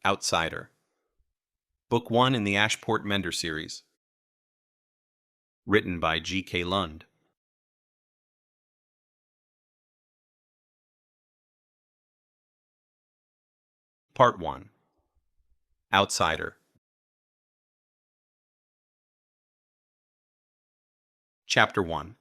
Outsider. Book 1 in the Ashport Mender series. Written by G.K. Lund. Part 1. Outsider. Chapter 1.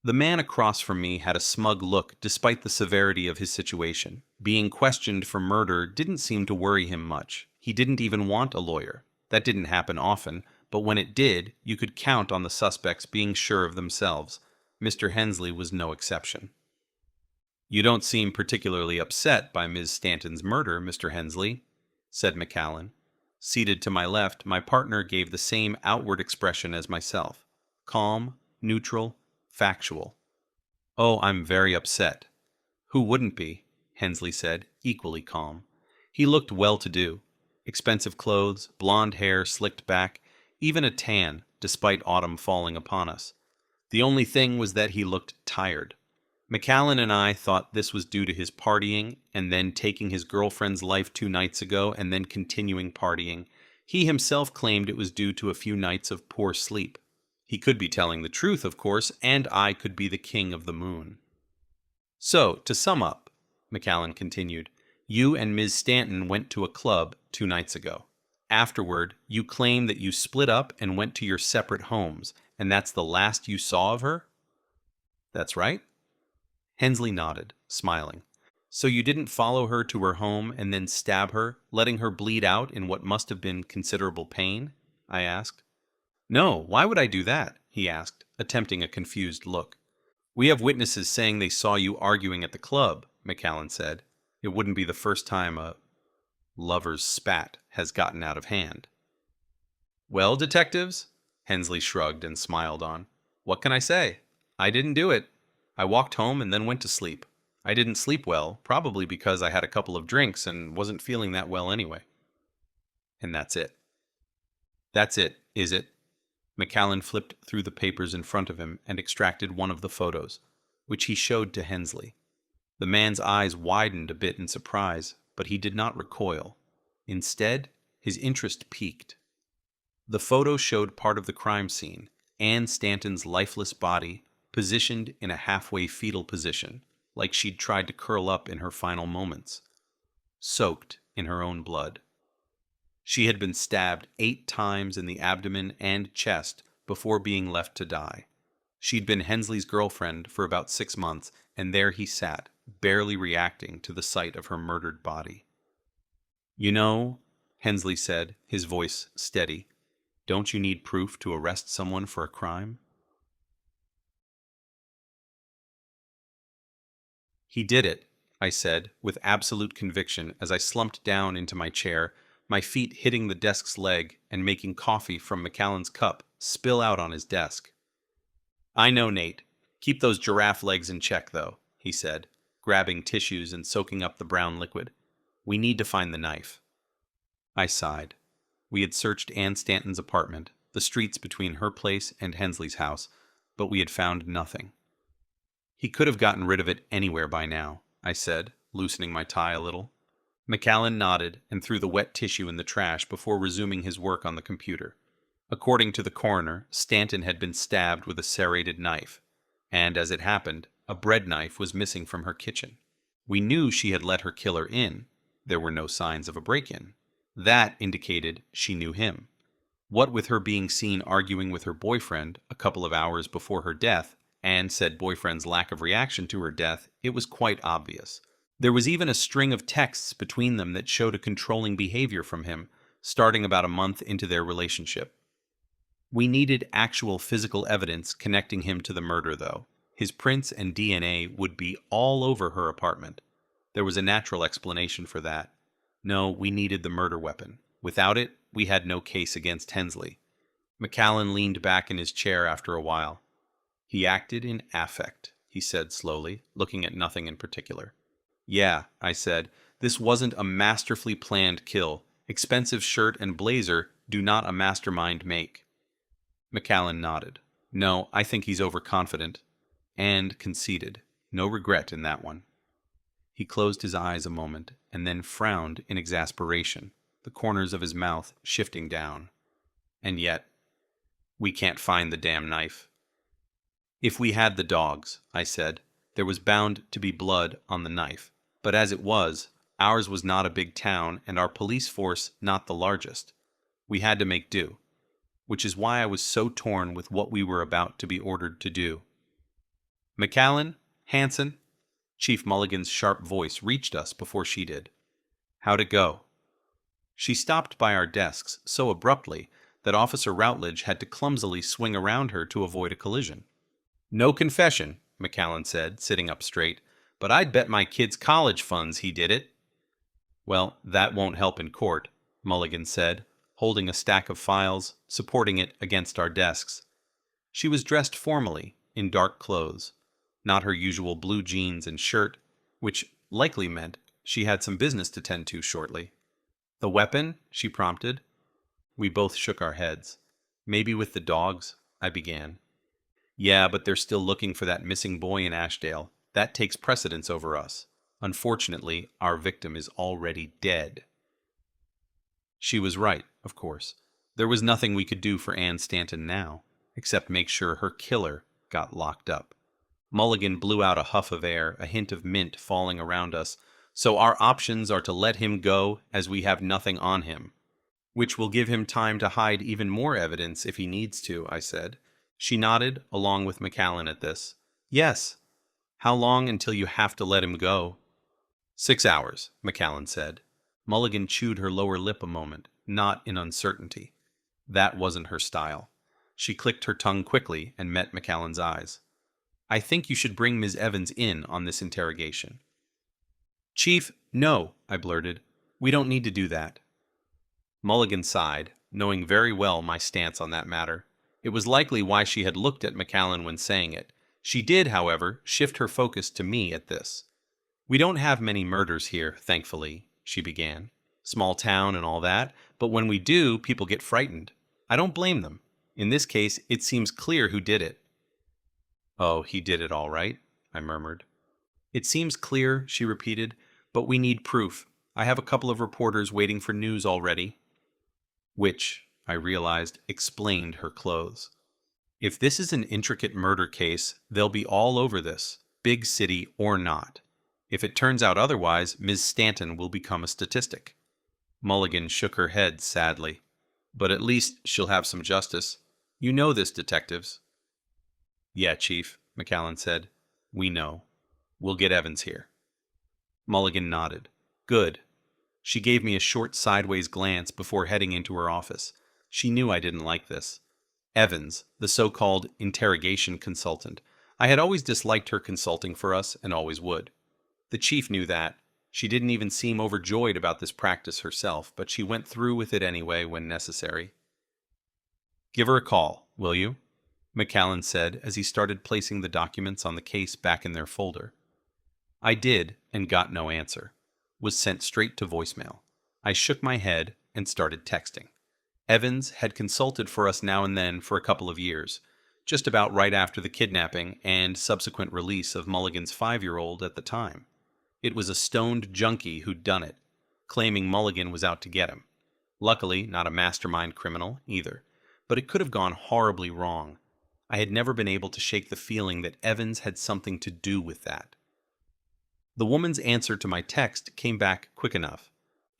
The man across from me had a smug look despite the severity of his situation. Being questioned for murder didn't seem to worry him much. He didn't even want a lawyer. That didn't happen often, but when it did, you could count on the suspects being sure of themselves. Mr. Hensley was no exception. "You don't seem particularly upset by Ms. Stanton's murder, Mr. Hensley," said McCallan. Seated to my left, my partner gave the same outward expression as myself. Calm, neutral, factual. "Oh, I'm very upset." "Who wouldn't be?" Hensley said, equally calm. He looked well-to-do. Expensive clothes, blonde hair slicked back, even a tan, despite autumn falling upon us. The only thing was that he looked tired. McCallan and I thought this was due to his partying, and then taking his girlfriend's life 2 nights ago, and then continuing partying. He himself claimed it was due to a few nights of poor sleep. He could be telling the truth, of course, and I could be the king of the moon. "So, to sum up," McCallan continued, "you and Ms. Stanton went to a club 2 nights ago. Afterward, you claim that you split up and went to your separate homes, and that's the last you saw of her?" "That's right." Hensley nodded, smiling. "So you didn't follow her to her home and then stab her, letting her bleed out in what must have been considerable pain?" I asked. "No, why would I do that?" he asked, attempting a confused look. "We have witnesses saying they saw you arguing at the club," McCallan said. "It wouldn't be the first time a lover's spat has gotten out of hand." "Well, detectives," Hensley shrugged and smiled on. "What can I say? I didn't do it. I walked home and then went to sleep. I didn't sleep well, probably because I had a couple of drinks and wasn't feeling that well anyway. And that's it." "That's it, is it?" McCallan flipped through the papers in front of him and extracted one of the photos, which he showed to Hensley. The man's eyes widened a bit in surprise, but he did not recoil. Instead, his interest peaked. The photo showed part of the crime scene, Anne Stanton's lifeless body, positioned in a halfway fetal position, like she'd tried to curl up in her final moments, soaked in her own blood. She had been stabbed 8 times in the abdomen and chest before being left to die. She'd been Hensley's girlfriend for about 6 months, and there he sat, barely reacting to the sight of her murdered body. "You know," Hensley said, his voice steady, "don't you need proof to arrest someone for a crime?" "He did it," I said, with absolute conviction as I slumped down into my chair, my feet hitting the desk's leg and making coffee from McCallan's cup spill out on his desk. "I know, Nate. Keep those giraffe legs in check, though," he said, grabbing tissues and soaking up the brown liquid. "We need to find the knife." I sighed. We had searched Anne Stanton's apartment, the streets between her place and Hensley's house, but we had found nothing. "He could have gotten rid of it anywhere by now," I said, loosening my tie a little. McCallan nodded and threw the wet tissue in the trash before resuming his work on the computer. According to the coroner, Stanton had been stabbed with a serrated knife, and as it happened, a bread knife was missing from her kitchen. We knew she had let her killer in. There were no signs of a break-in. That indicated she knew him. What with her being seen arguing with her boyfriend a couple of hours before her death, and said boyfriend's lack of reaction to her death, it was quite obvious. There was even a string of texts between them that showed a controlling behavior from him, starting about a month into their relationship. We needed actual physical evidence connecting him to the murder, though. His prints and DNA would be all over her apartment. There was a natural explanation for that. No, we needed the murder weapon. Without it, we had no case against Hensley. McCallan leaned back in his chair after a while. "He acted in affect," he said slowly, looking at nothing in particular. "Yeah," I said, "this wasn't a masterfully planned kill. Expensive shirt and blazer do not a mastermind make." McCallan nodded. "No, I think he's overconfident. And conceited. No regret in that one." He closed his eyes a moment and then frowned in exasperation, the corners of his mouth shifting down. And yet, we can't find the damn knife. If we had the dogs, I said, there was bound to be blood on the knife. But as it was, ours was not a big town and our police force not the largest. We had to make do, which is why I was so torn with what we were about to be ordered to do. "McAllen? Hansen?" Chief Mulligan's sharp voice reached us before she did. "How'd it go?" She stopped by our desks so abruptly that Officer Routledge had to clumsily swing around her to avoid a collision. "No confession," McAllen said, sitting up straight, "but I'd bet my kid's college funds he did it." "Well, that won't help in court," Mulligan said, holding a stack of files, supporting it against our desks. She was dressed formally, in dark clothes, not her usual blue jeans and shirt, which likely meant she had some business to tend to shortly. "The weapon?" she prompted. We both shook our heads. "Maybe with the dogs," I began. "Yeah, but they're still looking for that missing boy in Ashdale. That takes precedence over us. Unfortunately, our victim is already dead." She was right, of course. There was nothing we could do for Ann Stanton now, except make sure her killer got locked up. Mulligan blew out a huff of air, a hint of mint falling around us. "So our options are to let him go, as we have nothing on him." "Which will give him time to hide even more evidence if he needs to," I said. She nodded, along with McAllen at this. "Yes. How long until you have to let him go?" 6 hours, McAllen said. Mulligan chewed her lower lip a moment, not in uncertainty. That wasn't her style. She clicked her tongue quickly and met McAllen's eyes. "I think you should bring Ms. Evans in on this interrogation." "Chief, no," I blurted. "We don't need to do that." Mulligan sighed, knowing very well my stance on that matter. It was likely why she had looked at McAllen when saying it. She did, however, shift her focus to me at this. "We don't have many murders here, thankfully," she began. "Small town and all that, but when we do, people get frightened. I don't blame them. In this case, it seems clear who did it." "Oh, he did it all right," I murmured. "It seems clear," she repeated, "but we need proof. I have a couple of reporters waiting for news already." Which, I realized, explained her clothes. If this is an intricate murder case, they'll be all over this, big city or not. If it turns out otherwise, Ms. Stanton will become a statistic. Mulligan shook her head sadly. "But at least she'll have some justice. You know this, detectives." "Yeah, Chief," McAllen said. "We know. We'll get Evans here." Mulligan nodded. "Good." She gave me a short sideways glance before heading into her office. She knew I didn't like this. Evans, the so-called interrogation consultant. I had always disliked her consulting for us and always would. The chief knew that. She didn't even seem overjoyed about this practice herself, but she went through with it anyway when necessary. "Give her a call, will you?" McAllen said as he started placing the documents on the case back in their folder. I did, and got no answer. Was sent straight to voicemail. I shook my head and started texting. Evans had consulted for us now and then for a couple of years, just about right after the kidnapping and subsequent release of Mulligan's 5-year-old at the time. It was a stoned junkie who'd done it, claiming Mulligan was out to get him. Luckily, not a mastermind criminal, either. But it could have gone horribly wrong. I had never been able to shake the feeling that Evans had something to do with that. The woman's answer to my text came back quick enough.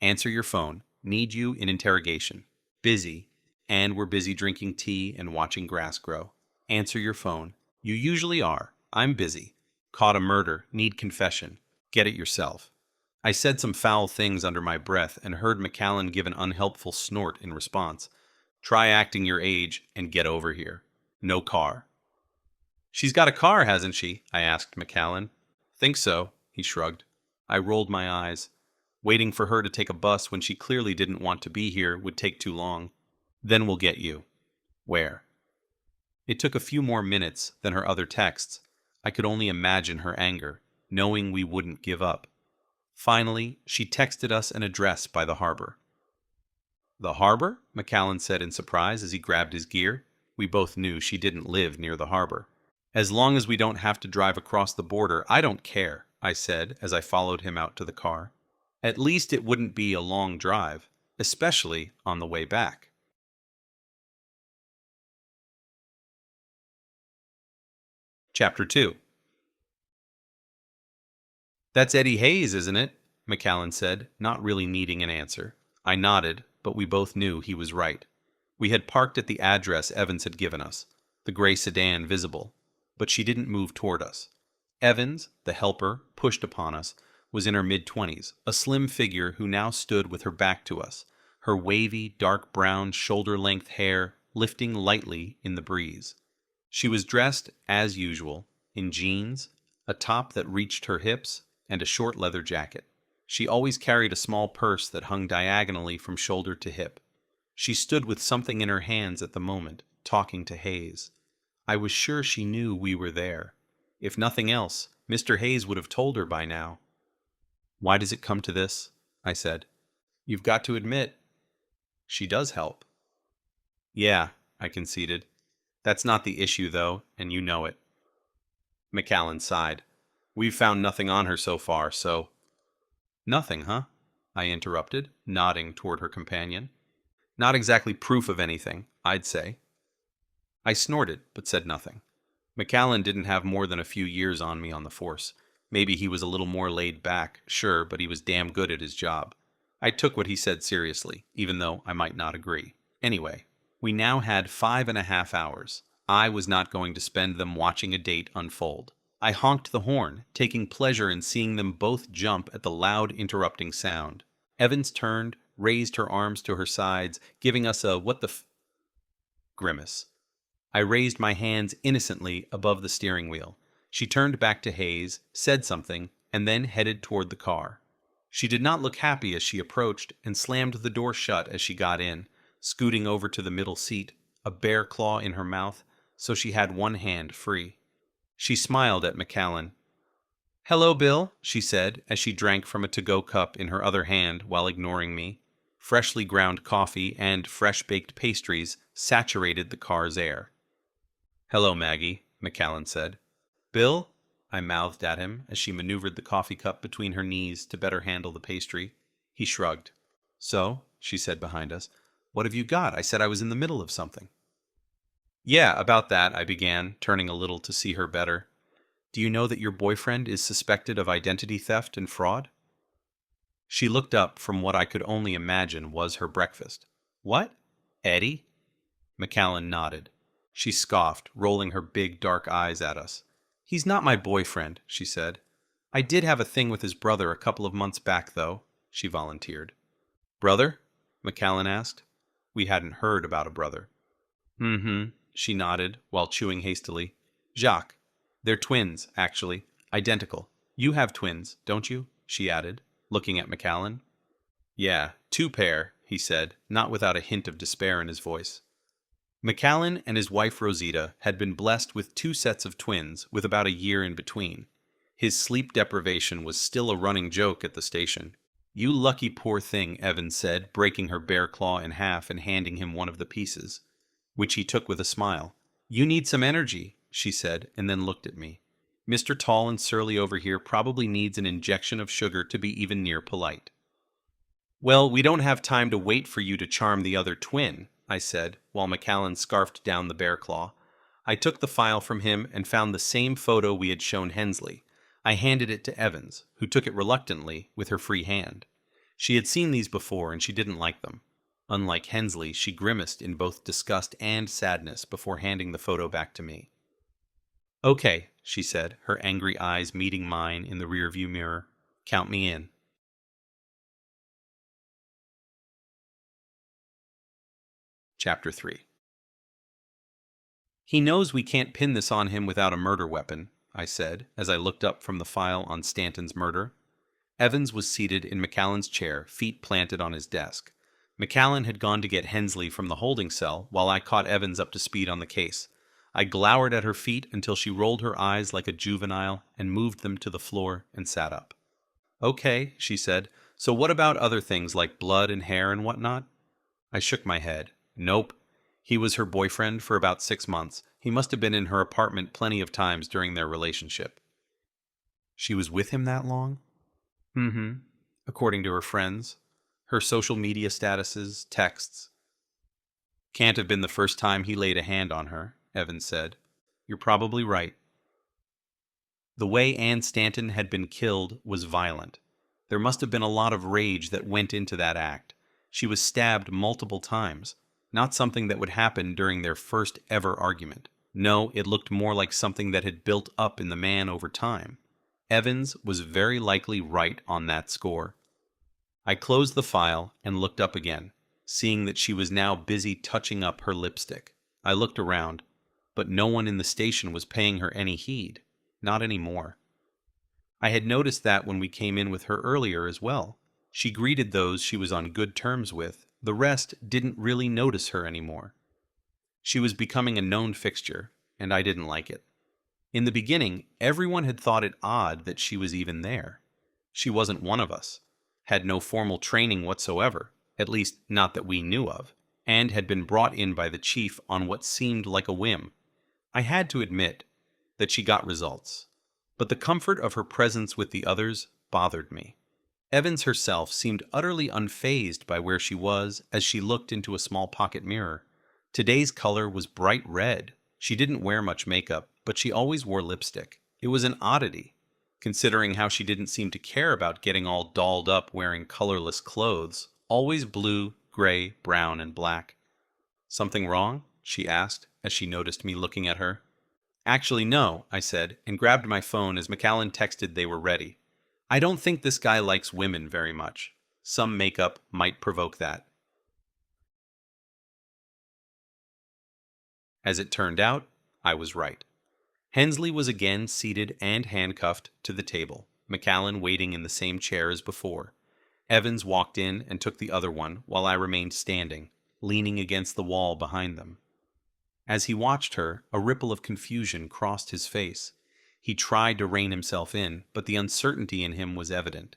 "Answer your phone. Need you in interrogation. Busy. And we're busy drinking tea and watching grass grow. Answer your phone. You usually are. I'm busy. Caught a murder. Need confession. Get it yourself." I said some foul things under my breath and heard McAllen give an unhelpful snort in response. "Try acting your age and get over here. No car." "She's got a car, hasn't she?" I asked McAllen. "Think so," he shrugged. I rolled my eyes. Waiting for her to take a bus when she clearly didn't want to be here would take too long. "Then we'll get you." "Where?" It took a few more minutes than her other texts. I could only imagine her anger, knowing we wouldn't give up. Finally, she texted us an address by the harbor. "The harbor?" McAllen said in surprise as he grabbed his gear. We both knew she didn't live near the harbor. "As long as we don't have to drive across the border, I don't care." I said as I followed him out to the car. At least it wouldn't be a long drive, especially on the way back. Chapter 2. That's Eddie Hayes, isn't it? McCallan said, not really needing an answer. I nodded, but we both knew he was right. We had parked at the address Evans had given us, the gray sedan visible, but she didn't move toward us. Evans, the helper, pushed upon us, was in her mid-20s, a slim figure who now stood with her back to us, her wavy, dark brown, shoulder-length hair lifting lightly in the breeze. She was dressed, as usual, in jeans, a top that reached her hips, and a short leather jacket. She always carried a small purse that hung diagonally from shoulder to hip. She stood with something in her hands at the moment, talking to Hayes. I was sure she knew we were there. If nothing else, Mr. Hayes would have told her by now. Why does it come to this? I said. You've got to admit, she does help. Yeah, I conceded. That's not the issue, though, and you know it. McCallan sighed. We've found nothing on her so far, so... Nothing, huh? I interrupted, nodding toward her companion. Not exactly proof of anything, I'd say. I snorted, but said nothing. McCallan didn't have more than a few years on me on the force. Maybe he was a little more laid back, sure, but he was damn good at his job. I took what he said seriously, even though I might not agree. Anyway, we now had 5.5 hours. I was not going to spend them watching a date unfold. I honked the horn, taking pleasure in seeing them both jump at the loud interrupting sound. Evans turned, raised her arms to her sides, giving us a what the grimace. I raised my hands innocently above the steering wheel. She turned back to Hayes, said something, and then headed toward the car. She did not look happy as she approached, and slammed the door shut as she got in, scooting over to the middle seat, a bear claw in her mouth, so she had one hand free. She smiled at McCallan. "Hello, Bill," she said as she drank from a to-go cup in her other hand while ignoring me. Freshly ground coffee and fresh-baked pastries saturated the car's air. "Hello, Maggie," McCallan said. "Bill?" I mouthed at him as she maneuvered the coffee cup between her knees to better handle the pastry. He shrugged. "So," she said behind us, "what have you got? I said I was in the middle of something." "Yeah, about that," I began, turning a little to see her better. "Do you know that your boyfriend is suspected of identity theft and fraud?" She looked up from what I could only imagine was her breakfast. "What? Eddie?" McCallan nodded. She scoffed, rolling her big dark eyes at us. "He's not my boyfriend," she said. "I did have a thing with his brother a couple of months back, though," she volunteered. "Brother?" McCallan asked. We hadn't heard about a brother. "Mm-hmm," she nodded while chewing hastily. "Jacques. They're twins, actually. Identical. You have twins, don't you?" she added, looking at McCallan. "Yeah, 2 pair," he said, not without a hint of despair in his voice. McCallan and his wife Rosita had been blessed with 2 sets of twins with about a year in between. His sleep deprivation was still a running joke at the station. "You lucky poor thing," Evans said, breaking her bear claw in half and handing him one of the pieces, which he took with a smile. "You need some energy," she said, and then looked at me. "Mr. Tall and Surly over here probably needs an injection of sugar to be even near polite." "Well, we don't have time to wait for you to charm the other twin," I said, while McCallan scarfed down the bear claw. I took the file from him and found the same photo we had shown Hensley. I handed it to Evans, who took it reluctantly with her free hand. She had seen these before and she didn't like them. Unlike Hensley, she grimaced in both disgust and sadness before handing the photo back to me. "Okay," she said, her angry eyes meeting mine in the rearview mirror. "Count me in." Chapter 3. "He knows we can't pin this on him without a murder weapon," I said, as I looked up from the file on Stanton's murder. Evans was seated in McCallan's chair, feet planted on his desk. McCallan had gone to get Hensley from the holding cell while I caught Evans up to speed on the case. I glowered at her feet until she rolled her eyes like a juvenile and moved them to the floor and sat up. "Okay," she said, "so what about other things like blood and hair and whatnot?" I shook my head. "Nope. He was her boyfriend for about 6 months. He must have been in her apartment plenty of times during their relationship." She was with him that long? Mm-hmm. According to her friends, her social media statuses, texts. Can't have been the first time he laid a hand on her, Evans said. You're probably right. The way Anne Stanton had been killed was violent. There must have been a lot of rage that went into that act. She was stabbed multiple times, not something that would happen during their first ever argument. No, it looked more like something that had built up in the man over time. Evans was very likely right on that score. I closed the file and looked up again, seeing that she was now busy touching up her lipstick. I looked around, but no one in the station was paying her any heed. Not anymore. I had noticed that when we came in with her earlier as well. She greeted those she was on good terms with. The rest didn't really notice her anymore. She was becoming a known fixture, and I didn't like it. In the beginning, everyone had thought it odd that she was even there. She wasn't one of us, had no formal training whatsoever, at least not that we knew of, and had been brought in by the chief on what seemed like a whim. I had to admit that she got results, but the comfort of her presence with the others bothered me. Evans herself seemed utterly unfazed by where she was as she looked into a small pocket mirror. Today's color was bright red. She didn't wear much makeup, but she always wore lipstick. It was an oddity, considering how she didn't seem to care about getting all dolled up wearing colorless clothes, always blue, gray, brown, and black. Something wrong? She asked, as she noticed me looking at her. Actually, no, I said, and grabbed my phone as McAllen texted they were ready. I don't think this guy likes women very much. Some makeup might provoke that. As it turned out, I was right. Hensley was again seated and handcuffed to the table, McAllen waiting in the same chair as before. Evans walked in and took the other one while I remained standing, leaning against the wall behind them. As he watched her, a ripple of confusion crossed his face. He tried to rein himself in, but the uncertainty in him was evident.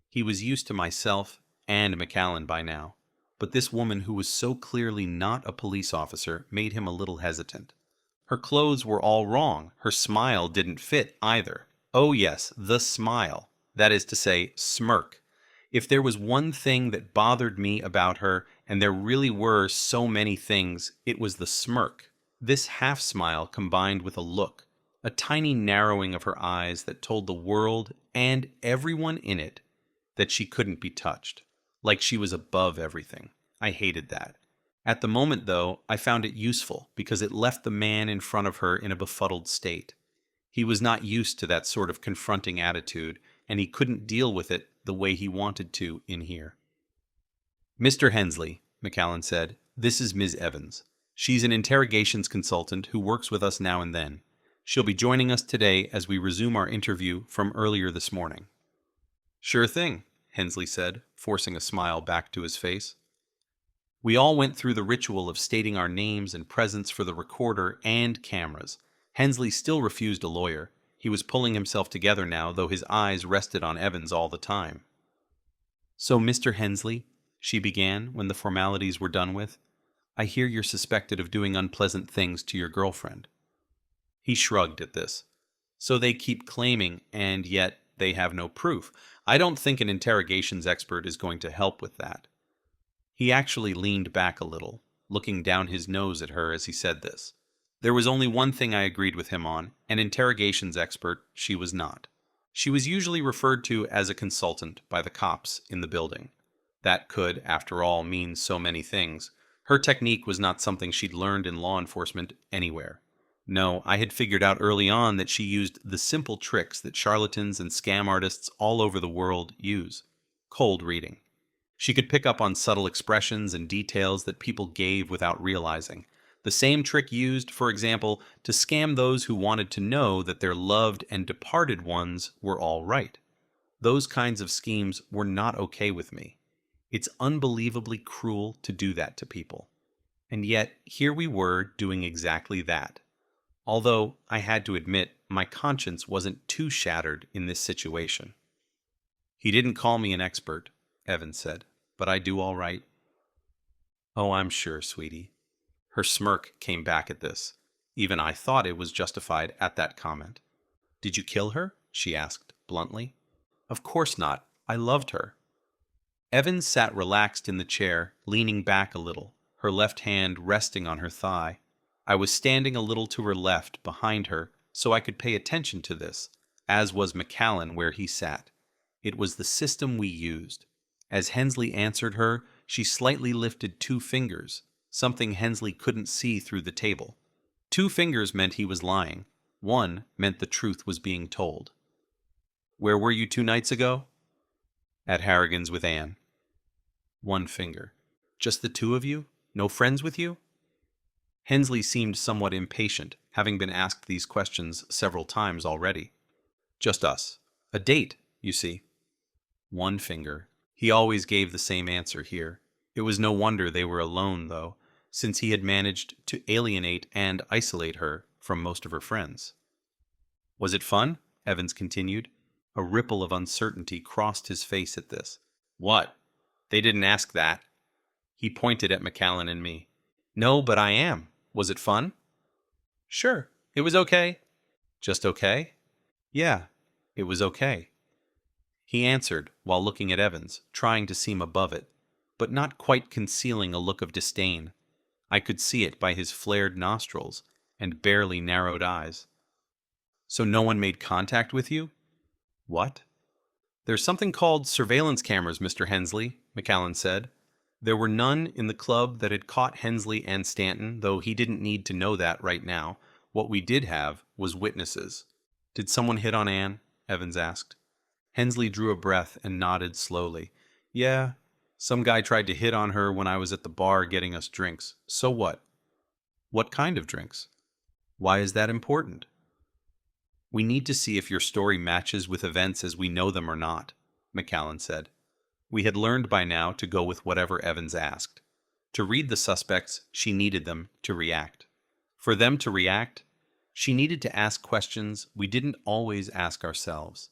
He was used to myself and McAllen by now, but this woman who was so clearly not a police officer made him a little hesitant. Her clothes were all wrong. Her smile didn't fit either. Oh yes, the smile. That is to say, smirk. If there was one thing that bothered me about her, and there really were so many things, it was the smirk. This half-smile combined with a look, a tiny narrowing of her eyes that told the world and everyone in it that she couldn't be touched, like she was above everything. I hated that. At the moment, though, I found it useful because it left the man in front of her in a befuddled state. He was not used to that sort of confronting attitude, and he couldn't deal with it the way he wanted to in here. Mr. Hensley, McAllen said, this is Ms. Evans. She's an interrogations consultant who works with us now and then. She'll be joining us today as we resume our interview from earlier this morning. Sure thing, Hensley said, forcing a smile back to his face. We all went through the ritual of stating our names and presence for the recorder and cameras. Hensley still refused a lawyer. He was pulling himself together now, though his eyes rested on Evans all the time. So, Mr. Hensley, she began when the formalities were done with, I hear you're suspected of doing unpleasant things to your girlfriend. He shrugged at this. So they keep claiming, and yet they have no proof. I don't think an interrogations expert is going to help with that. He actually leaned back a little, looking down his nose at her as he said this. There was only one thing I agreed with him on, an interrogations expert she was not. She was usually referred to as a consultant by the cops in the building. That could, after all, mean so many things. Her technique was not something she'd learned in law enforcement anywhere. No, I had figured out early on that she used the simple tricks that charlatans and scam artists all over the world use. Cold reading. She could pick up on subtle expressions and details that people gave without realizing. The same trick used, for example, to scam those who wanted to know that their loved and departed ones were all right. Those kinds of schemes were not okay with me. It's unbelievably cruel to do that to people. And yet, here we were doing exactly that. Although, I had to admit, my conscience wasn't too shattered in this situation. He didn't call me an expert, Evans said, but I do all right. Oh, I'm sure, sweetie. Her smirk came back at this. Even I thought it was justified at that comment. Did you kill her? She asked. bluntly. Of course not. I loved her. Evans sat relaxed in the chair, leaning back a little, her left hand resting on her thigh. I was standing a little to her left, behind her, so I could pay attention to this, as was Macallan where he sat. It was the system we used. As Hensley answered her, she slightly lifted 2 fingers, something Hensley couldn't see through the table. 2 fingers meant he was lying. 1 meant the truth was being told. Where were you 2 nights ago? At Harrigan's with Anne. 1 finger. Just the 2 of you? No friends with you? Hensley seemed somewhat impatient, having been asked these questions several times already. Just us. A date, you see. 1 finger. He always gave the same answer here. It was no wonder they were alone, though, since he had managed to alienate and isolate her from most of her friends. Was it fun? Evans continued. A ripple of uncertainty crossed his face at this. What? They didn't ask that. He pointed at Macallan and me. No, but I am. Was it fun? Sure. It was okay. Just okay? Yeah, it was okay. He answered while looking at Evans, trying to seem above it, but not quite concealing a look of disdain. I could see it by his flared nostrils and barely narrowed eyes. So no one made contact with you? What? There's something called surveillance cameras, Mr. Hensley, Macallan said. There were none in the club that had caught Hensley and Stanton, though he didn't need to know that right now. What we did have was witnesses. Did someone hit on Anne? Evans asked. Hensley drew a breath and nodded slowly. Yeah, some guy tried to hit on her when I was at the bar getting us drinks. So what? What kind of drinks? Why is that important? We need to see if your story matches with events as we know them or not, Macallan said. We had learned by now to go with whatever Evans asked. To read the suspects, she needed them to react. For them to react, she needed to ask questions we didn't always ask ourselves.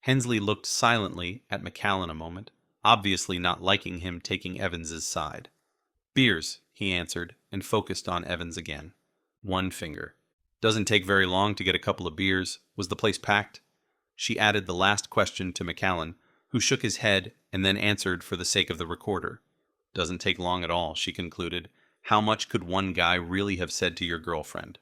Hensley looked silently at Macallan a moment, obviously not liking him taking Evans's side. Beers, he answered, and focused on Evans again. 1 finger. Doesn't take very long to get a couple of beers. Was the place packed? She added the last question to Macallan, who shook his head and then answered for the sake of the recorder. Doesn't take long at all, she concluded. How much could one guy really have said to your girlfriend?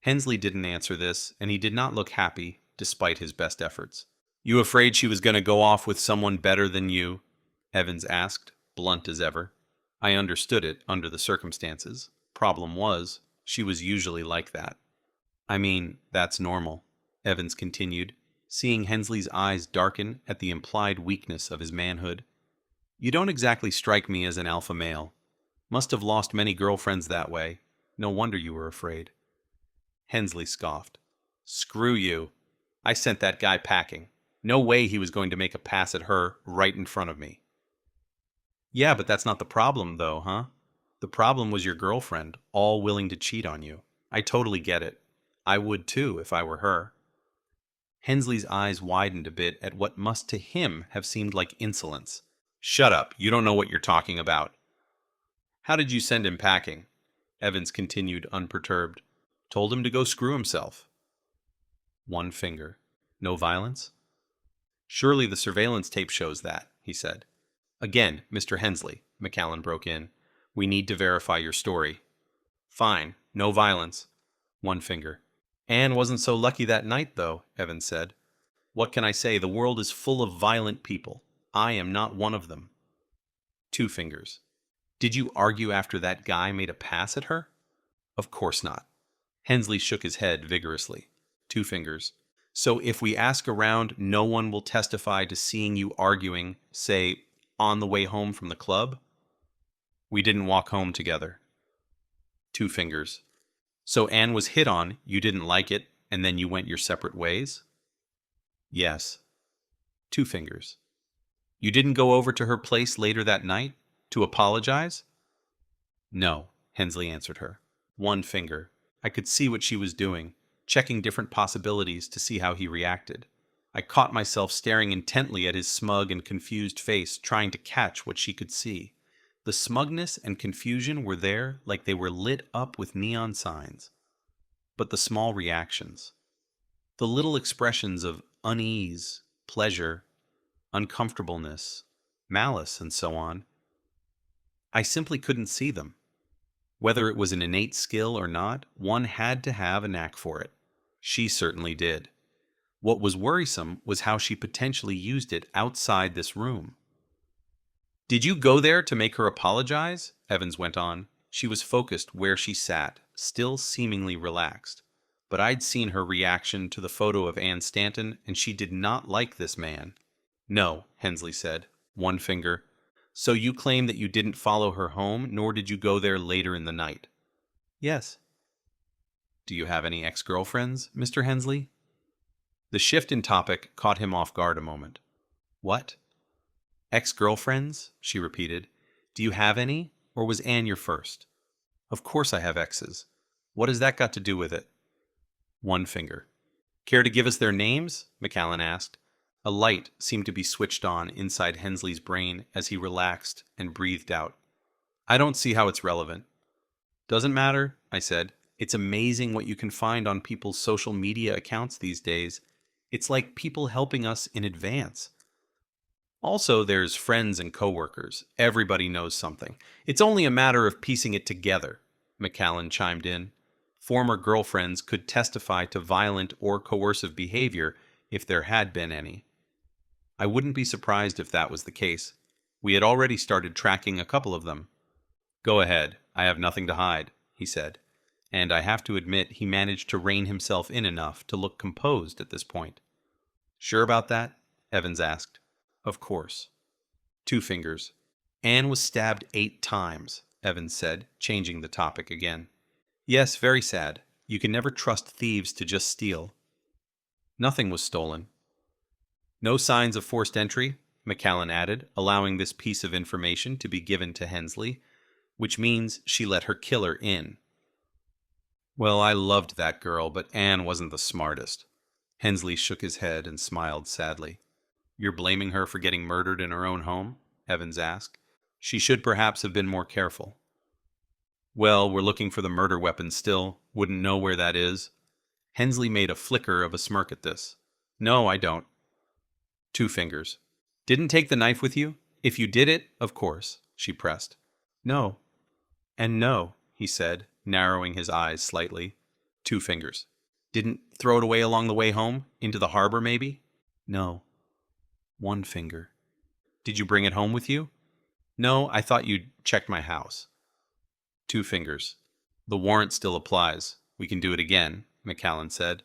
Hensley didn't answer this, and he did not look happy, despite his best efforts. You afraid she was going to go off with someone better than you? Evans asked, blunt as ever. I understood it under the circumstances. Problem was, she was usually like that. I mean, that's normal, Evans continued, seeing Hensley's eyes darken at the implied weakness of his manhood. You don't exactly strike me as an alpha male. Must have lost many girlfriends that way. No wonder you were afraid. Hensley scoffed. Screw you. I sent that guy packing. No way he was going to make a pass at her right in front of me. Yeah, but that's not the problem, though, huh? The problem was your girlfriend, all willing to cheat on you. I totally get it. I would too, if I were her. Hensley's eyes widened a bit at what must to him have seemed like insolence. Shut up, you don't know what you're talking about. How did you send him packing? Evans continued unperturbed. Told him to go screw himself. 1 finger. No violence? Surely the surveillance tape shows that, he said. Again, Mr. Hensley, Macallan broke in. We need to verify your story. Fine, no violence. 1 finger. Anne wasn't so lucky that night, though, Evans said. What can I say? The world is full of violent people. I am not one of them. 2 fingers. Did you argue after that guy made a pass at her? Of course not. Hensley shook his head vigorously. 2 fingers. So if we ask around, no one will testify to seeing you arguing, say, on the way home from the club? We didn't walk home together. 2 fingers. So Anne was hit on, you didn't like it, and then you went your separate ways? Yes. 2 fingers. You didn't go over to her place later that night to apologize? No, Hensley answered her. 1 finger. I could see what she was doing, checking different possibilities to see how he reacted. I caught myself staring intently at his smug and confused face, trying to catch what she could see. The smugness and confusion were there like they were lit up with neon signs. But the small reactions, the little expressions of unease, pleasure, uncomfortableness, malice, and so on. I simply couldn't see them. Whether it was an innate skill or not, one had to have a knack for it. She certainly did. What was worrisome was how she potentially used it outside this room. "Did you go there to make her apologize?" Evans went on. She was focused where she sat, still seemingly relaxed. But I'd seen her reaction to the photo of Anne Stanton, and she did not like this man. "No," Hensley said, one finger. "So you claim that you didn't follow her home, nor did you go there later in the night?" "Yes." "Do you have any ex-girlfriends, Mr. Hensley?" The shift in topic caught him off guard a moment. "What?" "Ex-girlfriends?" she repeated. "Do you have any, or was Anne your first?" "Of course I have exes. What has that got to do with it?" One finger. "Care to give us their names?" McCallan asked. A light seemed to be switched on inside Hensley's brain as he relaxed and breathed out. "I don't see how it's relevant." "Doesn't matter," I said. "It's amazing what you can find on people's social media accounts these days. It's like people helping us in advance. Also, there's friends and coworkers. Everybody knows something. It's only a matter of piecing it together," McCallan chimed in. "Former girlfriends could testify to violent or coercive behavior if there had been any." I wouldn't be surprised if that was the case. We had already started tracking a couple of them. "Go ahead. I have nothing to hide," he said. And I have to admit he managed to rein himself in enough to look composed at this point. "Sure about that?" Evans asked. "Of course." Two fingers. "Anne was stabbed 8 times, Evans said, changing the topic again. "Yes, very sad. You can never trust thieves to just steal." "Nothing was stolen." "No signs of forced entry," McCallan added, allowing this piece of information to be given to Hensley, "which means she let her killer in." "Well, I loved that girl, but Anne wasn't the smartest." Hensley shook his head and smiled sadly. "You're blaming her for getting murdered in her own home?" Evans asked. "She should perhaps have been more careful." "Well, we're looking for the murder weapon still. Wouldn't know where that is." Hensley made a flicker of a smirk at this. "No, I don't." Two fingers. "Didn't take the knife with you? If you did it, of course," she pressed. "No." "And no," he said, narrowing his eyes slightly. Two fingers. "Didn't throw it away along the way home? Into the harbor, maybe?" "No." One finger. "Did you bring it home with you?" "No, I thought you'd checked my house." Two fingers. "The warrant still applies. We can do it again," McCallan said.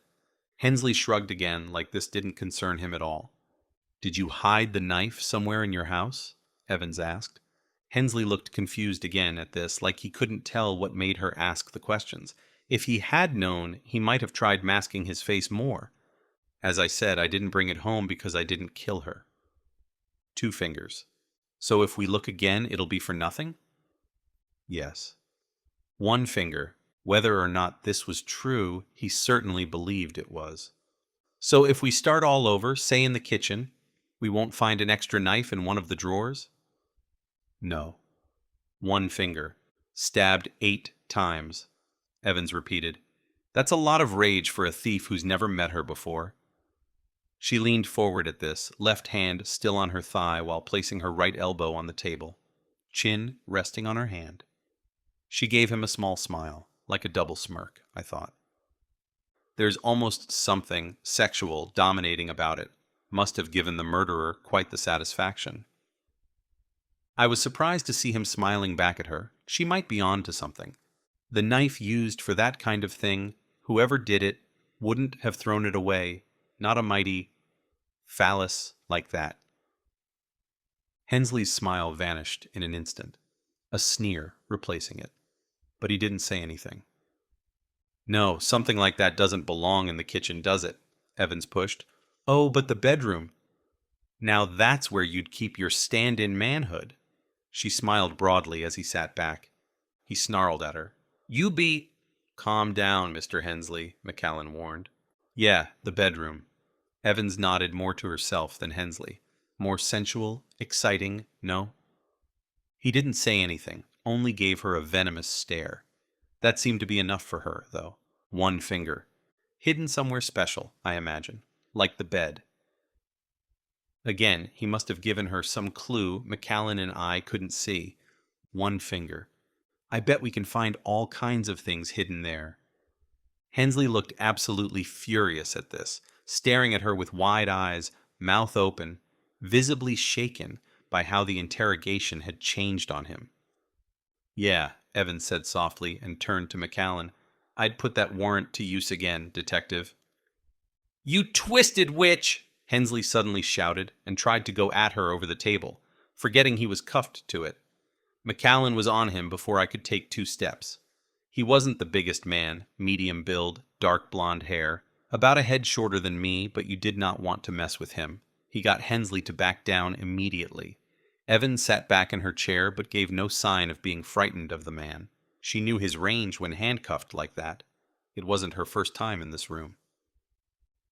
Hensley shrugged again, like this didn't concern him at all. "Did you hide the knife somewhere in your house?" Evans asked. Hensley looked confused again at this, like he couldn't tell what made her ask the questions. If he had known, he might have tried masking his face more. "As I said, I didn't bring it home because I didn't kill her." Two fingers. "So if we look again, it'll be for nothing?" "Yes." One finger. Whether or not this was true, he certainly believed it was. "So if we start all over, say in the kitchen, we won't find an extra knife in one of the drawers?" "No." One finger. "Stabbed 8 times," Evans repeated. "That's a lot of rage for a thief who's never met her before." She leaned forward at this, left hand still on her thigh while placing her right elbow on the table, chin resting on her hand. She gave him a small smile, like a double smirk, I thought. There's almost something sexual dominating about it. Must have given the murderer quite the satisfaction. I was surprised to see him smiling back at her. She might be on to something. The knife used for that kind of thing, whoever did it wouldn't have thrown it away, not a mighty phallus like that. Hensley's smile vanished in an instant, a sneer replacing it. But he didn't say anything. "No, something like that doesn't belong in the kitchen, does it?" Evans pushed. "Oh, but the bedroom. Now that's where you'd keep your stand-in manhood." She smiled broadly as he sat back. He snarled at her. "You be—" "Calm down, Mr. Hensley," McCallan warned. "Yeah, the bedroom." Evans nodded more to herself than Hensley. More sensual, exciting, no? He didn't say anything, only gave her a venomous stare. That seemed to be enough for her, though. One finger. Hidden somewhere special, I imagine. Like the bed. Again, he must have given her some clue McCallan and I couldn't see. One finger. I bet we can find all kinds of things hidden there. Hensley looked absolutely furious at this, staring at her with wide eyes, mouth open, visibly shaken by how the interrogation had changed on him. Yeah, Evans said softly and turned to McCallan. I'd put that warrant to use again, detective. You twisted witch! Hensley suddenly shouted and tried to go at her over the table, forgetting he was cuffed to it. McCallan was on him before I could take 2 steps. He wasn't the biggest man, medium build, dark blonde hair, about a head shorter than me, but you did not want to mess with him. He got Hensley to back down immediately. Evans sat back in her chair but gave no sign of being frightened of the man. She knew his range when handcuffed like that. It wasn't her first time in this room.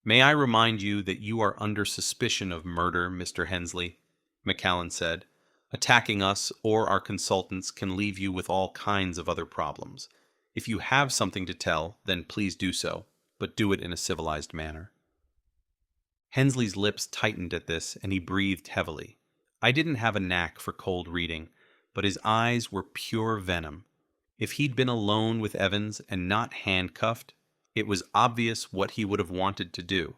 May I remind you that you are under suspicion of murder, Mr. Hensley, McCallan said. Attacking us or our consultants can leave you with all kinds of other problems. If you have something to tell, then please do so, but do it in a civilized manner. Hensley's lips tightened at this, and he breathed heavily. I didn't have a knack for cold reading, but his eyes were pure venom. If he'd been alone with Evans and not handcuffed, it was obvious what he would have wanted to do.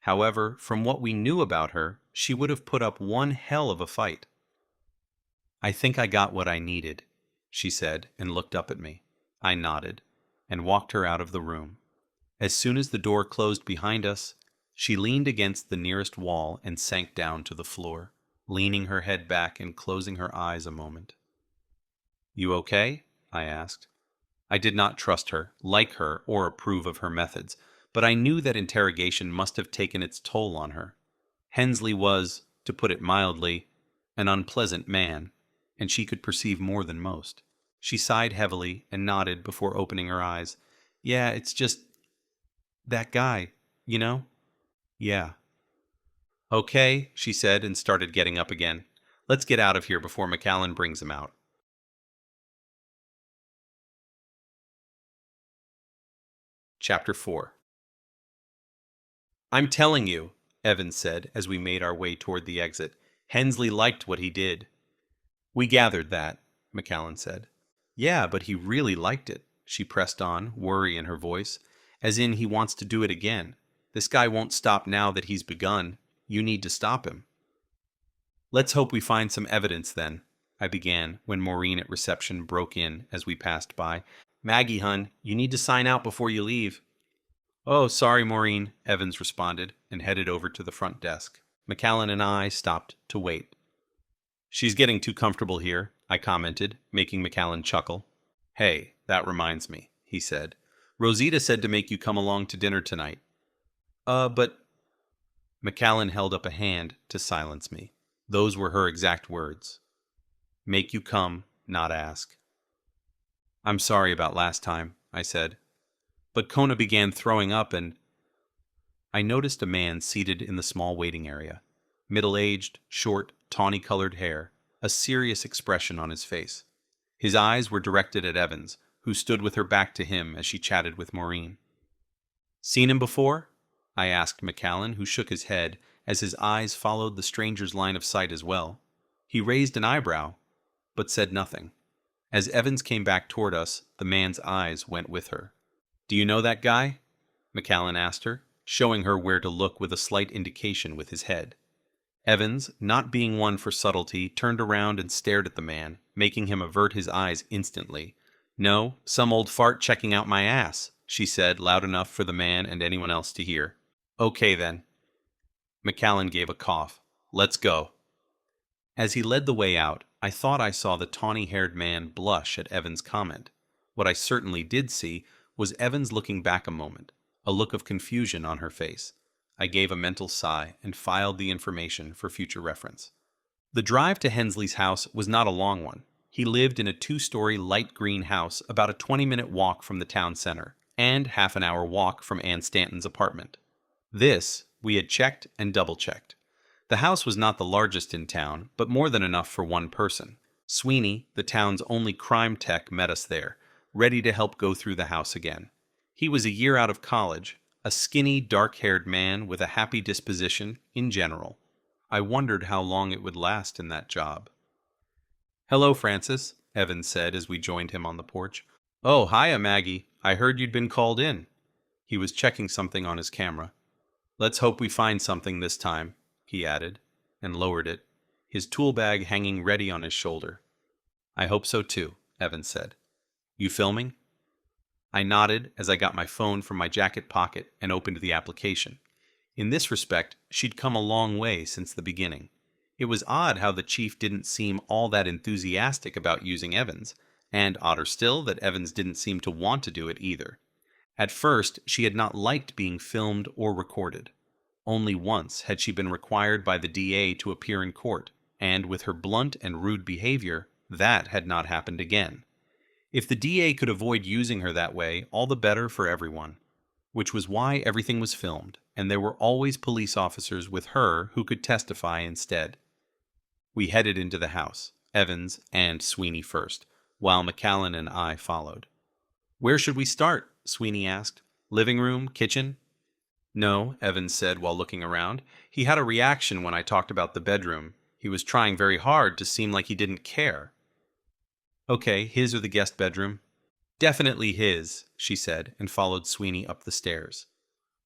However, from what we knew about her, she would have put up one hell of a fight. I think I got what I needed, she said, and looked up at me. I nodded, and walked her out of the room. As soon as the door closed behind us, she leaned against the nearest wall and sank down to the floor, leaning her head back and closing her eyes a moment. You okay? I asked. I did not trust her, like her, or approve of her methods, but I knew that interrogation must have taken its toll on her. Hensley was, to put it mildly, an unpleasant man, and she could perceive more than most. She sighed heavily and nodded before opening her eyes. Yeah, it's just that guy, you know? Yeah. Okay, she said and started getting up again. Let's get out of here before McCallan brings him out. Chapter 4. I'm telling you, Evans said as we made our way toward the exit. Hensley liked what he did. We gathered that, McCallan said. Yeah, but he really liked it, she pressed on, worry in her voice, as in he wants to do it again. This guy won't stop now that he's begun. You need to stop him. Let's hope we find some evidence then, I began when Maureen at reception broke in as we passed by. Maggie, hun, you need to sign out before you leave. Oh, sorry, Maureen, Evans responded and headed over to the front desk. McCallan and I stopped to wait. She's getting too comfortable here, I commented, making McCallan chuckle. Hey, that reminds me, he said. Rosita said to make you come along to dinner tonight. But... McCallan held up a hand to silence me. Those were her exact words. Make you come, not ask. I'm sorry about last time, I said. But Kona began throwing up and... I noticed a man seated in the small waiting area. Middle-aged, short, tawny-colored hair, a serious expression on his face. His eyes were directed at Evans, who stood with her back to him as she chatted with Maureen. Seen him before? I asked McCallan, who shook his head as his eyes followed the stranger's line of sight as well. He raised an eyebrow, but said nothing. As Evans came back toward us, the man's eyes went with her. Do you know that guy? McCallan asked her, showing her where to look with a slight indication with his head. Evans, not being one for subtlety, turned around and stared at the man, making him avert his eyes instantly. No, some old fart checking out my ass, she said, loud enough for the man and anyone else to hear. Okay, then. McCallan gave a cough. Let's go. As he led the way out, I thought I saw the tawny-haired man blush at Evans' comment. What I certainly did see was Evans looking back a moment, a look of confusion on her face. I gave a mental sigh and filed the information for future reference. The drive to Hensley's house was not a long one. He lived in a 2-story light green house about a 20-minute walk from the town center, and half-an-hour walk from Ann Stanton's apartment. This we had checked and double-checked. The house was not the largest in town, but more than enough for one person. Sweeney, the town's only crime tech, met us there, ready to help go through the house again. He was a year out of college, a skinny, dark-haired man with a happy disposition in general. I wondered how long it would last in that job. "Hello, Francis," Evans said as we joined him on the porch. "Oh, hiya, Maggie. I heard you'd been called in." He was checking something on his camera. "Let's hope we find something this time," he added, and lowered it, his tool bag hanging ready on his shoulder. "I hope so too," Evans said. "You filming?" I nodded as I got my phone from my jacket pocket and opened the application. In this respect, she'd come a long way since the beginning. It was odd how the chief didn't seem all that enthusiastic about using Evans, and odder still that Evans didn't seem to want to do it either. At first, she had not liked being filmed or recorded. Only once had she been required by the DA to appear in court, and with her blunt and rude behavior, that had not happened again. If the DA could avoid using her that way, all the better for everyone. Which was why everything was filmed, and there were always police officers with her who could testify instead. We headed into the house, Evans and Sweeney first, while McCallan and I followed. "Where should we start?" Sweeney asked. "Living room? Kitchen?" "No," Evans said while looking around. He had a reaction when I talked about the bedroom. He was trying very hard to seem like he didn't care. "Okay, his or the guest bedroom?" "Definitely his," she said, and followed Sweeney up the stairs.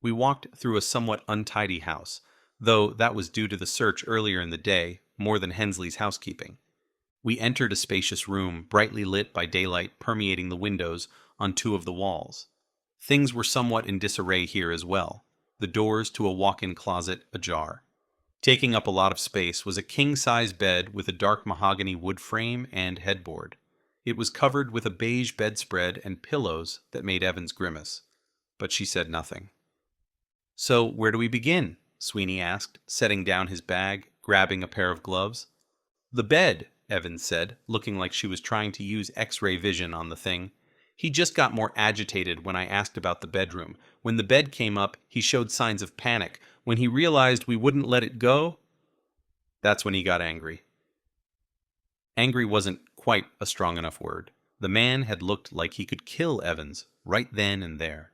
We walked through a somewhat untidy house, though that was due to the search earlier in the day, more than Hensley's housekeeping. We entered a spacious room, brightly lit by daylight permeating the windows on two of the walls. Things were somewhat in disarray here as well, the doors to a walk-in closet ajar. Taking up a lot of space was a king-size bed with a dark mahogany wood frame and headboard. It was covered with a beige bedspread and pillows that made Evans grimace, but she said nothing. "So, where do we begin?" Sweeney asked, setting down his bag, grabbing a pair of gloves. "The bed," Evans said, looking like she was trying to use X-ray vision on the thing. He just got more agitated when I asked about the bedroom. When the bed came up, he showed signs of panic. When he realized we wouldn't let it go, that's when he got angry. Angry wasn't quite a strong enough word. The man had looked like he could kill Evans right then and there.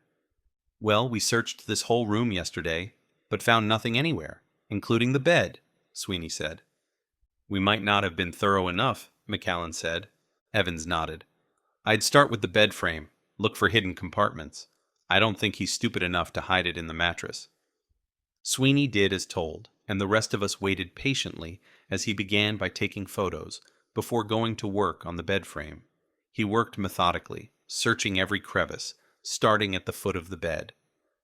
"Well, we searched this whole room yesterday, but found nothing anywhere, including the bed," Sweeney said. "We might not have been thorough enough," McCallan said. Evans nodded. "I'd start with the bed frame, look for hidden compartments. I don't think he's stupid enough to hide it in the mattress." Sweeney did as told, and the rest of us waited patiently as he began by taking photos, before going to work on the bed frame. He worked methodically, searching every crevice, starting at the foot of the bed.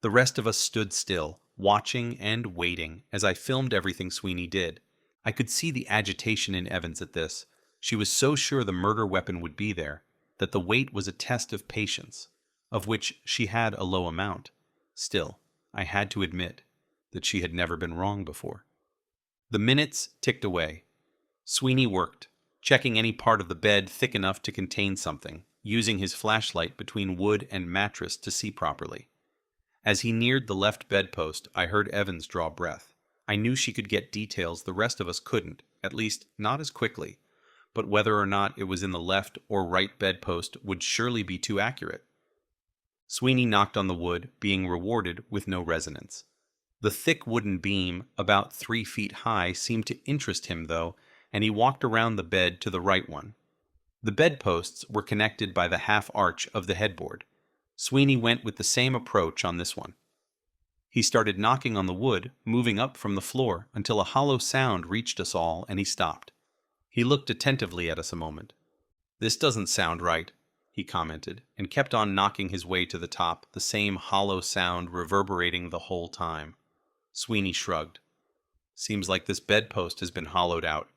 The rest of us stood still, watching and waiting as I filmed everything Sweeney did. I could see the agitation in Evans at this. She was so sure the murder weapon would be there, that the wait was a test of patience, of which she had a low amount. Still, I had to admit that she had never been wrong before. The minutes ticked away. Sweeney worked, checking any part of the bed thick enough to contain something, using his flashlight between wood and mattress to see properly. As he neared the left bedpost, I heard Evans draw breath. I knew she could get details the rest of us couldn't, at least not as quickly, but whether or not it was in the left or right bedpost would surely be too accurate. Sweeney knocked on the wood, being rewarded with no resonance. The thick wooden beam, about 3 feet high, seemed to interest him, though, and he walked around the bed to the right one. The bedposts were connected by the half-arch of the headboard. Sweeney went with the same approach on this one. He started knocking on the wood, moving up from the floor, until a hollow sound reached us all, and he stopped. He looked attentively at us a moment. "This doesn't sound right," he commented, and kept on knocking his way to the top, the same hollow sound reverberating the whole time. Sweeney shrugged. "Seems like this bedpost has been hollowed out."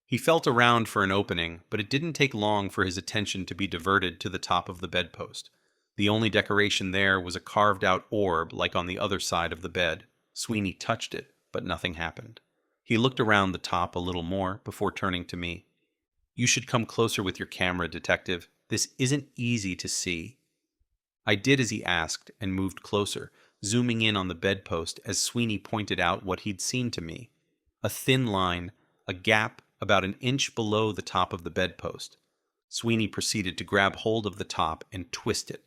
He felt around for an opening, but it didn't take long for his attention to be diverted to the top of the bedpost. The only decoration there was a carved-out orb like on the other side of the bed. Sweeney touched it, but nothing happened. He looked around the top a little more before turning to me. "You should come closer with your camera, detective. This isn't easy to see." I did as he asked and moved closer, zooming in on the bedpost as Sweeney pointed out what he'd seen to me. A thin line, a gap about an inch below the top of the bedpost. Sweeney proceeded to grab hold of the top and twist it.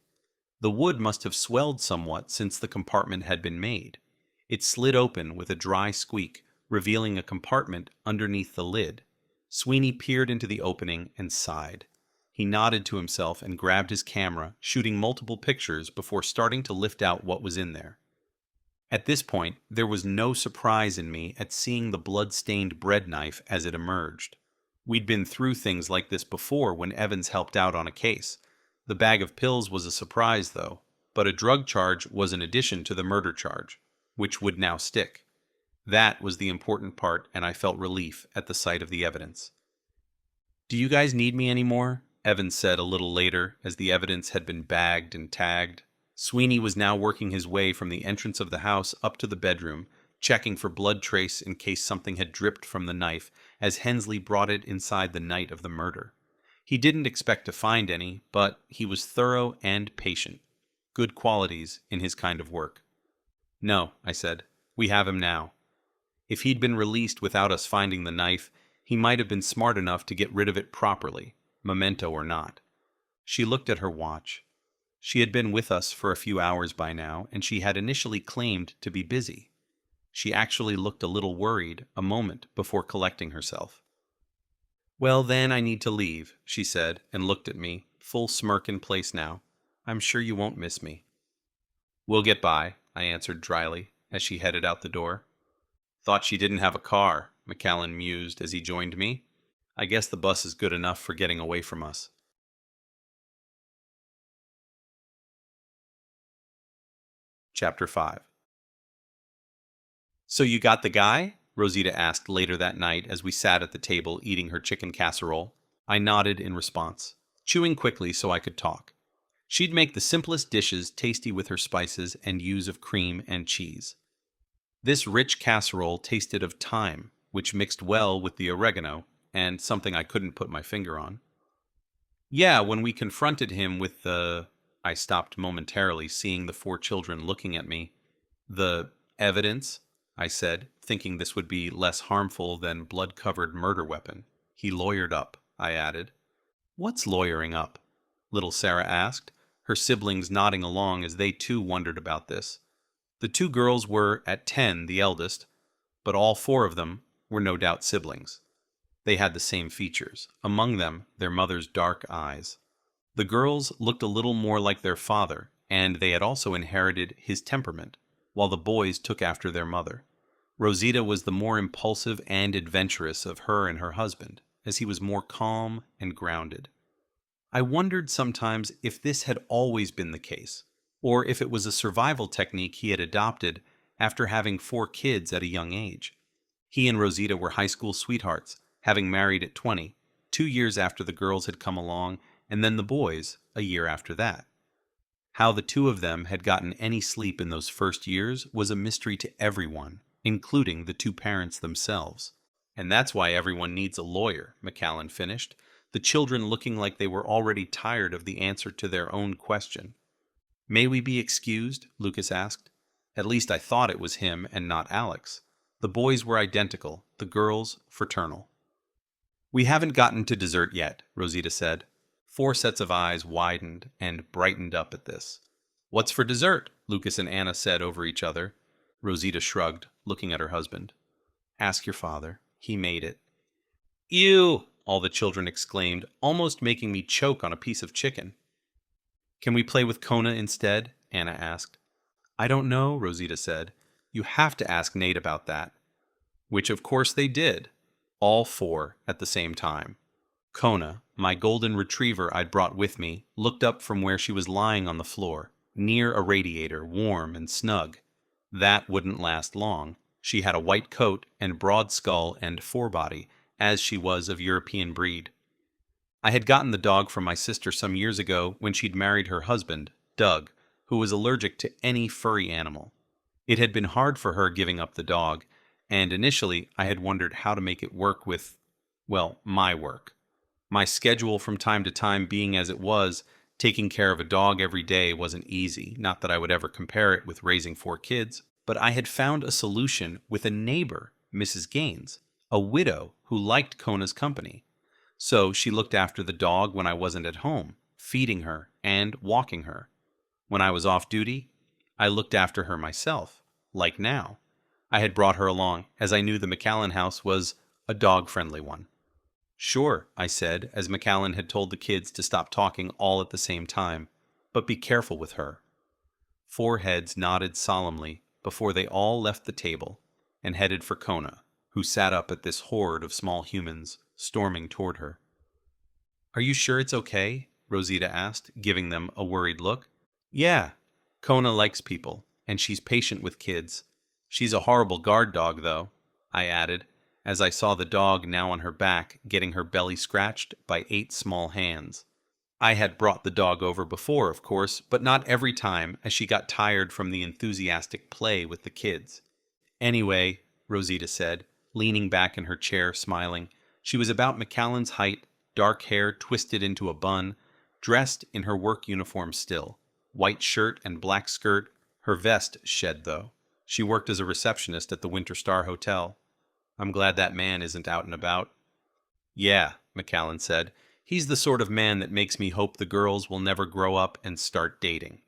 The wood must have swelled somewhat since the compartment had been made. It slid open with a dry squeak, revealing a compartment underneath the lid. Sweeney peered into the opening and sighed. He nodded to himself and grabbed his camera, shooting multiple pictures before starting to lift out what was in there. At this point, there was no surprise in me at seeing the blood-stained bread knife as it emerged. We'd been through things like this before when Evans helped out on a case. The bag of pills was a surprise, though, but a drug charge was an addition to the murder charge, which would now stick. That was the important part, and I felt relief at the sight of the evidence. "Do you guys need me anymore?" Evans said a little later, as the evidence had been bagged and tagged. Sweeney was now working his way from the entrance of the house up to the bedroom, checking for blood trace in case something had dripped from the knife as Hensley brought it inside the night of the murder. He didn't expect to find any, but he was thorough and patient. Good qualities in his kind of work. "No," I said. "We have him now." If he'd been released without us finding the knife, he might have been smart enough to get rid of it properly, memento or not. She looked at her watch. She had been with us for a few hours by now, and she had initially claimed to be busy. She actually looked a little worried a moment before collecting herself. "Well, then I need to leave," she said, and looked at me, full smirk in place now. "I'm sure you won't miss me." "We'll get by," I answered dryly, as she headed out the door. "Thought she didn't have a car," McCallan mused as he joined me. "I guess the bus is good enough for getting away from us." Chapter 5. "So you got the guy?" Rosita asked later that night as we sat at the table eating her chicken casserole. I nodded in response, chewing quickly so I could talk. She'd make the simplest dishes tasty with her spices and use of cream and cheese. This rich casserole tasted of thyme, which mixed well with the oregano, and something I couldn't put my finger on. "Yeah, when we confronted him with the—" I stopped momentarily, seeing the 4 children looking at me. "The evidence?" I said, thinking this would be less harmful than blood-covered murder weapon. "He lawyered up," I added. "What's lawyering up?" little Sarah asked, her siblings nodding along as they too wondered about this. The 2 girls were, at 10, the eldest, but all 4 of them were no doubt siblings. They had the same features, among them their mother's dark eyes. The girls looked a little more like their father, and they had also inherited his temperament, while the boys took after their mother. Rosita was the more impulsive and adventurous of her and her husband, as he was more calm and grounded. I wondered sometimes if this had always been the case, or if it was a survival technique he had adopted after having 4 kids at a young age. He and Rosita were high school sweethearts, having married at 20, 2 years after the girls had come along, and then the boys a year after that. How the 2 of them had gotten any sleep in those first years was a mystery to everyone, including the 2 parents themselves. "And that's why everyone needs a lawyer," McCallan finished, the children looking like they were already tired of the answer to their own question. "May we be excused?" Lucas asked. At least I thought it was him and not Alex. The boys were identical, the girls fraternal. "We haven't gotten to dessert yet," Rosita said. 4 sets of eyes widened and brightened up at this. "What's for dessert?" Lucas and Anna said over each other. Rosita shrugged, looking at her husband. "Ask your father. He made it." "Ew!" all the children exclaimed, almost making me choke on a piece of chicken. "Can we play with Kona instead?" Anna asked. "I don't know," Rosita said. "You have to ask Nate about that." Which of course they did. All 4 at the same time. Kona, my golden retriever I'd brought with me, looked up from where she was lying on the floor, near a radiator, warm and snug. That wouldn't last long. She had a white coat and broad skull and forebody, as she was of European breed. I had gotten the dog from my sister some years ago when she'd married her husband, Doug, who was allergic to any furry animal. It had been hard for her giving up the dog, and initially I had wondered how to make it work with, well, my work. My schedule from time to time being as it was, taking care of a dog every day wasn't easy, not that I would ever compare it with raising 4 kids, but I had found a solution with a neighbor, Mrs. Gaines, a widow who liked Kona's company. So she looked after the dog when I wasn't at home, feeding her and walking her. When I was off duty, I looked after her myself, like now. I had brought her along, as I knew the McAllen house was a dog-friendly one. Sure, I said, as McAllen had told the kids to stop talking all at the same time, but be careful with her. Four heads nodded solemnly before they all left the table and headed for Kona, who sat up at this horde of small humans storming toward her. Are you sure it's okay? Rosita asked, giving them a worried look. Yeah, Kona likes people, and she's patient with kids. She's a horrible guard dog, though, I added, as I saw the dog now on her back getting her belly scratched by 8 small hands. I had brought the dog over before, of course, but not every time, as she got tired from the enthusiastic play with the kids. Anyway, Rosita said, leaning back in her chair, smiling. She was about McAllen's height, dark hair twisted into a bun, dressed in her work uniform still, white shirt and black skirt, her vest shed though. She worked as a receptionist at the Winter Star Hotel. I'm glad that man isn't out and about. Yeah, McAllen said. He's the sort of man that makes me hope the girls will never grow up and start dating.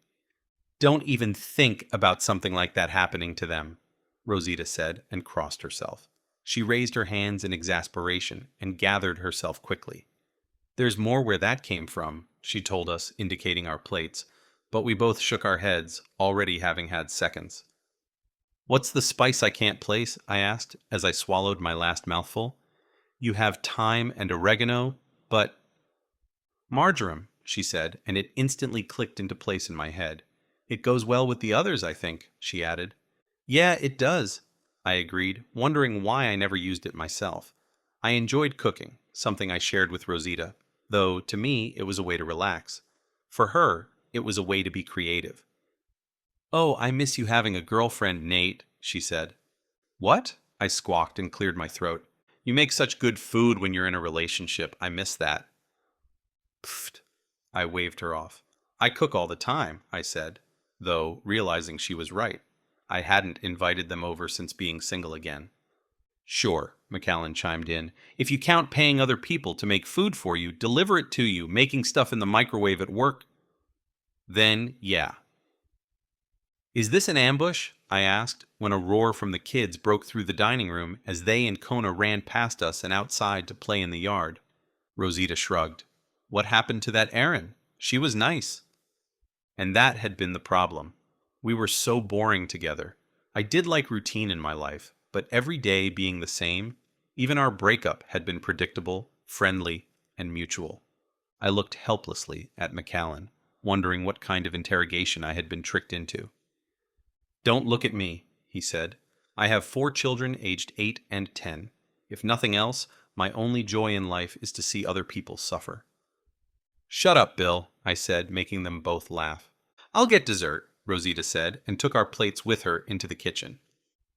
Don't even think about something like that happening to them, Rosita said, and crossed herself. She raised her hands in exasperation and gathered herself quickly. There's more where that came from, she told us, indicating our plates, but we both shook our heads, already having had seconds. What's the spice I can't place? I asked, as I swallowed my last mouthful. You have thyme and oregano, but... Marjoram, she said, and it instantly clicked into place in my head. It goes well with the others, I think, she added. Yeah, it does, I agreed, wondering why I never used it myself. I enjoyed cooking, something I shared with Rosita, though to me it was a way to relax. For her, it was a way to be creative. Oh, I miss you having a girlfriend, Nate, she said. What? I squawked and cleared my throat. You make such good food when you're in a relationship. I miss that. Pfft, I waved her off. I cook all the time, I said, though realizing she was right. I hadn't invited them over since being single again. Sure, McAllen chimed in. If you count paying other people to make food for you, deliver it to you, making stuff in the microwave at work, then yeah. Is this an ambush? I asked, when a roar from the kids broke through the dining room as they and Kona ran past us and outside to play in the yard. Rosita shrugged. What happened to that Erin? She was nice. And that had been the problem. We were so boring together. I did like routine in my life, but every day being the same, even our breakup had been predictable, friendly, and mutual. I looked helplessly at McAllen, wondering what kind of interrogation I had been tricked into. Don't look at me, he said. I have 4 children aged 8 and 10. If nothing else, my only joy in life is to see other people suffer. Shut up, Bill, I said, making them both laugh. I'll get dessert, Rosita said, and took our plates with her into the kitchen.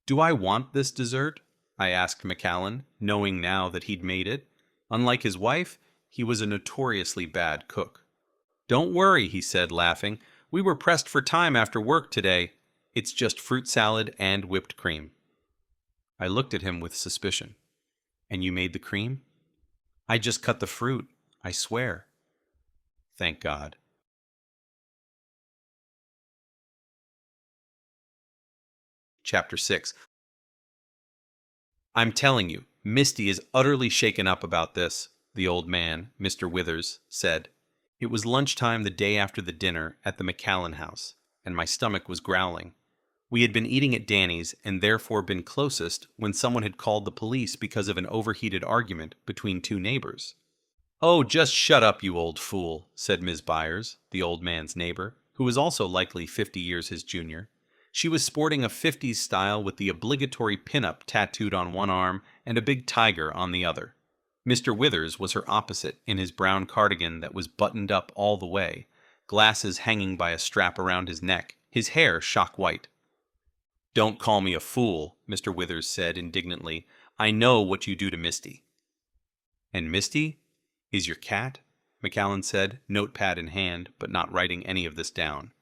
Do I want this dessert? I asked McAllen, knowing now that he'd made it. Unlike his wife, he was a notoriously bad cook. Don't worry, he said, laughing. We were pressed for time after work today. It's just fruit salad and whipped cream. I looked at him with suspicion. And you made the cream? I just cut the fruit, I swear. Thank God. Chapter 6. I'm telling you, Misty is utterly shaken up about this, the old man, Mr. Withers, said. It was lunchtime the day after the dinner at the McAllen house, and my stomach was growling. We had been eating at Danny's and therefore been closest when someone had called the police because of an overheated argument between 2 neighbors. Oh, just shut up, you old fool, said Ms. Byers, the old man's neighbor, who was also likely 50 years his junior. She was sporting a 50s style with the obligatory pin-up tattooed on one arm and a big tiger on the other. Mr. Withers was her opposite in his brown cardigan that was buttoned up all the way, glasses hanging by a strap around his neck, his hair shock white. Don't call me a fool, Mr. Withers said indignantly. I know what you do to Misty. And Misty is your cat? McAllen said, notepad in hand, but not writing any of this down.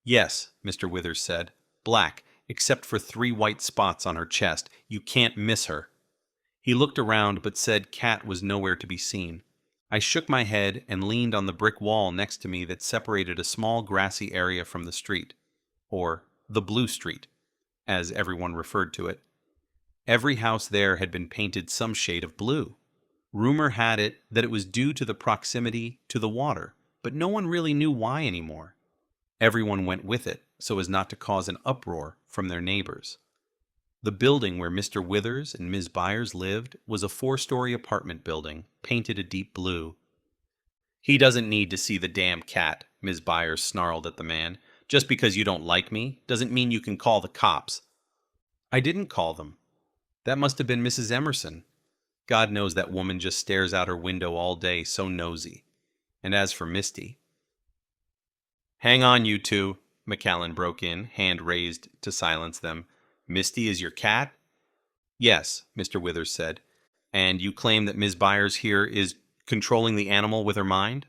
Yes, Mr. Withers said. Black, except for 3 white spots on her chest. You can't miss her. He looked around, but said cat was nowhere to be seen. I shook my head and leaned on the brick wall next to me that separated a small grassy area from the street. Or the blue street. as everyone referred to it. Every house there had been painted some shade of blue. Rumor had it that it was due to the proximity to the water, but no one really knew why anymore. Everyone went with it so as not to cause an uproar from their neighbors. The building where Mr. Withers and Ms. Byers lived was a 4-story apartment building, painted a deep blue. "He doesn't need to see the damn cat," Ms. Byers snarled at the man. "Just because you don't like me doesn't mean you can call the cops." "I didn't call them. That must have been Mrs. Emerson. God knows that woman just stares out her window all day, so nosy. And as for Misty—" "Hang on, you two," McCallan broke in, hand raised to silence them. "Misty is your cat?" "Yes," Mr. Withers said. "And you claim that Ms. Byers here is controlling the animal with her mind?"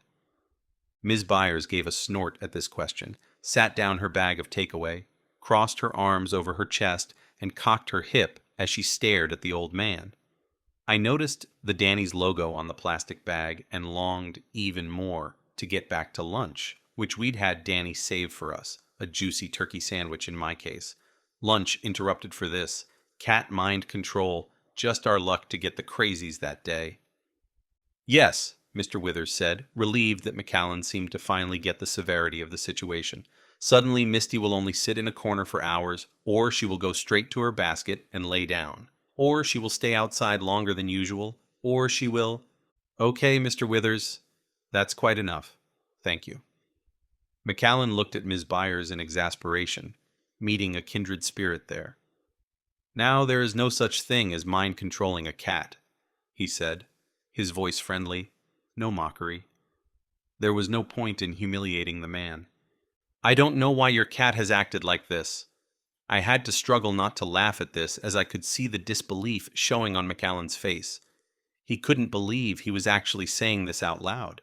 Ms. Byers gave a snort at this question, sat down her bag of takeaway, crossed her arms over her chest, and cocked her hip as she stared at the old man. I noticed the Danny's logo on the plastic bag and longed even more to get back to lunch, which we'd had Danny save for us, a juicy turkey sandwich in my case. Lunch interrupted for this. Cat mind control, just our luck to get the crazies that day. "Yes," Mr. Withers said, relieved that McCallan seemed to finally get the severity of the situation. "Suddenly Misty will only sit in a corner for hours, or she will go straight to her basket and lay down. Or she will stay outside longer than usual, or she will—" "Okay, Mr. Withers, that's quite enough. Thank you." McCallan looked at Ms. Byers in exasperation, meeting a kindred spirit there. "Now there is no such thing as mind-controlling a cat," he said, his voice friendly, no mockery. There was no point in humiliating the man. "I don't know why your cat has acted like this." I had to struggle not to laugh at this, as I could see the disbelief showing on McCallan's face. He couldn't believe he was actually saying this out loud.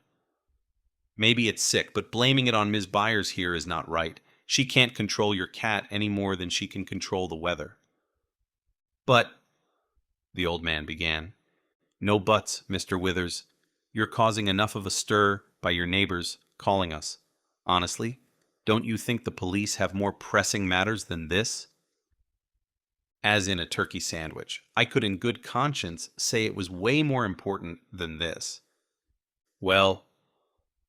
"Maybe it's sick, but blaming it on Ms. Byers here is not right. She can't control your cat any more than she can control the weather." "But—" the old man began. "No buts, Mr. Withers. You're causing enough of a stir by your neighbors calling us. Honestly, don't you think the police have more pressing matters than this?" As in a turkey sandwich, I could in good conscience say it was way more important than this. "Well,"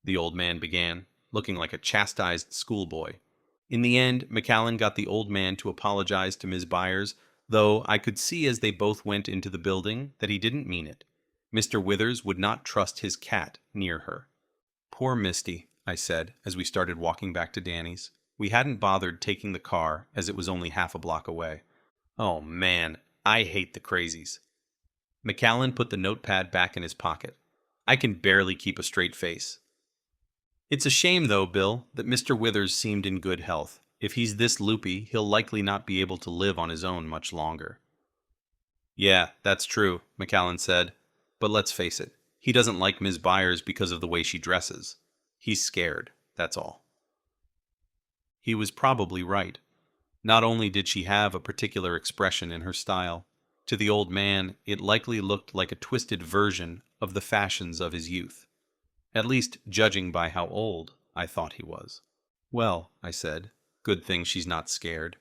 the old man began, looking like a chastised schoolboy. In the end, McCallan got the old man to apologize to Ms. Byers, though I could see as they both went into the building that he didn't mean it. Mr. Withers would not trust his cat near her. "Poor Misty," I said, as we started walking back to Danny's. We hadn't bothered taking the car, as it was only half a block away. "Oh man, I hate the crazies." McCallan put the notepad back in his pocket. "I can barely keep a straight face." "It's a shame, though, Bill, that Mr. Withers seemed in good health. If he's this loopy, he'll likely not be able to live on his own much longer." "Yeah, that's true," McCallan said. "But let's face it, he doesn't like Ms. Byers because of the way she dresses. He's scared, that's all." He was probably right. Not only did she have a particular expression in her style, to the old man it likely looked like a twisted version of the fashions of his youth. At least, judging by how old I thought he was. "Well," I said, "good thing she's not scared."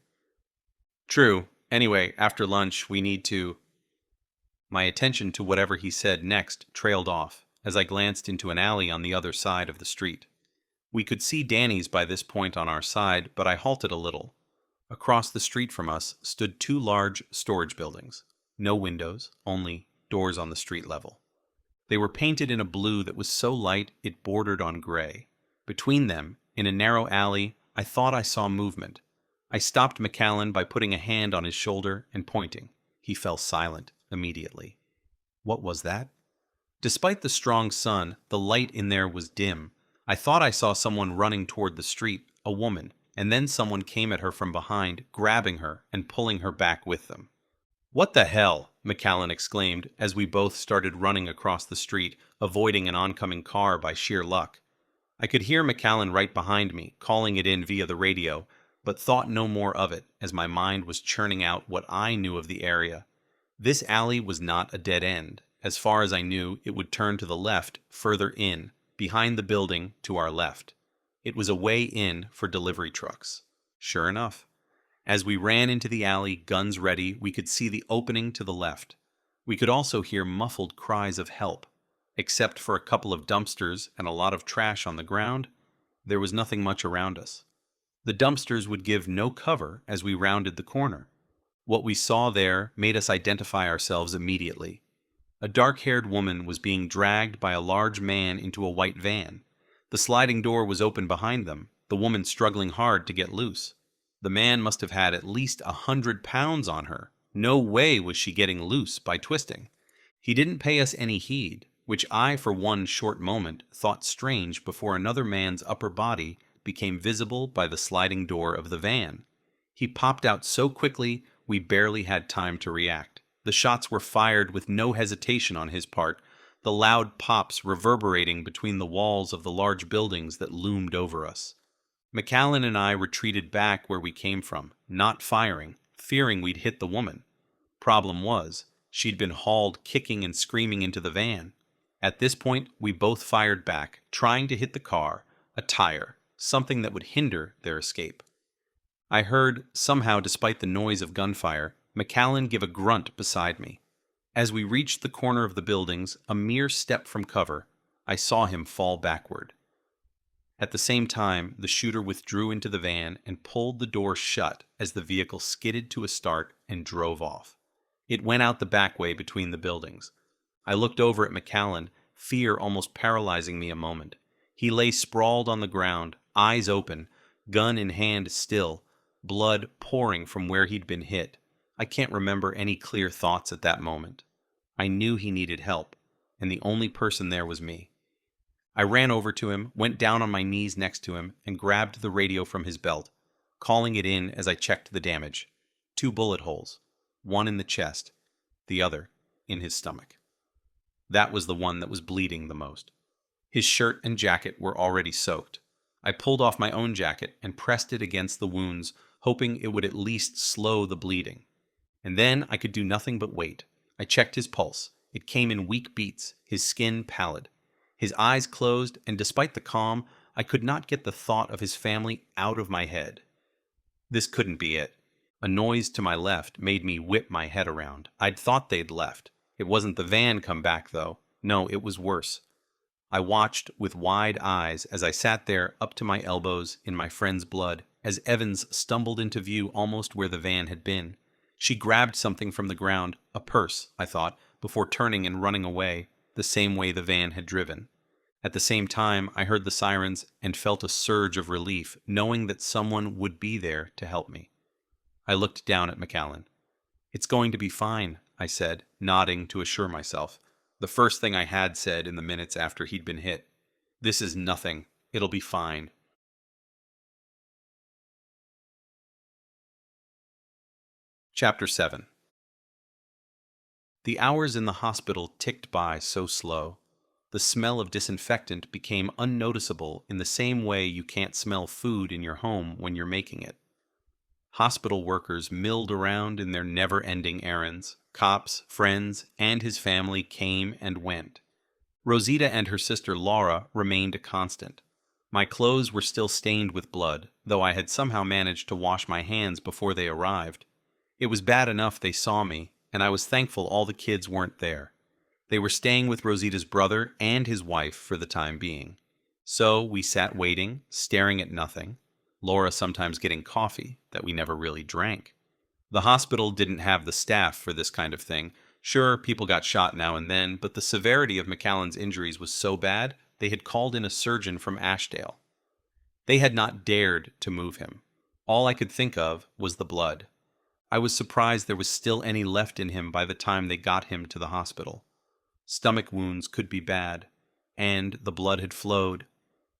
"True. Anyway, after lunch, we need to—" My attention to whatever he said next trailed off, as I glanced into an alley on the other side of the street. We could see Danny's by this point on our side, but I halted a little. Across the street from us stood 2 large storage buildings. No windows, only doors on the street level. They were painted in a blue that was so light it bordered on gray. Between them, in a narrow alley, I thought I saw movement. I stopped McCallan by putting a hand on his shoulder and pointing. He fell silent immediately. What was that? Despite the strong sun, the light in there was dim. I thought I saw someone running toward the street, a woman, and then someone came at her from behind, grabbing her and pulling her back with them. "What the hell?" McCallan exclaimed as we both started running across the street, avoiding an oncoming car by sheer luck. I could hear McCallan right behind me, calling it in via the radio, but thought no more of it as my mind was churning out what I knew of the area. This alley was not a dead end. As far as I knew, it would turn to the left, further in, behind the building to our left. It was a way in for delivery trucks. Sure enough. As we ran into the alley, guns ready, we could see the opening to the left. We could also hear muffled cries of help. Except for a couple of dumpsters and a lot of trash on the ground, there was nothing much around us. The dumpsters would give no cover as we rounded the corner. What we saw there made us identify ourselves immediately. A dark-haired woman was being dragged by a large man into a white van. The sliding door was open behind them, the woman struggling hard to get loose. The man must have had at least 100 pounds on her. No way was she getting loose by twisting. He didn't pay us any heed, which I, for one short moment, thought strange before another man's upper body became visible by the sliding door of the van. He popped out so quickly we barely had time to react. The shots were fired with no hesitation on his part, the loud pops reverberating between the walls of the large buildings that loomed over us. McAllen and I retreated back where we came from, not firing, fearing we'd hit the woman. Problem was, she'd been hauled kicking and screaming into the van. At this point, we both fired back, trying to hit the car, a tire, something that would hinder their escape. I heard, somehow despite the noise of gunfire, McAllen give a grunt beside me. As we reached the corner of the buildings, a mere step from cover, I saw him fall backward. At the same time, the shooter withdrew into the van and pulled the door shut as the vehicle skidded to a start and drove off. It went out the back way between the buildings. I looked over at McAllen, fear almost paralyzing me a moment. He lay sprawled on the ground, eyes open, gun in hand still, blood pouring from where he'd been hit. I can't remember any clear thoughts at that moment. I knew he needed help, and the only person there was me. I ran over to him, went down on my knees next to him, and grabbed the radio from his belt, calling it in as I checked the damage. 2 bullet holes, one in the chest, the other in his stomach. That was the one that was bleeding the most. His shirt and jacket were already soaked. I pulled off my own jacket and pressed it against the wounds, hoping it would at least slow the bleeding. And then I could do nothing but wait. I checked his pulse. It came in weak beats, his skin pallid. His eyes closed, and despite the calm, I could not get the thought of his family out of my head. This couldn't be it. A noise to my left made me whip my head around. I'd thought they'd left. It wasn't the van come back, though. No, it was worse. I watched with wide eyes as I sat there up to my elbows in my friend's blood, as Evans stumbled into view almost where the van had been. She grabbed something from the ground, a purse, I thought, before turning and running away, the same way the van had driven. At the same time, I heard the sirens and felt a surge of relief, knowing that someone would be there to help me. I looked down at McAllen. "It's going to be fine," I said, nodding to assure myself. The first thing I had said in the minutes after he'd been hit. "This is nothing. It'll be fine." Chapter 7. The hours in the hospital ticked by so slow. The smell of disinfectant became unnoticeable in the same way you can't smell food in your home when you're making it. Hospital workers milled around in their never-ending errands. Cops, friends, and his family came and went. Rosita and her sister Laura remained a constant. My clothes were still stained with blood, though I had somehow managed to wash my hands before they arrived. It was bad enough they saw me, and I was thankful all the kids weren't there. They were staying with Rosita's brother and his wife for the time being. So we sat waiting, staring at nothing, Laura sometimes getting coffee that we never really drank. The hospital didn't have the staff for this kind of thing. Sure, people got shot now and then, but the severity of McAllen's injuries was so bad, they had called in a surgeon from Ashdale. They had not dared to move him. All I could think of was the blood. I was surprised there was still any left in him by the time they got him to the hospital. Stomach wounds could be bad, and the blood had flowed,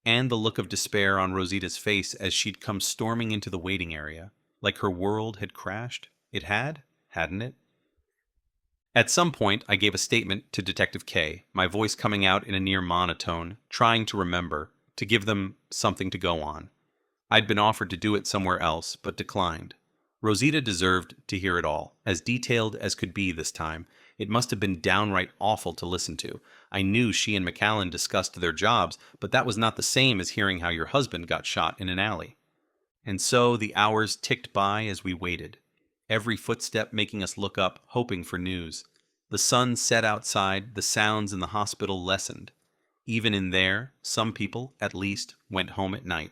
and the look of despair on Rosita's face as she'd come storming into the waiting area, like her world had crashed. It had, hadn't it? At some point, I gave a statement to Detective K, my voice coming out in a near monotone, trying to remember, to give them something to go on. I'd been offered to do it somewhere else, but declined. Rosita deserved to hear it all, as detailed as could be this time. It must have been downright awful to listen to. I knew she and McAllen discussed their jobs, but that was not the same as hearing how your husband got shot in an alley. And so the hours ticked by as we waited, every footstep making us look up, hoping for news. The sun set outside, the sounds in the hospital lessened. Even in there, some people, at least, went home at night.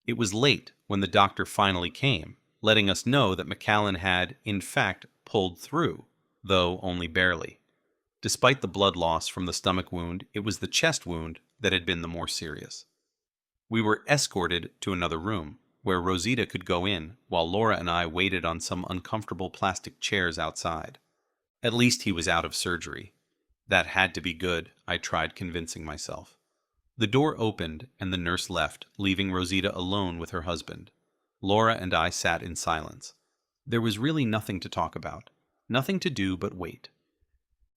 It was late when the doctor finally came, letting us know that McCallan had, in fact, pulled through, though only barely. Despite the blood loss from the stomach wound, it was the chest wound that had been the more serious. We were escorted to another room, where Rosita could go in, while Laura and I waited on some uncomfortable plastic chairs outside. At least he was out of surgery. That had to be good, I tried convincing myself. The door opened and the nurse left, leaving Rosita alone with her husband. Laura and I sat in silence. There was really nothing to talk about, nothing to do but wait.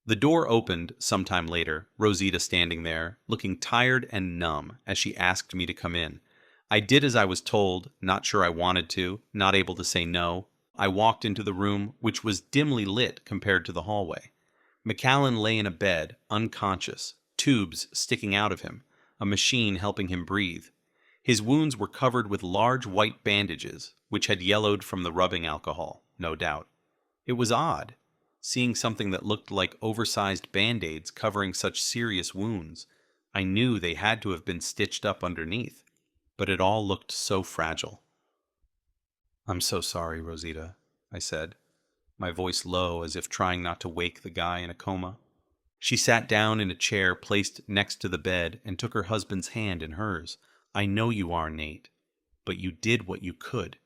The door opened sometime later, Rosita standing there, looking tired and numb as she asked me to come in. I did as I was told, not sure I wanted to, not able to say no. I walked into the room, which was dimly lit compared to the hallway. McCallan lay in a bed, unconscious, tubes sticking out of him, a machine helping him breathe. His wounds were covered with large white bandages, which had yellowed from the rubbing alcohol, no doubt. It was odd, seeing something that looked like oversized band-aids covering such serious wounds. I knew they had to have been stitched up underneath, but it all looked so fragile. "I'm so sorry, Rosita," I said, my voice low as if trying not to wake the guy in a coma. She sat down in a chair placed next to the bed and took her husband's hand in hers. "I know you are, Nate, but you did what you could."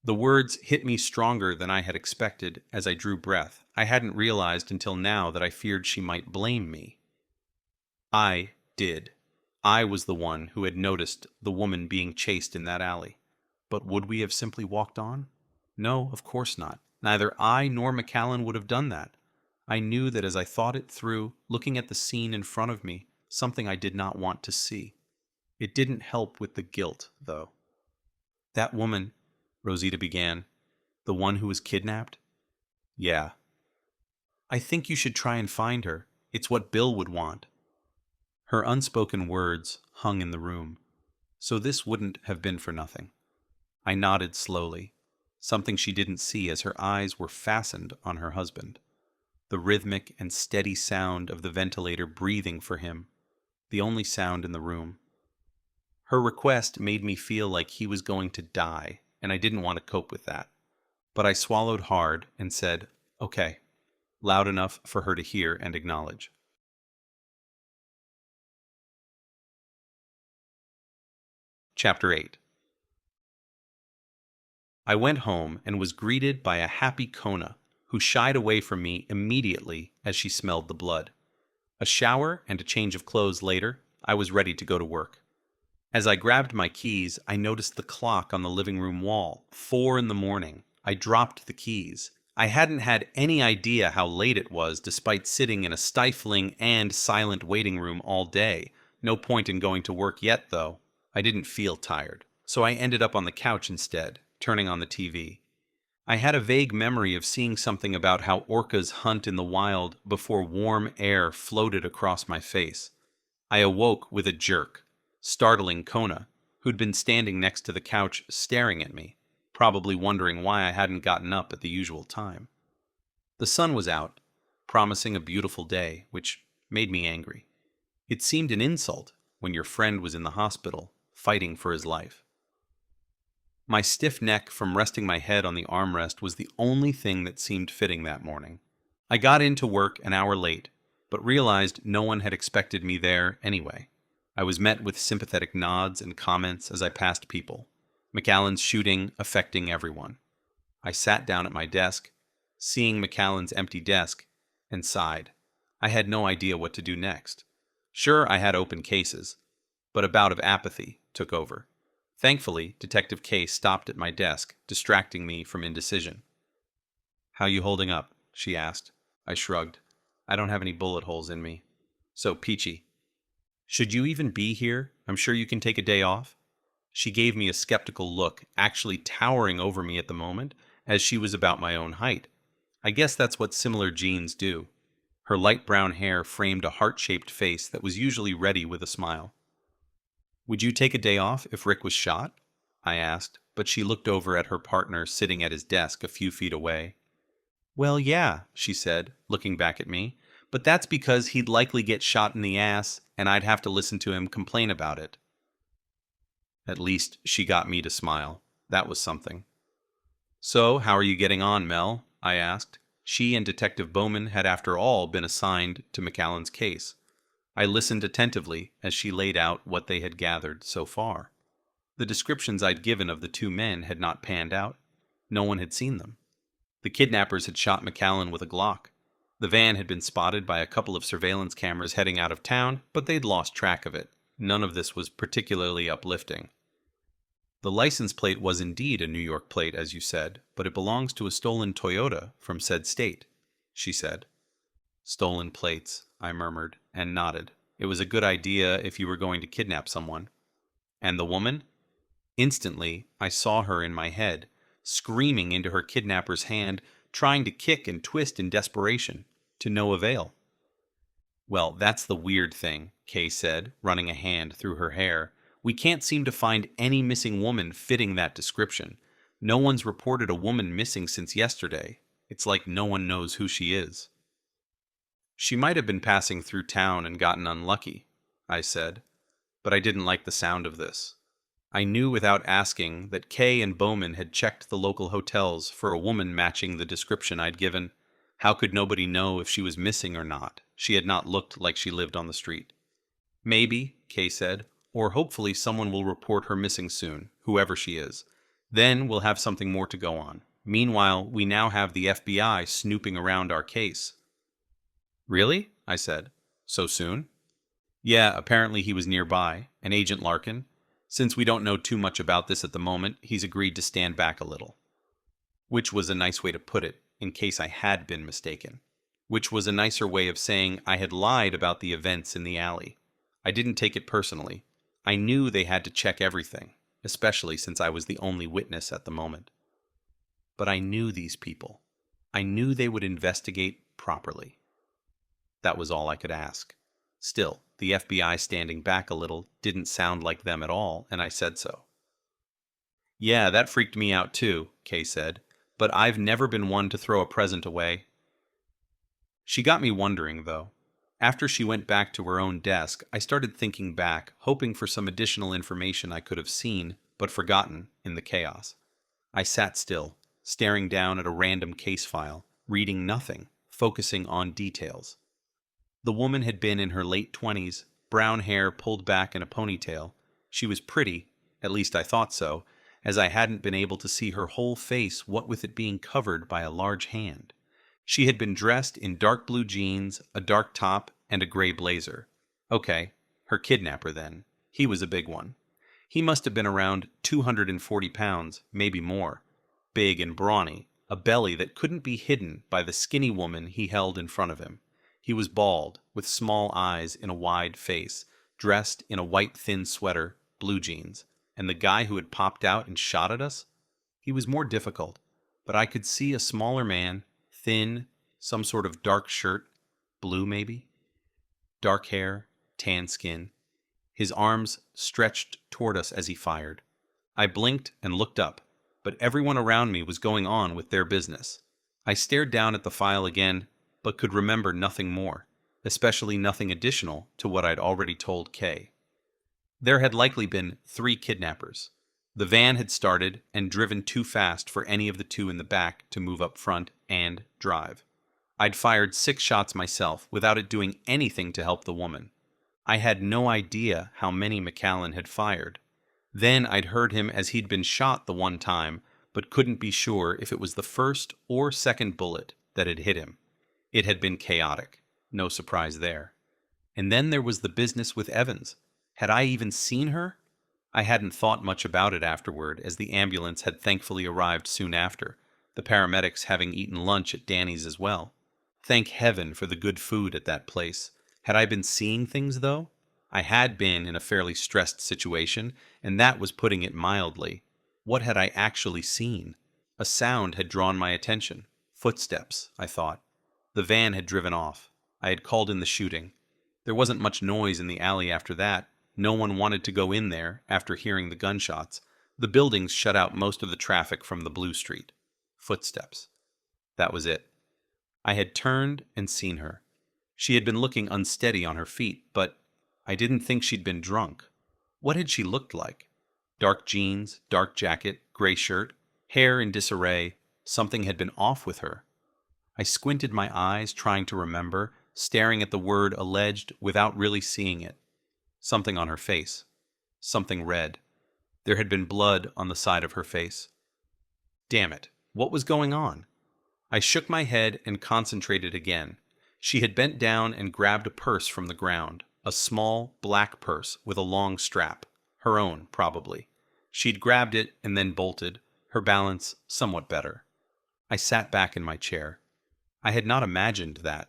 The words hit me stronger than I had expected as I drew breath. I hadn't realized until now that I feared she might blame me. I did. I was the one who had noticed the woman being chased in that alley. But would we have simply walked on? No, of course not. Neither I nor McCallan would have done that. I knew that as I thought it through, looking at the scene in front of me, something I did not want to see. It didn't help with the guilt, though. "That woman," Rosita began, "the one who was kidnapped?" "Yeah." "I think you should try and find her. It's what Bill would want." Her unspoken words hung in the room, so this wouldn't have been for nothing. I nodded slowly, something she didn't see as her eyes were fastened on her husband. The rhythmic and steady sound of the ventilator breathing for him, the only sound in the room. Her request made me feel like he was going to die, and I didn't want to cope with that. But I swallowed hard and said, "Okay," loud enough for her to hear and acknowledge. Chapter 8. I went home and was greeted by a happy Kona, who shied away from me immediately as she smelled the blood. A shower and a change of clothes later, I was ready to go to work. As I grabbed my keys, I noticed the clock on the living room wall, 4 a.m. I dropped the keys. I hadn't had any idea how late it was despite sitting in a stifling and silent waiting room all day. No point in going to work yet, though. I didn't feel tired, so I ended up on the couch instead, turning on the TV. I had a vague memory of seeing something about how orcas hunt in the wild before warm air floated across my face. I awoke with a jerk, startling Kona, who'd been standing next to the couch staring at me, probably wondering why I hadn't gotten up at the usual time. The sun was out, promising a beautiful day, which made me angry. It seemed an insult when your friend was in the hospital, fighting for his life. My stiff neck from resting my head on the armrest was the only thing that seemed fitting that morning. I got into work an hour late, but realized no one had expected me there anyway. I was met with sympathetic nods and comments as I passed people, McCallan's shooting affecting everyone. I sat down at my desk, seeing McCallan's empty desk, and sighed. I had no idea what to do next. Sure, I had open cases, but a bout of apathy took over. Thankfully, Detective K stopped at my desk, distracting me from indecision. "How you holding up?" she asked. I shrugged. "I don't have any bullet holes in me." "So peachy." "Should you even be here? I'm sure you can take a day off." She gave me a skeptical look, actually towering over me at the moment, as she was about my own height. I guess that's what similar genes do. Her light brown hair framed a heart-shaped face that was usually ready with a smile. "Would you take a day off if Rick was shot?" I asked, but she looked over at her partner sitting at his desk a few feet away. Well, yeah, she said, looking back at me, but that's because he'd likely get shot in the ass and I'd have to listen to him complain about it. At least she got me to smile. That was something. So, how are you getting on, Mel? I asked. She and Detective Bowman had after all been assigned to McAllen's case. I listened attentively as she laid out what they had gathered so far. The descriptions I'd given of the two men had not panned out. No one had seen them. The kidnappers had shot McAllen with a Glock. The van had been spotted by a couple of surveillance cameras heading out of town, but they'd lost track of it. None of this was particularly uplifting. The license plate was indeed a New York plate, as you said, but it belongs to a stolen Toyota from said state, she said. Stolen plates, I murmured, and nodded. It was a good idea if you were going to kidnap someone. And the woman? Instantly, I saw her in my head, screaming into her kidnapper's hand, trying to kick and twist in desperation, to no avail. Well, that's the weird thing, Kay said, running a hand through her hair. We can't seem to find any missing woman fitting that description. No one's reported a woman missing since yesterday. It's like no one knows who she is. She might have been passing through town and gotten unlucky, I said, but I didn't like the sound of this. I knew without asking that Kay and Bowman had checked the local hotels for a woman matching the description I'd given. How could nobody know if she was missing or not? She had not looked like she lived on the street. Maybe, Kay said, or hopefully someone will report her missing soon, whoever she is. Then we'll have something more to go on. Meanwhile, we now have the FBI snooping around our case. Really? I said. So soon? Yeah, apparently he was nearby, an Agent Larkin. Since we don't know too much about this at the moment, he's agreed to stand back a little. Which was a nice way to put it, in case I had been mistaken. Which was a nicer way of saying I had lied about the events in the alley. I didn't take it personally. I knew they had to check everything, especially since I was the only witness at the moment. But I knew these people. I knew they would investigate properly. That was all I could ask. Still, the FBI standing back a little didn't sound like them at all, and I said so. Yeah, that freaked me out too, Kay said, but I've never been one to throw a present away. She got me wondering, though. After she went back to her own desk, I started thinking back, hoping for some additional information I could have seen, but forgotten, in the chaos. I sat still, staring down at a random case file, reading nothing, focusing on details. The woman had been in her late 20s, brown hair pulled back in a ponytail. She was pretty, at least I thought so, as I hadn't been able to see her whole face, what with it being covered by a large hand. She had been dressed in dark blue jeans, a dark top, and a gray blazer. Okay, her kidnapper then. He was a big one. He must have been around 240 pounds, maybe more. Big and brawny, a belly that couldn't be hidden by the skinny woman he held in front of him. He was bald, with small eyes in a wide face, dressed in a white thin sweater, blue jeans. And the guy who had popped out and shot at us? He was more difficult, but I could see a smaller man, thin, some sort of dark shirt, blue maybe? Dark hair, tan skin. His arms stretched toward us as he fired. I blinked and looked up, but everyone around me was going on with their business. I stared down at the file again, but could remember nothing more, especially nothing additional to what I'd already told Kay. There had likely been 3 kidnappers. The van had started and driven too fast for any of the 2 in the back to move up front and drive. I'd fired 6 shots myself without it doing anything to help the woman. I had no idea how many McAllen had fired. Then I'd heard him as he'd been shot the one time, but couldn't be sure if it was the first or second bullet that had hit him. It had been chaotic. No surprise there. And then there was the business with Evans. Had I even seen her? I hadn't thought much about it afterward, as the ambulance had thankfully arrived soon after, the paramedics having eaten lunch at Danny's as well. Thank heaven for the good food at that place. Had I been seeing things, though? I had been in a fairly stressed situation, and that was putting it mildly. What had I actually seen? A sound had drawn my attention. Footsteps, I thought. The van had driven off. I had called in the shooting. There wasn't much noise in the alley after that. No one wanted to go in there after hearing the gunshots, The buildings shut out most of the traffic from the blue street. Footsteps. That was it. I had turned and seen her. She had been looking unsteady on her feet, but I didn't think she'd been drunk. What had she looked like? Dark jeans, dark jacket, gray shirt, hair in disarray. Something had been off with her. I squinted my eyes, trying to remember, staring at the word alleged without really seeing it. Something on her face. Something red. There had been blood on the side of her face. Damn it, what was going on? I shook my head and concentrated again. She had bent down and grabbed a purse from the ground, a small, black purse with a long strap. Her own, probably. She'd grabbed it and then bolted, her balance somewhat better. I sat back in my chair. I had not imagined that.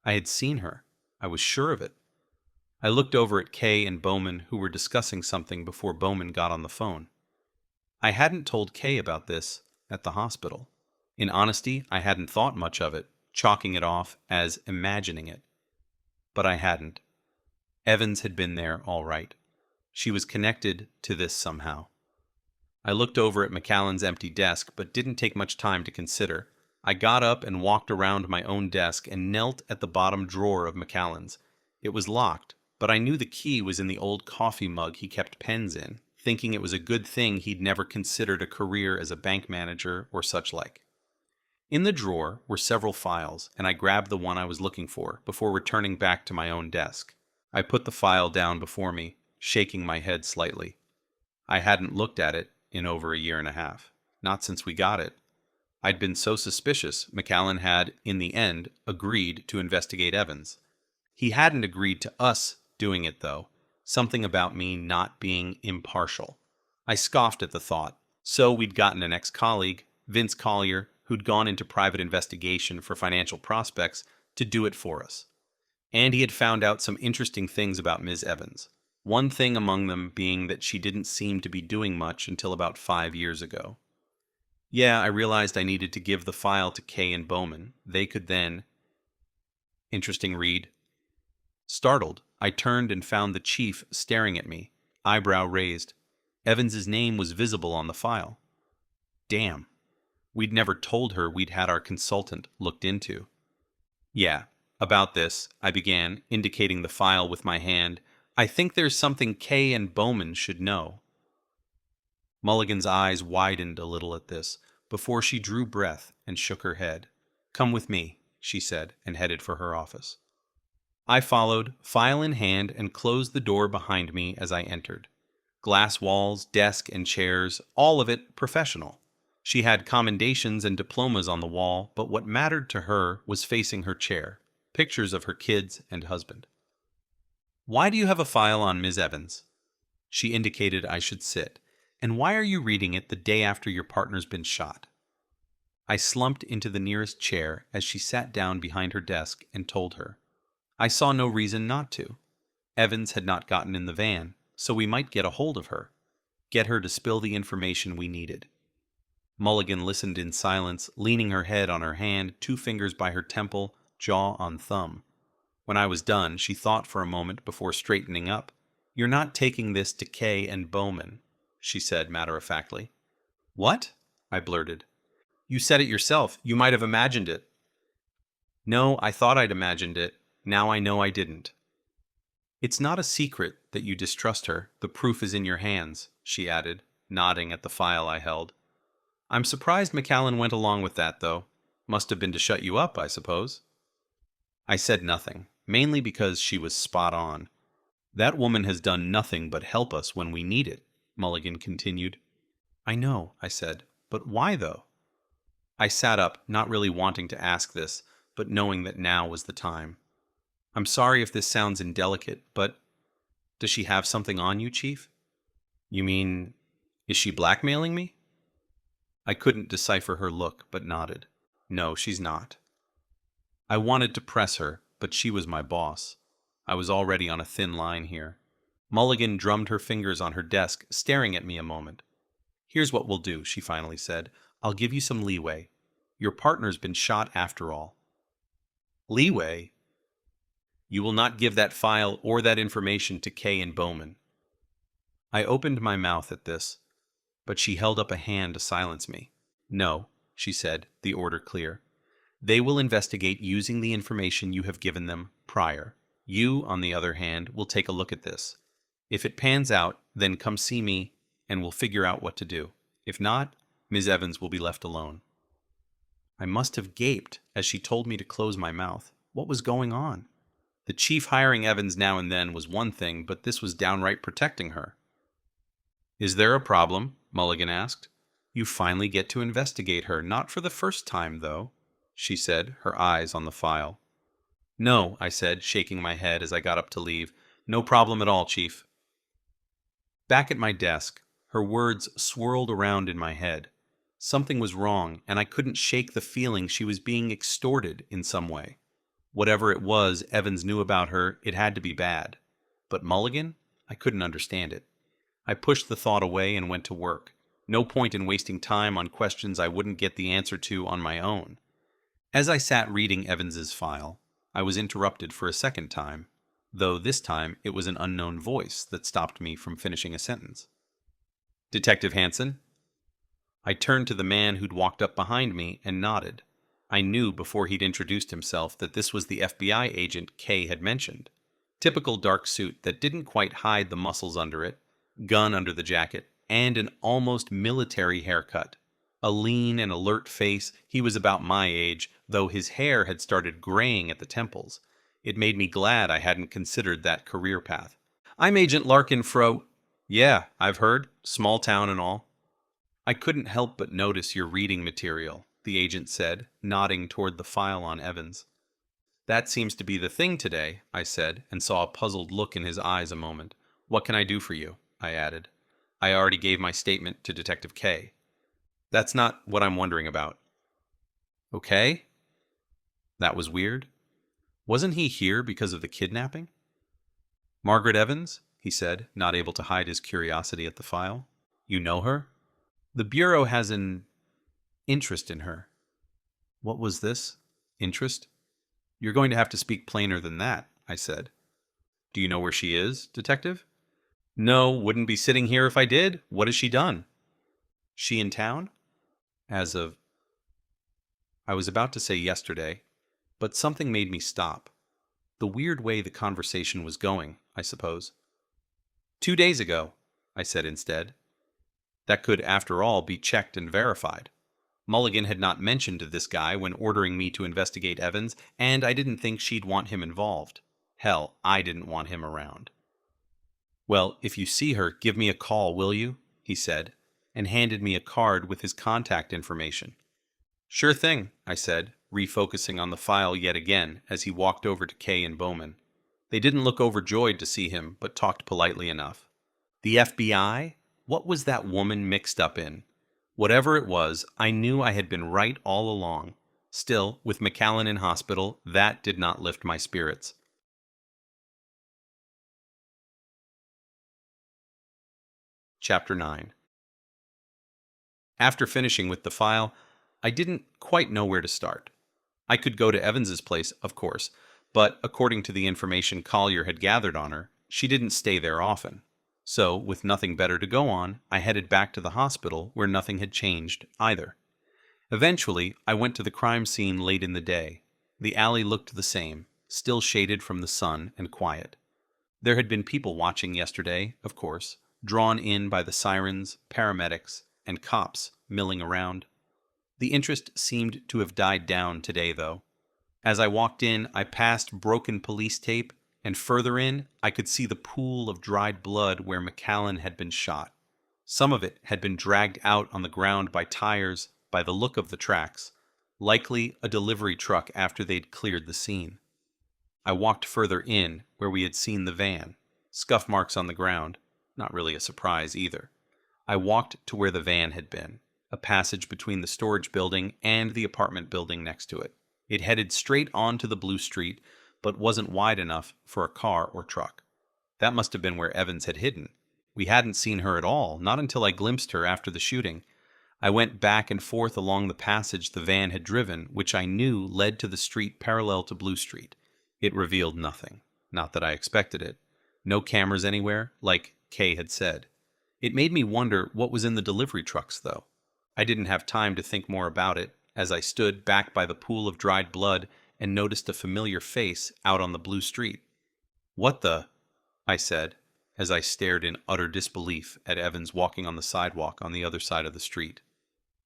I had seen her. I was sure of it. I looked over at Kay and Bowman, who were discussing something before Bowman got on the phone. I hadn't told Kay about this at the hospital. In honesty, I hadn't thought much of it, chalking it off as imagining it. But I hadn't. Evans had been there, all right. She was connected to this somehow. I looked over at McAllen's empty desk, but didn't take much time to consider. I got up and walked around my own desk and knelt at the bottom drawer of McAllen's. It was locked, but I knew the key was in the old coffee mug he kept pens in, thinking it was a good thing he'd never considered a career as a bank manager or such like. In the drawer were several files, and I grabbed the one I was looking for before returning back to my own desk. I put the file down before me, shaking my head slightly. I hadn't looked at it in over a year and a half. Not since we got it. I'd been so suspicious McAllen had, in the end, agreed to investigate Evans. He hadn't agreed to us doing it, though. Something about me not being impartial. I scoffed at the thought. So we'd gotten an ex-colleague, Vince Collier, who'd gone into private investigation for financial prospects, to do it for us. And he had found out some interesting things about Ms. Evans. One thing among them being that she didn't seem to be doing much until about 5 years ago. Yeah, I realized I needed to give the file to Kay and Bowman. They could then... Interesting read. Startled, I turned and found the chief staring at me, eyebrow raised. Evans's name was visible on the file. Damn. We'd never told her we'd had our consultant looked into. Yeah, about this, I began, indicating the file with my hand. I think there's something Kay and Bowman should know. Mulligan's eyes widened a little at this, before she drew breath and shook her head. Come with me, she said, and headed for her office. I followed, file in hand, and closed the door behind me as I entered. Glass walls, desk, and chairs, all of it professional. She had commendations and diplomas on the wall, but what mattered to her was facing her chair, pictures of her kids and husband. Why do you have a file on Ms. Evans? She indicated I should sit. And why are you reading it the day after your partner's been shot? I slumped into the nearest chair as she sat down behind her desk and told her. I saw no reason not to. Evans had not gotten in the van, so we might get a hold of her. Get her to spill the information we needed. Mulligan listened in silence, leaning her head on her hand, 2 fingers by her temple, jaw on thumb. When I was done, she thought for a moment before straightening up. You're not taking this to Kay and Bowman, she said matter-of-factly. What? I blurted. You said it yourself. You might have imagined it. No, I thought I'd imagined it. Now I know I didn't. It's not a secret that you distrust her. The proof is in your hands, she added, nodding at the file I held. I'm surprised McAllen went along with that, though. Must have been to shut you up, I suppose. I said nothing, mainly because she was spot on. That woman has done nothing but help us when we need it, Mulligan continued. I know, I said, but why, though? I sat up, not really wanting to ask this, but knowing that now was the time. I'm sorry if this sounds indelicate, but does she have something on you, Chief? You mean, is she blackmailing me? I couldn't decipher her look, but nodded. No, she's not. I wanted to press her, but she was my boss. I was already on a thin line here. Mulligan drummed her fingers on her desk, staring at me a moment. Here's what we'll do, she finally said. I'll give you some leeway. Your partner's been shot after all. Leeway? You will not give that file or that information to Kay and Bowman. I opened my mouth at this. but she held up a hand to silence me. "No," she said, the order clear. "They will investigate using the information you have given them prior. You, on the other hand, will take a look at this. If it pans out, then come see me and we'll figure out what to do. If not, Ms. Evans will be left alone." I must have gaped as she told me to close my mouth. What was going on? The chief hiring Evans now and then was one thing, but this was downright protecting her. "Is there a problem?" Mulligan asked. "You finally get to investigate her, not for the first time, though," she said, her eyes on the file. "No," I said, shaking my head as I got up to leave. "No problem at all, Chief." Back at my desk, her words swirled around in my head. Something was wrong, and I couldn't shake the feeling she was being extorted in some way. Whatever it was Evans knew about her, it had to be bad. But Mulligan? I couldn't understand it. I pushed the thought away and went to work. No point in wasting time on questions I wouldn't get the answer to on my own. As I sat reading Evans's file, I was interrupted for a second time, though this time it was an unknown voice that stopped me from finishing a sentence. "Detective Hansen?" I turned to the man who'd walked up behind me and nodded. I knew before he'd introduced himself that this was the FBI agent Kay had mentioned. Typical dark suit that didn't quite hide the muscles under it, gun under the jacket, and an almost military haircut. A lean and alert face, he was about my age, though his hair had started graying at the temples. It made me glad I hadn't considered that career path. "I'm Agent Larkin Fro—" "Yeah, I've heard. Small town and all." "I couldn't help but notice your reading material," the agent said, nodding toward the file on Evans. "That seems to be the thing today," I said, and saw a puzzled look in his eyes a moment. "What can I do for you?" I added. "I already gave my statement to Detective K." "That's not what I'm wondering about." "Okay." That was weird. Wasn't he here because of the kidnapping? "Margaret Evans?" he said, not able to hide his curiosity at the file. "You know her?" "The Bureau has an interest in her." What was this? Interest? "You're going to have to speak plainer than that," I said. "Do you know where she is, Detective?" "No, wouldn't be sitting here if I did. What has she done?" "She in town?" "As of—" I was about to say yesterday, but something made me stop. The weird way the conversation was going, I suppose. "2 days ago," I said instead. That could, after all, be checked and verified. Mulligan had not mentioned this guy when ordering me to investigate Evans, and I didn't think she'd want him involved. Hell, I didn't want him around. "Well, if you see her, give me a call, will you?" he said, and handed me a card with his contact information. "Sure thing," I said, refocusing on the file yet again as he walked over to Kay and Bowman. They didn't look overjoyed to see him, but talked politely enough. The FBI? What was that woman mixed up in? Whatever it was, I knew I had been right all along. Still, with McAllen in hospital, that did not lift my spirits. Chapter 9. After finishing with the file, I didn't quite know where to start. I could go to Evans's place, of course, but according to the information Collier had gathered on her, she didn't stay there often. So, with nothing better to go on, I headed back to the hospital where nothing had changed either. Eventually, I went to the crime scene late in the day. The alley looked the same, still shaded from the sun and quiet. There had been people watching yesterday, of course, drawn in by the sirens, paramedics, and cops milling around. The interest seemed to have died down today, though. As I walked in, I passed broken police tape, and further in, I could see the pool of dried blood where McAllen had been shot. Some of it had been dragged out on the ground by tires, by the look of the tracks, likely a delivery truck after they'd cleared the scene. I walked further in, where we had seen the van, scuff marks on the ground, not really a surprise either. I walked to where the van had been, a passage between the storage building and the apartment building next to it. It headed straight onto the blue street, but wasn't wide enough for a car or truck. That must have been where Evans had hidden. We hadn't seen her at all, not until I glimpsed her after the shooting. I went back and forth along the passage the van had driven, which I knew led to the street parallel to Blue Street. It revealed nothing. Not that I expected it. No cameras anywhere, like Kay had said. It made me wonder what was in the delivery trucks, though. I didn't have time to think more about it as I stood back by the pool of dried blood and noticed a familiar face out on the blue street. "What the?" I said, as I stared in utter disbelief at Evans walking on the sidewalk on the other side of the street.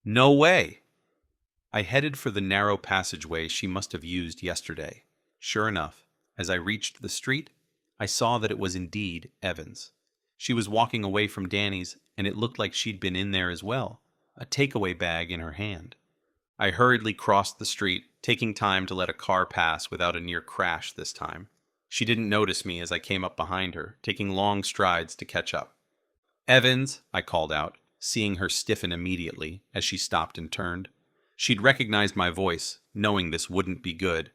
"No way!" I headed for the narrow passageway she must have used yesterday. Sure enough, as I reached the street, I saw that it was indeed Evans. She was walking away from Danny's, and it looked like she'd been in there as well, a takeaway bag in her hand. I hurriedly crossed the street, taking time to let a car pass without a near crash this time. She didn't notice me as I came up behind her, taking long strides to catch up. "Evans," I called out, seeing her stiffen immediately as she stopped and turned. She'd recognized my voice, knowing this wouldn't be good.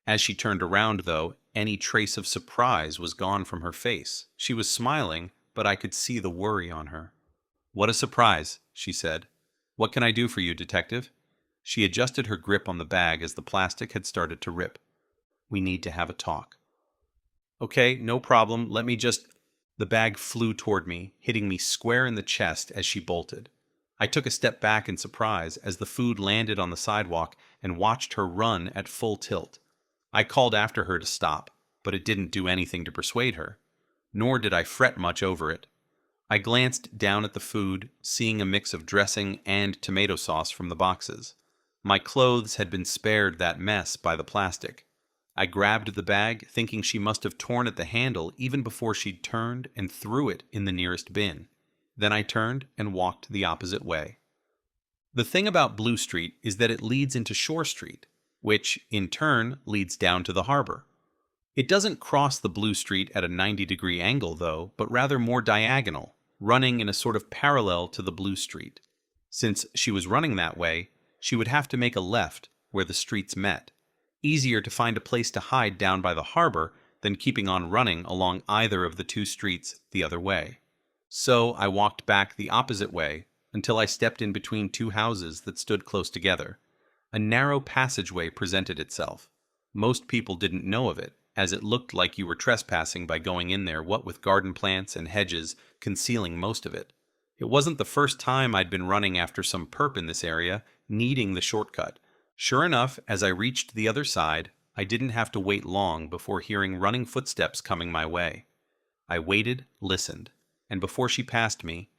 As she turned around, though, any trace of surprise was gone from her face. She was smiling, but I could see the worry on her. "What a surprise," she said. "What can I do for you, detective?" She adjusted her grip on the bag as the plastic had started to rip. "We need to have a talk." "Okay, no problem. Let me just—" The bag flew toward me, hitting me square in the chest as she bolted. I took a step back in surprise as the food landed on the sidewalk and watched her run at full tilt. I called after her to stop, but it didn't do anything to persuade her. Nor did I fret much over it. I glanced down at the food, seeing a mix of dressing and tomato sauce from the boxes. My clothes had been spared that mess by the plastic. I grabbed the bag, thinking she must have torn at the handle even before she'd turned and threw it in the nearest bin. Then I turned and walked the opposite way. The thing about Blue Street is that it leads into Shore Street, which, in turn, leads down to the harbor. It doesn't cross the Blue Street at a 90-degree angle, though, but rather more diagonal, running in a sort of parallel to the Blue Street. Since she was running that way, she would have to make a left where the streets met. Easier to find a place to hide down by the harbor than keeping on running along either of the two streets the other way. So I walked back the opposite way until I stepped in between two houses that stood close together. A narrow passageway presented itself. Most people didn't know of it, as it looked like you were trespassing by going in there, what with garden plants and hedges concealing most of it. It wasn't the first time I'd been running after some perp in this area, needing the shortcut. Sure enough, as I reached the other side, I didn't have to wait long before hearing running footsteps coming my way. I waited, listened, and before she passed me,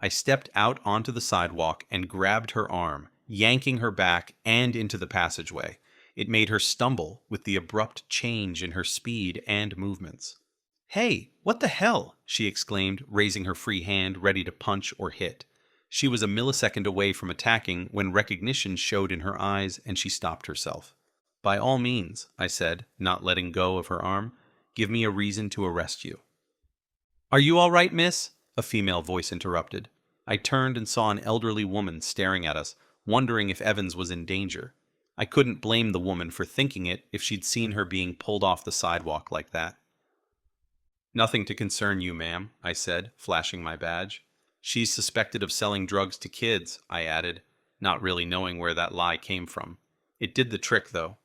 I stepped out onto the sidewalk and grabbed her arm, yanking her back and into the passageway. It made her stumble with the abrupt change in her speed and movements. "Hey, what the hell?" she exclaimed, raising her free hand ready to punch or hit. She was a millisecond away from attacking when recognition showed in her eyes and she stopped herself. "By all means," I said, not letting go of her arm. "Give me a reason to arrest you." "Are you all right, miss?" a female voice interrupted. I turned and saw an elderly woman staring at us, wondering if Evans was in danger. I couldn't blame the woman for thinking it if she'd seen her being pulled off the sidewalk like that. "Nothing to concern you, ma'am," I said, flashing my badge. "She's suspected of selling drugs to kids," I added, not really knowing where that lie came from. It did the trick, though.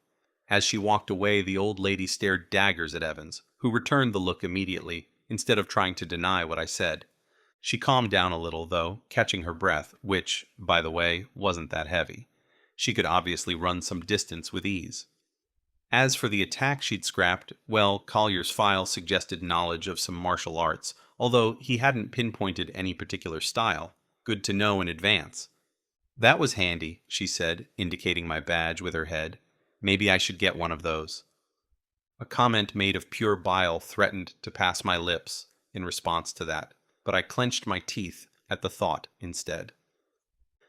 As she walked away, the old lady stared daggers at Evans, who returned the look immediately, instead of trying to deny what I said. She calmed down a little, though, catching her breath, which, by the way, wasn't that heavy. She could obviously run some distance with ease. As for the attack she'd scrapped, well, Collier's file suggested knowledge of some martial arts, although he hadn't pinpointed any particular style. Good to know in advance. "That was handy," she said, indicating my badge with her head. "Maybe I should get one of those." A comment made of pure bile threatened to pass my lips in response to that, but I clenched my teeth at the thought instead.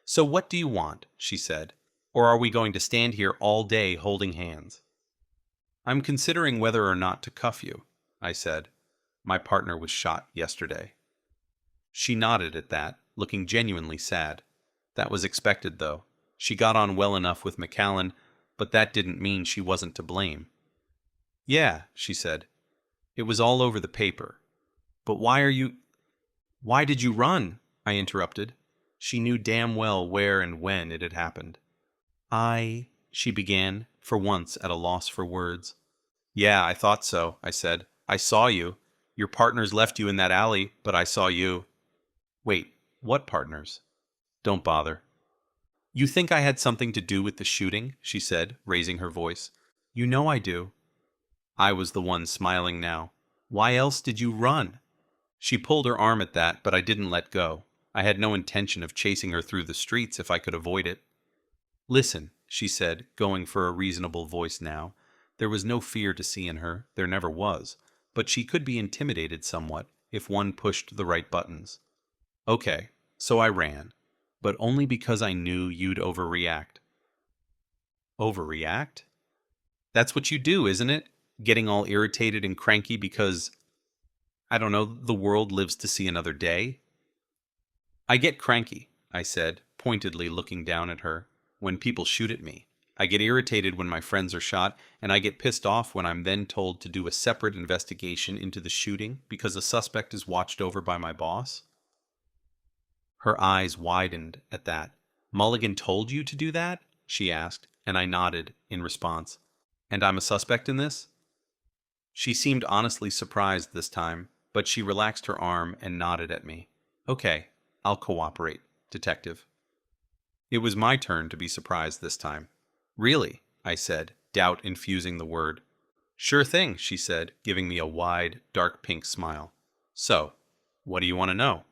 "So what do you want?" she said. "Or are we going to stand here all day holding hands?" "I'm considering whether or not to cuff you," I said. "My partner was shot yesterday." She nodded at that, looking genuinely sad. That was expected, though. She got on well enough with McAllen, but that didn't mean she wasn't to blame. "Yeah," she said. "It was all over the paper. But why did you run?" I interrupted. She knew damn well where and when it had happened. She began, for once at a loss for words. "Yeah, I thought so," I said. "I saw you. Your partners left you in that alley, but I saw you." Wait, what partners? Don't bother. You think I had something to do with the shooting? She said, raising her voice. You know I do. I was the one smiling now. Why else did you run? She pulled her arm at that, but I didn't let go. I had no intention of chasing her through the streets if I could avoid it. Listen, she said, going for a reasonable voice now. There was no fear to see in her, there never was, but she could be intimidated somewhat if one pushed the right buttons. Okay, so I ran, but only because I knew you'd overreact. Overreact? That's what you do, isn't it? Getting all irritated and cranky because, I don't know, the world lives to see another day? I get cranky, I said, pointedly looking down at her, when people shoot at me. I get irritated when my friends are shot, and I get pissed off when I'm then told to do a separate investigation into the shooting because a suspect is watched over by my boss. Her eyes widened at that. Mulligan told you to do that? She asked, and I nodded in response. And I'm a suspect in this? She seemed honestly surprised this time, but she relaxed her arm and nodded at me. Okay, I'll cooperate, detective. It was my turn to be surprised this time. Really? I said, doubt infusing the word. Sure thing, she said, giving me a wide, dark pink smile. So, what do you want to know?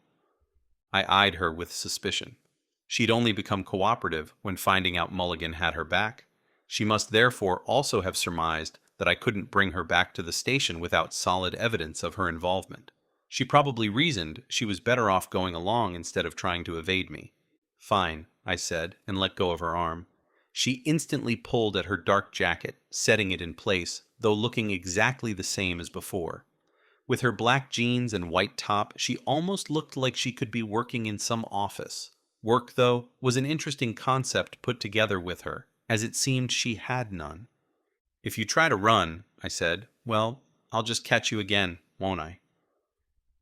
I eyed her with suspicion. She'd only become cooperative when finding out Mulligan had her back. She must therefore also have surmised that I couldn't bring her back to the station without solid evidence of her involvement. She probably reasoned she was better off going along instead of trying to evade me. Fine, I said, and let go of her arm. She instantly pulled at her dark jacket, setting it in place, though looking exactly the same as before. With her black jeans and white top, she almost looked like she could be working in some office. Work, though, was an interesting concept put together with her, as it seemed she had none. If you try to run, I said, well, I'll just catch you again, won't I?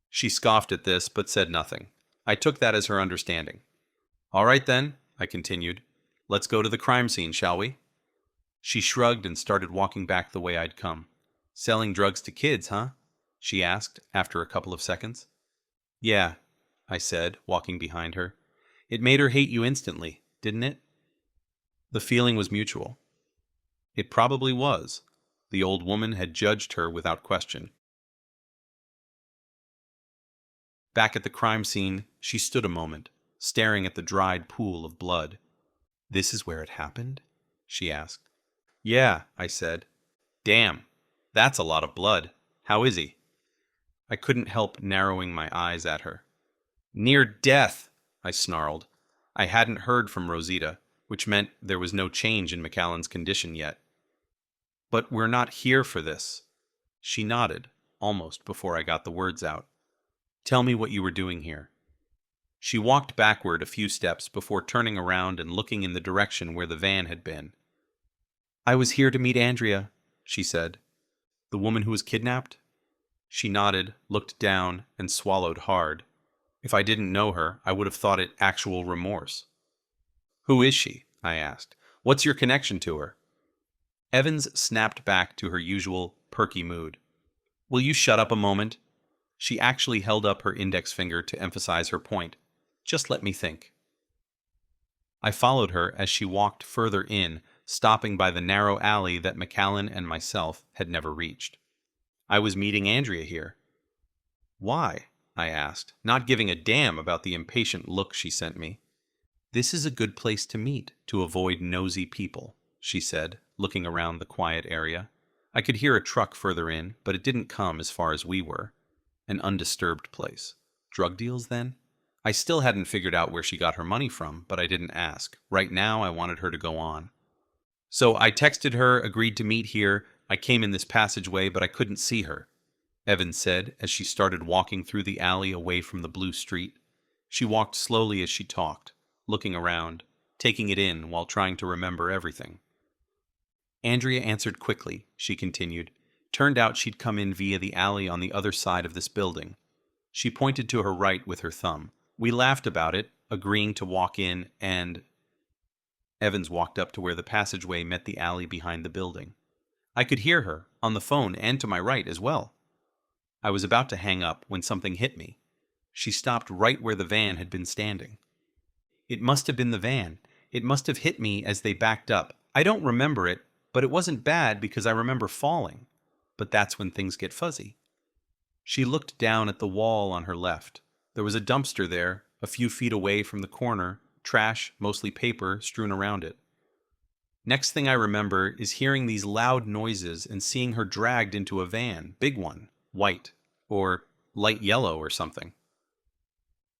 She scoffed at this, but said nothing. I took that as her understanding. All right then, I continued. Let's go to the crime scene, shall we? She shrugged and started walking back the way I'd come. Selling drugs to kids, huh? She asked, after a couple of seconds. Yeah, I said, walking behind her. It made her hate you instantly, didn't it? The feeling was mutual. It probably was. The old woman had judged her without question. Back at the crime scene, she stood a moment, staring at the dried pool of blood. This is where it happened? She asked. Yeah, I said. Damn, that's a lot of blood. How is he? I couldn't help narrowing my eyes at her. Near death, I snarled. I hadn't heard from Rosita, which meant there was no change in McAllen's condition yet. But we're not here for this. She nodded, almost before I got the words out. Tell me what you were doing here. She walked backward a few steps before turning around and looking in the direction where the van had been. I was here to meet Andrea, she said. The woman who was kidnapped? She nodded, looked down, and swallowed hard. If I didn't know her, I would have thought it actual remorse. Who is she? I asked. What's your connection to her? Evans snapped back to her usual perky mood. Will you shut up a moment? She actually held up her index finger to emphasize her point. Just let me think. I followed her as she walked further in, stopping by the narrow alley that McAllen and myself had never reached. I was meeting Andrea here. Why? I asked, not giving a damn about the impatient look she sent me. This is a good place to meet, to avoid nosy people, she said, looking around the quiet area. I could hear a truck further in, but it didn't come as far as we were. An undisturbed place. Drug deals, then? I still hadn't figured out where she got her money from, but I didn't ask. Right now, I wanted her to go on. So I texted her, agreed to meet here. I came in this passageway, but I couldn't see her, Evans said as she started walking through the alley away from the blue street. She walked slowly as she talked, looking around, taking it in while trying to remember everything. Andrea answered quickly, she continued. Turned out she'd come in via the alley on the other side of this building. She pointed to her right with her thumb. We laughed about it, agreeing to walk in, and... Evans walked up to where the passageway met the alley behind the building. I could hear her, on the phone and to my right as well. I was about to hang up when something hit me. She stopped right where the van had been standing. It must have been the van. It must have hit me as they backed up. I don't remember it, but it wasn't bad because I remember falling. But that's when things get fuzzy. She looked down at the wall on her left. There was a dumpster there, a few feet away from the corner, trash, mostly paper, strewn around it. Next thing I remember is hearing these loud noises and seeing her dragged into a van, big one, white, or light yellow or something.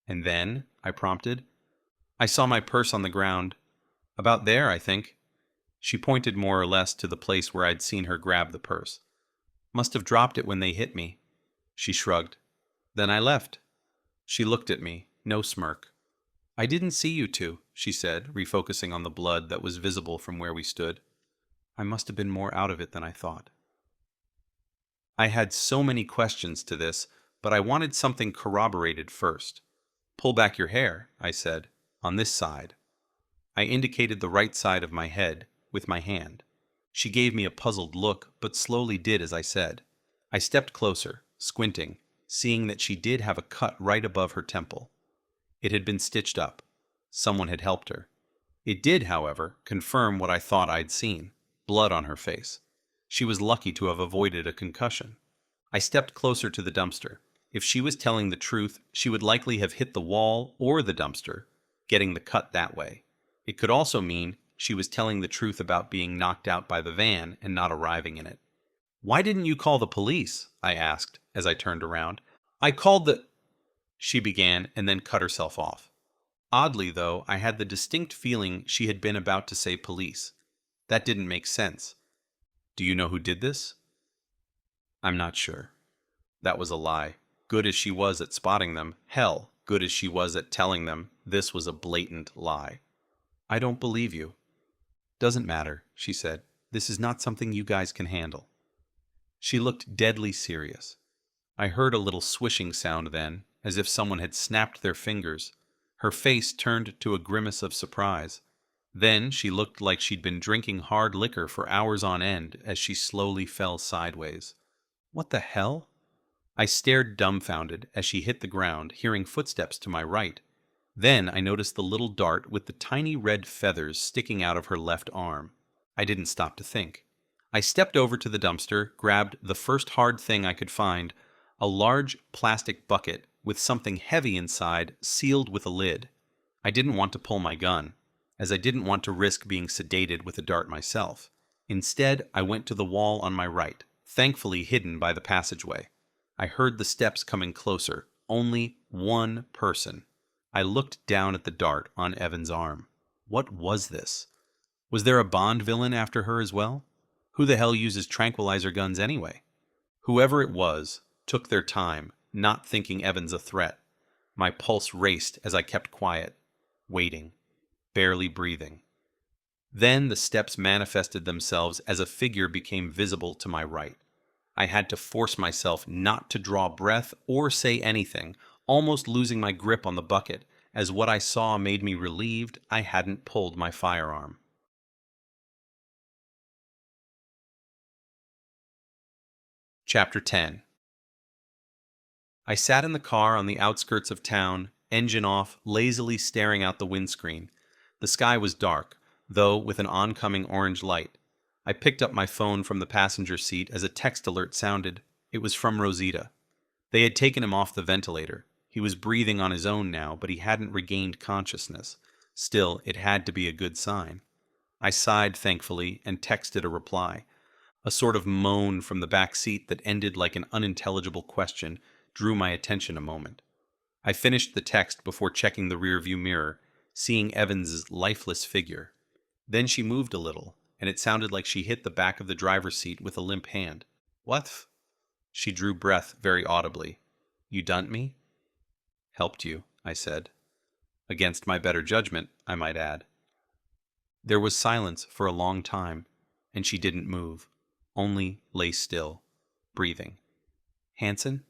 And then, I prompted, I saw my purse on the ground. About there, I think. She pointed more or less to the place where I'd seen her grab the purse. Must have dropped it when they hit me. She shrugged. Then I left. She looked at me, no smirk. I didn't see you two, she said, refocusing on the blood that was visible from where we stood. I must have been more out of it than I thought. I had so many questions to this, but I wanted something corroborated first. Pull back your hair, I said, on this side. I indicated the right side of my head with my hand. She gave me a puzzled look, but slowly did as I said. I stepped closer, squinting, seeing that she did have a cut right above her temple. It had been stitched up. Someone had helped her. It did, however, confirm what I thought I'd seen, blood on her face. She was lucky to have avoided a concussion. I stepped closer to the dumpster. If she was telling the truth, she would likely have hit the wall or the dumpster, getting the cut that way. It could also mean she was telling the truth about being knocked out by the van and not arriving in it. Why didn't you call the police? I asked as I turned around. I called the... She began and then cut herself off. Oddly, though, I had the distinct feeling she had been about to say police. That didn't make sense. Do you know who did this? I'm not sure. That was a lie. Good as she was at spotting them, hell, good as she was at telling them, this was a blatant lie. I don't believe you. Doesn't matter, she said. This is not something you guys can handle. She looked deadly serious. I heard a little swishing sound then, as if someone had snapped their fingers. Her face turned to a grimace of surprise. Then she looked like she'd been drinking hard liquor for hours on end as she slowly fell sideways. What the hell? I stared dumbfounded as she hit the ground, hearing footsteps to my right. Then I noticed the little dart with the tiny red feathers sticking out of her left arm. I didn't stop to think. I stepped over to the dumpster, grabbed the first hard thing I could find, a large plastic bucket with something heavy inside, sealed with a lid. I didn't want to pull my gun, as I didn't want to risk being sedated with a dart myself. Instead, I went to the wall on my right, thankfully hidden by the passageway. I heard the steps coming closer, only one person. I looked down at the dart on Evan's arm. What was this? Was there a Bond villain after her as well? Who the hell uses tranquilizer guns anyway? Whoever it was took their time, not thinking Evan's a threat. My pulse raced as I kept quiet, waiting, barely breathing. Then the steps manifested themselves as a figure became visible to my right. I had to force myself not to draw breath or say anything, almost losing my grip on the bucket, as what I saw made me relieved I hadn't pulled my firearm. Chapter 10. I sat in the car on the outskirts of town, engine off, lazily staring out the windscreen. The sky was dark, though with an oncoming orange light. I picked up my phone from the passenger seat as a text alert sounded. It was from Rosita. They had taken him off the ventilator. He was breathing on his own now, but he hadn't regained consciousness. Still, it had to be a good sign. I sighed thankfully and texted a reply. A sort of moan from the back seat that ended like an unintelligible question drew my attention a moment. I finished the text before checking the rearview mirror, seeing Evans's lifeless figure. Then she moved a little, and it sounded like she hit the back of the driver's seat with a limp hand. What? She drew breath very audibly. You done me? Helped you, I said. Against my better judgment, I might add. There was silence for a long time, and she didn't move, only lay still, breathing. Hansen?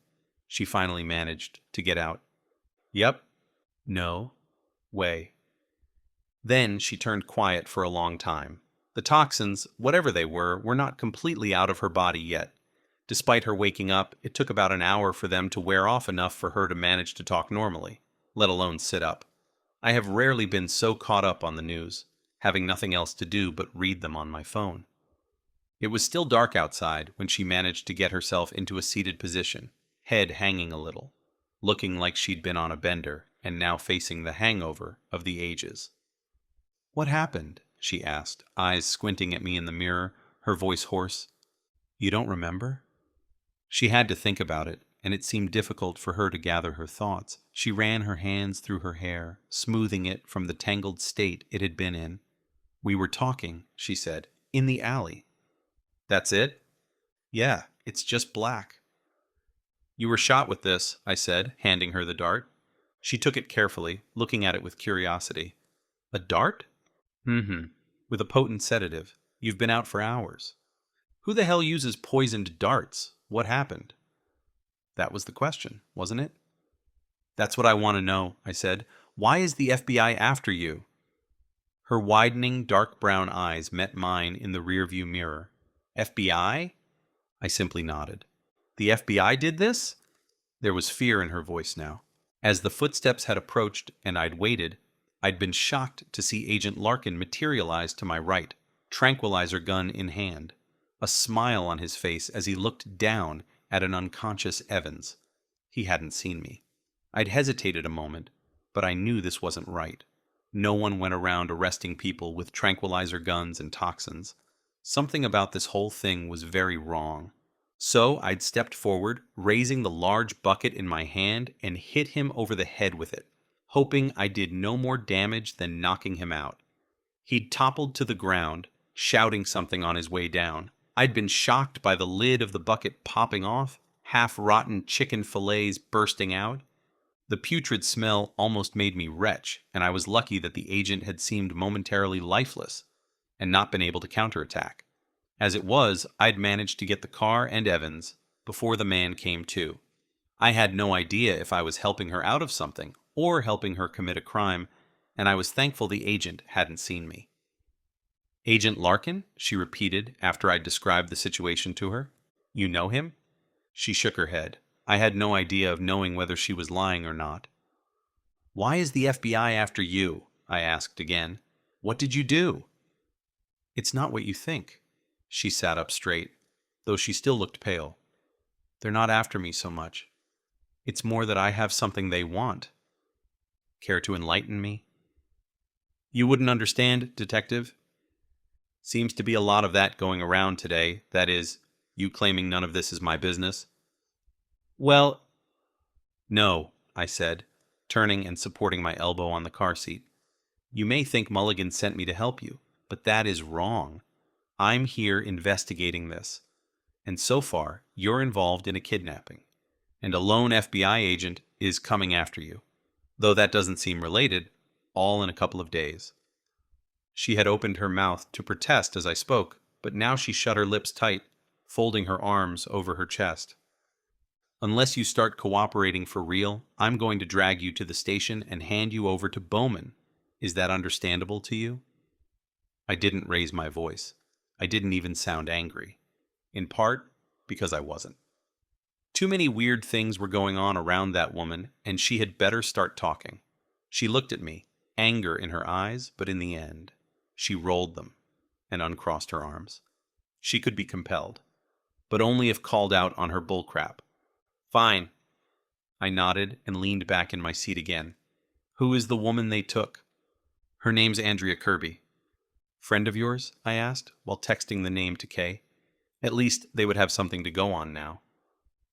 She finally managed to get out. Yep. No. Way. Then she turned quiet for a long time. The toxins, whatever they were not completely out of her body yet. Despite her waking up, it took about an hour for them to wear off enough for her to manage to talk normally, let alone sit up. I have rarely been so caught up on the news, having nothing else to do but read them on my phone. It was still dark outside when she managed to get herself into a seated position, head hanging a little, looking like she'd been on a bender and now facing the hangover of the ages. "What happened?" she asked, eyes squinting at me in the mirror, her voice hoarse. "You don't remember?" She had to think about it, and it seemed difficult for her to gather her thoughts. She ran her hands through her hair, smoothing it from the tangled state it had been in. "We were talking," she said, "in the alley." "That's it?" "Yeah, it's just black." "You were shot with this," I said, handing her the dart. She took it carefully, looking at it with curiosity. "A dart?" "Mm-hmm. With a potent sedative. You've been out for hours." "Who the hell uses poisoned darts? What happened?" That was the question, wasn't it? "That's what I want to know," I said. "Why is the FBI after you?" Her widening, dark brown eyes met mine in the rearview mirror. "FBI?" I simply nodded. "The FBI did this?" There was fear in her voice now. As the footsteps had approached and I'd waited, I'd been shocked to see Agent Larkin materialize to my right, tranquilizer gun in hand, a smile on his face as he looked down at an unconscious Evans. He hadn't seen me. I'd hesitated a moment, but I knew this wasn't right. No one went around arresting people with tranquilizer guns and toxins. Something about this whole thing was very wrong. So I'd stepped forward, raising the large bucket in my hand, and hit him over the head with it, hoping I did no more damage than knocking him out. He'd toppled to the ground, shouting something on his way down. I'd been shocked by the lid of the bucket popping off, half-rotten chicken fillets bursting out. The putrid smell almost made me retch, and I was lucky that the agent had seemed momentarily lifeless and not been able to counterattack. As it was, I'd managed to get the car and Evans before the man came to. I had no idea if I was helping her out of something or helping her commit a crime, and I was thankful the agent hadn't seen me. "Agent Larkin?" she repeated after I'd described the situation to her. "You know him?" She shook her head. I had no idea of knowing whether she was lying or not. "Why is the FBI after you?" I asked again. "What did you do?" "It's not what you think." She sat up straight, though she still looked pale. "They're not after me so much. It's more that I have something they want. Care to enlighten me?" "You wouldn't understand, Detective. Seems to be a lot of that going around today, that is, you claiming none of this is my business." "Well, no," I said, turning and supporting my elbow on the car seat. "You may think Mulligan sent me to help you, but that is wrong. I'm here investigating this, and so far, you're involved in a kidnapping, and a lone FBI agent is coming after you, though that doesn't seem related, all in a couple of days." She had opened her mouth to protest as I spoke, but now she shut her lips tight, folding her arms over her chest. "Unless you start cooperating for real, I'm going to drag you to the station and hand you over to Bowman. Is that understandable to you?" I didn't raise my voice. I didn't even sound angry. In part, because I wasn't. Too many weird things were going on around that woman, and she had better start talking. She looked at me, anger in her eyes, but in the end, she rolled them and uncrossed her arms. She could be compelled, but only if called out on her bullcrap. "Fine." I nodded and leaned back in my seat again. "Who is the woman they took?" "Her name's Andrea Kirby." "Friend of yours?" I asked, while texting the name to Kay. At least they would have something to go on now.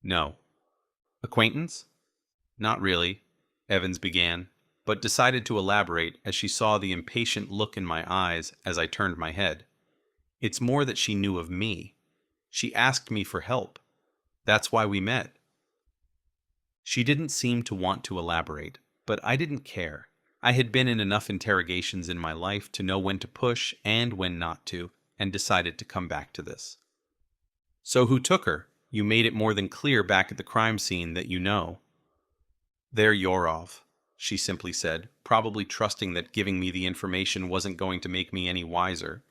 "No." "Acquaintance?" "Not really," Evans began, but decided to elaborate as she saw the impatient look in my eyes as I turned my head. "It's more that she knew of me. She asked me for help. That's why we met." She didn't seem to want to elaborate, but I didn't care. I had been in enough interrogations in my life to know when to push and when not to, and decided to come back to this. "So who took her? You made it more than clear back at the crime scene that you know." "They're Yorov," she simply said, probably trusting that giving me the information wasn't going to make me any wiser.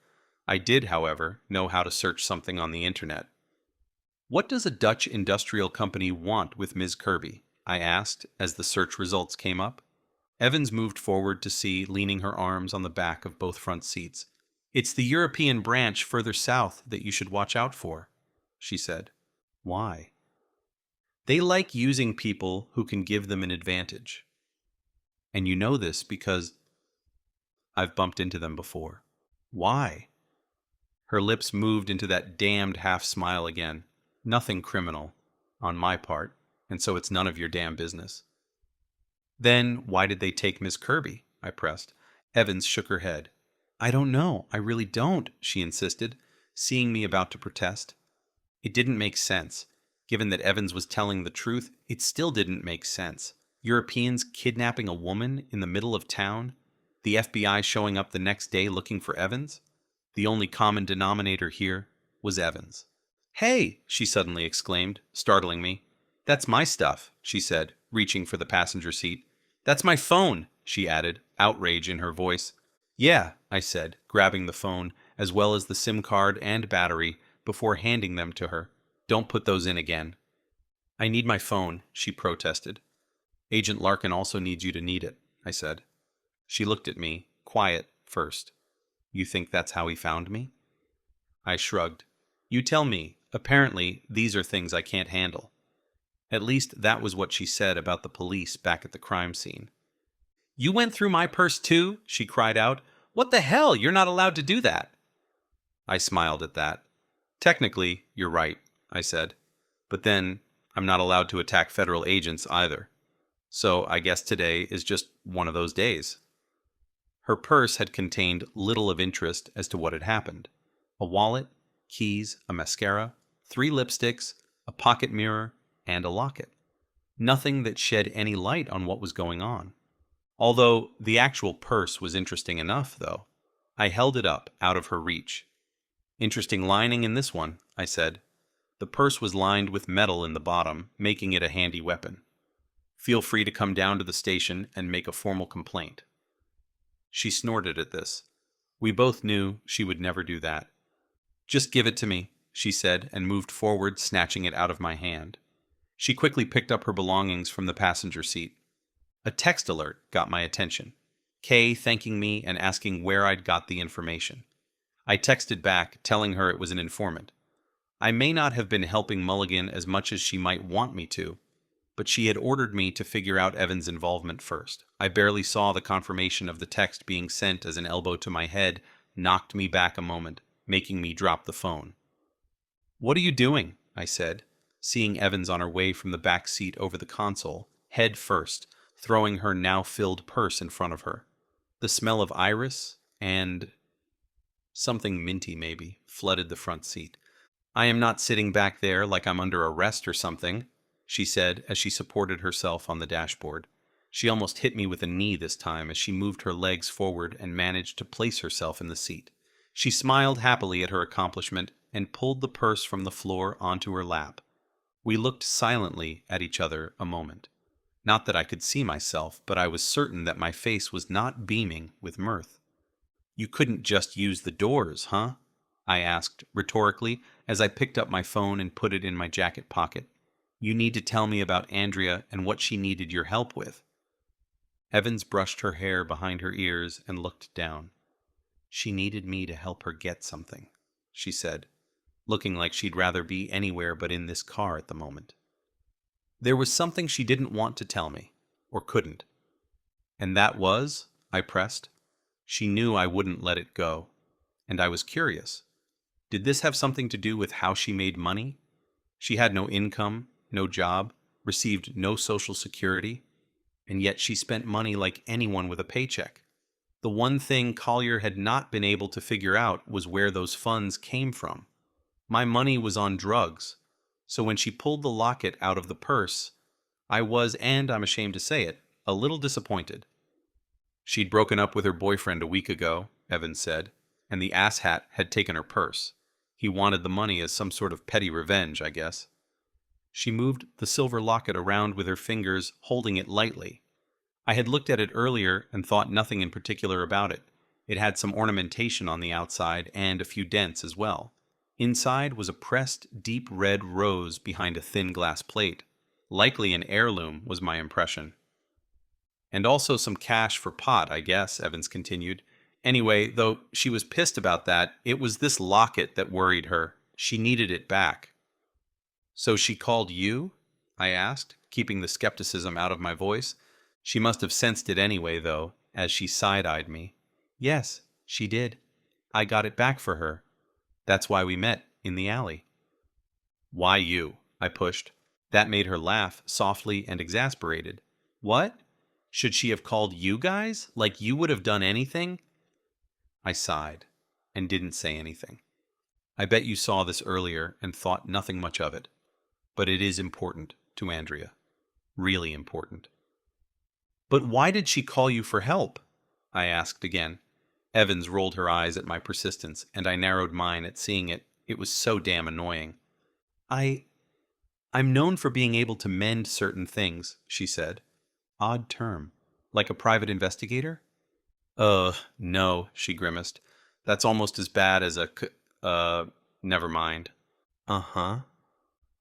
I did, however, know how to search something on the internet. What does a Dutch industrial company want with Ms. Kirby? I asked as the search results came up. Evans moved forward to see, leaning her arms on the back of both front seats. It's the European branch further south that you should watch out for, she said. Why? They like using people who can give them an advantage. And you know this because I've bumped into them before. Why? Her lips moved into that damned half smile again. Nothing criminal, on my part, and so it's none of your damn business. Then why did they take Miss Kirby? I pressed. Evans shook her head. I don't know. I really don't, she insisted, seeing me about to protest. It didn't make sense. Given that Evans was telling the truth, it still didn't make sense. Europeans kidnapping a woman in the middle of town? The FBI showing up the next day looking for Evans? The only common denominator here was Evans. Hey, she suddenly exclaimed, startling me. That's my stuff, she said, reaching for the passenger seat. That's my phone, she added, outrage in her voice. Yeah, I said, grabbing the phone, as well as the SIM card and battery, before handing them to her. Don't put those in again. I need my phone, she protested. Agent Larkin also needs you to need it, I said. She looked at me, quiet first. You think that's how he found me? I shrugged. You tell me. Apparently, these are things I can't handle. At least that was what she said about the police back at the crime scene. You went through my purse too? She cried out. What the hell? You're not allowed to do that. I smiled at that. Technically, you're right, I said. But then, I'm not allowed to attack federal agents either. So I guess today is just one of those days. Her purse had contained little of interest as to what had happened. A wallet, keys, a mascara, 3 lipsticks, a pocket mirror, and a locket. Nothing that shed any light on what was going on. Although the actual purse was interesting enough, though. I held it up, out of her reach. Interesting lining in this one, I said. The purse was lined with metal in the bottom, making it a handy weapon. Feel free to come down to the station and make a formal complaint. She snorted at this. We both knew she would never do that. Just give it to me, she said, and moved forward, snatching it out of my hand. She quickly picked up her belongings from the passenger seat. A text alert got my attention. Kay thanking me and asking where I'd got the information. I texted back, telling her it was an informant. I may not have been helping Mulligan as much as she might want me to, but she had ordered me to figure out Evan's involvement first. I barely saw the confirmation of the text being sent as an elbow to my head knocked me back a moment, making me drop the phone. What are you doing? I said, seeing Evans on her way from the back seat over the console, head first, throwing her now-filled purse in front of her. The smell of iris and something minty, maybe, flooded the front seat. I am not sitting back there like I'm under arrest or something, she said as she supported herself on the dashboard. She almost hit me with a knee this time as she moved her legs forward and managed to place herself in the seat. She smiled happily at her accomplishment and pulled the purse from the floor onto her lap. We looked silently at each other a moment. Not that I could see myself, but I was certain that my face was not beaming with mirth. You couldn't just use the doors, huh? I asked rhetorically as I picked up my phone and put it in my jacket pocket. You need to tell me about Andrea and what she needed your help with. Evans brushed her hair behind her ears and looked down. She needed me to help her get something, she said, looking like she'd rather be anywhere but in this car at the moment. There was something she didn't want to tell me, or couldn't. And that was, I pressed. She knew I wouldn't let it go, and I was curious. Did this have something to do with how she made money? She had no income, no job, received no social security, and yet she spent money like anyone with a paycheck. The one thing Collier had not been able to figure out was where those funds came from. My money was on drugs, so when she pulled the locket out of the purse, I was, and I'm ashamed to say it, a little disappointed. She'd broken up with her boyfriend a week ago, Evans said, and the asshat had taken her purse. He wanted the money as some sort of petty revenge, I guess. She moved the silver locket around with her fingers, holding it lightly. I had looked at it earlier and thought nothing in particular about it. It had some ornamentation on the outside and a few dents as well. Inside was a pressed, deep red rose behind a thin glass plate. Likely an heirloom, was my impression. And also some cash for pot, I guess, Evans continued. Anyway, though she was pissed about that, it was this locket that worried her. She needed it back. So she called you? I asked, keeping the skepticism out of my voice. She must have sensed it anyway, though, as she side-eyed me. Yes, she did. I got it back for her. That's why we met in the alley. Why you? I pushed. That made her laugh, softly and exasperated. What? Should she have called you guys? Like you would have done anything? I sighed, and didn't say anything. I bet you saw this earlier and thought nothing much of it. But it is important to Andrea. Really important. But why did she call you for help? I asked again. Evans rolled her eyes at my persistence, and I narrowed mine at seeing it. It was so damn annoying. I'm known for being able to mend certain things, she said. Odd term. Like a private investigator? No, she grimaced. That's almost as bad as never mind. Uh-huh.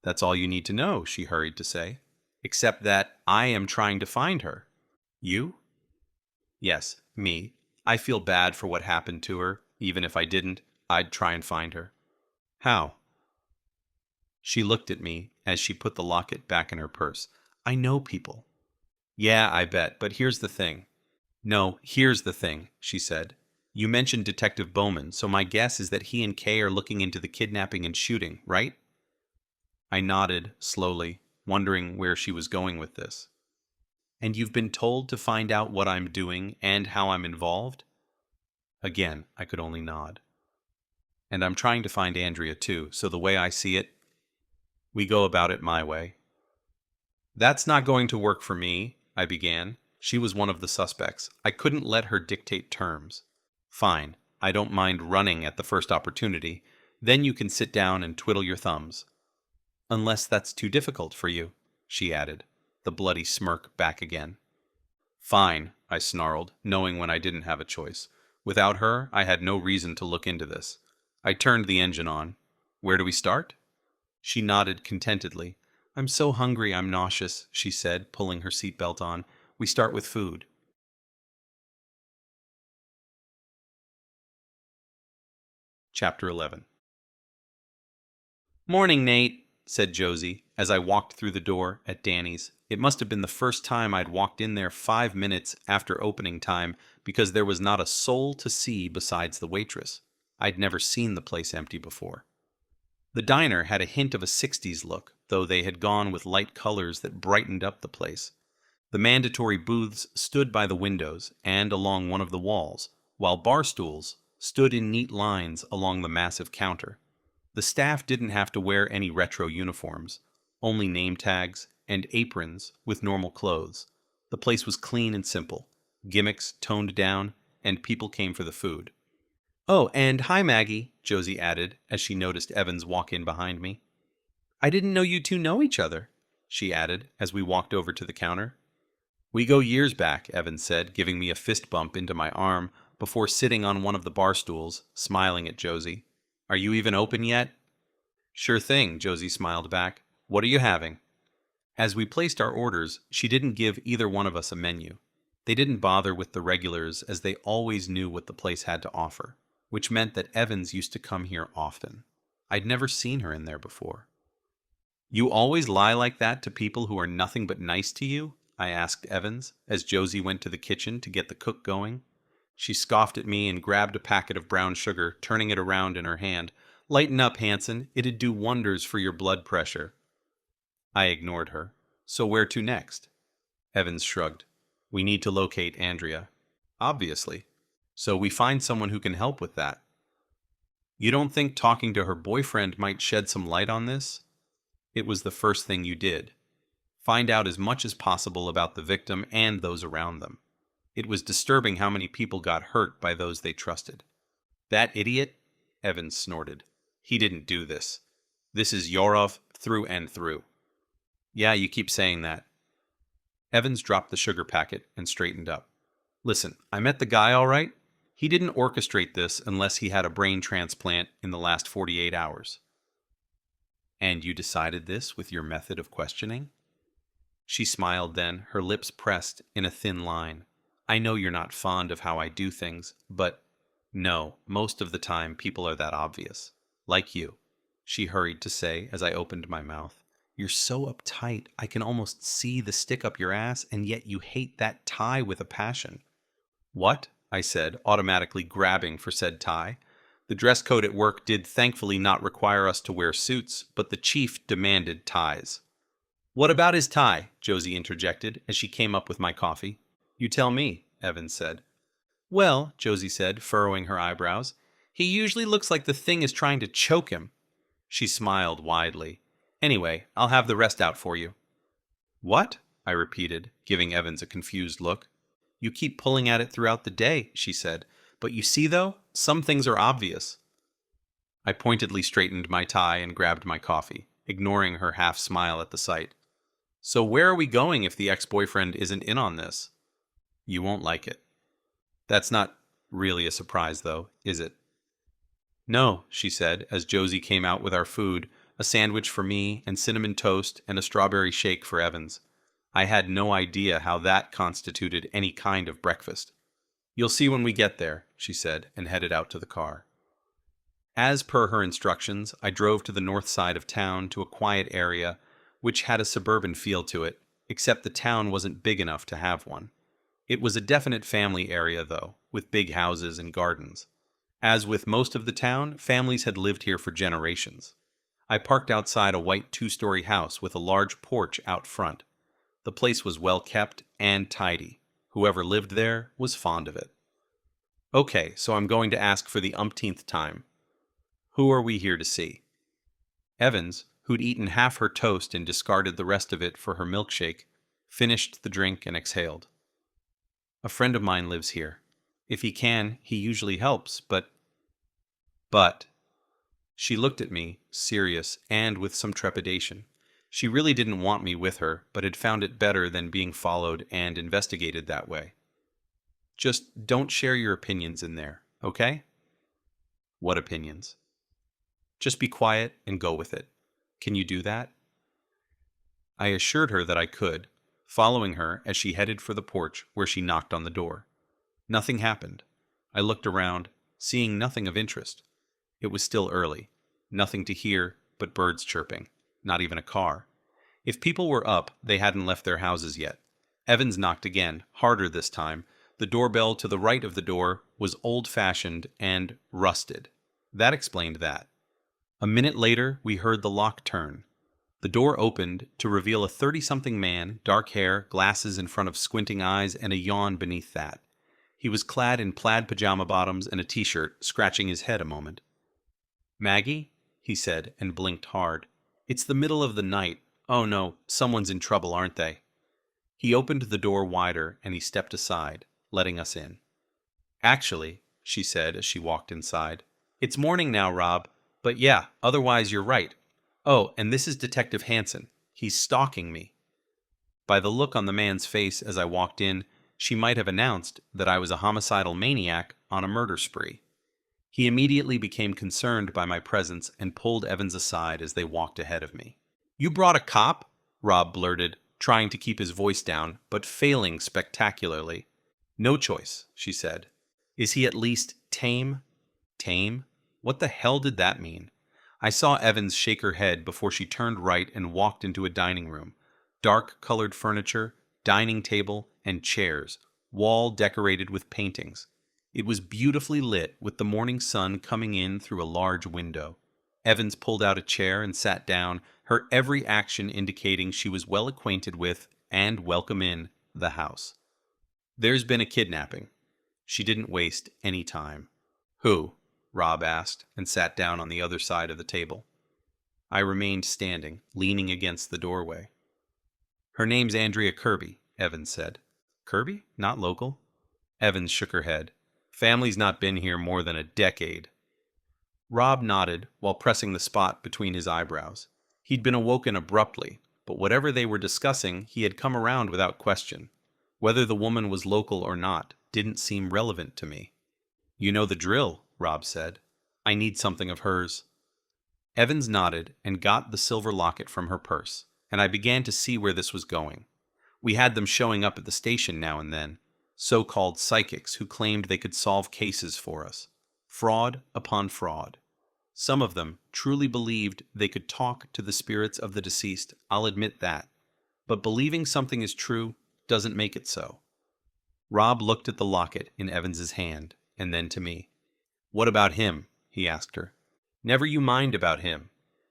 That's all you need to know, she hurried to say. Except that I am trying to find her. You? Yes, me. I feel bad for what happened to her. Even if I didn't, I'd try and find her. How? She looked at me as she put the locket back in her purse. I know people. Yeah, I bet, but here's the thing. No, here's the thing, she said. You mentioned Detective Bowman, so my guess is that he and Kay are looking into the kidnapping and shooting, right? I nodded, slowly, wondering where she was going with this. And you've been told to find out what I'm doing and how I'm involved? Again, I could only nod. And I'm trying to find Andrea too, so the way I see it, we go about it my way. That's not going to work for me, I began. She was one of the suspects. I couldn't let her dictate terms. Fine, I don't mind running at the first opportunity. Then you can sit down and twiddle your thumbs. Unless that's too difficult for you, she added, the bloody smirk back again. Fine, I snarled, knowing when I didn't have a choice. Without her, I had no reason to look into this. I turned the engine on. Where do we start? She nodded contentedly. I'm so hungry I'm nauseous, she said, pulling her seatbelt on. We start with food. Chapter 11. Morning, Nate, said Josie, as I walked through the door at Danny's. It must have been the first time I'd walked in there 5 minutes after opening time, because there was not a soul to see besides the waitress. I'd never seen the place empty before. The diner had a hint of a 60s look, though they had gone with light colors that brightened up the place. The mandatory booths stood by the windows and along one of the walls, while bar stools stood in neat lines along the massive counter. The staff didn't have to wear any retro uniforms, only name tags and aprons with normal clothes. The place was clean and simple, gimmicks toned down, and people came for the food. Oh, and hi, Maggie, Josie added as she noticed Evans walk in behind me. I didn't know you two know each other, she added as we walked over to the counter. We go years back, Evans said, giving me a fist bump into my arm before sitting on one of the bar stools, smiling at Josie. Are you even open yet? Sure thing, Josie smiled back. What are you having? As we placed our orders, she didn't give either one of us a menu. They didn't bother with the regulars as they always knew what the place had to offer, which meant that Evans used to come here often. I'd never seen her in there before. You always lie like that to people who are nothing but nice to you? I asked Evans, as Josie went to the kitchen to get the cook going. She scoffed at me and grabbed a packet of brown sugar, turning it around in her hand. Lighten up, Hansen. It'd do wonders for your blood pressure. I ignored her. So where to next? Evans shrugged. We need to locate Andrea. Obviously. So we find someone who can help with that. You don't think talking to her boyfriend might shed some light on this? It was the first thing you did. Find out as much as possible about the victim and those around them. It was disturbing how many people got hurt by those they trusted. That idiot? Evans snorted. He didn't do this. This is Yorov through and through. Yeah, you keep saying that. Evans dropped the sugar packet and straightened up. Listen, I met the guy all right. He didn't orchestrate this unless he had a brain transplant in the last 48 hours. And you decided this with your method of questioning? She smiled then, her lips pressed in a thin line. I know you're not fond of how I do things, but no, most of the time people are that obvious. Like you, she hurried to say as I opened my mouth. You're so uptight, I can almost see the stick up your ass, and yet you hate that tie with a passion. What? I said, automatically grabbing for said tie. The dress code at work did thankfully not require us to wear suits, but the chief demanded ties. What about his tie? Josie interjected as she came up with my coffee. You tell me, Evans said. Well, Josie said, furrowing her eyebrows, he usually looks like the thing is trying to choke him. She smiled widely. Anyway, I'll have the rest out for you. What? I repeated, giving Evans a confused look. You keep pulling at it throughout the day, she said. But you see, though, some things are obvious. I pointedly straightened my tie and grabbed my coffee, ignoring her half smile at the sight. So where are we going if the ex-boyfriend isn't in on this? You won't like it. That's not really a surprise, though, is it? No, she said, as Josie came out with our food, a sandwich for me and cinnamon toast and a strawberry shake for Evans. I had no idea how that constituted any kind of breakfast. You'll see when we get there, she said, and headed out to the car. As per her instructions, I drove to the north side of town to a quiet area which had a suburban feel to it, except the town wasn't big enough to have one. It was a definite family area, though, with big houses and gardens. As with most of the town, families had lived here for generations. I parked outside a white two-story house with a large porch out front. The place was well kept and tidy. Whoever lived there was fond of it. Okay, so I'm going to ask for the umpteenth time. Who are we here to see? Evans, who'd eaten half her toast and discarded the rest of it for her milkshake, finished the drink and exhaled. A friend of mine lives here. If he can, he usually helps, but... She looked at me, serious and with some trepidation. She really didn't want me with her, but had found it better than being followed and investigated that way. Just don't share your opinions in there, okay? What opinions? Just be quiet and go with it. Can you do that? I assured her that I could, following her as she headed for the porch where she knocked on the door. Nothing happened. I looked around, seeing nothing of interest. It was still early. Nothing to hear but birds chirping. Not even a car. If people were up, they hadn't left their houses yet. Evans knocked again, harder this time. The doorbell to the right of the door was old-fashioned and rusted. That explained that. A minute later, we heard the lock turn. The door opened to reveal a 30-something man, dark hair, glasses in front of squinting eyes, and a yawn beneath that. He was clad in plaid pajama bottoms and a t-shirt, scratching his head a moment. Maggie? He said, and blinked hard. It's the middle of the night. Oh no, someone's in trouble, aren't they? He opened the door wider, and he stepped aside, letting us in. Actually, she said as she walked inside, it's morning now, Rob. But yeah, otherwise you're right. Oh, and this is Detective Hansen. He's stalking me. By the look on the man's face as I walked in, she might have announced that I was a homicidal maniac on a murder spree. He immediately became concerned by my presence and pulled Evans aside as they walked ahead of me. You brought a cop? Rob blurted, trying to keep his voice down, but failing spectacularly. No choice, she said. Is he at least tame? Tame? What the hell did that mean? I saw Evans shake her head before she turned right and walked into a dining room. Dark-colored furniture, dining table, and chairs, wall decorated with paintings. It was beautifully lit with the morning sun coming in through a large window. Evans pulled out a chair and sat down, her every action indicating she was well acquainted with and welcome in the house. There's been a kidnapping. She didn't waste any time. Who? Rob asked, and sat down on the other side of the table. I remained standing, leaning against the doorway. Her name's Andrea Kirby, Evans said. Kirby? Not local? Evans shook her head. Family's not been here more than a decade. Rob nodded while pressing the spot between his eyebrows. He'd been awoken abruptly, but whatever they were discussing, he had come around without question. Whether the woman was local or not didn't seem relevant to me. You know the drill, Rob said. I need something of hers. Evans nodded and got the silver locket from her purse, and I began to see where this was going. We had them showing up at the station now and then, so-called psychics who claimed they could solve cases for us. Fraud upon fraud. Some of them truly believed they could talk to the spirits of the deceased, I'll admit that. But believing something is true doesn't make it so. Rob looked at the locket in Evans's hand, and then to me. What about him? He asked her. Never you mind about him.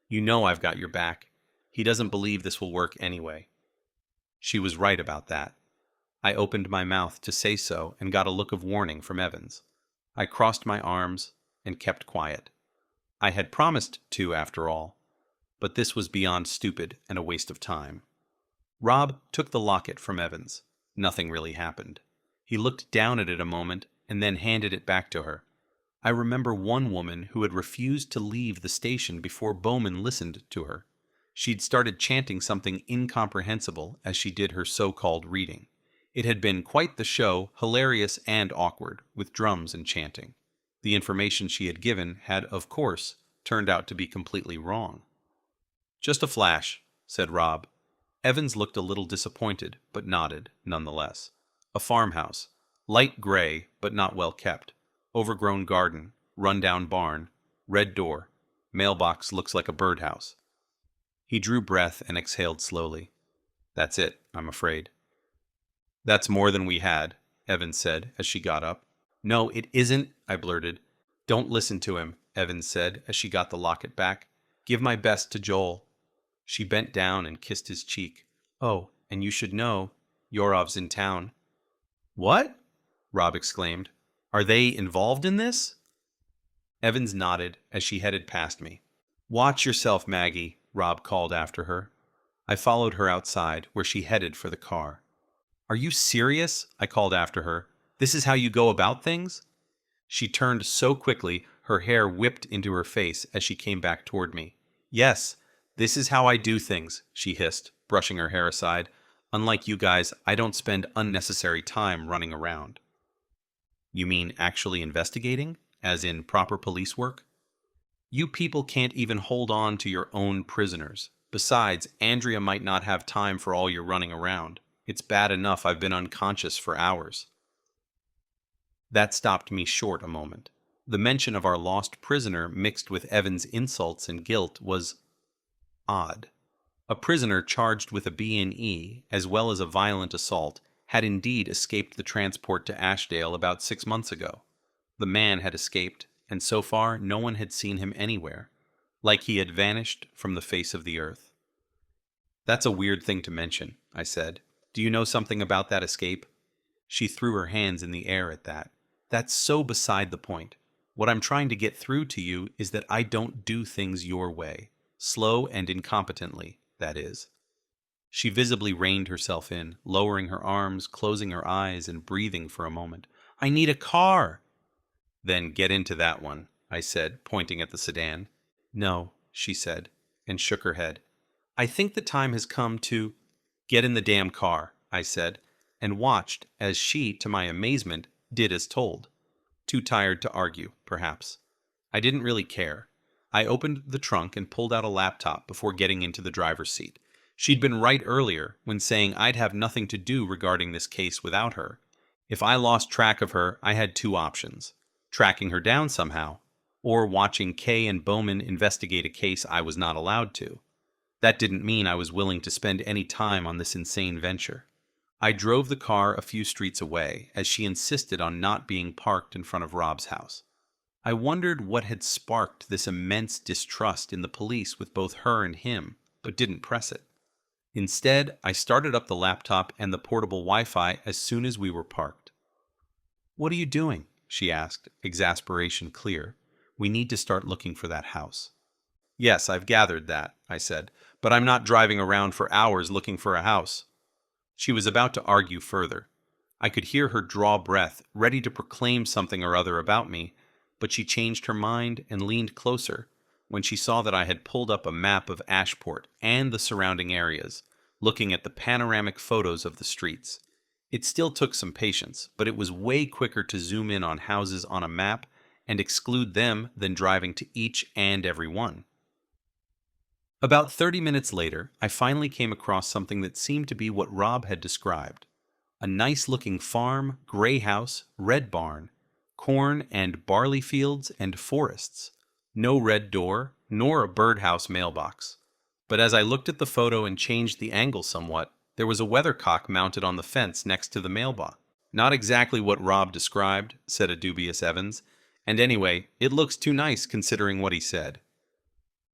You know I've got your back. He doesn't believe this will work anyway. She was right about that. I opened my mouth to say so and got a look of warning from Evans. I crossed my arms and kept quiet. I had promised to, after all, but this was beyond stupid and a waste of time. Rob took the locket from Evans. Nothing really happened. He looked down at it a moment and then handed it back to her. I remember one woman who had refused to leave the station before Bowman listened to her. She'd started chanting something incomprehensible as she did her so-called reading. It had been quite the show, hilarious and awkward, with drums and chanting. The information she had given had, of course, turned out to be completely wrong. Just a flash, said Rob. Evans looked a little disappointed, but nodded, nonetheless. A farmhouse, light gray, but not well kept. Overgrown garden, run-down barn, red door, mailbox looks like a birdhouse. He drew breath and exhaled slowly. That's it, I'm afraid. That's more than we had, Evans said as she got up. No, it isn't, I blurted. Don't listen to him, Evans said as she got the locket back. Give my best to Joel. She bent down and kissed his cheek. Oh, and you should know, Yorov's in town. What? Rob exclaimed. Are they involved in this? Evans nodded as she headed past me. Watch yourself, Maggie, Rob called after her. I followed her outside, where she headed for the car. Are you serious? I called after her. This is how you go about things? She turned so quickly, her hair whipped into her face as she came back toward me. Yes, this is how I do things, she hissed, brushing her hair aside. Unlike you guys, I don't spend unnecessary time running around. You mean actually investigating? As in proper police work? You people can't even hold on to your own prisoners. Besides, Andrea might not have time for all your running around. It's bad enough I've been unconscious for hours. That stopped me short a moment. The mention of our lost prisoner mixed with Evan's insults and guilt was odd. A prisoner charged with a B&E, as well as a violent assault, had indeed escaped the transport to Ashdale about 6 months ago. The man had escaped, and so far no one had seen him anywhere, like he had vanished from the face of the earth. That's a weird thing to mention, I said. Do you know something about that escape? She threw her hands in the air at that. That's so beside the point. What I'm trying to get through to you is that I don't do things your way. Slow and incompetently, that is. She visibly reined herself in, lowering her arms, closing her eyes, and breathing for a moment. I need a car! Then get into that one, I said, pointing at the sedan. No, she said, and shook her head. I think the time has come to... Get in the damn car, I said, and watched as she, to my amazement, did as told. Too tired to argue, perhaps. I didn't really care. I opened the trunk and pulled out a laptop before getting into the driver's seat. She'd been right earlier when saying I'd have nothing to do regarding this case without her. If I lost track of her, I had two options. Tracking her down somehow, or watching Kay and Bowman investigate a case I was not allowed to. That didn't mean I was willing to spend any time on this insane venture. I drove the car a few streets away, as she insisted on not being parked in front of Rob's house. I wondered what had sparked this immense distrust in the police with both her and him, but didn't press it. Instead, I started up the laptop and the portable Wi-Fi as soon as we were parked. What are you doing? She asked, exasperation clear. We need to start looking for that house. Yes, I've gathered that, I said, but I'm not driving around for hours looking for a house. She was about to argue further. I could hear her draw breath, ready to proclaim something or other about me, but she changed her mind and leaned closer when she saw that I had pulled up a map of Ashport and the surrounding areas, looking at the panoramic photos of the streets. It still took some patience, but it was way quicker to zoom in on houses on a map and exclude them than driving to each and every one. About 30 minutes later, I finally came across something that seemed to be what Rob had described. A nice-looking farm, gray house, red barn, corn and barley fields and forests. No red door, nor a birdhouse mailbox. But as I looked at the photo and changed the angle somewhat, there was a weathercock mounted on the fence next to the mailbox. Not exactly what Rob described, said a dubious Evans, and anyway, it looks too nice considering what he said.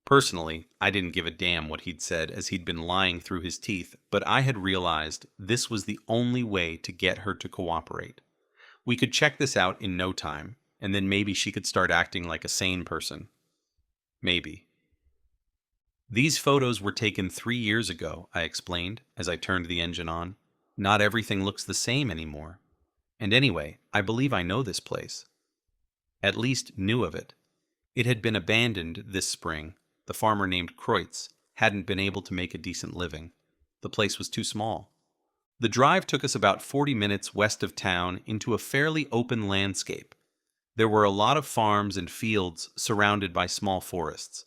Personally, I didn't give a damn what he'd said as he'd been lying through his teeth, but I had realized this was the only way to get her to cooperate. We could check this out in no time, and then maybe she could start acting like a sane person. Maybe. These photos were taken 3 years ago, I explained as I turned the engine on. Not everything looks the same anymore. And anyway, I believe I know this place. At least knew of it. It had been abandoned this spring. The farmer named Kreutz hadn't been able to make a decent living. The place was too small. The drive took us about 40 minutes west of town into a fairly open landscape. There were a lot of farms and fields surrounded by small forests.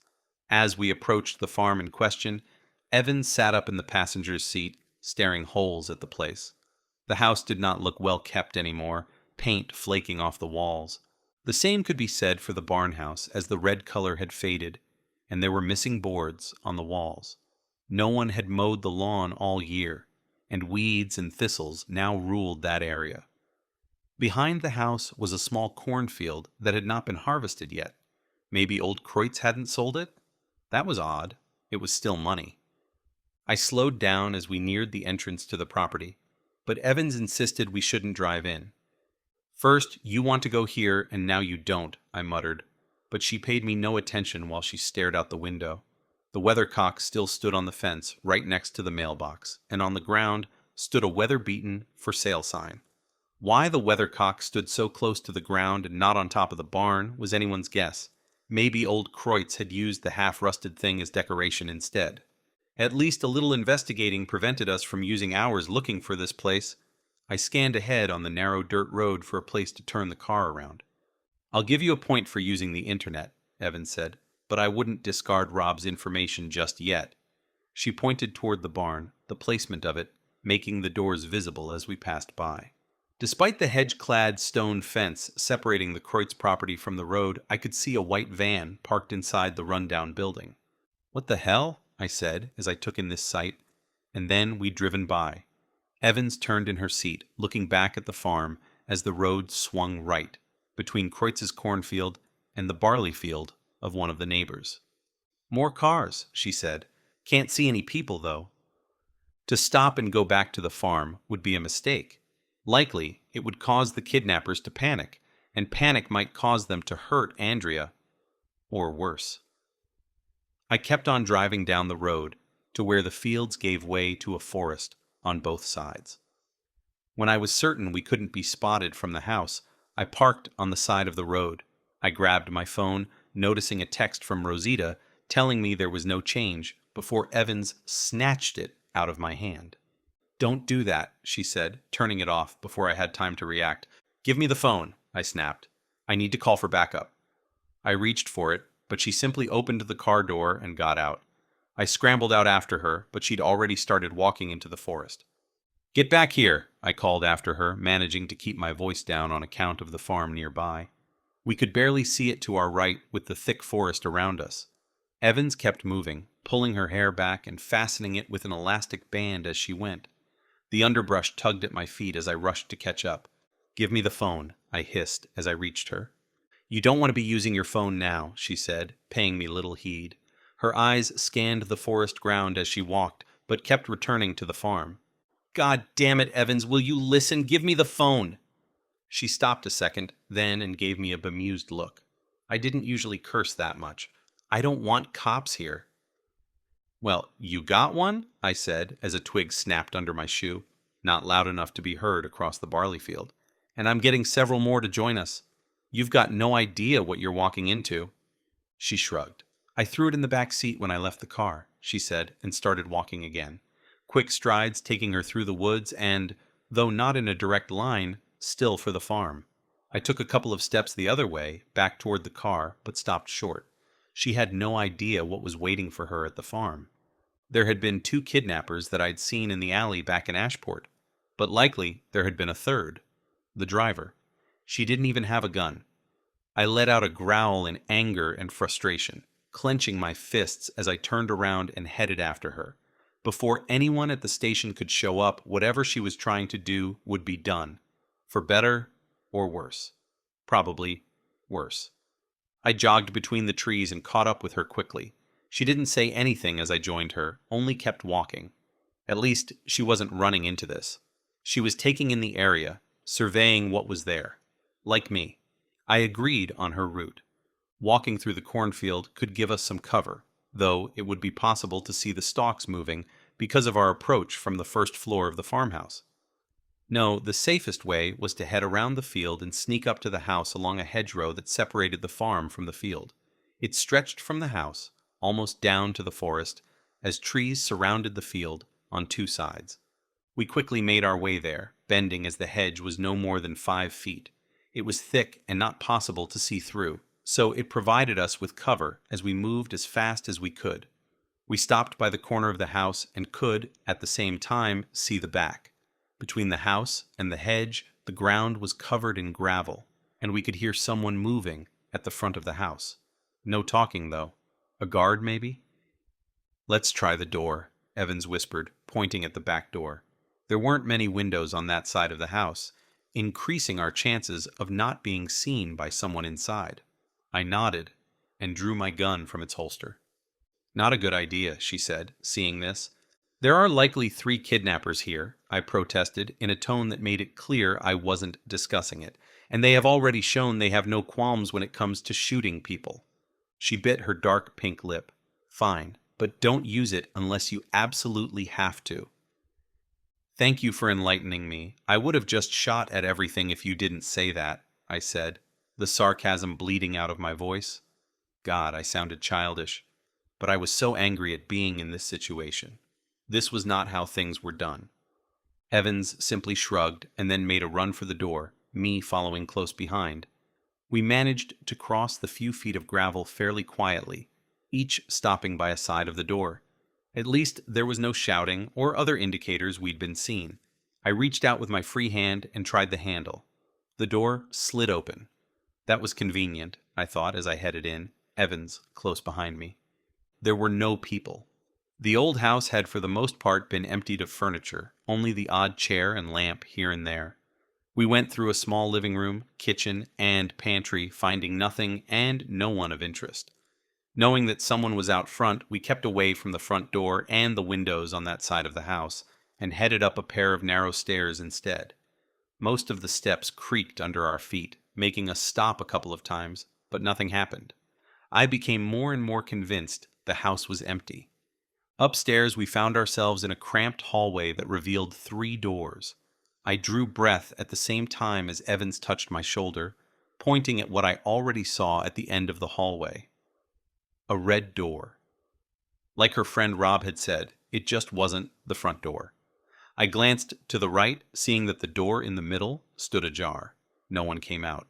As we approached the farm in question, Evans sat up in the passenger's seat, staring holes at the place. The house did not look well kept anymore, paint flaking off the walls. The same could be said for the barn house, as the red color had faded, and there were missing boards on the walls. No one had mowed the lawn all year, and weeds and thistles now ruled that area. Behind the house was a small cornfield that had not been harvested yet. Maybe old Kreutz hadn't sold it? That was odd. It was still money. I slowed down as we neared the entrance to the property, but Evans insisted we shouldn't drive in. First, you want to go here, and now you don't, I muttered, but she paid me no attention while she stared out the window. The weathercock still stood on the fence right next to the mailbox, and on the ground stood a weather-beaten for sale sign. Why the weathercock stood so close to the ground and not on top of the barn was anyone's guess. Maybe old Kreutz had used the half-rusted thing as decoration instead. At least a little investigating prevented us from using hours looking for this place. I scanned ahead on the narrow dirt road for a place to turn the car around. I'll give you a point for using the internet, Evans said, but I wouldn't discard Rob's information just yet. She pointed toward the barn, the placement of it, making the doors visible as we passed by. Despite the hedge-clad stone fence separating the Kreutz property from the road, I could see a white van parked inside the rundown building. What the hell? I said as I took in this sight, and then we'd driven by. Evans turned in her seat, looking back at the farm as the road swung right, between Kreutz's cornfield and the barley field of one of the neighbors. More cars, she said. Can't see any people, though. To stop and go back to the farm would be a mistake. Likely, it would cause the kidnappers to panic, and panic might cause them to hurt Andrea, or worse. I kept on driving down the road to where the fields gave way to a forest on both sides. When I was certain we couldn't be spotted from the house, I parked on the side of the road. I grabbed my phone, noticing a text from Rosita telling me there was no change, before Evans snatched it out of my hand. "Don't do that," she said, turning it off before I had time to react. "Give me the phone," I snapped. "I need to call for backup." I reached for it, but she simply opened the car door and got out. I scrambled out after her, but she'd already started walking into the forest. "Get back here," I called after her, managing to keep my voice down on account of the farm nearby. We could barely see it to our right with the thick forest around us. Evans kept moving, pulling her hair back and fastening it with an elastic band as she went. The underbrush tugged at my feet as I rushed to catch up. "Give me the phone," I hissed as I reached her. "You don't want to be using your phone now," she said, paying me little heed. Her eyes scanned the forest ground as she walked, but kept returning to the farm. "God damn it, Evans, will you listen? Give me the phone!" She stopped a second, then and gave me a bemused look. I didn't usually curse that much. "I don't want cops here." "Well, you got one?" I said, as a twig snapped under my shoe, not loud enough to be heard across the barley field. "And I'm getting several more to join us. You've got no idea what you're walking into." She shrugged. "I threw it in the back seat when I left the car," she said, and started walking again. Quick strides taking her through the woods and, though not in a direct line, still for the farm. I took a couple of steps the other way, back toward the car, but stopped short. She had no idea what was waiting for her at the farm. There had been 2 kidnappers that I'd seen in the alley back in Ashport, but likely there had been a third, the driver. She didn't even have a gun. I let out a growl in anger and frustration, clenching my fists as I turned around and headed after her. Before anyone at the station could show up, whatever she was trying to do would be done, for better or worse. Probably worse. I jogged between the trees and caught up with her quickly. She didn't say anything as I joined her, only kept walking. At least, she wasn't running into this. She was taking in the area, surveying what was there. Like me. I agreed on her route. Walking through the cornfield could give us some cover, though it would be possible to see the stalks moving because of our approach from the first floor of the farmhouse. No, the safest way was to head around the field and sneak up to the house along a hedgerow that separated the farm from the field. It stretched from the house, almost down to the forest, as trees surrounded the field on 2 sides. We quickly made our way there, bending as the hedge was no more than 5 feet. It was thick and not possible to see through, so it provided us with cover as we moved as fast as we could. We stopped by the corner of the house and could, at the same time, see the back. Between the house and the hedge, the ground was covered in gravel, and we could hear someone moving at the front of the house. No talking, though. A guard, maybe? "Let's try the door," Evans whispered, pointing at the back door. There weren't many windows on that side of the house, increasing our chances of not being seen by someone inside. I nodded and drew my gun from its holster. "Not a good idea," she said, seeing this. "There are likely 3 kidnappers here," I protested in a tone that made it clear I wasn't discussing it, "and they have already shown they have no qualms when it comes to shooting people." She bit her dark pink lip. "Fine, but don't use it unless you absolutely have to." "Thank you for enlightening me. I would have just shot at everything if you didn't say that," I said, the sarcasm bleeding out of my voice. God, I sounded childish. But I was so angry at being in this situation. This was not how things were done. Evans simply shrugged and then made a run for the door, me following close behind. We managed to cross the few feet of gravel fairly quietly, each stopping by a side of the door. At least there was no shouting or other indicators we'd been seen. I reached out with my free hand and tried the handle. The door slid open. That was convenient, I thought as I headed in, Evans close behind me. There were no people. The old house had for the most part been emptied of furniture, only the odd chair and lamp here and there. We went through a small living room, kitchen, and pantry, finding nothing and no one of interest. Knowing that someone was out front, we kept away from the front door and the windows on that side of the house, and headed up a pair of narrow stairs instead. Most of the steps creaked under our feet, making us stop a couple of times, but nothing happened. I became more and more convinced the house was empty. Upstairs, we found ourselves in a cramped hallway that revealed 3 doors. I drew breath at the same time as Evans touched my shoulder, pointing at what I already saw at the end of the hallway. A red door. Like her friend Rob had said, it just wasn't the front door. I glanced to the right, seeing that the door in the middle stood ajar. No one came out.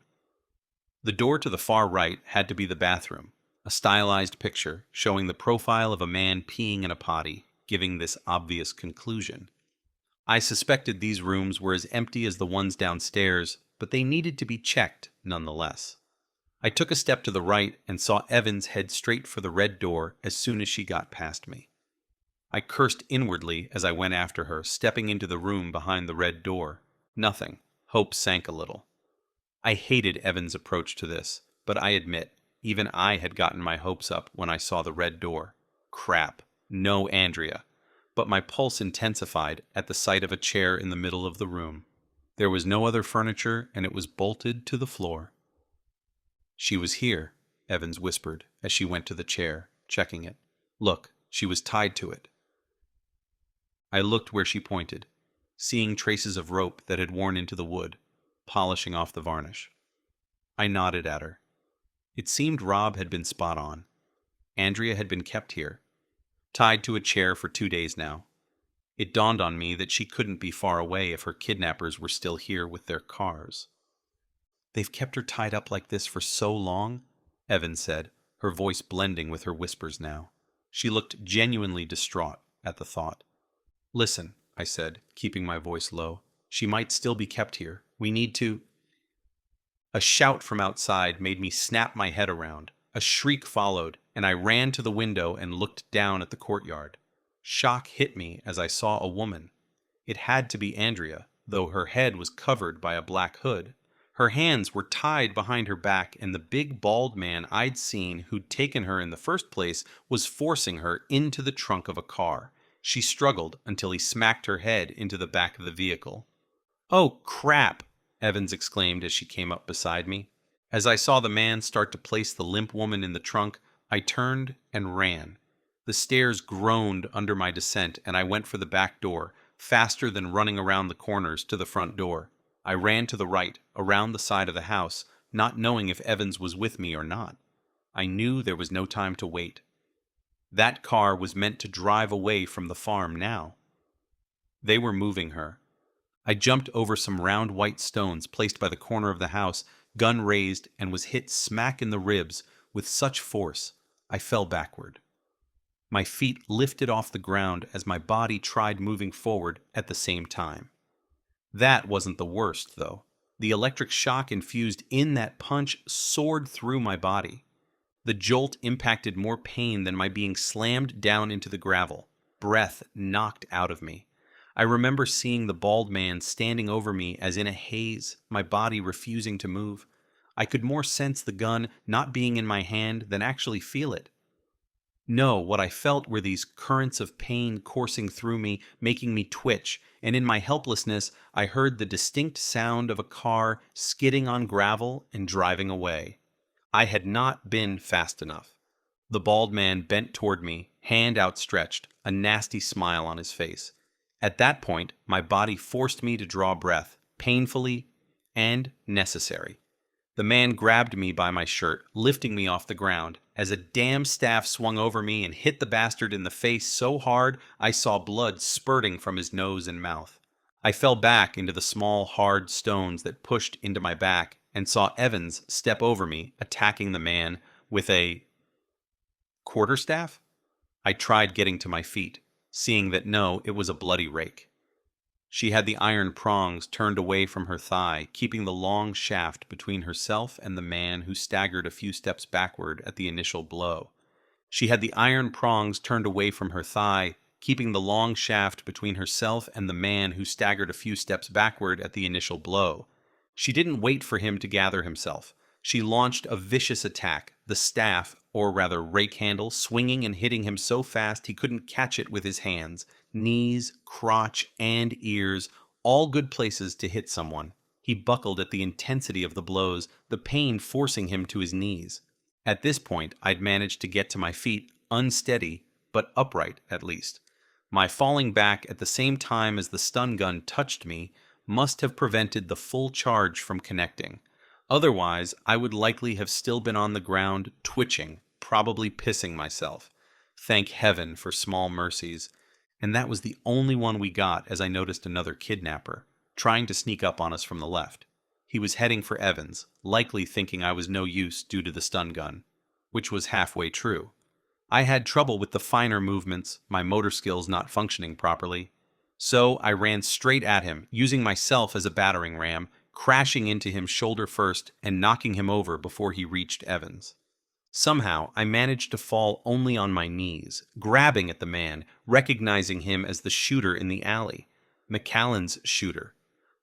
The door to the far right had to be the bathroom, a stylized picture showing the profile of a man peeing in a potty, giving this obvious conclusion. I suspected these rooms were as empty as the ones downstairs, but they needed to be checked nonetheless. I took a step to the right and saw Evans head straight for the red door as soon as she got past me. I cursed inwardly as I went after her, stepping into the room behind the red door. Nothing. Hope sank a little. I hated Evans' approach to this, but I admit, even I had gotten my hopes up when I saw the red door. Crap. No Andrea. But my pulse intensified at the sight of a chair in the middle of the room. There was no other furniture, and it was bolted to the floor. "She was here," Evans whispered as she went to the chair, checking it. "Look, she was tied to it." I looked where she pointed, seeing traces of rope that had worn into the wood, polishing off the varnish. I nodded at her. It seemed Rob had been spot on. Andrea had been kept here, tied to a chair for 2 days now. It dawned on me that she couldn't be far away if her kidnappers were still here with their cars. "They've kept her tied up like this for so long?" Evans said, her voice blending with her whispers now. She looked genuinely distraught at the thought. "Listen," I said, keeping my voice low. "She might still be kept here. We need to—" A shout from outside made me snap my head around. A shriek followed, and I ran to the window and looked down at the courtyard. Shock hit me as I saw a woman. It had to be Andrea, though her head was covered by a black hood. Her hands were tied behind her back, and the big bald man I'd seen who'd taken her in the first place was forcing her into the trunk of a car. She struggled until he smacked her head into the back of the vehicle. "Oh, crap!" Evans exclaimed as she came up beside me. As I saw the man start to place the limp woman in the trunk, I turned and ran. The stairs groaned under my descent, and I went for the back door, faster than running around the corners to the front door. I ran to the right, around the side of the house, not knowing if Evans was with me or not. I knew there was no time to wait. That car was meant to drive away from the farm now. They were moving her. I jumped over some round white stones placed by the corner of the house, gun raised, and was hit smack in the ribs with such force I fell backward. My feet lifted off the ground as my body tried moving forward at the same time. That wasn't the worst, though. The electric shock infused in that punch soared through my body. The jolt impacted more pain than my being slammed down into the gravel, breath knocked out of me. I remember seeing the bald man standing over me as in a haze, my body refusing to move. I could more sense the gun not being in my hand than actually feel it. No, what I felt were these currents of pain coursing through me, making me twitch, and in my helplessness, I heard the distinct sound of a car skidding on gravel and driving away. I had not been fast enough. The bald man bent toward me, hand outstretched, a nasty smile on his face. At that point, my body forced me to draw breath, painfully and necessary. The man grabbed me by my shirt, lifting me off the ground, as a damn staff swung over me and hit the bastard in the face so hard I saw blood spurting from his nose and mouth. I fell back into the small, hard stones that pushed into my back and saw Evans step over me, attacking the man with a quarterstaff? I tried getting to my feet, seeing that no, it was a bloody rake. She had the iron prongs turned away from her thigh, keeping the long shaft between herself and the man who staggered a few steps backward at the initial blow. She had the iron prongs turned away from her thigh, keeping the long shaft between herself and the man who staggered a few steps backward at the initial blow. She didn't wait for him to gather himself. She launched a vicious attack, the staff, or rather rake handle, swinging and hitting him so fast he couldn't catch it with his hands. Knees, crotch, and ears, all good places to hit someone. He buckled at the intensity of the blows, the pain forcing him to his knees. At this point, I'd managed to get to my feet, unsteady, but upright at least. My falling back at the same time as the stun gun touched me must have prevented the full charge from connecting. Otherwise, I would likely have still been on the ground, twitching, probably pissing myself. Thank heaven for small mercies. And that was the only one we got as I noticed another kidnapper, trying to sneak up on us from the left. He was heading for Evans, likely thinking I was no use due to the stun gun, which was halfway true. I had trouble with the finer movements, my motor skills not functioning properly. So I ran straight at him, using myself as a battering ram, crashing into him shoulder first and knocking him over before he reached Evans. Somehow, I managed to fall only on my knees, grabbing at the man, recognizing him as the shooter in the alley, McAllen's shooter.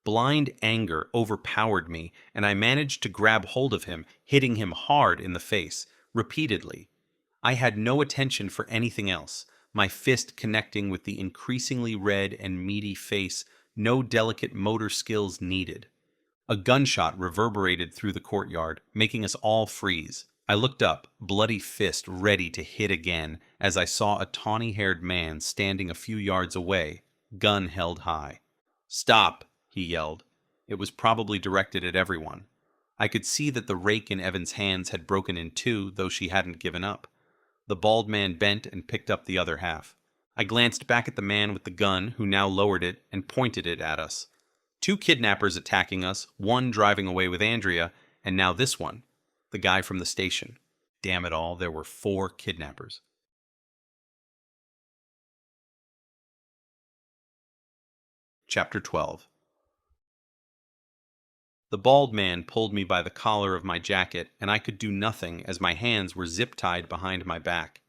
Blind anger overpowered me, and I managed to grab hold of him, hitting him hard in the face, repeatedly. I had no attention for anything else, my fist connecting with the increasingly red and meaty face, no delicate motor skills needed. A gunshot reverberated through the courtyard, making us all freeze. I looked up, bloody fist ready to hit again, as I saw a tawny-haired man standing a few yards away, gun held high. "Stop!" he yelled. It was probably directed at everyone. I could see that the rake in Evan's hands had broken in two, though she hadn't given up. The bald man bent and picked up the other half. I glanced back at the man with the gun, who now lowered it and pointed it at us. Two kidnappers attacking us, one driving away with Andrea, and now this one, the guy from the station. Damn it all, there were 4 kidnappers. Chapter 12. The bald man pulled me by the collar of my jacket, and I could do nothing as my hands were zip-tied behind my back.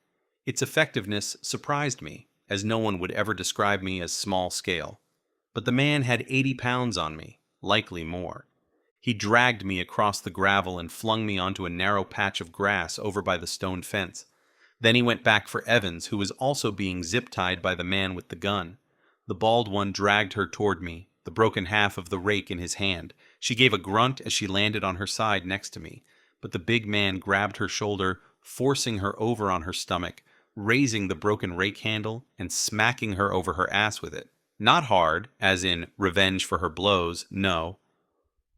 Its effectiveness surprised me, as no one would ever describe me as small-scale. But the man had 80 pounds on me, likely more. He dragged me across the gravel and flung me onto a narrow patch of grass over by the stone fence. Then he went back for Evans, who was also being zip-tied by the man with the gun. The bald one dragged her toward me, the broken half of the rake in his hand. She gave a grunt as she landed on her side next to me, but the big man grabbed her shoulder, forcing her over on her stomach, raising the broken rake handle and smacking her over her ass with it. Not hard, as in revenge for her blows, no.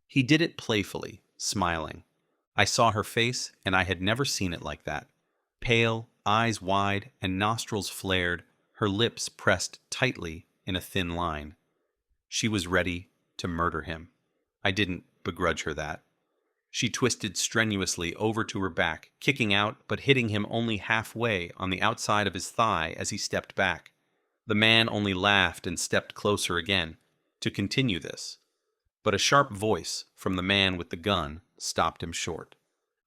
He did it playfully, smiling. I saw her face, and I had never seen it like that. Pale, eyes wide, and nostrils flared, her lips pressed tightly in a thin line. She was ready to murder him. I didn't begrudge her that. She twisted strenuously over to her back, kicking out but hitting him only halfway on the outside of his thigh as he stepped back. The man only laughed and stepped closer again, to continue this. But a sharp voice from the man with the gun stopped him short.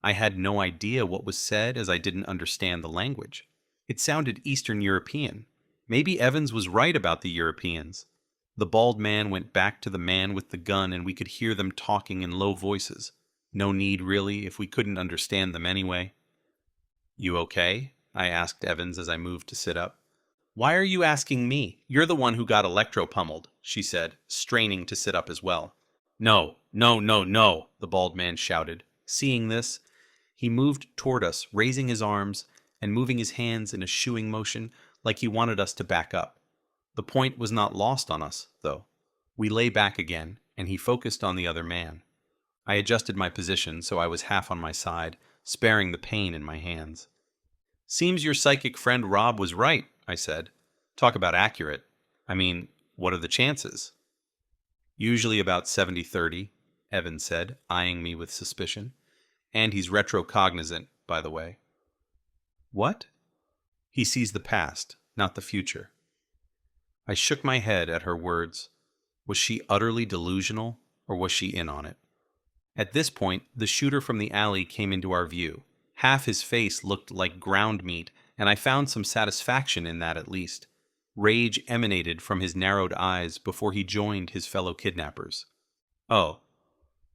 I had no idea what was said as I didn't understand the language. It sounded Eastern European. Maybe Evans was right about the Europeans. The bald man went back to the man with the gun, and we could hear them talking in low voices. No need, really, if we couldn't understand them anyway. "You okay?" I asked Evans as I moved to sit up. "Why are you asking me? You're the one who got electro-pummeled," she said, straining to sit up as well. "No, no, no, no," the bald man shouted. Seeing this, he moved toward us, raising his arms and moving his hands in a shooing motion like he wanted us to back up. The point was not lost on us, though. We lay back again, and he focused on the other man. I adjusted my position so I was half on my side, sparing the pain in my hands. "Seems your psychic friend Rob was right," I said. "Talk about accurate. I mean, what are the chances?" "Usually about 70-30, Evans said, eyeing me with suspicion. "And he's retrocognizant, by the way." "What?" "He sees the past, not the future." I shook my head at her words. Was she utterly delusional, or was she in on it? At this point, the shooter from the alley came into our view. Half his face looked like ground meat, and I found some satisfaction in that at least. Rage emanated from his narrowed eyes before he joined his fellow kidnappers. "Oh,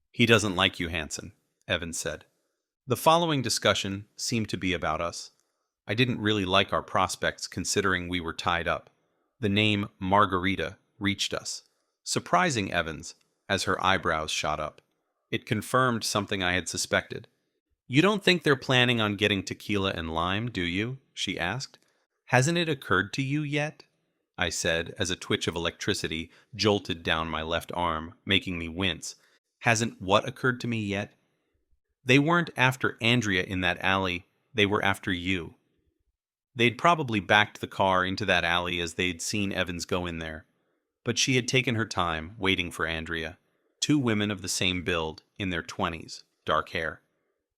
he doesn't like you, Hansen," Evans said. The following discussion seemed to be about us. I didn't really like our prospects considering we were tied up. The name Margarita reached us, surprising Evans as her eyebrows shot up. It confirmed something I had suspected. "You don't think they're planning on getting tequila and lime, do you?" she asked. "Hasn't it occurred to you yet?" I said as a twitch of electricity jolted down my left arm, making me wince. "Hasn't what occurred to me yet?" "They weren't after Andrea in that alley, they were after you." They'd probably backed the car into that alley as they'd seen Evans go in there. But she had taken her time, waiting for Andrea. 2 women of the same build, in their 20s, dark hair.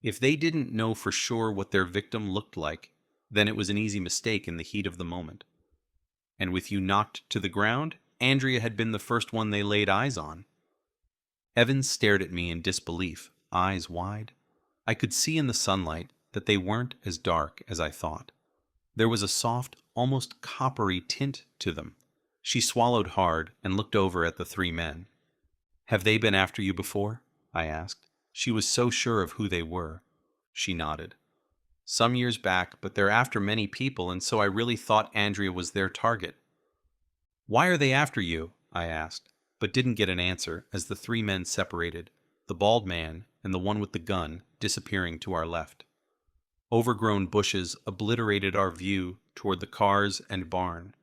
If they didn't know for sure what their victim looked like, then it was an easy mistake in the heat of the moment. And with you knocked to the ground, Andrea had been the first one they laid eyes on. Evans stared at me in disbelief, eyes wide. I could see in the sunlight that they weren't as dark as I thought. There was a soft, almost coppery tint to them. She swallowed hard and looked over at the 3 men. "Have they been after you before?" I asked. She was so sure of who they were. She nodded. "Some years back, but they're after many people, and so I really thought Andrea was their target." "Why are they after you?" I asked, but didn't get an answer as the 3 men separated, the bald man and the one with the gun disappearing to our left. Overgrown bushes obliterated our view toward the cars and barn.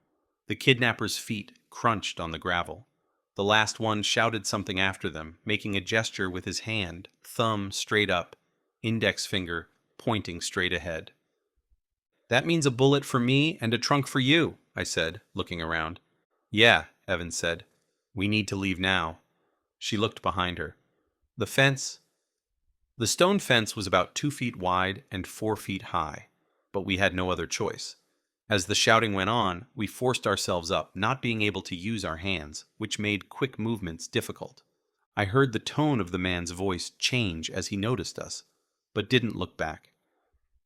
The kidnappers' feet crunched on the gravel. The last one shouted something after them, making a gesture with his hand, thumb straight up, index finger pointing straight ahead. "That means a bullet for me and a trunk for you," I said, looking around. Yeah, Evans said. We need to leave now. She looked behind her. The fence. The stone fence was about 2 feet wide and 4 feet high, but we had no other choice. As the shouting went on, we forced ourselves up, not being able to use our hands, which made quick movements difficult. I heard the tone of the man's voice change as he noticed us, but didn't look back.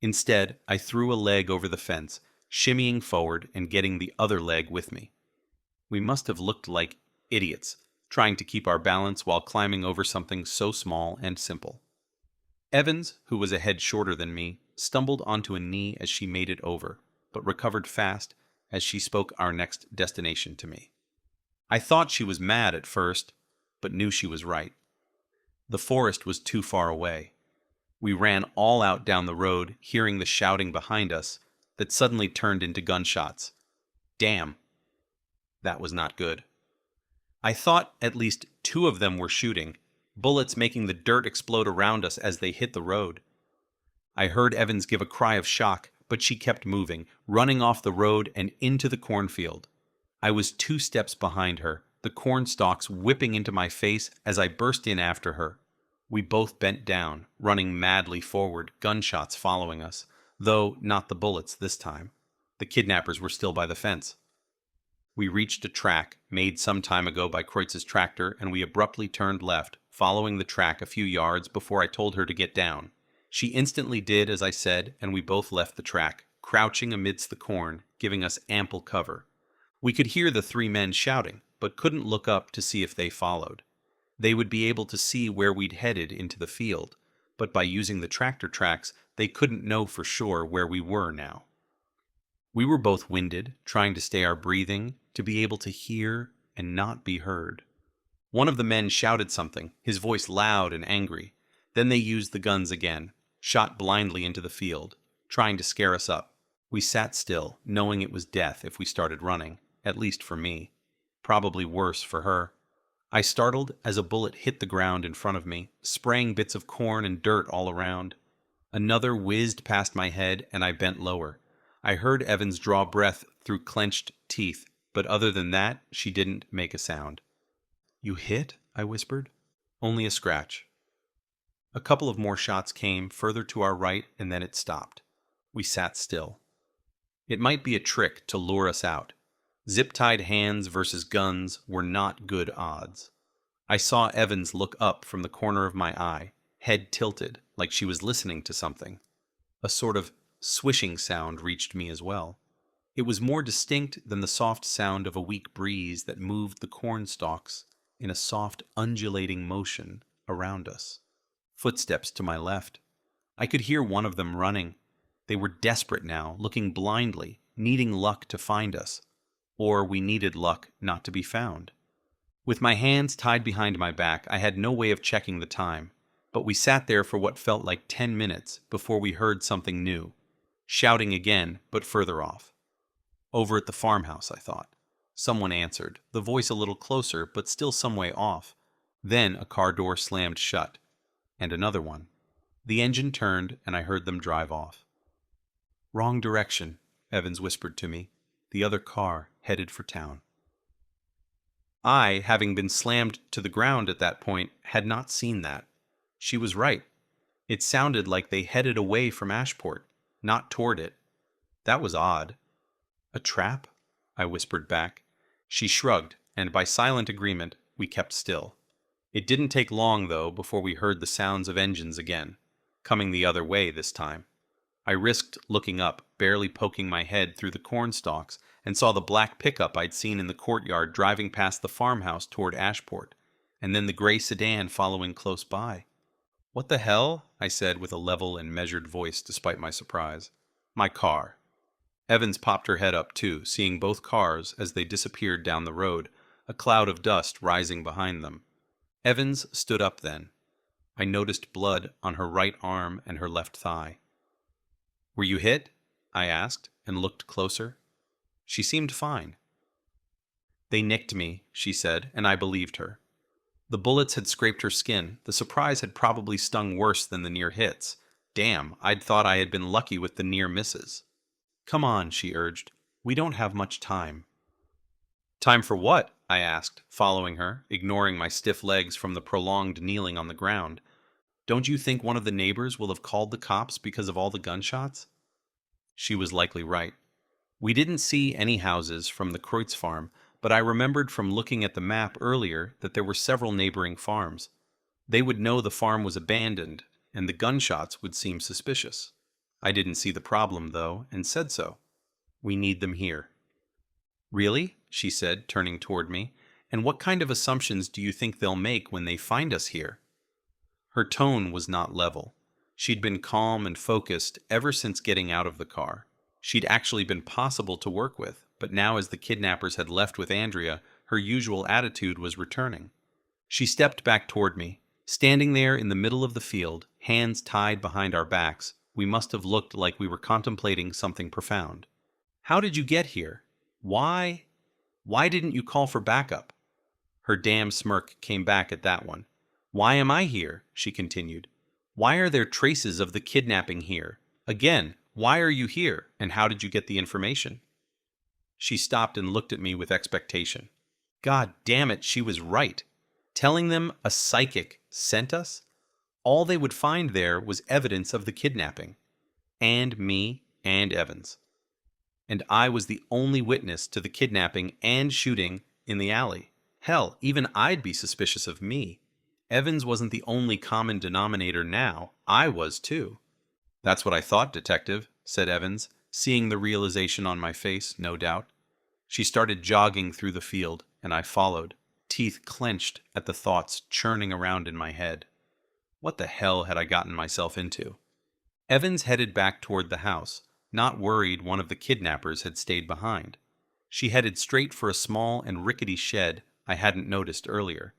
Instead, I threw a leg over the fence, shimmying forward and getting the other leg with me. We must have looked like idiots, trying to keep our balance while climbing over something so small and simple. Evans, who was a head shorter than me, stumbled onto a knee as she made it over, but recovered fast as she spoke our next destination to me. I thought she was mad at first, but knew she was right. The forest was too far away. We ran all out down the road, hearing the shouting behind us that suddenly turned into gunshots. Damn. That was not good. I thought at least 2 of them were shooting, bullets making the dirt explode around us as they hit the road. I heard Evans give a cry of shock, but she kept moving, running off the road and into the cornfield. I was 2 steps behind her, the corn stalks whipping into my face as I burst in after her. We both bent down, running madly forward, gunshots following us, though not the bullets this time. The kidnappers were still by the fence. We reached a track made some time ago by Kreutz's tractor, and we abruptly turned left, following the track a few yards before I told her to get down. She instantly did as I said, and we both left the track, crouching amidst the corn, giving us ample cover. We could hear the 3 men shouting, but couldn't look up to see if they followed. They would be able to see where we'd headed into the field, but by using the tractor tracks, they couldn't know for sure where we were now. We were both winded, trying to stay our breathing, to be able to hear and not be heard. One of the men shouted something, his voice loud and angry. Then they used the guns again, shot blindly into the field, trying to scare us up. We sat still, knowing it was death if we started running, at least for me. Probably worse for her. I startled as a bullet hit the ground in front of me, spraying bits of corn and dirt all around. Another whizzed past my head, and I bent lower. I heard Evans draw breath through clenched teeth, but other than that, she didn't make a sound. "You hit?" I whispered. "Only a scratch." A couple of more shots came further to our right, and then it stopped. We sat still. It might be a trick to lure us out. Zip-tied hands versus guns were not good odds. I saw Evans look up from the corner of my eye, head tilted, like she was listening to something. A sort of swishing sound reached me as well. It was more distinct than the soft sound of a weak breeze that moved the corn stalks in a soft, undulating motion around us. Footsteps to my left. I could hear one of them running. They were desperate now, looking blindly, needing luck to find us. Or we needed luck not to be found. With my hands tied behind my back, I had no way of checking the time, but we sat there for what felt like 10 minutes before we heard something new. Shouting again, but further off. Over at the farmhouse, I thought. Someone answered, the voice a little closer, but still some way off. Then a car door slammed shut. And another one. The engine turned, and I heard them drive off. "Wrong direction," Evans whispered to me. The other car headed for town. I, having been slammed to the ground at that point, had not seen that. She was right. It sounded like they headed away from Ashport, not toward it. That was odd. "A trap?" I whispered back. She shrugged, and by silent agreement, we kept still. It didn't take long, though, before we heard the sounds of engines again, coming the other way this time. I risked looking up, barely poking my head through the corn stalks, and saw the black pickup I'd seen in the courtyard driving past the farmhouse toward Ashport, and then the gray sedan following close by. "What the hell?" I said with a level and measured voice despite my surprise. "My car." Evans popped her head up too, seeing both cars as they disappeared down the road, a cloud of dust rising behind them. Evans stood up then. I noticed blood on her right arm and her left thigh. "Were you hit?" I asked, and looked closer. She seemed fine. "They nicked me," she said, and I believed her. The bullets had scraped her skin. The surprise had probably stung worse than the near hits. Damn, I'd thought I had been lucky with the near misses. "Come on," she urged. We don't have much time. Time for what? I asked, following her, ignoring my stiff legs from the prolonged kneeling on the ground. Don't you think one of the neighbors will have called the cops because of all the gunshots? She was likely right. We didn't see any houses from the Kreutz farm, but I remembered from looking at the map earlier that there were several neighboring farms. They would know the farm was abandoned, and the gunshots would seem suspicious. I didn't see the problem, though, and said so. We need them here. Really? She said, turning toward me. And what kind of assumptions do you think they'll make when they find us here? Her tone was not level. She'd been calm and focused ever since getting out of the car. She'd actually been possible to work with, but now as the kidnappers had left with Andrea, her usual attitude was returning. She stepped back toward me. Standing there in the middle of the field, hands tied behind our backs, we must have looked like we were contemplating something profound. How did you get here? Why didn't you call for backup? Her damn smirk came back at that one. Why am I here? She continued. Why are there traces of the kidnapping here? Again, why are you here, and how did you get the information? She stopped and looked at me with expectation. God damn it, she was right. Telling them a psychic sent us? All they would find there was evidence of the kidnapping. And me and Evans. And I was the only witness to the kidnapping and shooting in the alley. Hell, even I'd be suspicious of me. Evans wasn't the only common denominator now. I was too. That's what I thought, Detective, said Evans, seeing the realization on my face, no doubt. She started jogging through the field, and I followed, teeth clenched at the thoughts churning around in my head. What the hell had I gotten myself into? Evans headed back toward the house, not worried one of the kidnappers had stayed behind. She headed straight for a small and rickety shed I hadn't noticed earlier.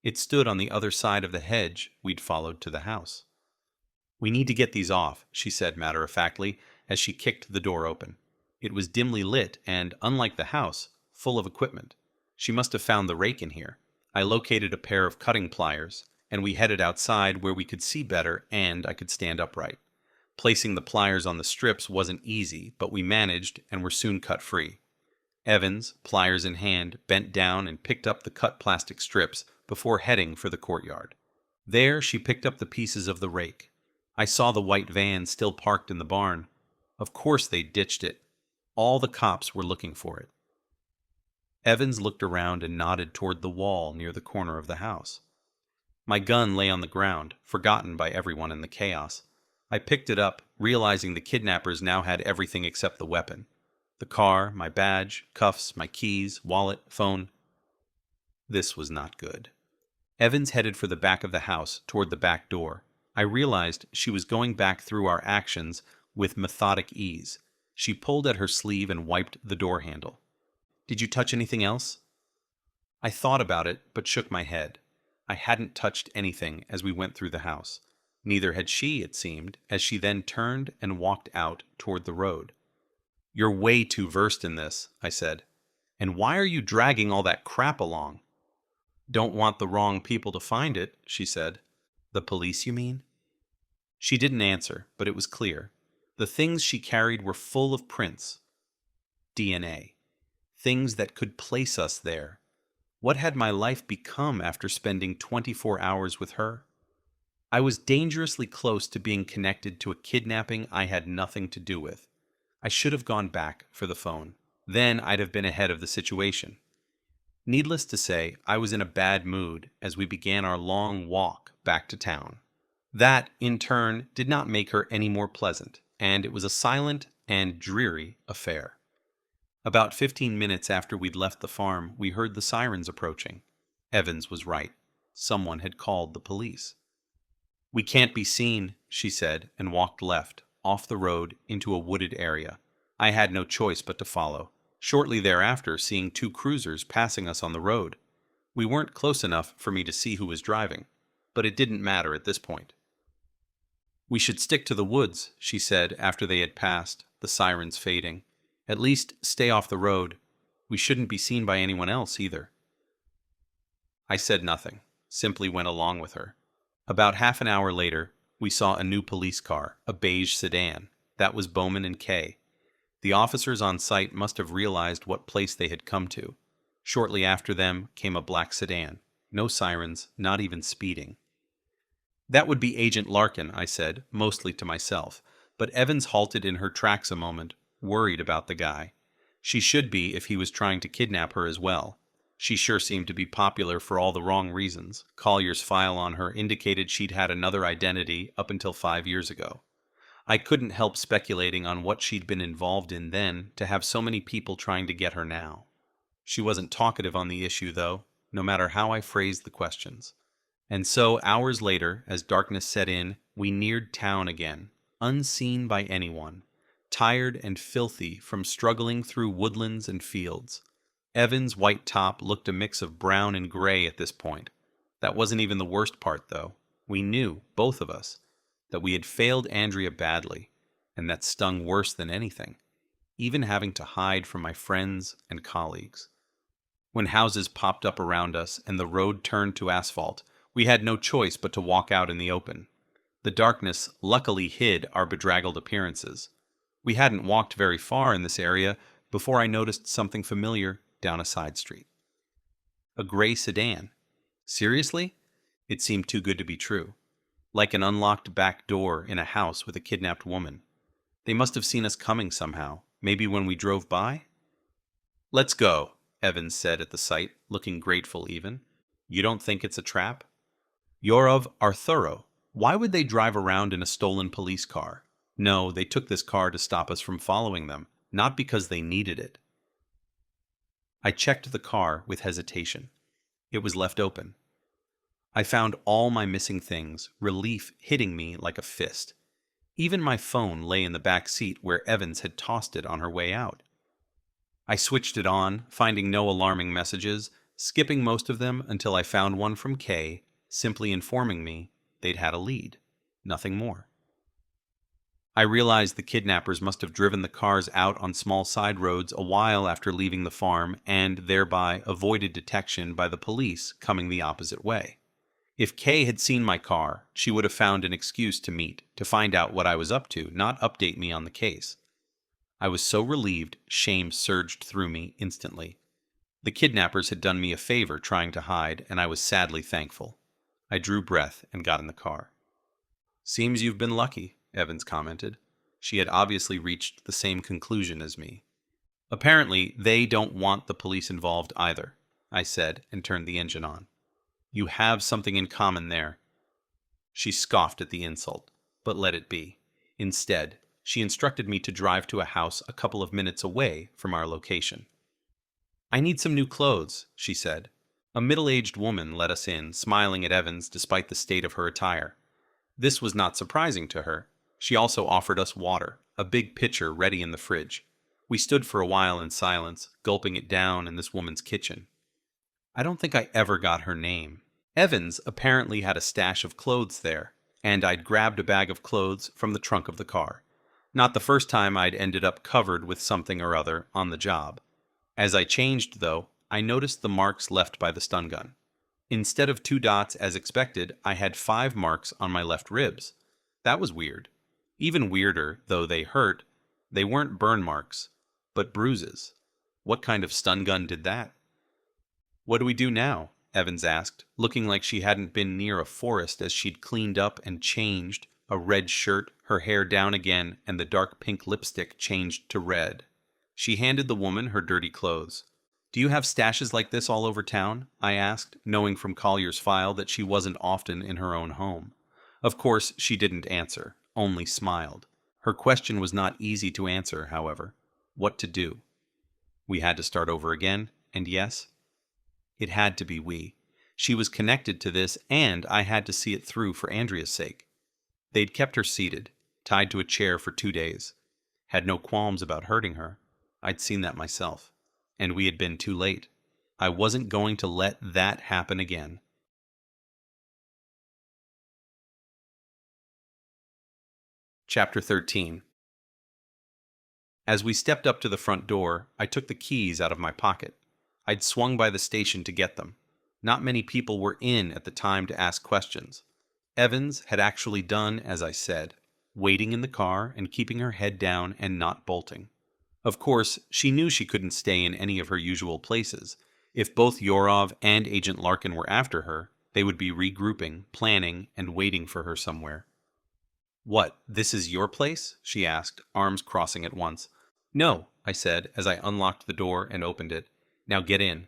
It stood on the other side of the hedge we'd followed to the house. We need to get these off, she said matter-of-factly as she kicked the door open. It was dimly lit and, unlike the house, full of equipment. She must have found the rake in here. I located a pair of cutting pliers, and we headed outside where we could see better and I could stand upright. Placing the pliers on the strips wasn't easy, but we managed and were soon cut free. Evans, pliers in hand, bent down and picked up the cut plastic strips before heading for the courtyard. There she picked up the pieces of the rake. I saw the white van still parked in the barn. Of course they'd ditched it. All the cops were looking for it. Evans looked around and nodded toward the wall near the corner of the house. My gun lay on the ground, forgotten by everyone in the chaos. I picked it up, realizing the kidnappers now had everything except the weapon. The car, my badge, cuffs, my keys, wallet, phone. This was not good. Evans headed for the back of the house, toward the back door. I realized she was going back through our actions with methodic ease. She pulled at her sleeve and wiped the door handle. Did you touch anything else? I thought about it, but shook my head. I hadn't touched anything as we went through the house. Neither had she, it seemed, as she then turned and walked out toward the road. You're way too versed in this, I said. And why are you dragging all that crap along? Don't want the wrong people to find it, she said. The police, you mean? She didn't answer, but it was clear. The things she carried were full of prints. DNA. Things that could place us there. What had my life become after spending 24 hours with her? I was dangerously close to being connected to a kidnapping I had nothing to do with. I should have gone back for the phone. Then I'd have been ahead of the situation. Needless to say, I was in a bad mood as we began our long walk back to town. That, in turn, did not make her any more pleasant, and it was a silent and dreary affair. About 15 minutes after we'd left the farm, we heard the sirens approaching. Evans was right. Someone had called the police. We can't be seen, she said, and walked left, off the road, into a wooded area. I had no choice but to follow, shortly thereafter seeing 2 cruisers passing us on the road. We weren't close enough for me to see who was driving, but it didn't matter at this point. We should stick to the woods, she said after they had passed, the sirens fading. At least stay off the road. We shouldn't be seen by anyone else either. I said nothing, simply went along with her. About half an hour later, we saw a new police car, a beige sedan. That was Bowman and Kay. The officers on site must have realized what place they had come to. Shortly after them came a black sedan. No sirens, not even speeding. "That would be Agent Larkin," I said, mostly to myself, but Evans halted in her tracks a moment, worried about the guy. She should be if he was trying to kidnap her as well. She sure seemed to be popular for all the wrong reasons. Collier's file on her indicated she'd had another identity up until 5 years ago. I couldn't help speculating on what she'd been involved in then to have so many people trying to get her now. She wasn't talkative on the issue, though, no matter how I phrased the questions. And so, hours later, as darkness set in, we neared town again, unseen by anyone, tired and filthy from struggling through woodlands and fields. Evan's white top looked a mix of brown and gray at this point. That wasn't even the worst part, though. We knew, both of us, that we had failed Andrea badly, and that stung worse than anything, even having to hide from my friends and colleagues. When houses popped up around us and the road turned to asphalt, we had no choice but to walk out in the open. The darkness luckily hid our bedraggled appearances. We hadn't walked very far in this area before I noticed something familiar down a side street. A gray sedan. Seriously? It seemed too good to be true. Like an unlocked back door in a house with a kidnapped woman. They must have seen us coming somehow, maybe when we drove by? "Let's go," Evans said at the sight, looking grateful even. "You don't think it's a trap?" Yorov are thorough. Why would they drive around in a stolen police car? No, they took this car to stop us from following them, not because they needed it. I checked the car with hesitation. It was left open. I found all my missing things, relief hitting me like a fist. Even my phone lay in the back seat where Evans had tossed it on her way out. I switched it on, finding no alarming messages, skipping most of them until I found one from Kay, simply informing me they'd had a lead. Nothing more. I realized the kidnappers must have driven the cars out on small side roads a while after leaving the farm and thereby avoided detection by the police coming the opposite way. If Kay had seen my car, she would have found an excuse to meet, to find out what I was up to, not update me on the case. I was so relieved, shame surged through me instantly. The kidnappers had done me a favor trying to hide, and I was sadly thankful. I drew breath and got in the car. "Seems you've been lucky," Evans commented. She had obviously reached the same conclusion as me. "Apparently, they don't want the police involved either," I said and turned the engine on. "You have something in common there." She scoffed at the insult, but let it be. Instead, she instructed me to drive to a house a couple of minutes away from our location. "I need some new clothes," she said. A middle-aged woman let us in, smiling at Evans despite the state of her attire. This was not surprising to her. She also offered us water, a big pitcher ready in the fridge. We stood for a while in silence, gulping it down in this woman's kitchen. I don't think I ever got her name. Evans apparently had a stash of clothes there, and I'd grabbed a bag of clothes from the trunk of the car. Not the first time I'd ended up covered with something or other on the job. As I changed, though, I noticed the marks left by the stun gun. Instead of 2 dots as expected, I had 5 marks on my left ribs. That was weird. Even weirder, though they hurt, they weren't burn marks, but bruises. What kind of stun gun did that? "What do we do now?" Evans asked, looking like she hadn't been near a forest as she'd cleaned up and changed, a red shirt, her hair down again, and the dark pink lipstick changed to red. She handed the woman her dirty clothes. "Do you have stashes like this all over town?" I asked, knowing from Collier's file that she wasn't often in her own home. Of course, she didn't answer, only smiled. Her question was not easy to answer, however. What to do? We had to start over again, and yes, it had to be we. She was connected to this, and I had to see it through for Andrea's sake. They'd kept her seated, tied to a chair for 2 days. Had no qualms about hurting her. I'd seen that myself. And we had been too late. I wasn't going to let that happen again. Chapter 13. As we stepped up to the front door, I took the keys out of my pocket. I'd swung by the station to get them. Not many people were in at the time to ask questions. Evans had actually done as I said, waiting in the car and keeping her head down and not bolting. Of course, she knew she couldn't stay in any of her usual places. If both Yorov and Agent Larkin were after her, they would be regrouping, planning, and waiting for her somewhere. "What, this is your place?" she asked, arms crossing at once. "No," I said as I unlocked the door and opened it. "Now get in."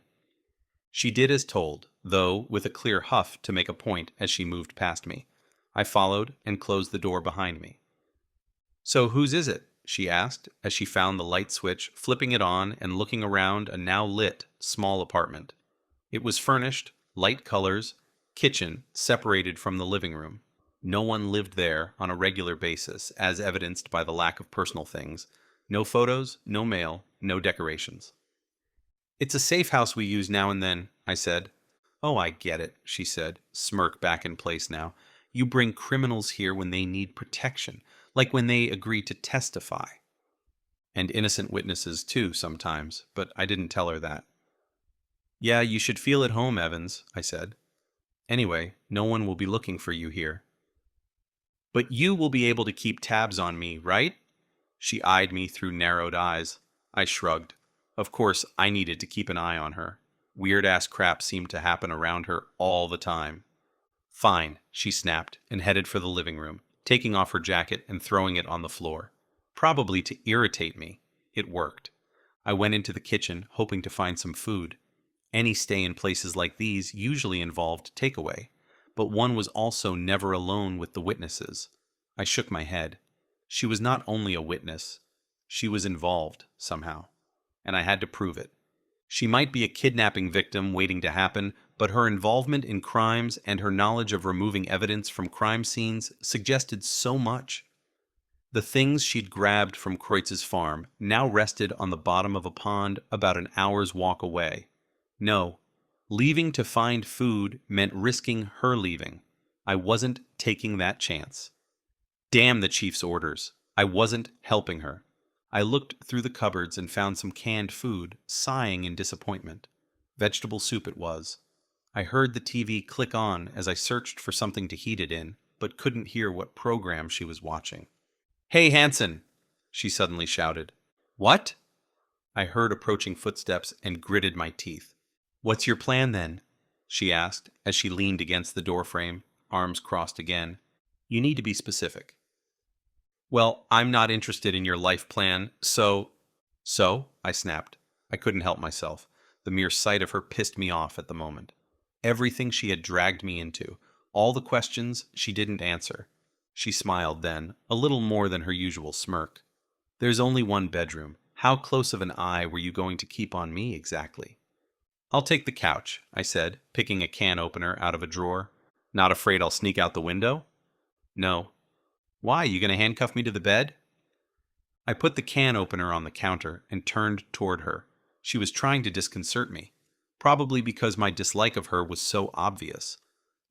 She did as told, though with a clear huff to make a point as she moved past me. I followed and closed the door behind me. "So whose is it?" she asked as she found the light switch, flipping it on and looking around a now lit, small apartment. It was furnished, light colors, kitchen separated from the living room. No one lived there on a regular basis, as evidenced by the lack of personal things. No photos, no mail, no decorations. "It's a safe house we use now and then," I said. "Oh, I get it," she said, smirk back in place now. "You bring criminals here when they need protection, like when they agree to testify." And innocent witnesses, too, sometimes, but I didn't tell her that. "Yeah, you should feel at home, Evans," I said. "Anyway, no one will be looking for you here." "But you will be able to keep tabs on me, right?" She eyed me through narrowed eyes. I shrugged. Of course, I needed to keep an eye on her. Weird-ass crap seemed to happen around her all the time. "Fine," she snapped and headed for the living room, taking off her jacket and throwing it on the floor. Probably to irritate me. It worked. I went into the kitchen, hoping to find some food. Any stay in places like these usually involved takeaway, but one was also never alone with the witnesses. I shook my head. She was not only a witness, she was involved, somehow. And I had to prove it. She might be a kidnapping victim waiting to happen, but her involvement in crimes and her knowledge of removing evidence from crime scenes suggested so much. The things she'd grabbed from Kreutz's farm now rested on the bottom of a pond about an hour's walk away. No, leaving to find food meant risking her leaving. I wasn't taking that chance. Damn the chief's orders. I wasn't helping her. I looked through the cupboards and found some canned food, sighing in disappointment. Vegetable soup it was. I heard the TV click on as I searched for something to heat it in, but couldn't hear what program she was watching. "Hey, Hansen!" she suddenly shouted. "What?" I heard approaching footsteps and gritted my teeth. "What's your plan, then?" she asked as she leaned against the doorframe, arms crossed again. "You need to be specific." "Well, I'm not interested in your life plan, so—" "So?" I snapped. I couldn't help myself. The mere sight of her pissed me off at the moment. Everything she had dragged me into, all the questions she didn't answer. She smiled then, a little more than her usual smirk. "There's only one bedroom. How close of an eye were you going to keep on me, exactly?" "I'll take the couch," I said, picking a can opener out of a drawer. "Not afraid I'll sneak out the window?" "No." "Why, you gonna handcuff me to the bed?" I put the can opener on the counter and turned toward her. She was trying to disconcert me, probably because my dislike of her was so obvious.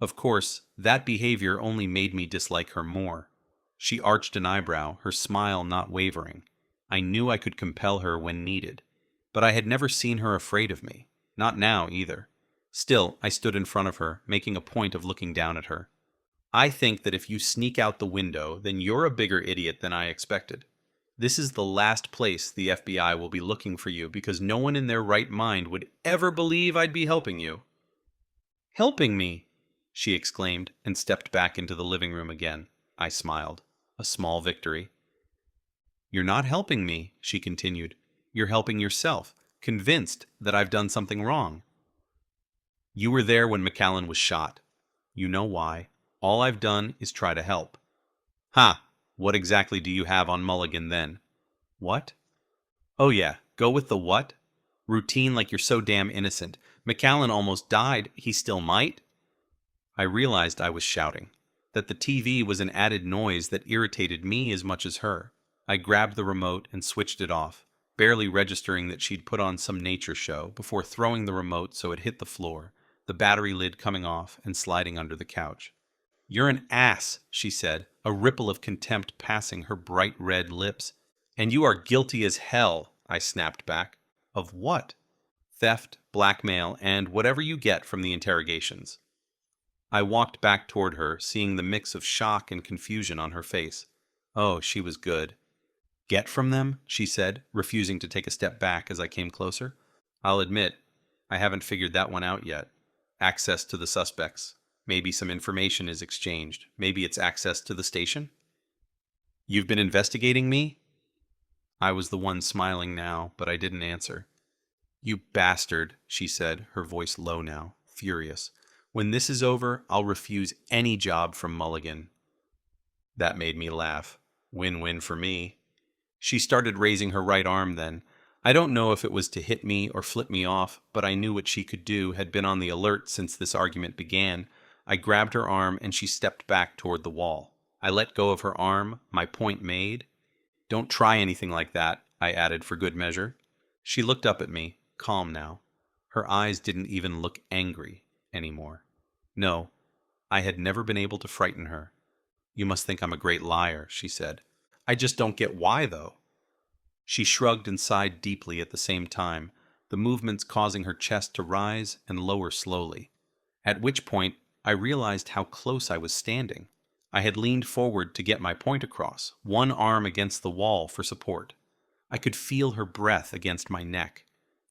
Of course, that behavior only made me dislike her more. She arched an eyebrow, her smile not wavering. I knew I could compel her when needed, but I had never seen her afraid of me. Not now, either. Still, I stood in front of her, making a point of looking down at her. "I think that if you sneak out the window, then you're a bigger idiot than I expected. This is the last place the FBI will be looking for you because no one in their right mind would ever believe I'd be helping you." "Helping me?" she exclaimed and stepped back into the living room again. I smiled. A small victory. "You're not helping me," she continued. "You're helping yourself, convinced that I've done something wrong. You were there when McAllen was shot. You know why. All I've done is try to help." "Ha! What exactly do you have on Mulligan then?" "What?" "Oh yeah, go with the what? Routine like you're so damn innocent. McAllen almost died. He still might?" I realized I was shouting. That the TV was an added noise that irritated me as much as her. I grabbed the remote and switched it off, barely registering that she'd put on some nature show before throwing the remote so it hit the floor, the battery lid coming off and sliding under the couch. "You're an ass," she said, a ripple of contempt passing her bright red lips. "And you are guilty as hell," I snapped back. "Of what?" "Theft, blackmail, and whatever you get from the interrogations." I walked back toward her, seeing the mix of shock and confusion on her face. Oh, she was good. get from them? She said, refusing to take a step back as I came closer. I'll admit, I haven't figured that one out yet. Access to the suspects. Maybe some information is exchanged. Maybe it's access to the station? You've been investigating me? I was the one smiling now, but I didn't answer. You bastard, she said, her voice low now, furious. When this is over, I'll refuse any job from Mulligan. That made me laugh. Win-win for me. She started raising her right arm then. I don't know if it was to hit me or flip me off, but I knew what she could do, had been on the alert since this argument began. I grabbed her arm and she stepped back toward the wall. I let go of her arm, my point made. Don't try anything like that, I added for good measure. She looked up at me, calm now. Her eyes didn't even look angry anymore. No, I had never been able to frighten her. You must think I'm a great liar, she said. I just don't get why, though. She shrugged and sighed deeply at the same time, the movements causing her chest to rise and lower slowly. At which point, I realized how close I was standing. I had leaned forward to get my point across, one arm against the wall for support. I could feel her breath against my neck.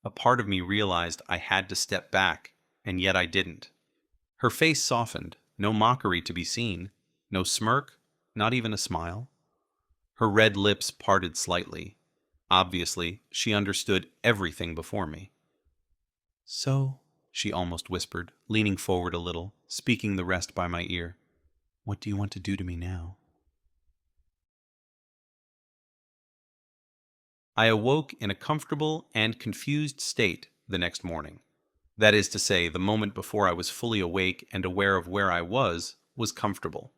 A part of me realized I had to step back, and yet I didn't. Her face softened, no mockery to be seen, no smirk, not even a smile. Her red lips parted slightly. Obviously, she understood everything before me. So, she almost whispered, leaning forward a little, speaking the rest by my ear. What do you want to do to me now? I awoke in a comfortable and confused state the next morning. That is to say, the moment before I was fully awake and aware of where I was comfortable.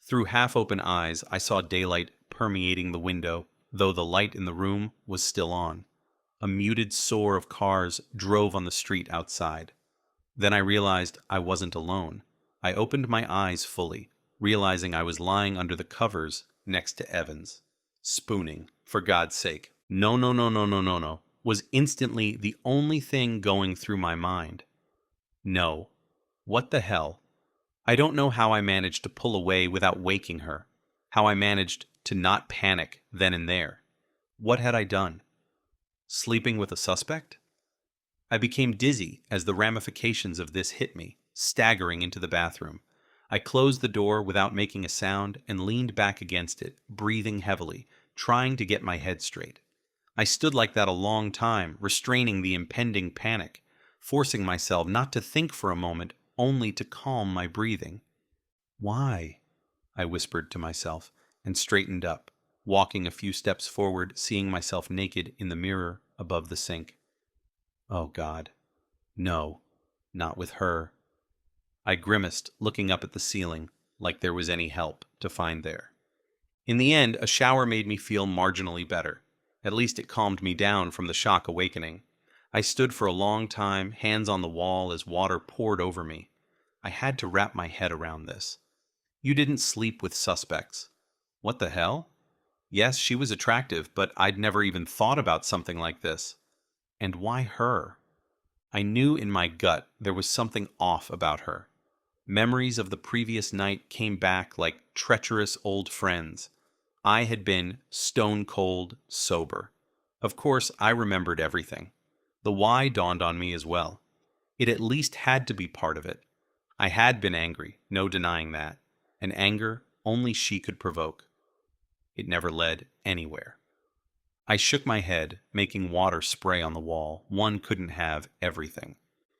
Through half-open eyes, I saw daylight permeating the window, though the light in the room was still on. A muted soar of cars drove on the street outside. Then I realized I wasn't alone. I opened my eyes fully, realizing I was lying under the covers next to Evans. Spooning, for God's sake. No, was instantly the only thing going through my mind. No. What the hell? I don't know how I managed to pull away without waking her, how I managed to not panic then and there. What had I done? Sleeping with a suspect? I became dizzy as the ramifications of this hit me, staggering into the bathroom. I closed the door without making a sound and leaned back against it, breathing heavily, trying to get my head straight. I stood like that a long time, restraining the impending panic, forcing myself not to think for a moment, only to calm my breathing. Why? I whispered to myself, and straightened up, walking a few steps forward, seeing myself naked in the mirror above the sink. Oh God. No, not with her. I grimaced, looking up at the ceiling, like there was any help to find there. In the end, a shower made me feel marginally better. At least it calmed me down from the shock awakening. I stood for a long time, hands on the wall as water poured over me. I had to wrap my head around this. You didn't sleep with suspects. What the hell? Yes, she was attractive, but I'd never even thought about something like this. And why her? I knew in my gut there was something off about her. Memories of the previous night came back like treacherous old friends. I had been stone cold sober. Of course, I remembered everything. The why dawned on me as well. It at least had to be part of it. I had been angry, no denying that. An anger only she could provoke. It never led anywhere. I shook my head, making water spray on the wall. One couldn't have everything.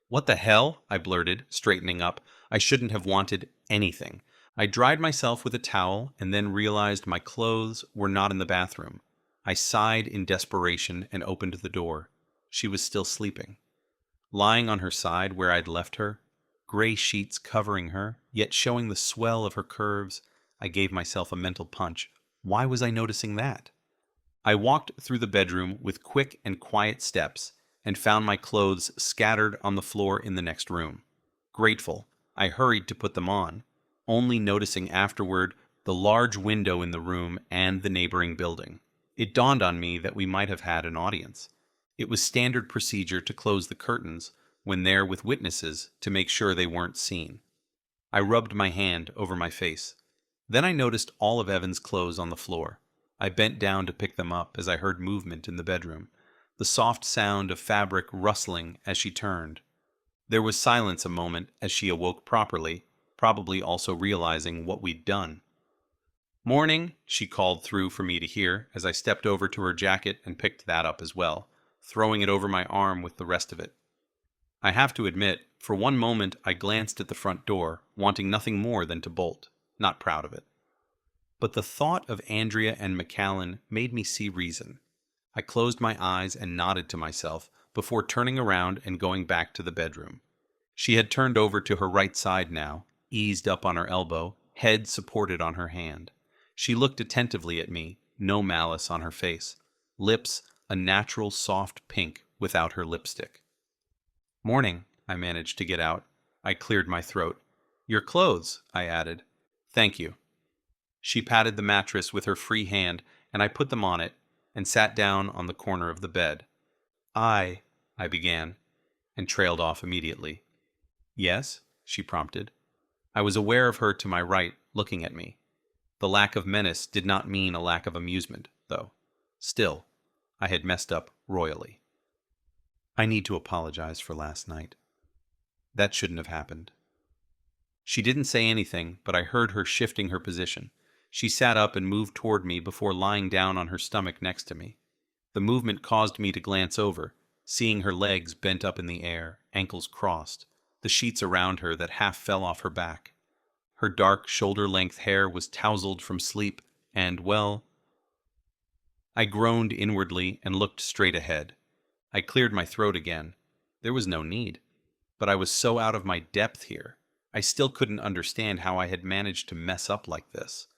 What the hell? I blurted, straightening up. I shouldn't have wanted anything. I dried myself with a towel and then realized my clothes were not in the bathroom. I sighed in desperation and opened the door. She was still sleeping. Lying on her side where I'd left her, gray sheets covering her, yet showing the swell of her curves, I gave myself a mental punch. Why was I noticing that? I walked through the bedroom with quick and quiet steps and found my clothes scattered on the floor in the next room. Grateful, I hurried to put them on, only noticing afterward the large window in the room and the neighboring building. It dawned on me that we might have had an audience. It was standard procedure to close the curtains when there with witnesses to make sure they weren't seen. I rubbed my hand over my face. Then I noticed all of Evan's clothes on the floor. I bent down to pick them up as I heard movement in the bedroom, the soft sound of fabric rustling as she turned. There was silence a moment as she awoke properly, probably also realizing what we'd done. "Morning," she called through for me to hear as I stepped over to her jacket and picked that up as well, throwing it over my arm with the rest of it. I have to admit, for one moment I glanced at the front door, wanting nothing more than to bolt, not proud of it. But the thought of Andrea and McCallan made me see reason. I closed my eyes and nodded to myself before turning around and going back to the bedroom. She had turned over to her right side now, eased up on her elbow, head supported on her hand. She looked attentively at me, no malice on her face. Lips a natural soft pink without her lipstick. "Morning," I managed to get out. I cleared my throat. "Your clothes," I added. "Thank you." She patted the mattress with her free hand, and I put them on it and sat down on the corner of the bed. I began, and trailed off immediately. "Yes?" she prompted. I was aware of her to my right, looking at me. The lack of menace did not mean a lack of amusement, though. Still, I had messed up royally. "I need to apologize for last night. That shouldn't have happened." She didn't say anything, but I heard her shifting her position. She sat up and moved toward me before lying down on her stomach next to me. The movement caused me to glance over, seeing her legs bent up in the air, ankles crossed, the sheets around her that half fell off her back. Her dark, shoulder-length hair was tousled from sleep, and, well... I groaned inwardly and looked straight ahead. I cleared my throat again. There was no need. But I was so out of my depth here. I still couldn't understand how I had managed to mess up like this.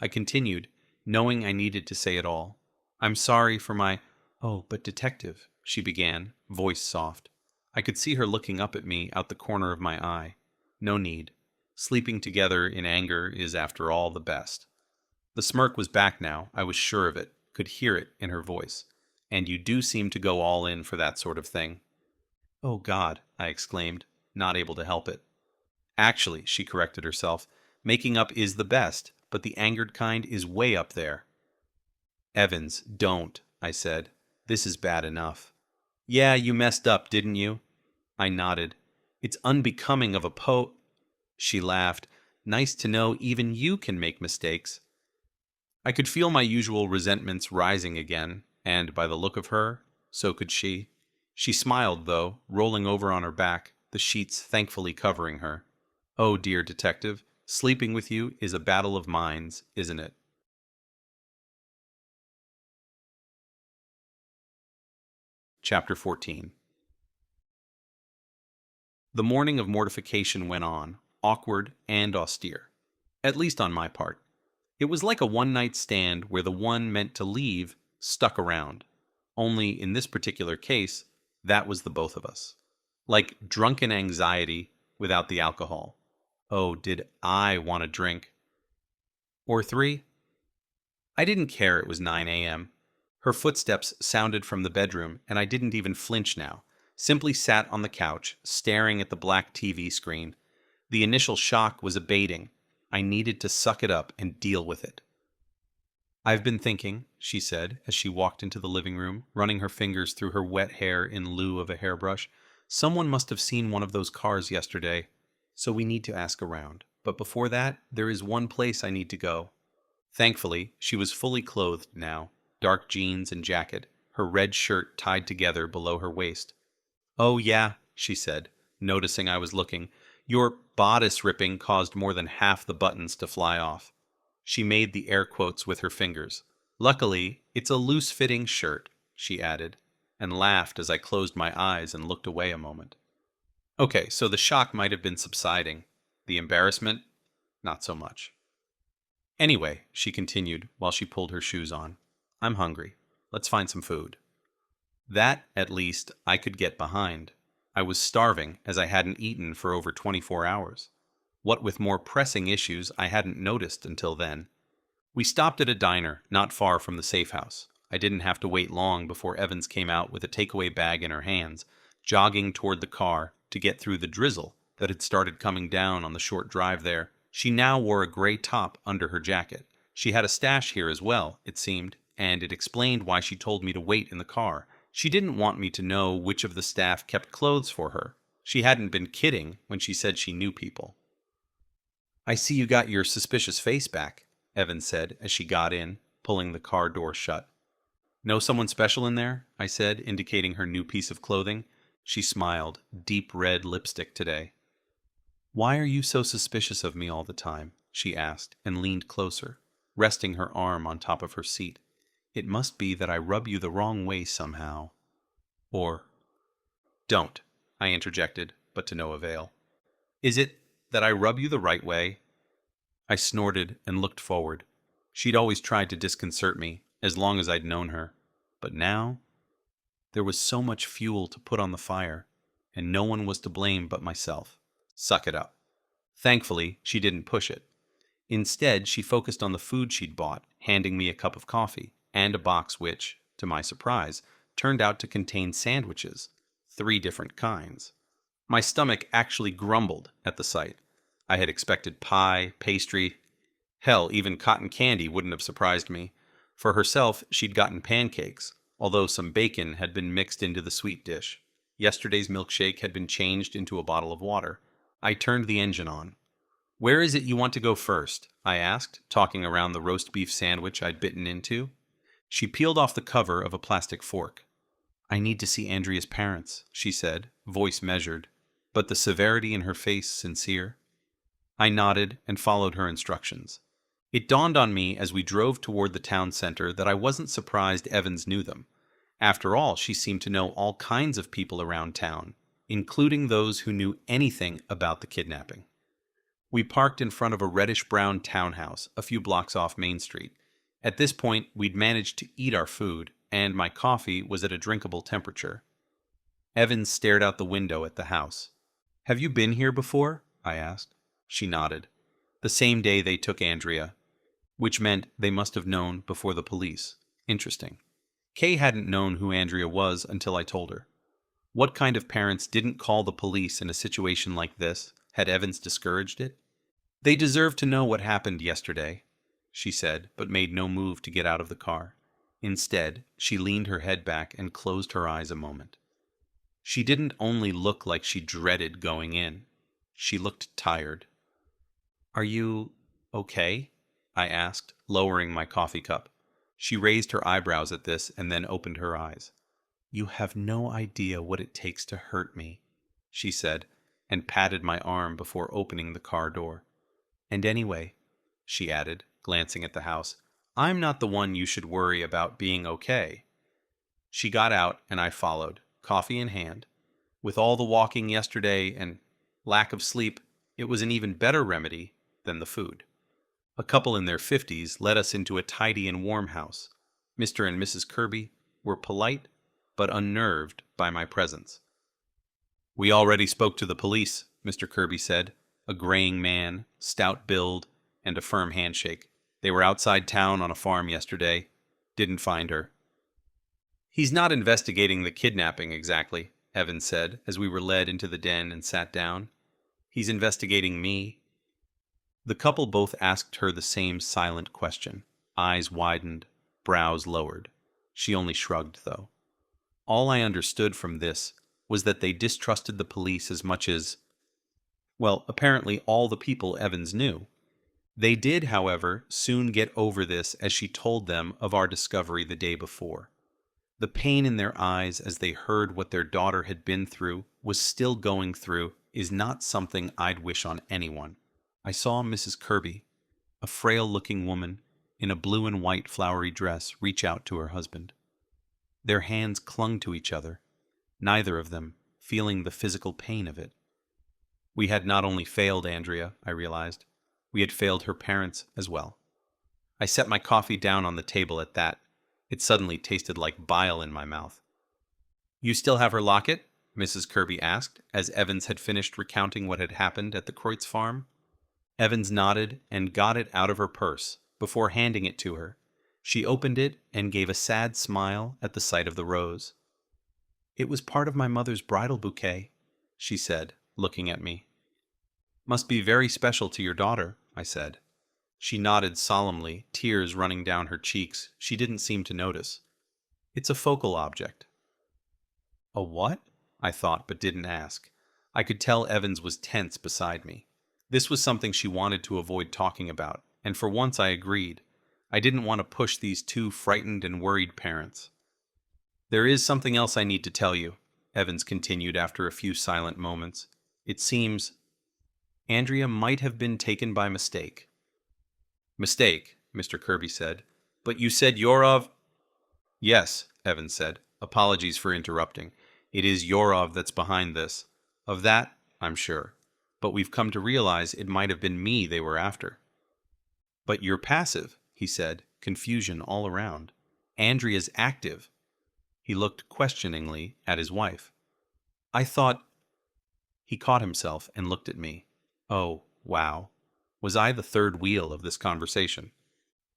I continued, knowing I needed to say it all. "I'm sorry for my—" "Oh, but detective," she began, voice soft. I could see her looking up at me out the corner of my eye. No need. Sleeping together in anger is, after all, the best. The smirk was back now, I was sure of it, could hear it in her voice. "And you do seem to go all in for that sort of thing." "Oh, God," I exclaimed, not able to help it. "Actually," she corrected herself, "making up is the best, but the angered kind is way up there." "Evans, don't," I said. "This is bad enough." "Yeah, you messed up, didn't you?" I nodded. "It's unbecoming of a." She laughed. "Nice to know even you can make mistakes." I could feel my usual resentments rising again, and by the look of her, so could she. She smiled, though, rolling over on her back, the sheets thankfully covering her. "Oh, dear detective, sleeping with you is a battle of minds, isn't it?" Chapter 14. The morning of mortification went on, awkward and austere. At least on my part. It was like a one-night stand where the one meant to leave stuck around. Only, in this particular case, that was the both of us. Like drunken anxiety without the alcohol. Oh, did I want a drink? Or three? I didn't care it was 9 a.m. Her footsteps sounded from the bedroom, and I didn't even flinch now. Simply sat on the couch, staring at the black TV screen. The initial shock was abating. I needed to suck it up and deal with it. "I've been thinking," she said, as she walked into the living room, running her fingers through her wet hair in lieu of a hairbrush. "Someone must have seen one of those cars yesterday, so we need to ask around. But before that, there is one place I need to go." Thankfully, she was fully clothed now, dark jeans and jacket, her red shirt tied together below her waist. "Oh, yeah," she said, noticing I was looking. "Your bodice ripping caused more than half the buttons to fly off." She made the air quotes with her fingers. "Luckily, it's a loose-fitting shirt," she added, and laughed as I closed my eyes and looked away a moment. Okay, so the shock might have been subsiding. The embarrassment? Not so much. "Anyway," she continued while she pulled her shoes on, "I'm hungry. Let's find some food." That, at least, I could get behind. I was starving, as I hadn't eaten for over 24 hours. What with more pressing issues I hadn't noticed until then. We stopped at a diner, not far from the safe house. I didn't have to wait long before Evans came out with a takeaway bag in her hands, jogging toward the car to get through the drizzle that had started coming down on the short drive there. She now wore a gray top under her jacket. She had a stash here as well, it seemed, and it explained why she told me to wait in the car. She didn't want me to know which of the staff kept clothes for her. She hadn't been kidding when she said she knew people. "I see you got your suspicious face back," Evans said as she got in, pulling the car door shut. "Know someone special in there?" I said, indicating her new piece of clothing. She smiled, deep red lipstick today. "Why are you so suspicious of me all the time?" she asked, and leaned closer, resting her arm on top of her seat. "It must be that I rub you the wrong way somehow. Or—" "Don't," I interjected, but to no avail. "Is it that I rub you the right way?" I snorted and looked forward. She'd always tried to disconcert me, as long as I'd known her. But now, there was so much fuel to put on the fire, and no one was to blame but myself. Suck it up. Thankfully, she didn't push it. Instead, she focused on the food she'd bought, handing me a cup of coffee, and a box which, to my surprise, turned out to contain sandwiches, 3 different kinds. My stomach actually grumbled at the sight. I had expected pie, pastry. Hell, even cotton candy wouldn't have surprised me. For herself, she'd gotten pancakes, although some bacon had been mixed into the sweet dish. Yesterday's milkshake had been changed into a bottle of water. I turned the engine on. "Where is it you want to go first?" I asked, talking around the roast beef sandwich I'd bitten into. She peeled off the cover of a plastic fork. "I need to see Andrea's parents," she said, voice measured, but the severity in her face sincere. I nodded and followed her instructions. It dawned on me as we drove toward the town center that I wasn't surprised Evans knew them. After all, she seemed to know all kinds of people around town, including those who knew anything about the kidnapping. We parked in front of a reddish-brown townhouse a few blocks off Main Street. At this point, we'd managed to eat our food, and my coffee was at a drinkable temperature. Evans stared out the window at the house. "Have you been here before?" I asked. She nodded. "The same day they took Andrea," which meant they must have known before the police. Interesting. Kay hadn't known who Andrea was until I told her. What kind of parents didn't call the police in a situation like this? Had Evans discouraged it? "They deserve to know what happened yesterday," she said, but made no move to get out of the car. Instead, she leaned her head back and closed her eyes a moment. She didn't only look like she dreaded going in. She looked tired. "Are you okay?" I asked, lowering my coffee cup. She raised her eyebrows at this and then opened her eyes. "You have no idea what it takes to hurt me," she said, and patted my arm before opening the car door. "And anyway," she added, glancing at the house, "I'm not the one you should worry about being okay." She got out and I followed, coffee in hand. With all the walking yesterday and lack of sleep, it was an even better remedy than the food. A couple in their 50s led us into a tidy and warm house. Mr. and Mrs. Kirby were polite but unnerved by my presence. "We already spoke to the police," Mr. Kirby said, a graying man, stout build, and a firm handshake. "They were outside town on a farm yesterday. Didn't find her." "He's not investigating the kidnapping exactly," Evans said as we were led into the den and sat down. "He's investigating me." The couple both asked her the same silent question. Eyes widened, brows lowered. She only shrugged, though. All I understood from this was that they distrusted the police as much as, well, apparently all the people Evans knew. They did, however, soon get over this as she told them of our discovery the day before. The pain in their eyes as they heard what their daughter had been through, was still going through, is not something I'd wish on anyone. I saw Mrs. Kirby, a frail-looking woman in a blue and white flowery dress, reach out to her husband. Their hands clung to each other, neither of them feeling the physical pain of it. We had not only failed Andrea, I realized, we had failed her parents as well. I set my coffee down on the table at that. It suddenly tasted like bile in my mouth. "You still have her locket?" Mrs. Kirby asked, as Evans had finished recounting what had happened at the Kreutz farm. Evans nodded and got it out of her purse, before handing it to her. She opened it and gave a sad smile at the sight of the rose. "It was part of my mother's bridal bouquet," she said, looking at me. "Must be very special to your daughter," I said. She nodded solemnly, tears running down her cheeks. She didn't seem to notice. It's a focal object. A what? I thought, but didn't ask. I could tell Evans was tense beside me. This was something she wanted to avoid talking about, and for once I agreed. I didn't want to push these two frightened and worried parents. There is something else I need to tell you, Evans continued after a few silent moments. It seems Andrea might have been taken by mistake. Mistake, Mr. Kirby said. But you said Yorov? Yes, Evans said. Apologies for interrupting. It is Yorov that's behind this. Of that, I'm sure. But we've come to realize it might have been me they were after. But you're passive, he said, confusion all around. Andrea's active. He looked questioningly at his wife. I thought... He caught himself and looked at me. Oh, wow. Was I the third wheel of this conversation?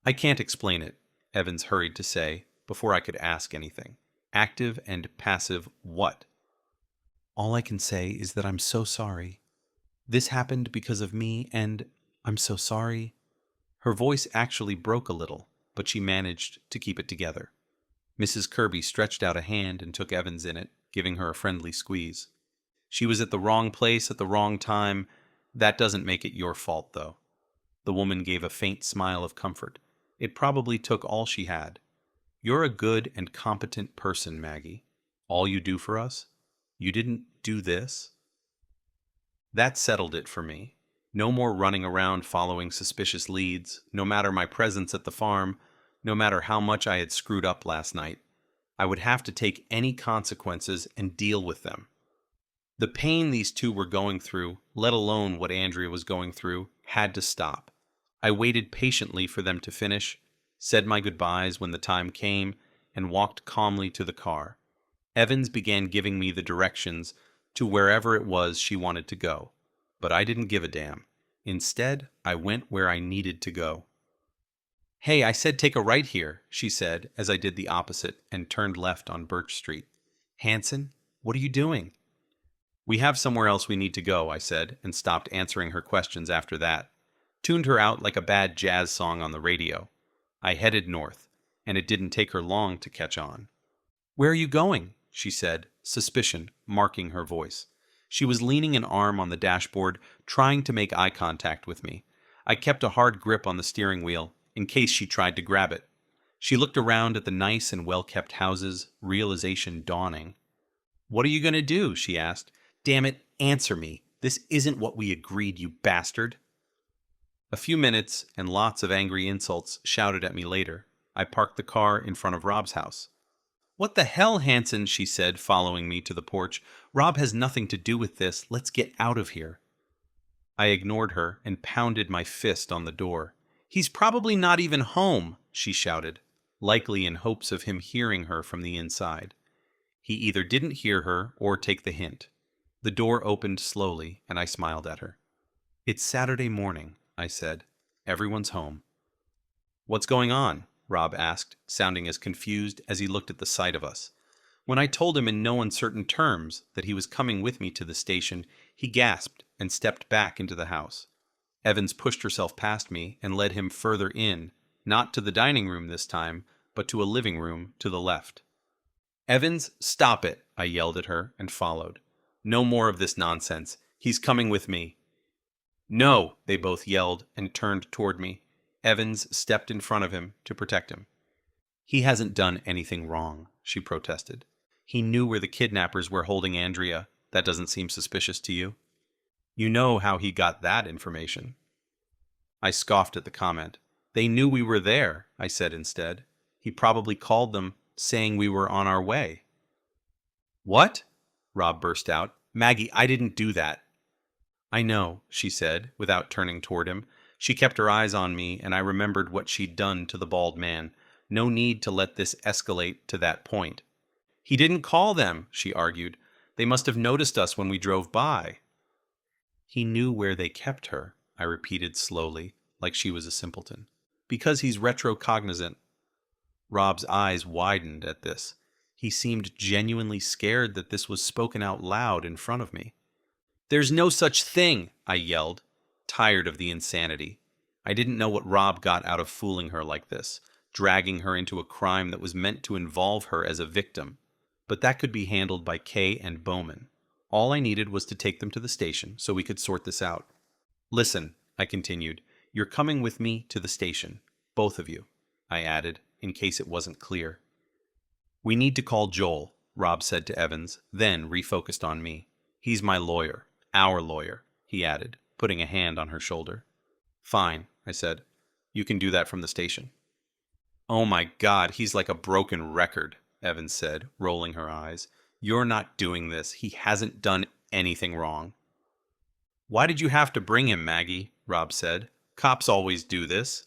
I can't explain it, Evans hurried to say, before I could ask anything. Active and passive what? All I can say is that I'm so sorry. This happened because of me, and I'm so sorry. Her voice actually broke a little, but she managed to keep it together. Mrs. Kirby stretched out a hand and took Evans in it, giving her a friendly squeeze. She was at the wrong place at the wrong time. That doesn't make it your fault, though. The woman gave a faint smile of comfort. It probably took all she had. You're a good and competent person, Maggie. All you do for us? You didn't do this? That settled it for me. No more running around following suspicious leads, no matter my presence at the farm, no matter how much I had screwed up last night. I would have to take any consequences and deal with them. The pain these two were going through, let alone what Andrea was going through, had to stop. I waited patiently for them to finish, said my goodbyes when the time came, and walked calmly to the car. Evans began giving me the directions to wherever it was she wanted to go, but I didn't give a damn. Instead, I went where I needed to go. Hey, I said take a right here, she said as I did the opposite and turned left on Birch Street. Hansen, what are you doing? We have somewhere else we need to go, I said, and stopped answering her questions after that. Tuned her out like a bad jazz song on the radio. I headed north, and it didn't take her long to catch on. Where are you going? She said, suspicion marking her voice. She was leaning an arm on the dashboard, trying to make eye contact with me. I kept a hard grip on the steering wheel, in case she tried to grab it. She looked around at the nice and well-kept houses, realization dawning. What are you going to do? She asked. Damn it, answer me. This isn't what we agreed, you bastard. A few minutes and lots of angry insults shouted at me later. I parked the car in front of Rob's house. What the hell, Hansen, she said, following me to the porch. Rob has nothing to do with this. Let's get out of here. I ignored her and pounded my fist on the door. He's probably not even home, she shouted, likely in hopes of him hearing her from the inside. He either didn't hear her or take the hint. The door opened slowly, and I smiled at her. It's Saturday morning, I said. Everyone's home. What's going on? Rob asked, sounding as confused as he looked at the sight of us. When I told him in no uncertain terms that he was coming with me to the station, he gasped and stepped back into the house. Evans pushed herself past me and led him further in, not to the dining room this time, but to a living room to the left. Evans, stop it, I yelled at her and followed. No more of this nonsense. He's coming with me. No, they both yelled and turned toward me. Evans stepped in front of him to protect him. He hasn't done anything wrong, she protested. He knew where the kidnappers were holding Andrea. That doesn't seem suspicious to you? You know how he got that information. I scoffed at the comment. They knew we were there, I said instead. He probably called them, saying we were on our way. What? Rob burst out. Maggie, I didn't do that. I know, she said, without turning toward him. She kept her eyes on me, and I remembered what she'd done to the bald man. No need to let this escalate to that point. He didn't call them, she argued. They must have noticed us when we drove by. He knew where they kept her, I repeated slowly, like she was a simpleton. Because he's retrocognizant. Rob's eyes widened at this. He seemed genuinely scared that this was spoken out loud in front of me. There's no such thing, I yelled, tired of the insanity. I didn't know what Rob got out of fooling her like this, dragging her into a crime that was meant to involve her as a victim. But that could be handled by Kay and Bowman. All I needed was to take them to the station so we could sort this out. Listen, I continued, you're coming with me to the station. Both of you, I added, in case it wasn't clear. We need to call Joel, Rob said to Evans, then refocused on me. He's my lawyer, our lawyer, he added, putting a hand on her shoulder. Fine, I said. You can do that from the station. Oh my God, he's like a broken record, Evans said, rolling her eyes. You're not doing this. He hasn't done anything wrong. Why did you have to bring him, Maggie? Rob said. Cops always do this.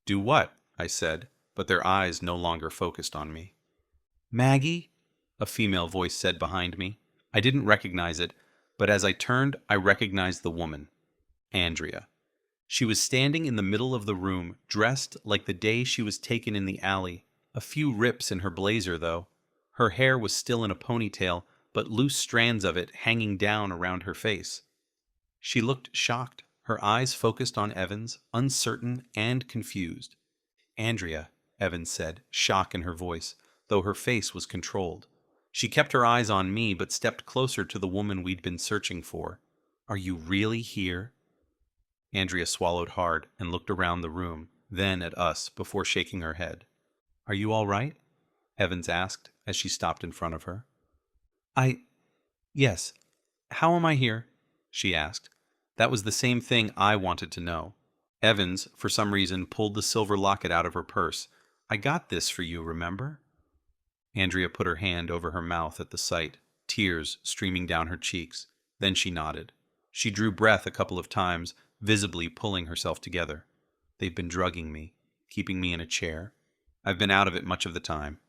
Do what? I said, but their eyes no longer focused on me. Maggie? A female voice said behind me. I didn't recognize it, but as I turned, I recognized the woman. Andrea. She was standing in the middle of the room, dressed like the day she was taken in the alley. A few rips in her blazer, though. Her hair was still in a ponytail, but loose strands of it hanging down around her face. She looked shocked, her eyes focused on Evans, uncertain and confused. Andrea, Evans said, shock in her voice, though her face was controlled. She kept her eyes on me, but stepped closer to the woman we'd been searching for. Are you really here? Andrea swallowed hard and looked around the room, then at us, before shaking her head. Are you all right? Evans asked as she stopped in front of her. Yes. How am I here? She asked. That was the same thing I wanted to know. Evans, for some reason, pulled the silver locket out of her purse. I got this for you, remember? Andrea put her hand over her mouth at the sight, tears streaming down her cheeks. Then she nodded. She drew breath a couple of times, visibly pulling herself together. They've been drugging me, keeping me in a chair. I've been out of it much of the time.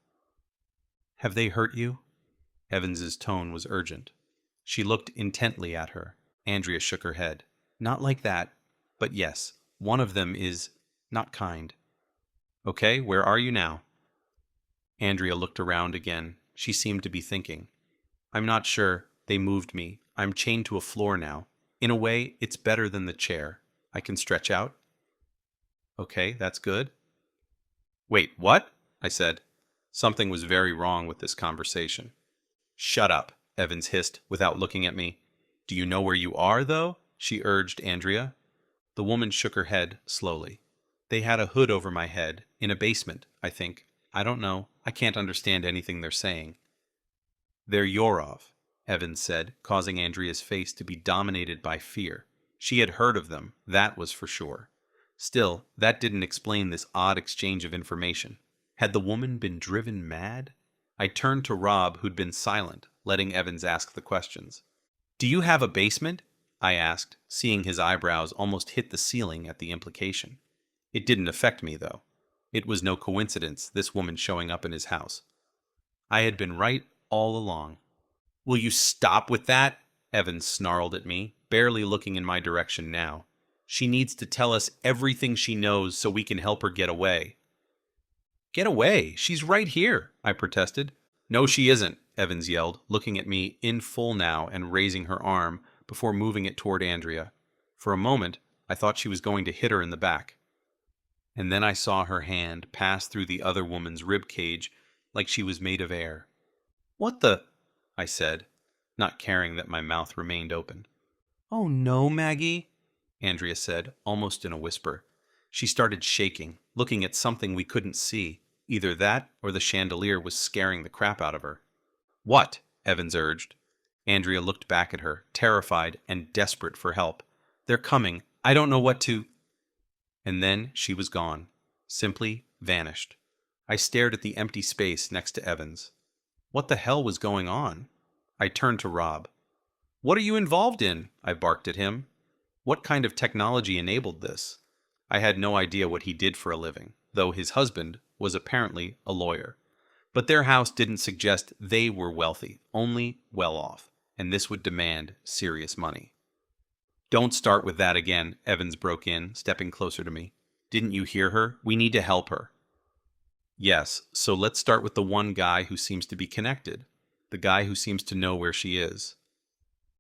Have they hurt you? Evans's tone was urgent. She looked intently at her. Andrea shook her head. Not like that, but yes, one of them is not kind. Okay, where are you now? Andrea looked around again. She seemed to be thinking. I'm not sure. They moved me. I'm chained to a floor now. In a way, it's better than the chair. I can stretch out. Okay, that's good. Wait, what? I said. Something was very wrong with this conversation. Shut up, Evans hissed without looking at me. Do you know where you are, though? She urged Andrea. The woman shook her head slowly. They had a hood over my head, in a basement, I think. I don't know. I can't understand anything they're saying. They're Yorov, Evans said, causing Andrea's face to be dominated by fear. She had heard of them, that was for sure. Still, that didn't explain this odd exchange of information. Had the woman been driven mad? I turned to Rob, who'd been silent, letting Evans ask the questions. Do you have a basement? I asked, seeing his eyebrows almost hit the ceiling at the implication. It didn't affect me, though. It was no coincidence, this woman showing up in his house. I had been right all along. Will you stop with that? Evans snarled at me, barely looking in my direction now. She needs to tell us everything she knows so we can help her get away. Get away? She's right here, I protested. No, she isn't, Evans yelled, looking at me in full now and raising her arm before moving it toward Andrea. For a moment, I thought she was going to hit her in the back. And then I saw her hand pass through the other woman's rib cage like she was made of air. What the? I said, not caring that my mouth remained open. Oh no, Maggie, Andrea said, almost in a whisper. She started shaking, looking at something we couldn't see. Either that or the chandelier was scaring the crap out of her. What? Evans urged. Andrea looked back at her, terrified and desperate for help. They're coming. I don't know what to... And then she was gone. Simply vanished. I stared at the empty space next to Evans. What the hell was going on? I turned to Rob. What are you involved in? I barked at him. What kind of technology enabled this? I had no idea what he did for a living, though his husband was apparently a lawyer. But their house didn't suggest they were wealthy, only well off, and this would demand serious money. Don't start with that again, Evans broke in, stepping closer to me. Didn't you hear her? We need to help her. Yes, so let's start with the one guy who seems to be connected, the guy who seems to know where she is.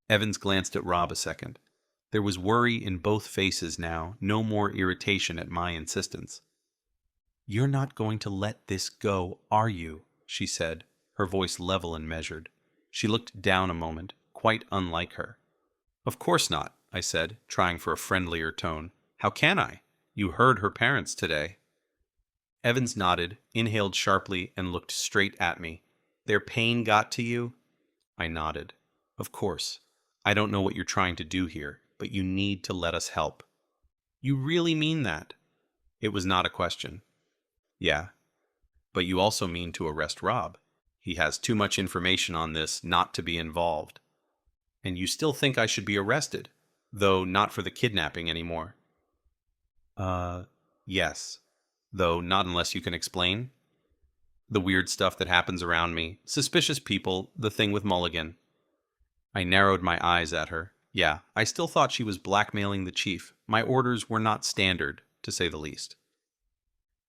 Evans glanced at Rob a second. There was worry in both faces now, no more irritation at my insistence. "You're not going to let this go, are you?" she said, her voice level and measured. She looked down a moment, quite unlike her. "Of course not," I said, trying for a friendlier tone. "How can I? You heard her parents today." Evans nodded, inhaled sharply, and looked straight at me. "Their pain got to you?" I nodded. "Of course. I don't know what you're trying to do here, but you need to let us help." "You really mean that?" It was not a question. "Yeah. But you also mean to arrest Rob. He has too much information on this not to be involved. And you still think I should be arrested, though not for the kidnapping anymore." Yes. Though not unless you can explain. The weird stuff that happens around me, suspicious people, the thing with Mulligan." I narrowed my eyes at her. Yeah, I still thought she was blackmailing the chief. My orders were not standard, to say the least.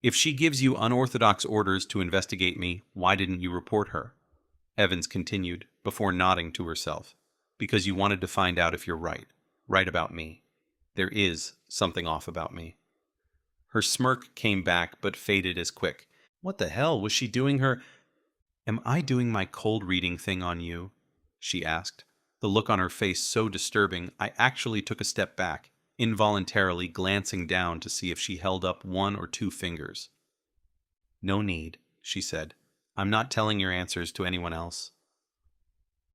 "If she gives you unorthodox orders to investigate me, why didn't you report her?" Evans continued, before nodding to herself. "Because you wanted to find out if you're right. Right about me. There is something off about me." Her smirk came back, but faded as quick. What the hell was she doing her... "Am I doing my cold reading thing on you?" she asked, the look on her face so disturbing I actually took a step back, involuntarily glancing down to see if she held up one or two fingers. "No need," she said. "I'm not telling your answers to anyone else."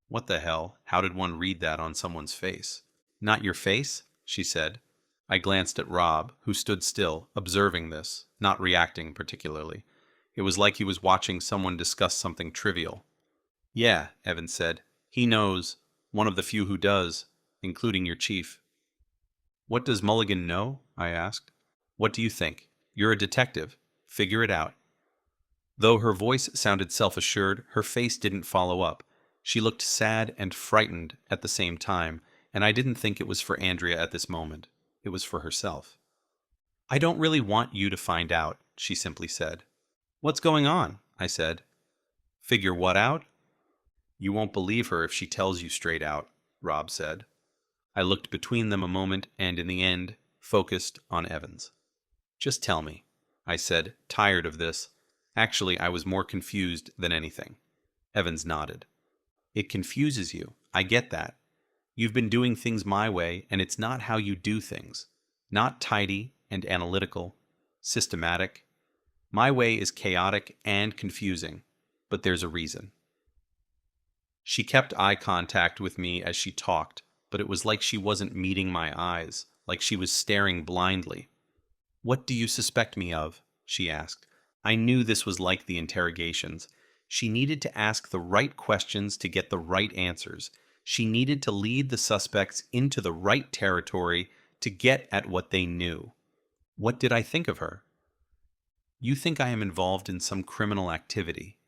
What the hell? How did one read that on someone's face? "Not your face?" she said. I glanced at Rob, who stood still, observing this, not reacting particularly. It was like he was watching someone discuss something trivial. "Yeah," Evans said. "He knows. One of the few who does, including your chief." "What does Mulligan know?" I asked. "What do you think? You're a detective. Figure it out." Though her voice sounded self-assured, her face didn't follow up. She looked sad and frightened at the same time, and I didn't think it was for Andrea at this moment. It was for herself. "I don't really want you to find out," she simply said. "What's going on?" I said. "Figure what out?" "You won't believe her if she tells you straight out," Rob said. I looked between them a moment and, in the end, focused on Evans. "Just tell me," I said, tired of this. Actually, I was more confused than anything. Evans nodded. "It confuses you. I get that. You've been doing things my way, and it's not how you do things. Not tidy and analytical, systematic. My way is chaotic and confusing, but there's a reason." She kept eye contact with me as she talked, but it was like she wasn't meeting my eyes, like she was staring blindly. "What do you suspect me of?" she asked. I knew this was like the interrogations. She needed to ask the right questions to get the right answers. She needed to lead the suspects into the right territory to get at what they knew. What did I think of her? "You think I am involved in some criminal activity.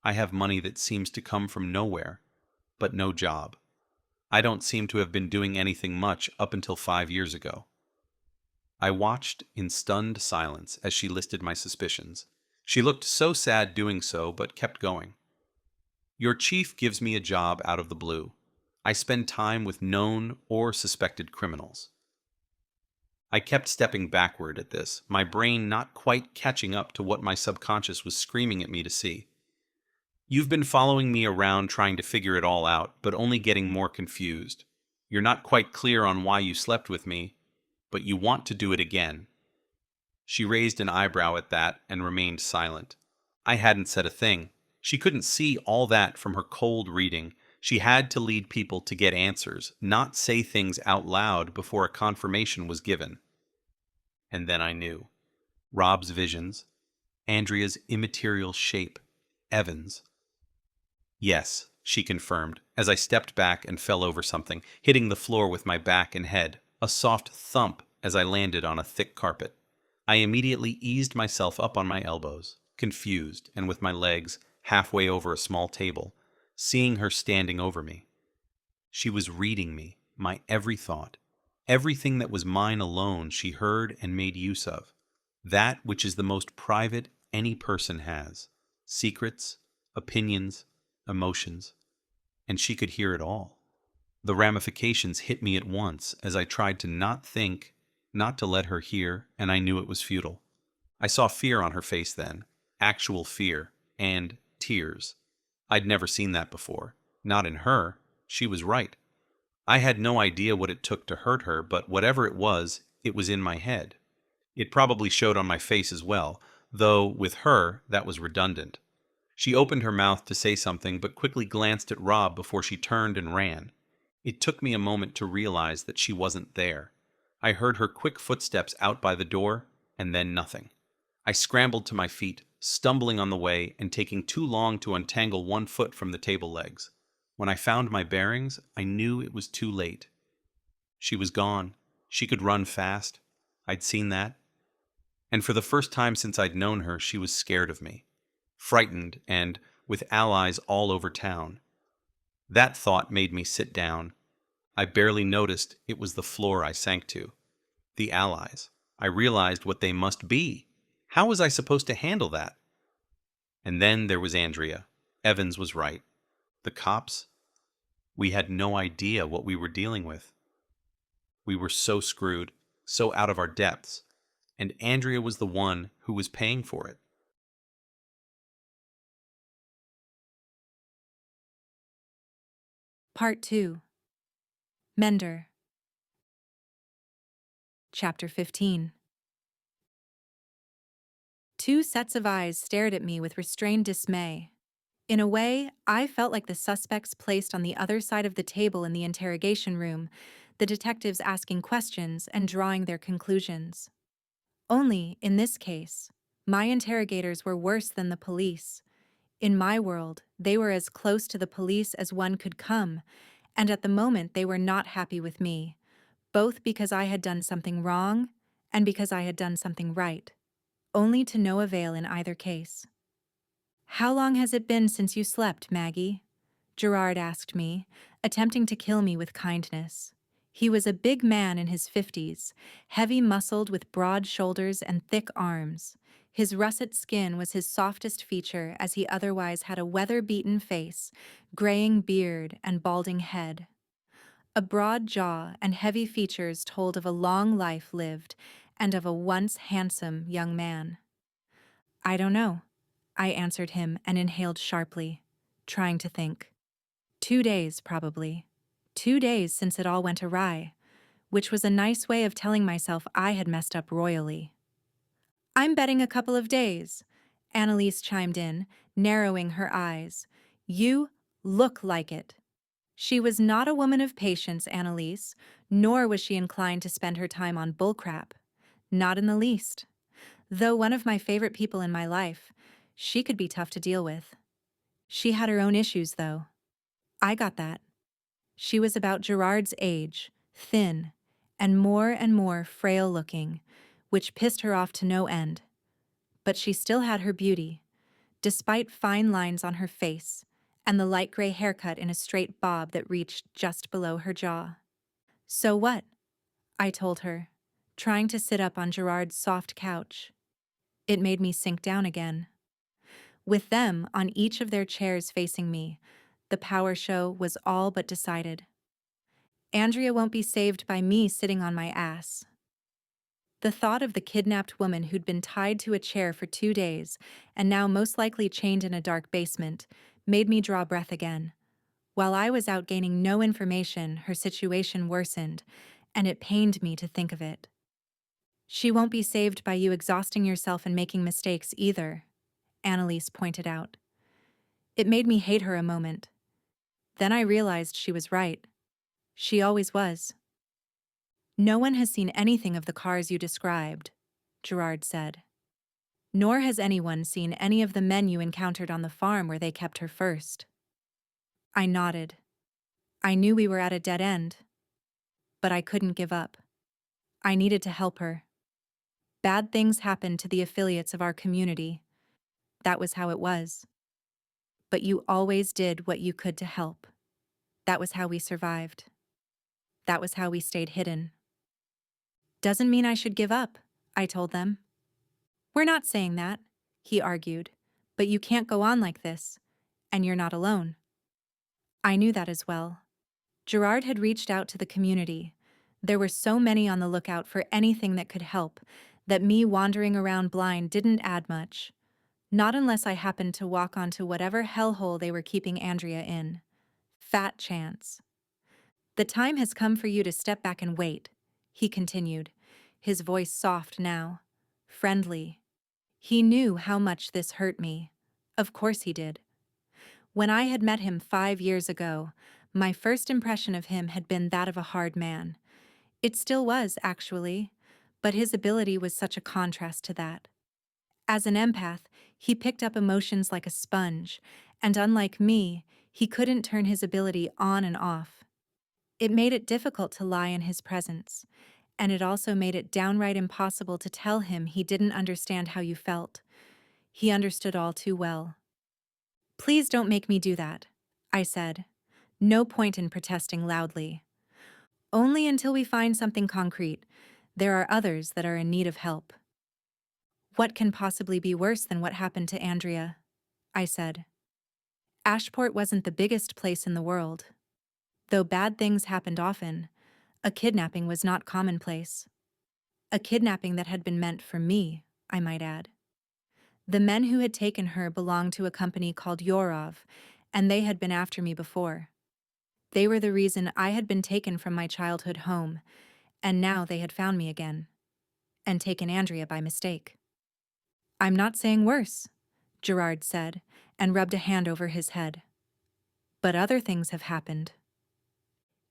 I have money that seems to come from nowhere, but no job. I don't seem to have been doing anything much up until 5 years ago." I watched in stunned silence as she listed my suspicions. She looked so sad doing so, but kept going. "Your chief gives me a job out of the blue. I spend time with known or suspected criminals." I kept stepping backward at this, my brain not quite catching up to what my subconscious was screaming at me to see. "You've been following me around trying to figure it all out, but only getting more confused. You're not quite clear on why you slept with me, but you want to do it again." She raised an eyebrow at that and remained silent. I hadn't said a thing. She couldn't see all that from her cold reading. She had to lead people to get answers, not say things out loud before a confirmation was given. And then I knew. Rob's visions, Andrea's immaterial shape, Evans. "Yes," she confirmed, as I stepped back and fell over something, hitting the floor with my back and head, a soft thump as I landed on a thick carpet. I immediately eased myself up on my elbows, confused and with my legs halfway over a small table, seeing her standing over me. She was reading me, my every thought. Everything that was mine alone she heard and made use of. That which is the most private any person has. Secrets, opinions, emotions. And she could hear it all. The ramifications hit me at once as I tried to not think, not to let her hear, and I knew it was futile. I saw fear on her face then, actual fear, and tears. I'd never seen that before. Not in her. She was right. I had no idea what it took to hurt her, but whatever it was in my head. It probably showed on my face as well, though with her, that was redundant. She opened her mouth to say something, but quickly glanced at Rob before she turned and ran. It took me a moment to realize that she wasn't there. I heard her quick footsteps out by the door, and then nothing. I scrambled to my feet, stumbling on the way and taking too long to untangle one foot from the table legs. When I found my bearings, I knew it was too late. She was gone. She could run fast. I'd seen that. And for the first time since I'd known her, she was scared of me. Frightened and with allies all over town. That thought made me sit down. I barely noticed it was the floor I sank to. The allies. I realized what they must be. How was I supposed to handle that? And then there was Andrea. Evans was right. The cops? We had no idea what we were dealing with. We were so screwed, so out of our depths, and Andrea was the one who was paying for it. Part 2. Mender. Chapter 15. Two sets of eyes stared at me with restrained dismay. In a way, I felt like the suspects placed on the other side of the table in the interrogation room, the detectives asking questions and drawing their conclusions. Only, in this case, my interrogators were worse than the police. In my world, they were as close to the police as one could come, and at the moment they were not happy with me, both because I had done something wrong and because I had done something right, only to no avail in either case. "How long has it been since you slept, Maggie?" Gerard asked me, attempting to kill me with kindness. He was a big man in his 50s, heavy-muscled with broad shoulders and thick arms. His russet skin was his softest feature, as he otherwise had a weather-beaten face, graying beard, and balding head. A broad jaw and heavy features told of a long life lived and of a once handsome young man. "I don't know," I answered him and inhaled sharply, trying to think. 2 days, probably. 2 days since it all went awry, which was a nice way of telling myself I had messed up royally. "I'm betting a couple of days," Annalise chimed in, narrowing her eyes. "You look like it." She was not a woman of patience, Annalise, nor was she inclined to spend her time on bullcrap. Not in the least. Though one of my favorite people in my life, she could be tough to deal with. She had her own issues, though. I got that. She was about Gerard's age, thin, and more frail-looking, which pissed her off to no end. But she still had her beauty, despite fine lines on her face and the light gray haircut in a straight bob that reached just below her jaw. "So what?" I told her, trying to sit up on Gerard's soft couch. It made me sink down again. With them on each of their chairs facing me, the power show was all but decided. Andrea won't be saved by me sitting on my ass. The thought of the kidnapped woman who'd been tied to a chair for 2 days and now most likely chained in a dark basement made me draw breath again. While I was out gaining no information, her situation worsened, and it pained me to think of it. "She won't be saved by you exhausting yourself and making mistakes either," Annalise pointed out. It made me hate her a moment. Then I realized she was right. She always was. "No one has seen anything of the cars you described," Gerard said. "Nor has anyone seen any of the men you encountered on the farm where they kept her first." I nodded. I knew we were at a dead end. But I couldn't give up. I needed to help her. Bad things happened to the affiliates of our community. That was how it was. But you always did what you could to help. That was how we survived. That was how we stayed hidden. "Doesn't mean I should give up," I told them. "We're not saying that," he argued, "but you can't go on like this, and you're not alone." I knew that as well. Gerard had reached out to the community. There were so many on the lookout for anything that could help that me wandering around blind didn't add much. Not unless I happened to walk onto whatever hellhole they were keeping Andrea in. Fat chance. The time has come for you to step back and wait, he continued, his voice soft now, friendly. He knew how much this hurt me. Of course he did. When I had met him 5 years ago, my first impression of him had been that of a hard man. It still was, actually, but his ability was such a contrast to that. As an empath, he picked up emotions like a sponge, and unlike me, he couldn't turn his ability on and off. It made it difficult to lie in his presence, and it also made it downright impossible to tell him he didn't understand how you felt. He understood all too well. "Please don't make me do that," I said. No point in protesting loudly. "Only until we find something concrete. There are others that are in need of help." "What can possibly be worse than what happened to Andrea?" I said. Ashport wasn't the biggest place in the world. Though bad things happened often, a kidnapping was not commonplace. A kidnapping that had been meant for me, I might add. The men who had taken her belonged to a company called Yorov, and they had been after me before. They were the reason I had been taken from my childhood home, and now they had found me again, and taken Andrea by mistake. "I'm not saying worse," Gerard said, and rubbed a hand over his head. "But other things have happened."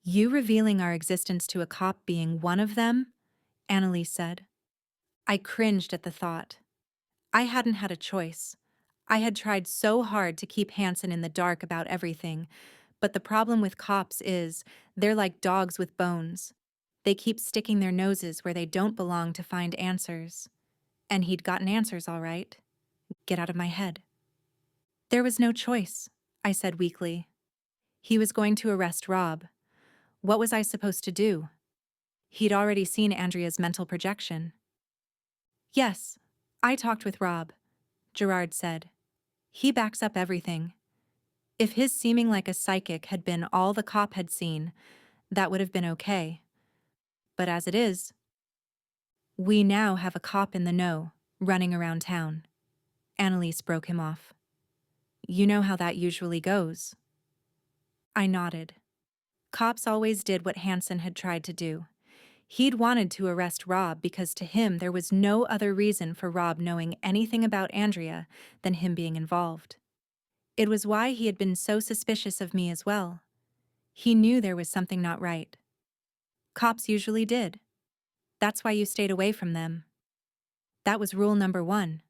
"You revealing our existence to a cop being one of them?" Annalise said. I cringed at the thought. I hadn't had a choice. I had tried so hard to keep Hansen in the dark about everything, but the problem with cops is they're like dogs with bones. They keep sticking their noses where they don't belong to find answers. And he'd gotten answers, all right. Get out of my head. "There was no choice," I said weakly. He was going to arrest Rob. What was I supposed to do? He'd already seen Andrea's mental projection. "Yes, I talked with Rob," Gerard said. "He backs up everything. If his seeming like a psychic had been all the cop had seen, that would have been okay. But as it is, we now have a cop in the know, running around town." Annalise broke him off. "You know how that usually goes." I nodded. Cops always did what Hansen had tried to do. He'd wanted to arrest Rob because to him there was no other reason for Rob knowing anything about Andrea than him being involved. It was why he had been so suspicious of me as well. He knew there was something not right. Cops usually did. That's why you stayed away from them. That was rule number 1.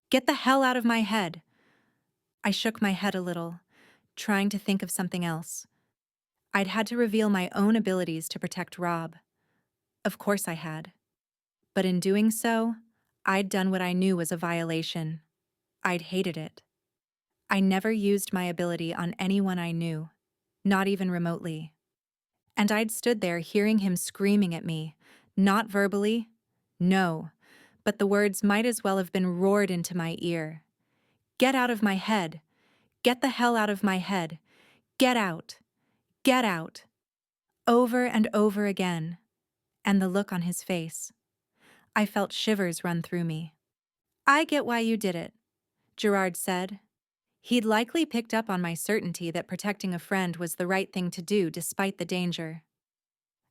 Get the hell out of my head. I shook my head a little, trying to think of something else. I'd had to reveal my own abilities to protect Rob. Of course I had. But in doing so, I'd done what I knew was a violation. I'd hated it. I never used my ability on anyone I knew, not even remotely. And I'd stood there hearing him screaming at me, not verbally, no, but the words might as well have been roared into my ear. "Get out of my head. Get the hell out of my head. Get out. Get out." Over and over again. And the look on his face. I felt shivers run through me. "I get why you did it," Gerard said. He'd likely picked up on my certainty that protecting a friend was the right thing to do despite the danger.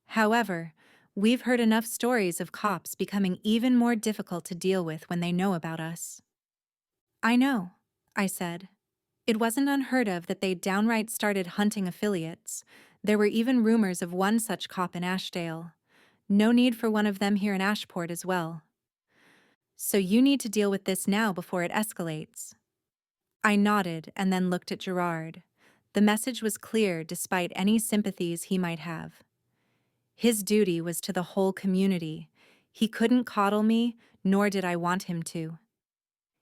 "However, we've heard enough stories of cops becoming even more difficult to deal with when they know about us." "I know," I said. "It wasn't unheard of that they downright started hunting affiliates. There were even rumors of one such cop in Ashdale. No need for one of them here in Ashport as well. So you need to deal with this now before it escalates." I nodded and then looked at Gerard. The message was clear despite any sympathies he might have. His duty was to the whole community. He couldn't coddle me, nor did I want him to.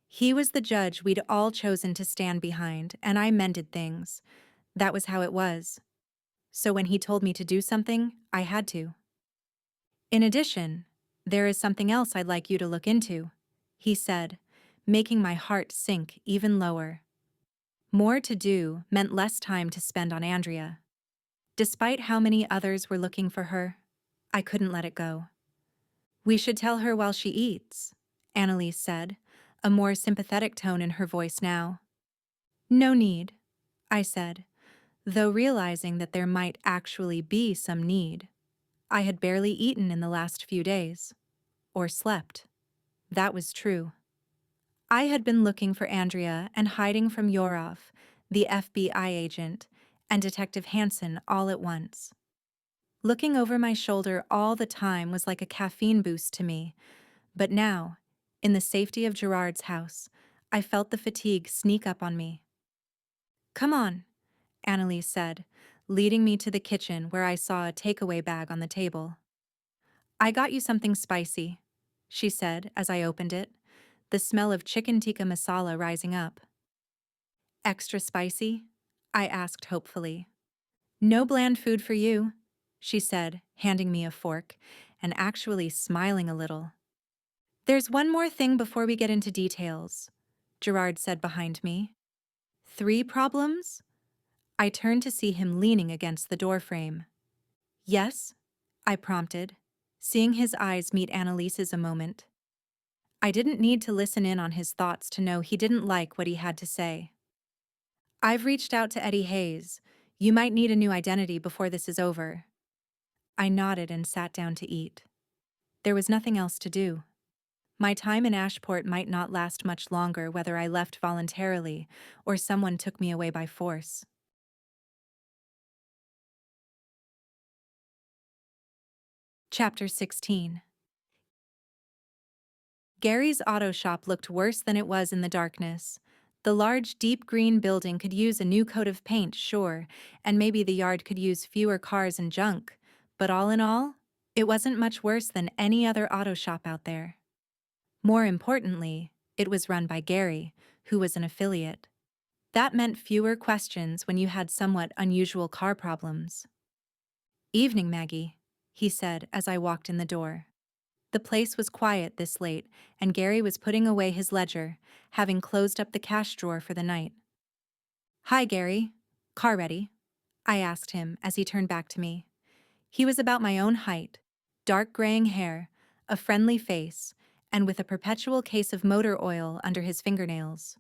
He was the judge we'd all chosen to stand behind, and I mended things. That was how it was. So when he told me to do something, I had to. "In addition, there is something else I'd like you to look into," he said, making my heart sink even lower. More to do meant less time to spend on Andrea. Despite how many others were looking for her, I couldn't let it go. "We should tell her while she eats," Annalise said, a more sympathetic tone in her voice now. "No need," I said, though realizing that there might actually be some need. I had barely eaten in the last few days. Or slept. That was true. I had been looking for Andrea and hiding from Yorov, the FBI agent, and Detective Hansen all at once. Looking over my shoulder all the time was like a caffeine boost to me, but now, in the safety of Gerard's house, I felt the fatigue sneak up on me. "Come on," Annalise said, leading me to the kitchen where I saw a takeaway bag on the table. "I got you something spicy," she said as I opened it, the smell of chicken tikka masala rising up. "Extra spicy?" I asked hopefully. "No bland food for you," she said, handing me a fork, and actually smiling a little. "There's one more thing before we get into details," Gerard said behind me. "Three problems?" I turned to see him leaning against the doorframe. "Yes?" I prompted, seeing his eyes meet Annalise's a moment. I didn't need to listen in on his thoughts to know he didn't like what he had to say. "I've reached out to Eddie Hayes. You might need a new identity before this is over." I nodded and sat down to eat. There was nothing else to do. My time in Ashport might not last much longer whether I left voluntarily or someone took me away by force. Chapter 16. Gary's auto shop looked worse than it was in the darkness. The large, deep green building could use a new coat of paint, sure, and maybe the yard could use fewer cars and junk, but all in all, it wasn't much worse than any other auto shop out there. More importantly, it was run by Gary, who was an affiliate. That meant fewer questions when you had somewhat unusual car problems. "Evening, Maggie," he said as I walked in the door. The place was quiet this late, and Gary was putting away his ledger, having closed up the cash drawer for the night. "Hi, Gary. Car ready?" I asked him as he turned back to me. He was about my own height, dark graying hair, a friendly face, and with a perpetual case of motor oil under his fingernails.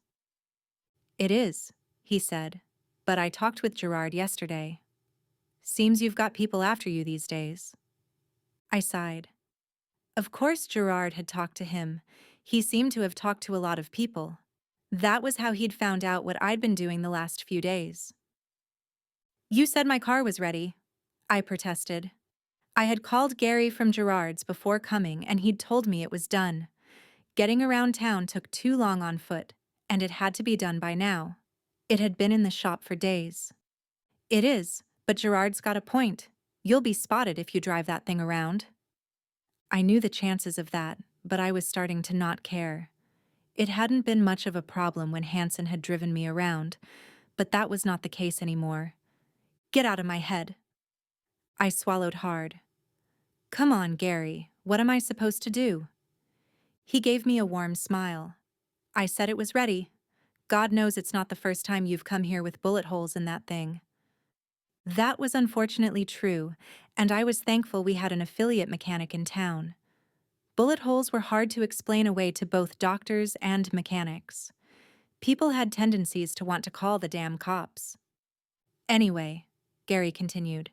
"It is," he said, "but I talked with Gerard yesterday. Seems you've got people after you these days." I sighed. Of course Gerard had talked to him. He seemed to have talked to a lot of people. That was how he'd found out what I'd been doing the last few days. "You said my car was ready," I protested. I had called Gary from Gerard's before coming and he'd told me it was done. Getting around town took too long on foot, and it had to be done by now. It had been in the shop for days. "It is, but Gerard's got a point. You'll be spotted if you drive that thing around." I knew the chances of that, but I was starting to not care. It hadn't been much of a problem when Hansen had driven me around, but that was not the case anymore. "Get out of my head." I swallowed hard. "Come on, Gary, what am I supposed to do?" He gave me a warm smile. "I said it was ready. God knows it's not the first time you've come here with bullet holes in that thing." That was unfortunately true, and I was thankful we had an affiliate mechanic in town. Bullet holes were hard to explain away to both doctors and mechanics. People had tendencies to want to call the damn cops. "Anyway," Gary continued,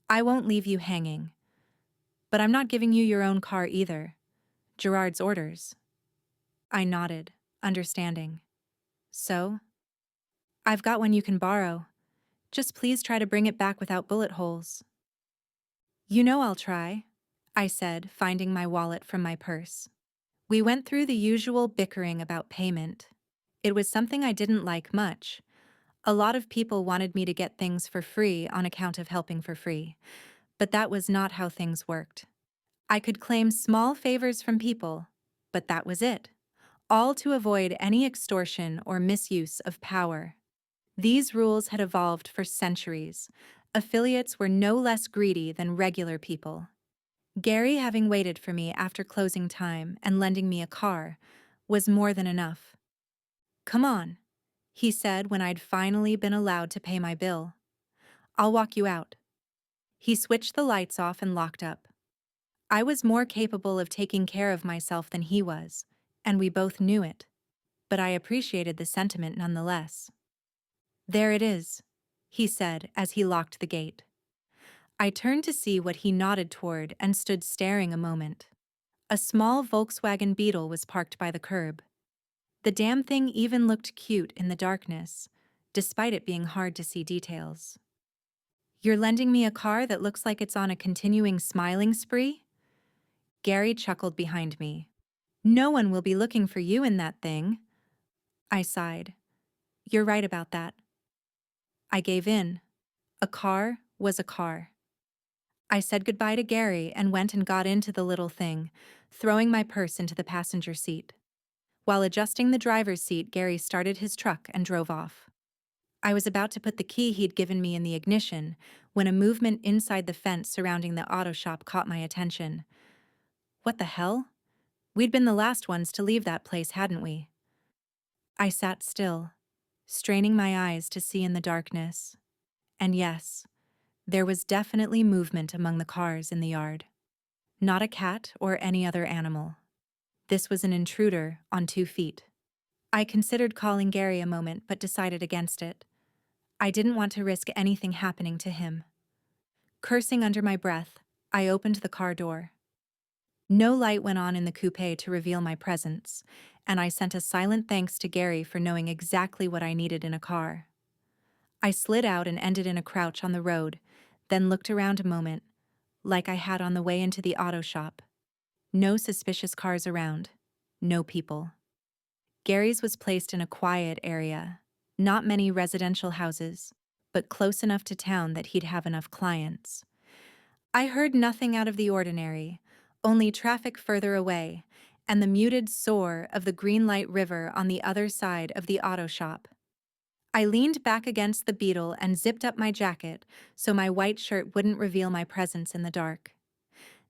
"I won't leave you hanging. But I'm not giving you your own car either. Gerard's orders." I nodded, understanding. "So?" "I've got one you can borrow. Just please try to bring it back without bullet holes." "You know I'll try," I said, finding my wallet from my purse. We went through the usual bickering about payment. It was something I didn't like much. A lot of people wanted me to get things for free on account of helping for free, but that was not how things worked. I could claim small favors from people, but that was it, all to avoid any extortion or misuse of power. These rules had evolved for centuries. Affiliates were no less greedy than regular people. Gary having waited for me after closing time and lending me a car was more than enough. "Come on," he said when I'd finally been allowed to pay my bill. "I'll walk you out." He switched the lights off and locked up. I was more capable of taking care of myself than he was, and we both knew it, but I appreciated the sentiment nonetheless. "There it is," he said as he locked the gate. I turned to see what he nodded toward and stood staring a moment. A small Volkswagen Beetle was parked by the curb. The damn thing even looked cute in the darkness, despite it being hard to see details. "You're lending me a car that looks like it's on a continuing smiling spree?" Gary chuckled behind me. "No one will be looking for you in that thing." I sighed. "You're right about that." I gave in. A car was a car. I said goodbye to Gary and went and got into the little thing, throwing my purse into the passenger seat. While adjusting the driver's seat, Gary started his truck and drove off. I was about to put the key he'd given me in the ignition when a movement inside the fence surrounding the auto shop caught my attention. What the hell? We'd been the last ones to leave that place, hadn't we? I sat still, straining my eyes to see in the darkness. And yes, there was definitely movement among the cars in the yard. Not a cat or any other animal. This was an intruder on 2 feet. I considered calling Gary a moment but decided against it. I didn't want to risk anything happening to him. Cursing under my breath, I opened the car door. No light went on in the coupe to reveal my presence, and I sent a silent thanks to Gary for knowing exactly what I needed in a car. I slid out and ended in a crouch on the road, then looked around a moment, like I had on the way into the auto shop. No suspicious cars around. No people. Gary's was placed in a quiet area. Not many residential houses, but close enough to town that he'd have enough clients. I heard nothing out of the ordinary, only traffic further away, and the muted soar of the Greenlight River on the other side of the auto shop. I leaned back against the Beetle and zipped up my jacket so my white shirt wouldn't reveal my presence in the dark.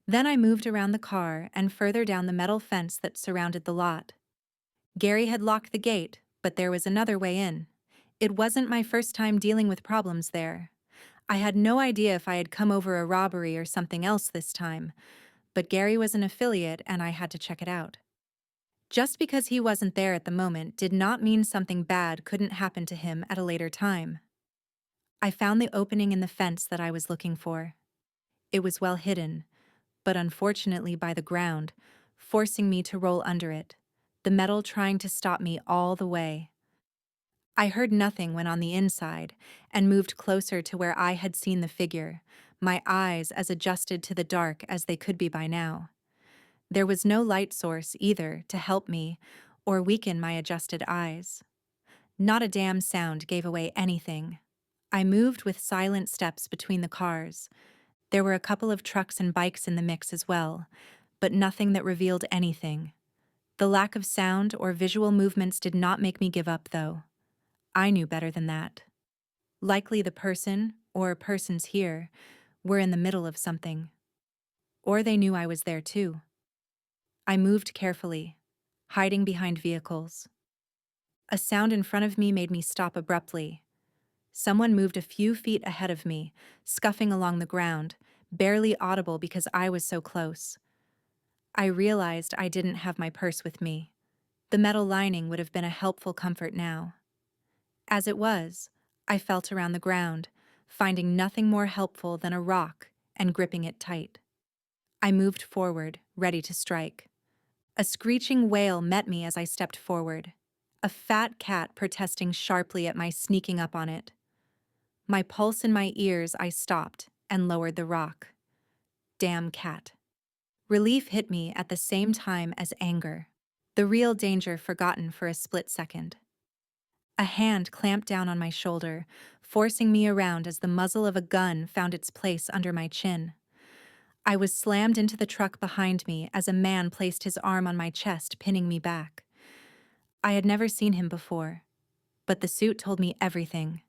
Then I moved around the car and further down the metal fence that surrounded the lot. Gary had locked the gate, but there was another way in. It wasn't my first time dealing with problems there. I had no idea if I had come over a robbery or something else this time, but Gary was an affiliate and I had to check it out. Just because he wasn't there at the moment did not mean something bad couldn't happen to him at a later time. I found the opening in the fence that I was looking for. It was well hidden, but unfortunately by the ground, forcing me to roll under it, the metal trying to stop me all the way. I heard nothing when on the inside and moved closer to where I had seen the figure, my eyes as adjusted to the dark as they could be by now. There was no light source either to help me or weaken my adjusted eyes. Not a damn sound gave away anything. I moved with silent steps between the cars. There were a couple of trucks and bikes in the mix as well, but nothing that revealed anything. The lack of sound or visual movements did not make me give up, though. I knew better than that. Likely the person, or persons here, were in the middle of something. Or they knew I was there too. I moved carefully, hiding behind vehicles. A sound in front of me made me stop abruptly. Someone moved a few feet ahead of me, scuffing along the ground, barely audible because I was so close. I realized I didn't have my purse with me. The metal lining would have been a helpful comfort now. As it was, I felt around the ground, finding nothing more helpful than a rock and gripping it tight. I moved forward, ready to strike. A screeching wail met me as I stepped forward, a fat cat protesting sharply at my sneaking up on it. My pulse in my ears, I stopped and lowered the rock. Damn cat. Relief hit me at the same time as anger, the real danger forgotten for a split second. A hand clamped down on my shoulder, forcing me around as the muzzle of a gun found its place under my chin. I was slammed into the truck behind me as a man placed his arm on my chest, pinning me back. I had never seen him before, but the suit told me everything.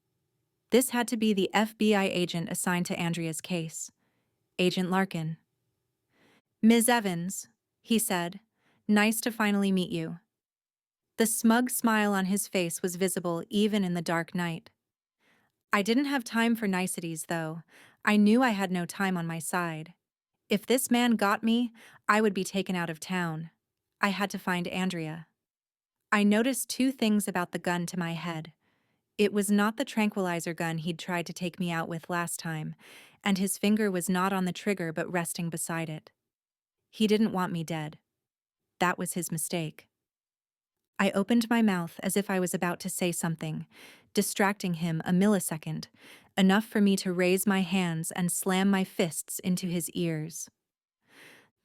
This had to be the FBI agent assigned to Andrea's case, Agent Larkin. "Ms. Evans," he said, "nice to finally meet you." The smug smile on his face was visible even in the dark night. I didn't have time for niceties, though. I knew I had no time on my side. If this man got me, I would be taken out of town. I had to find Andrea. I noticed two things about the gun to my head. It was not the tranquilizer gun he'd tried to take me out with last time, and his finger was not on the trigger but resting beside it. He didn't want me dead. That was his mistake. I opened my mouth as if I was about to say something, distracting him a millisecond, enough for me to raise my hands and slam my fists into his ears.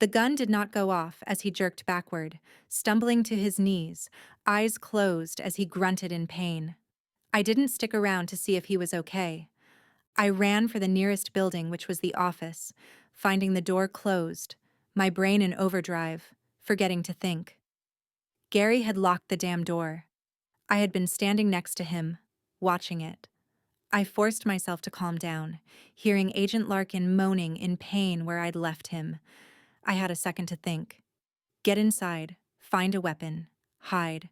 The gun did not go off as he jerked backward, stumbling to his knees, eyes closed as he grunted in pain. I didn't stick around to see if he was okay. I ran for the nearest building, which was the office, finding the door closed, my brain in overdrive, forgetting to think. Gary had locked the damn door. I had been standing next to him, watching it. I forced myself to calm down, hearing Agent Larkin moaning in pain where I'd left him. I had a second to think. Get inside, find a weapon, hide.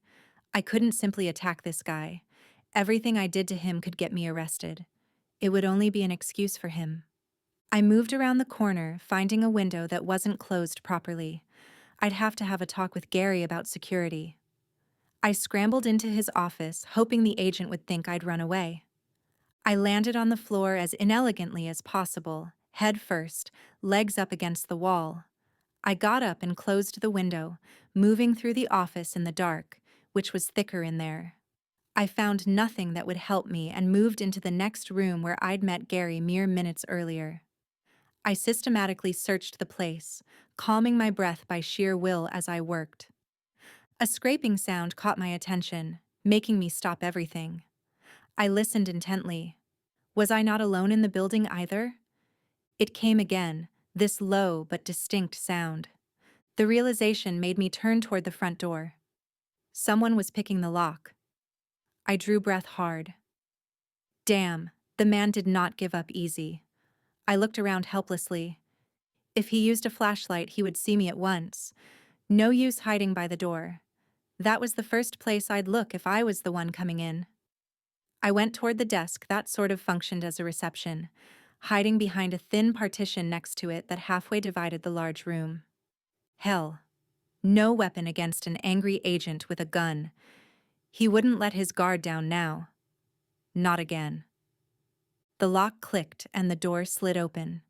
I couldn't simply attack this guy. Everything I did to him could get me arrested. It would only be an excuse for him. I moved around the corner, finding a window that wasn't closed properly. I'd have to have a talk with Gary about security. I scrambled into his office, hoping the agent would think I'd run away. I landed on the floor as inelegantly as possible, head first, legs up against the wall. I got up and closed the window, moving through the office in the dark, which was thicker in there. I found nothing that would help me and moved into the next room where I'd met Gary mere minutes earlier. I systematically searched the place, calming my breath by sheer will as I worked. A scraping sound caught my attention, making me stop everything. I listened intently. Was I not alone in the building either? It came again, this low but distinct sound. The realization made me turn toward the front door. Someone was picking the lock. I drew breath hard. Damn, the man did not give up easy. I looked around helplessly. If he used a flashlight, he would see me at once. No use hiding by the door. That was the first place I'd look if I was the one coming in. I went toward the desk that sort of functioned as a reception, hiding behind a thin partition next to it that halfway divided the large room. Hell, no weapon against an angry agent with a gun. He wouldn't let his guard down now. Not again. The lock clicked and the door slid open.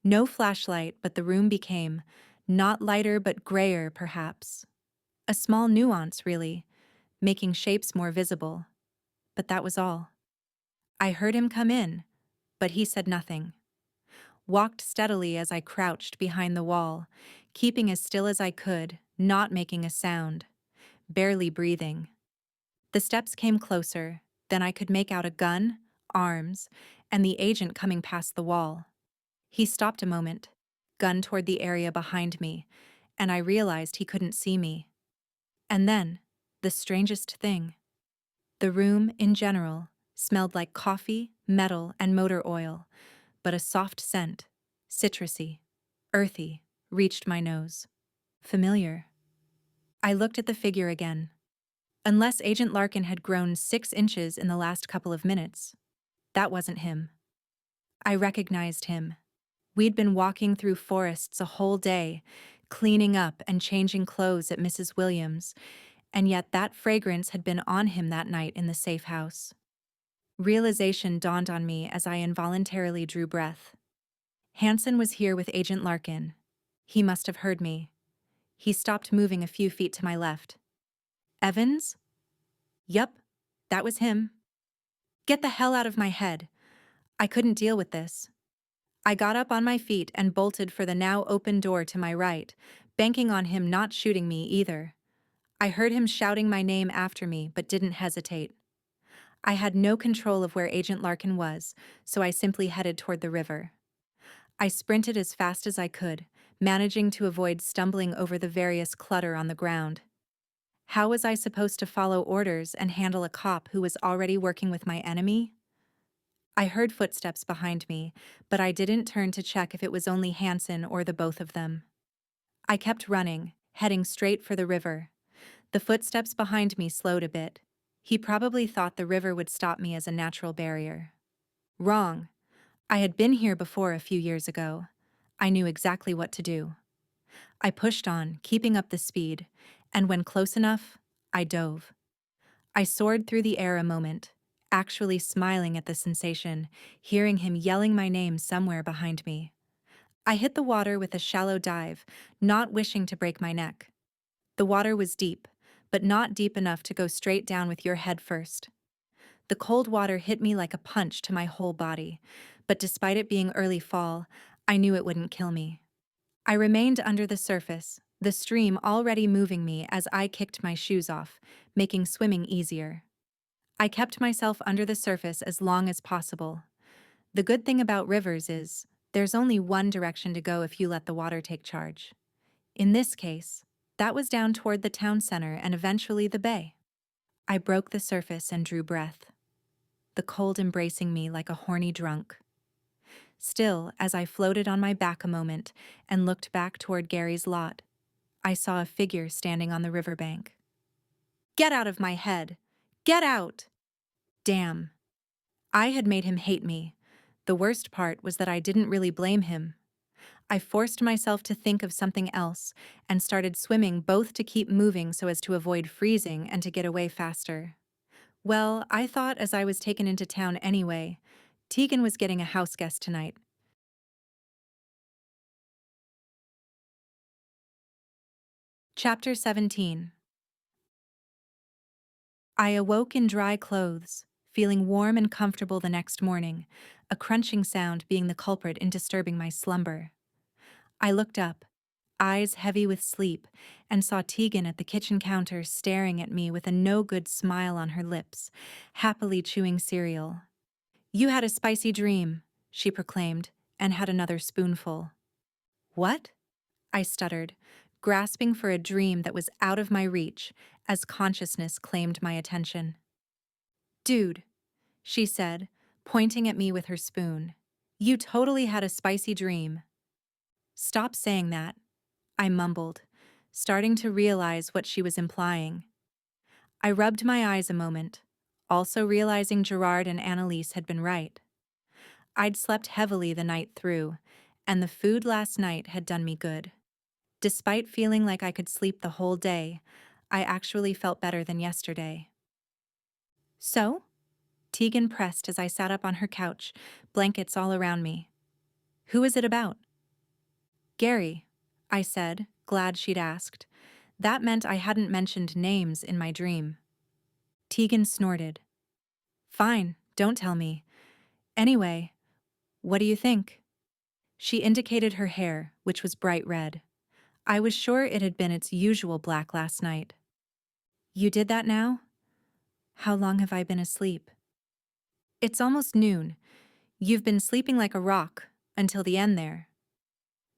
No flashlight, but the room became, not lighter but grayer perhaps. A small nuance, really, making shapes more visible. But that was all. I heard him come in, but he said nothing. Walked steadily as I crouched behind the wall, keeping as still as I could, not making a sound, barely breathing. The steps came closer, then I could make out a gun, arms, and the agent coming past the wall. He stopped a moment, gun toward the area behind me, and I realized he couldn't see me. And then, the strangest thing. The room, in general, smelled like coffee, metal, and motor oil, but a soft scent, citrusy, earthy, reached my nose. Familiar. I looked at the figure again. Unless Agent Larkin had grown 6 inches in the last couple of minutes, that wasn't him. I recognized him. We'd been walking through forests a whole day, cleaning up and changing clothes at Mrs. Williams', and yet that fragrance had been on him that night in the safe house. Realization dawned on me as I involuntarily drew breath. Hansen was here with Agent Larkin. He must have heard me. He stopped moving a few feet to my left. Evans? Yup, that was him. Get the hell out of my head. I couldn't deal with this. I got up on my feet and bolted for the now open door to my right, banking on him not shooting me either. I heard him shouting my name after me, but didn't hesitate. I had no control of where Agent Larkin was, so I simply headed toward the river. I sprinted as fast as I could, managing to avoid stumbling over the various clutter on the ground. How was I supposed to follow orders and handle a cop who was already working with my enemy? I heard footsteps behind me, but I didn't turn to check if it was only Hansen or the both of them. I kept running, heading straight for the river. The footsteps behind me slowed a bit. He probably thought the river would stop me as a natural barrier. Wrong. I had been here before a few years ago. I knew exactly what to do. I pushed on, keeping up the speed, and when close enough, I dove. I soared through the air a moment, actually smiling at the sensation, hearing him yelling my name somewhere behind me. I hit the water with a shallow dive, not wishing to break my neck. The water was deep, but not deep enough to go straight down with your head first. The cold water hit me like a punch to my whole body, but despite it being early fall, I knew it wouldn't kill me. I remained under the surface, the stream already moving me as I kicked my shoes off, making swimming easier. I kept myself under the surface as long as possible. The good thing about rivers is, there's only one direction to go if you let the water take charge. In this case, that was down toward the town center and eventually the bay. I broke the surface and drew breath, the cold embracing me like a horny drunk. Still, as I floated on my back a moment and looked back toward Gary's lot, I saw a figure standing on the riverbank. Get out of my head! Get out! Damn. I had made him hate me. The worst part was that I didn't really blame him. I forced myself to think of something else and started swimming both to keep moving so as to avoid freezing and to get away faster. Well, I thought as I was taken into town anyway, Tegan was getting a house guest tonight. Chapter 17. I awoke in dry clothes, feeling warm and comfortable the next morning, a crunching sound being the culprit in disturbing my slumber. I looked up, eyes heavy with sleep, and saw Tegan at the kitchen counter staring at me with a no-good smile on her lips, happily chewing cereal. "You had a spicy dream," she proclaimed, and had another spoonful. "What?" I stuttered, grasping for a dream that was out of my reach as consciousness claimed my attention. "Dude," she said, pointing at me with her spoon, "you totally had a spicy dream." "Stop saying that," I mumbled, starting to realize what she was implying. I rubbed my eyes a moment, also realizing Gerard and Annalise had been right. I'd slept heavily the night through, and the food last night had done me good. Despite feeling like I could sleep the whole day, I actually felt better than yesterday. "So?" Tegan pressed as I sat up on her couch, blankets all around me. "Who is it about?" "Gary," I said, glad she'd asked. That meant I hadn't mentioned names in my dream. Tegan snorted. "Fine, don't tell me. Anyway, what do you think?" She indicated her hair, which was bright red. I was sure it had been its usual black last night. "You did that now? How long have I been asleep?" "It's almost noon. You've been sleeping like a rock, until the end there."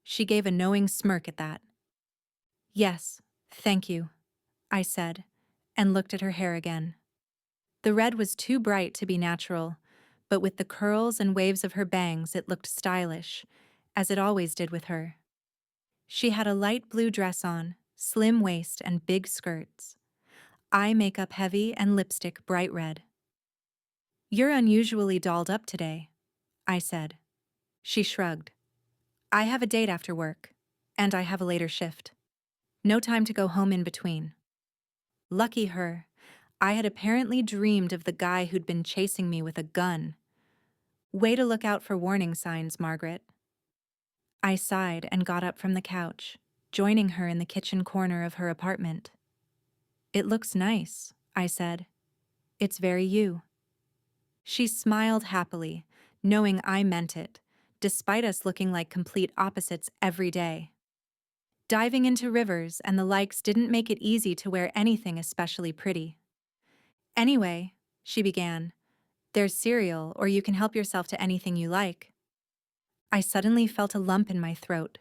She gave a knowing smirk at that. "Yes, thank you," I said, and looked at her hair again. The red was too bright to be natural, but with the curls and waves of her bangs it looked stylish, as it always did with her. She had a light blue dress on, slim waist and big skirts. Eye makeup heavy and lipstick bright red. "You're unusually dolled up today," I said. She shrugged. "I have a date after work, and I have a later shift. No time to go home in between." Lucky her. I had apparently dreamed of the guy who'd been chasing me with a gun. Way to look out for warning signs, Margaret. I sighed and got up from the couch, joining her in the kitchen corner of her apartment. "It looks nice," I said. "It's very you." She smiled happily, knowing I meant it, despite us looking like complete opposites every day. Diving into rivers and the likes didn't make it easy to wear anything especially pretty. "Anyway," she began, "there's cereal, or you can help yourself to anything you like." I suddenly felt a lump in my throat.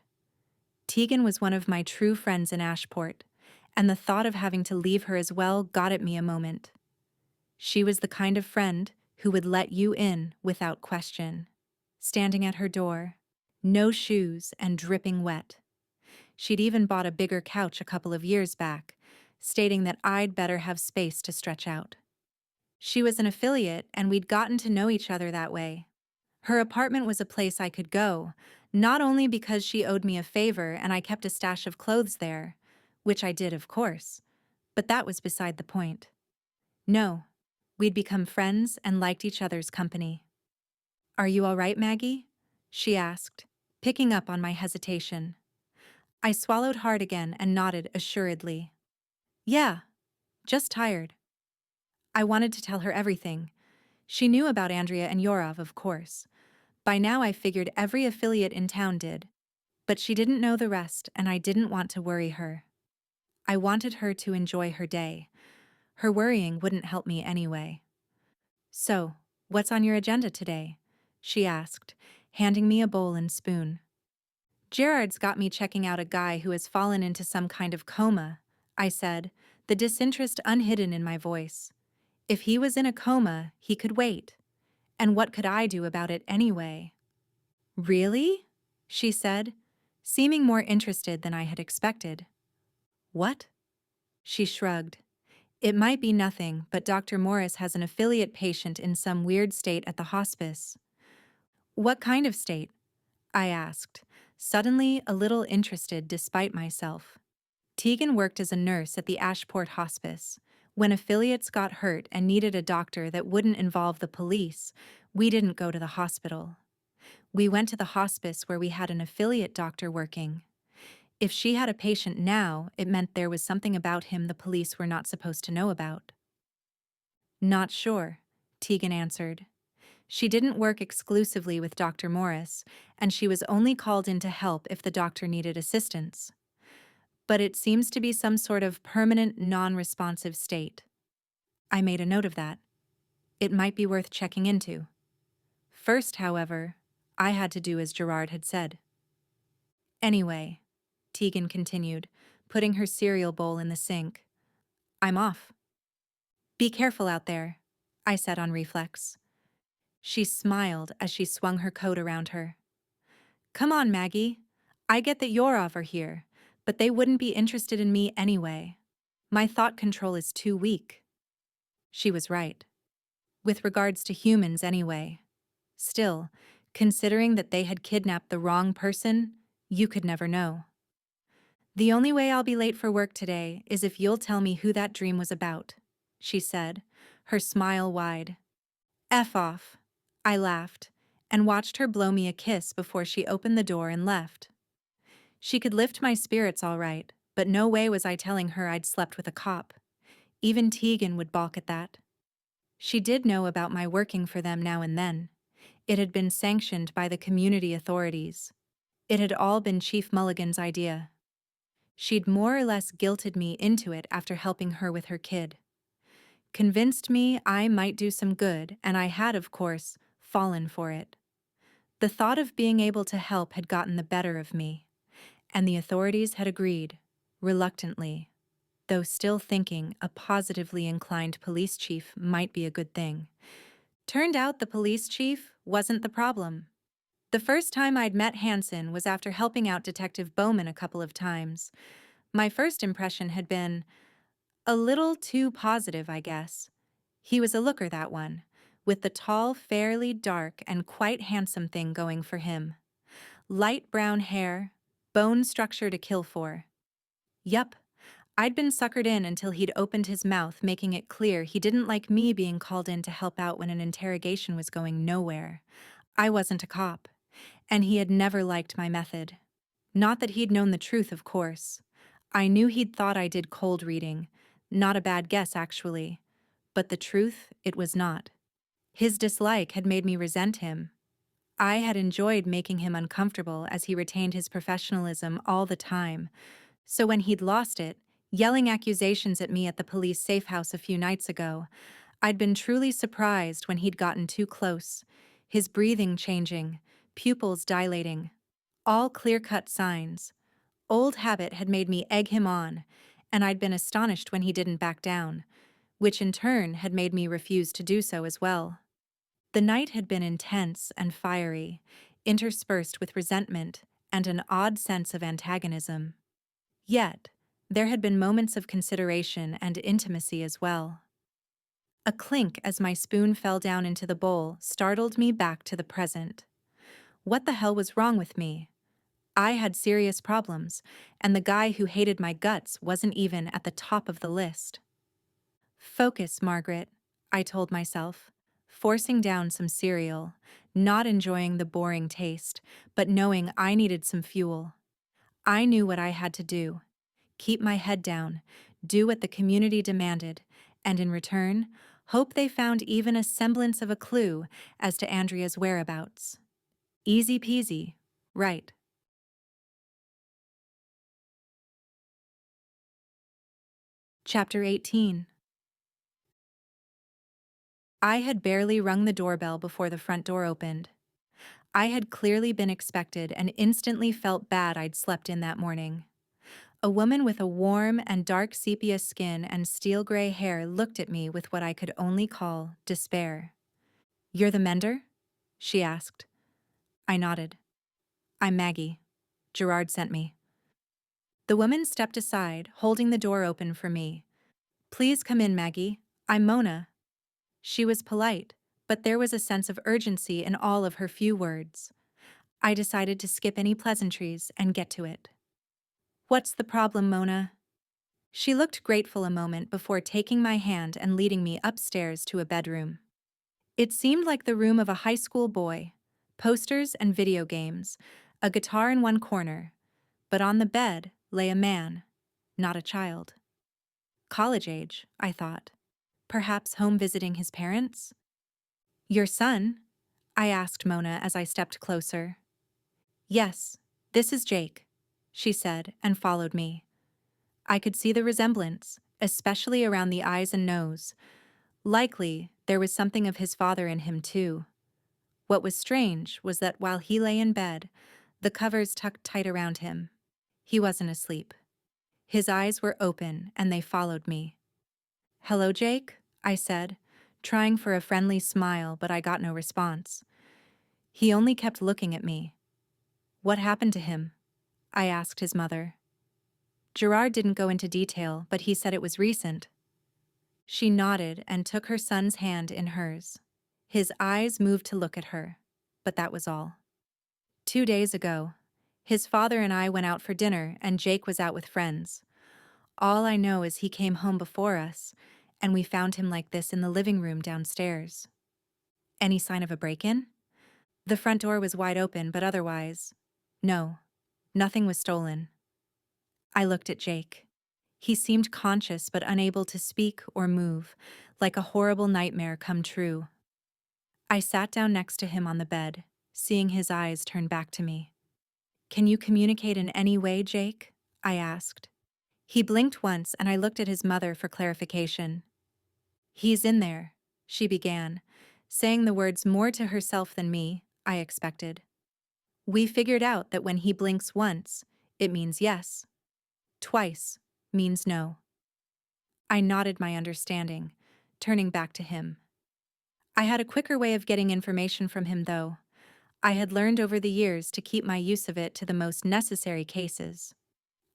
Tegan was one of my true friends in Ashport, and the thought of having to leave her as well got at me a moment. She was the kind of friend who would let you in without question. Standing at her door, no shoes and dripping wet. She'd even bought a bigger couch a couple of years back, stating that I'd better have space to stretch out. She was an affiliate, and we'd gotten to know each other that way. Her apartment was a place I could go, not only because she owed me a favor and I kept a stash of clothes there, which I did, of course, but that was beside the point. No, we'd become friends and liked each other's company. "Are you all right, Maggie?" she asked, picking up on my hesitation. I swallowed hard again and nodded assuredly. "Yeah, just tired." I wanted to tell her everything. She knew about Andrea and Yorov, of course. By now I figured every affiliate in town did. But she didn't know the rest, and I didn't want to worry her. I wanted her to enjoy her day. Her worrying wouldn't help me anyway. "So, what's on your agenda today?" she asked, handing me a bowl and spoon. "Gerard's got me checking out a guy who has fallen into some kind of coma," I said, the disinterest unhidden in my voice. If he was in a coma, he could wait. And what could I do about it anyway? "Really?" she said, seeming more interested than I had expected. "What?" She shrugged. "It might be nothing, but Dr. Morris has an affiliate patient in some weird state at the hospice." "What kind of state?" I asked, suddenly a little interested despite myself. Tegan worked as a nurse at the Ashport hospice. When affiliates got hurt and needed a doctor that wouldn't involve the police, we didn't go to the hospital. We went to the hospice where we had an affiliate doctor working. If she had a patient now, it meant there was something about him the police were not supposed to know about. "Not sure," Tegan answered. She didn't work exclusively with Dr. Morris, and she was only called in to help if the doctor needed assistance. But it seems to be some sort of permanent non-responsive state. I made a note of that. It might be worth checking into. First, however, I had to do as Gerard had said. "Anyway," Tegan continued, putting her cereal bowl in the sink, "I'm off." "Be careful out there," I said on reflex. She smiled as she swung her coat around her. "Come on, Maggie. I get that Yorov are here, but they wouldn't be interested in me anyway. My thought control is too weak." She was right. With regards to humans anyway. Still, considering that they had kidnapped the wrong person, you could never know. "The only way I'll be late for work today is if you'll tell me who that dream was about," she said, her smile wide. "F off," I laughed, and watched her blow me a kiss before she opened the door and left. She could lift my spirits all right, but no way was I telling her I'd slept with a cop. Even Tegan would balk at that. She did know about my working for them now and then. It had been sanctioned by the community authorities. It had all been Chief Mulligan's idea. She'd more or less guilted me into it after helping her with her kid. Convinced me I might do some good, and I had, of course, fallen for it. The thought of being able to help had gotten the better of me, and the authorities had agreed, reluctantly, though still thinking a positively inclined police chief might be a good thing. Turned out the police chief wasn't the problem. The first time I'd met Hansen was after helping out Detective Bowman a couple of times. My first impression had been a little too positive, I guess. He was a looker, that one, with the tall, fairly dark, and quite handsome thing going for him. Light brown hair, bone structure to kill for. Yup, I'd been suckered in until he'd opened his mouth, making it clear he didn't like me being called in to help out when an interrogation was going nowhere. I wasn't a cop, and he had never liked my method. Not that he'd known the truth, of course. I knew he'd thought I did cold reading. Not a bad guess, actually. But the truth, it was not. His dislike had made me resent him. I had enjoyed making him uncomfortable as he retained his professionalism all the time. So when he'd lost it, yelling accusations at me at the police safe house a few nights ago, I'd been truly surprised when he'd gotten too close, his breathing changing, pupils dilating. All clear-cut signs. Old habit had made me egg him on, and I'd been astonished when he didn't back down, which in turn had made me refuse to do so as well. The night had been intense and fiery, interspersed with resentment and an odd sense of antagonism. Yet, there had been moments of consideration and intimacy as well. A clink as my spoon fell down into the bowl startled me back to the present. What the hell was wrong with me? I had serious problems, and the guy who hated my guts wasn't even at the top of the list. Focus, Margaret, I told myself, forcing down some cereal, not enjoying the boring taste, but knowing I needed some fuel. I knew what I had to do: keep my head down, do what the community demanded, and in return, hope they found even a semblance of a clue as to Andrea's whereabouts. Easy peasy, right? Chapter 18. I had barely rung the doorbell before the front door opened. I had clearly been expected and instantly felt bad I'd slept in that morning. A woman with a warm and dark sepia skin and steel gray hair looked at me with what I could only call despair. "You're the Mender?" she asked. I nodded. "I'm Maggie. Gerard sent me." The woman stepped aside, holding the door open for me. "Please come in, Maggie. I'm Mona." She was polite, but there was a sense of urgency in all of her few words. I decided to skip any pleasantries and get to it. "What's the problem, Mona?" She looked grateful a moment before taking my hand and leading me upstairs to a bedroom. It seemed like the room of a high school boy: posters and video games, a guitar in one corner, but on the bed lay a man, not a child. College age, I thought. Perhaps home visiting his parents? "Your son?" I asked Mona as I stepped closer. "Yes, this is Jake," she said and followed me. I could see the resemblance, especially around the eyes and nose. Likely, there was something of his father in him too. What was strange was that while he lay in bed, the covers tucked tight around him. He wasn't asleep. His eyes were open and they followed me. "Hello, Jake," I said, trying for a friendly smile, but I got no response. He only kept looking at me. "What happened to him?" I asked his mother. "Gerard didn't go into detail, but he said it was recent." She nodded and took her son's hand in hers. His eyes moved to look at her, but that was all. "2 days ago, his father and I went out for dinner and Jake was out with friends. All I know is he came home before us, and we found him like this in the living room downstairs." "Any sign of a break-in?" "The front door was wide open, but otherwise, no, nothing was stolen." I looked at Jake. He seemed conscious but unable to speak or move, like a horrible nightmare come true. I sat down next to him on the bed, seeing his eyes turn back to me. "Can you communicate in any way, Jake?" I asked. He blinked once and I looked at his mother for clarification. "He's in there," she began, saying the words more to herself than me, I expected. "We figured out that when he blinks once, it means yes. Twice means no." I nodded my understanding, turning back to him. I had a quicker way of getting information from him, though. I had learned over the years to keep my use of it to the most necessary cases.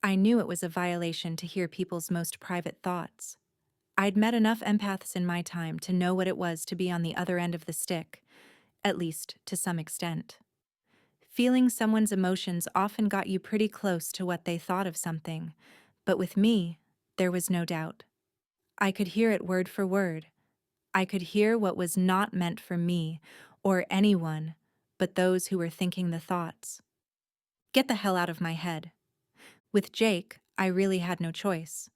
I knew it was a violation to hear people's most private thoughts. I'd met enough empaths in my time to know what it was to be on the other end of the stick, at least to some extent. Feeling someone's emotions often got you pretty close to what they thought of something, but with me, there was no doubt. I could hear it word for word. I could hear what was not meant for me or anyone but those who were thinking the thoughts. Get the hell out of my head. With Jake, I really had no choice.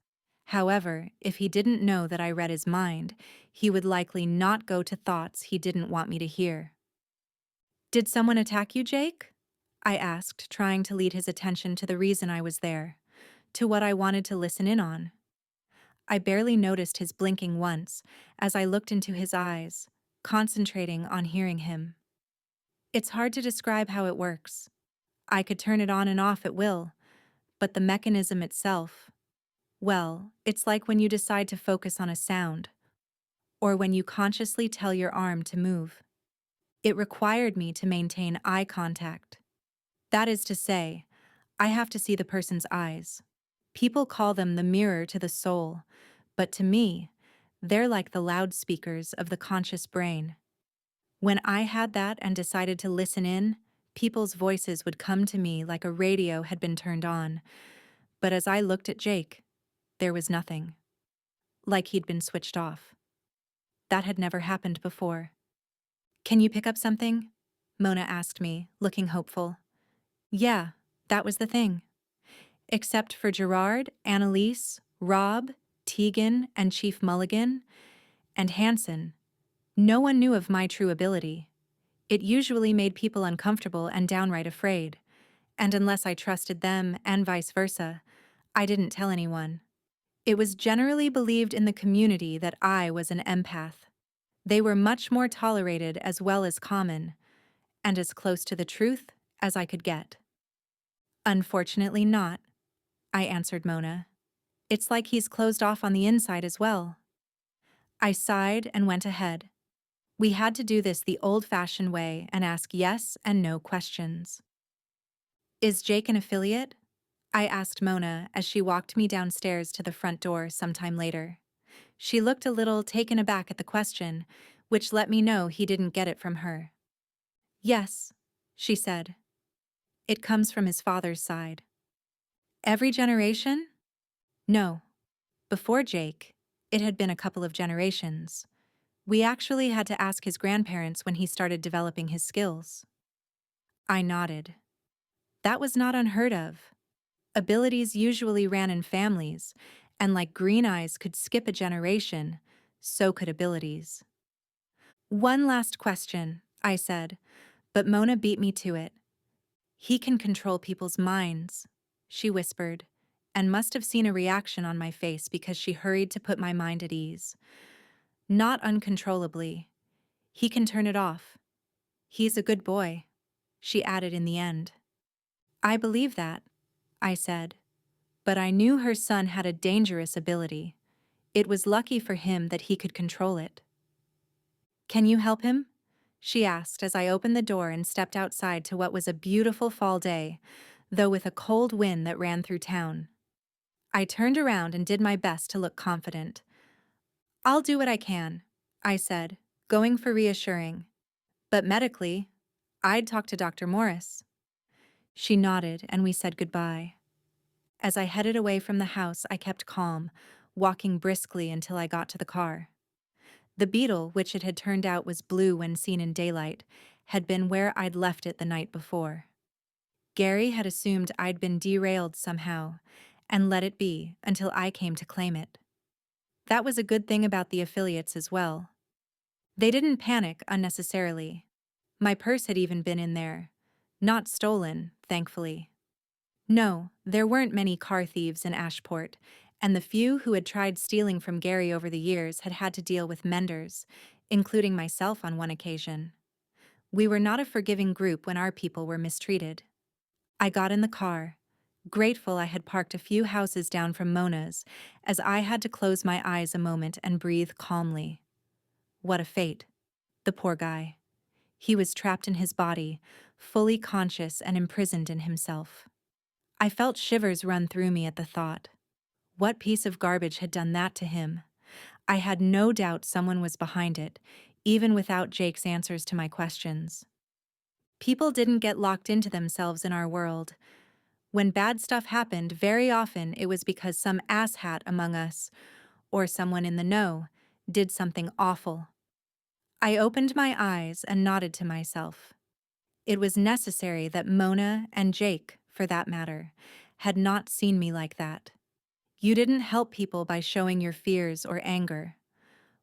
However, if he didn't know that I read his mind, he would likely not go to thoughts he didn't want me to hear. "Did someone attack you, Jake?" I asked, trying to lead his attention to the reason I was there, to what I wanted to listen in on. I barely noticed his blinking once as I looked into his eyes, concentrating on hearing him. It's hard to describe how it works. I could turn it on and off at will, but the mechanism itself, well, it's like when you decide to focus on a sound, or when you consciously tell your arm to move. It required me to maintain eye contact. That is to say, I have to see the person's eyes. People call them the mirror to the soul, but to me, They're like the loudspeakers of the conscious brain. When I had that and decided to listen in, people's voices would come to me like a radio had been turned on. But as I looked at Jake, there was nothing. Like he'd been switched off. That had never happened before. "Can you pick up something?" Mona asked me, looking hopeful. Yeah, that was the thing. Except for Gerard, Annalise, Rob, Tegan, and Chief Mulligan, and Hansen, no one knew of my true ability. It usually made people uncomfortable and downright afraid, and unless I trusted them and vice versa, I didn't tell anyone. It was generally believed in the community that I was an empath. They were much more tolerated as well as common, and as close to the truth as I could get. Unfortunately not, I answered Mona. It's like he's closed off on the inside as well. I sighed and went ahead. We had to do this the old-fashioned way and ask yes and no questions. Is Jake an affiliate? I asked Mona as she walked me downstairs to the front door sometime later. She looked a little taken aback at the question, which let me know he didn't get it from her. Yes, she said. It comes from his father's side. Every generation? No. Before Jake, it had been a couple of generations. We actually had to ask his grandparents when he started developing his skills. I nodded. That was not unheard of. Abilities usually ran in families, and like green eyes could skip a generation, so could abilities. One last question, I said, but Mona beat me to it. He can control people's minds, she whispered, and must have seen a reaction on my face because she hurried to put my mind at ease. Not uncontrollably. He can turn it off. He's a good boy, she added in the end. I believe that, I said, but I knew her son had a dangerous ability. It was lucky for him that he could control it. Can you help him? She asked as I opened the door and stepped outside to what was a beautiful fall day, though with a cold wind that ran through town. I turned around and did my best to look confident. I'll do what I can, I said, going for reassuring. But medically, I'd talk to Dr. Morris. She nodded and we said goodbye. As I headed away from the house, I kept calm, walking briskly until I got to the car. The Beetle, which it had turned out was blue when seen in daylight, had been where I'd left it the night before. Gary had assumed I'd been derailed somehow, and let it be until I came to claim it. That was a good thing about the affiliates as well. They didn't panic unnecessarily. My purse had even been in there. Not stolen, thankfully. No, there weren't many car thieves in Ashport, and the few who had tried stealing from Gary over the years had had to deal with Menders, including myself on one occasion. We were not a forgiving group when our people were mistreated. I got in the car, grateful I had parked a few houses down from Mona's, as I had to close my eyes a moment and breathe calmly. What a fate. The poor guy. He was trapped in his body, fully conscious and imprisoned in himself. I felt shivers run through me at the thought. What piece of garbage had done that to him? I had no doubt someone was behind it, even without Jake's answers to my questions. People didn't get locked into themselves in our world. When bad stuff happened, very often it was because some asshat among us, or someone in the know, did something awful. I opened my eyes and nodded to myself. It was necessary that Mona and Jake, for that matter, had not seen me like that. You didn't help people by showing your fears or anger.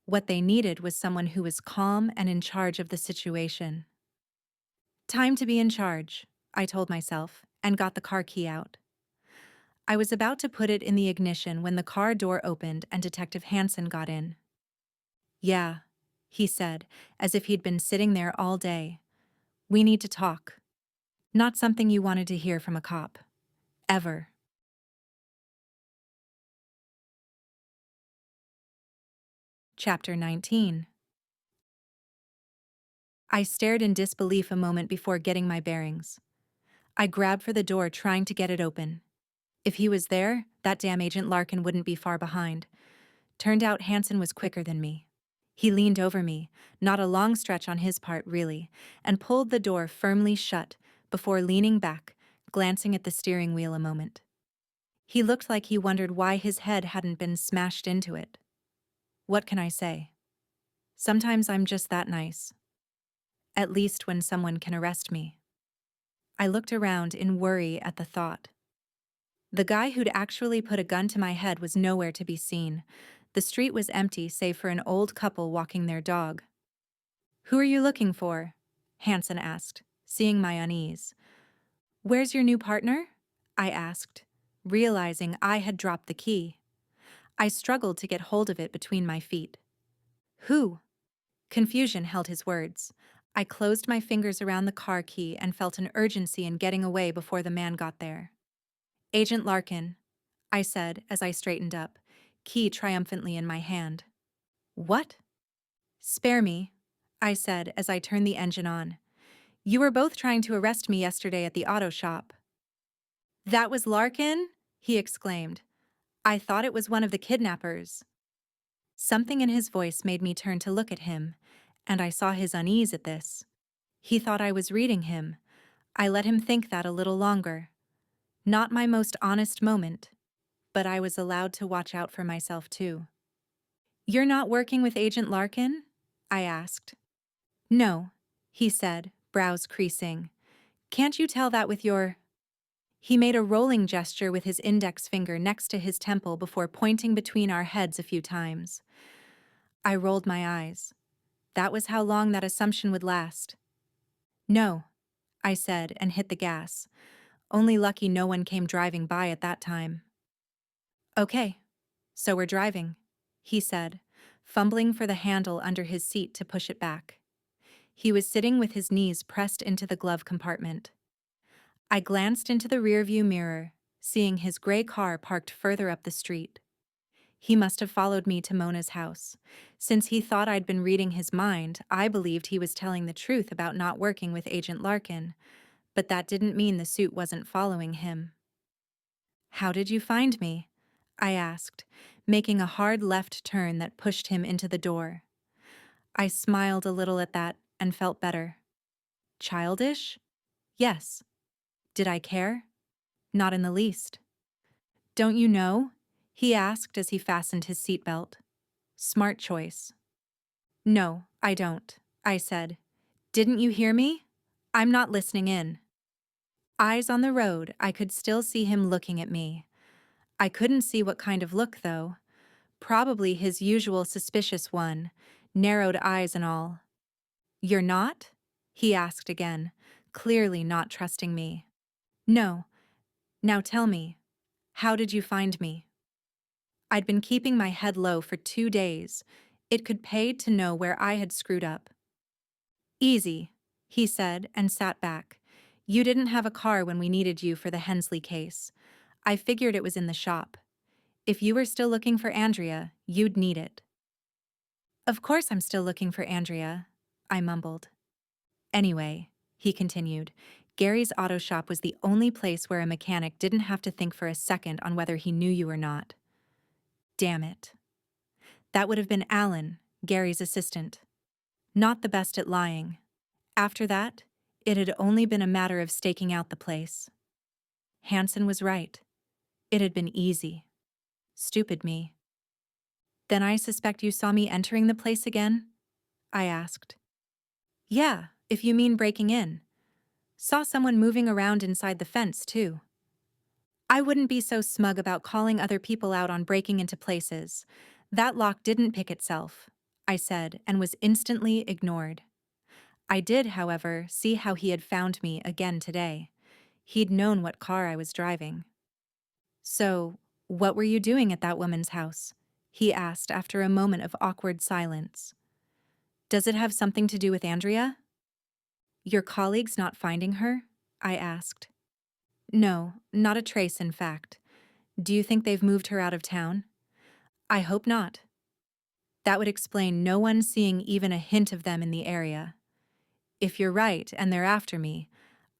What they needed was someone who was calm and in charge of the situation. Time to be in charge, I told myself, and got the car key out. I was about to put it in the ignition when the car door opened and Detective Hansen got in. Yeah, he said, as if he'd been sitting there all day. We need to talk. Not something you wanted to hear from a cop. Ever. Chapter 19. I stared in disbelief a moment before getting my bearings. I grabbed for the door, trying to get it open. If he was there, that damn Agent Larkin wouldn't be far behind. Turned out Hansen was quicker than me. He leaned over me, not a long stretch on his part really, and pulled the door firmly shut before leaning back, glancing at the steering wheel a moment. He looked like he wondered why his head hadn't been smashed into it. What can I say? Sometimes I'm just that nice. At least when someone can arrest me. I looked around in worry at the thought. The guy who'd actually put a gun to my head was nowhere to be seen. The street was empty save for an old couple walking their dog. "Who are you looking for?" Hansen asked, seeing my unease. "Where's your new partner?" I asked, realizing I had dropped the key. I struggled to get hold of it between my feet. "Who?" Confusion held his words. I closed my fingers around the car key and felt an urgency in getting away before the man got there. "Agent Larkin," I said as I straightened up, key triumphantly in my hand. "What?" "Spare me," I said as I turned the engine on. "You were both trying to arrest me yesterday at the auto shop." "That was Larkin?" he exclaimed. "I thought it was one of the kidnappers." Something in his voice made me turn to look at him, and I saw his unease at this. He thought I was reading him. I let him think that a little longer. Not my most honest moment, but I was allowed to watch out for myself too. "You're not working with Agent Larkin?" I asked. "No," he said, brows creasing. "Can't you tell that with your—" He made a rolling gesture with his index finger next to his temple before pointing between our heads a few times. I rolled my eyes. That was how long that assumption would last. "No," I said and hit the gas. Only lucky no one came driving by at that time. "Okay, so we're driving," he said, fumbling for the handle under his seat to push it back. He was sitting with his knees pressed into the glove compartment. I glanced into the rearview mirror, seeing his gray car parked further up the street. He must have followed me to Mona's house. Since he thought I'd been reading his mind, I believed he was telling the truth about not working with Agent Larkin, but that didn't mean the suit wasn't following him. "How did you find me?" I asked, making a hard left turn that pushed him into the door. I smiled a little at that and felt better. Childish? Yes. Did I care? Not in the least. "Don't you know?" he asked as he fastened his seatbelt. Smart choice. "No, I don't," I said. "Didn't you hear me? I'm not listening in." Eyes on the road, I could still see him looking at me. I couldn't see what kind of look, though. Probably his usual suspicious one, narrowed eyes and all. "You're not?" he asked again, clearly not trusting me. "No. Now tell me, how did you find me?" I'd been keeping my head low for 2 days. It could pay to know where I had screwed up. "Easy," he said and sat back. "You didn't have a car when we needed you for the Hensley case. I figured it was in the shop. If you were still looking for Andrea, you'd need it." "Of course I'm still looking for Andrea," I mumbled. "Anyway," he continued, "Gary's auto shop was the only place where a mechanic didn't have to think for a second on whether he knew you or not." Damn it. That would have been Alan, Gary's assistant. Not the best at lying. After that, it had only been a matter of staking out the place. Hansen was right. It had been easy. Stupid me. "Then I suspect you saw me entering the place again?" I asked. "Yeah, if you mean breaking in. Saw someone moving around inside the fence, too." "I wouldn't be so smug about calling other people out on breaking into places. That lock didn't pick itself," I said, and was instantly ignored. I did, however, see how he had found me again today. He'd known what car I was driving. "So, what were you doing at that woman's house?" he asked after a moment of awkward silence. "Does it have something to do with Andrea?" "Your colleagues not finding her?" I asked. "No, not a trace, in fact. Do you think they've moved her out of town?" "I hope not. That would explain no one seeing even a hint of them in the area. If you're right and they're after me,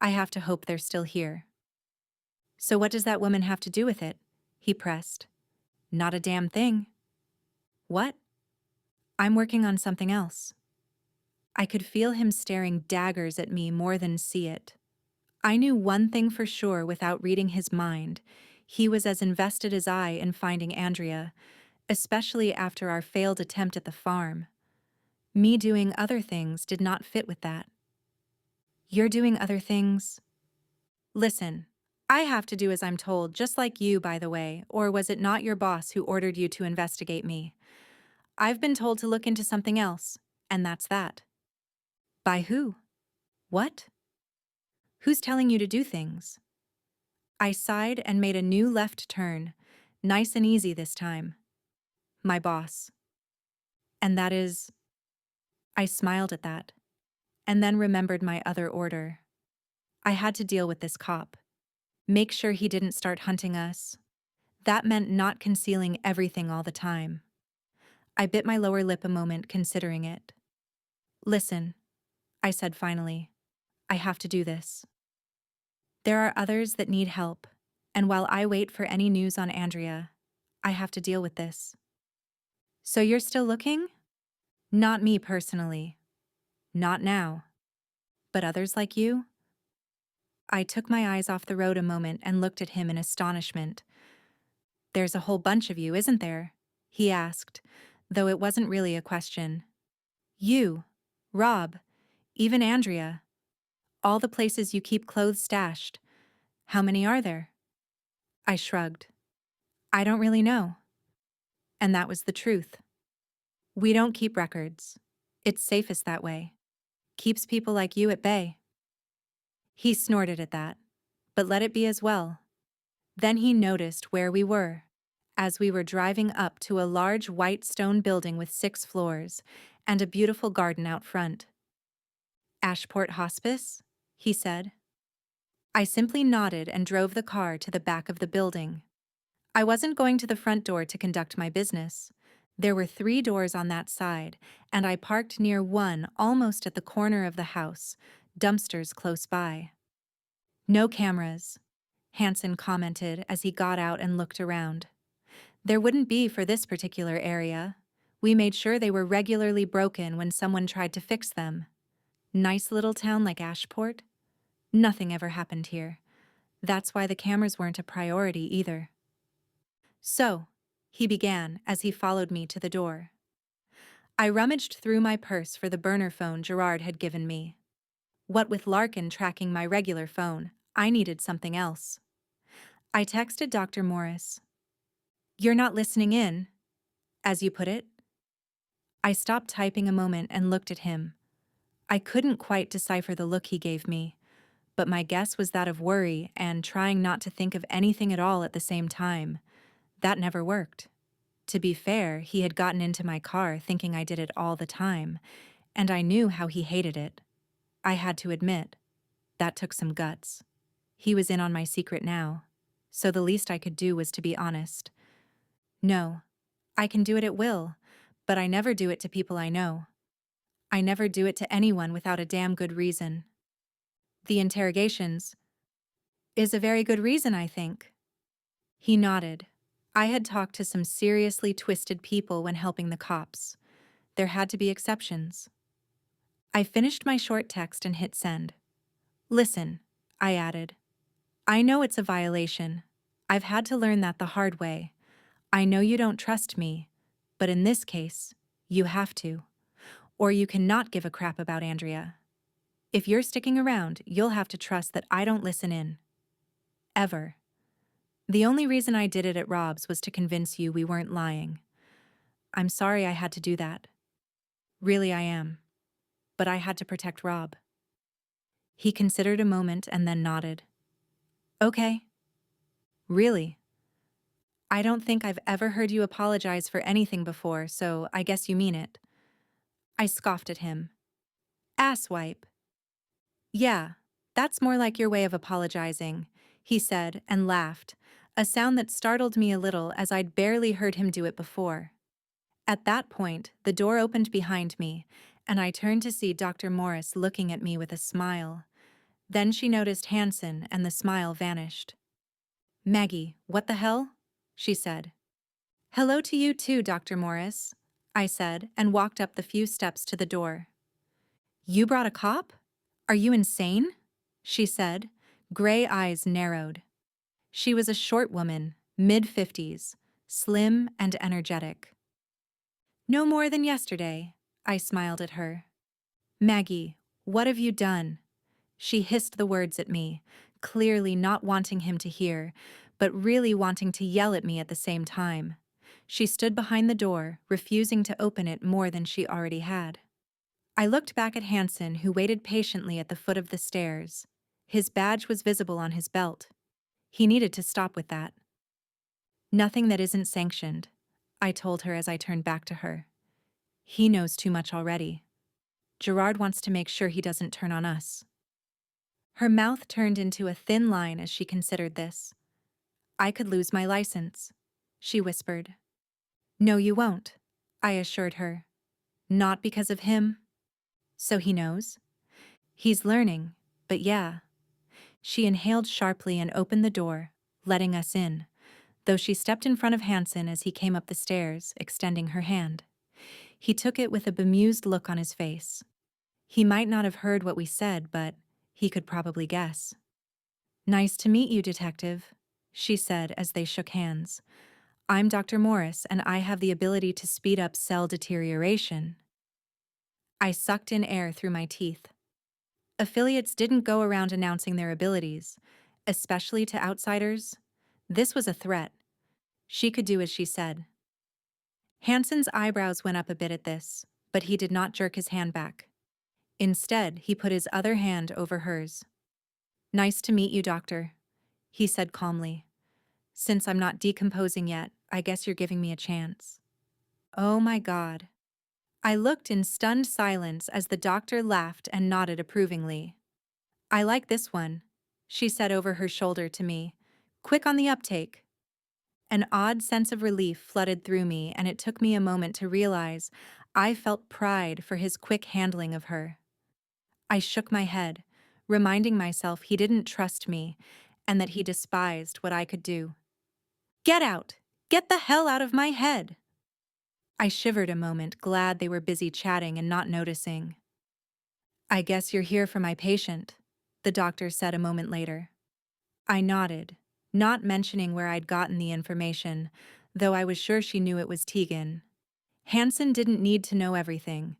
I have to hope they're still here." "So what does that woman have to do with it?" he pressed. "Not a damn thing." What? I'm working on something else. I could feel him staring daggers at me more than see it. I knew one thing for sure without reading his mind. He was as invested as I in finding Andrea, especially after our failed attempt at the farm. Me doing other things did not fit with that. You're doing other things? Listen, I have to do as I'm told, just like you, by the way, or was it not your boss who ordered you to investigate me? I've been told to look into something else, and that's that. By who? What? Who's telling you to do things? I sighed and made a new left turn, nice and easy this time. My boss. And that is... I smiled at that, and then remembered my other order. I had to deal with this cop. Make sure he didn't start hunting us. That meant not concealing everything all the time. I bit my lower lip a moment, considering it. Listen, I said finally. I have to do this. There are others that need help, and while I wait for any news on Andrea, I have to deal with this. So you're still looking? Not me personally. Not now. But others like you? I took my eyes off the road a moment and looked at him in astonishment. There's a whole bunch of you, isn't there? He asked, though it wasn't really a question. You, Rob, even Andrea. All the places you keep clothes stashed. How many are there? I shrugged. I don't really know. And that was the truth. We don't keep records. It's safest that way. Keeps people like you at bay. He snorted at that, but let it be as well. Then he noticed where we were, as we were driving up to a large white stone building with 6 floors and a beautiful garden out front. Ashport Hospice? He said. I simply nodded and drove the car to the back of the building. I wasn't going to the front door to conduct my business. There were 3 doors on that side, and I parked near one almost at the corner of the house, dumpsters close by. No cameras, Hansen commented as he got out and looked around. There wouldn't be for this particular area. We made sure they were regularly broken when someone tried to fix them. Nice little town like Ashport? Nothing ever happened here. That's why the cameras weren't a priority either. So, he began as he followed me to the door. I rummaged through my purse for the burner phone Gerard had given me. What with Larkin tracking my regular phone, I needed something else. I texted Dr. Morris. You're not listening in, as you put it? I stopped typing a moment and looked at him. I couldn't quite decipher the look he gave me, but my guess was that of worry and trying not to think of anything at all at the same time. That never worked. To be fair, he had gotten into my car thinking I did it all the time, and I knew how he hated it. I had to admit, that took some guts. He was in on my secret now, so the least I could do was to be honest. No, I can do it at will, but I never do it to people I know. I never do it to anyone without a damn good reason. The interrogations is a very good reason, I think. He nodded. I had talked to some seriously twisted people when helping the cops. There had to be exceptions. I finished my short text and hit send. Listen, I added. I know it's a violation. I've had to learn that the hard way. I know you don't trust me, but in this case, you have to. Or you cannot give a crap about Andrea. If you're sticking around, you'll have to trust that I don't listen in. Ever. The only reason I did it at Rob's was to convince you we weren't lying. I'm sorry I had to do that. Really, I am. But I had to protect Rob. He considered a moment and then nodded. Okay. Really? I don't think I've ever heard you apologize for anything before, so I guess you mean it. I scoffed at him. Asswipe. Yeah, that's more like your way of apologizing, he said and laughed, a sound that startled me a little as I'd barely heard him do it before. At that point, the door opened behind me, and I turned to see Dr. Morris looking at me with a smile. Then she noticed Hansen, and the smile vanished. Maggie, what the hell? She said. Hello to you too, Dr. Morris. I said, and walked up the few steps to the door. You brought a cop? Are you insane? She said, gray eyes narrowed. She was a short woman, mid-50s, slim and energetic. No more than yesterday, I smiled at her. Maggie, what have you done? She hissed the words at me, clearly not wanting him to hear, but really wanting to yell at me at the same time. She stood behind the door, refusing to open it more than she already had. I looked back at Hansen, who waited patiently at the foot of the stairs. His badge was visible on his belt. He needed to stop with that. Nothing that isn't sanctioned, I told her as I turned back to her. He knows too much already. Gerard wants to make sure he doesn't turn on us. Her mouth turned into a thin line as she considered this. I could lose my license, she whispered. No, you won't, I assured her. Not because of him. So he knows? He's learning, but yeah. She inhaled sharply and opened the door, letting us in, though she stepped in front of Hansen as he came up the stairs, extending her hand. He took it with a bemused look on his face. He might not have heard what we said, but he could probably guess. Nice to meet you, Detective, she said as they shook hands. I'm Dr. Morris, and I have the ability to speed up cell deterioration. I sucked in air through my teeth. Affiliates didn't go around announcing their abilities, especially to outsiders. This was a threat. She could do as she said. Hansen's eyebrows went up a bit at this, but he did not jerk his hand back. Instead, he put his other hand over hers. Nice to meet you, Doctor, he said calmly. Since I'm not decomposing yet, I guess you're giving me a chance. Oh my God. I looked in stunned silence as the doctor laughed and nodded approvingly. I like this one, she said over her shoulder to me. Quick on the uptake. An odd sense of relief flooded through me, and it took me a moment to realize I felt pride for his quick handling of her. I shook my head, reminding myself he didn't trust me and that he despised what I could do. Get out! Get the hell out of my head! I shivered a moment, glad they were busy chatting and not noticing. I guess you're here for my patient, the doctor said a moment later. I nodded, not mentioning where I'd gotten the information, though I was sure she knew it was Tegan. Hansen didn't need to know everything.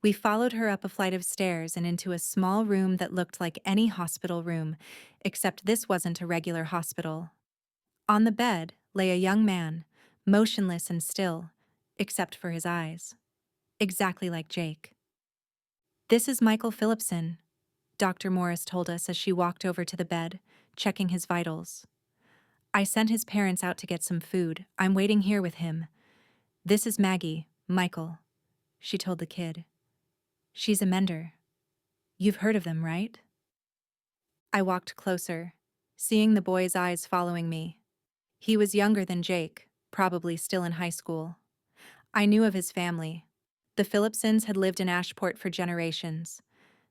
We followed her up a flight of stairs and into a small room that looked like any hospital room, except this wasn't a regular hospital. On the bed lay a young man, motionless and still, except for his eyes. Exactly like Jake. This is Michael Phillipson, Dr. Morris told us as she walked over to the bed, checking his vitals. I sent his parents out to get some food. I'm waiting here with him. This is Maggie, Michael, she told the kid. She's a Mender. You've heard of them, right? I walked closer, seeing the boy's eyes following me. He was younger than Jake, probably still in high school. I knew of his family. The Phillipsons had lived in Ashport for generations,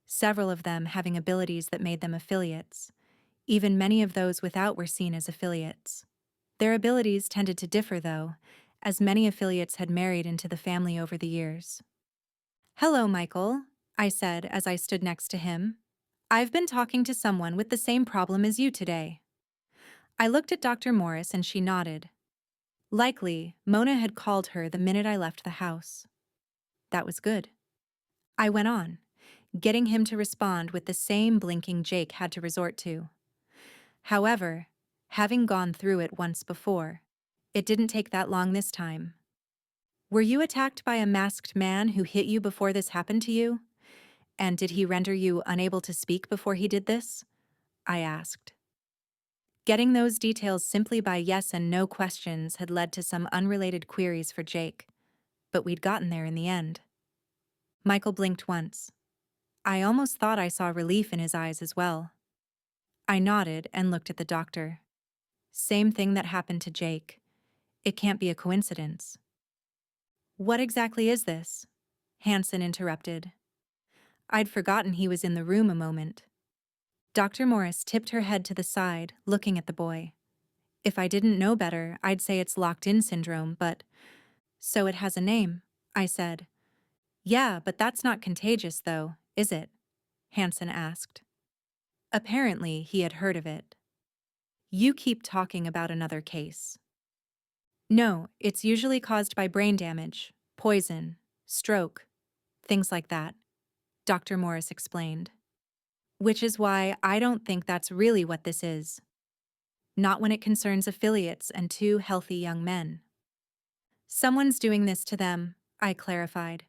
several of them having abilities that made them affiliates. Even many of those without were seen as affiliates. Their abilities tended to differ, though, as many affiliates had married into the family over the years. Hello, Michael, I said as I stood next to him. I've been talking to someone with the same problem as you today. I looked at Dr. Morris and she nodded. Likely, Mona had called her the minute I left the house. That was good. I went on, getting him to respond with the same blinking Jake had to resort to. However, having gone through it once before, it didn't take that long this time. Were you attacked by a masked man who hit you before this happened to you? And did he render you unable to speak before he did this? I asked. Getting those details simply by yes and no questions had led to some unrelated queries for Jake, but we'd gotten there in the end. Michael blinked once. I almost thought I saw relief in his eyes as well. I nodded and looked at the doctor. Same thing that happened to Jake. It can't be a coincidence. What exactly is this? Hansen interrupted. I'd forgotten he was in the room a moment. Dr. Morris tipped her head to the side, looking at the boy. If I didn't know better, I'd say it's locked-in syndrome, but... So it has a name, I said. Yeah, but that's not contagious, though, is it? Hansen asked. Apparently, he had heard of it. You keep talking about another case. No, it's usually caused by brain damage, poison, stroke, things like that, Dr. Morris explained. Which is why I don't think that's really what this is. Not when it concerns affiliates and two healthy young men. Someone's doing this to them, I clarified.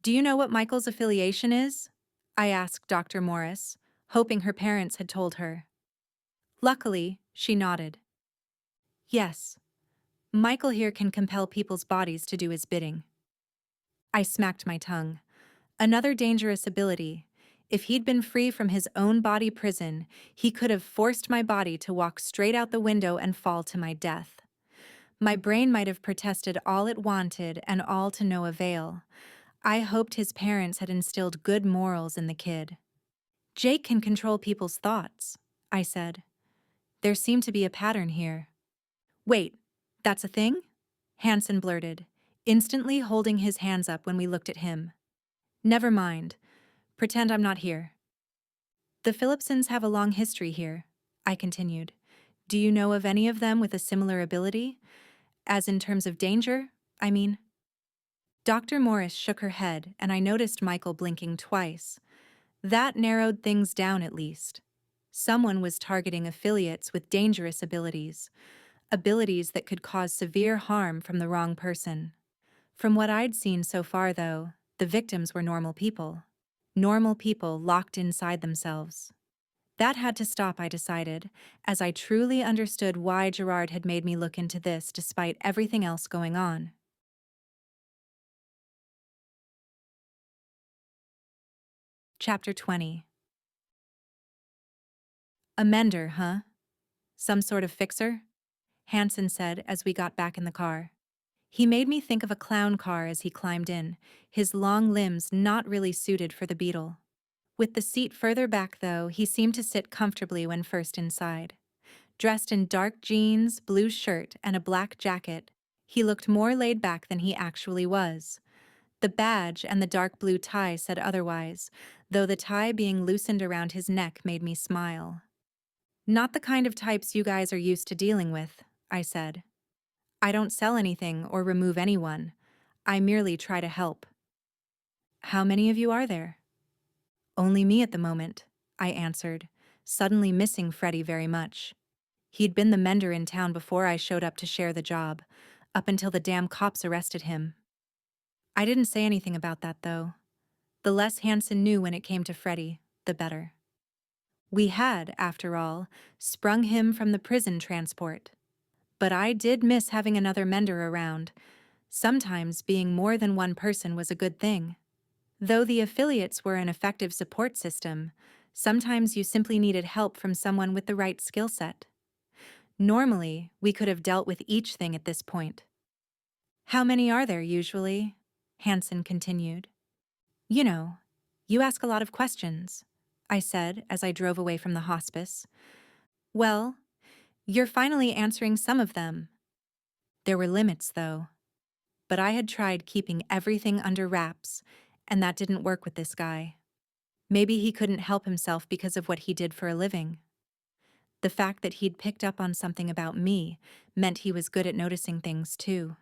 Do you know what Michael's affiliation is? I asked Dr. Morris, hoping her parents had told her. Luckily, she nodded. Yes, Michael here can compel people's bodies to do his bidding. I smacked my tongue. Another dangerous ability. If he'd been free from his own body prison, he could have forced my body to walk straight out the window and fall to my death. My brain might have protested all it wanted and all to no avail. I hoped his parents had instilled good morals in the kid. Jake can control people's thoughts, I said. There seemed to be a pattern here. Wait, that's a thing? Hansen blurted, instantly holding his hands up when we looked at him. Never mind. Pretend I'm not here. The Phillipsons have a long history here, I continued. Do you know of any of them with a similar ability? As in terms of danger, I mean. Dr. Morris shook her head, and I noticed Michael blinking twice. That narrowed things down at least. Someone was targeting affiliates with dangerous abilities, abilities that could cause severe harm from the wrong person. From what I'd seen so far, though, the victims were normal people. Normal people locked inside themselves. That had to stop, I decided, as I truly understood why Gerard had made me look into this despite everything else going on. Chapter 20. A mender, huh? Some sort of fixer? Hansen said as we got back in the car. He made me think of a clown car as he climbed in, his long limbs not really suited for the beetle. With the seat further back, though, he seemed to sit comfortably when first inside. Dressed in dark jeans, blue shirt, and a black jacket, he looked more laid back than he actually was. The badge and the dark blue tie said otherwise, though the tie being loosened around his neck made me smile. Not the kind of types you guys are used to dealing with, I said. I don't sell anything or remove anyone. I merely try to help. How many of you are there? Only me at the moment, I answered, suddenly missing Freddie very much. He'd been the mender in town before I showed up to share the job, up until the damn cops arrested him. I didn't say anything about that, though. The less Hansen knew when it came to Freddie, the better. We had, after all, sprung him from the prison transport. But I did miss having another mender around. Sometimes being more than one person was a good thing. Though the affiliates were an effective support system, sometimes you simply needed help from someone with the right skill set. Normally, we could have dealt with each thing at this point. How many are there usually? Hansen continued. You know, you ask a lot of questions, I said as I drove away from the hospice. Well, you're finally answering some of them. There were limits, though. But I had tried keeping everything under wraps, and that didn't work with this guy. Maybe he couldn't help himself because of what he did for a living. The fact that he'd picked up on something about me meant he was good at noticing things, too.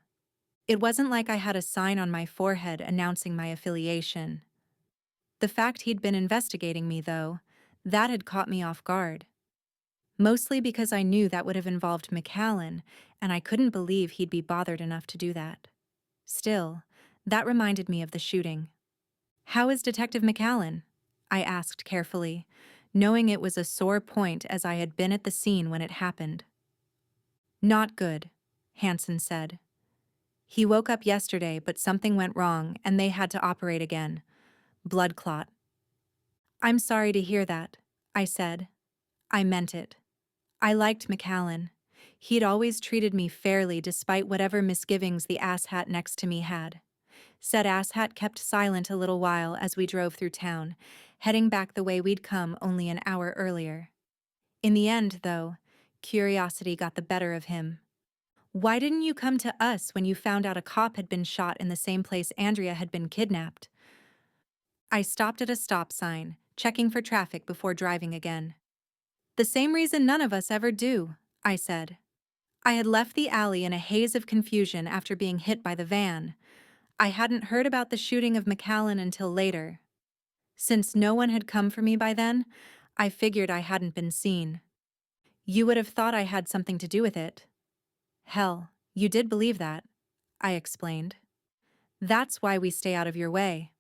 It wasn't like I had a sign on my forehead announcing my affiliation. The fact he'd been investigating me, though, that had caught me off guard. Mostly because I knew that would have involved McAllen, and I couldn't believe he'd be bothered enough to do that. Still, that reminded me of the shooting. How is Detective McAllen? I asked carefully, knowing it was a sore point as I had been at the scene when it happened. Not good, Hansen said. He woke up yesterday, but something went wrong and they had to operate again. Blood clot. I'm sorry to hear that, I said. I meant it. I liked McAllen. He'd always treated me fairly despite whatever misgivings the asshat next to me had. Said asshat kept silent a little while as we drove through town, heading back the way we'd come only an hour earlier. In the end, though, curiosity got the better of him. Why didn't you come to us when you found out a cop had been shot in the same place Andrea had been kidnapped? I stopped at a stop sign, checking for traffic before driving again. The same reason none of us ever do, I said. I had left the alley in a haze of confusion after being hit by the van. I hadn't heard about the shooting of McAllen until later. Since no one had come for me by then, I figured I hadn't been seen. You would have thought I had something to do with it. Hell, you did believe that, I explained. That's why we stay out of your way.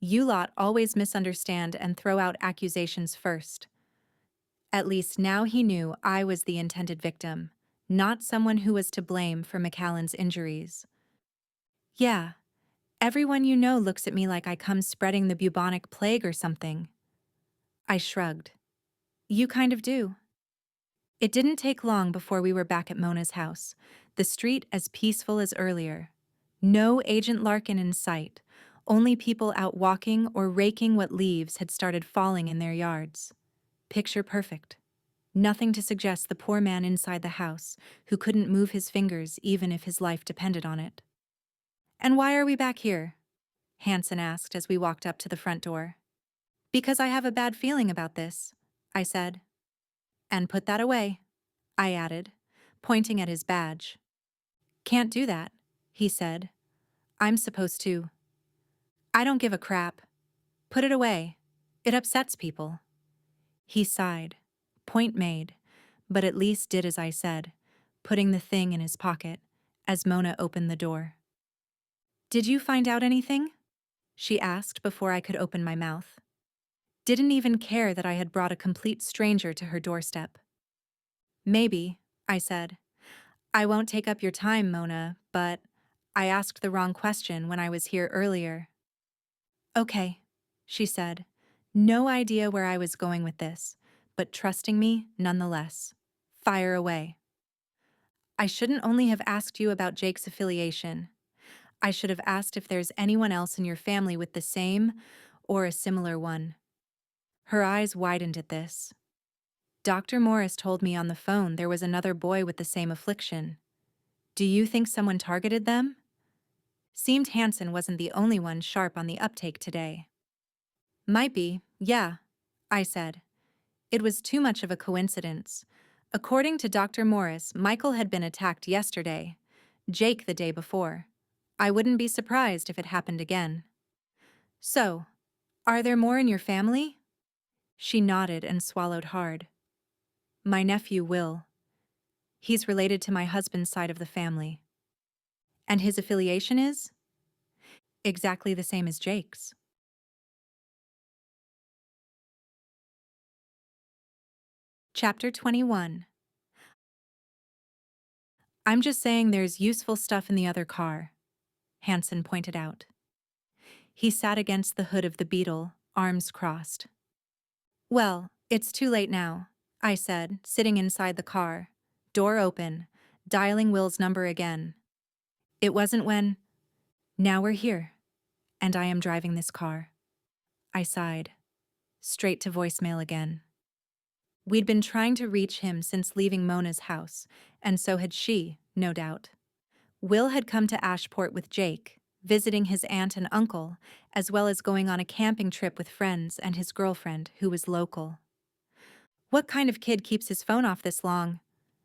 You lot always misunderstand and throw out accusations first. At least now he knew I was the intended victim, not someone who was to blame for McAllen's injuries. Yeah, everyone you know looks at me like I come spreading the bubonic plague or something. I shrugged. You kind of do. It didn't take long before we were back at Mona's house, the street as peaceful as earlier. No Agent Larkin in sight, only people out walking or raking what leaves had started falling in their yards. Picture perfect. Nothing to suggest the poor man inside the house, who couldn't move his fingers even if his life depended on it. And why are we back here? Hansen asked as we walked up to the front door. Because I have a bad feeling about this, I said. And put that away, I added, pointing at his badge. Can't do that, he said. I'm supposed to. I don't give a crap. Put it away. It upsets people. He sighed. Point made, but at least did as I said, putting the thing in his pocket as Mona opened the door. Did you find out anything? She asked before I could open my mouth. Didn't even care that I had brought a complete stranger to her doorstep. Maybe, I said. I won't take up your time, Mona, but I asked the wrong question when I was here earlier. Okay, she said. No idea where I was going with this, but trusting me nonetheless. Fire away. I shouldn't only have asked you about Jake's affiliation. I should have asked if there's anyone else in your family with the same or a similar one. Her eyes widened at this. Dr. Morris told me on the phone there was another boy with the same affliction. Do you think someone targeted them? Seemed Hansen wasn't the only one sharp on the uptake today. Might be, yeah, I said. It was too much of a coincidence. According to Dr. Morris, Michael had been attacked yesterday, Jake the day before. I wouldn't be surprised if it happened again. So, are there more in your family? She nodded and swallowed hard. My nephew Will. He's related to my husband's side of the family. And his affiliation is? Exactly the same as Jake's. Chapter 21. I'm just saying there's useful stuff in the other car, Hansen pointed out. He sat against the hood of the Beetle, arms crossed. Well, it's too late now, I said, sitting inside the car, door open, dialing Will's number again. It wasn't when... Now we're here, and I am driving this car. I sighed. Straight to voicemail again. We'd been trying to reach him since leaving Mona's house, and so had she, no doubt. Will had come to Ashport with Jake, visiting his aunt and uncle, as well as going on a camping trip with friends and his girlfriend, who was local. What kind of kid keeps his phone off this long?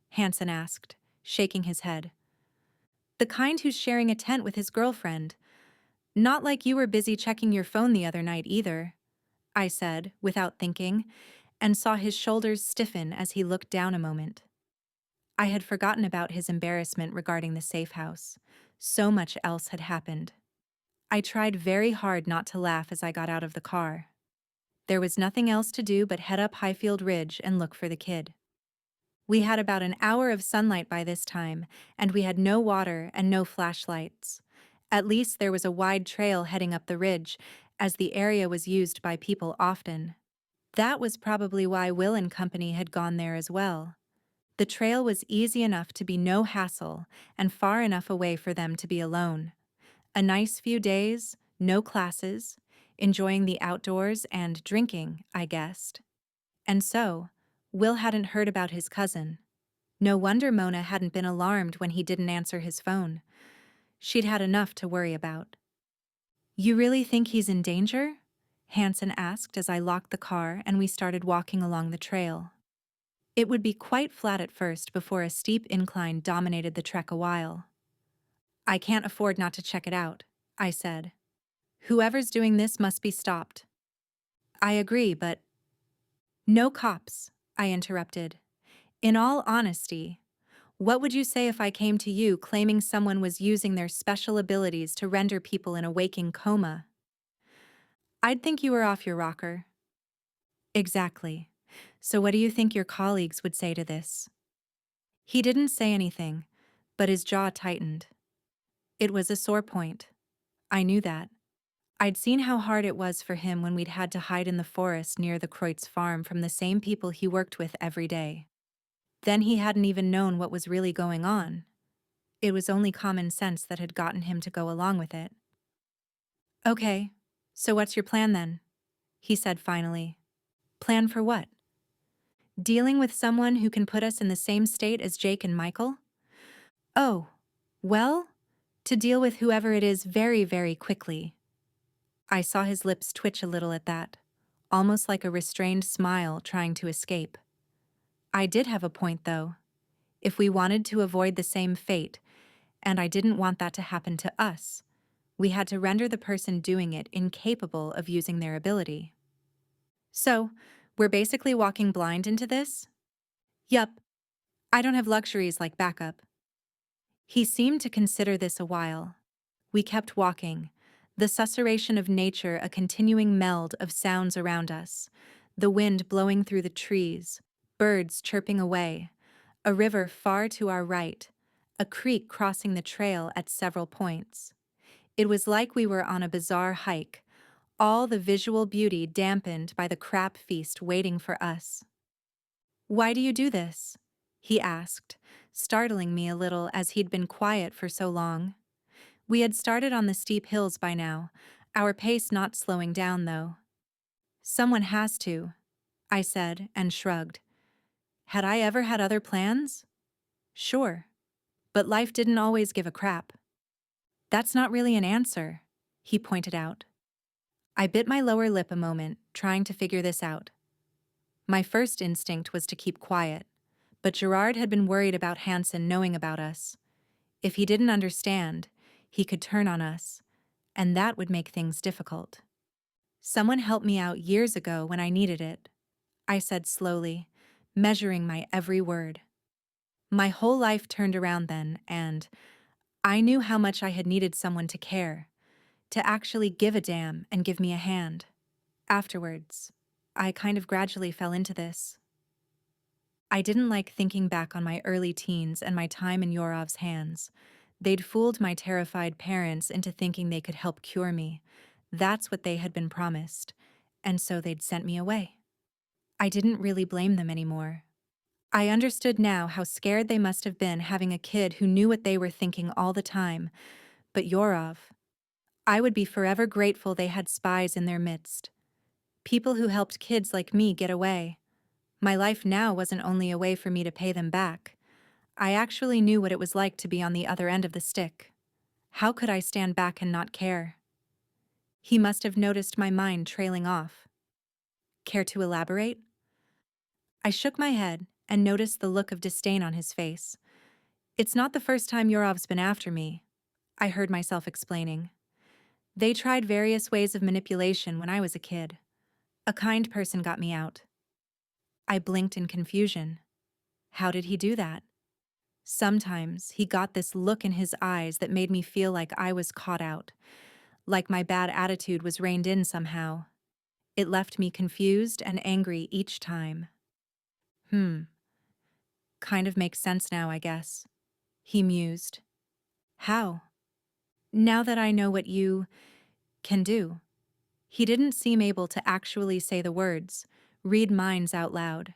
Hansen asked, shaking his head. The kind who's sharing a tent with his girlfriend. Not like you were busy checking your phone the other night either, I said, without thinking, and saw his shoulders stiffen as he looked down a moment. I had forgotten about his embarrassment regarding the safe house. So much else had happened. I tried very hard not to laugh as I got out of the car. There was nothing else to do but head up Highfield Ridge and look for the kid. We had about an hour of sunlight by this time, and we had no water and no flashlights. At least there was a wide trail heading up the ridge, as the area was used by people often. That was probably why Will and company had gone there as well. The trail was easy enough to be no hassle and far enough away for them to be alone. A nice few days, no classes, enjoying the outdoors and drinking, I guessed. And so, Will hadn't heard about his cousin. No wonder Mona hadn't been alarmed when he didn't answer his phone. She'd had enough to worry about. You really think he's in danger? Hansen asked as I locked the car and we started walking along the trail. It would be quite flat at first before a steep incline dominated the trek a while. I can't afford not to check it out, I said. Whoever's doing this must be stopped. I agree, but... No cops, I interrupted. In all honesty, what would you say if I came to you claiming someone was using their special abilities to render people in a waking coma? I'd think you were off your rocker. Exactly. So what do you think your colleagues would say to this? He didn't say anything, but his jaw tightened. It was a sore point. I knew that. I'd seen how hard it was for him when we'd had to hide in the forest near the Kreutz farm from the same people he worked with every day. Then he hadn't even known what was really going on. It was only common sense that had gotten him to go along with it. Okay, so what's your plan then? He said finally. Plan for what? Dealing with someone who can put us in the same state as Jake and Michael? Oh, well, to deal with whoever it is very, very quickly. I saw his lips twitch a little at that, almost like a restrained smile trying to escape. I did have a point, though. If we wanted to avoid the same fate, and I didn't want that to happen to us, we had to render the person doing it incapable of using their ability. So, we're basically walking blind into this? Yup. I don't have luxuries like backup. He seemed to consider this a while. We kept walking, the susurration of nature a continuing meld of sounds around us, the wind blowing through the trees, birds chirping away, a river far to our right, a creek crossing the trail at several points. It was like we were on a bizarre hike, all the visual beauty dampened by the crab feast waiting for us. Why do you do this? He asked, startling me a little as he'd been quiet for so long. We had started on the steep hills by now, our pace not slowing down though. Someone has to, I said and shrugged. Had I ever had other plans? Sure. But life didn't always give a crap. That's not really an answer, he pointed out. I bit my lower lip a moment, trying to figure this out. My first instinct was to keep quiet, but Gerard had been worried about Hansen knowing about us. If he didn't understand, he could turn on us, and that would make things difficult. Someone helped me out years ago when I needed it, I said slowly, measuring my every word. My whole life turned around then, and I knew how much I had needed someone to care, to actually give a damn and give me a hand. Afterwards, I kind of gradually fell into this. I didn't like thinking back on my early teens and my time in Yorov's hands. They'd fooled my terrified parents into thinking they could help cure me. That's what they had been promised, and so they'd sent me away. I didn't really blame them anymore. I understood now how scared they must have been having a kid who knew what they were thinking all the time, but Yorov, I would be forever grateful they had spies in their midst. People who helped kids like me get away. My life now wasn't only a way for me to pay them back. I actually knew what it was like to be on the other end of the stick. How could I stand back and not care? He must have noticed my mind trailing off. Care to elaborate? I shook my head and noticed the look of disdain on his face. It's not the first time Yorov's been after me, I heard myself explaining. They tried various ways of manipulation when I was a kid. A kind person got me out. I blinked in confusion. How did he do that? Sometimes he got this look in his eyes that made me feel like I was caught out, like my bad attitude was reined in somehow. It left me confused and angry each time. Kind of makes sense now, I guess, he mused. How? Now that I know what you can do. He didn't seem able to actually say the words, read minds out loud.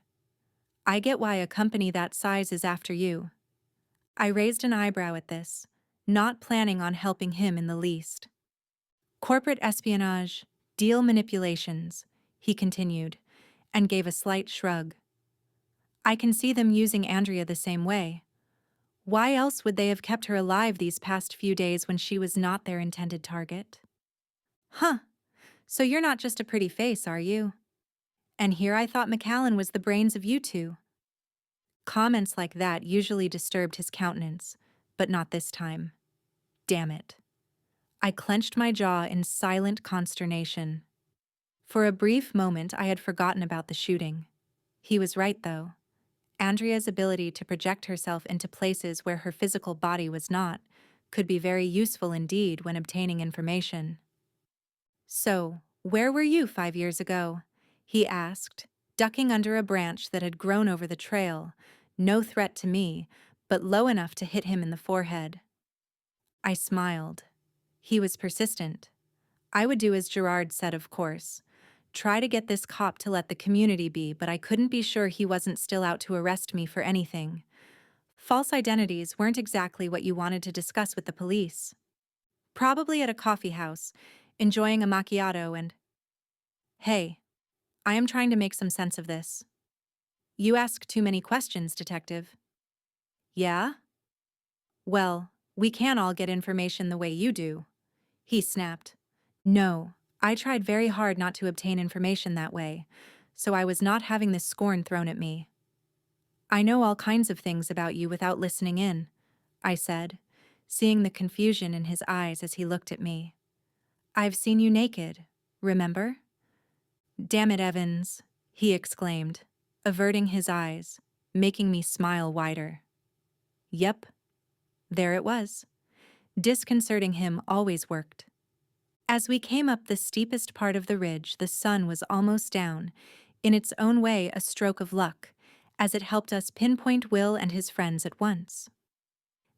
I get why a company that size is after you. I raised an eyebrow at this, not planning on helping him in the least. Corporate espionage, deal manipulations, he continued, and gave a slight shrug. I can see them using Andrea the same way. Why else would they have kept her alive these past few days when she was not their intended target? Huh, so you're not just a pretty face, are you? And here I thought McAllen was the brains of you two. Comments like that usually disturbed his countenance, but not this time. Damn it. I clenched my jaw in silent consternation. For a brief moment, I had forgotten about the shooting. He was right, though. Andrea's ability to project herself into places where her physical body was not could be very useful indeed when obtaining information. So, where were you 5 years ago? He asked, ducking under a branch that had grown over the trail, no threat to me, but low enough to hit him in the forehead. I smiled. He was persistent. I would do as Gerard said, of course. Try to get this cop to let the community be, but I couldn't be sure he wasn't still out to arrest me for anything. False identities weren't exactly what you wanted to discuss with the police. Probably at a coffee house, enjoying a macchiato and... Hey, I am trying to make some sense of this. You ask too many questions, Detective. Yeah? Well, we can't all get information the way you do. He snapped. No, I tried very hard not to obtain information that way, so I was not having this scorn thrown at me. I know all kinds of things about you without listening in, I said, seeing the confusion in his eyes as he looked at me. I've seen you naked, remember? Damn it, Evans, he exclaimed, averting his eyes, making me smile wider. Yep, there it was. Disconcerting him always worked. As we came up the steepest part of the ridge, the sun was almost down, in its own way a stroke of luck, as it helped us pinpoint Will and his friends at once.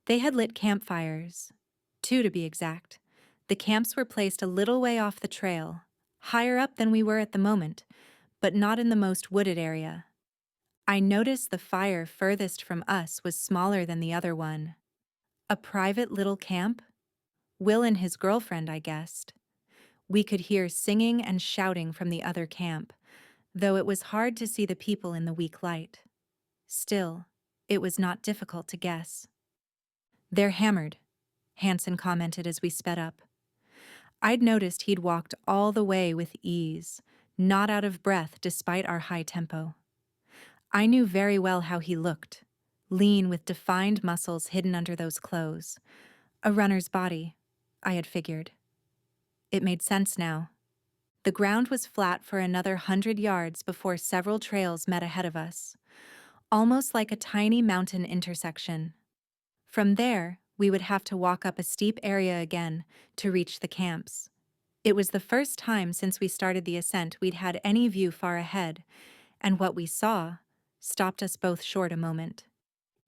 They had lit campfires, 2 to be exact. The camps were placed a little way off the trail, higher up than we were at the moment, but not in the most wooded area. I noticed the fire furthest from us was smaller than the other one. A private little camp? Will and his girlfriend, I guessed. We could hear singing and shouting from the other camp, though it was hard to see the people in the weak light. Still, it was not difficult to guess. They're hammered, Hansen commented as we sped up. I'd noticed he'd walked all the way with ease, not out of breath despite our high tempo. I knew very well how he looked, lean with defined muscles hidden under those clothes. A runner's body, I had figured. It made sense now. The ground was flat for another 100 yards before several trails met ahead of us, almost like a tiny mountain intersection. From there, we would have to walk up a steep area again to reach the camps. It was the first time since we started the ascent we'd had any view far ahead, and what we saw stopped us both short a moment.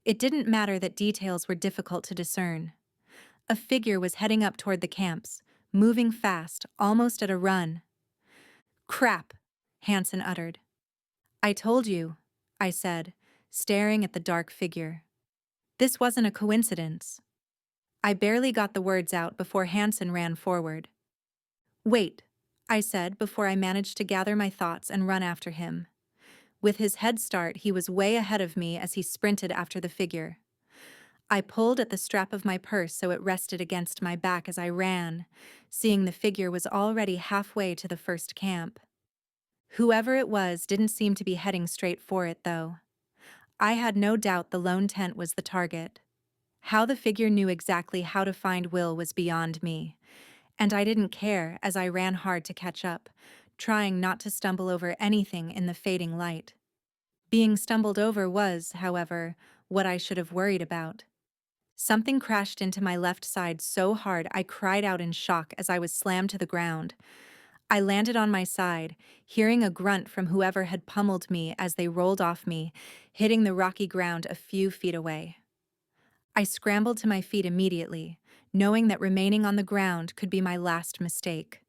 It didn't matter that details were difficult to discern. A figure was heading up toward the camps, moving fast, almost at a run. Crap, Hansen uttered. I told you, I said, staring at the dark figure. This wasn't a coincidence. I barely got the words out before Hansen ran forward. Wait, I said before I managed to gather my thoughts and run after him. With his head start, he was way ahead of me as he sprinted after the figure. I pulled at the strap of my purse so it rested against my back as I ran, seeing the figure was already halfway to the first camp. Whoever it was didn't seem to be heading straight for it, though. I had no doubt the lone tent was the target. How the figure knew exactly how to find Will was beyond me, and I didn't care as I ran hard to catch up, trying not to stumble over anything in the fading light. Being stumbled over was, however, what I should have worried about. Something crashed into my left side so hard I cried out in shock as I was slammed to the ground. I landed on my side, hearing a grunt from whoever had pummeled me as they rolled off me, hitting the rocky ground a few feet away. I scrambled to my feet immediately, knowing that remaining on the ground could be my last mistake.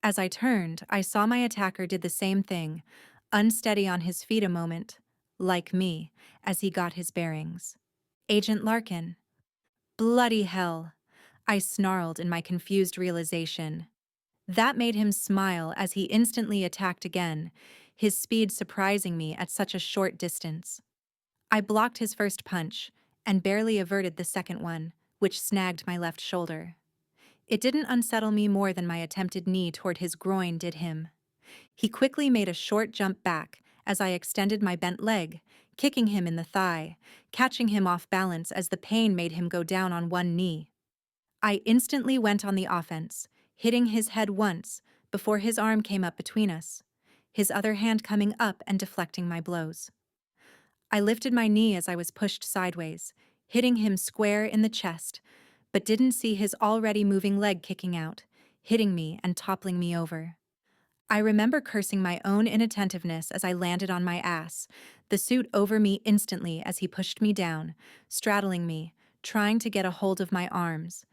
As I turned, I saw my attacker did the same thing, unsteady on his feet a moment, like me, as he got his bearings. Agent Larkin. Bloody hell, I snarled in my confused realization. That made him smile as he instantly attacked again, his speed surprising me at such a short distance. I blocked his first punch and barely averted the second one, which snagged my left shoulder. It didn't unsettle me more than my attempted knee toward his groin did him. He quickly made a short jump back as I extended my bent leg, kicking him in the thigh, catching him off balance as the pain made him go down on one knee. I instantly went on the offense, hitting his head once before his arm came up between us, his other hand coming up and deflecting my blows. I lifted my knee as I was pushed sideways, hitting him square in the chest, but didn't see his already moving leg kicking out, hitting me and toppling me over. I remember cursing my own inattentiveness as I landed on my ass, the suit over me instantly as he pushed me down, straddling me, trying to get a hold of my arms.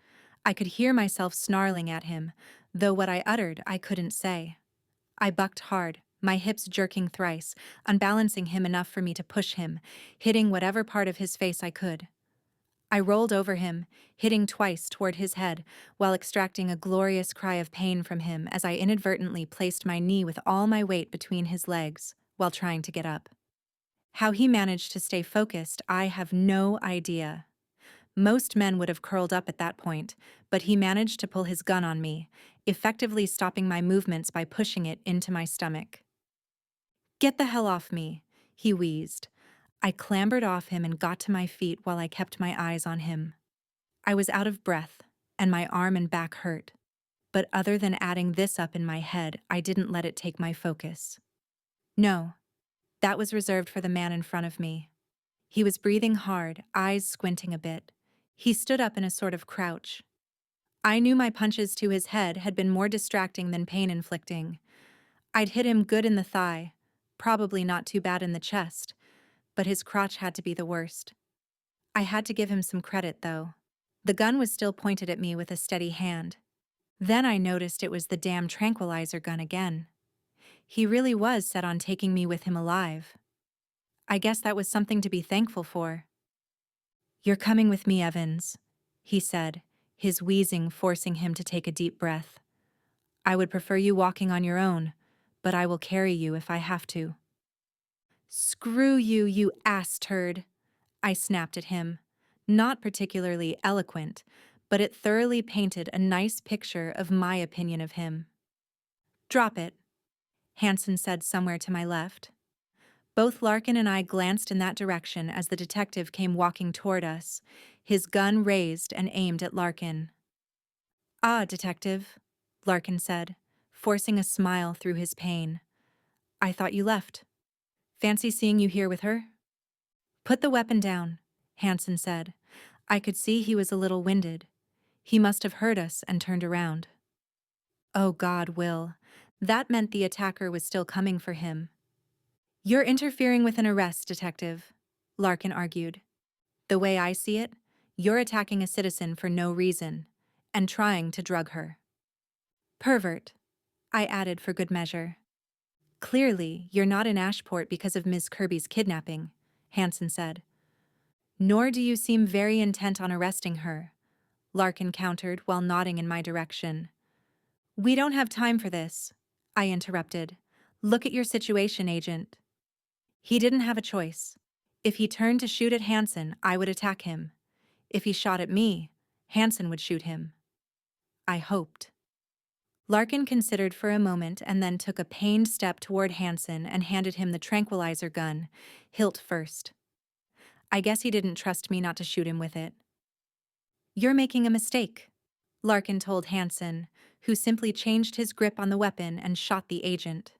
I could hear myself snarling at him, though what I uttered I couldn't say. I bucked hard, my hips jerking thrice, unbalancing him enough for me to push him, hitting whatever part of his face I could. I rolled over him, hitting twice toward his head, while extracting a glorious cry of pain from him as I inadvertently placed my knee with all my weight between his legs, while trying to get up. How he managed to stay focused, I have no idea. Most men would have curled up at that point, but he managed to pull his gun on me, effectively stopping my movements by pushing it into my stomach. "Get the hell off me," he wheezed. I clambered off him and got to my feet while I kept my eyes on him. I was out of breath, and my arm and back hurt. But other than adding this up in my head, I didn't let it take my focus. No, that was reserved for the man in front of me. He was breathing hard, eyes squinting a bit. He stood up in a sort of crouch. I knew my punches to his head had been more distracting than pain-inflicting. I'd hit him good in the thigh, probably not too bad in the chest, but his crotch had to be the worst. I had to give him some credit, though. The gun was still pointed at me with a steady hand. Then I noticed it was the damn tranquilizer gun again. He really was set on taking me with him alive. I guess that was something to be thankful for. "You're coming with me, Evans," he said, his wheezing forcing him to take a deep breath. "I would prefer you walking on your own, but I will carry you if I have to." "Screw you, you ass turd," I snapped at him. Not particularly eloquent, but it thoroughly painted a nice picture of my opinion of him. "Drop it," Hansen said somewhere to my left. Both Larkin and I glanced in that direction as the detective came walking toward us, his gun raised and aimed at Larkin. "Ah, Detective," Larkin said, forcing a smile through his pain. "I thought you left. Fancy seeing you here with her?" "Put the weapon down," Hansen said. I could see he was a little winded. He must have heard us and turned around. Oh God, Will. That meant the attacker was still coming for him. "You're interfering with an arrest, Detective," Larkin argued. "The way I see it, you're attacking a citizen for no reason, and trying to drug her." "Pervert," I added for good measure. "Clearly, you're not in Ashport because of Ms. Kirby's kidnapping," Hansen said. "Nor do you seem very intent on arresting her," Larkin countered while nodding in my direction. "We don't have time for this," I interrupted. "Look at your situation, Agent." He didn't have a choice. If he turned to shoot at Hansen, I would attack him. If he shot at me, Hansen would shoot him. I hoped. Larkin considered for a moment and then took a pained step toward Hansen and handed him the tranquilizer gun, hilt first. I guess he didn't trust me not to shoot him with it. "You're making a mistake," Larkin told Hansen, who simply changed his grip on the weapon and shot the agent.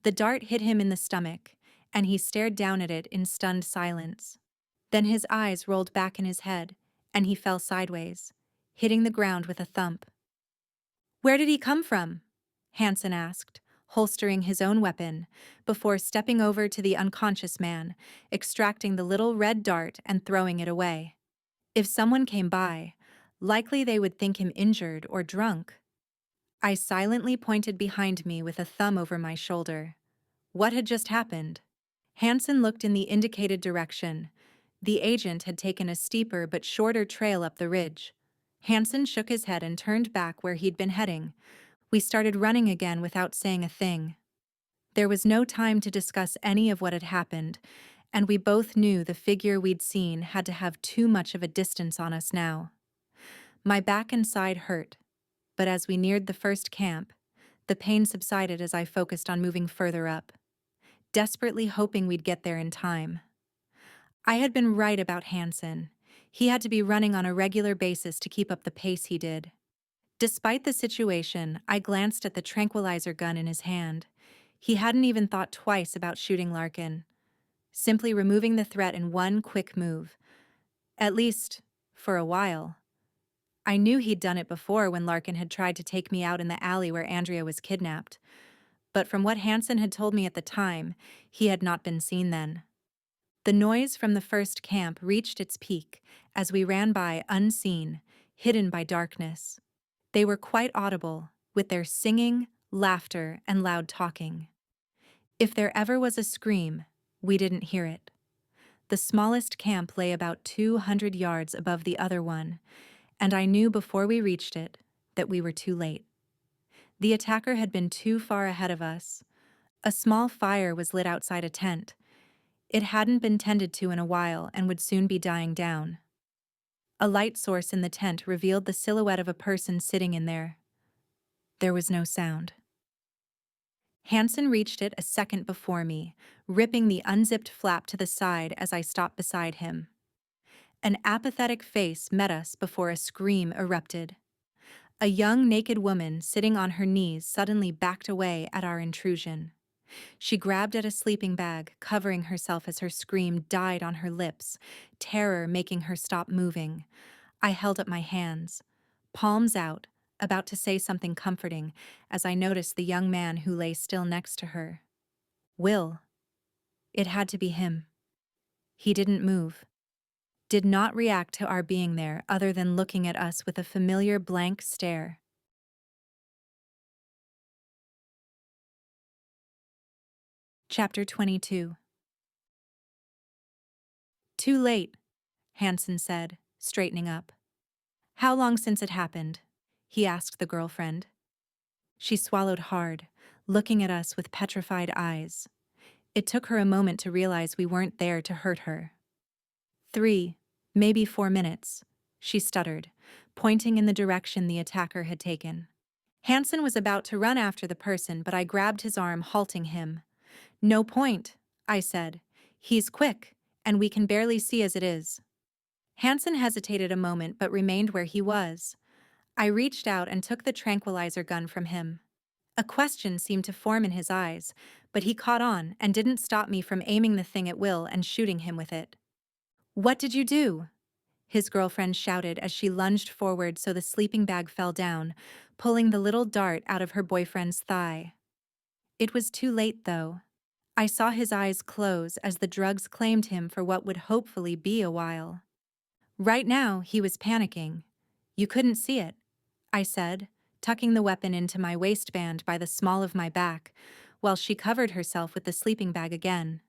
The dart hit him in the stomach, and he stared down at it in stunned silence. Then his eyes rolled back in his head, and he fell sideways, hitting the ground with a thump. "Where did he come from?" Hansen asked, holstering his own weapon, before stepping over to the unconscious man, extracting the little red dart and throwing it away. If someone came by, likely they would think him injured or drunk. I silently pointed behind me with a thumb over my shoulder. What had just happened? Hansen looked in the indicated direction. The agent had taken a steeper but shorter trail up the ridge. Hansen shook his head and turned back where he'd been heading. We started running again without saying a thing. There was no time to discuss any of what had happened, and we both knew the figure we'd seen had to have too much of a distance on us now. My back and side hurt, but as we neared the first camp, the pain subsided as I focused on moving further up, desperately hoping we'd get there in time. I had been right about Hansen. He had to be running on a regular basis to keep up the pace he did. Despite the situation, I glanced at the tranquilizer gun in his hand. He hadn't even thought twice about shooting Larkin, simply removing the threat in one quick move. At least, for a while. I knew he'd done it before when Larkin had tried to take me out in the alley where Andrea was kidnapped. But from what Hansen had told me at the time, he had not been seen then. The noise from the first camp reached its peak as we ran by unseen, hidden by darkness. They were quite audible, with their singing, laughter, and loud talking. If there ever was a scream, we didn't hear it. The smallest camp lay about 200 yards above the other one, and I knew before we reached it that we were too late. The attacker had been too far ahead of us. A small fire was lit outside a tent. It hadn't been tended to in a while and would soon be dying down. A light source in the tent revealed the silhouette of a person sitting in there. There was no sound. Hansen reached it a second before me, ripping the unzipped flap to the side as I stopped beside him. An apathetic face met us before a scream erupted. A young naked woman sitting on her knees suddenly backed away at our intrusion. She grabbed at a sleeping bag, covering herself as her scream died on her lips, terror making her stop moving. I held up my hands, palms out, about to say something comforting, as I noticed the young man who lay still next to her. Will. It had to be him. He didn't move. Did not react to our being there other than looking at us with a familiar blank stare. Chapter 22. Too late, Hansen said, straightening up. How long since it happened? He asked the girlfriend. She swallowed hard, looking at us with petrified eyes. It took her a moment to realize we weren't there to hurt her. 3, maybe 4 minutes, she stuttered, pointing in the direction the attacker had taken. Hansen was about to run after the person, but I grabbed his arm, halting him. No point, I said. He's quick, and we can barely see as it is. Hansen hesitated a moment but remained where he was. I reached out and took the tranquilizer gun from him. A question seemed to form in his eyes, but he caught on and didn't stop me from aiming the thing at Will and shooting him with it. What did you do? His girlfriend shouted as she lunged forward so the sleeping bag fell down, pulling the little dart out of her boyfriend's thigh. It was too late, though. I saw his eyes close as the drugs claimed him for what would hopefully be a while. Right now, he was panicking. You couldn't see it, I said, tucking the weapon into my waistband by the small of my back, while she covered herself with the sleeping bag again.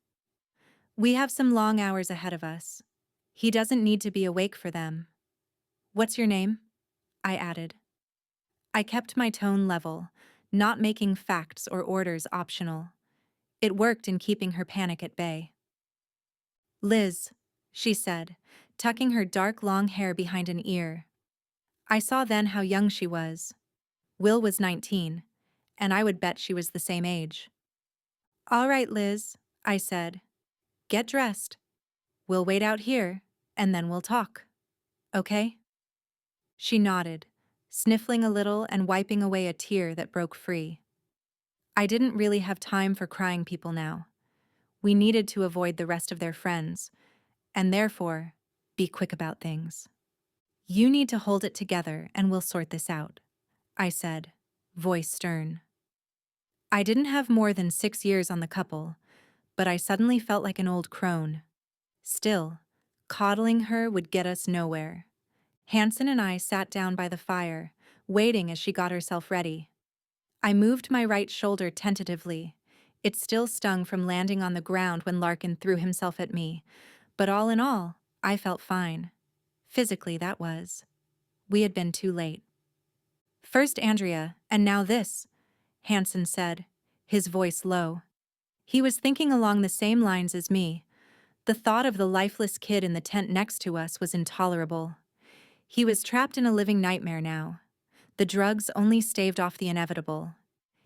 We have some long hours ahead of us. He doesn't need to be awake for them. What's your name? I added. I kept my tone level, not making facts or orders optional. It worked in keeping her panic at bay. Liz, she said, tucking her dark long hair behind an ear. I saw then how young she was. Will was 19, and I would bet she was the same age. All right, Liz, I said. Get dressed. We'll wait out here, and then we'll talk. Okay? She nodded, sniffling a little and wiping away a tear that broke free. I didn't really have time for crying people now. We needed to avoid the rest of their friends, and therefore, be quick about things. You need to hold it together and we'll sort this out, I said, voice stern. I didn't have more than 6 years on the couple, but I suddenly felt like an old crone. Still, coddling her would get us nowhere. Hansen and I sat down by the fire, waiting as she got herself ready. I moved my right shoulder tentatively. It still stung from landing on the ground when Larkin threw himself at me, but all in all, I felt fine. Physically, that was. We had been too late. First Andrea, and now this, Hansen said, his voice low. He was thinking along the same lines as me. The thought of the lifeless kid in the tent next to us was intolerable. He was trapped in a living nightmare now. The drugs only staved off the inevitable.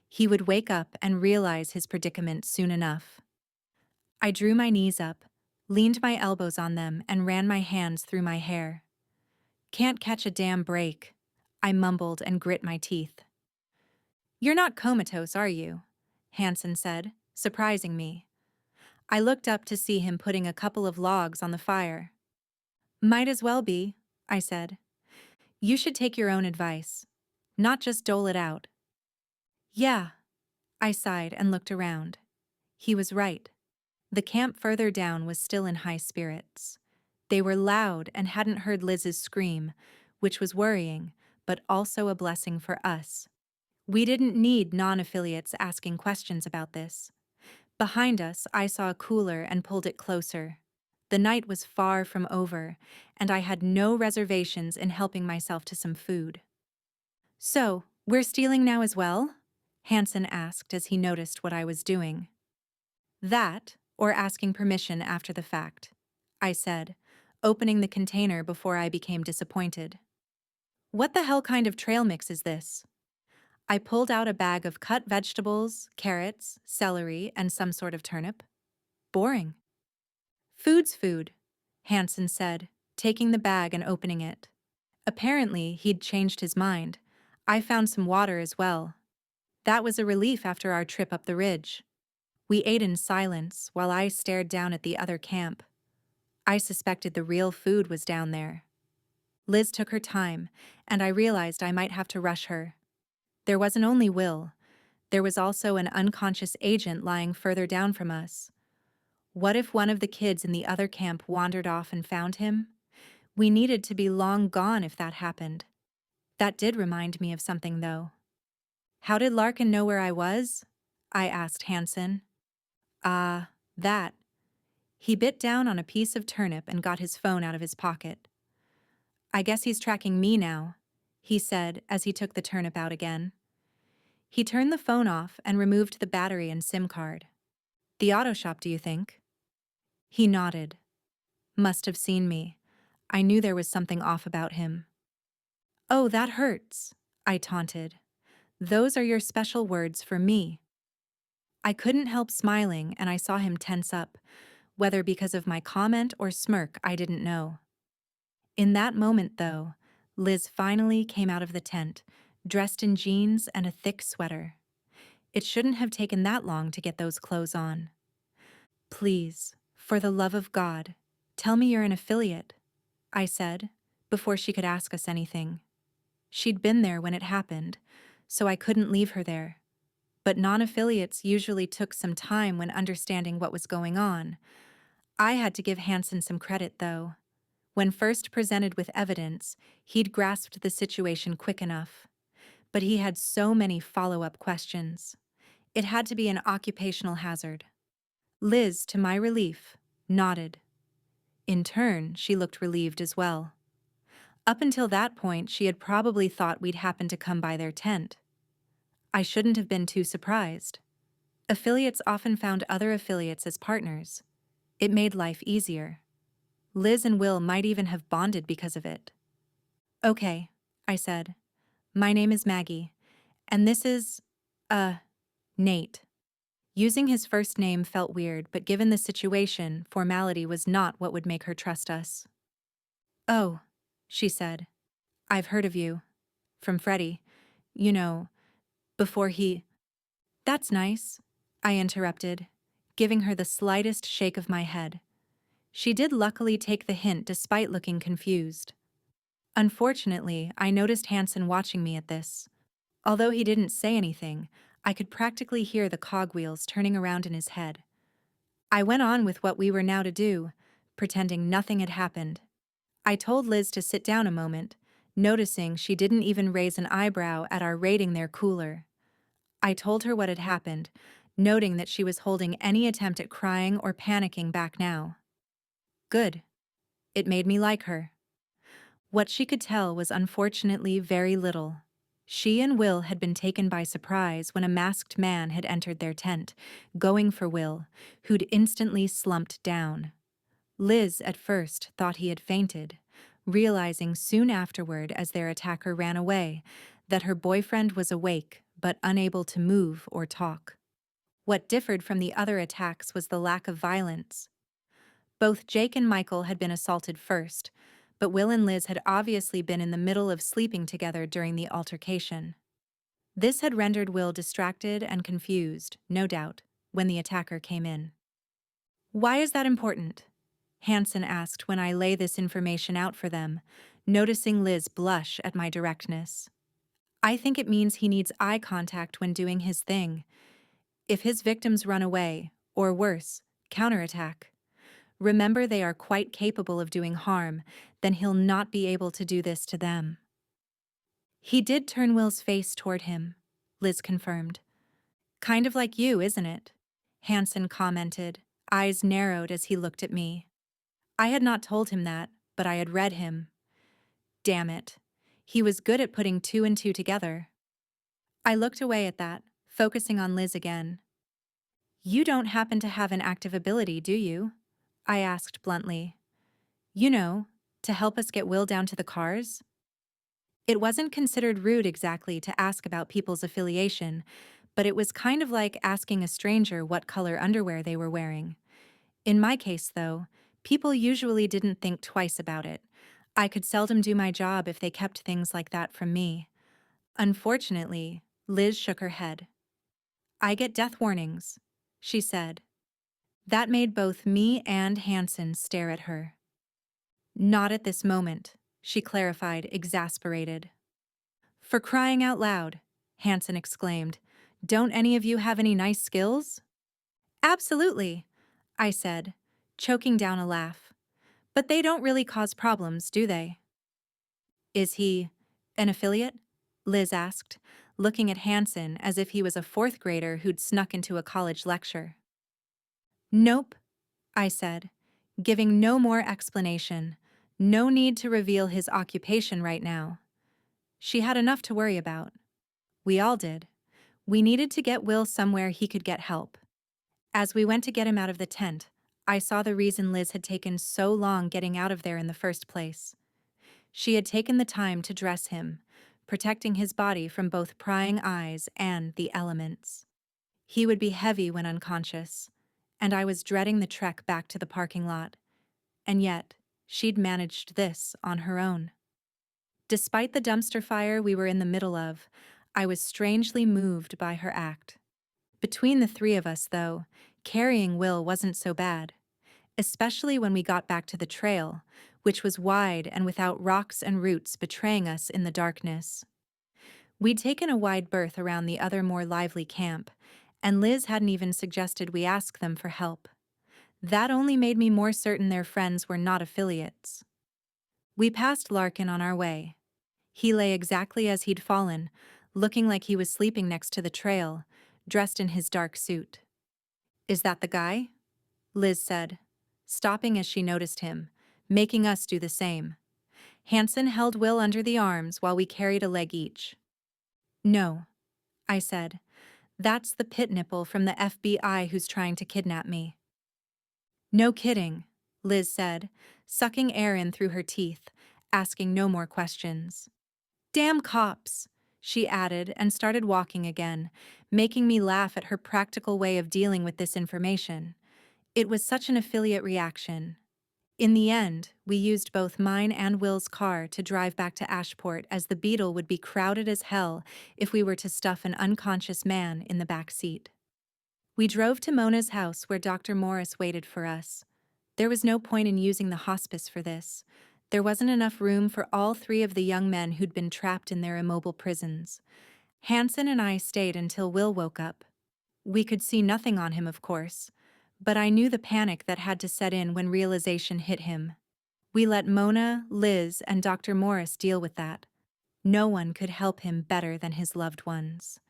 He would wake up and realize his predicament soon enough. I drew my knees up, leaned my elbows on them, and ran my hands through my hair. "Can't catch a damn break," I mumbled and grit my teeth. "You're not comatose, are you?" Hansen said, surprising me. I looked up to see him putting a couple of logs on the fire. "Might as well be," I said. "You should take your own advice, not just dole it out." "Yeah," I sighed and looked around. He was right. The camp further down was still in high spirits. They were loud and hadn't heard Liz's scream, which was worrying, but also a blessing for us. We didn't need non-affiliates asking questions about this. Behind us, I saw a cooler and pulled it closer. The night was far from over, and I had no reservations in helping myself to some food. "So, we're stealing now as well?" Hansen asked as he noticed what I was doing. "That, or asking permission after the fact," I said, opening the container before I became disappointed. "What the hell kind of trail mix is this?" I pulled out a bag of cut vegetables, carrots, celery, and some sort of turnip. Boring. "Food's food," Hansen said, taking the bag and opening it. Apparently, he'd changed his mind. I found some water as well. That was a relief after our trip up the ridge. We ate in silence while I stared down at the other camp. I suspected the real food was down there. Liz took her time, and I realized I might have to rush her. There wasn't only Will. There was also an unconscious agent lying further down from us. What if one of the kids in the other camp wandered off and found him? We needed to be long gone if that happened. That did remind me of something, though. "How did Larkin know where I was?" I asked Hansen. That. He bit down on a piece of turnip and got his phone out of his pocket. "I guess he's tracking me now," he said as he took the turnip out again. He turned the phone off and removed the battery and SIM card. "The auto shop, do you think?" He nodded. Must have seen me. I knew there was something off about him. "Oh, that hurts," I taunted. "Those are your special words for me." I couldn't help smiling, and I saw him tense up, whether because of my comment or smirk, I didn't know. In that moment, though, Liz finally came out of the tent, dressed in jeans and a thick sweater. It shouldn't have taken that long to get those clothes on. "Please, for the love of God, tell me you're an affiliate," I said, before she could ask us anything. She'd been there when it happened, so I couldn't leave her there. But non-affiliates usually took some time when understanding what was going on. I had to give Hansen some credit, though. When first presented with evidence, he'd grasped the situation quick enough. But he had so many follow-up questions. It had to be an occupational hazard. Liz, to my relief, nodded. In turn, she looked relieved as well. Up until that point, she had probably thought we'd happened to come by their tent. I shouldn't have been too surprised. Affiliates often found other affiliates as partners. It made life easier. Liz and Will might even have bonded because of it. "Okay," I said. "My name is Maggie, and this is, Nate." Using his first name felt weird, but given the situation, formality was not what would make her trust us. "Oh," she said. "I've heard of you. From Freddie. You know, before he—" "That's nice," I interrupted, giving her the slightest shake of my head. She did luckily take the hint despite looking confused. Unfortunately, I noticed Hansen watching me at this. Although he didn't say anything, I could practically hear the cogwheels turning around in his head. I went on with what we were now to do, pretending nothing had happened. I told Liz to sit down a moment, noticing she didn't even raise an eyebrow at our raiding their cooler. I told her what had happened, noting that she was holding any attempt at crying or panicking back now. Good. It made me like her. What she could tell was unfortunately very little. She and Will had been taken by surprise when a masked man had entered their tent, going for Will, who'd instantly slumped down. Liz, at first, thought he had fainted, realizing soon afterward as their attacker ran away that her boyfriend was awake but unable to move or talk. What differed from the other attacks was the lack of violence. Both Jake and Michael had been assaulted first, but Will and Liz had obviously been in the middle of sleeping together during the altercation. This had rendered Will distracted and confused, no doubt, when the attacker came in. "Why is that important?" Hansen asked when I lay this information out for them, noticing Liz blush at my directness. "I think it means he needs eye contact when doing his thing. If his victims run away, or worse, counterattack, remember they are quite capable of doing harm, then he'll not be able to do this to them." "He did turn Will's face toward him," Liz confirmed. "Kind of like you, isn't it?" Hansen commented, eyes narrowed as he looked at me. I had not told him that, but I had read him. Damn it. He was good at putting two and two together. I looked away at that, focusing on Liz again. "You don't happen to have an active ability, do you?" I asked bluntly. "You know, to help us get Will down to the cars?" It wasn't considered rude exactly to ask about people's affiliation, but it was kind of like asking a stranger what color underwear they were wearing. In my case, though, people usually didn't think twice about it. I could seldom do my job if they kept things like that from me. Unfortunately, Liz shook her head. "I get death warnings," she said. That made both me and Hansen stare at her. "Not at this moment," she clarified, exasperated. "For crying out loud," Hansen exclaimed. "Don't any of you have any nice skills?" "Absolutely," I said, choking down a laugh. "But they don't really cause problems, do they?" "Is he an affiliate?" Liz asked, looking at Hansen as if he was a fourth grader who'd snuck into a college lecture. "Nope," I said, giving no more explanation. No need to reveal his occupation right now. She had enough to worry about. We all did. We needed to get Will somewhere he could get help. As we went to get him out of the tent, I saw the reason Liz had taken so long getting out of there in the first place. She had taken the time to dress him, protecting his body from both prying eyes and the elements. He would be heavy when unconscious, and I was dreading the trek back to the parking lot. And yet, she'd managed this on her own. Despite the dumpster fire we were in the middle of, I was strangely moved by her act. Between the three of us, though, carrying Will wasn't so bad, especially when we got back to the trail, which was wide and without rocks and roots betraying us in the darkness. We'd taken a wide berth around the other more lively camp, and Liz hadn't even suggested we ask them for help. That only made me more certain their friends were not affiliates. We passed Larkin on our way. He lay exactly as he'd fallen, looking like he was sleeping next to the trail, dressed in his dark suit. "Is that the guy?" Liz said, stopping as she noticed him, making us do the same. Hansen held Will under the arms while we carried a leg each. "No," I said. "That's the pit nipple from the FBI who's trying to kidnap me." "No kidding," Liz said, sucking air in through her teeth, asking no more questions. "Damn cops," she added and started walking again, making me laugh at her practical way of dealing with this information. It was such an affiliate reaction. In the end, we used both mine and Will's car to drive back to Ashport, as the Beetle would be crowded as hell if we were to stuff an unconscious man in the back seat. We drove to Mona's house where Dr. Morris waited for us. There was no point in using the hospice for this. There wasn't enough room for all three of the young men who'd been trapped in their immobile prisons. Hansen and I stayed until Will woke up. We could see nothing on him, of course, but I knew the panic that had to set in when realization hit him. We let Mona, Liz, and Dr. Morris deal with that. No one could help him better than his loved ones.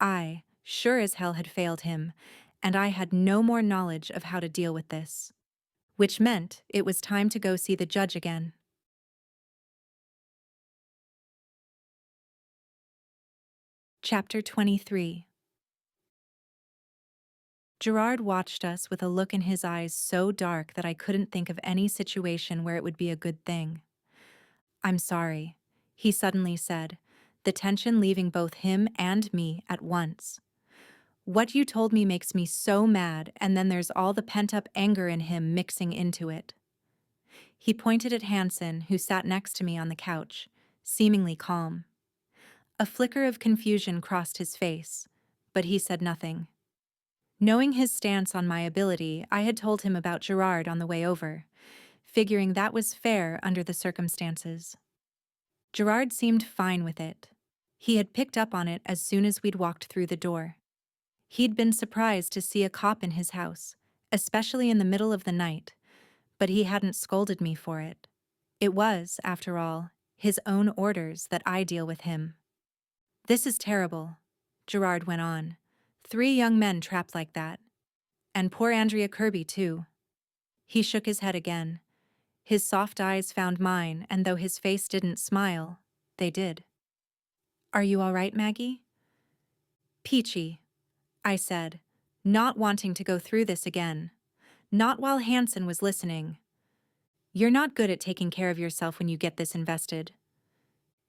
I, sure as hell, had failed him, and I had no more knowledge of how to deal with this. Which meant it was time to go see the judge again. Chapter 23. Gerard watched us with a look in his eyes so dark that I couldn't think of any situation where it would be a good thing. "I'm sorry," he suddenly said, the tension leaving both him and me at once. "What you told me makes me so mad, and then there's all the pent-up anger in him mixing into it." He pointed at Hansen, who sat next to me on the couch, seemingly calm. A flicker of confusion crossed his face, but he said nothing. Knowing his stance on my ability, I had told him about Gerard on the way over, figuring that was fair under the circumstances. Gerard seemed fine with it. He had picked up on it as soon as we'd walked through the door. He'd been surprised to see a cop in his house, especially in the middle of the night, but he hadn't scolded me for it. It was, after all, his own orders that I deal with him. "This is terrible," Gerard went on. "3 young men trapped like that. And poor Andrea Kirby, too." He shook his head again. His soft eyes found mine, and though his face didn't smile, they did. "Are you all right, Maggie?" "Peachy," I said, not wanting to go through this again. Not while Hansen was listening. "You're not good at taking care of yourself when you get this invested."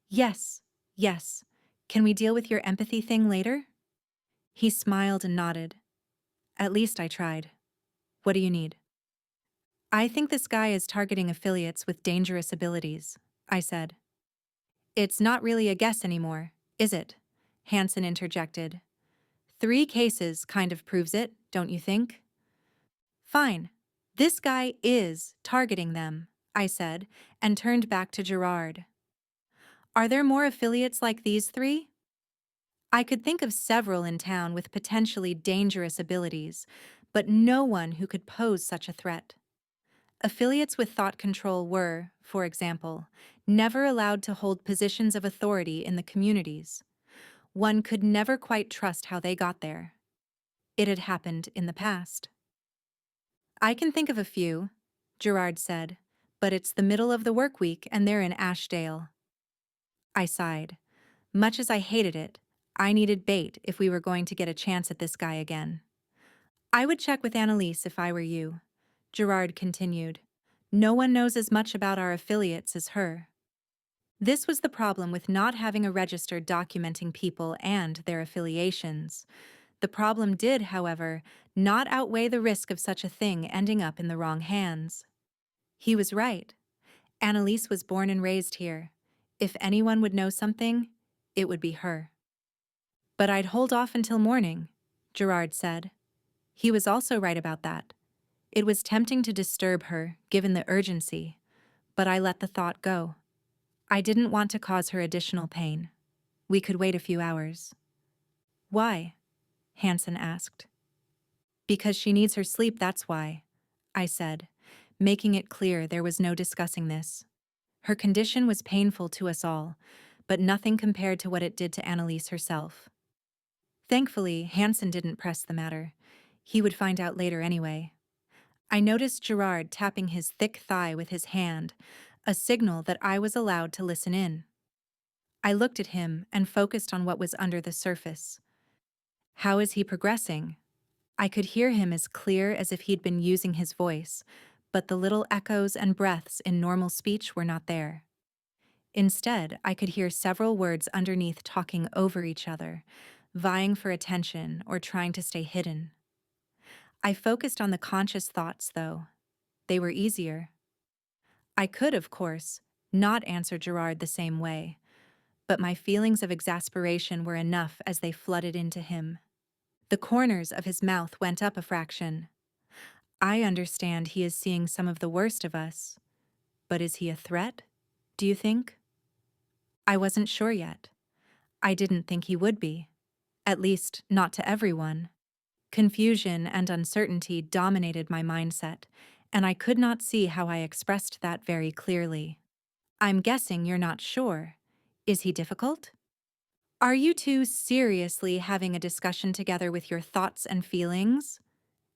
Yes. Can we deal with your empathy thing later?" He smiled and nodded. "At least I tried. What do you need?" "I think this guy is targeting affiliates with dangerous abilities," I said. "It's not really a guess anymore, is it?" Hansen interjected. 3 cases kind of proves it, don't you think?" "Fine. This guy is targeting them," I said, and turned back to Gerard. "Are there more affiliates like these 3? I could think of several in town with potentially dangerous abilities, but no one who could pose such a threat. Affiliates with thought control were, for example, never allowed to hold positions of authority in the communities. One could never quite trust how they got there. It had happened in the past." "I can think of a few," Gerard said, "but it's the middle of the work week and they're in Ashdale." I sighed. Much as I hated it, I needed bait if we were going to get a chance at this guy again. "I would check with Annalise if I were you," Gerard continued. "No one knows as much about our affiliates as her." This was the problem with not having a register documenting people and their affiliations. The problem did, however, not outweigh the risk of such a thing ending up in the wrong hands. He was right. Annalise was born and raised here. If anyone would know something, it would be her. "But I'd hold off until morning," Gerard said. He was also right about that. It was tempting to disturb her, given the urgency, but I let the thought go. I didn't want to cause her additional pain. We could wait a few hours. "Why?" Hansen asked. "Because she needs her sleep, that's why," I said, making it clear there was no discussing this. Her condition was painful to us all, but nothing compared to what it did to Annalise herself. Thankfully, Hansen didn't press the matter. He would find out later anyway. I noticed Gerard tapping his thick thigh with his hand, a signal that I was allowed to listen in. I looked at him and focused on what was under the surface. How is he progressing? I could hear him as clear as if he'd been using his voice, but the little echoes and breaths in normal speech were not there. Instead, I could hear several words underneath talking over each other, vying for attention or trying to stay hidden. I focused on the conscious thoughts, though. They were easier. I could, of course, not answer Gerard the same way, but my feelings of exasperation were enough as they flooded into him. The corners of his mouth went up a fraction. "I understand he is seeing some of the worst of us, but is he a threat, do you think?" I wasn't sure yet. I didn't think he would be. At least, not to everyone. Confusion and uncertainty dominated my mindset, and I could not see how I expressed that very clearly. "I'm guessing you're not sure. Is he difficult?" "Are you two seriously having a discussion together with your thoughts and feelings?"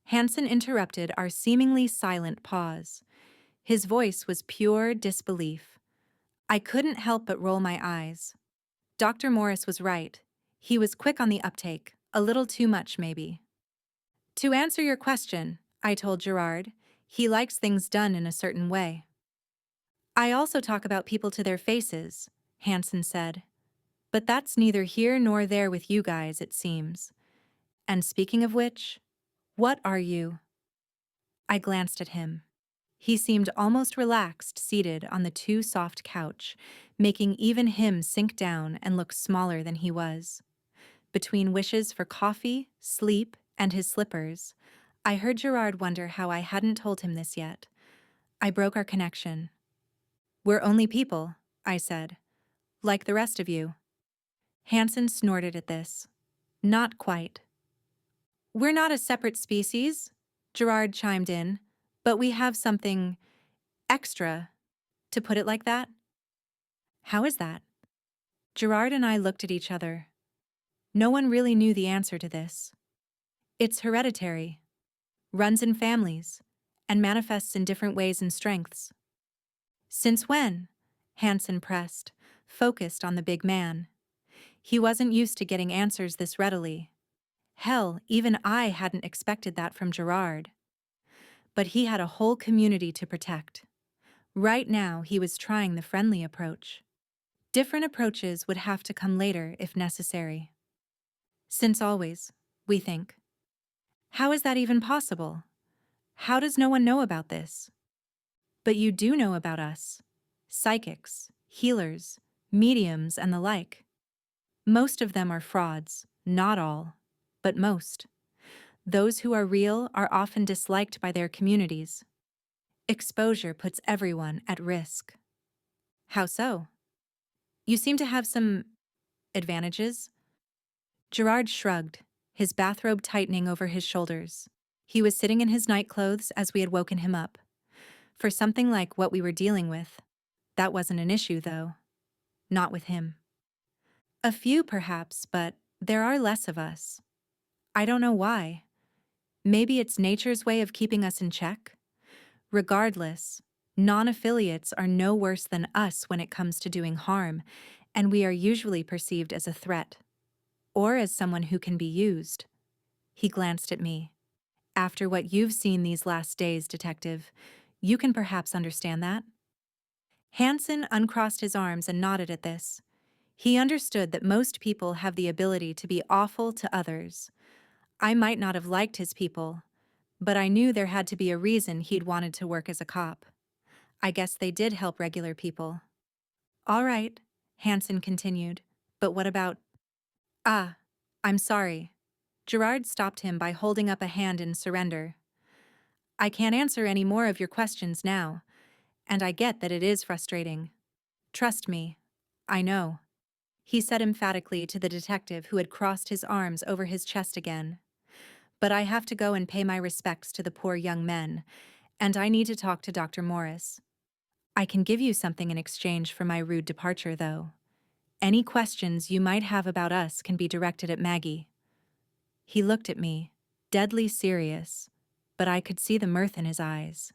Hansen interrupted our seemingly silent pause. His voice was pure disbelief. I couldn't help but roll my eyes. Dr. Morris was right. He was quick on the uptake, a little too much maybe. To answer your question, I told Gerard, he likes things done in a certain way. I also talk about people to their faces, Hansen said. But that's neither here nor there with you guys, it seems. And speaking of which, what are you? I glanced at him. He seemed almost relaxed, seated on the too soft couch, making even him sink down and look smaller than he was. Between wishes for coffee, sleep, and his slippers, I heard Gerard wonder how I hadn't told him this yet. I broke our connection. We're only people, I said. Like the rest of you. Hansen snorted at this. Not quite. We're not a separate species, Gerard chimed in, but we have something extra, to put it like that. How is that? Gerard and I looked at each other. No one really knew the answer to this. It's hereditary, runs in families, and manifests in different ways and strengths. Since when? Hansen pressed, focused on the big man. He wasn't used to getting answers this readily. Hell, even I hadn't expected that from Gerard. But he had a whole community to protect. Right now, he was trying the friendly approach. Different approaches would have to come later if necessary. Since always, we think. How is that even possible? How does no one know about this? But you do know about us. Psychics, healers, mediums, and the like. Most of them are frauds, not all, but most. Those who are real are often disliked by their communities. Exposure puts everyone at risk. How so? You seem to have some advantages. Gerard shrugged, his bathrobe tightening over his shoulders. He was sitting in his nightclothes as we had woken him up. For something like what we were dealing with, that wasn't an issue, though. Not with him. A few, perhaps, but there are less of us. I don't know why. Maybe it's nature's way of keeping us in check? Regardless, non-affiliates are no worse than us when it comes to doing harm, and we are usually perceived as a threat. Or as someone who can be used. He glanced at me. After what you've seen these last days, Detective, you can perhaps understand that? Hansen uncrossed his arms and nodded at this. He understood that most people have the ability to be awful to others. I might not have liked his people, but I knew there had to be a reason he'd wanted to work as a cop. I guess they did help regular people. All right, Hansen continued, but what about... Ah, I'm sorry. Gerard stopped him by holding up a hand in surrender. I can't answer any more of your questions now, and I get that it is frustrating. Trust me, I know, he said emphatically to the detective who had crossed his arms over his chest again. But I have to go and pay my respects to the poor young men, and I need to talk to Dr. Morris. I can give you something in exchange for my rude departure, though. Any questions you might have about us can be directed at Maggie. He looked at me, deadly serious, but I could see the mirth in his eyes.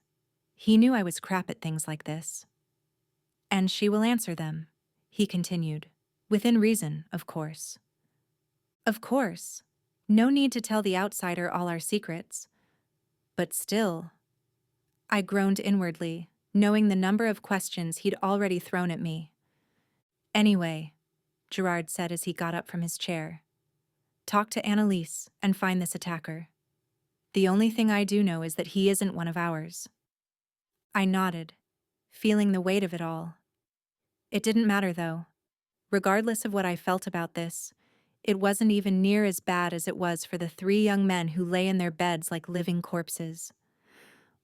He knew I was crap at things like this. And she will answer them, he continued, within reason, of course. Of course. No need to tell the outsider all our secrets. But still, I groaned inwardly, knowing the number of questions he'd already thrown at me. Anyway, Gerard said as he got up from his chair. Talk to Annalise and find this attacker. The only thing I do know is that he isn't one of ours. I nodded, feeling the weight of it all. It didn't matter, though. Regardless of what I felt about this, it wasn't even near as bad as it was for the 3 young men who lay in their beds like living corpses.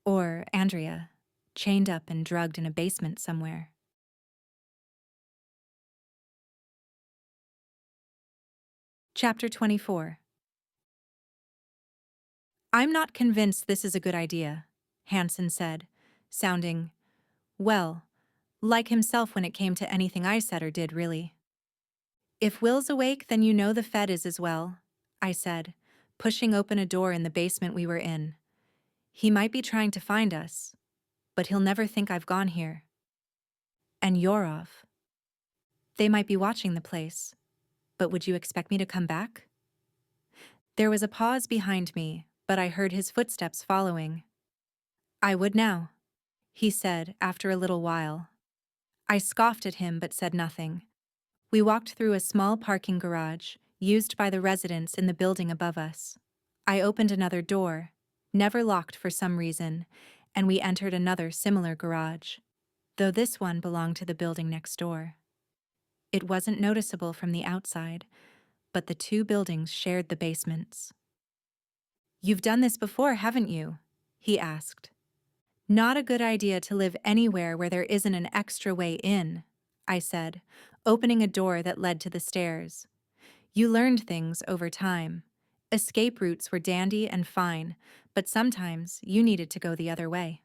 Or Andrea, chained up and drugged in a basement somewhere. Chapter 24. I'm not convinced this is a good idea, Hansen said, sounding, well, like himself when it came to anything I said or did, really. If Will's awake, then you know the Fed is as well, I said, pushing open a door in the basement we were in. He might be trying to find us, but he'll never think I've gone here. And you're off. They might be watching the place. But would you expect me to come back? There was a pause behind me, but I heard his footsteps following. I would now, he said after a little while. I scoffed at him but said nothing. We walked through a small parking garage, used by the residents in the building above us. I opened another door, never locked for some reason, and we entered another similar garage, though this one belonged to the building next door. It wasn't noticeable from the outside, but the two buildings shared the basements. "You've done this before, haven't you?" he asked. "Not a good idea to live anywhere where there isn't an extra way in," I said, opening a door that led to the stairs. You learned things over time. Escape routes were dandy and fine, but sometimes you needed to go the other way.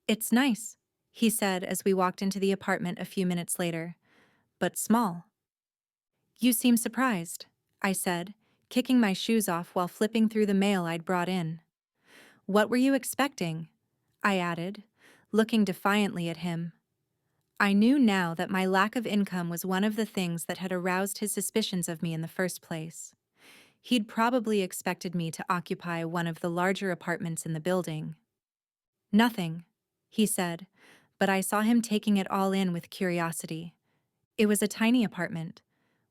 "It's nice," he said as we walked into the apartment a few minutes later, "but small." "You seem surprised," I said, kicking my shoes off while flipping through the mail I'd brought in. "What were you expecting?" I added, looking defiantly at him. I knew now that my lack of income was one of the things that had aroused his suspicions of me in the first place. He'd probably expected me to occupy one of the larger apartments in the building. "Nothing," he said, but I saw him taking it all in with curiosity. It was a tiny apartment.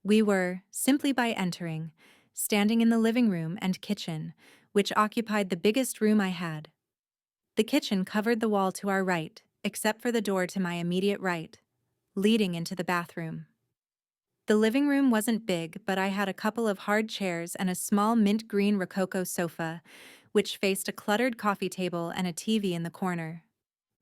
We were, simply by entering, standing in the living room and kitchen, which occupied the biggest room I had. The kitchen covered the wall to our right, except for the door to my immediate right, leading into the bathroom. The living room wasn't big, but I had a couple of hard chairs and a small mint green rococo sofa, which faced a cluttered coffee table and a TV in the corner.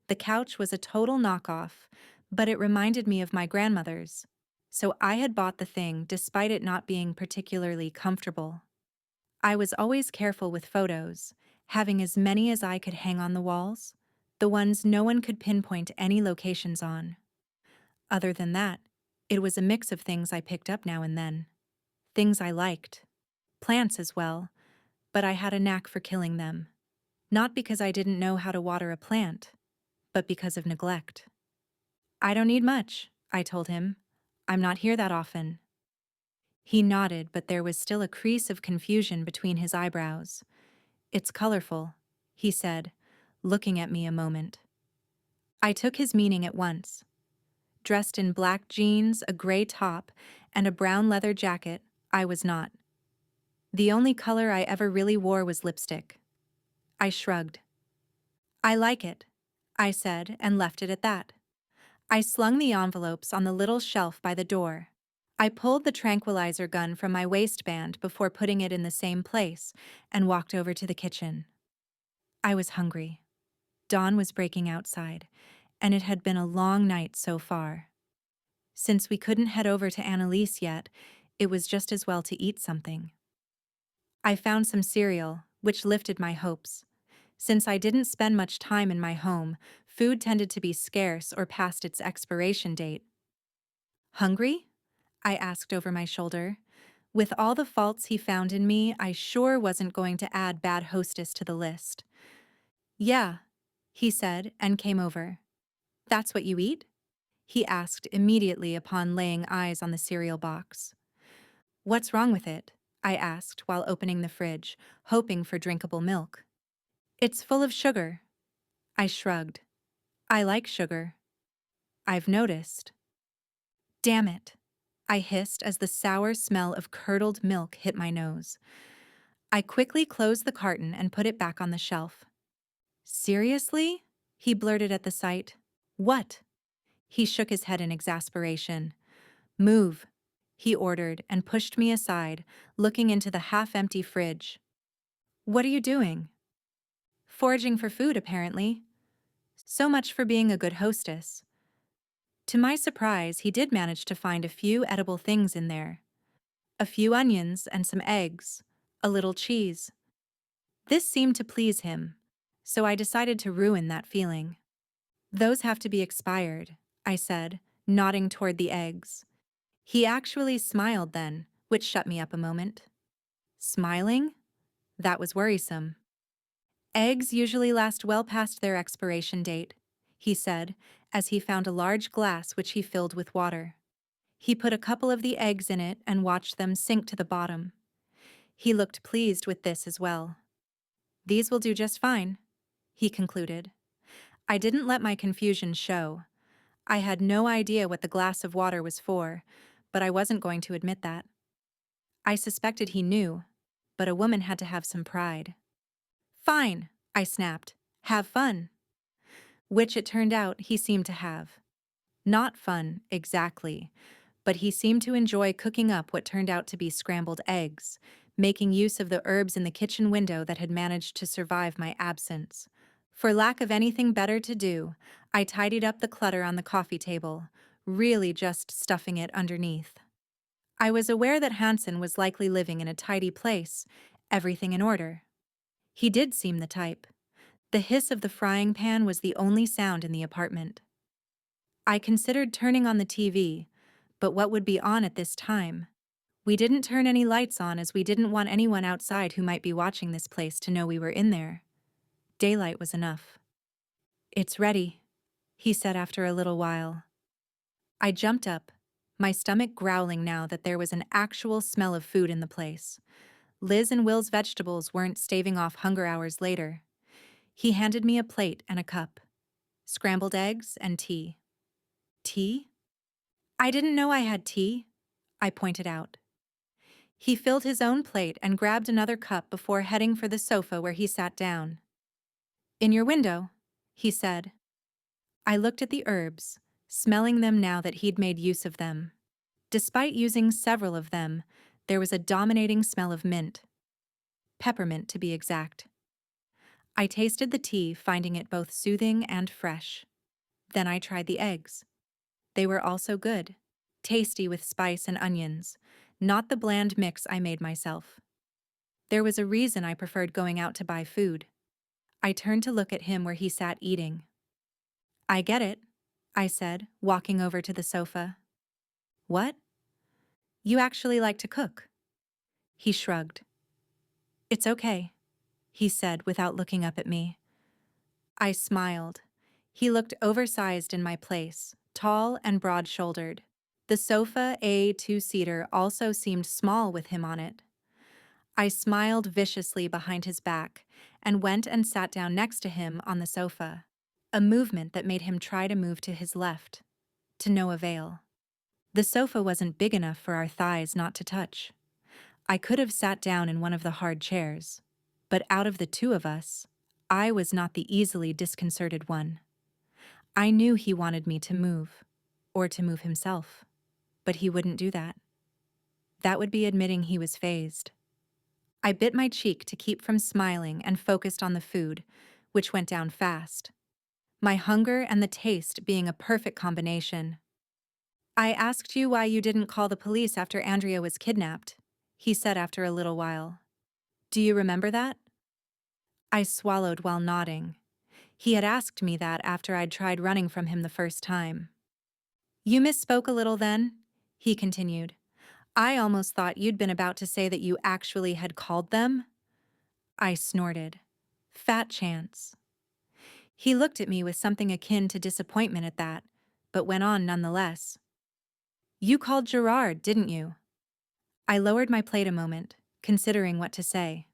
The couch was a total knockoff, but it reminded me of my grandmother's, so I had bought the thing despite it not being particularly comfortable. I was always careful with photos, having as many as I could hang on the walls, the ones no one could pinpoint any locations on. Other than that, it was a mix of things I picked up now and then. Things I liked. Plants as well, but I had a knack for killing them. Not because I didn't know how to water a plant, but because of neglect. "I don't need much," I told him. "I'm not here that often." He nodded, but there was still a crease of confusion between his eyebrows. "It's colorful," he said, looking at me a moment. I took his meaning at once. Dressed in black jeans, a gray top, and a brown leather jacket, I was not. The only color I ever really wore was lipstick. I shrugged. "I like it," I said, and left it at that. I slung the envelopes on the little shelf by the door. I pulled the tranquilizer gun from my waistband before putting it in the same place and walked over to the kitchen. I was hungry. Dawn was breaking outside, and it had been a long night so far. Since we couldn't head over to Annalise yet, it was just as well to eat something. I found some cereal, which lifted my hopes. Since I didn't spend much time in my home, food tended to be scarce or past its expiration date. "Hungry?" I asked over my shoulder. With all the faults he found in me, I sure wasn't going to add bad hostess to the list. "Yeah," he said and came over. "That's what you eat?" he asked immediately upon laying eyes on the cereal box. "What's wrong with it?" I asked while opening the fridge, hoping for drinkable milk. "It's full of sugar." I shrugged. "I like sugar." "I've noticed." "Damn it," I hissed as the sour smell of curdled milk hit my nose. I quickly closed the carton and put it back on the shelf. "Seriously?" he blurted at the sight. "What?" He shook his head in exasperation. "Move," he ordered and pushed me aside, looking into the half-empty fridge. "What are you doing?" "Foraging for food, apparently." So much for being a good hostess. To my surprise, he did manage to find a few edible things in there. A few onions and some eggs, a little cheese. This seemed to please him, so I decided to ruin that feeling. "Those have to be expired," I said, nodding toward the eggs. He actually smiled then, which shut me up a moment. Smiling? That was worrisome. "Eggs usually last well past their expiration date," he said, as he found a large glass which he filled with water. He put a couple of the eggs in it and watched them sink to the bottom. He looked pleased with this as well. "These will do just fine," he concluded. I didn't let my confusion show. I had no idea what the glass of water was for, but I wasn't going to admit that. I suspected he knew, but a woman had to have some pride. "Fine," I snapped. "Have fun." Which it turned out he seemed to have. Not fun, exactly, but he seemed to enjoy cooking up what turned out to be scrambled eggs, making use of the herbs in the kitchen window that had managed to survive my absence. For lack of anything better to do, I tidied up the clutter on the coffee table, really just stuffing it underneath. I was aware that Hansen was likely living in a tidy place, everything in order. He did seem the type. The hiss of the frying pan was the only sound in the apartment. I considered turning on the TV, but what would be on at this time? We didn't turn any lights on as we didn't want anyone outside who might be watching this place to know we were in there. Daylight was enough. "It's ready," he said after a little while. I jumped up, my stomach growling now that there was an actual smell of food in the place. Liz and Will's vegetables weren't staving off hunger hours later. He handed me a plate and a cup. Scrambled eggs and tea. Tea? "I didn't know I had tea," I pointed out. He filled his own plate and grabbed another cup before heading for the sofa where he sat down. "In your window," he said. I looked at the herbs, smelling them now that he'd made use of them. Despite using several of them, there was a dominating smell of mint. Peppermint, to be exact. I tasted the tea, finding it both soothing and fresh. Then I tried the eggs. They were also good, tasty with spice and onions, not the bland mix I made myself. There was a reason I preferred going out to buy food. I turned to look at him where he sat eating. "I get it," I said, walking over to the sofa. "What?" "You actually like to cook." He shrugged. "It's okay," he said without looking up at me. I smiled. He looked oversized in my place, tall and broad-shouldered. The sofa, a two-seater, also seemed small with him on it. I smiled viciously behind his back and went and sat down next to him on the sofa, a movement that made him try to move to his left, to no avail. The sofa wasn't big enough for our thighs not to touch. I could have sat down in one of the hard chairs, but out of the two of us, I was not the easily disconcerted one. I knew he wanted me to move, or to move himself, but he wouldn't do that. That would be admitting he was fazed. I bit my cheek to keep from smiling and focused on the food, which went down fast. My hunger and the taste being a perfect combination. "I asked you why you didn't call the police after Andrea was kidnapped," he said after a little while. "Do you remember that?" I swallowed while nodding. He had asked me that after I'd tried running from him the first time. "You misspoke a little then," he continued. "I almost thought you'd been about to say that you actually had called them." I snorted. Fat chance. He looked at me with something akin to disappointment at that, but went on nonetheless. "You called Gerard, didn't you?" I lowered my plate a moment, considering what to say.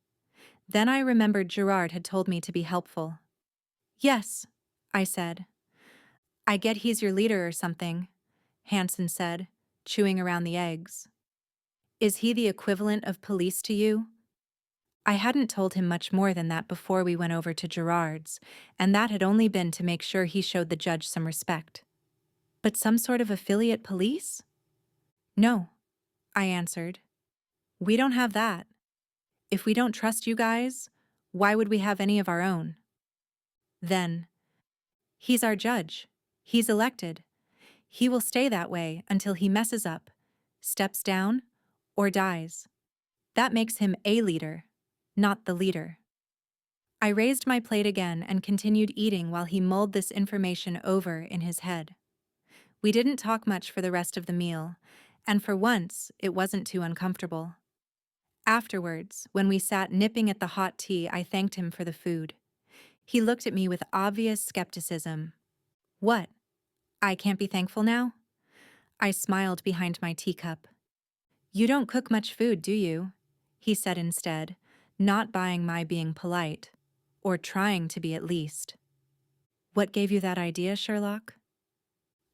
Then I remembered Gerard had told me to be helpful. "Yes," I said. "I get he's your leader or something," Hansen said, chewing around the eggs. "Is he the equivalent of police to you?" I hadn't told him much more than that before we went over to Gerard's, and that had only been to make sure he showed the judge some respect. "But some sort of affiliate police?" "No," I answered. "We don't have that. If we don't trust you guys, why would we have any of our own?" Then, "He's our judge. He's elected. He will stay that way until he messes up, steps down, or dies. That makes him a leader, not the leader." I raised my plate again and continued eating while he mulled this information over in his head. We didn't talk much for the rest of the meal, and for once, it wasn't too uncomfortable. Afterwards, when we sat nipping at the hot tea, I thanked him for the food. He looked at me with obvious skepticism. "What? I can't be thankful now?" I smiled behind my teacup. You don't cook much food, do you? He said instead, not buying my being polite, or trying to be at least. What gave you that idea, Sherlock?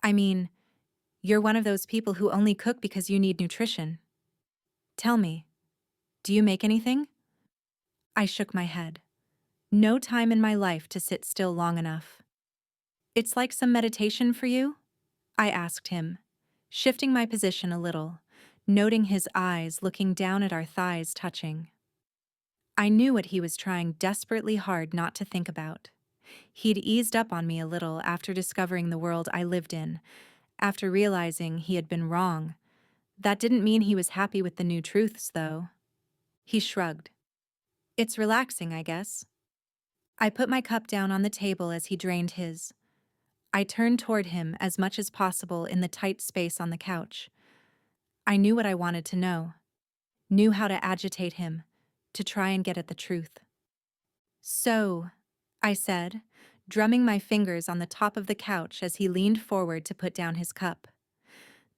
I mean, you're one of those people who only cook because you need nutrition. Tell me, do you make anything? I shook my head. No time in my life to sit still long enough. It's like some meditation for you? I asked him, shifting my position a little, noting his eyes looking down at our thighs touching. I knew what he was trying desperately hard not to think about. He'd eased up on me a little after discovering the world I lived in, after realizing he had been wrong. That didn't mean he was happy with the new truths, though. He shrugged. It's relaxing, I guess. I put my cup down on the table as he drained his. I turned toward him as much as possible in the tight space on the couch. I knew what I wanted to know, knew how to agitate him, to try and get at the truth. So, I said, drumming my fingers on the top of the couch as he leaned forward to put down his cup.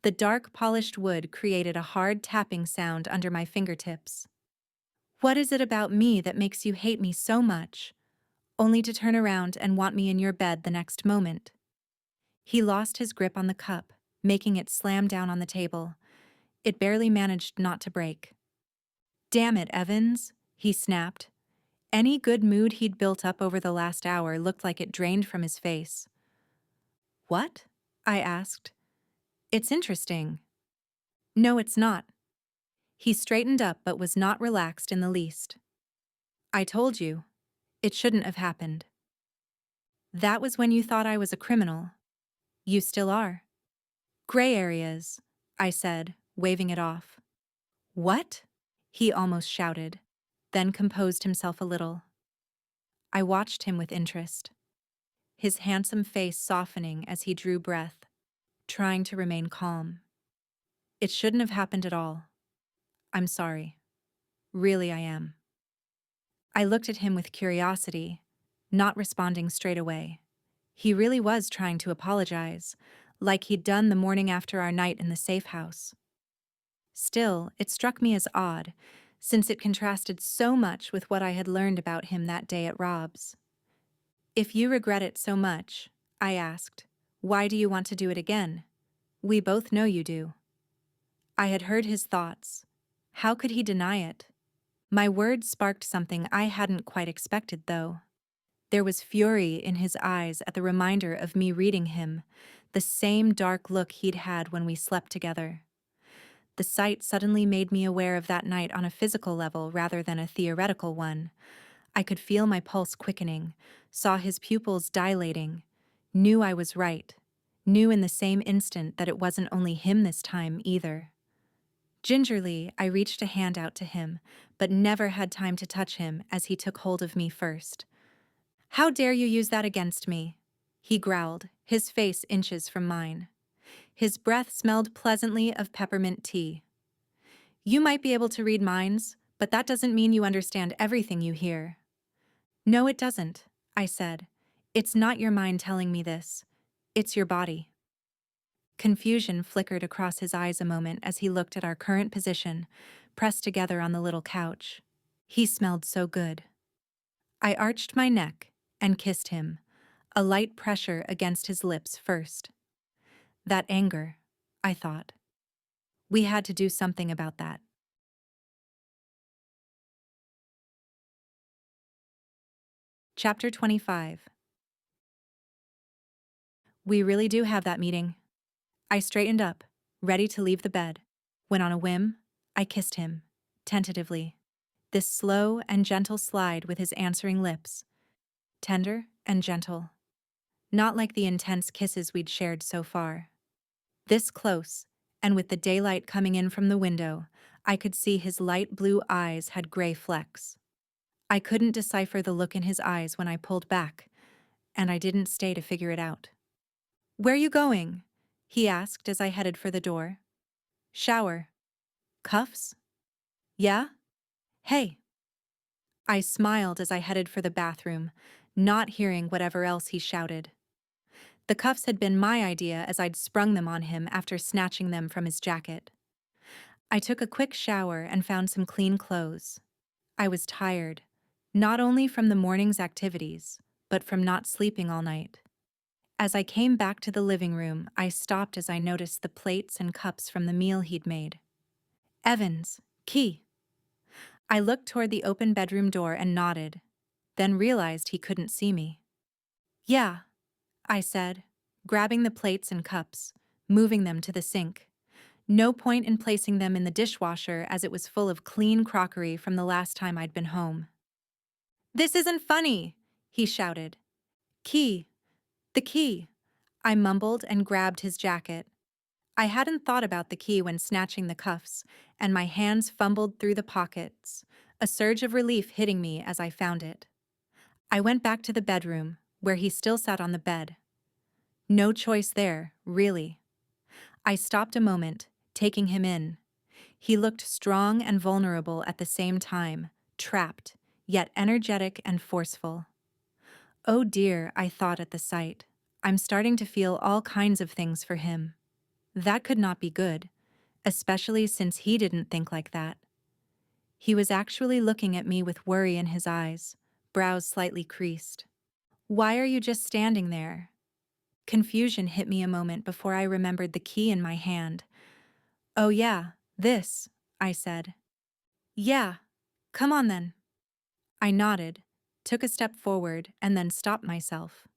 The dark, polished wood created a hard tapping sound under my fingertips. What is it about me that makes you hate me so much, only to turn around and want me in your bed the next moment? He lost his grip on the cup, making it slam down on the table. It barely managed not to break. Damn it, Evans, he snapped. Any good mood he'd built up over the last hour looked like it drained from his face. What? I asked. It's interesting. No, it's not. He straightened up but was not relaxed in the least. I told you. It shouldn't have happened. That was when you thought I was a criminal. You still are. Gray areas, I said, waving it off. What? He almost shouted, then composed himself a little. I watched him with interest, his handsome face softening as he drew breath, trying to remain calm. It shouldn't have happened at all. I'm sorry. Really, I am. I looked at him with curiosity, not responding straight away. He really was trying to apologize, like he'd done the morning after our night in the safe house. Still, it struck me as odd, since it contrasted so much with what I had learned about him that day at Rob's. If you regret it so much, I asked, why do you want to do it again? We both know you do. I had heard his thoughts. How could he deny it? My words sparked something I hadn't quite expected, though. There was fury in his eyes at the reminder of me reading him, the same dark look he'd had when we slept together. The sight suddenly made me aware of that night on a physical level rather than a theoretical one. I could feel my pulse quickening, saw his pupils dilating, knew I was right, knew in the same instant that it wasn't only him this time either. Gingerly, I reached a hand out to him, but never had time to touch him as he took hold of me first. How dare you use that against me? He growled, his face inches from mine. His breath smelled pleasantly of peppermint tea. You might be able to read minds, but that doesn't mean you understand everything you hear. No, it doesn't, I said. It's not your mind telling me this. It's your body. Confusion flickered across his eyes a moment as he looked at our current position, pressed together on the little couch. He smelled so good. I arched my neck and kissed him, a light pressure against his lips first. That anger, I thought. We had to do something about that. Chapter 25. We really do have that meeting. I straightened up, ready to leave the bed, when on a whim, I kissed him, tentatively. This slow and gentle slide with his answering lips. Tender and gentle. Not like the intense kisses we'd shared so far. This close, and with the daylight coming in from the window, I could see his light blue eyes had gray flecks. I couldn't decipher the look in his eyes when I pulled back, and I didn't stay to figure it out. Where you going? He asked as I headed for the door. Shower. Cuffs? Yeah? Hey. I smiled as I headed for the bathroom, not hearing whatever else he shouted. The cuffs had been my idea as I'd sprung them on him after snatching them from his jacket. I took a quick shower and found some clean clothes. I was tired, not only from the morning's activities, but from not sleeping all night. As I came back to the living room, I stopped as I noticed the plates and cups from the meal he'd made. Evans, key. I looked toward the open bedroom door and nodded, then realized he couldn't see me. Yeah, I said, grabbing the plates and cups, moving them to the sink. No point in placing them in the dishwasher as it was full of clean crockery from the last time I'd been home. This isn't funny, he shouted. Key. The key. I mumbled and grabbed his jacket. I hadn't thought about the key when snatching the cuffs, and my hands fumbled through the pockets, a surge of relief hitting me as I found it. I went back to the bedroom, where he still sat on the bed. No choice there, really. I stopped a moment, taking him in. He looked strong and vulnerable at the same time, trapped, yet energetic and forceful. Oh dear, I thought at the sight. I'm starting to feel all kinds of things for him. That could not be good, especially since he didn't think like that. He was actually looking at me with worry in his eyes, brows slightly creased. Why are you just standing there? Confusion hit me a moment before I remembered the key in my hand. Oh yeah, this, I said. Yeah, come on then. I nodded, took a step forward, and then stopped myself.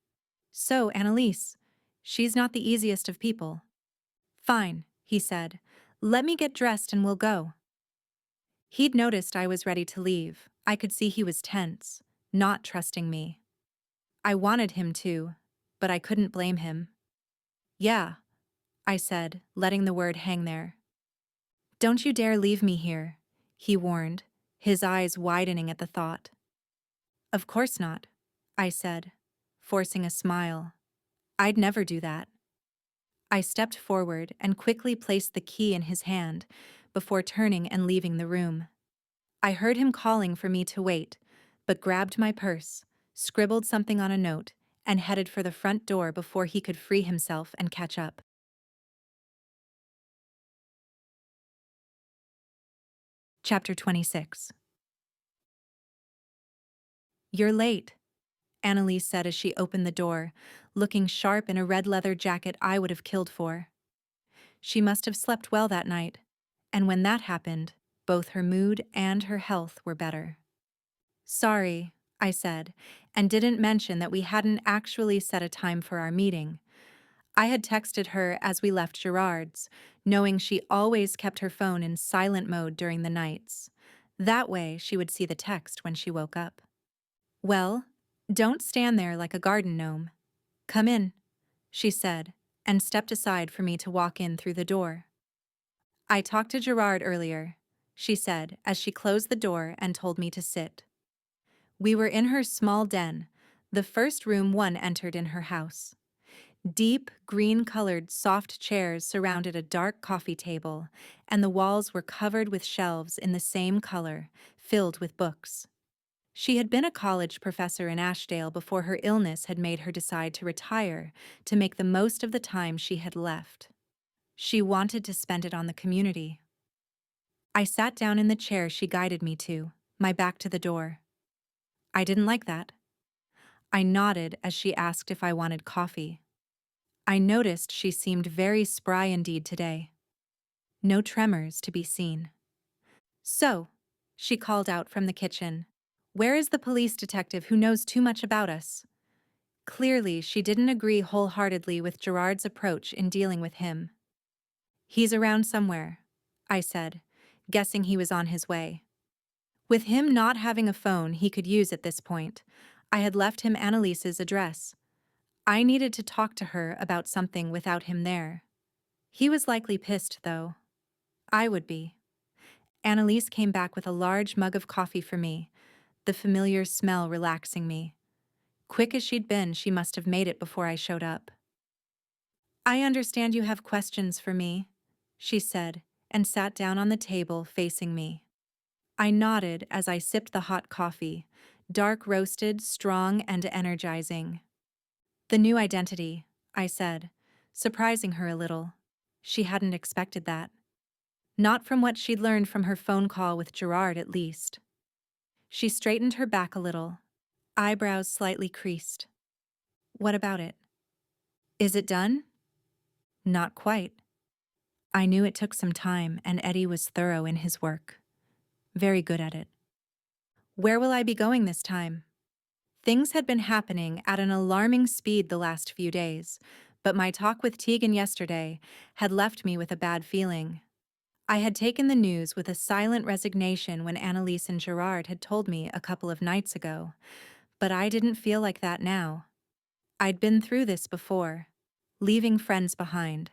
So, Annalise, she's not the easiest of people. Fine, he said. Let me get dressed and we'll go. He'd noticed I was ready to leave. I could see he was tense, not trusting me. I wanted him to, but I couldn't blame him. Yeah, I said, letting the word hang there. Don't you dare leave me here, he warned, his eyes widening at the thought. Of course not, I said, forcing a smile. I'd never do that. I stepped forward and quickly placed the key in his hand before turning and leaving the room. I heard him calling for me to wait, but grabbed my purse, scribbled something on a note, and headed for the front door before he could free himself and catch up. Chapter 26. You're late, Annalise said as she opened the door, looking sharp in a red leather jacket I would have killed for. She must have slept well that night, and when that happened, both her mood and her health were better. Sorry, I said, and didn't mention that we hadn't actually set a time for our meeting. I had texted her as we left Gerard's, knowing she always kept her phone in silent mode during the nights. That way, she would see the text when she woke up. Well, don't stand there like a garden gnome. Come in, she said, and stepped aside for me to walk in through the door. I talked to Gerard earlier, she said as she closed the door and told me to sit. We were in her small den, the first room one entered in her house. Deep, green-colored soft chairs surrounded a dark coffee table, and the walls were covered with shelves in the same color, filled with books. She had been a college professor in Ashdale before her illness had made her decide to retire to make the most of the time she had left. She wanted to spend it on the community. I sat down in the chair she guided me to, my back to the door. I didn't like that. I nodded as she asked if I wanted coffee. I noticed she seemed very spry indeed today. No tremors to be seen. So, she called out from the kitchen, where is the police detective who knows too much about us? Clearly, she didn't agree wholeheartedly with Gerard's approach in dealing with him. He's around somewhere, I said, guessing he was on his way. With him not having a phone he could use at this point, I had left him Annalise's address. I needed to talk to her about something without him there. He was likely pissed, though. I would be. Annalise came back with a large mug of coffee for me, the familiar smell relaxing me. Quick as she'd been, she must have made it before I showed up. I understand you have questions for me, she said, and sat down on the table facing me. I nodded as I sipped the hot coffee, dark roasted, strong, and energizing. The new identity, I said, surprising her a little. She hadn't expected that. Not from what she'd learned from her phone call with Gerard, at least. She straightened her back a little, eyebrows slightly creased. What about it? Is it done? Not quite. I knew it took some time, and Eddie was thorough in his work. Very good at it. Where will I be going this time? Things had been happening at an alarming speed the last few days, but my talk with Tegan yesterday had left me with a bad feeling. I had taken the news with a silent resignation when Annalise and Gerard had told me a couple of nights ago, but I didn't feel like that now. I'd been through this before, leaving friends behind,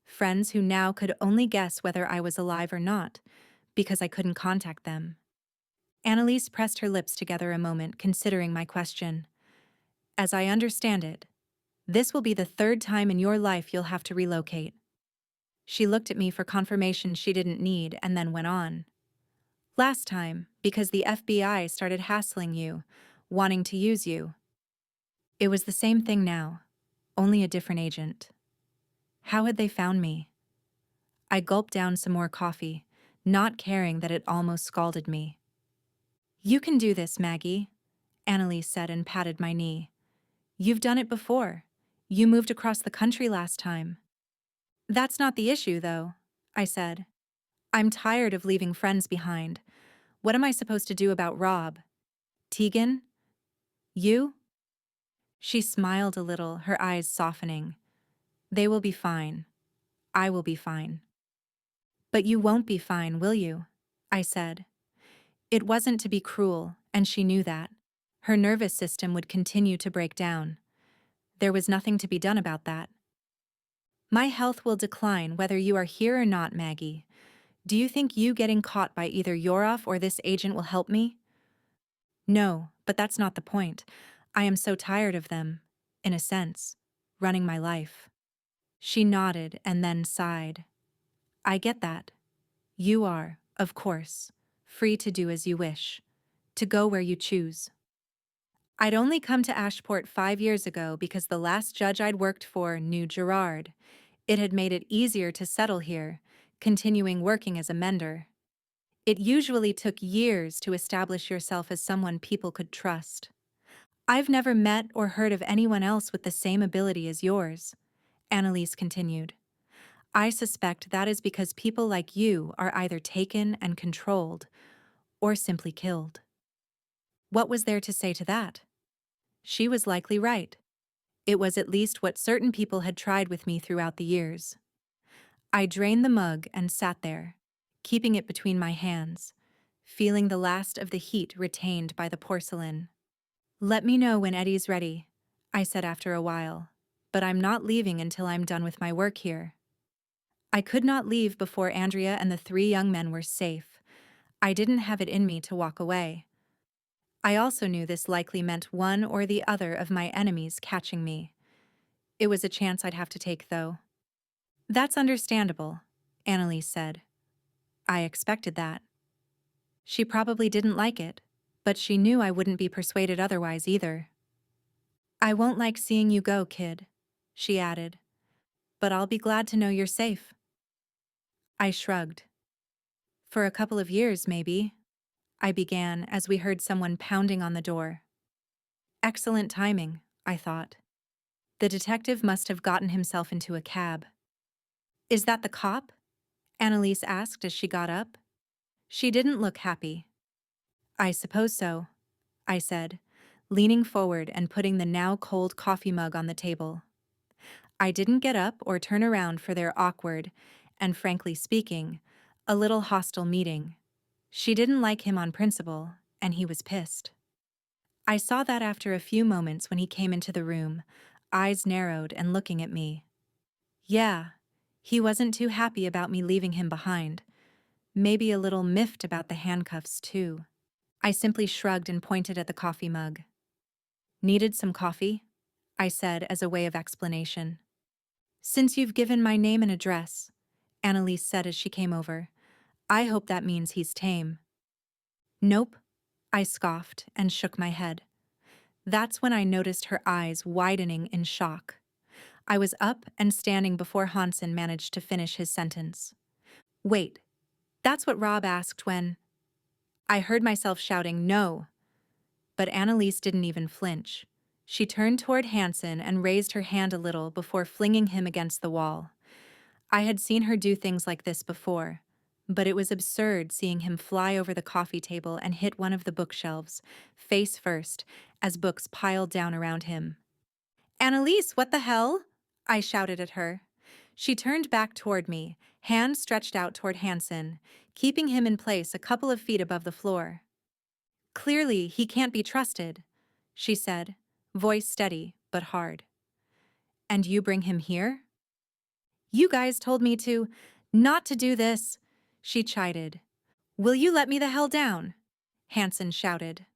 friends who now could only guess whether I was alive or not, because I couldn't contact them. Annalise pressed her lips together a moment, considering my question. As I understand it, this will be the third time in your life you'll have to relocate. She looked at me for confirmation she didn't need and then went on. Last time, because the FBI started hassling you, wanting to use you. It was the same thing now, only a different agent. How had they found me? I gulped down some more coffee, not caring that it almost scalded me. You can do this, Maggie, Annalise said and patted my knee. You've done it before. You moved across the country last time. That's not the issue, though, I said. I'm tired of leaving friends behind. What am I supposed to do about Rob? Tegan? You? She smiled a little, her eyes softening. They will be fine. I will be fine. But you won't be fine, will you? I said. It wasn't to be cruel, and she knew that. Her nervous system would continue to break down. There was nothing to be done about that. My health will decline whether you are here or not, Maggie. Do you think you getting caught by either Yoroff or this agent will help me? No, but that's not the point. I am so tired of them, in a sense, running my life. She nodded and then sighed. I get that. You are, of course, free to do as you wish, to go where you choose. I'd only come to Ashport 5 years ago because the last judge I'd worked for knew Gerard. It had made it easier to settle here, continuing working as a mender. It usually took years to establish yourself as someone people could trust. I've never met or heard of anyone else with the same ability as yours, Annalise continued. I suspect that is because people like you are either taken and controlled, or simply killed. What was there to say to that? She was likely right. It was at least what certain people had tried with me throughout the years. I drained the mug and sat there, keeping it between my hands, feeling the last of the heat retained by the porcelain. Let me know when Eddie's ready, I said after a while, but I'm not leaving until I'm done with my work here. I could not leave before Andrea and the 3 young men were safe. I didn't have it in me to walk away. I also knew this likely meant one or the other of my enemies catching me. It was a chance I'd have to take, though. That's understandable, Annalise said. I expected that. She probably didn't like it, but she knew I wouldn't be persuaded otherwise either. I won't like seeing you go, kid, she added, but I'll be glad to know you're safe. I shrugged. For a couple of years, maybe, I began as we heard someone pounding on the door. Excellent timing, I thought. The detective must have gotten himself into a cab. Is that the cop? Annalise asked as she got up. She didn't look happy. I suppose so, I said, leaning forward and putting the now cold coffee mug on the table. I didn't get up or turn around for their awkward, and frankly speaking, a little hostile meeting. She didn't like him on principle, and he was pissed. I saw that after a few moments when he came into the room, eyes narrowed and looking at me. Yeah, he wasn't too happy about me leaving him behind. Maybe a little miffed about the handcuffs, too. I simply shrugged and pointed at the coffee mug. Needed some coffee? I said as a way of explanation. Since you've given my name and address, Annalise said as she came over, I hope that means he's tame. Nope, I scoffed and shook my head. That's when I noticed her eyes widening in shock. I was up and standing before Hansen managed to finish his sentence. Wait, that's what Rob asked when... I heard myself shouting, no. But Annalise didn't even flinch. She turned toward Hansen and raised her hand a little before flinging him against the wall. I had seen her do things like this before, but it was absurd seeing him fly over the coffee table and hit one of the bookshelves, face first, as books piled down around him. Annalise, what the hell? I shouted at her. She turned back toward me, hand stretched out toward Hansen, keeping him in place a couple of feet above the floor. Clearly, he can't be trusted, she said, voice steady but hard. And you bring him here? You guys told me not to do this, she chided. Will you let me the hell down? Hansen shouted.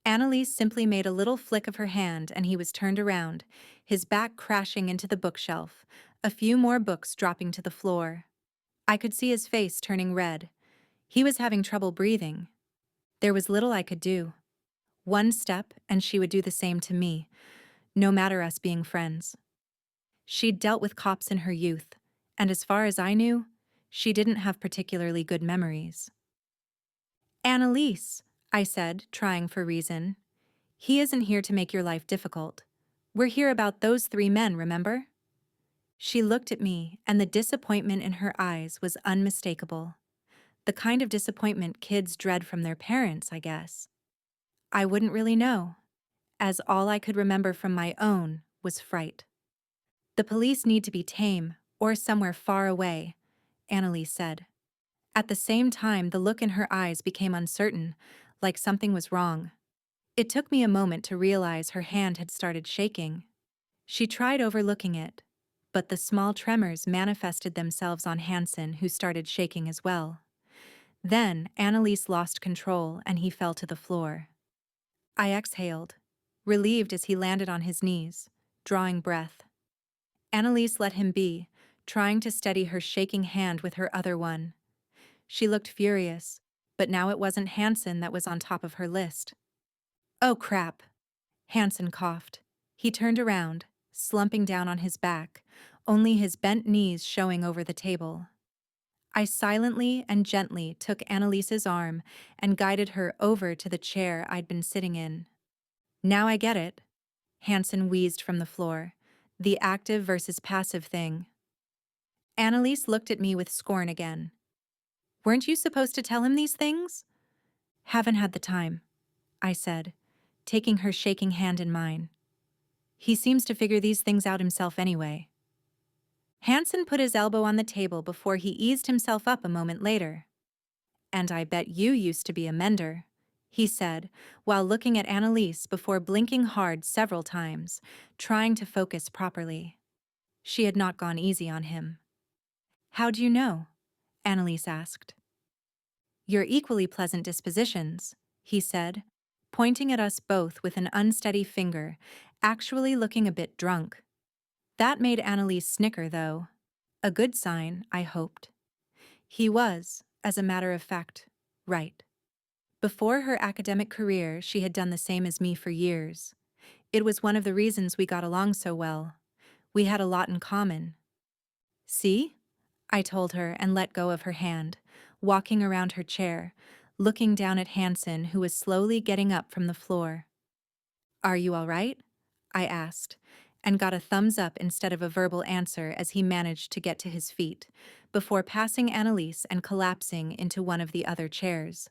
Annalise simply made a little flick of her hand and he was turned around, his back crashing into the bookshelf, a few more books dropping to the floor. I could see his face turning red. He was having trouble breathing. There was little I could do. One step and she would do the same to me, no matter us being friends. She'd dealt with cops in her youth, and as far as I knew, she didn't have particularly good memories. Annalise, I said, trying for reason. He isn't here to make your life difficult. We're here about those 3 men, remember? She looked at me, and the disappointment in her eyes was unmistakable. The kind of disappointment kids dread from their parents, I guess. I wouldn't really know, as all I could remember from my own was fright. The police need to be tame, or somewhere far away, Annalise said. At the same time, the look in her eyes became uncertain, like something was wrong. It took me a moment to realize her hand had started shaking. She tried overlooking it, but the small tremors manifested themselves on Hansen, who started shaking as well. Then Annalise lost control and he fell to the floor. I exhaled, relieved as he landed on his knees, drawing breath. Annalise let him be, trying to steady her shaking hand with her other one. She looked furious, but now it wasn't Hansen that was on top of her list. Oh crap! Hansen coughed. He turned around, slumping down on his back, only his bent knees showing over the table. I silently and gently took Annalise's arm and guided her over to the chair I'd been sitting in. Now I get it, Hansen wheezed from the floor. The active versus passive thing. Annalise looked at me with scorn again. Weren't you supposed to tell him these things? Haven't had the time, I said, taking her shaking hand in mine. He seems to figure these things out himself anyway. Hansen put his elbow on the table before he eased himself up a moment later. And I bet you used to be a mender, he said, while looking at Annalise before blinking hard several times, trying to focus properly. She had not gone easy on him. How do you know? Annalise asked. Your equally pleasant dispositions, he said, pointing at us both with an unsteady finger, actually looking a bit drunk. That made Annalise snicker, though. A good sign, I hoped. He was, as a matter of fact, right. Before her academic career, she had done the same as me for years. It was one of the reasons we got along so well. We had a lot in common. See? I told her and let go of her hand, walking around her chair, looking down at Hansen, who was slowly getting up from the floor. Are you all right? I asked, and got a thumbs up instead of a verbal answer as he managed to get to his feet, before passing Annalise and collapsing into one of the other chairs.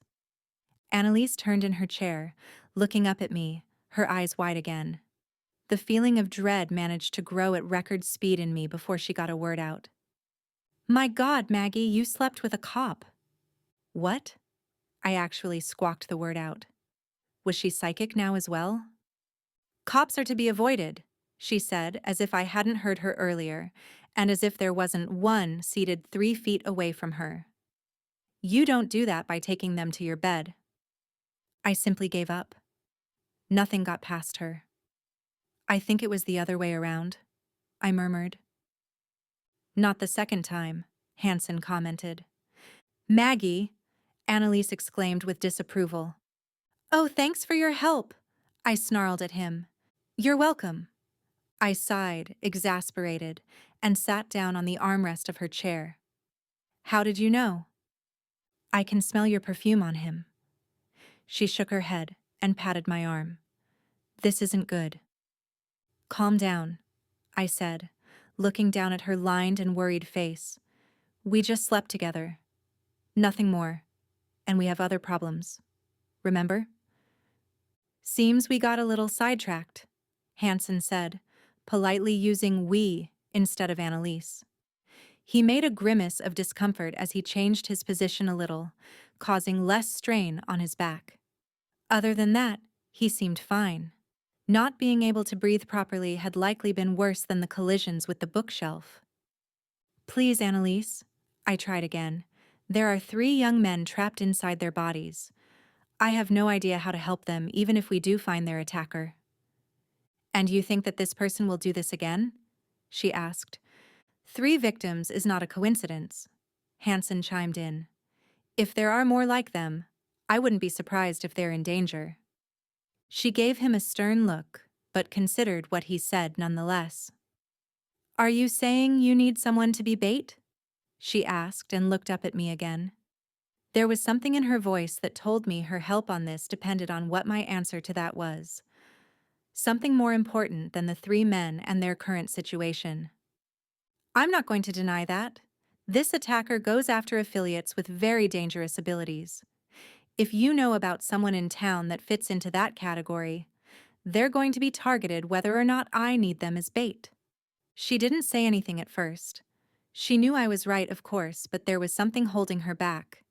Annalise turned in her chair, looking up at me, her eyes wide again. The feeling of dread managed to grow at record speed in me before she got a word out. My God, Maggie, you slept with a cop. What? I actually squawked the word out. Was she psychic now as well? Cops are to be avoided, she said, as if I hadn't heard her earlier, and as if there wasn't one seated 3 feet away from her. You don't do that by taking them to your bed. I simply gave up. Nothing got past her. I think it was the other way around, I murmured. Not the second time, Hansen commented. Maggie, Annalise exclaimed with disapproval. Oh, thanks for your help, I snarled at him. You're welcome. I sighed, exasperated, and sat down on the armrest of her chair. How did you know? I can smell your perfume on him. She shook her head and patted my arm. This isn't good. Calm down, I said, looking down at her lined and worried face. We just slept together. Nothing more. And we have other problems. Remember? Seems we got a little sidetracked, Hansen said, politely using we instead of Annalise. He made a grimace of discomfort as he changed his position a little, causing less strain on his back. Other than that, he seemed fine. Not being able to breathe properly had likely been worse than the collisions with the bookshelf. Please, Annalise, I tried again. There are 3 young men trapped inside their bodies. I have no idea how to help them, even if we do find their attacker. And you think that this person will do this again? She asked. 3 victims is not a coincidence. Hansen chimed in. If there are more like them, I wouldn't be surprised if they're in danger. She gave him a stern look, but considered what he said nonetheless. Are you saying you need someone to be bait? She asked and looked up at me again. There was something in her voice that told me her help on this depended on what my answer to that was. Something more important than the 3 men and their current situation. I'm not going to deny that. This attacker goes after affiliates with very dangerous abilities. If you know about someone in town that fits into that category, they're going to be targeted whether or not I need them as bait. She didn't say anything at first. She knew I was right, of course, but there was something holding her back.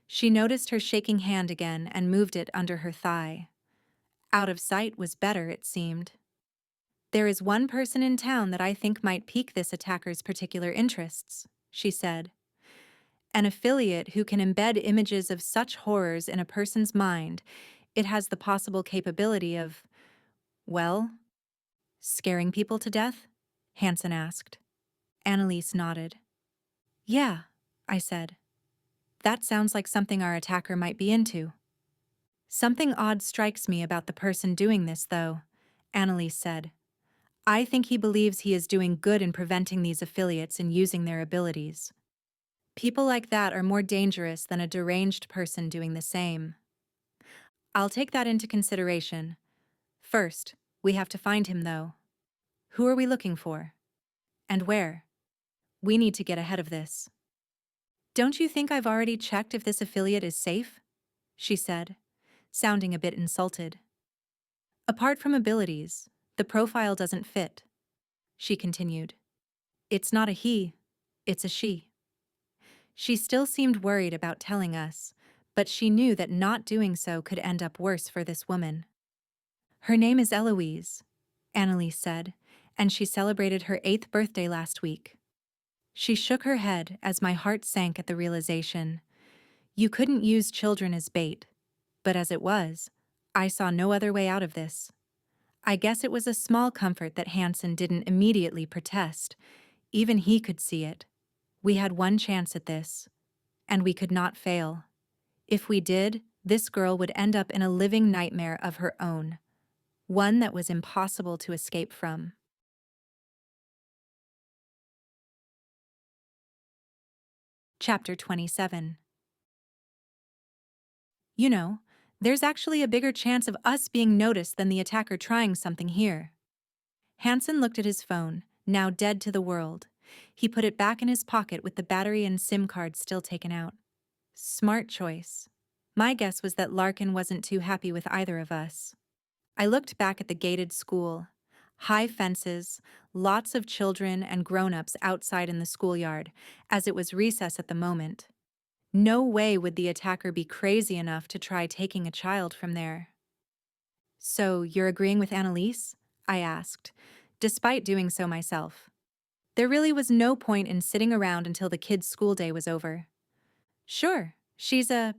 She noticed her shaking hand again and moved it under her thigh. Out of sight was better, it seemed. There is one person in town that I think might pique this attacker's particular interests, she said. An affiliate who can embed images of such horrors in a person's mind, it has the possible capability of, well, scaring people to death? Hansen asked. Annalise nodded. Yeah, I said. That sounds like something our attacker might be into. Something odd strikes me about the person doing this, though, Annalise said. I think he believes he is doing good in preventing these affiliates and using their abilities. People like that are more dangerous than a deranged person doing the same. I'll take that into consideration. First, we have to find him, though. Who are we looking for? And where? We need to get ahead of this. Don't you think I've already checked if this affiliate is safe? She said, sounding a bit insulted. Apart from abilities, the profile doesn't fit, she continued. It's not a he, it's a she. She still seemed worried about telling us, but she knew that not doing so could end up worse for this woman. Her name is Eloise, Annalise said, and she celebrated her 8th birthday last week. She shook her head as my heart sank at the realization. You couldn't use children as bait, but as it was, I saw no other way out of this. I guess it was a small comfort that Hansen didn't immediately protest. Even he could see it. We had one chance at this, and we could not fail. If we did, this girl would end up in a living nightmare of her own, one that was impossible to escape from. Chapter 27. You know, there's actually a bigger chance of us being noticed than the attacker trying something here. Hansen looked at his phone, now dead to the world. He put it back in his pocket with the battery and SIM card still taken out. Smart choice. My guess was that Larkin wasn't too happy with either of us. I looked back at the gated school. High fences, lots of children and grown-ups outside in the schoolyard, as it was recess at the moment. No way would the attacker be crazy enough to try taking a child from there. So, you're agreeing with Annalise? I asked, despite doing so myself. There really was no point in sitting around until the kids' school day was over. Sure, she's a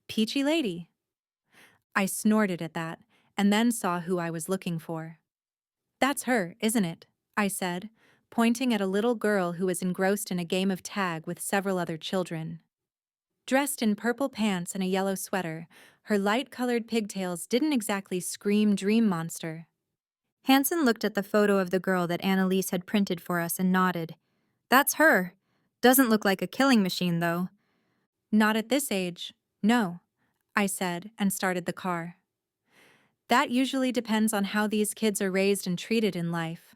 peachy lady. I snorted at that, and then saw who I was looking for. That's her, isn't it? I said, pointing at a little girl who was engrossed in a game of tag with several other children. Dressed in purple pants and a yellow sweater, her light-colored pigtails didn't exactly scream dream monster. Hansen looked at the photo of the girl that Annalise had printed for us and nodded. That's her. Doesn't look like a killing machine, though. Not at this age. No, I said and started the car. That usually depends on how these kids are raised and treated in life.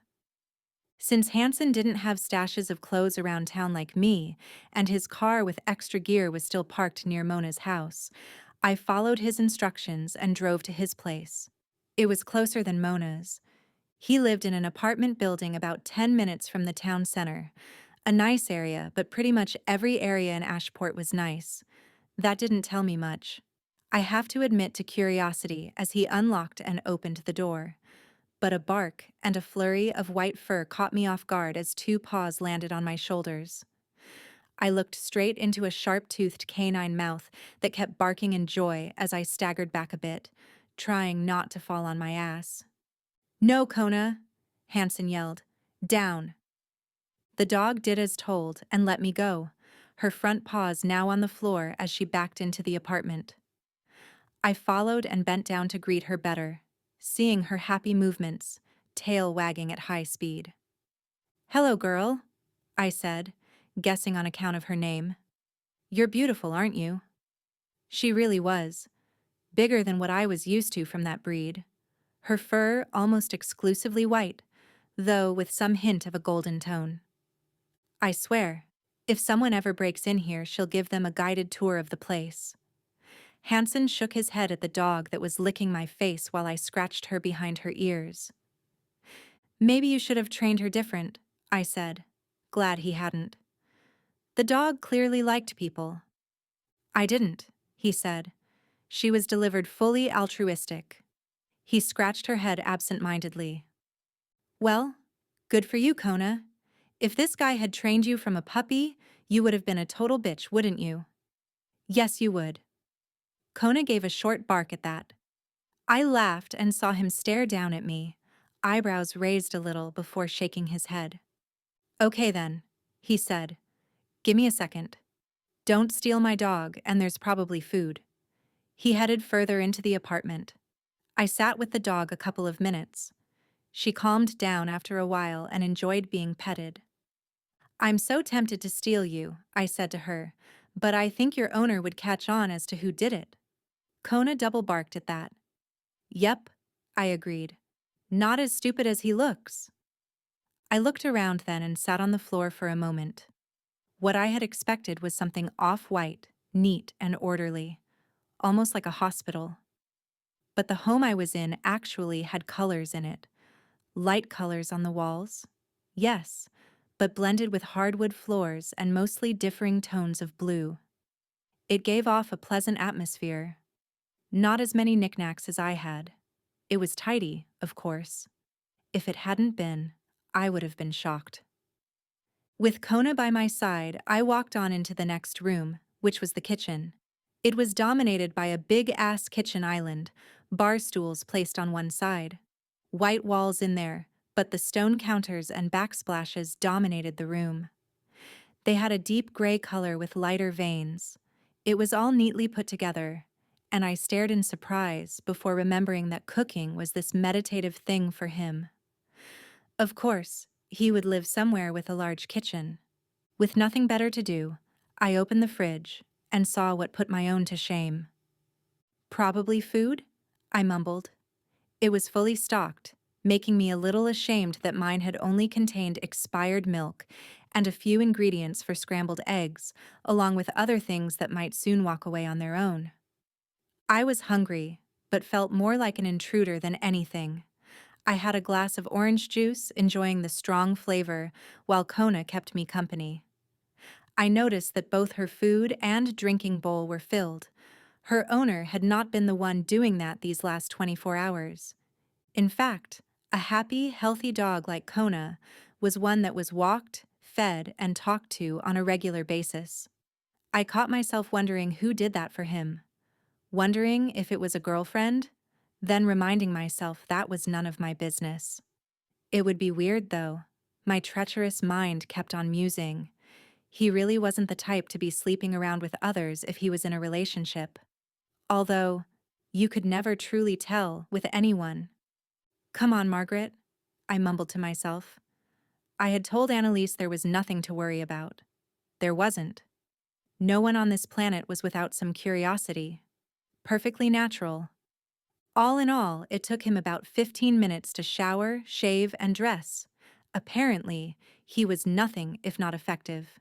Since Hansen didn't have stashes of clothes around town like me, and his car with extra gear was still parked near Mona's house, I followed his instructions and drove to his place. It was closer than Mona's. He lived in an apartment building about 10 minutes from the town center. A nice area, but pretty much every area in Ashport was nice. That didn't tell me much. I have to admit to curiosity as he unlocked and opened the door. But a bark and a flurry of white fur caught me off guard as two paws landed on my shoulders. I looked straight into a sharp-toothed canine mouth that kept barking in joy as I staggered back a bit, trying not to fall on my ass. "No, Kona!" Hansen yelled. "Down!" The dog did as told and let me go, her front paws now on the floor as she backed into the apartment. I followed and bent down to greet her better, seeing her happy movements, tail wagging at high speed. "Hello, girl," I said, guessing on account of her name. "You're beautiful, aren't you?" She really was. Bigger than what I was used to from that breed. Her fur almost exclusively white, though with some hint of a golden tone. I swear, if someone ever breaks in here, she'll give them a guided tour of the place. Hansen shook his head at the dog that was licking my face while I scratched her behind her ears. "Maybe you should have trained her different," I said, glad he hadn't. "The dog clearly liked people." "I didn't," he said. "She was delivered fully altruistic." He scratched her head absent-mindedly. "Well, good for you, Kona. If this guy had trained you from a puppy, you would have been a total bitch, wouldn't you?" "Yes, you would." Kona gave a short bark at that. I laughed and saw him stare down at me, eyebrows raised a little before shaking his head. "Okay then," he said. "Give me a second. Don't steal my dog, and there's probably food." He headed further into the apartment. I sat with the dog a couple of minutes. She calmed down after a while and enjoyed being petted. "I'm so tempted to steal you," I said to her, "but I think your owner would catch on as to who did it." Kona double barked at that. "Yep," I agreed. "Not as stupid as he looks." I looked around then and sat on the floor for a moment. What I had expected was something off-white, neat and orderly, almost like a hospital. But the home I was in actually had colors in it. Light colors on the walls, yes, but blended with hardwood floors and mostly differing tones of blue. It gave off a pleasant atmosphere. Not as many knickknacks as I had. It was tidy, of course. If it hadn't been, I would have been shocked. With Kona by my side, I walked on into the next room, which was the kitchen. It was dominated by a big-ass kitchen island, bar stools placed on one side. White walls in there, but the stone counters and backsplashes dominated the room. They had a deep gray color with lighter veins. It was all neatly put together, and I stared in surprise before remembering that cooking was this meditative thing for him. Of course, he would live somewhere with a large kitchen. With nothing better to do, I opened the fridge and saw what put my own to shame. "Probably food?" I mumbled. It was fully stocked, making me a little ashamed that mine had only contained expired milk and a few ingredients for scrambled eggs, along with other things that might soon walk away on their own. I was hungry, but felt more like an intruder than anything. I had a glass of orange juice, enjoying the strong flavor, while Kona kept me company. I noticed that both her food and drinking bowl were filled. Her owner had not been the one doing that these last 24 hours. In fact, a happy, healthy dog like Kona was one that was walked, fed, and talked to on a regular basis. I caught myself wondering who did that for him. Wondering if it was a girlfriend, then reminding myself that was none of my business. It would be weird, though. My treacherous mind kept on musing. He really wasn't the type to be sleeping around with others if he was in a relationship. Although, you could never truly tell with anyone. "Come on, Margaret," I mumbled to myself. I had told Annalise there was nothing to worry about. There wasn't. No one on this planet was without some curiosity. Perfectly natural. All in all, it took him about 15 minutes to shower, shave, and dress. Apparently, he was nothing if not effective.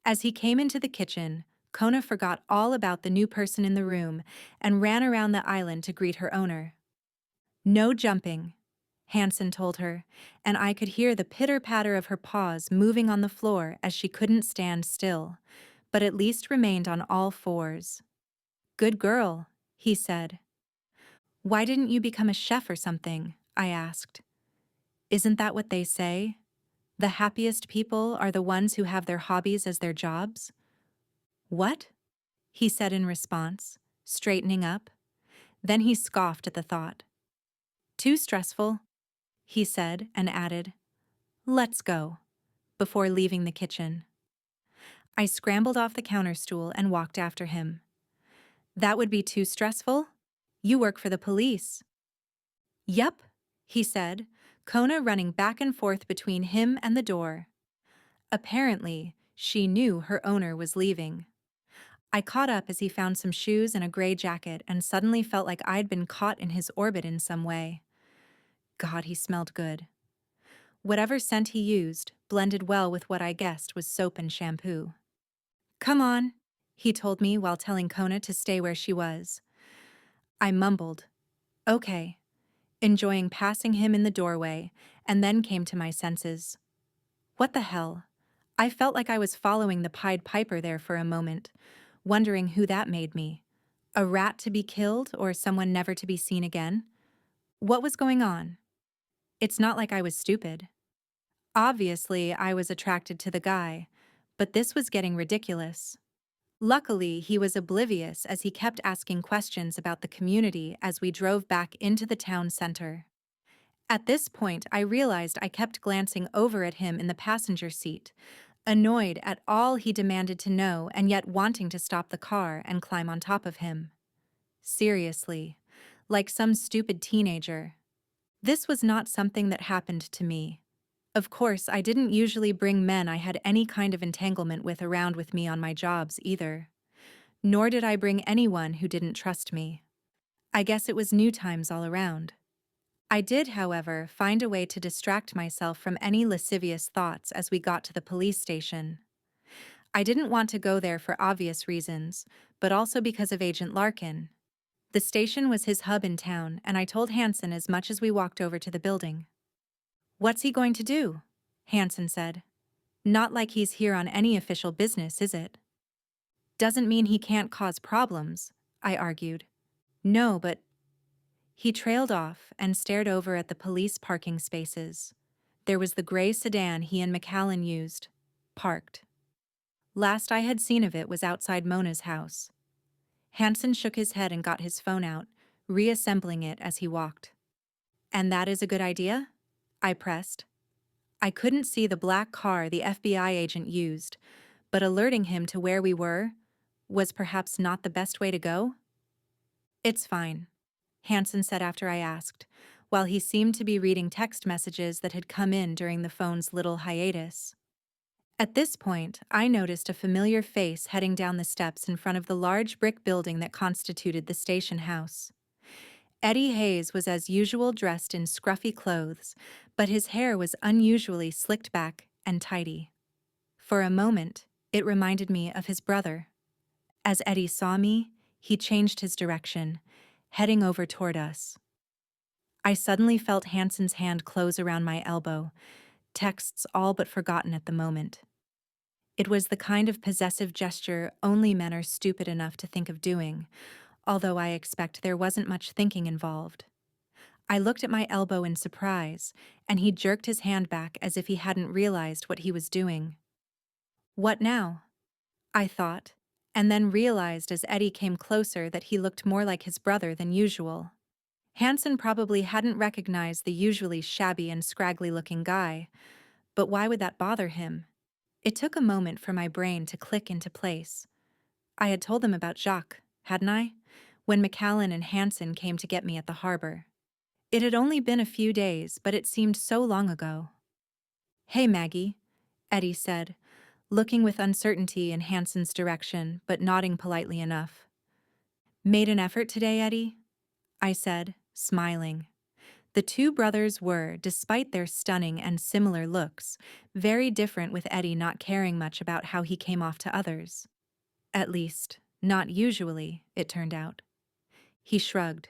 As he came into the kitchen, Kona forgot all about the new person in the room and ran around the island to greet her owner. "No jumping," Hansen told her, and I could hear the pitter-patter of her paws moving on the floor as she couldn't stand still, but at least remained on all fours. "Good girl," he said. "Why didn't you become a chef or something?" I asked. "Isn't that what they say? The happiest people are the ones who have their hobbies as their jobs?" "What?" he said in response, straightening up. Then he scoffed at the thought. "Too stressful," he said and added, "Let's go," before leaving the kitchen. I scrambled off the counter stool and walked after him. "That would be too stressful? You work for the police." "Yep," he said, Kona running back and forth between him and the door. Apparently, she knew her owner was leaving. I caught up as he found some shoes and a gray jacket and suddenly felt like I'd been caught in his orbit in some way. God, he smelled good. Whatever scent he used blended well with what I guessed was soap and shampoo. "Come on," he told me while telling Kona to stay where she was. I mumbled, "Okay," enjoying passing him in the doorway, and then came to my senses. What the hell? I felt like I was following the Pied Piper there for a moment, wondering who that made me. A rat to be killed or someone never to be seen again? What was going on? It's not like I was stupid. Obviously, I was attracted to the guy, but this was getting ridiculous. Luckily, he was oblivious as he kept asking questions about the community as we drove back into the town center. At this point, I realized I kept glancing over at him in the passenger seat, annoyed at all he demanded to know and yet wanting to stop the car and climb on top of him. Seriously, like some stupid teenager. This was not something that happened to me. Of course, I didn't usually bring men I had any kind of entanglement with around with me on my jobs either. Nor did I bring anyone who didn't trust me. I guess it was new times all around. I did, however, find a way to distract myself from any lascivious thoughts as we got to the police station. I didn't want to go there for obvious reasons, but also because of Agent Larkin. The station was his hub in town, and I told Hansen as much as we walked over to the building. "What's he going to do?" Hansen said. "Not like he's here on any official business, is it?" "Doesn't mean he can't cause problems," I argued. "No, but—" He trailed off and stared over at the police parking spaces. There was the gray sedan he and McAllen used, parked. Last I had seen of it was outside Mona's house. Hansen shook his head and got his phone out, reassembling it as he walked. "And that is a good idea?" I pressed. I couldn't see the black car the FBI agent used, but alerting him to where we were was perhaps not the best way to go. "It's fine," Hansen said after I asked, while he seemed to be reading text messages that had come in during the phone's little hiatus. At this point, I noticed a familiar face heading down the steps in front of the large brick building that constituted the station house. Eddie Hayes was as usual dressed in scruffy clothes, but his hair was unusually slicked back and tidy. For a moment, it reminded me of his brother. As Eddie saw me, he changed his direction, heading over toward us. I suddenly felt Hansen's hand close around my elbow, texts all but forgotten at the moment. It was the kind of possessive gesture only men are stupid enough to think of doing, although I expect there wasn't much thinking involved. I looked at my elbow in surprise, and he jerked his hand back as if he hadn't realized what he was doing. "What now?" I thought, and then realized as Eddie came closer that he looked more like his brother than usual. Hansen probably hadn't recognized the usually shabby and scraggly-looking guy, but why would that bother him? It took a moment for my brain to click into place. I had told them about Jacques, hadn't I? When McAllen and Hansen came to get me at the harbor. It had only been a few days, but it seemed so long ago. "Hey, Maggie," Eddie said, looking with uncertainty in Hansen's direction, but nodding politely enough. "Made an effort today, Eddie?" I said, smiling. The two brothers were, despite their stunning and similar looks, very different, with Eddie not caring much about how he came off to others. At least, not usually, it turned out. He shrugged.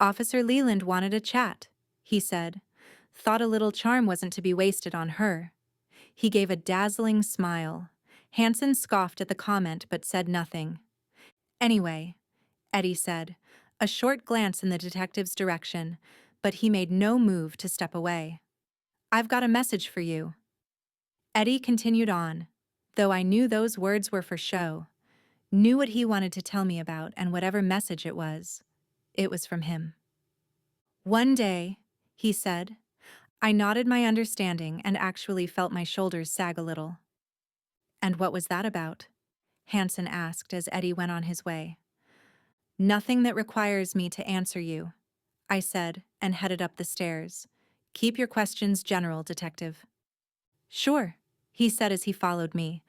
"Officer Leland wanted a chat," he said. "Thought a little charm wasn't to be wasted on her." He gave a dazzling smile. Hansen scoffed at the comment but said nothing. "Anyway," Eddie said, a short glance in the detective's direction, but he made no move to step away. "I've got a message for you." Eddie continued on, though I knew those words were for show, knew what he wanted to tell me about, and whatever message it was from him. "One day," he said. I nodded my understanding and actually felt my shoulders sag a little. "And what was that about?" Hansen asked as Eddie went on his way. "Nothing that requires me to answer you," I said and headed up the stairs. "Keep your questions general, detective." "Sure," he said as he followed me.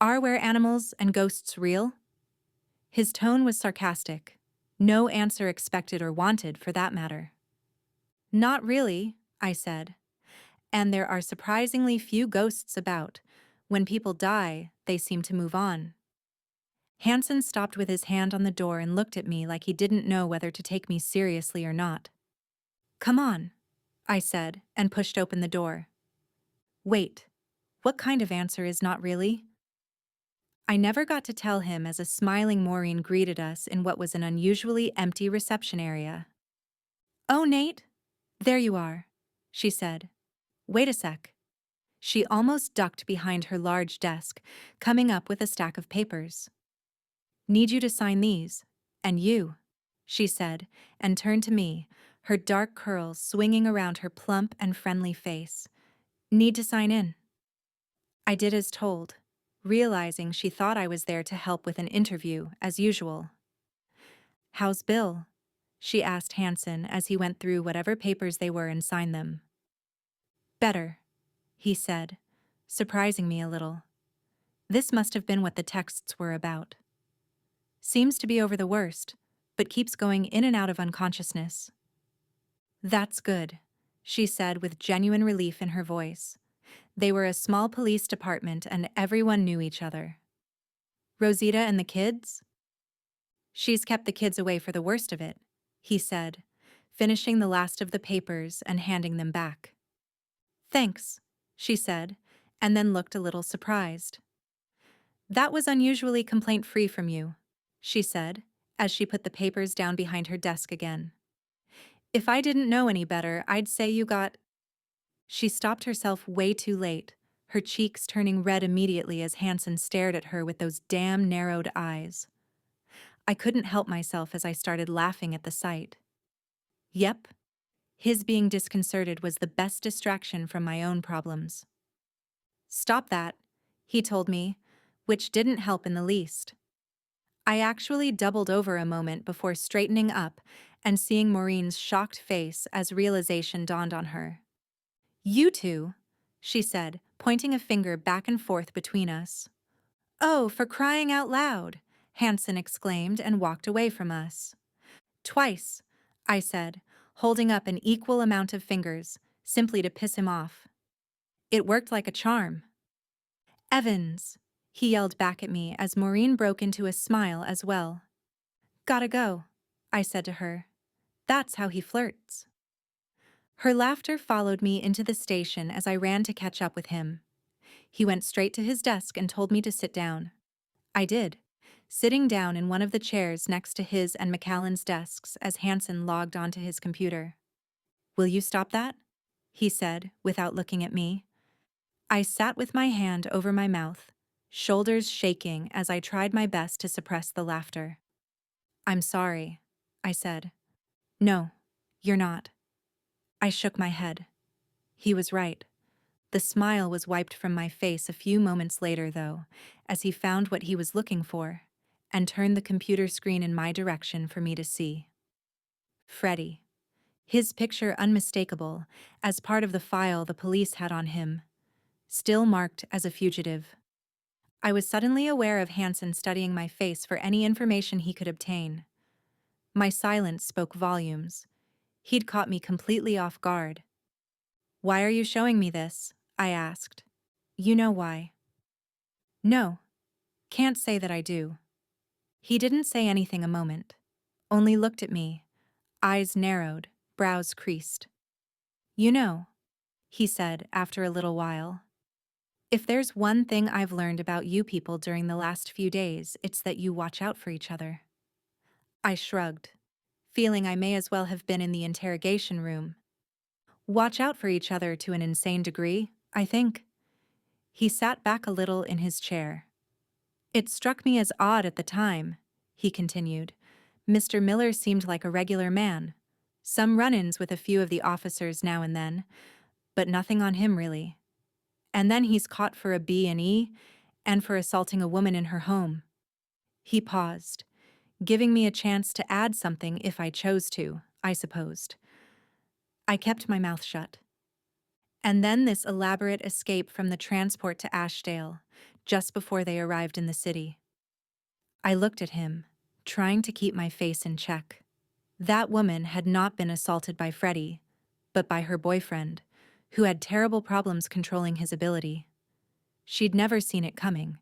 "Are were animals and ghosts real?" His tone was sarcastic. No answer expected or wanted, for that matter. "Not really," I said. "And there are surprisingly few ghosts about. When people die, they seem to move on." Hansen stopped with his hand on the door and looked at me like he didn't know whether to take me seriously or not. "Come on," I said, and pushed open the door. "Wait, what kind of answer is not really?" I never got to tell him as a smiling Maureen greeted us in what was an unusually empty reception area. "Oh, Nate, there you are," she said. "Wait a sec." She almost ducked behind her large desk, coming up with a stack of papers. "Need you to sign these. And you," she said, and turned to me, her dark curls swinging around her plump and friendly face. "Need to sign in." I did as told, realizing she thought I was there to help with an interview, as usual. "How's Bill?" she asked Hansen as he went through whatever papers they were and signed them. "Better," he said, surprising me a little. This must have been what the texts were about. "Seems to be over the worst, but keeps going in and out of unconsciousness." "That's good," she said with genuine relief in her voice. They were a small police department and everyone knew each other. "Rosita and the kids?" "She's kept the kids away for the worst of it," he said, finishing the last of the papers and handing them back. "Thanks," she said, and then looked a little surprised. "That was unusually complaint-free from you," she said, as she put the papers down behind her desk again. "If I didn't know any better, I'd say you got—" She stopped herself way too late, her cheeks turning red immediately as Hansen stared at her with those damn narrowed eyes. I couldn't help myself as I started laughing at the sight. Yep, his being disconcerted was the best distraction from my own problems. "Stop that," he told me, which didn't help in the least. I actually doubled over a moment before straightening up and seeing Maureen's shocked face as realization dawned on her. "You two," she said, pointing a finger back and forth between us. "Oh, for crying out loud!" Hansen exclaimed and walked away from us. "Twice," I said, holding up an equal amount of fingers, simply to piss him off. "It worked like a charm." "Evans," he yelled back at me as Maureen broke into a smile as well. "Gotta go," I said to her. "That's how he flirts." Her laughter followed me into the station as I ran to catch up with him. He went straight to his desk and told me to sit down. I did, sitting down in one of the chairs next to his and McCallan's desks as Hansen logged onto his computer. "Will you stop that?" he said, without looking at me. I sat with my hand over my mouth, shoulders shaking as I tried my best to suppress the laughter. "I'm sorry," I said. "No, you're not." I shook my head. He was right. The smile was wiped from my face a few moments later, though, as he found what he was looking for and turned the computer screen in my direction for me to see. "Freddie," his picture unmistakable, as part of the file the police had on him, still marked as a fugitive. I was suddenly aware of Hansen studying my face for any information he could obtain. My silence spoke volumes. He'd caught me completely off guard. "Why are you showing me this?" I asked. "You know why." "No. Can't say that I do." He didn't say anything a moment, only looked at me, eyes narrowed, brows creased. "You know," he said after a little while, "if there's one thing I've learned about you people during the last few days, it's that you watch out for each other." I shrugged, feeling I may as well have been in the interrogation room. Watch out for each other to an insane degree, I think. He sat back a little in his chair. "It struck me as odd at the time," he continued. "Mr. Miller seemed like a regular man. Some run-ins with a few of the officers now and then, but nothing on him really. And then he's caught for a B&E and for assaulting a woman in her home." He paused, giving me a chance to add something if I chose to, I supposed. I kept my mouth shut. And then this elaborate escape from the transport to Ashdale, just before they arrived in the city. I looked at him, trying to keep my face in check. That woman had not been assaulted by Freddie, but by her boyfriend, who had terrible problems controlling his ability. She'd never seen it coming.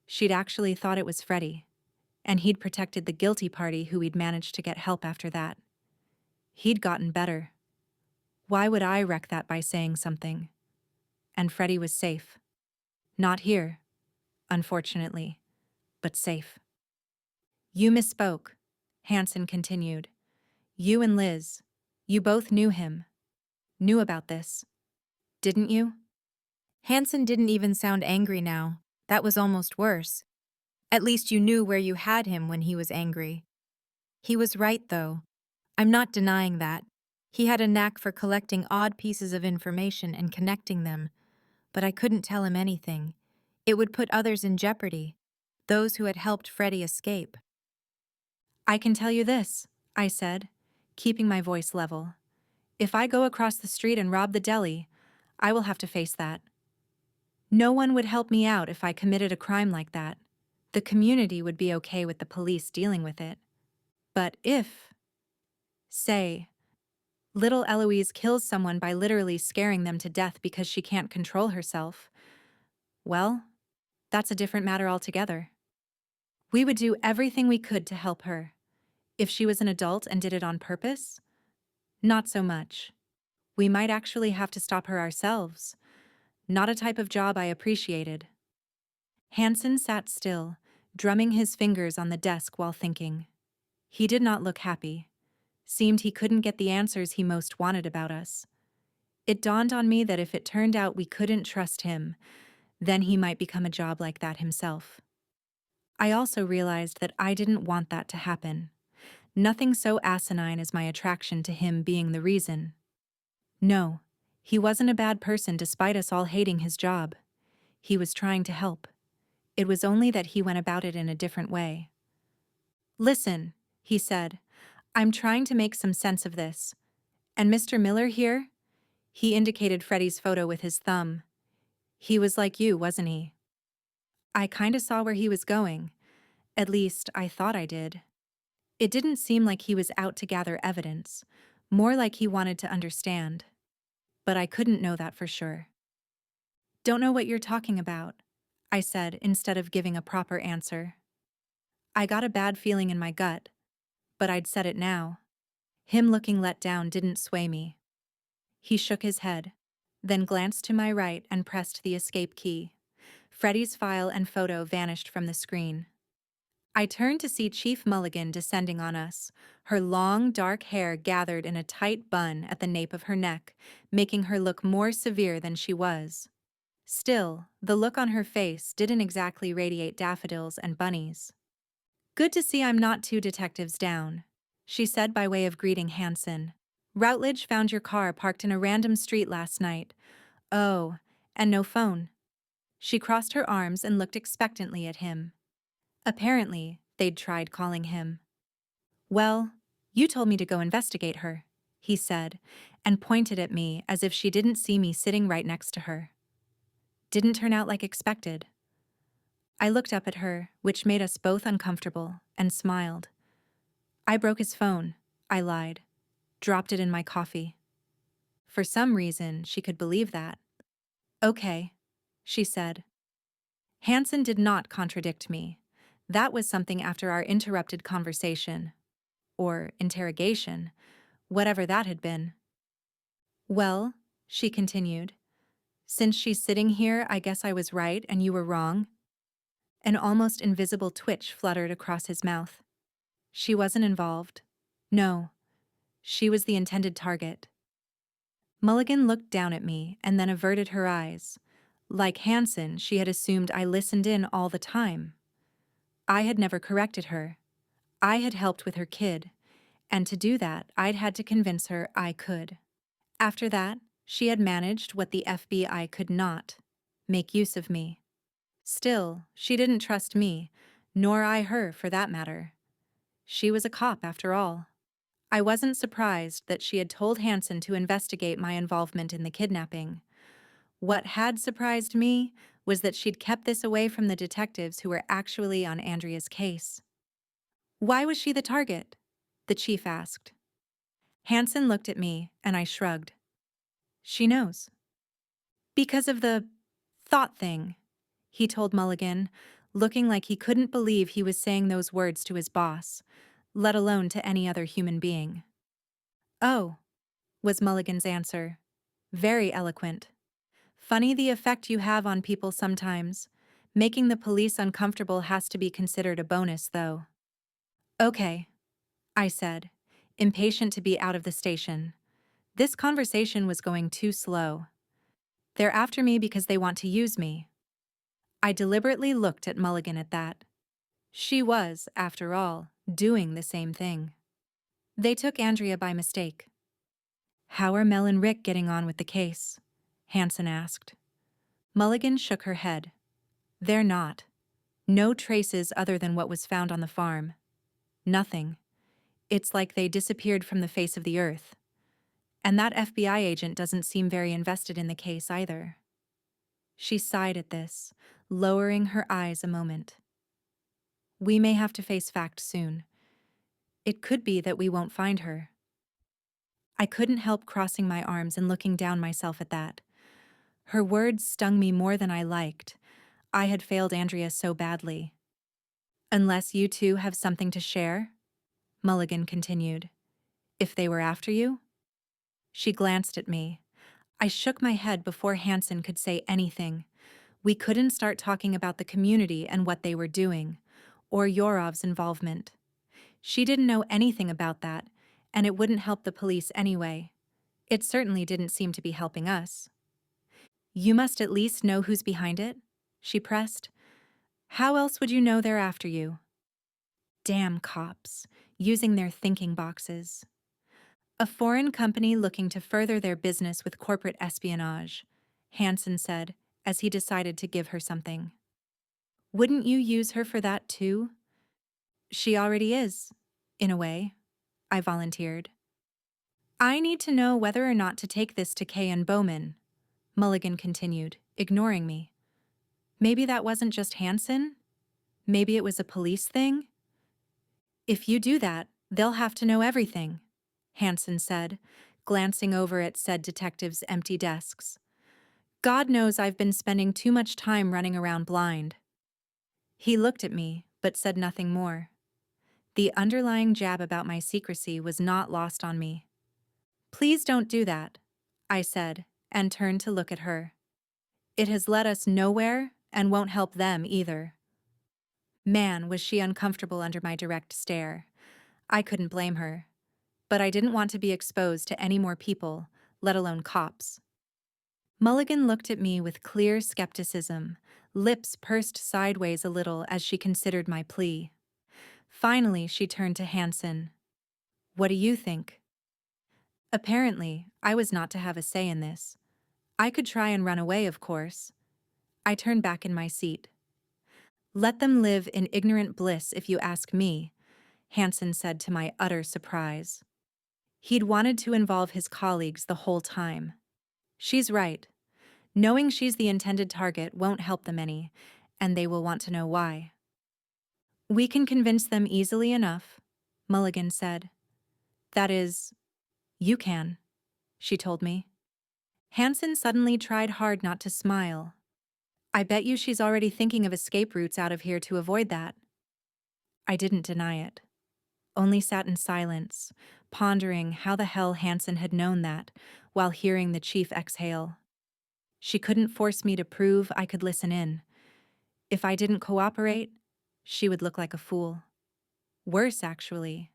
She'd actually thought it was Freddie, and he'd protected the guilty party who he'd managed to get help after that. He'd gotten better. Why would I wreck that by saying something? And Freddie was safe. Not here, unfortunately, but safe. "You misspoke," Hansen continued. "You and Liz, you both knew him. Knew about this. Didn't you?" Hansen didn't even sound angry now. That was almost worse. At least you knew where you had him when he was angry. He was right, though. I'm not denying that. He had a knack for collecting odd pieces of information and connecting them, but I couldn't tell him anything. It would put others in jeopardy, those who had helped Freddie escape. "I can tell you this," I said, keeping my voice level. "If I go across the street and rob the deli, I will have to face that. No one would help me out if I committed a crime like that. The community would be okay with the police dealing with it. But if, say, little Eloise kills someone by literally scaring them to death because she can't control herself, well, that's a different matter altogether. We would do everything we could to help her. If she was an adult and did it on purpose, not so much. We might actually have to stop her ourselves. Not a type of job I appreciated." Hansen sat still, drumming his fingers on the desk while thinking. He did not look happy. Seemed he couldn't get the answers he most wanted about us. It dawned on me that if it turned out we couldn't trust him, then he might become a job like that himself. I also realized that I didn't want that to happen. Nothing so asinine as my attraction to him being the reason. No, he wasn't a bad person despite us all hating his job. He was trying to help. It was only that he went about it in a different way. "Listen," he said, "I'm trying to make some sense of this. And Mr. Miller here?" He indicated Freddie's photo with his thumb. "He was like you, wasn't he?" I kinda saw where he was going. At least, I thought I did. It didn't seem like he was out to gather evidence, more like he wanted to understand. But I couldn't know that for sure. "Don't know what you're talking about," I said instead of giving a proper answer. I got a bad feeling in my gut, but I'd said it now. Him looking let down didn't sway me. He shook his head, then glanced to my right and pressed the escape key. Freddie's file and photo vanished from the screen. I turned to see Chief Mulligan descending on us, her long, dark hair gathered in a tight bun at the nape of her neck, making her look more severe than she was. Still, the look on her face didn't exactly radiate daffodils and bunnies. "Good to see I'm not two detectives down," she said by way of greeting Hansen. "Routledge found your car parked in a random street last night. Oh, and no phone." She crossed her arms and looked expectantly at him. Apparently, they'd tried calling him. "Well, you told me to go investigate her," he said, and pointed at me as if she didn't see me sitting right next to her. Didn't turn out like expected. I looked up at her, which made us both uncomfortable, and smiled. I broke his phone, I lied. Dropped it in my coffee. For some reason, she could believe that. Okay, she said. Hansen did not contradict me. That was something after our interrupted conversation. Or interrogation, whatever that had been. Well, she continued, since she's sitting here, I guess I was right and you were wrong. An almost invisible twitch fluttered across his mouth. She wasn't involved. No, she was the intended target. Mulligan looked down at me and then averted her eyes. Like Hansen, she had assumed I listened in all the time. I had never corrected her. I had helped with her kid, and to do that, I'd had to convince her I could. After that, she had managed what the FBI could not: make use of me. Still, she didn't trust me, nor I her for that matter. She was a cop after all. I wasn't surprised that she had told Hansen to investigate my involvement in the kidnapping. What had surprised me was that she'd kept this away from the detectives who were actually on Andrea's case. Why was she the target? The chief asked. Hansen looked at me, and I shrugged. She knows. Because of the thought thing, he told Mulligan, looking like he couldn't believe he was saying those words to his boss, let alone to any other human being. Oh, was Mulligan's answer. Very eloquent. Funny the effect you have on people sometimes. Making the police uncomfortable has to be considered a bonus, though. Okay, I said, impatient to be out of the station. This conversation was going too slow. They're after me because they want to use me. I deliberately looked at Mulligan at that. She was, after all, doing the same thing. They took Andrea by mistake. How are Mel and Rick getting on with the case? Hansen asked. Mulligan shook her head. They're not. No traces other than what was found on the farm. Nothing. It's like they disappeared from the face of the earth. And that FBI agent doesn't seem very invested in the case either. She sighed at this, lowering her eyes a moment. We may have to face facts soon. It could be that we won't find her. I couldn't help crossing my arms and looking down myself at that. Her words stung me more than I liked. I had failed Andrea so badly. Unless you two have something to share? Mulligan continued. If they were after you? She glanced at me. I shook my head before Hansen could say anything. We couldn't start talking about the community and what they were doing, or Yorov's involvement. She didn't know anything about that, and it wouldn't help the police anyway. It certainly didn't seem to be helping us. You must at least know who's behind it, she pressed. How else would you know they're after you? Damn cops, using their thinking boxes. A foreign company looking to further their business with corporate espionage, Hansen said, as he decided to give her something. Wouldn't you use her for that too? She already is, in a way, I volunteered. I need to know whether or not to take this to Kay and Bowman, Mulligan continued, ignoring me. Maybe that wasn't just Hansen? Maybe it was a police thing? If you do that, they'll have to know everything, Hansen said, glancing over at said detectives' empty desks. God knows I've been spending too much time running around blind. He looked at me, but said nothing more. The underlying jab about my secrecy was not lost on me. Please don't do that, I said, and turned to look at her. It has led us nowhere and won't help them either. Man, was she uncomfortable under my direct stare. I couldn't blame her. But I didn't want to be exposed to any more people, let alone cops. Mulligan looked at me with clear skepticism, lips pursed sideways a little as she considered my plea. Finally, she turned to Hansen. What do you think? Apparently, I was not to have a say in this. I could try and run away, of course. I turned back in my seat. Let them live in ignorant bliss if you ask me, Hansen said to my utter surprise. He'd wanted to involve his colleagues the whole time. She's right. Knowing she's the intended target won't help them any, and they will want to know why. We can convince them easily enough, Mulligan said. That is, you can, she told me. Hansen suddenly tried hard not to smile. I bet you she's already thinking of escape routes out of here to avoid that. I didn't deny it. Only sat in silence, pondering how the hell Hansen had known that, while hearing the chief exhale. She couldn't force me to prove I could listen in. If I didn't cooperate, she would look like a fool. Worse, actually.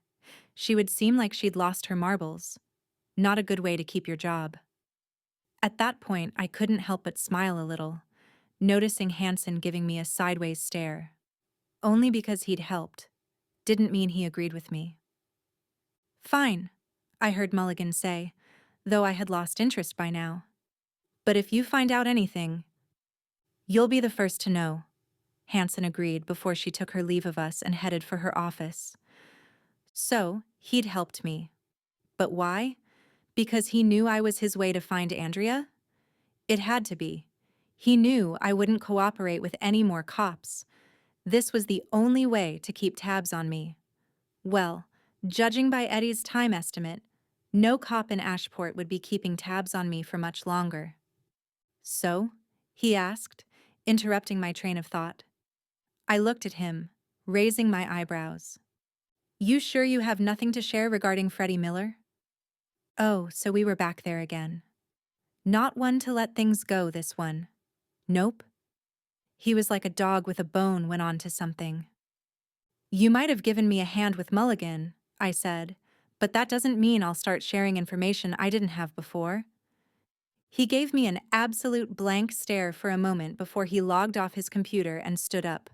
She would seem like she'd lost her marbles. Not a good way to keep your job. At that point, I couldn't help but smile a little, noticing Hansen giving me a sideways stare. Only because he'd helped. Didn't mean he agreed with me. Fine, I heard Mulligan say, though I had lost interest by now. But if you find out anything, you'll be the first to know, Hansen agreed before she took her leave of us and headed for her office. So, he'd helped me. But why? Because he knew I was his way to find Andrea? It had to be. He knew I wouldn't cooperate with any more cops. This was the only way to keep tabs on me. Well, judging by Eddie's time estimate, no cop in Ashport would be keeping tabs on me for much longer. So? He asked, interrupting my train of thought. I looked at him, raising my eyebrows. You sure you have nothing to share regarding Freddie Miller? Oh, so we were back there again. Not one to let things go, this one. Nope. He was like a dog with a bone when on to something. You might have given me a hand with Mulligan, I said, but that doesn't mean I'll start sharing information I didn't have before. He gave me an absolute blank stare for a moment before he logged off his computer and stood up.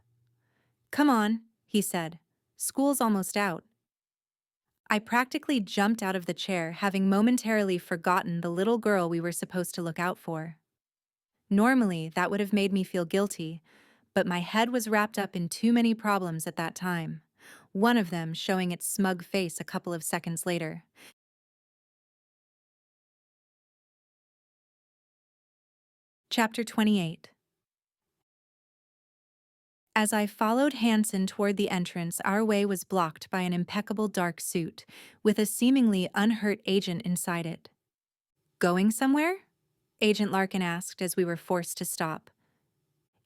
Come on, he said. School's almost out. I practically jumped out of the chair, having momentarily forgotten the little girl we were supposed to look out for. Normally, that would have made me feel guilty, but my head was wrapped up in too many problems at that time, one of them showing its smug face a couple of seconds later. Chapter 28. As I followed Hansen toward the entrance, our way was blocked by an impeccable dark suit, with a seemingly unhurt agent inside it. Going somewhere? Agent Larkin asked as we were forced to stop.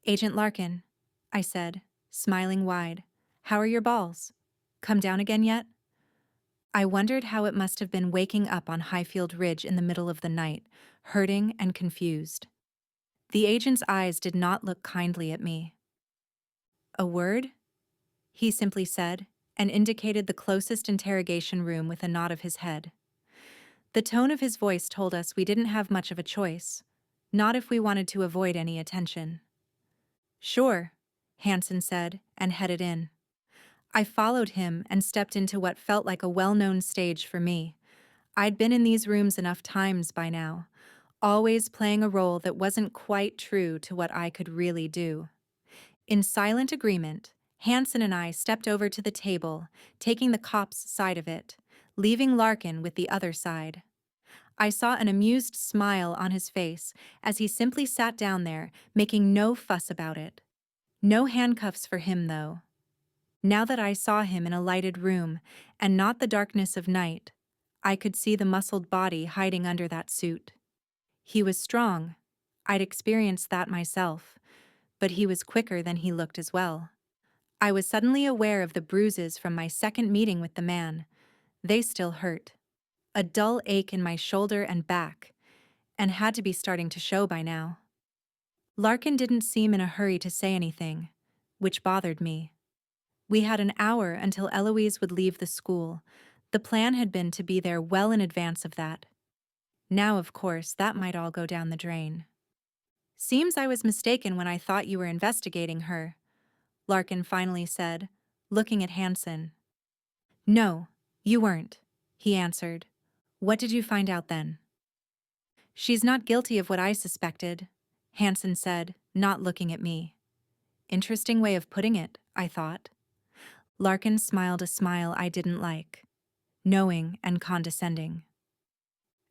Agent Larkin, I said, smiling wide. How are your balls? Come down again yet? I wondered how it must have been waking up on Highfield Ridge in the middle of the night, hurting and confused. The agent's eyes did not look kindly at me. A word? He simply said, and indicated the closest interrogation room with a nod of his head. The tone of his voice told us we didn't have much of a choice, not if we wanted to avoid any attention. Sure, Hansen said, and headed in. I followed him and stepped into what felt like a well-known stage for me. I'd been in these rooms enough times by now, always playing a role that wasn't quite true to what I could really do. In silent agreement, Hansen and I stepped over to the table, taking the cop's side of it, leaving Larkin with the other side. I saw an amused smile on his face as he simply sat down there, making no fuss about it. No handcuffs for him, though. Now that I saw him in a lighted room, and not the darkness of night, I could see the muscled body hiding under that suit. He was strong. I'd experienced that myself. But he was quicker than he looked as well. I was suddenly aware of the bruises from my second meeting with the man. They still hurt. A dull ache in my shoulder and back, and had to be starting to show by now. Larkin didn't seem in a hurry to say anything, which bothered me. We had an hour until Eloise would leave the school. The plan had been to be there well in advance of that. Now, of course, that might all go down the drain. Seems I was mistaken when I thought you were investigating her, Larkin finally said, looking at Hansen. No, you weren't, he answered. What did you find out then? She's not guilty of what I suspected, Hansen said, not looking at me. Interesting way of putting it, I thought. Larkin smiled a smile I didn't like. knowing and condescending.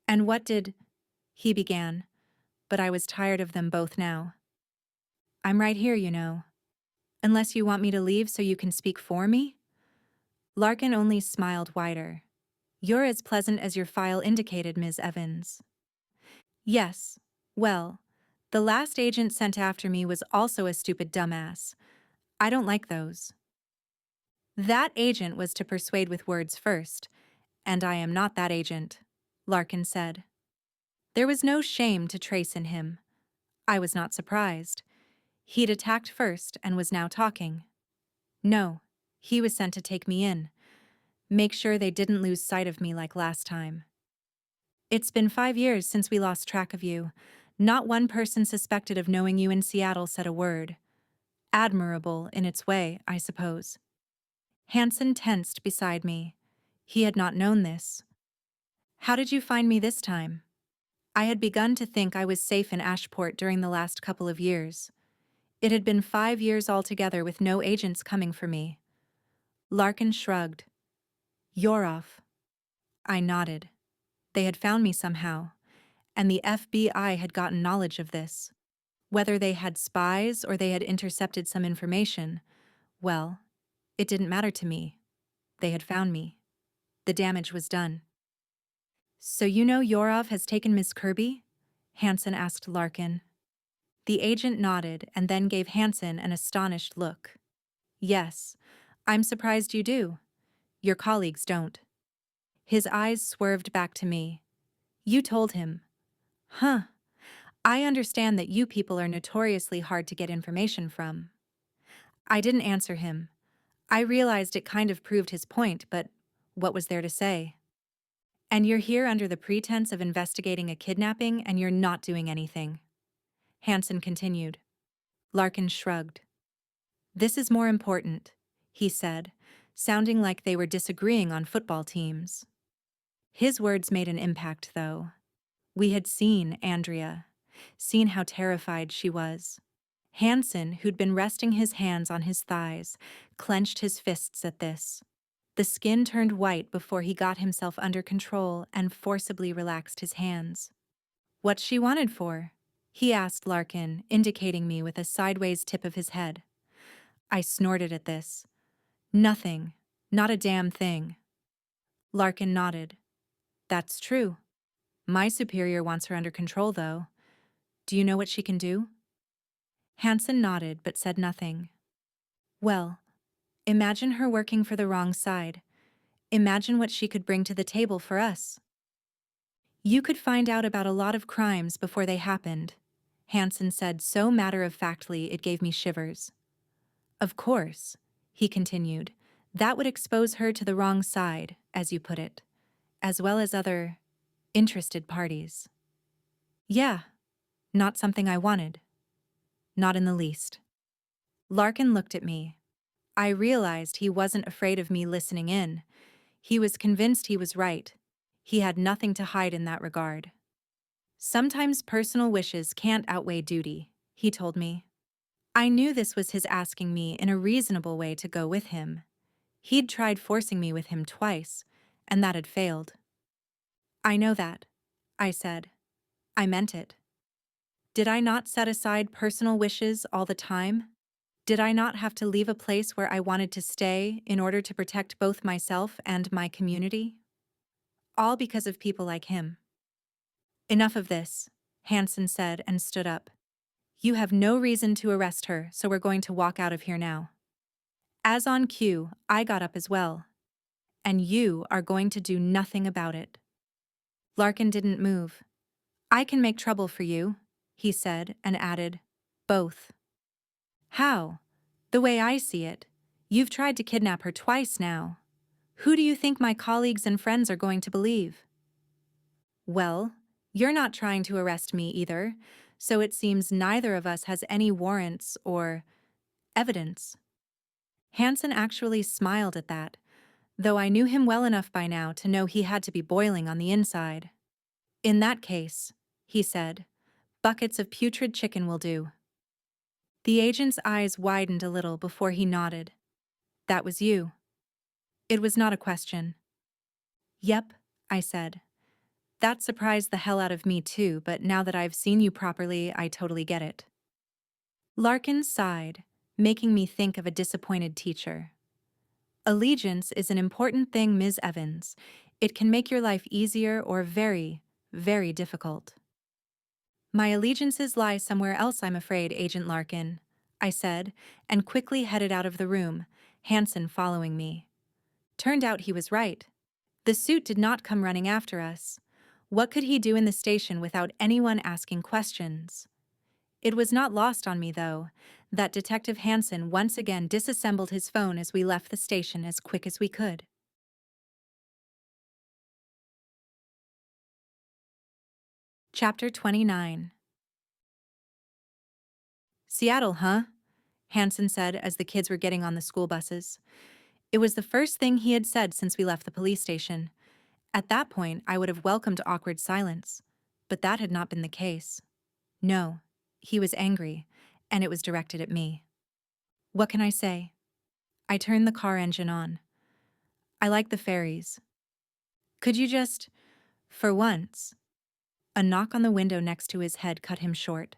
And what did he began, but I was tired of them both now. I'm right here, you know. Unless you want me to leave so you can speak for me? Larkin only smiled wider. You're as pleasant as your file indicated, Ms. Evans. Yes. Well, the last agent sent after me was also a stupid dumbass. I don't like those. That agent was to persuade with words first, and I am not that agent, Larkin said. There was no shame to trace in him. I was not surprised. He'd attacked first and was now talking. No, he was sent to take me in. Make sure they didn't lose sight of me like last time. It's been 5 years since we lost track of you. Not one person suspected of knowing you in Seattle said a word. Admirable in its way, I suppose. Hansen tensed beside me. He had not known this. How did you find me this time? I had begun to think I was safe in Ashport during the last couple of years. It had been 5 years altogether with no agents coming for me. Larkin shrugged. You're off. I nodded. They had found me somehow, and the FBI had gotten knowledge of this. Whether they had spies or they had intercepted some information, well, it didn't matter to me. They had found me. The damage was done. So you know Yorov has taken Miss Kirby? Hansen asked Larkin. The agent nodded and then gave Hansen an astonished look. Yes, I'm surprised you do. Your colleagues don't. His eyes swerved back to me. You told him. Huh. I understand that you people are notoriously hard to get information from. I didn't answer him. I realized it kind of proved his point, but what was there to say? And you're here under the pretense of investigating a kidnapping and you're not doing anything. Hansen continued. Larkin shrugged. This is more important, he said, sounding like they were disagreeing on football teams. His words made an impact, though. We had seen Andrea, seen how terrified she was. Hansen, who'd been resting his hands on his thighs, clenched his fists at this. The skin turned white before he got himself under control and forcibly relaxed his hands. What's she wanted for? He asked Larkin, indicating me with a sideways tip of his head. I snorted at this. Nothing. Not a damn thing. Larkin nodded. That's true. My superior wants her under control, though. Do you know what she can do? Hansen nodded but said nothing. Well, imagine her working for the wrong side. Imagine what she could bring to the table for us. You could find out about a lot of crimes before they happened, Hansen said so matter-of-factly it gave me shivers. Of course, he continued, that would expose her to the wrong side, as you put it, as well as other interested parties. Yeah, not something I wanted. Not in the least. Larkin looked at me. I realized he wasn't afraid of me listening in. He was convinced he was right. He had nothing to hide in that regard. Sometimes personal wishes can't outweigh duty, he told me. I knew this was his asking me in a reasonable way to go with him. He'd tried forcing me with him twice, and that had failed. I know that, I said. I meant it. Did I not set aside personal wishes all the time? Did I not have to leave a place where I wanted to stay in order to protect both myself and my community? All because of people like him. Enough of this, Hansen said and stood up. You have no reason to arrest her, so we're going to walk out of here now. As on cue, I got up as well. And you are going to do nothing about it. Larkin didn't move. I can make trouble for you, he said, and added, both. How? The way I see it, you've tried to kidnap her twice now. Who do you think my colleagues and friends are going to believe? Well, you're not trying to arrest me either, so it seems neither of us has any warrants or evidence. Hansen actually smiled at that, though I knew him well enough by now to know he had to be boiling on the inside. In that case, he said, buckets of putrid chicken will do. The agent's eyes widened a little before he nodded. That was you. It was not a question. Yep, I said. That surprised the hell out of me too, but now that I've seen you properly, I totally get it. Larkin sighed, making me think of a disappointed teacher. Allegiance is an important thing, Ms. Evans. It can make your life easier or very, very difficult. My allegiances lie somewhere else, I'm afraid, Agent Larkin, I said, and quickly headed out of the room, Hansen following me. Turned out he was right. The suit did not come running after us. What could he do in the station without anyone asking questions? It was not lost on me, though, that Detective Hansen once again disassembled his phone as we left the station as quick as we could. Chapter 29. Seattle, huh? Hansen said as the kids were getting on the school buses. It was the first thing he had said since we left the police station. At that point, I would have welcomed awkward silence, but that had not been the case. No, he was angry, and it was directed at me. What can I say? I turned the car engine on. I like the ferries. Could you just, for once? A knock on the window next to his head cut him short.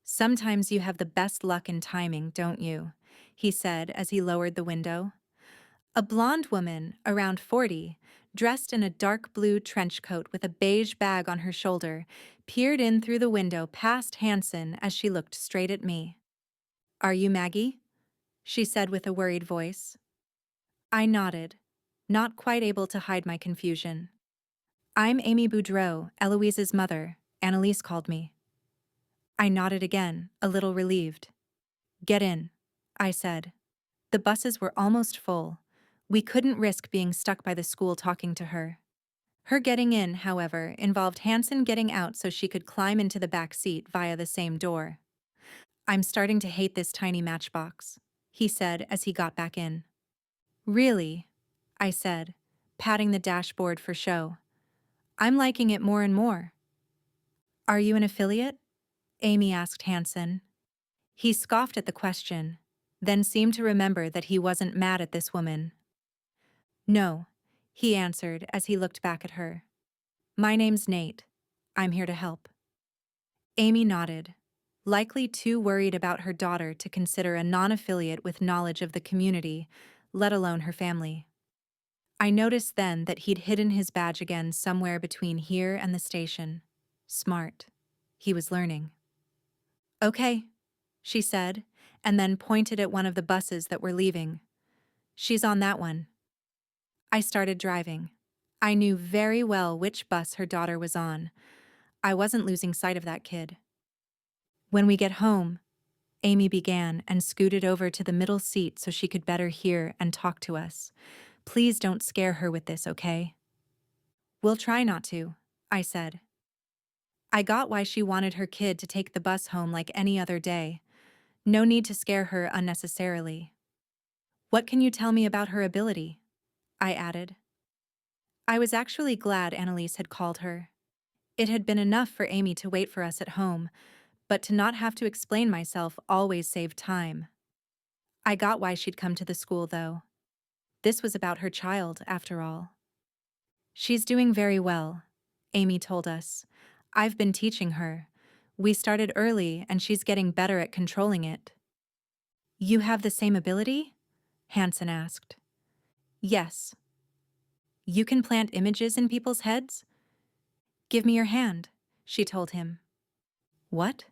Sometimes you have the best luck in timing, don't you? He said as he lowered the window. A blonde woman, around 40, dressed in a dark blue trench coat with a beige bag on her shoulder, peered in through the window past Hansen as she looked straight at me. Are you Maggie? She said with a worried voice. I nodded, not quite able to hide my confusion. I'm Amy Boudreau, Eloise's mother, Annalise called me. I nodded again, a little relieved. Get in, I said. The buses were almost full. We couldn't risk being stuck by the school talking to her. Her getting in, however, involved Hansen getting out so she could climb into the back seat via the same door. I'm starting to hate this tiny matchbox, he said as he got back in. Really? I said, patting the dashboard for show. I'm liking it more and more. Are you an affiliate? Amy asked Hansen. He scoffed at the question, then seemed to remember that he wasn't mad at this woman. No, he answered as he looked back at her. My name's Nate. I'm here to help. Amy nodded, likely too worried about her daughter to consider a non-affiliate with knowledge of the community, let alone her family. I noticed then that he'd hidden his badge again somewhere between here and the station. Smart. He was learning. Okay, she said, and then pointed at one of the buses that were leaving. She's on that one. I started driving. I knew very well which bus her daughter was on. I wasn't losing sight of that kid. When we get home, Amy began and scooted over to the middle seat so she could better hear and talk to us. Please don't scare her with this, okay? We'll try not to, I said. I got why she wanted her kid to take the bus home like any other day. No need to scare her unnecessarily. What can you tell me about her ability? I added. I was actually glad Annalise had called her. It had been enough for Amy to wait for us at home, but to not have to explain myself always saved time. I got why she'd come to the school, though. This was about her child, after all. She's doing very well, Amy told us. I've been teaching her. We started early, and she's getting better at controlling it. You have the same ability? Hansen asked. Yes. You can plant images in people's heads? Give me your hand, she told him. What?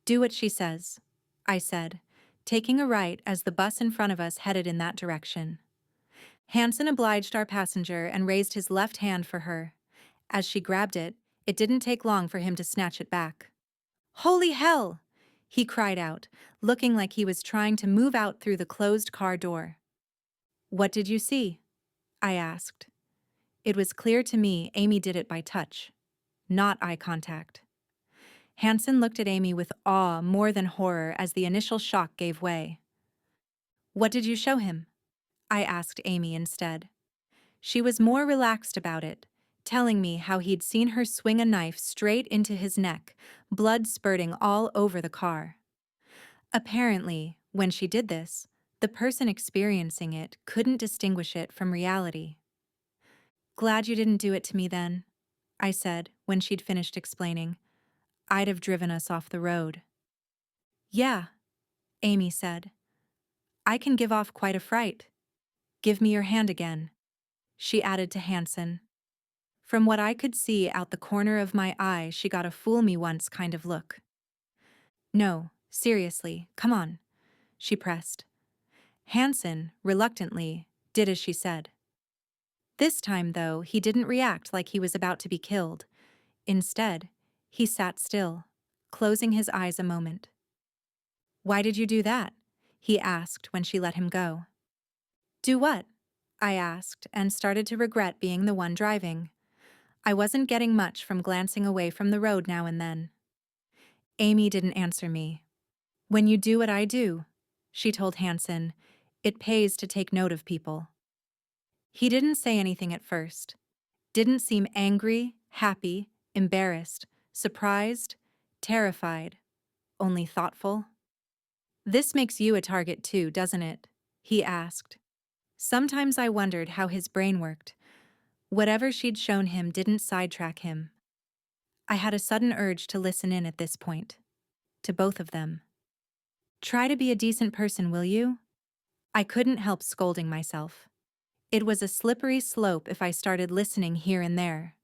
Do what she says, I said, taking a right as the bus in front of us headed in that direction. Hansen obliged our passenger and raised his left hand for her. As she grabbed it, it didn't take long for him to snatch it back. Holy hell! He cried out, looking like he was trying to move out through the closed car door. What did you see? I asked. It was clear to me Amy did it by touch, not eye contact. Hansen looked at Amy with awe more than horror as the initial shock gave way. What did you show him? I asked Amy instead. She was more relaxed about it, telling me how he'd seen her swing a knife straight into his neck, blood spurting all over the car. Apparently, when she did this, the person experiencing it couldn't distinguish it from reality. Glad you didn't do it to me then, I said when she'd finished explaining. I'd have driven us off the road. Yeah, Amy said. I can give off quite a fright. Give me your hand again, she added to Hansen. From what I could see out the corner of my eye, she got a fool-me-once kind of look. No, seriously, come on, she pressed. Hansen, reluctantly, did as she said. This time, though, he didn't react like he was about to be killed. Instead, he sat still, closing his eyes a moment. Why did you do that? He asked when she let him go. Do what? I asked and started to regret being the one driving. I wasn't getting much from glancing away from the road now and then. Amy didn't answer me. When you do what I do, she told Hansen, it pays to take note of people. He didn't say anything at first. Didn't seem angry, happy, embarrassed, surprised, terrified, only thoughtful. This makes you a target too, doesn't it? He asked. Sometimes I wondered how his brain worked. Whatever she'd shown him didn't sidetrack him. I had a sudden urge to listen in at this point. To both of them. Try to be a decent person, will you? I couldn't help scolding myself. It was a slippery slope if I started listening here and there.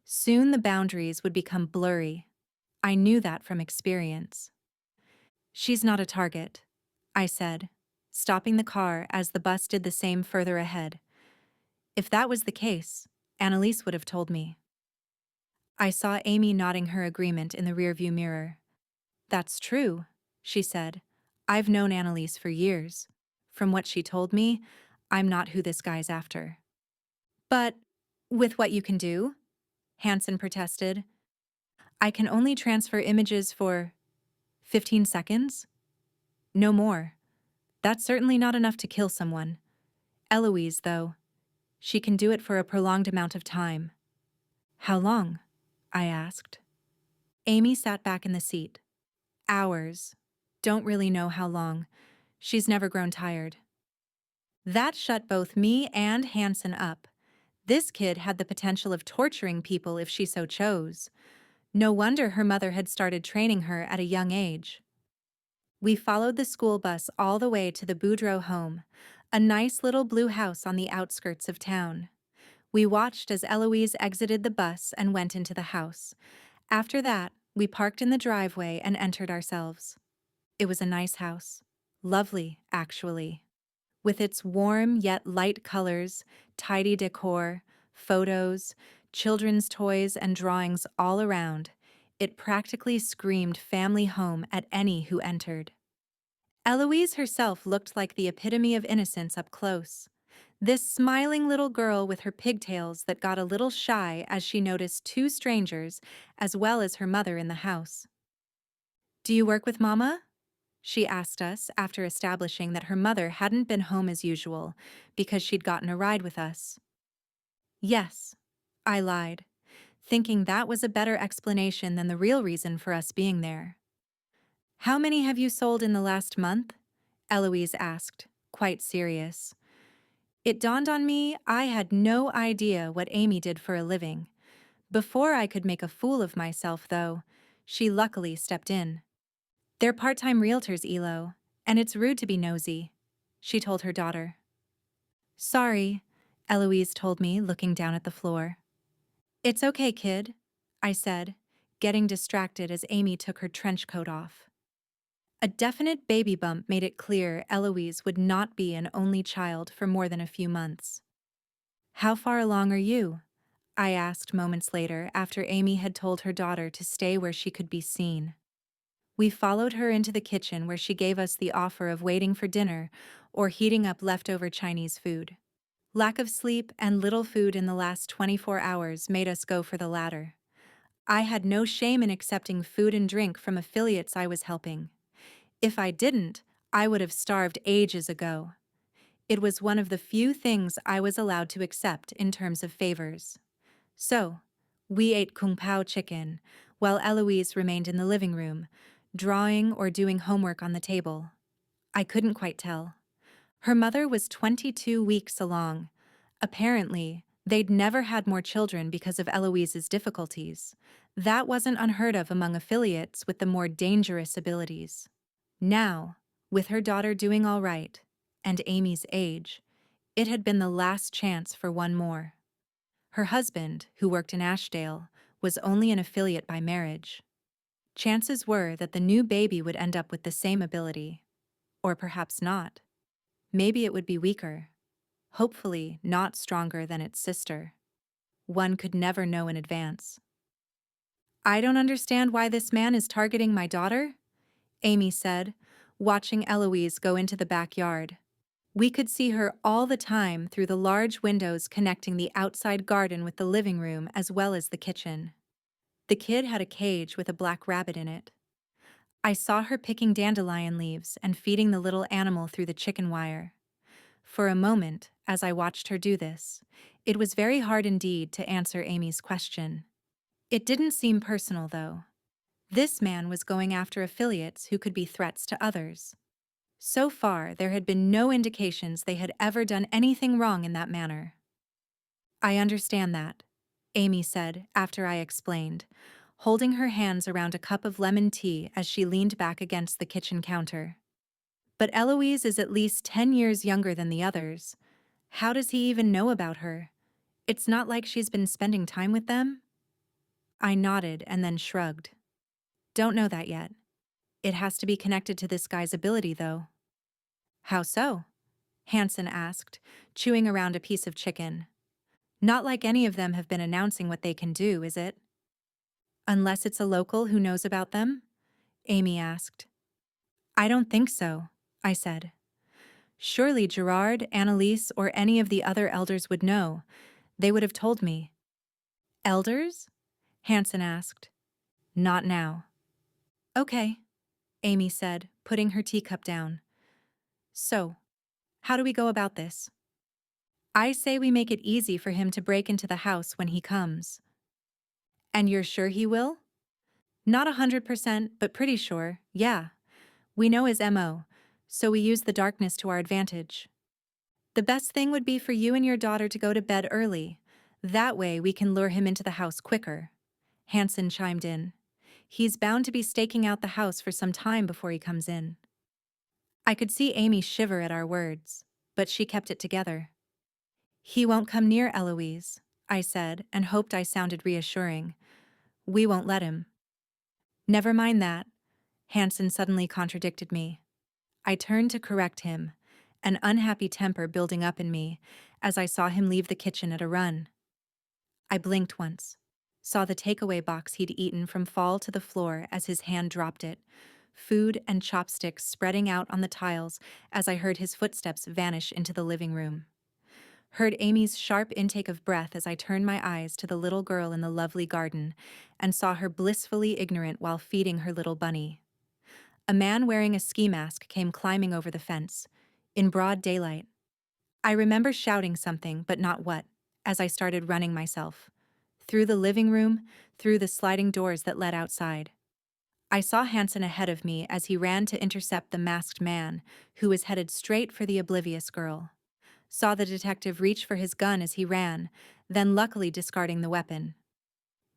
Soon the boundaries would become blurry. I knew that from experience. She's not a target, I said, stopping the car as the bus did the same further ahead. If that was the case, Annalise would have told me. I saw Amy nodding her agreement in the rearview mirror. That's true, she said. I've known Annalise for years. From what she told me, I'm not who this guy's after. But with what you can do? Hansen protested. I can only transfer images for 15 seconds? No more. That's certainly not enough to kill someone. Eloise, though, she can do it for a prolonged amount of time. How long? I asked. Amy sat back in the seat. Hours. Don't really know how long. She's never grown tired. That shut both me and Hansen up. This kid had the potential of torturing people if she so chose. No wonder her mother had started training her at a young age. We followed the school bus all the way to the Boudreau home, a nice little blue house on the outskirts of town. We watched as Eloise exited the bus and went into the house. After that, we parked in the driveway and entered ourselves. It was a nice house. Lovely, actually. With its warm yet light colors, tidy decor, photos, children's toys, and drawings all around, it practically screamed family home at any who entered. Eloise herself looked like the epitome of innocence up close. This smiling little girl with her pigtails that got a little shy as she noticed two strangers, as well as her mother in the house. Do you work with Mama? She asked us after establishing that her mother hadn't been home as usual because she'd gotten a ride with us. Yes, I lied, thinking that was a better explanation than the real reason for us being there. How many have you sold in the last month? Eloise asked, quite serious. It dawned on me I had no idea what Amy did for a living. Before I could make a fool of myself, though, she luckily stepped in. They're part-time realtors, Elo, and it's rude to be nosy, she told her daughter. Sorry, Eloise told me, looking down at the floor. It's okay, kid, I said, getting distracted as Amy took her trench coat off. A definite baby bump made it clear Eloise would not be an only child for more than a few months. How far along are you? I asked moments later after Amy had told her daughter to stay where she could be seen. We followed her into the kitchen where she gave us the offer of waiting for dinner or heating up leftover Chinese food. Lack of sleep and little food in the last 24 hours made us go for the latter. I had no shame in accepting food and drink from affiliates I was helping. If I didn't, I would have starved ages ago. It was one of the few things I was allowed to accept in terms of favors. So, we ate kung pao chicken, while Eloise remained in the living room, drawing or doing homework on the table. I couldn't quite tell. Her mother was 22 weeks along. Apparently, They'd never had more children because of Eloise's difficulties. That wasn't unheard of among affiliates with the more dangerous abilities. Now, with her daughter doing all right, and Amy's age, it had been the last chance for one more. Her husband, who worked in Ashdale, was only an affiliate by marriage. Chances were that the new baby would end up with the same ability. Or perhaps not. Maybe it would be weaker. Hopefully not stronger than its sister. One could never know in advance. "I don't understand why this man is targeting my daughter," Amy said, watching Eloise go into the backyard. We could see her all the time through the large windows connecting the outside garden with the living room as well as the kitchen. The kid had a cage with a black rabbit in it. I saw her picking dandelion leaves and feeding the little animal through the chicken wire. For a moment, as I watched her do this, it was very hard indeed to answer Amy's question. It didn't seem personal, though. This man was going after affiliates who could be threats to others. So far, there had been no indications they had ever done anything wrong in that manner. "I understand that," Amy said after I explained, holding her hands around a cup of lemon tea as she leaned back against the kitchen counter. "But Eloise is at least 10 years younger than the others. How does he even know about her? It's not like she's been spending time with them?" I nodded and then shrugged. "Don't know that yet. It has to be connected to this guy's ability, though." "How so?" Hansen asked, chewing around a piece of chicken. "Not like any of them have been announcing what they can do, is it?" "Unless it's a local who knows about them?" Amy asked. "I don't think so," I said. "Surely Gerard, Annalise, or any of the other elders would know. They would have told me." "Elders?" Hansen asked. "Not now." "Okay," Amy said, putting her teacup down. "So, how do we go about this?" "I say we make it easy for him to break into the house when he comes." "And you're sure he will?" "Not 100%, but pretty sure, yeah. We know his MO, so we use the darkness to our advantage." "The best thing would be for you and your daughter to go to bed early. That way we can lure him into the house quicker," Hansen chimed in. "He's bound to be staking out the house for some time before he comes in." I could see Amy shiver at our words, but she kept it together. "He won't come near Eloise," I said, and hoped I sounded reassuring. "We won't let him." "Never mind that," Hansen suddenly contradicted me. I turned to correct him, an unhappy temper building up in me as I saw him leave the kitchen at a run. I blinked once, saw the takeaway box he'd eaten from fall to the floor as his hand dropped it, food and chopsticks spreading out on the tiles as I heard his footsteps vanish into the living room. Heard Amy's sharp intake of breath as I turned my eyes to the little girl in the lovely garden and saw her blissfully ignorant while feeding her little bunny. A man wearing a ski mask came climbing over the fence, in broad daylight. I remember shouting something, but not what, as I started running myself. Through the living room, through the sliding doors that led outside. I saw Hansen ahead of me as he ran to intercept the masked man, who was headed straight for the oblivious girl. Saw the detective reach for his gun as he ran, then luckily discarding the weapon.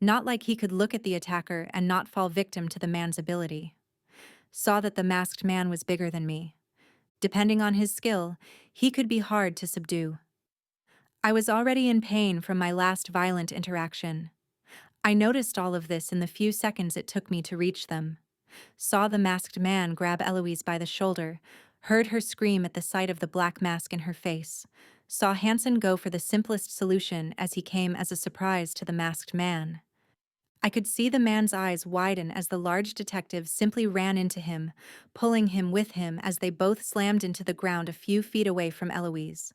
Not like he could look at the attacker and not fall victim to the man's ability. Saw that the masked man was bigger than me. Depending on his skill, he could be hard to subdue. I was already in pain from my last violent interaction. I noticed all of this in the few seconds it took me to reach them. Saw the masked man grab Eloise by the shoulder, heard her scream at the sight of the black mask in her face. Saw Hansen go for the simplest solution as he came as a surprise to the masked man. I could see the man's eyes widen as the large detective simply ran into him, pulling him with him as they both slammed into the ground a few feet away from Eloise.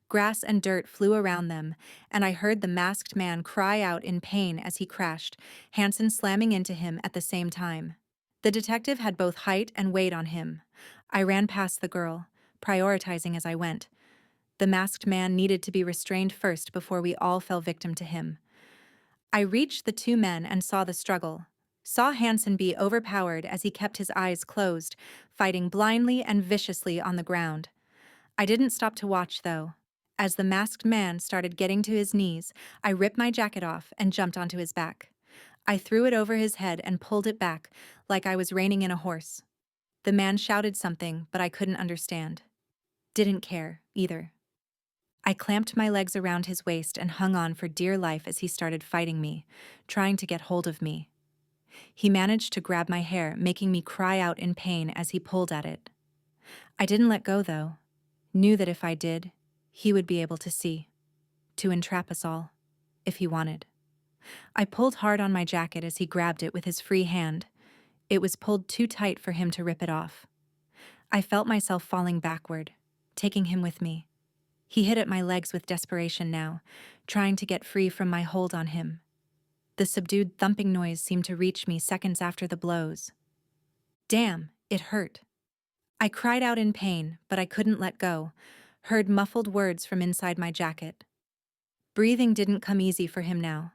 Grass and dirt flew around them, and I heard the masked man cry out in pain as he crashed, Hansen slamming into him at the same time. The detective had both height and weight on him. I ran past the girl, prioritizing as I went. The masked man needed to be restrained first before we all fell victim to him. I reached the two men and saw the struggle. Saw Hansen be overpowered as he kept his eyes closed, fighting blindly and viciously on the ground. I didn't stop to watch, though. As the masked man started getting to his knees, I ripped my jacket off and jumped onto his back. I threw it over his head and pulled it back, like I was reining in a horse. The man shouted something, but I couldn't understand. Didn't care, either. I clamped my legs around his waist and hung on for dear life as he started fighting me, trying to get hold of me. He managed to grab my hair, making me cry out in pain as he pulled at it. I didn't let go, though. Knew that if I did, he would be able to see. To entrap us all, if he wanted. I pulled hard on my jacket as he grabbed it with his free hand. It was pulled too tight for him to rip it off. I felt myself falling backward, taking him with me. He hit at my legs with desperation now, trying to get free from my hold on him. The subdued thumping noise seemed to reach me seconds after the blows. Damn, it hurt. I cried out in pain, but I couldn't let go, heard muffled words from inside my jacket. Breathing didn't come easy for him now.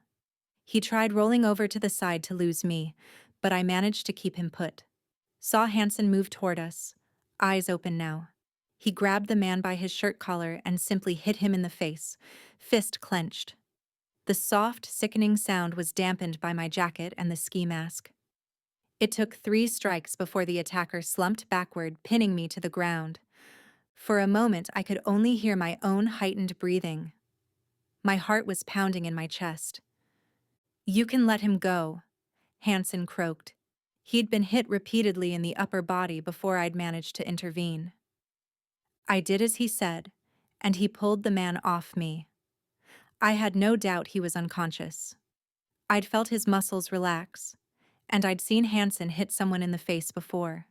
He tried rolling over to the side to lose me, but I managed to keep him put. Saw Hansen move toward us, eyes open now. He grabbed the man by his shirt collar and simply hit him in the face, fist clenched. The soft, sickening sound was dampened by my jacket and the ski mask. It took 3 strikes before the attacker slumped backward, pinning me to the ground. For a moment, I could only hear my own heightened breathing. My heart was pounding in my chest. "You can let him go," Hansen croaked. He'd been hit repeatedly in the upper body before I'd managed to intervene. I did as he said, and he pulled the man off me. I had no doubt he was unconscious. I'd felt his muscles relax, and I'd seen Hansen hit someone in the face before.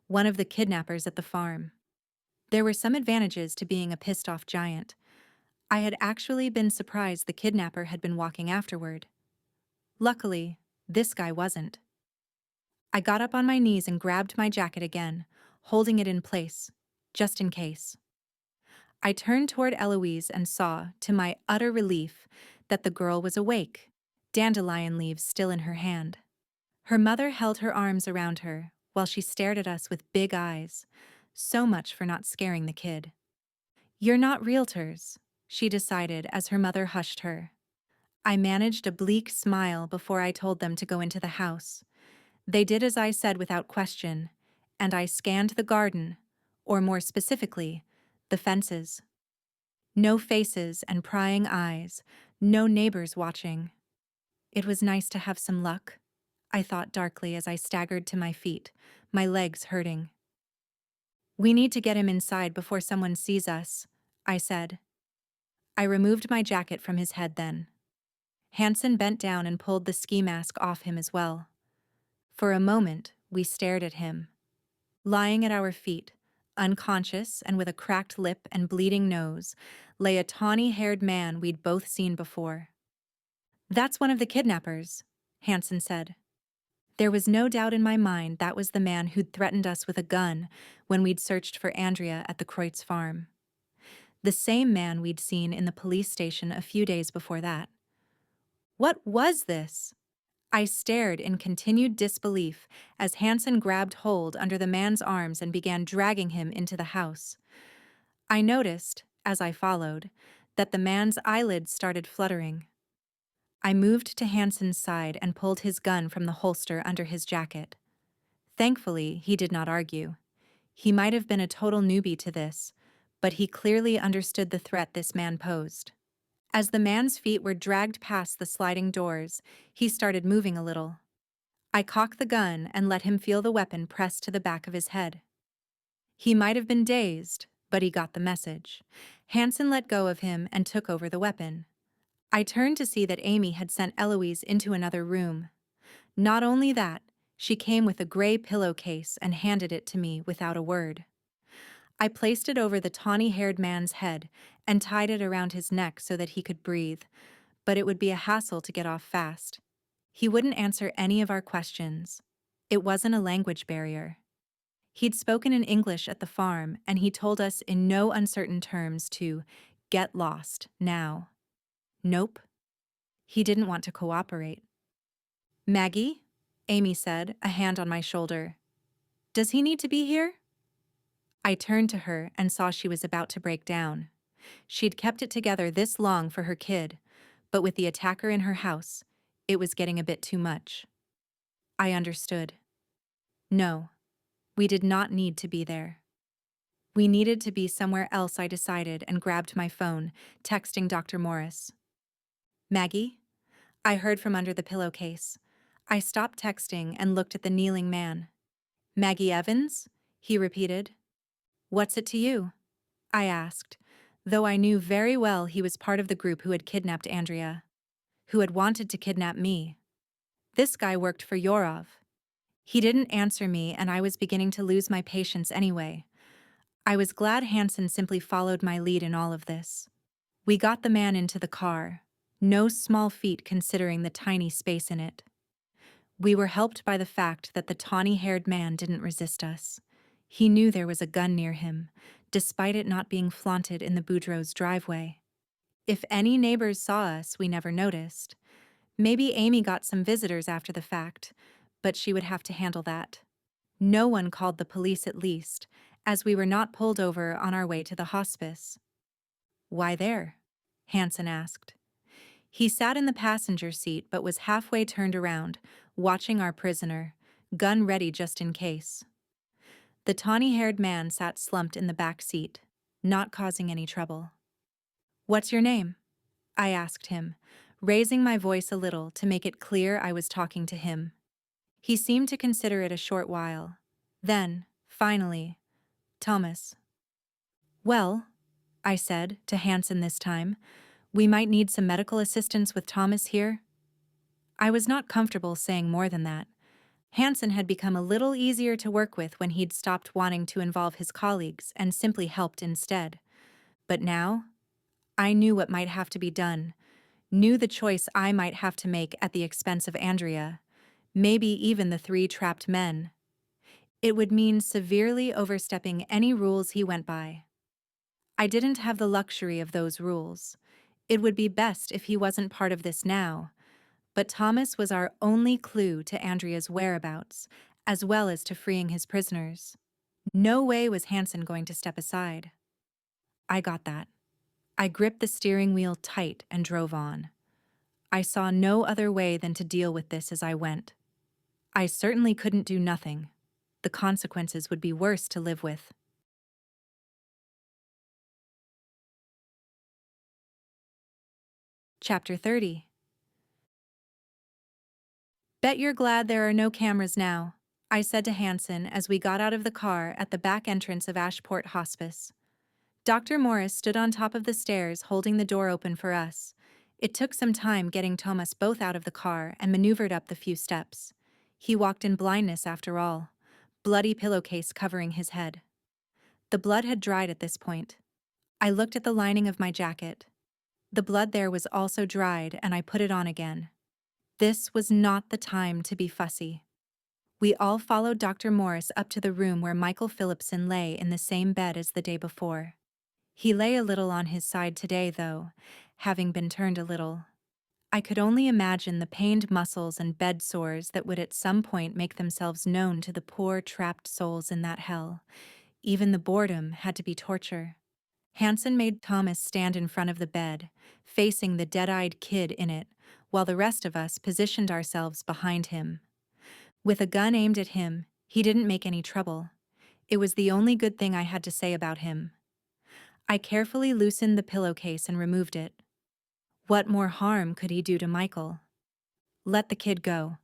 One of the kidnappers at the farm. There were some advantages to being a pissed-off giant. I had actually been surprised the kidnapper had been walking afterward. Luckily, this guy wasn't. I got up on my knees and grabbed my jacket again, holding it in place, just in case. I turned toward Eloise and saw, to my utter relief, that the girl was awake, dandelion leaves still in her hand. Her mother held her arms around her while she stared at us with big eyes. So much for not scaring the kid. "You're not realtors," she decided as her mother hushed her. I managed a bleak smile before I told them to go into the house. They did as I said without question, and I scanned the garden, or more specifically, the fences. No faces and prying eyes, no neighbors watching. It was nice to have some luck, I thought darkly as I staggered to my feet, my legs hurting. "We need to get him inside before someone sees us," I said. I removed my jacket from his head then. Hansen bent down and pulled the ski mask off him as well. For a moment, we stared at him. Lying at our feet, unconscious and with a cracked lip and bleeding nose, lay a tawny-haired man we'd both seen before. "That's one of the kidnappers," Hansen said. There was no doubt in my mind that was the man who'd threatened us with a gun when we'd searched for Andrea at the Kreutz farm. The same man we'd seen in the police station a few days before that. What was this? I stared in continued disbelief as Hansen grabbed hold under the man's arms and began dragging him into the house. I noticed, as I followed, that the man's eyelids started fluttering. I moved to Hansen's side and pulled his gun from the holster under his jacket. Thankfully, he did not argue. He might have been a total newbie to this, but he clearly understood the threat this man posed. As the man's feet were dragged past the sliding doors, he started moving a little. I cocked the gun and let him feel the weapon pressed to the back of his head. He might have been dazed, but he got the message. Hansen let go of him and took over the weapon. I turned to see that Amy had sent Eloise into another room. Not only that, she came with a gray pillowcase and handed it to me without a word. I placed it over the tawny-haired man's head and tied it around his neck so that he could breathe, but it would be a hassle to get off fast. He wouldn't answer any of our questions. It wasn't a language barrier. He'd spoken in English at the farm, and he told us in no uncertain terms to get lost now. Nope. He didn't want to cooperate. "Maggie?" Amy said, a hand on my shoulder. "Does he need to be here?" I turned to her and saw she was about to break down. She'd kept it together this long for her kid, but with the attacker in her house, it was getting a bit too much. I understood. No, we did not need to be there. We needed to be somewhere else, I decided, and grabbed my phone, texting Dr. Morris. Maggie? I heard from under the pillowcase. I stopped texting and looked at the kneeling man. Maggie Evans? He repeated. What's it to you? I asked, though I knew very well he was part of the group who had kidnapped Andrea, who had wanted to kidnap me. This guy worked for Yorov. He didn't answer me, and I was beginning to lose my patience anyway. I was glad Hansen simply followed my lead in all of this. We got the man into the car, no small feat considering the tiny space in it. We were helped by the fact that the tawny-haired man didn't resist us. He knew there was a gun near him, despite it not being flaunted in the Boudreaux's driveway. If any neighbors saw us, we never noticed. Maybe Amy got some visitors after the fact, but she would have to handle that. No one called the police, at least, as we were not pulled over on our way to the hospice. Why there? Hansen asked. He sat in the passenger seat but was halfway turned around, watching our prisoner, gun ready just in case. The tawny-haired man sat slumped in the back seat, not causing any trouble. What's your name? I asked him, raising my voice a little to make it clear I was talking to him. He seemed to consider it a short while. Then, finally, Thomas. Well, I said to Hansen this time, we might need some medical assistance with Thomas here. I was not comfortable saying more than that. Hansen had become a little easier to work with when he'd stopped wanting to involve his colleagues and simply helped instead. But now, I knew what might have to be done, knew the choice I might have to make at the expense of Andrea, maybe even the 3 trapped men. It would mean severely overstepping any rules he went by. I didn't have the luxury of those rules. It would be best if he wasn't part of this now, but Thomas was our only clue to Andrea's whereabouts, as well as to freeing his prisoners. No way was Hansen going to step aside. I got that. I gripped the steering wheel tight and drove on. I saw no other way than to deal with this as I went. I certainly couldn't do nothing. The consequences would be worse to live with. Chapter 30. Bet you're glad there are no cameras now, I said to Hansen as we got out of the car at the back entrance of Ashport Hospice. Dr. Morris stood on top of the stairs holding the door open for us. It took some time getting Thomas both out of the car and maneuvered up the few steps. He walked in blindness after all, bloody pillowcase covering his head. The blood had dried at this point. I looked at the lining of my jacket. The blood there was also dried, and I put it on again. This was not the time to be fussy. We all followed Dr. Morris up to the room where Michael Phillipson lay in the same bed as the day before. He lay a little on his side today, though, having been turned a little. I could only imagine the pained muscles and bed sores that would at some point make themselves known to the poor trapped souls in that hell. Even the boredom had to be torture. Hansen made Thomas stand in front of the bed, facing the dead-eyed kid in it, while the rest of us positioned ourselves behind him. With a gun aimed at him, he didn't make any trouble. It was the only good thing I had to say about him. I carefully loosened the pillowcase and removed it. What more harm could he do to Michael? Let the kid go.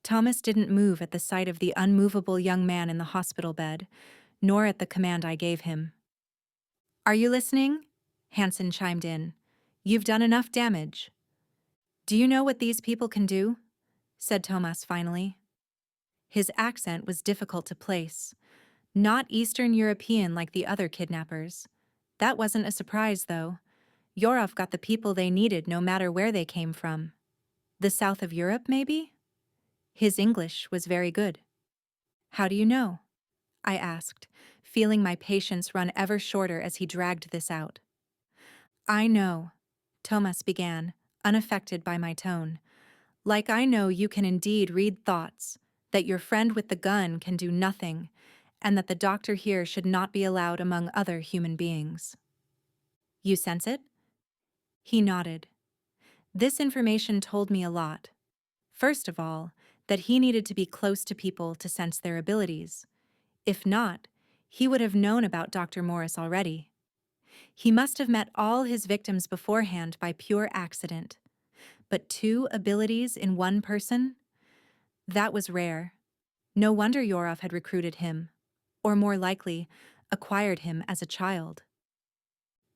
Thomas didn't move at the sight of the unmovable young man in the hospital bed, nor at the command I gave him. Are you listening? Hansen chimed in. You've done enough damage. Do you know what these people can do? Said Thomas finally. His accent was difficult to place. Not Eastern European like the other kidnappers. That wasn't a surprise, though. Yorov got the people they needed no matter where they came from. The south of Europe, maybe? His English was very good. How do you know? I asked, feeling my patience run ever shorter as he dragged this out. I know, Thomas began, unaffected by my tone. Like I know you can indeed read thoughts, that your friend with the gun can do nothing, and that the doctor here should not be allowed among other human beings. You sense it? He nodded. This information told me a lot. First of all, that he needed to be close to people to sense their abilities. If not, he would have known about Dr. Morris already. He must have met all his victims beforehand by pure accident. But 2 abilities in one person? That was rare. No wonder Yorov had recruited him, or more likely, acquired him as a child.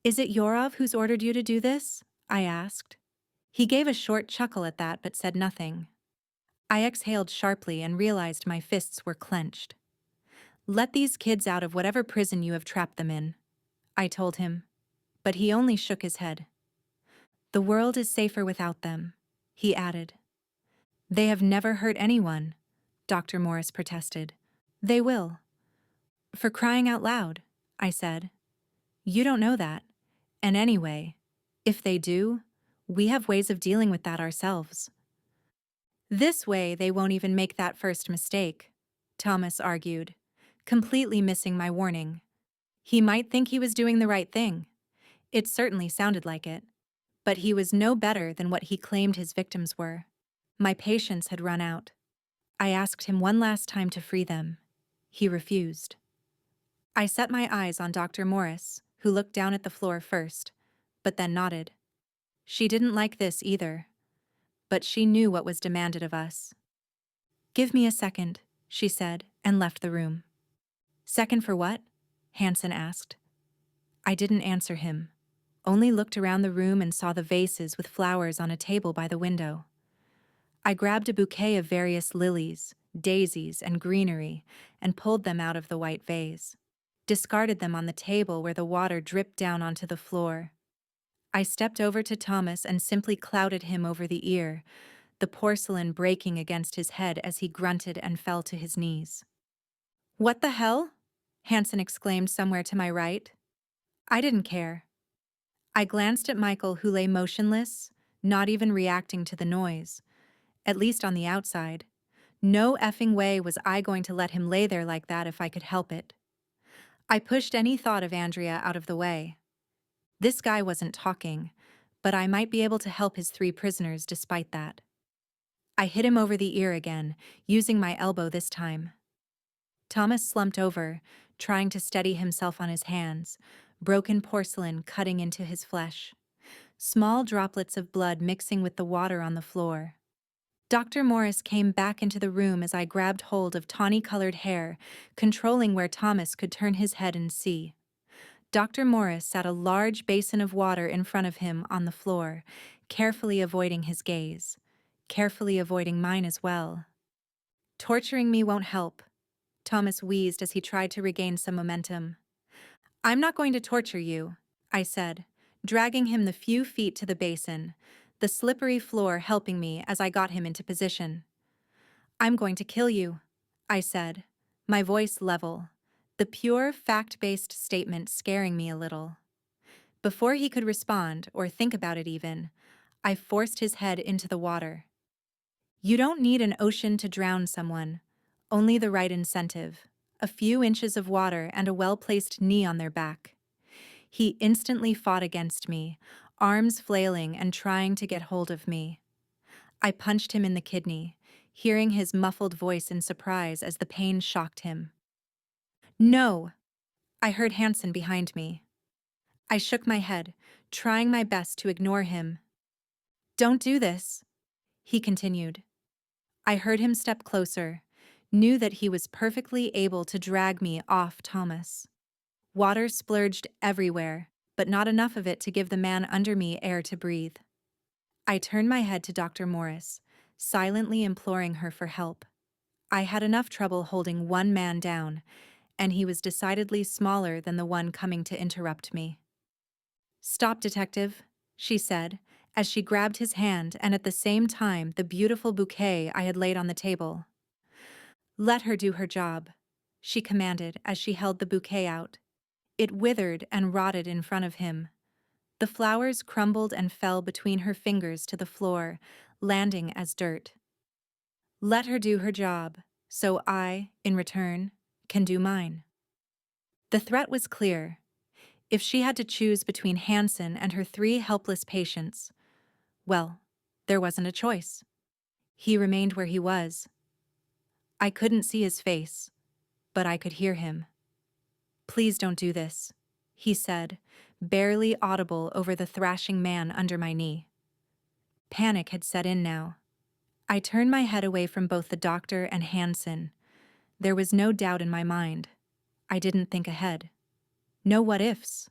Is it Yorov who's ordered you to do this? I asked. He gave a short chuckle at that but said nothing. I exhaled sharply and realized my fists were clenched. Let these kids out of whatever prison you have trapped them in, I told him, but he only shook his head. The world is safer without them, he added. They have never hurt anyone, Dr. Morris protested. They will. For crying out loud, I said. You don't know that. And anyway, if they do, we have ways of dealing with that ourselves. This way they won't even make that first mistake, Thomas argued, completely missing my warning. He might think he was doing the right thing. It certainly sounded like it. But he was no better than what he claimed his victims were. My patience had run out. I asked him one last time to free them. He refused. I set my eyes on Dr. Morris, who looked down at the floor first, but then nodded. She didn't like this either, but she knew what was demanded of us. Give me a second, she said, and left the room. Second for what? Hansen asked. I didn't answer him, only looked around the room and saw the vases with flowers on a table by the window. I grabbed a bouquet of various lilies, daisies, and greenery and pulled them out of the white vase, discarded them on the table where the water dripped down onto the floor. I stepped over to Thomas and simply clouted him over the ear, the porcelain breaking against his head as he grunted and fell to his knees. What the hell? Hansen exclaimed somewhere to my right. I didn't care. I glanced at Michael, who lay motionless, not even reacting to the noise, at least on the outside. No effing way was I going to let him lay there like that if I could help it. I pushed any thought of Andrea out of the way. This guy wasn't talking, but I might be able to help his 3 prisoners despite that. I hit him over the ear again, using my elbow this time. Thomas slumped over, trying to steady himself on his hands, broken porcelain cutting into his flesh, small droplets of blood mixing with the water on the floor. Dr. Morris came back into the room as I grabbed hold of tawny-colored hair, controlling where Thomas could turn his head and see. Dr. Morris sat a large basin of water in front of him on the floor, carefully avoiding his gaze, carefully avoiding mine as well. Torturing me won't help, Thomas wheezed as he tried to regain some momentum. I'm not going to torture you, I said, dragging him the few feet to the basin, the slippery floor helping me as I got him into position. I'm going to kill you, I said, my voice level, the pure fact-based statement scaring me a little. Before he could respond or think about it even, I forced his head into the water. You don't need an ocean to drown someone, only the right incentive, a few inches of water and a well-placed knee on their back. He instantly fought against me, arms flailing and trying to get hold of me. I punched him in the kidney, hearing his muffled voice in surprise as the pain shocked him. No! I heard Hansen behind me. I shook my head, trying my best to ignore him. Don't do this, he continued. I heard him step closer, knew that he was perfectly able to drag me off Thomas. Water splurged everywhere, but not enough of it to give the man under me air to breathe. I turned my head to Dr. Morris, silently imploring her for help. I had enough trouble holding one man down, and he was decidedly smaller than the one coming to interrupt me. Stop, detective, she said, as she grabbed his hand and at the same time the beautiful bouquet I had laid on the table. Let her do her job, she commanded as she held the bouquet out. It withered and rotted in front of him. The flowers crumbled and fell between her fingers to the floor, landing as dirt. Let her do her job, so I, in return, can do mine. The threat was clear. If she had to choose between Hansen and her 3 helpless patients, well, there wasn't a choice. He remained where he was. I couldn't see his face, but I could hear him. "Please don't do this," he said, barely audible over the thrashing man under my knee. Panic had set in now. I turned my head away from both the doctor and Hansen. There was no doubt in my mind. I didn't think ahead. No what-ifs.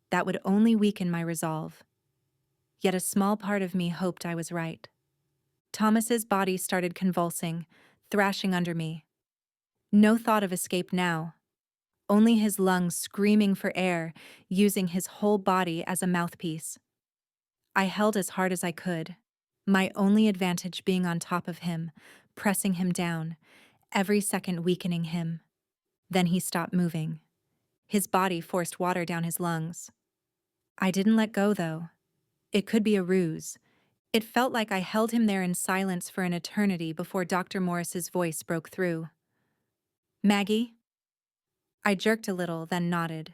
That would only weaken my resolve. Yet a small part of me hoped I was right. Thomas's body started convulsing, thrashing under me. No thought of escape now. Only his lungs screaming for air, using his whole body as a mouthpiece. I held as hard as I could, my only advantage being on top of him, pressing him down, every second weakening him. Then he stopped moving. His body forced water down his lungs. I didn't let go, though. It could be a ruse. It felt like I held him there in silence for an eternity before Dr. Morris's voice broke through. "Maggie?" I jerked a little, then nodded.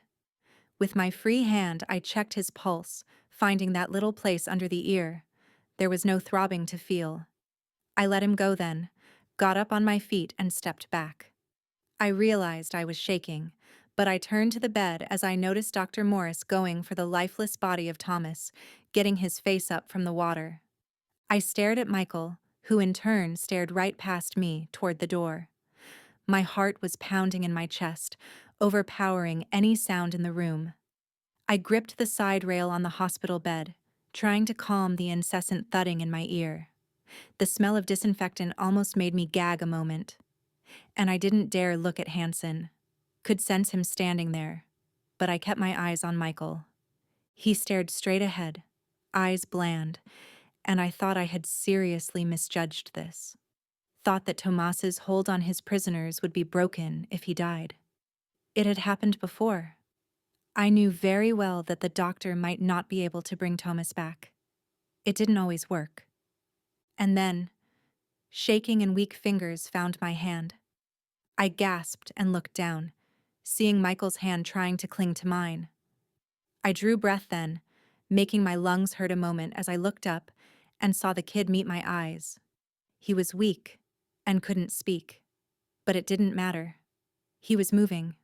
With my free hand, I checked his pulse, finding that little place under the ear. There was no throbbing to feel. I let him go then, got up on my feet and stepped back. I realized I was shaking, but I turned to the bed as I noticed Dr. Morris going for the lifeless body of Thomas, getting his face up from the water. I stared at Michael, who in turn stared right past me toward the door. My heart was pounding in my chest, overpowering any sound in the room. I gripped the side rail on the hospital bed, trying to calm the incessant thudding in my ear. The smell of disinfectant almost made me gag a moment. And I didn't dare look at Hansen. Could sense him standing there. But I kept my eyes on Michael. He stared straight ahead, eyes bland, and I thought I had seriously misjudged this. Thought that Tomas's hold on his prisoners would be broken if he died. It had happened before. I knew very well that the doctor might not be able to bring Thomas back. It didn't always work. And then, shaking and weak fingers found my hand. I gasped and looked down, seeing Michael's hand trying to cling to mine. I drew breath then, making my lungs hurt a moment as I looked up and saw the kid meet my eyes. He was weak and couldn't speak, but it didn't matter. He was moving.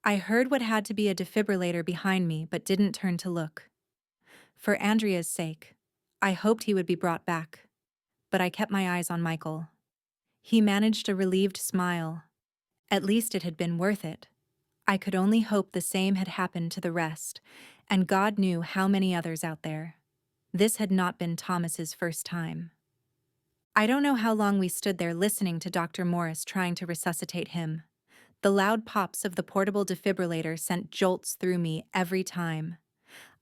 I heard what had to be a defibrillator behind me but didn't turn to look. For Andrea's sake, I hoped he would be brought back, but I kept my eyes on Michael. He managed a relieved smile. At least it had been worth it. I could only hope the same had happened to the rest, and God knew how many others out there. This had not been Thomas's first time. I don't know how long we stood there listening to Dr. Morris trying to resuscitate him. The loud pops of the portable defibrillator sent jolts through me every time.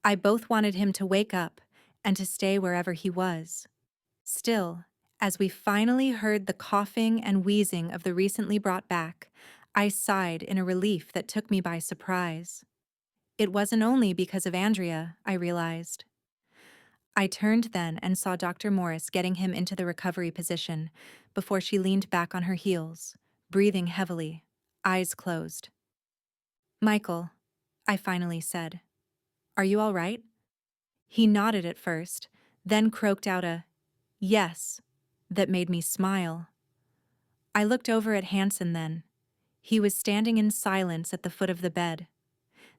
I both wanted him to wake up and to stay wherever he was. Still, as we finally heard the coughing and wheezing of the recently brought back, I sighed in a relief that took me by surprise. It wasn't only because of Andrea, I realized. I turned then and saw Dr. Morris getting him into the recovery position before she leaned back on her heels, breathing heavily, eyes closed. "Michael," I finally said, "are you all right?" He nodded at first, then croaked out a "yes" that made me smile. I looked over at Hansen then. He was standing in silence at the foot of the bed.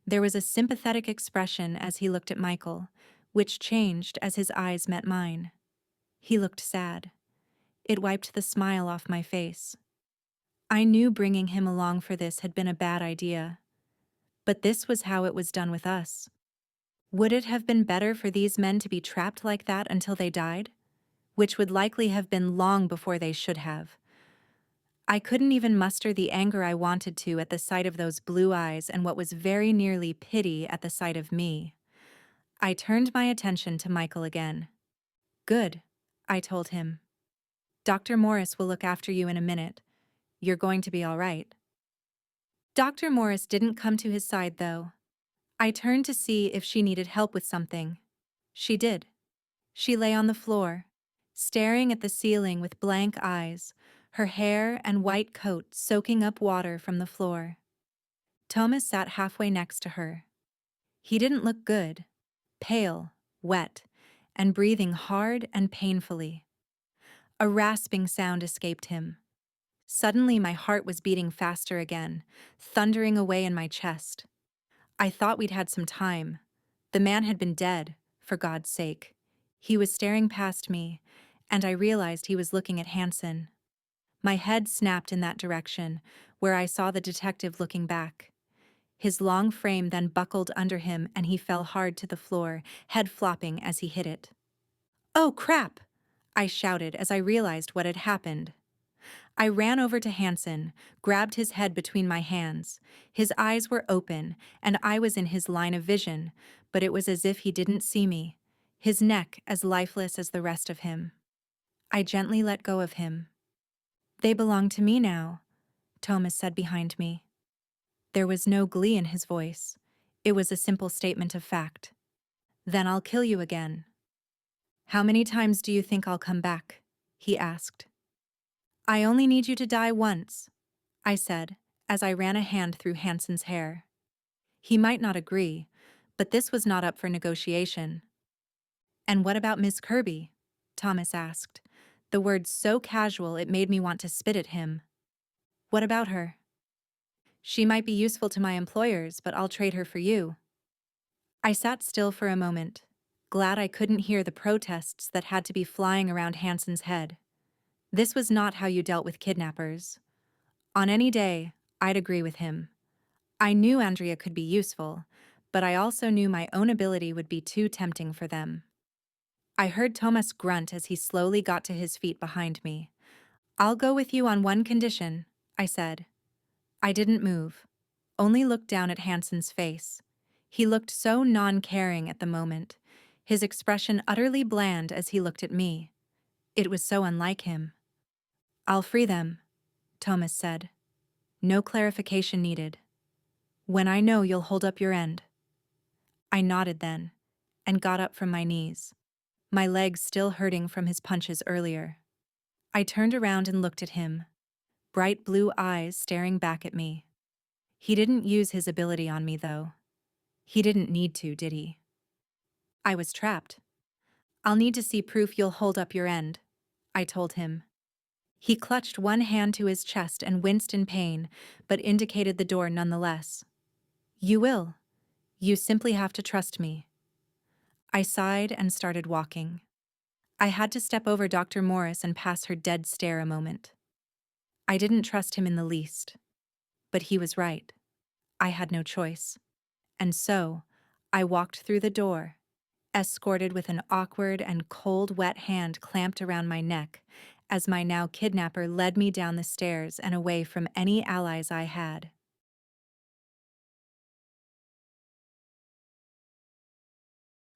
There was a sympathetic expression as he looked at Michael, which changed as his eyes met mine. He looked sad. It wiped the smile off my face. I knew bringing him along for this had been a bad idea. But this was how it was done with us. Would it have been better for these men to be trapped like that until they died? Which would likely have been long before they should have. I couldn't even muster the anger I wanted to at the sight of those blue eyes and what was very nearly pity at the sight of me. I turned my attention to Michael again. "Good," I told him. "Dr. Morris will look after you in a minute. You're going to be all right." Dr. Morris didn't come to his side, though. I turned to see if she needed help with something. She did. She lay on the floor, staring at the ceiling with blank eyes, her hair and white coat soaking up water from the floor. Thomas sat halfway next to her. He didn't look good, pale, wet, and breathing hard and painfully. A rasping sound escaped him. Suddenly, my heart was beating faster again, thundering away in my chest. I thought we'd had some time. The man had been dead, for God's sake. He was staring past me, and I realized he was looking at Hansen. My head snapped in that direction, where I saw the detective looking back. His long frame then buckled under him and he fell hard to the floor, head flopping as he hit it. "Oh, crap!" I shouted as I realized what had happened. I ran over to Hansen, grabbed his head between my hands. His eyes were open, and I was in his line of vision, but it was as if he didn't see me, his neck as lifeless as the rest of him. I gently let go of him. "They belong to me now," Thomas said behind me. There was no glee in his voice. It was a simple statement of fact. "Then I'll kill you again." "How many times do you think I'll come back?" he asked. "I only need you to die once," I said, as I ran a hand through Hansen's hair. He might not agree, but this was not up for negotiation. "And what about Miss Kirby?" Thomas asked, the words so casual it made me want to spit at him. "What about her?" "She might be useful to my employers, but I'll trade her for you." I sat still for a moment, glad I couldn't hear the protests that had to be flying around Hansen's head. This was not how you dealt with kidnappers. On any day, I'd agree with him. I knew Andrea could be useful, but I also knew my own ability would be too tempting for them. I heard Thomas grunt as he slowly got to his feet behind me. "I'll go with you on one condition," I said. I didn't move, only looked down at Hansen's face. He looked so non-caring at the moment, his expression utterly bland as he looked at me. It was so unlike him. "I'll free them," Thomas said. "No clarification needed. When I know you'll hold up your end." I nodded then, and got up from my knees, my legs still hurting from his punches earlier. I turned around and looked at him, bright blue eyes staring back at me. He didn't use his ability on me, though. He didn't need to, did he? I was trapped. "I'll need to see proof you'll hold up your end," I told him. He clutched one hand to his chest and winced in pain, but indicated the door nonetheless. "You will. You simply have to trust me." I sighed and started walking. I had to step over Dr. Morris and pass her dead stare a moment. I didn't trust him in the least. But he was right. I had no choice. And so, I walked through the door, escorted with an awkward and cold, wet hand clamped around my neck, as my now kidnapper led me down the stairs and away from any allies I had.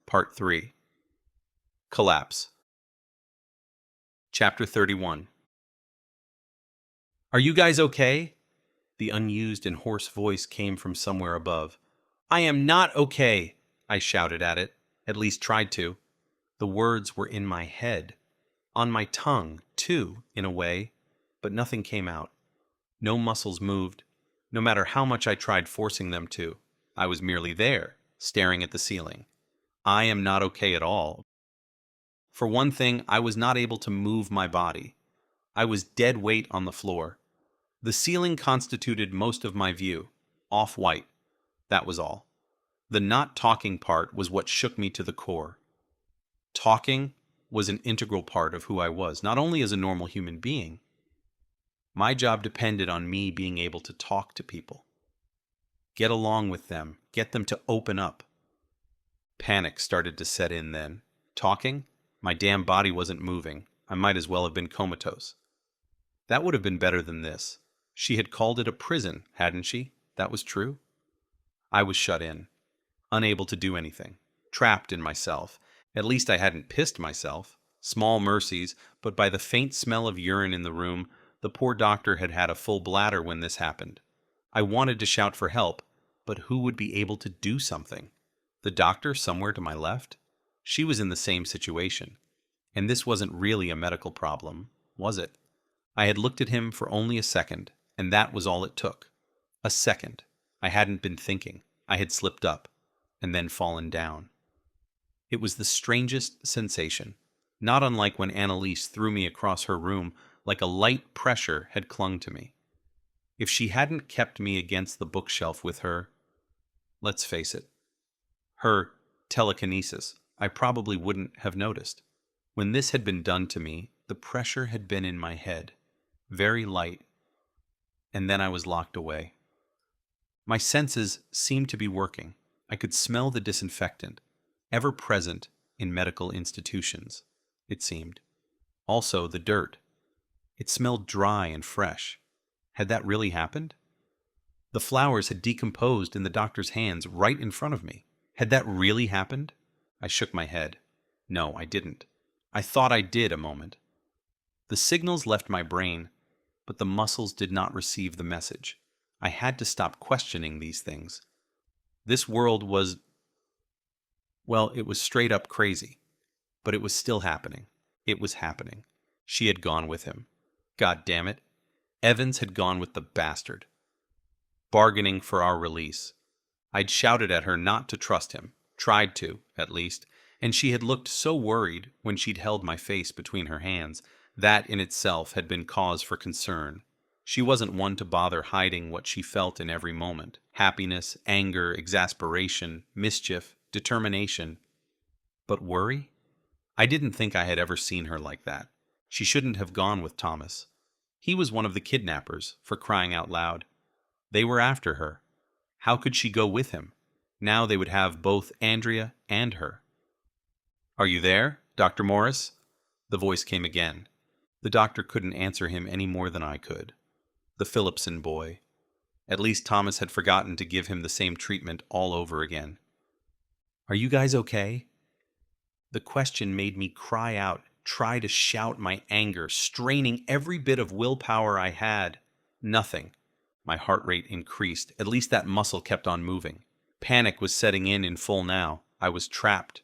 Part 3. Collapse. Chapter 31. "Are you guys okay?" The unused and hoarse voice came from somewhere above. "I am not okay," I shouted at least tried to. The words were in my head. On my tongue, too, in a way, but nothing came out. No muscles moved, no matter how much I tried forcing them to. I was merely there, staring at the ceiling. I am not okay at all. For one thing, I was not able to move my body. I was dead weight on the floor. The ceiling constituted most of my view, off-white. That was all. The not talking part was what shook me to the core. Talking was an integral part of who I was, not only as a normal human being. My job depended on me being able to talk to people. Get along with them, get them to open up. Panic started to set in then. Talking? My damn body wasn't moving. I might as well have been comatose. That would have been better than this. She had called it a prison, hadn't she? That was true. I was shut in, unable to do anything, trapped in myself. At least I hadn't pissed myself. Small mercies, but by the faint smell of urine in the room, the poor doctor had had a full bladder when this happened. I wanted to shout for help, but who would be able to do something? The doctor somewhere to my left? She was in the same situation. And this wasn't really a medical problem, was it? I had looked at him for only a second, and that was all it took. A second. I hadn't been thinking. I had slipped up. and then fallen down. It was the strangest sensation, not unlike when Annalise threw me across her room like a light pressure had clung to me. If she hadn't kept me against the bookshelf with her, let's face it, her telekinesis, I probably wouldn't have noticed. When this had been done to me, the pressure had been in my head, very light, and then I was locked away. My senses seemed to be working. I could smell the disinfectant, ever present in medical institutions, it seemed. Also, the dirt. It smelled dry and fresh. Had that really happened? The flowers had decomposed in the doctor's hands right in front of me. Had that really happened? I shook my head. No, I didn't. I thought I did a moment. The signals left my brain, but the muscles did not receive the message. I had to stop questioning these things. This world was, well, it was straight up crazy. But it was still happening. It was happening. She had gone with him. God damn it. Evans had gone with the bastard. Bargaining for our release. I'd shouted at her not to trust him. Tried to, at least. And she had looked so worried when she'd held my face between her hands. That in itself had been cause for concern. She wasn't one to bother hiding what she felt in every moment. Happiness, anger, exasperation, mischief, determination. But worry? I didn't think I had ever seen her like that. She shouldn't have gone with Thomas. He was one of the kidnappers, for crying out loud. They were after her. How could she go with him? Now they would have both Andrea and her. "Are you there, Dr. Morris?" The voice came again. The doctor couldn't answer him any more than I could. The Phillipson boy. At least Thomas had forgotten to give him the same treatment all over again. "Are you guys okay?" The question made me cry out, try to shout my anger, straining every bit of willpower I had. Nothing. My heart rate increased. At least that muscle kept on moving. Panic was setting in full now. I was trapped.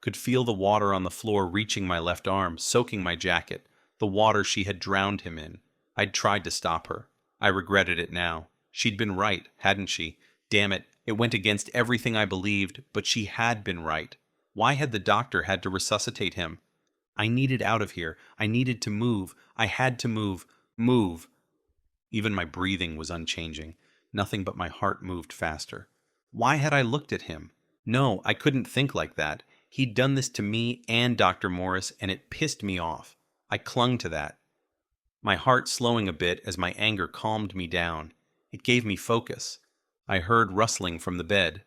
Could feel the water on the floor reaching my left arm, soaking my jacket. The water she had drowned him in. I'd tried to stop her. I regretted it now. She'd been right, hadn't she? Damn it, it went against everything I believed, but she had been right. Why had the doctor had to resuscitate him? I needed out of here. I needed to move. I had to move. Move. Even my breathing was unchanging. Nothing but my heart moved faster. Why had I looked at him? No, I couldn't think like that. He'd done this to me and Dr. Morris, and it pissed me off. I clung to that. My heart slowing a bit as my anger calmed me down. It gave me focus. I heard rustling from the bed.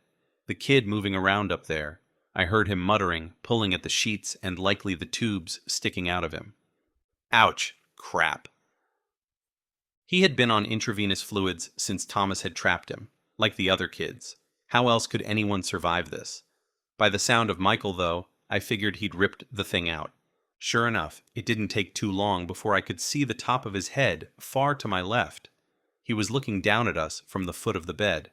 The kid moving around up there. I heard him muttering, pulling at the sheets and likely the tubes sticking out of him. Ouch! Crap! He had been on intravenous fluids since Thomas had trapped him, like the other kids. How else could anyone survive this? By the sound of Michael, though, I figured he'd ripped the thing out. Sure enough, it didn't take too long before I could see the top of his head far to my left. He was looking down at us from the foot of the bed.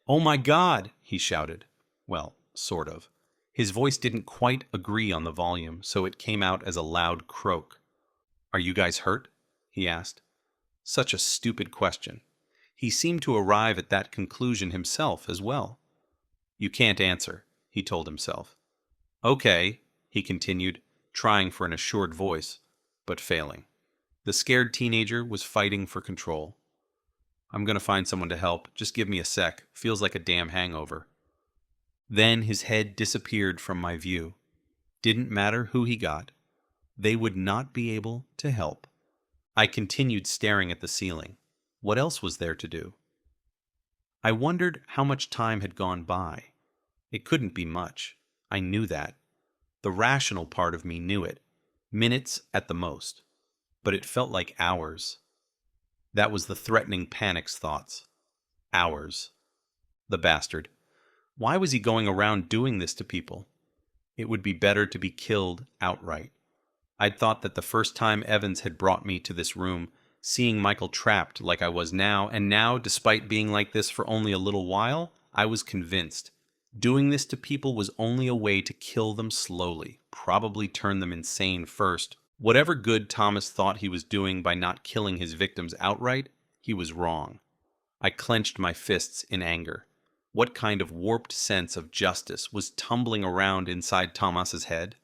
"Oh my God!" he shouted. Well, sort of. His voice didn't quite agree on the volume, so it came out as a loud croak. "Are you guys hurt?" he asked. Such a stupid question. He seemed to arrive at that conclusion himself as well. "You can't answer," he told himself. "Okay," he continued, trying for an assured voice, but failing. The scared teenager was fighting for control. "I'm gonna find someone to help. Just give me a sec. Feels like a damn hangover." Then his head disappeared from my view. Didn't matter who he got. They would not be able to help. I continued staring at the ceiling. What else was there to do? I wondered how much time had gone by. It couldn't be much. I knew that. The rational part of me knew it. Minutes at the most. But it felt like hours. That was the threatening panic's thoughts. Hours. The bastard. Why was he going around doing this to people? It would be better to be killed outright. I'd thought that the first time Evans had brought me to this room, seeing Michael trapped like I was now, and now, despite being like this for only a little while, I was convinced. Doing this to people was only a way to kill them slowly, probably turn them insane first. Whatever good Thomas thought he was doing by not killing his victims outright, he was wrong. I clenched my fists in anger. What kind of warped sense of justice was tumbling around inside Thomas's head?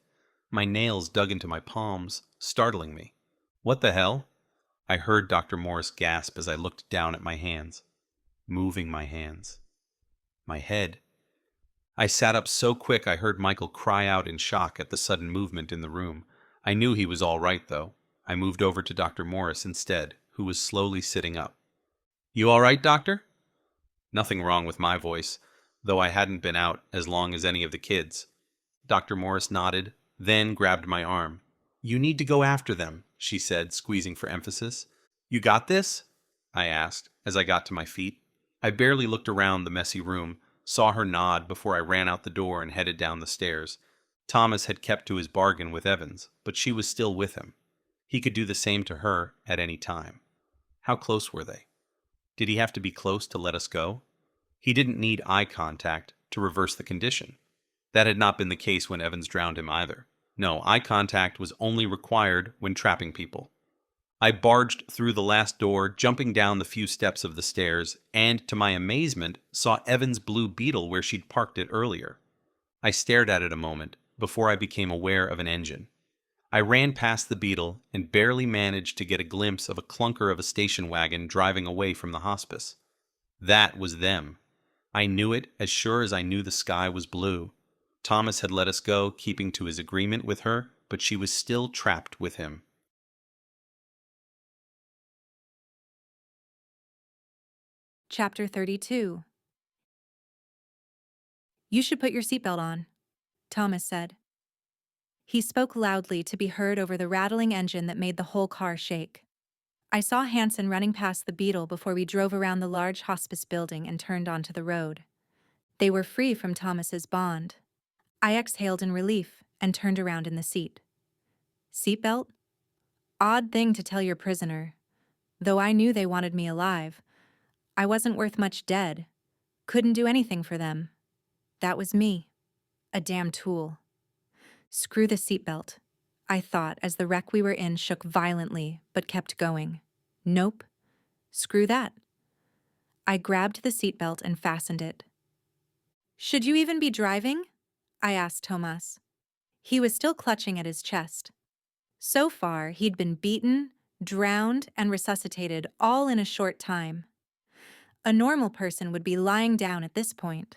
My nails dug into my palms, startling me. What the hell? I heard Dr. Morris gasp as I looked down at my hands. Moving my hands. My head. I sat up so quick I heard Michael cry out in shock at the sudden movement in the room. I knew he was all right, though. I moved over to Dr. Morris instead, who was slowly sitting up. You all right, doctor? Nothing wrong with my voice, though I hadn't been out as long as any of the kids. Dr. Morris nodded, then grabbed my arm. You need to go after them, she said, squeezing for emphasis. You got this? I asked, as I got to my feet. I barely looked around the messy room, saw her nod before I ran out the door and headed down the stairs. Thomas had kept to his bargain with Evans, but she was still with him. He could do the same to her at any time. How close were they? Did he have to be close to let us go? He didn't need eye contact to reverse the condition. That had not been the case when Evans drowned him either. No, eye contact was only required when trapping people. I barged through the last door, jumping down the few steps of the stairs, and, to my amazement, saw Evan's blue Beetle where she'd parked it earlier. I stared at it a moment before I became aware of an engine. I ran past the Beetle and barely managed to get a glimpse of a clunker of a station wagon driving away from the hospice. That was them. I knew it as sure as I knew the sky was blue. Thomas had let us go, keeping to his agreement with her, but she was still trapped with him. Chapter 32. You should put your seatbelt on, Thomas said. He spoke loudly to be heard over the rattling engine that made the whole car shake. I saw Hansen running past the Beetle before we drove around the large hospice building and turned onto the road. They were free from Thomas's bond. I exhaled in relief and turned around in the seat. Seatbelt? Odd thing to tell your prisoner. Though I knew they wanted me alive. I wasn't worth much dead. Couldn't do anything for them. That was me. A damn tool. Screw the seatbelt, I thought as the wreck we were in shook violently but kept going. Nope. Screw that. I grabbed the seatbelt and fastened it. Should you even be driving? I asked Thomas. He was still clutching at his chest. So far, he'd been beaten, drowned, and resuscitated all in a short time. A normal person would be lying down at this point.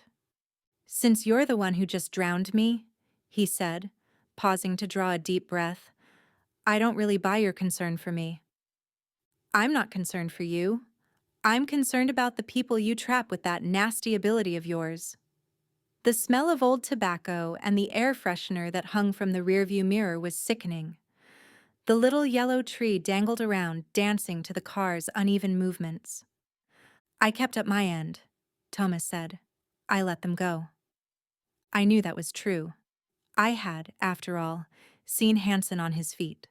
Since you're the one who just drowned me, he said, pausing to draw a deep breath, I don't really buy your concern for me. I'm not concerned for you. I'm concerned about the people you trap with that nasty ability of yours. The smell of old tobacco and the air freshener that hung from the rearview mirror was sickening. The little yellow tree dangled around, dancing to the car's uneven movements. I kept up my end, Thomas said. I let them go. I knew that was true. I had, after all, seen Hansen on his feet.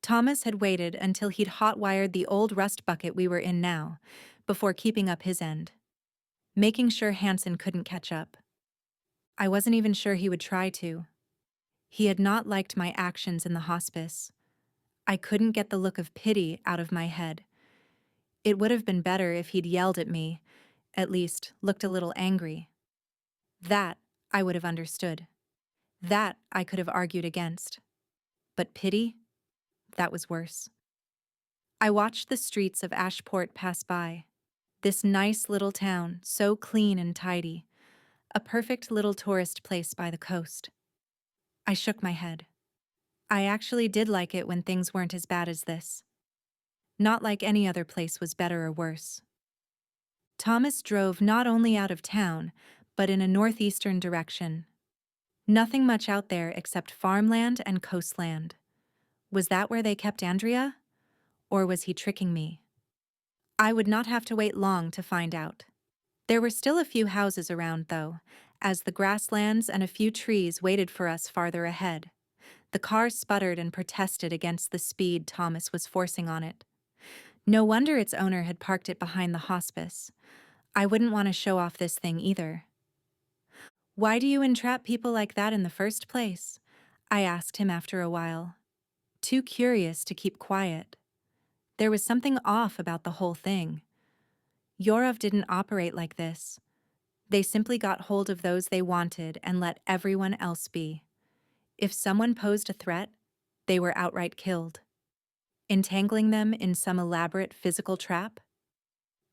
Thomas had waited until he'd hot-wired the old rust bucket we were in now, before keeping up his end, making sure Hansen couldn't catch up. I wasn't even sure he would try to. He had not liked my actions in the hospice. I couldn't get the look of pity out of my head. It would have been better if he'd yelled at me, at least looked a little angry. That I would have understood. That I could have argued against. But pity? That was worse. I watched the streets of Ashport pass by. This nice little town, so clean and tidy. A perfect little tourist place by the coast. I shook my head. I actually did like it when things weren't as bad as this. Not like any other place was better or worse. Thomas drove not only out of town, but in a northeastern direction. Nothing much out there except farmland and coastland. Was that where they kept Andrea? Or was he tricking me? I would not have to wait long to find out. There were still a few houses around, though, as the grasslands and a few trees waited for us farther ahead. The car sputtered and protested against the speed Thomas was forcing on it. No wonder its owner had parked it behind the hospice. I wouldn't want to show off this thing either. Why do you entrap people like that in the first place? I asked him after a while. Too curious to keep quiet. There was something off about the whole thing. Yorov didn't operate like this. They simply got hold of those they wanted and let everyone else be. If someone posed a threat, they were outright killed. Entangling them in some elaborate physical trap?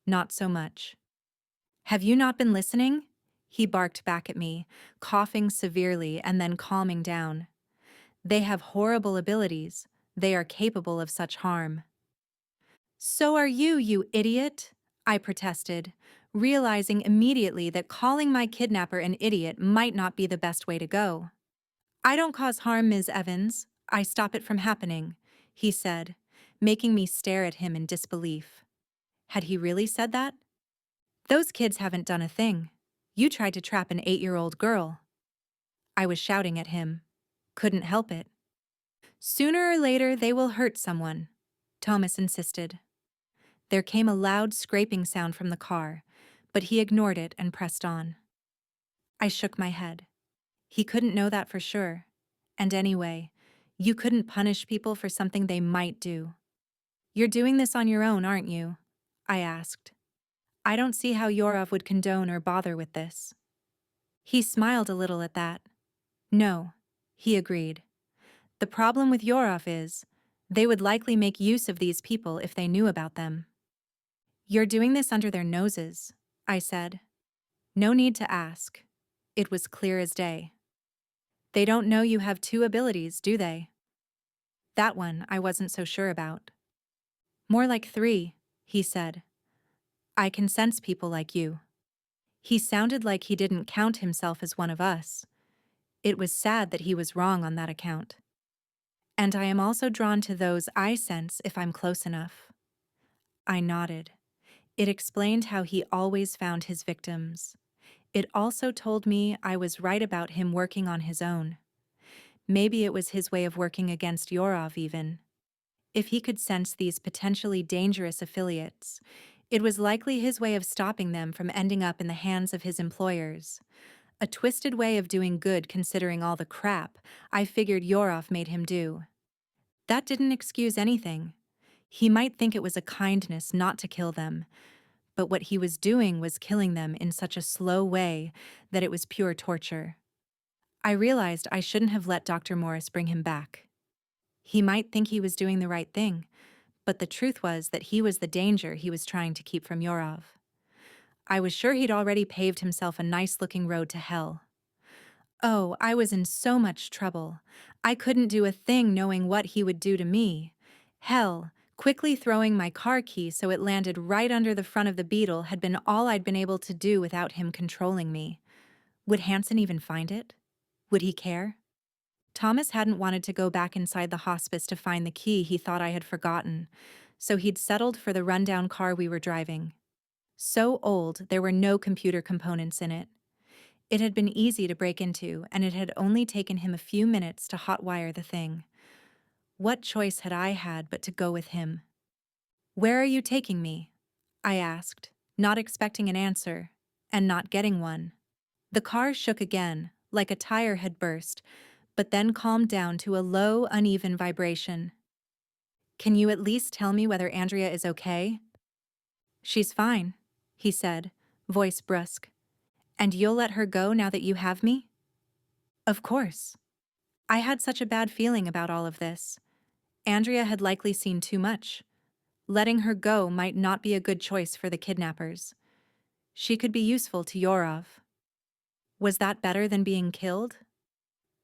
Not so much. Have you not been listening? He barked back at me, coughing severely and then calming down. They have horrible abilities. They are capable of such harm. So are you, you idiot, I protested, realizing immediately that calling my kidnapper an idiot might not be the best way to go. I don't cause harm, Ms. Evans. I stop it from happening, he said, making me stare at him in disbelief. Had he really said that? Those kids haven't done a thing. You tried to trap an 8-year-old girl. I was shouting at him. Couldn't help it. Sooner or later, they will hurt someone, Thomas insisted. There came a loud scraping sound from the car, but he ignored it and pressed on. I shook my head. He couldn't know that for sure. And anyway, you couldn't punish people for something they might do. You're doing this on your own, aren't you? I asked. I don't see how Yorov would condone or bother with this. He smiled a little at that. No, he agreed. The problem with Yorov is, they would likely make use of these people if they knew about them. You're doing this under their noses, I said. No need to ask. It was clear as day. They don't know you have 2 abilities, do they? That one I wasn't so sure about. More like 3, he said. I can sense people like you. He sounded like he didn't count himself as one of us. It was sad that he was wrong on that account. And I am also drawn to those I sense if I'm close enough. I nodded. It explained how he always found his victims. It also told me I was right about him working on his own. Maybe it was his way of working against Yorov even. If he could sense these potentially dangerous affiliates, it was likely his way of stopping them from ending up in the hands of his employers. A twisted way of doing good considering all the crap I figured Yorov made him do. That didn't excuse anything. He might think it was a kindness not to kill them, but what he was doing was killing them in such a slow way that it was pure torture. I realized I shouldn't have let Dr. Morris bring him back. He might think he was doing the right thing, but the truth was that he was the danger he was trying to keep from Yorov. I was sure he'd already paved himself a nice-looking road to hell. Oh, I was in so much trouble. I couldn't do a thing knowing what he would do to me. Hell, quickly throwing my car key so it landed right under the front of the Beetle had been all I'd been able to do without him controlling me. Would Hansen even find it? Would he care? Thomas hadn't wanted to go back inside the hospice to find the key he thought I had forgotten, so he'd settled for the rundown car we were driving. So old, there were no computer components in it. It had been easy to break into, and it had only taken him a few minutes to hotwire the thing. What choice had I had but to go with him? Where are you taking me? I asked, not expecting an answer, and not getting one. The car shook again, like a tire had burst, but then calmed down to a low, uneven vibration. Can you at least tell me whether Andrea is okay? She's fine, he said, voice brusque. And you'll let her go now that you have me? Of course. I had such a bad feeling about all of this. Andrea had likely seen too much. Letting her go might not be a good choice for the kidnappers. She could be useful to Yorov. Was that better than being killed?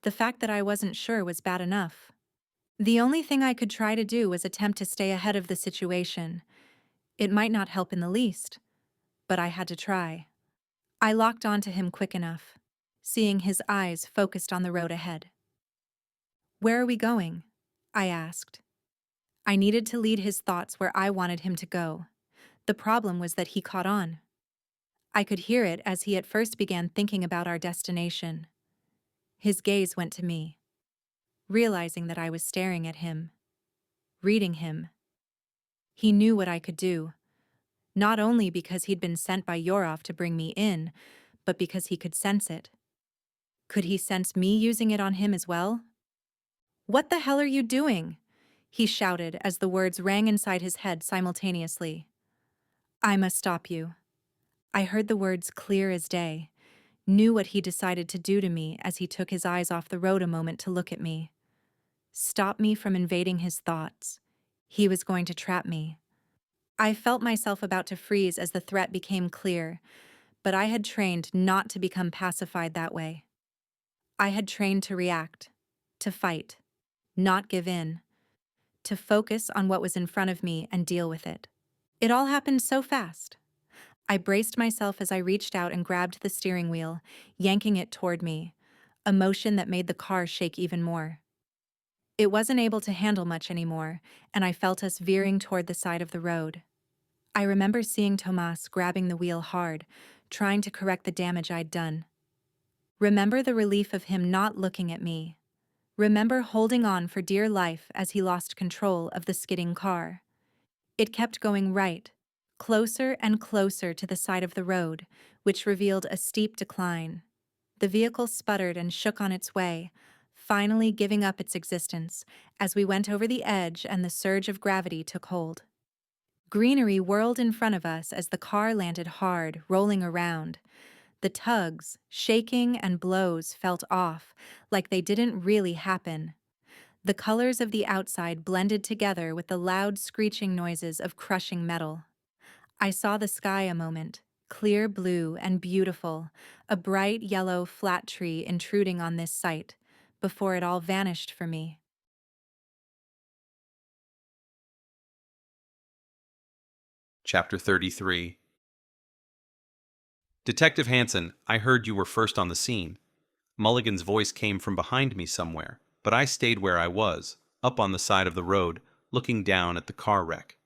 The fact that I wasn't sure was bad enough. The only thing I could try to do was attempt to stay ahead of the situation. It might not help in the least, but I had to try. I locked onto him quick enough, seeing his eyes focused on the road ahead. Where are we going? I asked. I needed to lead his thoughts where I wanted him to go. The problem was that he caught on. I could hear it as he at first began thinking about our destination. His gaze went to me, realizing that I was staring at him, reading him. He knew what I could do, not only because he'd been sent by Yorov to bring me in, but because he could sense it. Could he sense me using it on him as well? What the hell are you doing? He shouted as the words rang inside his head simultaneously. I must stop you. I heard the words clear as day, knew what he decided to do to me as he took his eyes off the road a moment to look at me. Stop me from invading his thoughts. He was going to trap me. I felt myself about to freeze as the threat became clear, but I had trained not to become pacified that way. I had trained to react, to fight, not give in, to focus on what was in front of me and deal with it. It all happened so fast. I braced myself as I reached out and grabbed the steering wheel, yanking it toward me, a motion that made the car shake even more. It wasn't able to handle much anymore, and I felt us veering toward the side of the road. I remember seeing Tomas grabbing the wheel hard, trying to correct the damage I'd done. Remember the relief of him not looking at me. Remember holding on for dear life as he lost control of the skidding car. It kept going right, closer and closer to the side of the road, which revealed a steep decline. The vehicle sputtered and shook on its way, finally giving up its existence as we went over the edge and the surge of gravity took hold. Greenery whirled in front of us as the car landed hard, rolling around. The tugs, shaking, and blows felt off, like they didn't really happen. The colors of the outside blended together with the loud screeching noises of crushing metal. I saw the sky a moment, clear blue and beautiful, a bright yellow flat tree intruding on this sight, before it all vanished for me. Chapter 33. Detective Hansen, I heard you were first on the scene. Mulligan's voice came from behind me somewhere, but I stayed where I was, up on the side of the road, looking down at the car wreck.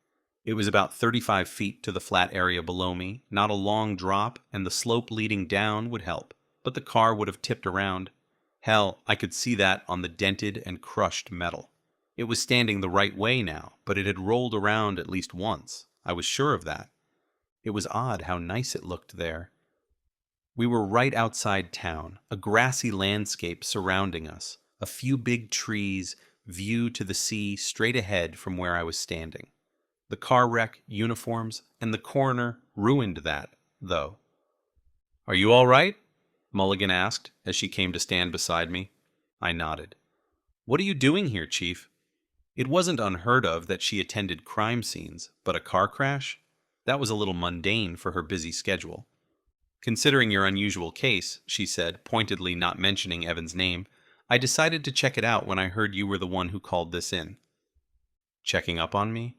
It was about 35 feet to the flat area below me, not a long drop, and the slope leading down would help, but the car would have tipped around. Hell, I could see that on the dented and crushed metal. It was standing the right way now, but it had rolled around at least once. I was sure of that. It was odd how nice it looked there. We were right outside town, a grassy landscape surrounding us, a few big trees, view to the sea straight ahead from where I was standing. The car wreck, uniforms, and the coroner ruined that, though. "Are you all right?" Mulligan asked as she came to stand beside me. I nodded. "What are you doing here, Chief?" It wasn't unheard of that she attended crime scenes, but a car crash? That was a little mundane for her busy schedule. "Considering your unusual case," she said, pointedly not mentioning Evan's name, "I decided to check it out when I heard you were the one who called this in." "Checking up on me?"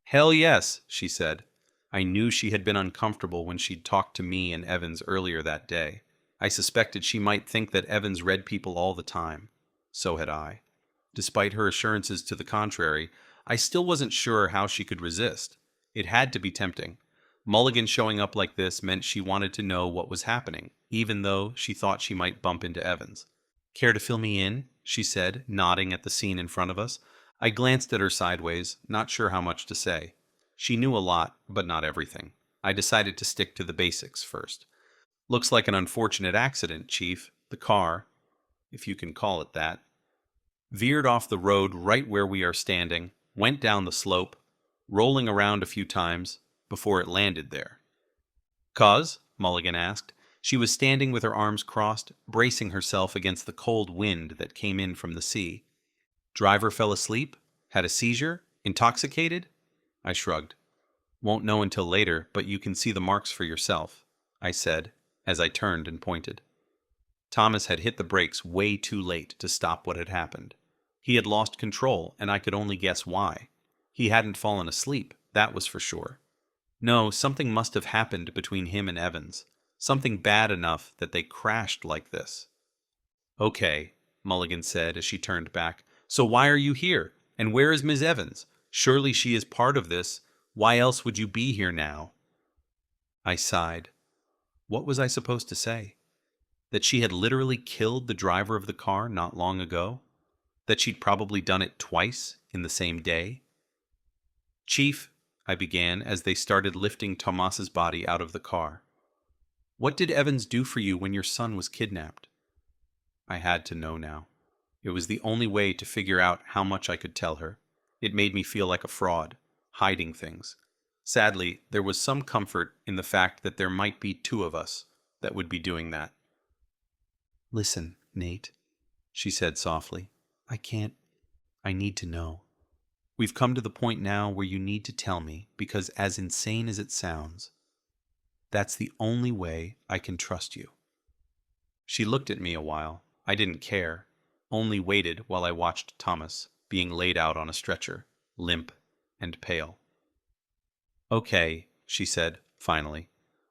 "Hell yes," she said. I knew she had been uncomfortable when she'd talked to me and Evans earlier that day. I suspected she might think that Evans read people all the time. So had I. Despite her assurances to the contrary, I still wasn't sure how she could resist. It had to be tempting. Mulligan showing up like this meant she wanted to know what was happening, even though she thought she might bump into Evans. "Care to fill me in?" she said, nodding at the scene in front of us. I glanced at her sideways, not sure how much to say. She knew a lot, but not everything. I decided to stick to the basics first. "Looks like an unfortunate accident, Chief. The car, if you can call it that, veered off the road right where we are standing, went down the slope, rolling around a few times, before it landed there." "'Cause?" Mulligan asked. She was standing with her arms crossed, bracing herself against the cold wind that came in from the sea. "Driver fell asleep? Had a seizure? Intoxicated?" I shrugged. "Won't know until later, but you can see the marks for yourself," I said, as I turned and pointed. Thomas had hit the brakes way too late to stop what had happened. He had lost control, and I could only guess why. He hadn't fallen asleep, that was for sure. No, something must have happened between him and Evans. Something bad enough that they crashed like this. "Okay," Mulligan said as she turned back. "So why are you here? And where is Miss Evans? Surely she is part of this. Why else would you be here now?" I sighed. What was I supposed to say? That she had literally killed the driver of the car not long ago? That she'd probably done it twice in the same day? "Chief," I began as they started lifting Tomas's body out of the car. "What did Evans do for you when your son was kidnapped?" I had to know now. It was the only way to figure out how much I could tell her. It made me feel like a fraud, hiding things. Sadly, there was some comfort in the fact that there might be two of us that would be doing that. "Listen, Nate," she said softly. I need to know. We've come to the point now where you need to tell me, because as insane as it sounds, that's the only way I can trust you." She looked at me a while. I didn't care, only waited while I watched Thomas being laid out on a stretcher, limp and pale. "Okay," she said, finally.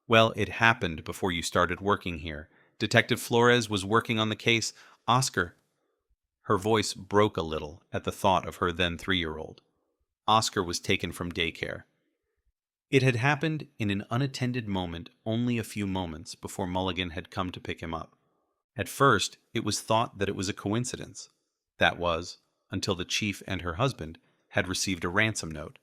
"Well, it happened before you started working here. Detective Flores was working on the case. Oscar—" Her voice broke a little at the thought of her then 3-year-old. Oscar was taken from daycare. It had happened in an unattended moment only a few moments before Mulligan had come to pick him up. At first, it was thought that it was a coincidence. That was, until the chief and her husband had received a ransom note,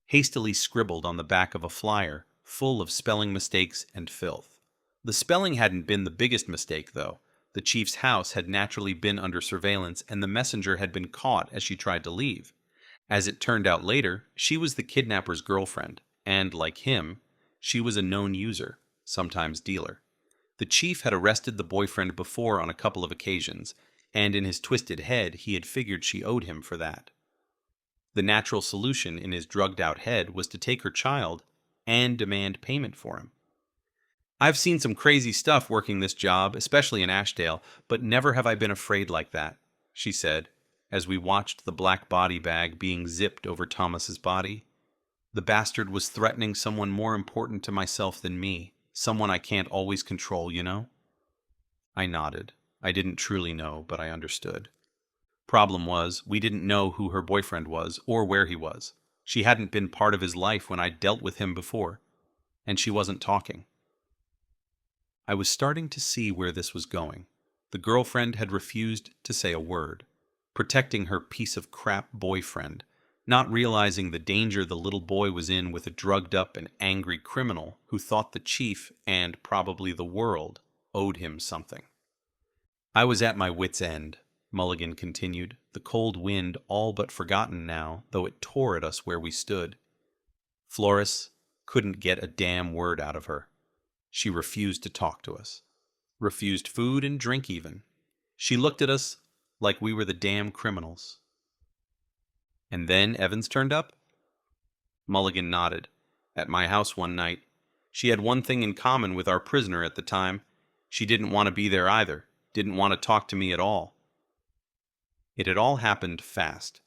hastily scribbled on the back of a flyer full of spelling mistakes and filth. The spelling hadn't been the biggest mistake, though. The chief's house had naturally been under surveillance, and the messenger had been caught as she tried to leave. As it turned out later, she was the kidnapper's girlfriend, and, like him, she was a known user, sometimes dealer. The chief had arrested the boyfriend before on a couple of occasions, and in his twisted head he had figured she owed him for that. The natural solution in his drugged-out head was to take her child and demand payment for him. "I've seen some crazy stuff working this job, especially in Ashdale, but never have I been afraid like that," she said, as we watched the black body bag being zipped over Thomas's body. "The bastard was threatening someone more important to myself than me, someone I can't always control, you know?" I nodded. I didn't truly know, but I understood. Problem was, we didn't know who her boyfriend was or where he was. She hadn't been part of his life when I'd dealt with him before, and she wasn't talking. I was starting to see where this was going. The girlfriend had refused to say a word, protecting her piece of crap boyfriend, not realizing the danger the little boy was in with a drugged-up and angry criminal who thought the chief, and probably the world, owed him something. "I was at my wit's end," Mulligan continued, the cold wind all but forgotten now, though it tore at us where we stood. Flores couldn't get a damn word out of her. She refused to talk to us. Refused food and drink even. She looked at us like we were the damn criminals. "And then Evans turned up?" Mulligan nodded. "At my house one night. She had one thing in common with our prisoner at the time. She didn't want to be there either. Didn't want to talk to me at all." It had all happened fast.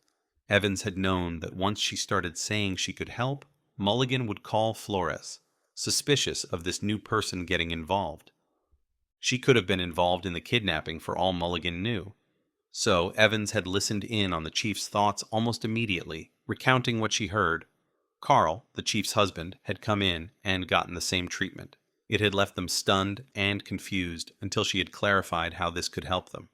Evans had known that once she started saying she could help, Mulligan would call Flores, suspicious of this new person getting involved. She could have been involved in the kidnapping for all Mulligan knew. So Evans had listened in on the chief's thoughts almost immediately, recounting what she heard. Carl, the chief's husband, had come in and gotten the same treatment. It had left them stunned and confused until she had clarified how this could help them.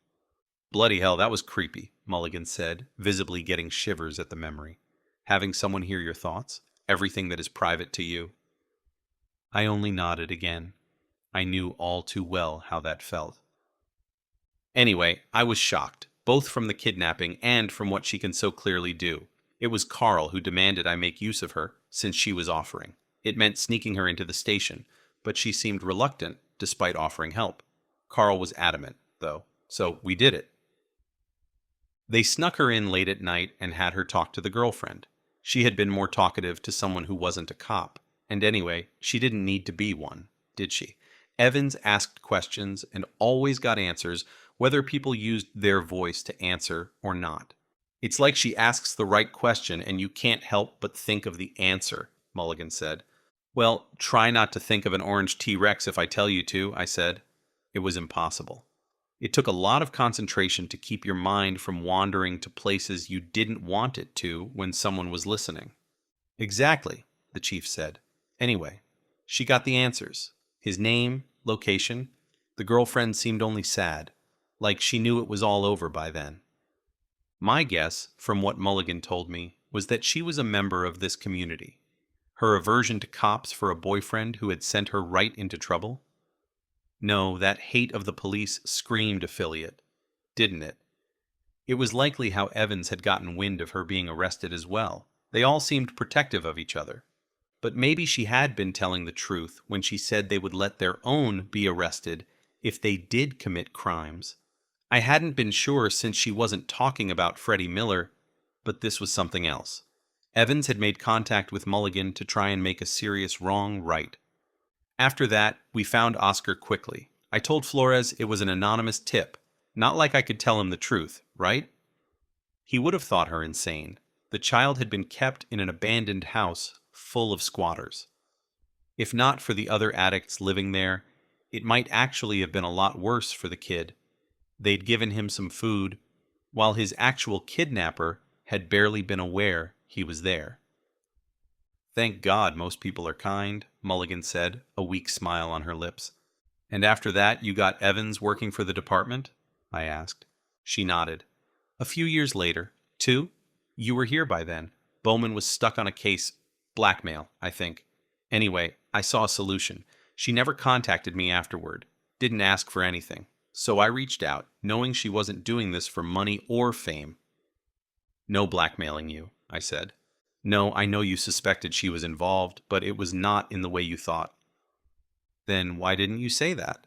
"Bloody hell, that was creepy," Mulligan said, visibly getting shivers at the memory. "Having someone hear your thoughts, everything that is private to you." I only nodded again. I knew all too well how that felt. Anyway, I was shocked, both from the kidnapping and from what she can so clearly do. It was Carl who demanded I make use of her, since she was offering. It meant sneaking her into the station, but she seemed reluctant, despite offering help. Carl was adamant, though, so we did it. They snuck her in late at night and had her talk to the girlfriend. She had been more talkative to someone who wasn't a cop. And anyway, she didn't need to be one, did she? Evans asked questions and always got answers, whether people used their voice to answer or not. "It's like she asks the right question and you can't help but think of the answer," Mulligan said. "Well, try not to think of an orange T-Rex if I tell you to," I said. It was impossible. It took a lot of concentration to keep your mind from wandering to places you didn't want it to when someone was listening. "Exactly," the chief said. Anyway, she got the answers. His name, location. The girlfriend seemed only sad, like she knew it was all over by then. My guess, from what Mulligan told me, was that she was a member of this community. Her aversion to cops for a boyfriend who had sent her right into trouble? No, that hate of the police screamed affiliate, didn't it? It was likely how Evans had gotten wind of her being arrested as well. They all seemed protective of each other. But maybe she had been telling the truth when she said they would let their own be arrested if they did commit crimes. I hadn't been sure since she wasn't talking about Freddie Miller, but this was something else. Evans had made contact with Mulligan to try and make a serious wrong right. After that, we found Oscar quickly. I told Flores it was an anonymous tip, not like I could tell him the truth, right? He would have thought her insane. The child had been kept in an abandoned house full of squatters. If not for the other addicts living there, it might actually have been a lot worse for the kid. They'd given him some food, while his actual kidnapper had barely been aware he was there. Thank God most people are kind, Mulligan said, a weak smile on her lips. And after that, you got Evans working for the department? I asked. She nodded. A few years later. 2? You were here by then. Bowman was stuck on a case. Blackmail, I think. Anyway, I saw a solution. She never contacted me afterward. Didn't ask for anything. So I reached out, knowing she wasn't doing this for money or fame. No blackmailing you, I said. No, I know you suspected she was involved, but it was not in the way you thought. Then why didn't you say that?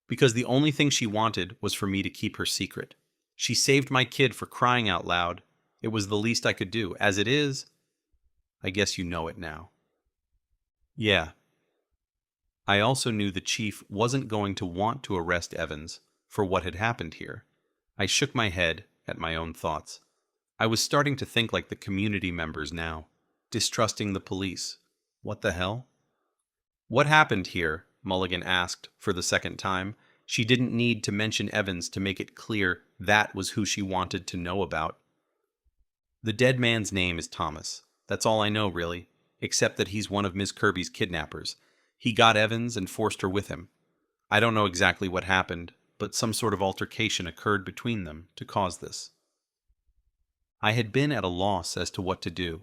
Because the only thing she wanted was for me to keep her secret. She saved my kid for crying out loud. It was the least I could do. As it is, I guess you know it now. Yeah. I also knew the chief wasn't going to want to arrest Evans for what had happened here. I shook my head at my own thoughts. I was starting to think like the community members now, distrusting the police. What the hell? What happened here? Mulligan asked for the second time. She didn't need to mention Evans to make it clear that was who she wanted to know about. The dead man's name is Thomas. That's all I know, really, except that he's one of Miss Kirby's kidnappers. He got Evans and forced her with him. I don't know exactly what happened, but some sort of altercation occurred between them to cause this. I had been at a loss as to what to do,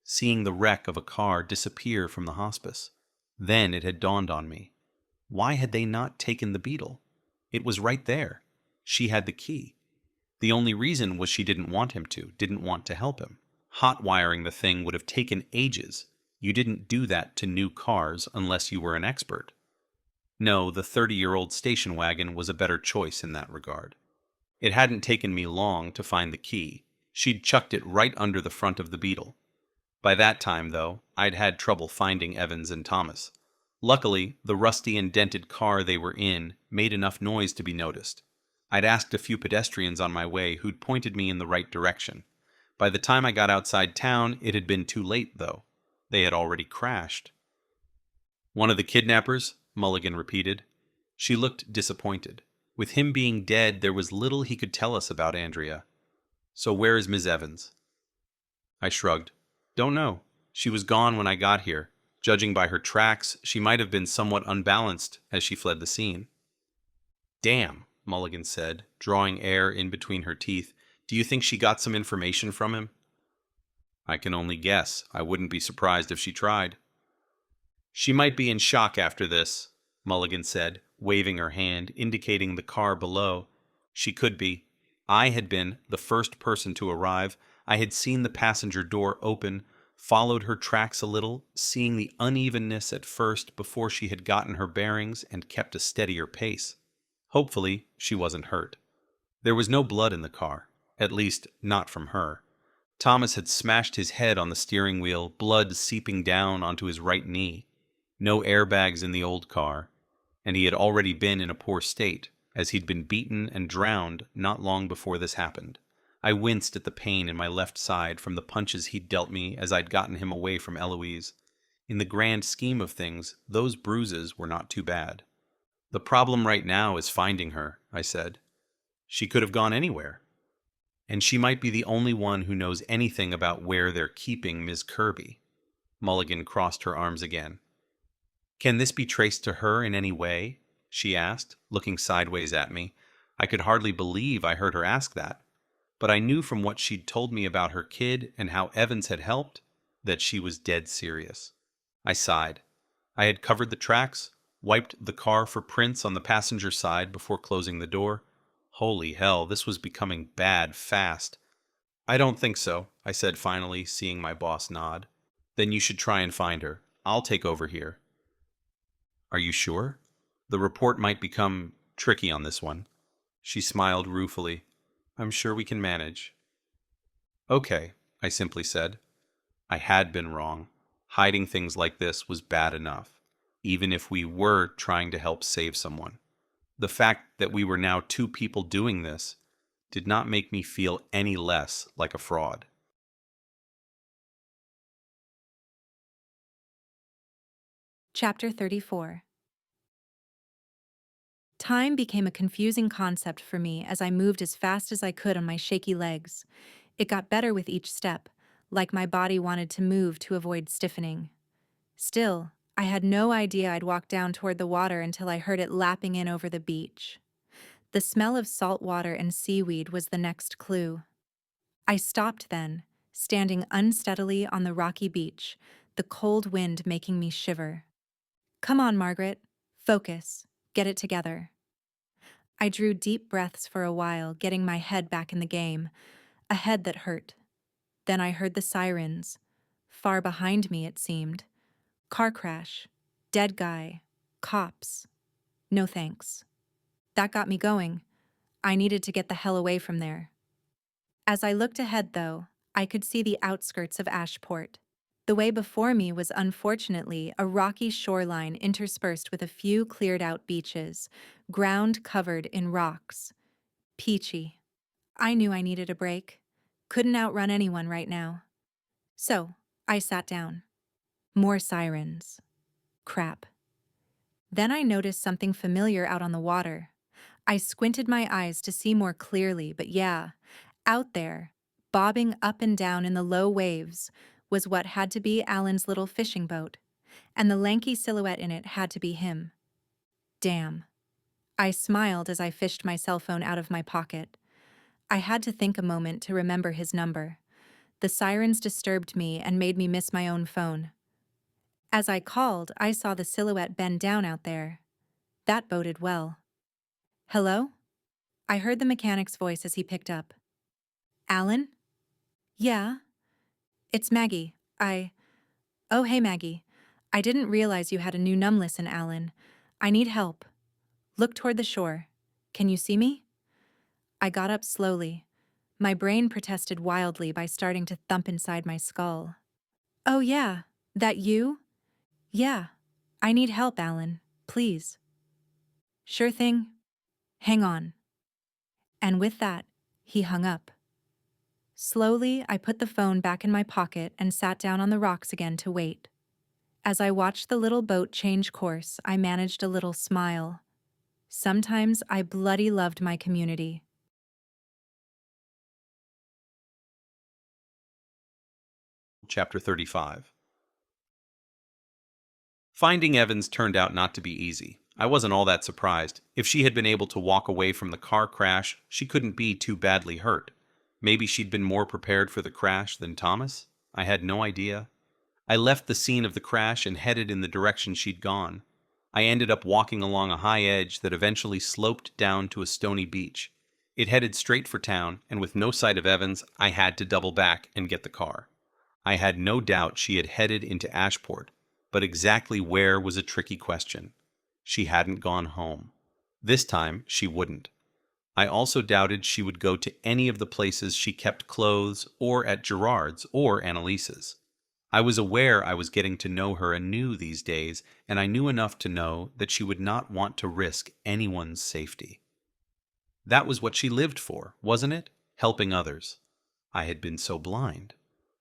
seeing the wreck of a car disappear from the hospice. Then it had dawned on me. Why had they not taken the beetle? It was right there. She had the key. The only reason was she didn't want him to, didn't want to help him. Hot wiring the thing would have taken ages. You didn't do that to new cars unless you were an expert. No, the 30-year-old station wagon was a better choice in that regard. It hadn't taken me long to find the key. She'd chucked it right under the front of the Beetle. By that time, though, I'd had trouble finding Evans and Thomas. Luckily, the rusty and dented car they were in made enough noise to be noticed. I'd asked a few pedestrians on my way who'd pointed me in the right direction. By the time I got outside town, it had been too late, though. They had already crashed. One of the kidnappers? Mulligan repeated. She looked disappointed. With him being dead, there was little he could tell us about Andrea. So where is Miss Evans? I shrugged. Don't know. She was gone when I got here. Judging by her tracks, she might have been somewhat unbalanced as she fled the scene. Damn, Mulligan said, drawing air in between her teeth. Do you think she got some information from him? I can only guess. I wouldn't be surprised if she tried. She might be in shock after this, Mulligan said, waving her hand, indicating the car below. She could be. I had been the first person to arrive. I had seen the passenger door open, followed her tracks a little, seeing the unevenness at first before she had gotten her bearings and kept a steadier pace. Hopefully, she wasn't hurt. There was no blood in the car, at least not from her. Thomas had smashed his head on the steering wheel, blood seeping down onto his right knee. No airbags in the old car, and he had already been in a poor state, as he'd been beaten and drowned not long before this happened. I winced at the pain in my left side from the punches he'd dealt me as I'd gotten him away from Eloise. In the grand scheme of things, those bruises were not too bad. The problem right now is finding her, I said. She could have gone anywhere. And she might be the only one who knows anything about where they're keeping Miss Kirby. Mulligan crossed her arms again. Can this be traced to her in any way? She asked, looking sideways at me. I could hardly believe I heard her ask that. But I knew from what she'd told me about her kid and how Evans had helped that she was dead serious. I sighed. I had covered the tracks, wiped the car for prints on the passenger side before closing the door. Holy hell, this was becoming bad fast. I don't think so, I said finally, seeing my boss nod. Then you should try and find her. I'll take over here. Are you sure? The report might become tricky on this one. She smiled ruefully. I'm sure we can manage. Okay, I simply said. I had been wrong. Hiding things like this was bad enough, even if we were trying to help save someone. The fact that we were now two people doing this did not make me feel any less like a fraud. Chapter 34. Time became a confusing concept for me as I moved as fast as I could on my shaky legs. It got better with each step, like my body wanted to move to avoid stiffening. Still, I had no idea I'd walk down toward the water until I heard it lapping in over the beach. The smell of salt water and seaweed was the next clue. I stopped then, standing unsteadily on the rocky beach, the cold wind making me shiver. Come on, Margaret. Focus. Get it together. I drew deep breaths for a while, getting my head back in the game, a head that hurt. Then I heard the sirens. Far behind me, it seemed. Car crash. Dead guy. Cops. No thanks. That got me going. I needed to get the hell away from there. As I looked ahead, though, I could see the outskirts of Ashport. The way before me was unfortunately a rocky shoreline interspersed with a few cleared-out beaches, ground covered in rocks. Peachy. I knew I needed a break. Couldn't outrun anyone right now. So, I sat down. More sirens. Crap. Then I noticed something familiar out on the water. I squinted my eyes to see more clearly, but yeah, out there, bobbing up and down in the low waves, was what had to be Alan's little fishing boat, and the lanky silhouette in it had to be him. Damn. I smiled as I fished my cell phone out of my pocket. I had to think a moment to remember his number. The sirens disturbed me and made me miss my own phone. As I called, I saw the silhouette bend down out there. That boded well. Hello? I heard the mechanic's voice as he picked up. Alan? Yeah? It's Maggie. Oh, hey, Maggie. I didn't realize you had a new numb listen, Alan. I need help. Look toward the shore. Can you see me? I got up slowly. My brain protested wildly by starting to thump inside my skull. Oh, yeah. That you? Yeah. I need help, Alan. Please. Sure thing. Hang on. And with that, he hung up. Slowly, I put the phone back in my pocket and sat down on the rocks again to wait. As I watched the little boat change course, I managed a little smile. Sometimes I bloody loved my community. Chapter 35. Finding Evans turned out not to be easy. I wasn't all that surprised. If she had been able to walk away from the car crash, she couldn't be too badly hurt. Maybe she'd been more prepared for the crash than Thomas? I had no idea. I left the scene of the crash and headed in the direction she'd gone. I ended up walking along a high edge that eventually sloped down to a stony beach. It headed straight for town, and with no sight of Evans, I had to double back and get the car. I had no doubt she had headed into Ashport, but exactly where was a tricky question. She hadn't gone home. This time, she wouldn't. I also doubted she would go to any of the places she kept clothes, or at Gerard's or Annalise's. I was aware I was getting to know her anew these days, and I knew enough to know that she would not want to risk anyone's safety. That was what she lived for, wasn't it? Helping others. I had been so blind.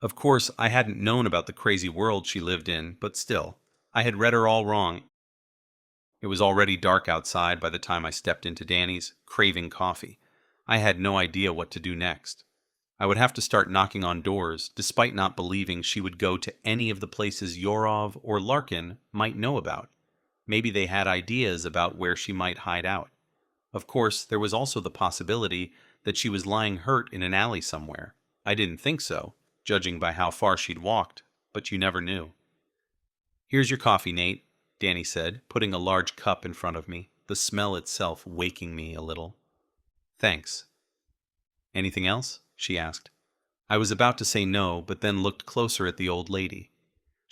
Of course, I hadn't known about the crazy world she lived in, but still, I had read her all wrong. It was already dark outside by the time I stepped into Danny's, craving coffee. I had no idea what to do next. I would have to start knocking on doors, despite not believing she would go to any of the places Yorov or Larkin might know about. Maybe they had ideas about where she might hide out. Of course, there was also the possibility that she was lying hurt in an alley somewhere. I didn't think so, judging by how far she'd walked, but you never knew. Here's your coffee, Nate, Danny said, putting a large cup in front of me, the smell itself waking me a little. Thanks. Anything else? She asked. I was about to say no, but then looked closer at the old lady.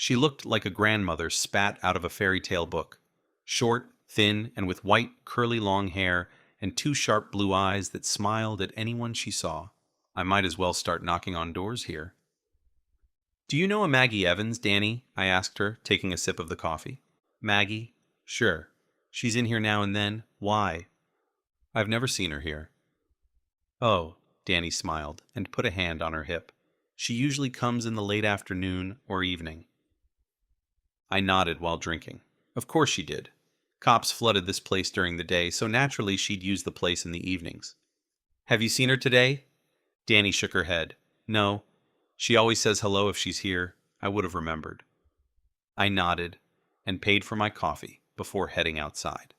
She looked like a grandmother spat out of a fairy tale book. Short, thin, and with white, curly long hair and two sharp blue eyes that smiled at anyone she saw. I might as well start knocking on doors here. "Do you know a Maggie Evans, Danny?" I asked her, taking a sip of the coffee. "Maggie? Sure. She's in here now and then. Why?" "I've never seen her here." "Oh," Danny smiled and put a hand on her hip. "She usually comes in the late afternoon or evening." I nodded while drinking. Of course she did. Cops flooded this place during the day, so naturally she'd use the place in the evenings. "Have you seen her today?" Danny shook her head. "No. She always says hello if she's here. I would have remembered." I nodded and paid for my coffee before heading outside.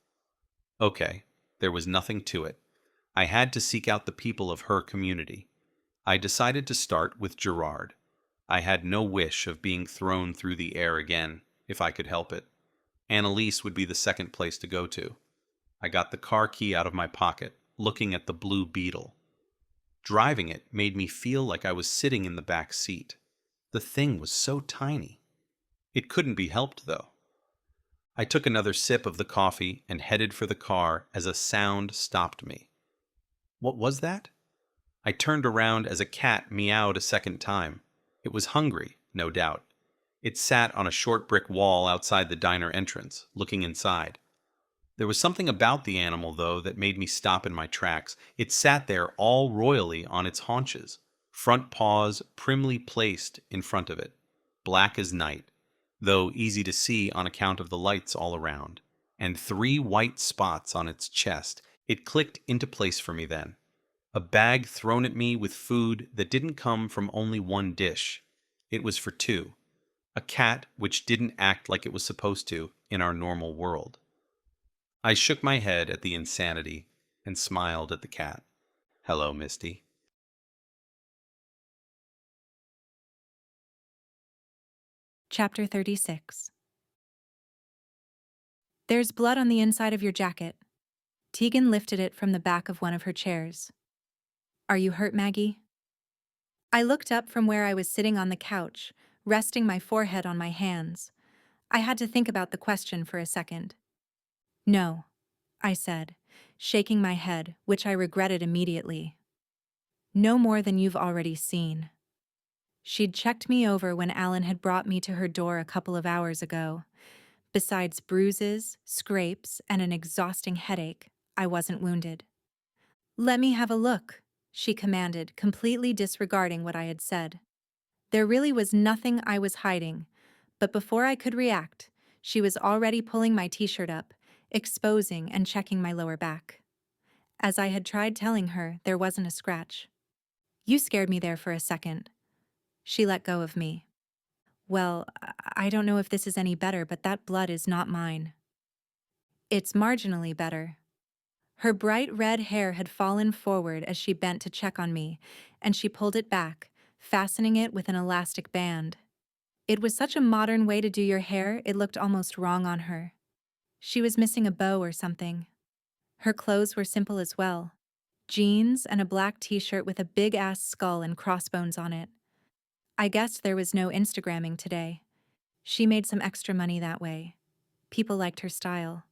Okay, there was nothing to it. I had to seek out the people of her community. I decided to start with Gerard. I had no wish of being thrown through the air again, if I could help it. Annalise would be the second place to go to. I got the car key out of my pocket, looking at the blue Beetle. Driving it made me feel like I was sitting in the back seat. The thing was so tiny. It couldn't be helped, though. I took another sip of the coffee and headed for the car as a sound stopped me. What was that? I turned around as a cat meowed a second time. It was hungry, no doubt. It sat on a short brick wall outside the diner entrance, looking inside. There was something about the animal, though, that made me stop in my tracks. It sat there all royally on its haunches, front paws primly placed in front of it, black as night, though easy to see on account of the lights all around, and 3 white spots on its chest. It clicked into place for me then. A bag thrown at me with food that didn't come from only one dish. It was for 2. A cat which didn't act like it was supposed to in our normal world. I shook my head at the insanity and smiled at the cat. "Hello, Misty." Chapter 36. There's blood on the inside of your jacket. Tegan lifted it from the back of one of her chairs. "Are you hurt, Maggie?" I looked up from where I was sitting on the couch, resting my forehead on my hands. I had to think about the question for a second. "No," I said, shaking my head, which I regretted immediately. "No more than you've already seen." She'd checked me over when Alan had brought me to her door a couple of hours ago. Besides bruises, scrapes, and an exhausting headache, I wasn't wounded. "Let me have a look," she commanded, completely disregarding what I had said. There really was nothing I was hiding, but before I could react, she was already pulling my t-shirt up, exposing and checking my lower back. As I had tried telling her, there wasn't a scratch. "You scared me there for a second." She let go of me. "Well, I don't know if this is any better, but that blood is not mine." "It's marginally better." Her bright red hair had fallen forward as she bent to check on me, and she pulled it back, fastening it with an elastic band. It was such a modern way to do your hair, it looked almost wrong on her. She was missing a bow or something. Her clothes were simple as well. Jeans and a black t-shirt with a big-ass skull and crossbones on it. I guessed there was no Instagramming today. She made some extra money that way. People liked her style.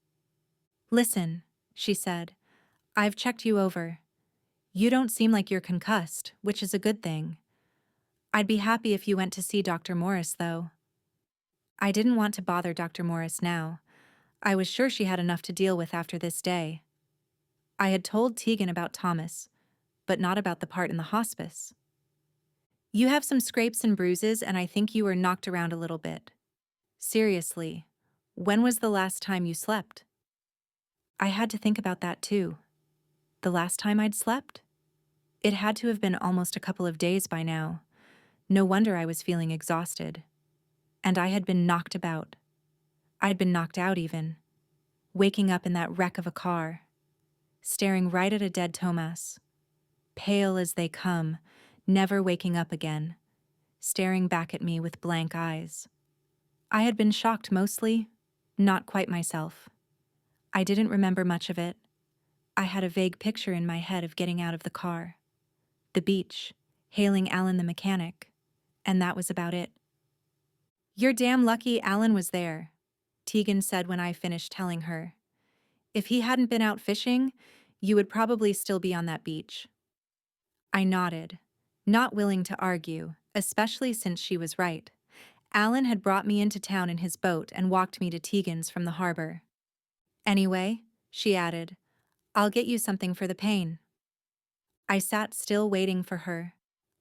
"Listen," she said, "I've checked you over. You don't seem like you're concussed, which is a good thing. I'd be happy if you went to see Dr. Morris, though." I didn't want to bother Dr. Morris now. I was sure she had enough to deal with after this day. I had told Tegan about Thomas, but not about the part in the hospice. "You have some scrapes and bruises, and I think you were knocked around a little bit. Seriously, when was the last time you slept?" I had to think about that too. The last time I'd slept? It had to have been almost a couple of days by now. No wonder I was feeling exhausted. And I had been knocked about. I'd been knocked out even. Waking up in that wreck of a car. Staring right at a dead Thomas. Pale as they come, never waking up again. Staring back at me with blank eyes. I had been shocked mostly, not quite myself. I didn't remember much of it. I had a vague picture in my head of getting out of the car. The beach, hailing Alan the mechanic, and that was about it. "You're damn lucky Alan was there," Tegan said when I finished telling her. "If he hadn't been out fishing, you would probably still be on that beach." I nodded, not willing to argue, especially since she was right. Alan had brought me into town in his boat and walked me to Tegan's from the harbor. "Anyway," she added, "I'll get you something for the pain." I sat still waiting for her,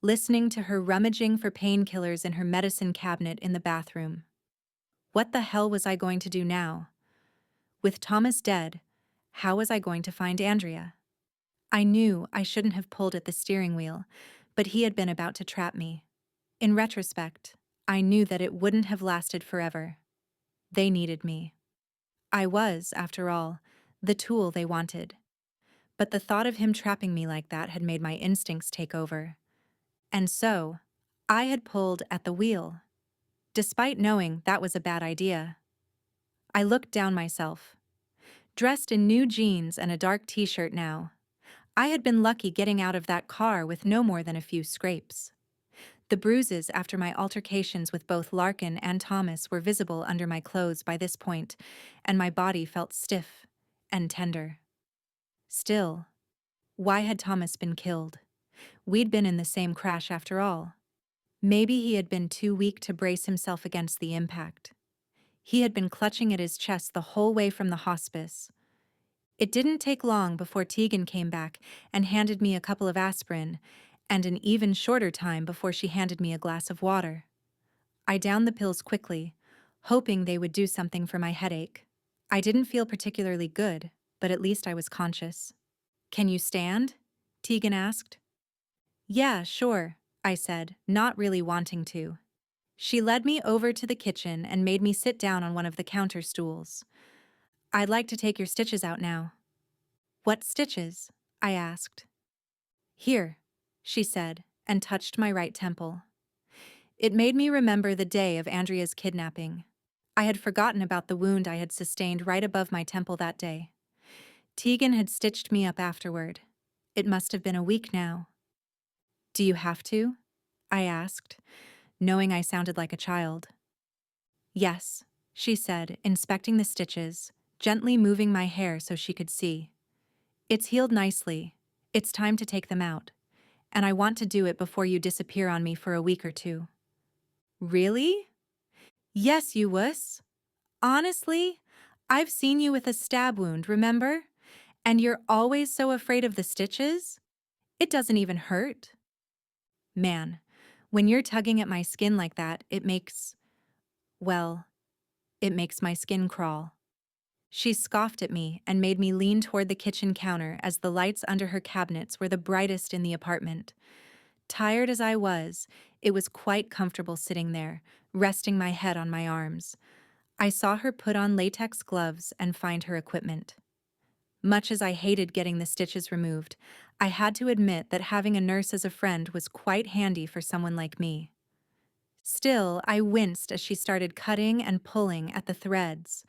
listening to her rummaging for painkillers in her medicine cabinet in the bathroom. What the hell was I going to do now? With Thomas dead, how was I going to find Andrea? I knew I shouldn't have pulled at the steering wheel, but he had been about to trap me. In retrospect, I knew that it wouldn't have lasted forever. They needed me. I was, after all, the tool they wanted. But the thought of him trapping me like that had made my instincts take over. And so, I had pulled at the wheel, despite knowing that was a bad idea. I looked down myself. Dressed in new jeans and a dark t-shirt now, I had been lucky getting out of that car with no more than a few scrapes. The bruises after my altercations with both Larkin and Thomas were visible under my clothes by this point, and my body felt stiff and tender. Still, why had Thomas been killed? We'd been in the same crash after all. Maybe he had been too weak to brace himself against the impact. He had been clutching at his chest the whole way from the hospice. It didn't take long before Tegan came back and handed me a couple of aspirin, and an even shorter time before she handed me a glass of water. I downed the pills quickly, hoping they would do something for my headache. I didn't feel particularly good, but at least I was conscious. "Can you stand?" Tegan asked. "Yeah, sure," I said, not really wanting to. She led me over to the kitchen and made me sit down on one of the counter stools. "I'd like to take your stitches out now." "What stitches?" I asked. "Here," she said, and touched my right temple. It made me remember the day of Andrea's kidnapping. I had forgotten about the wound I had sustained right above my temple that day. Tegan had stitched me up afterward. It must have been a week now. "Do you have to?" I asked, knowing I sounded like a child. "Yes," she said, inspecting the stitches, gently moving my hair so she could see. "It's healed nicely. It's time to take them out. And I want to do it before you disappear on me for a week or two." "Really?" "Yes, you wuss. Honestly, I've seen you with a stab wound, remember? And you're always so afraid of the stitches? It doesn't even hurt." Man, when you're tugging at my skin like that, well, it makes my skin crawl. She scoffed at me and made me lean toward the kitchen counter as the lights under her cabinets were the brightest in the apartment. Tired as I was, it was quite comfortable sitting there, resting my head on my arms. I saw her put on latex gloves and find her equipment. Much as I hated getting the stitches removed, I had to admit that having a nurse as a friend was quite handy for someone like me. Still, I winced as she started cutting and pulling at the threads.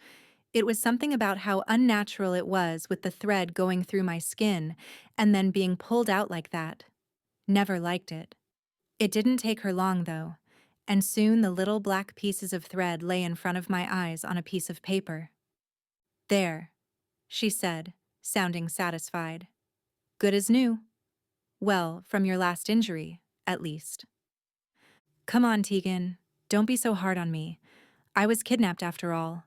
It was something about how unnatural it was with the thread going through my skin and then being pulled out like that. Never liked it. It didn't take her long, though, and soon the little black pieces of thread lay in front of my eyes on a piece of paper. "There," she said, sounding satisfied. "Good as new. Well, from your last injury, at least." "Come on, Tegan. Don't be so hard on me. I was kidnapped after all,"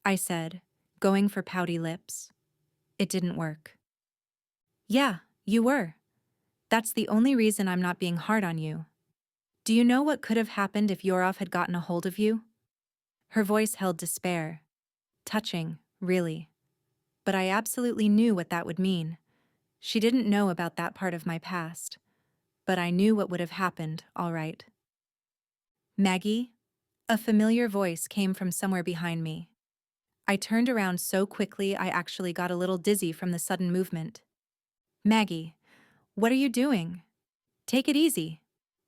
I said, going for pouty lips. It didn't work. "Yeah, you were. That's the only reason I'm not being hard on you. Do you know what could have happened if Yorov had gotten a hold of you?" Her voice held despair. Touching, really. But I absolutely knew what that would mean. She didn't know about that part of my past. But I knew what would have happened, all right. "Maggie?" A familiar voice came from somewhere behind me. I turned around so quickly I actually got a little dizzy from the sudden movement. "Maggie, what are you doing?" "Take it easy,"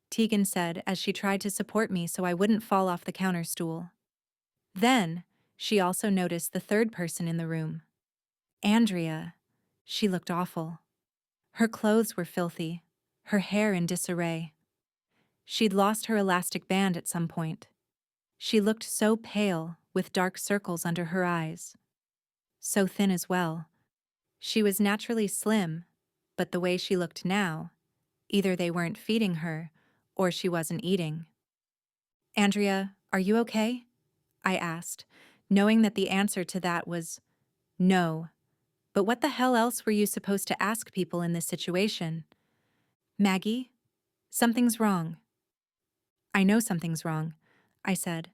Tegan said as she tried to support me so I wouldn't fall off the counter stool. Then, she also noticed the third person in the room. Andrea. She looked awful. Her clothes were filthy, her hair in disarray. She'd lost her elastic band at some point. She looked so pale, with dark circles under her eyes. So thin as well. She was naturally slim, but the way she looked now, either they weren't feeding her, or she wasn't eating. "Andrea, are you okay?" I asked, knowing that the answer to that was no. But what the hell else were you supposed to ask people in this situation? "Maggie, something's wrong." "I know something's wrong," I said,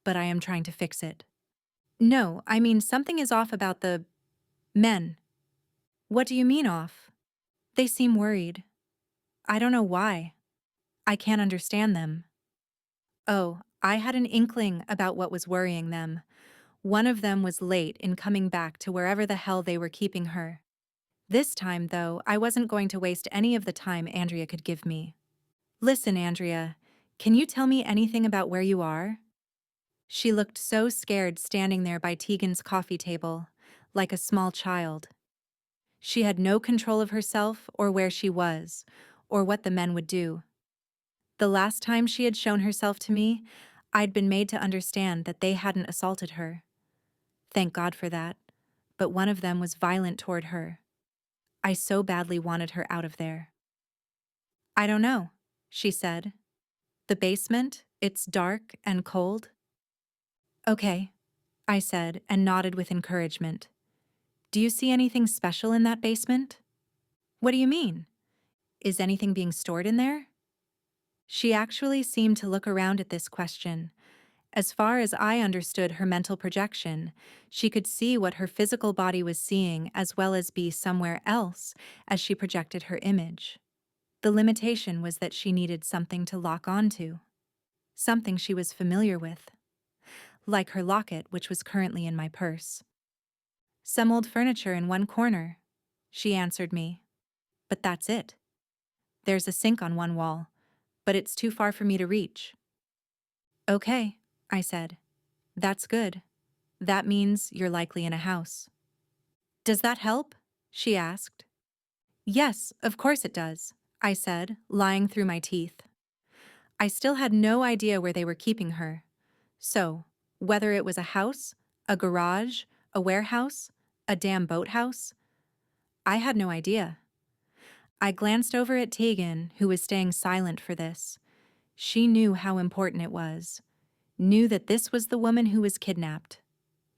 "but I am trying to fix it." "No, I mean something is off about the men." "What do you mean off?" "They seem worried. I don't know why. I can't understand them." Oh, I had an inkling about what was worrying them. One of them was late in coming back to wherever the hell they were keeping her. This time, though, I wasn't going to waste any of the time Andrea could give me. "Listen, Andrea, can you tell me anything about where you are?" She looked so scared standing there by Tegan's coffee table, like a small child. She had no control of herself or where she was, or what the men would do. The last time she had shown herself to me, I'd been made to understand that they hadn't assaulted her. Thank God for that, but one of them was violent toward her. I so badly wanted her out of there. "I don't know," she said. "The basement, it's dark and cold." "Okay," I said and nodded with encouragement. "Do you see anything special in that basement?" "What do you mean? Is anything being stored in there?" She actually seemed to look around at this question. As far as I understood her mental projection, she could see what her physical body was seeing as well as be somewhere else as she projected her image. The limitation was that she needed something to lock onto, something she was familiar with, like her locket, which was currently in my purse. "Some old furniture in one corner," she answered me. "But that's it. There's a sink on one wall, but it's too far for me to reach." "Okay," I said. "That's good. That means you're likely in a house." "Does that help?" she asked. "Yes, of course it does," I said, lying through my teeth. I still had no idea where they were keeping her. So, whether it was a house, a garage, a warehouse, a damn boathouse, I had no idea. I glanced over at Tegan, who was staying silent for this. She knew how important it was, knew that this was the woman who was kidnapped,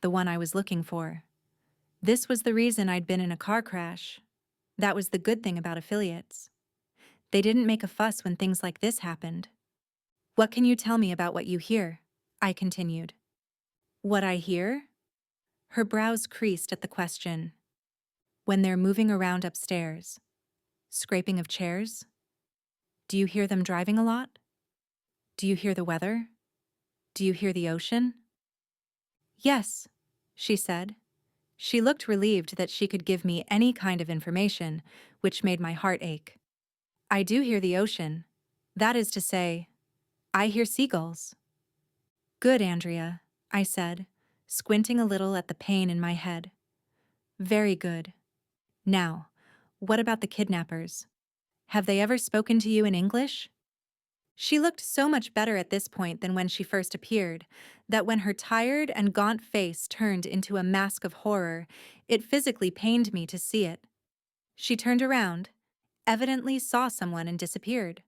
the one I was looking for. This was the reason I'd been in a car crash. That was the good thing about affiliates. They didn't make a fuss when things like this happened. "What can you tell me about what you hear?" I continued. "What I hear?" Her brows creased at the question. "When they're moving around upstairs. Scraping of chairs? Do you hear them driving a lot? Do you hear the weather? Do you hear the ocean?" "Yes," she said. She looked relieved that she could give me any kind of information, which made my heart ache. "I do hear the ocean. That is to say, I hear seagulls." "Good, Andrea," I said, squinting a little at the pain in my head. "Very good. Now, what about the kidnappers? Have they ever spoken to you in English?" She looked so much better at this point than when she first appeared, that when her tired and gaunt face turned into a mask of horror, it physically pained me to see it. She turned around, evidently saw someone and disappeared.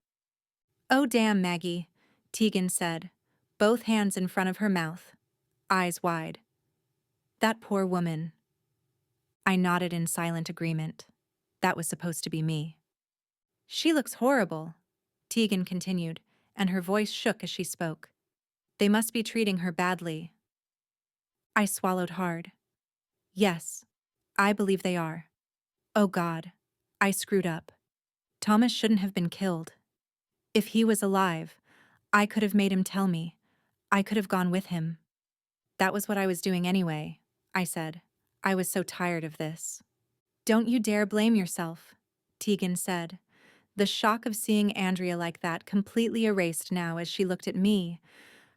"Oh damn, Maggie," Tegan said, both hands in front of her mouth, eyes wide. "That poor woman." I nodded in silent agreement. That was supposed to be me. "She looks horrible," Tegan continued, and her voice shook as she spoke. "They must be treating her badly." I swallowed hard. Yes, I believe they are. Oh God, I screwed up. Thomas shouldn't have been killed. If he was alive, I could have made him tell me. I could have gone with him. "That was what I was doing anyway," I said. I was so tired of this. "Don't you dare blame yourself," Tegan said. The shock of seeing Andrea like that completely erased now as she looked at me,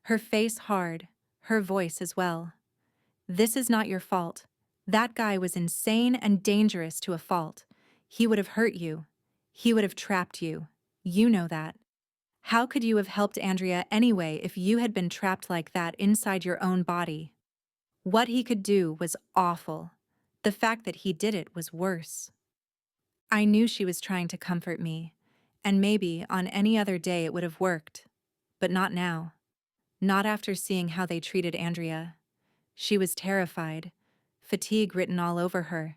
her face hard, her voice as well. "This is not your fault. That guy was insane and dangerous to a fault. He would have hurt you. He would have trapped you. You know that. How could you have helped Andrea anyway if you had been trapped like that inside your own body? What he could do was awful. The fact that he did it was worse. I knew she was trying to comfort me, and maybe on any other day it would have worked. But not now. Not after seeing how they treated Andrea. She was terrified, fatigue written all over her,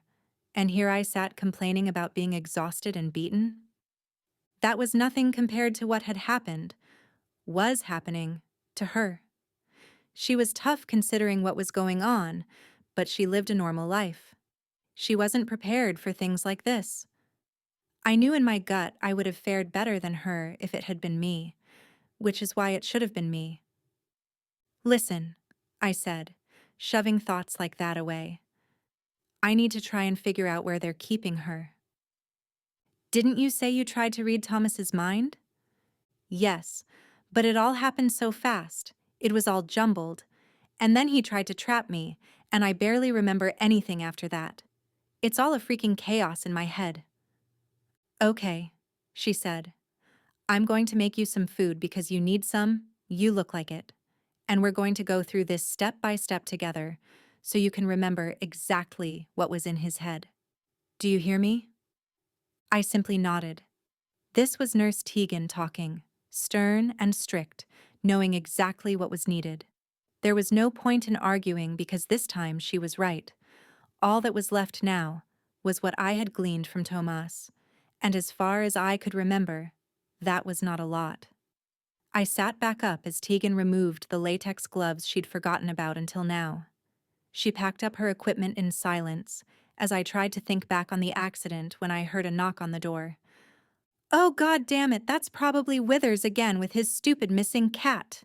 and here I sat complaining about being exhausted and beaten. That was nothing compared to what had happened, was happening, to her. She was tough considering what was going on, but she lived a normal life. She wasn't prepared for things like this. I knew in my gut I would have fared better than her if it had been me, which is why it should have been me. Listen, I said, shoving thoughts like that away. I need to try and figure out where they're keeping her. Didn't you say you tried to read Thomas's mind? Yes, but it all happened so fast. It was all jumbled. And then he tried to trap me, and I barely remember anything after that. It's all a freaking chaos in my head. Okay, she said. I'm going to make you some food because you need some, you look like it. And we're going to go through this step by step together so you can remember exactly what was in his head. Do you hear me? I simply nodded. This was Nurse Tegan talking, stern and strict, knowing exactly what was needed. There was no point in arguing because this time she was right. All that was left now was what I had gleaned from Tomas, and as far as I could remember, that was not a lot. I sat back up as Tegan removed the latex gloves she'd forgotten about until now. She packed up her equipment in silence as I tried to think back on the accident when I heard a knock on the door. Oh, God damn it, that's probably Withers again with his stupid missing cat.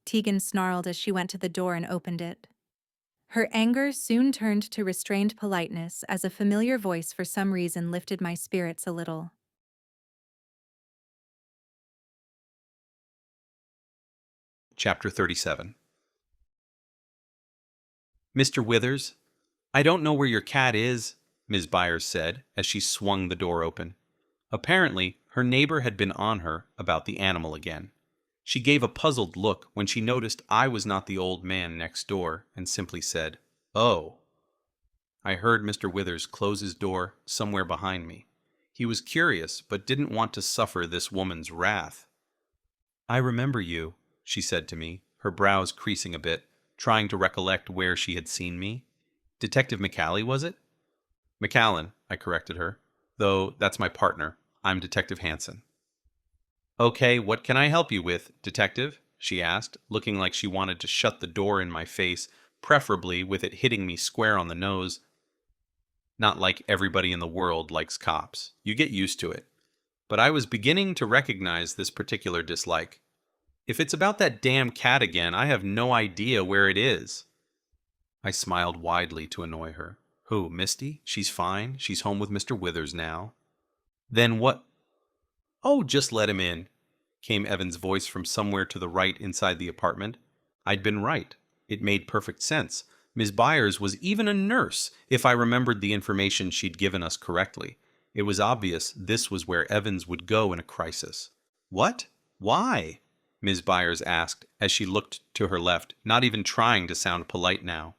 Tegan snarled as she went to the door and opened it. Her anger soon turned to restrained politeness as a familiar voice for some reason lifted my spirits a little. Chapter 37. Mr. Withers, I don't know where your cat is, Ms. Byers said as she swung the door open. Apparently, her neighbor had been on her about the animal again. She gave a puzzled look when she noticed I was not the old man next door and simply said, "Oh." I heard Mr. Withers close his door somewhere behind me. He was curious but didn't want to suffer this woman's wrath. "I remember you," she said to me, her brows creasing a bit, trying to recollect where she had seen me. "Detective McCallie, was it?" "McCallan," I corrected her, "though that's my partner. I'm Detective Hansen." "Okay, what can I help you with, Detective?" she asked, looking like she wanted to shut the door in my face, preferably with it hitting me square on the nose. Not like everybody in the world likes cops. You get used to it. But I was beginning to recognize this particular dislike. "If it's about that damn cat again, I have no idea where it is." I smiled widely to annoy her. "Who, Misty? She's fine. She's home with Mr. Withers now." "Then what—" "Oh, just let him in," came Evan's voice from somewhere to the right inside the apartment. I'd been right. It made perfect sense. Ms. Byers was even a nurse, if I remembered the information she'd given us correctly. It was obvious this was where Evans would go in a crisis. "What? Why?" Ms. Byers asked as she looked to her left, not even trying to sound polite now.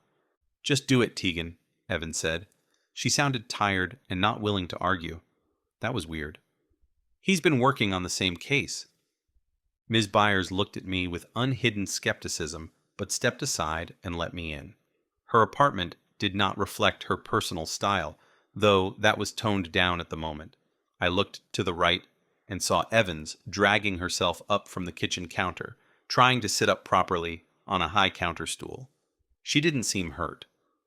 "Just do it, Tegan," Evan said. She sounded tired and not willing to argue. That was weird. "He's been working on the same case." Ms. Byers looked at me with unhidden skepticism, but stepped aside and let me in. Her apartment did not reflect her personal style, though that was toned down at the moment. I looked to the right and saw Evans dragging herself up from the kitchen counter, trying to sit up properly on a high counter stool. She didn't seem hurt.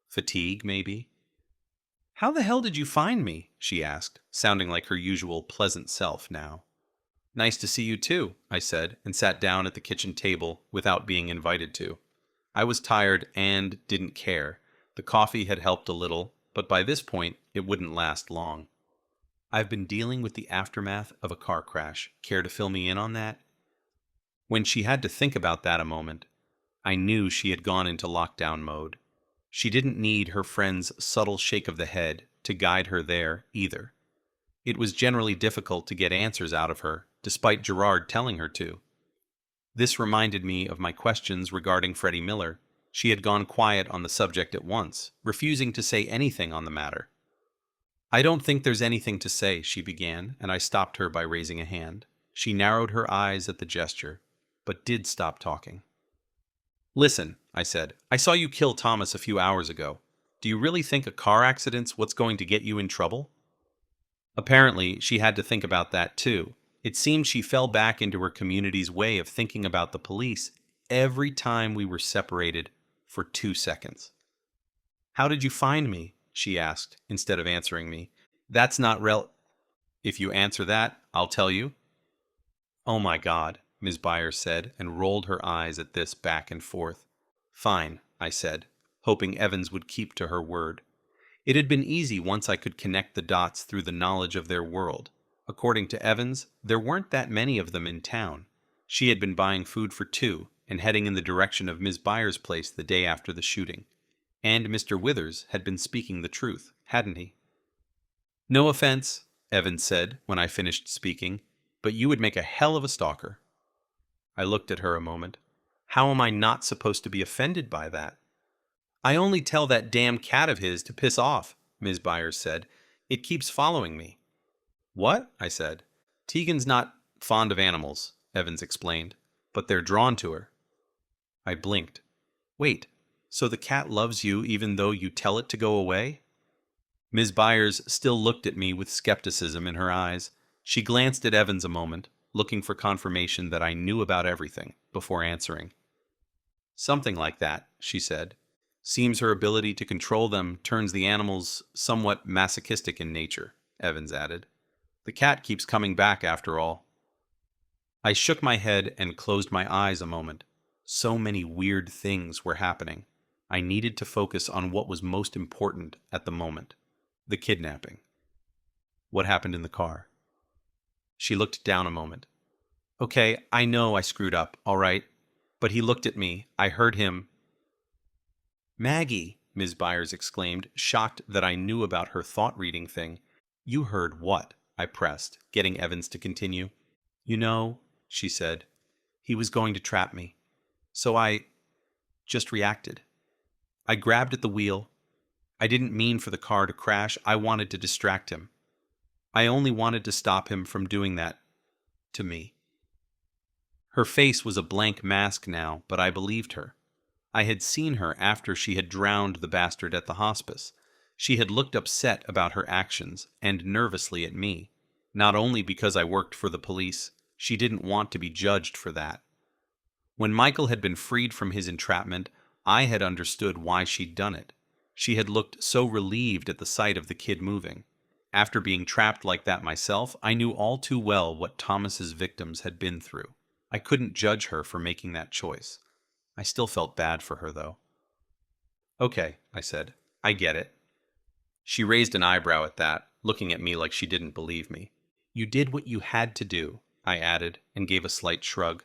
Fatigue, maybe? "How the hell did you find me?" she asked, sounding like her usual pleasant self now. "Nice to see you too," I said, and sat down at the kitchen table without being invited to. I was tired and didn't care. The coffee had helped a little, but by this point it wouldn't last long. "I've been dealing with the aftermath of a car crash. Care to fill me in on that?" When she had to think about that a moment, I knew she had gone into lockdown mode. She didn't need her friend's subtle shake of the head to guide her there, either. It was generally difficult to get answers out of her, despite Gerard telling her to. This reminded me of my questions regarding Freddie Miller. She had gone quiet on the subject at once, refusing to say anything on the matter. "I don't think there's anything to say," she began, and I stopped her by raising a hand. She narrowed her eyes at the gesture, but did stop talking. "Listen," I said, "I saw you kill Thomas a few hours ago. Do you really think a car accident's what's going to get you in trouble?" Apparently, she had to think about that too. It seemed she fell back into her community's way of thinking about the police every time we were separated for 2 seconds. "How did you find me?" she asked, instead of answering me. "That's not If you answer that, I'll tell you." "Oh my God," Ms. Byers said, and rolled her eyes at this back and forth. "Fine," I said, hoping Evans would keep to her word. It had been easy once I could connect the dots through the knowledge of their world. According to Evans, there weren't that many of them in town. She had been buying food for 2 and heading in the direction of Ms. Byers' place the day after the shooting. And Mr. Withers had been speaking the truth, hadn't he? "No offense," Evans said when I finished speaking, "but you would make a hell of a stalker." I looked at her a moment. How am I not supposed to be offended by that? "I only tell that damn cat of his to piss off," Ms. Byers said. "It keeps following me." "What?" I said. "Tegan's not fond of animals," Evans explained, "but they're drawn to her." I blinked. "Wait, so the cat loves you even though you tell it to go away?" Ms. Byers still looked at me with skepticism in her eyes. She glanced at Evans a moment, looking for confirmation that I knew about everything, before answering. "Something like that," she said. "Seems her ability to control them turns the animals somewhat masochistic in nature," Evans added. "The cat keeps coming back after all." I shook my head and closed my eyes a moment. So many weird things were happening. I needed to focus on what was most important at the moment. The kidnapping. What happened in the car? She looked down a moment. "Okay, I know I screwed up, all right. But he looked at me. I heard him." "Maggie," Ms. Byers exclaimed, shocked that I knew about her thought-reading thing. "You heard what?" I pressed, getting Evans to continue. "You know," she said, "he was going to trap me. So I just reacted. I grabbed at the wheel. I didn't mean for the car to crash. I wanted to distract him. I only wanted to stop him from doing that to me." Her face was a blank mask now, but I believed her. I had seen her after she had drowned the bastard at the hospice. She had looked upset about her actions, and nervously at me. Not only because I worked for the police, she didn't want to be judged for that. When Michael had been freed from his entrapment, I had understood why she'd done it. She had looked so relieved at the sight of the kid moving. After being trapped like that myself, I knew all too well what Thomas's victims had been through. I couldn't judge her for making that choice. I still felt bad for her, though. "Okay," I said. "I get it." She raised an eyebrow at that, looking at me like she didn't believe me. "You did what you had to do," I added, and gave a slight shrug.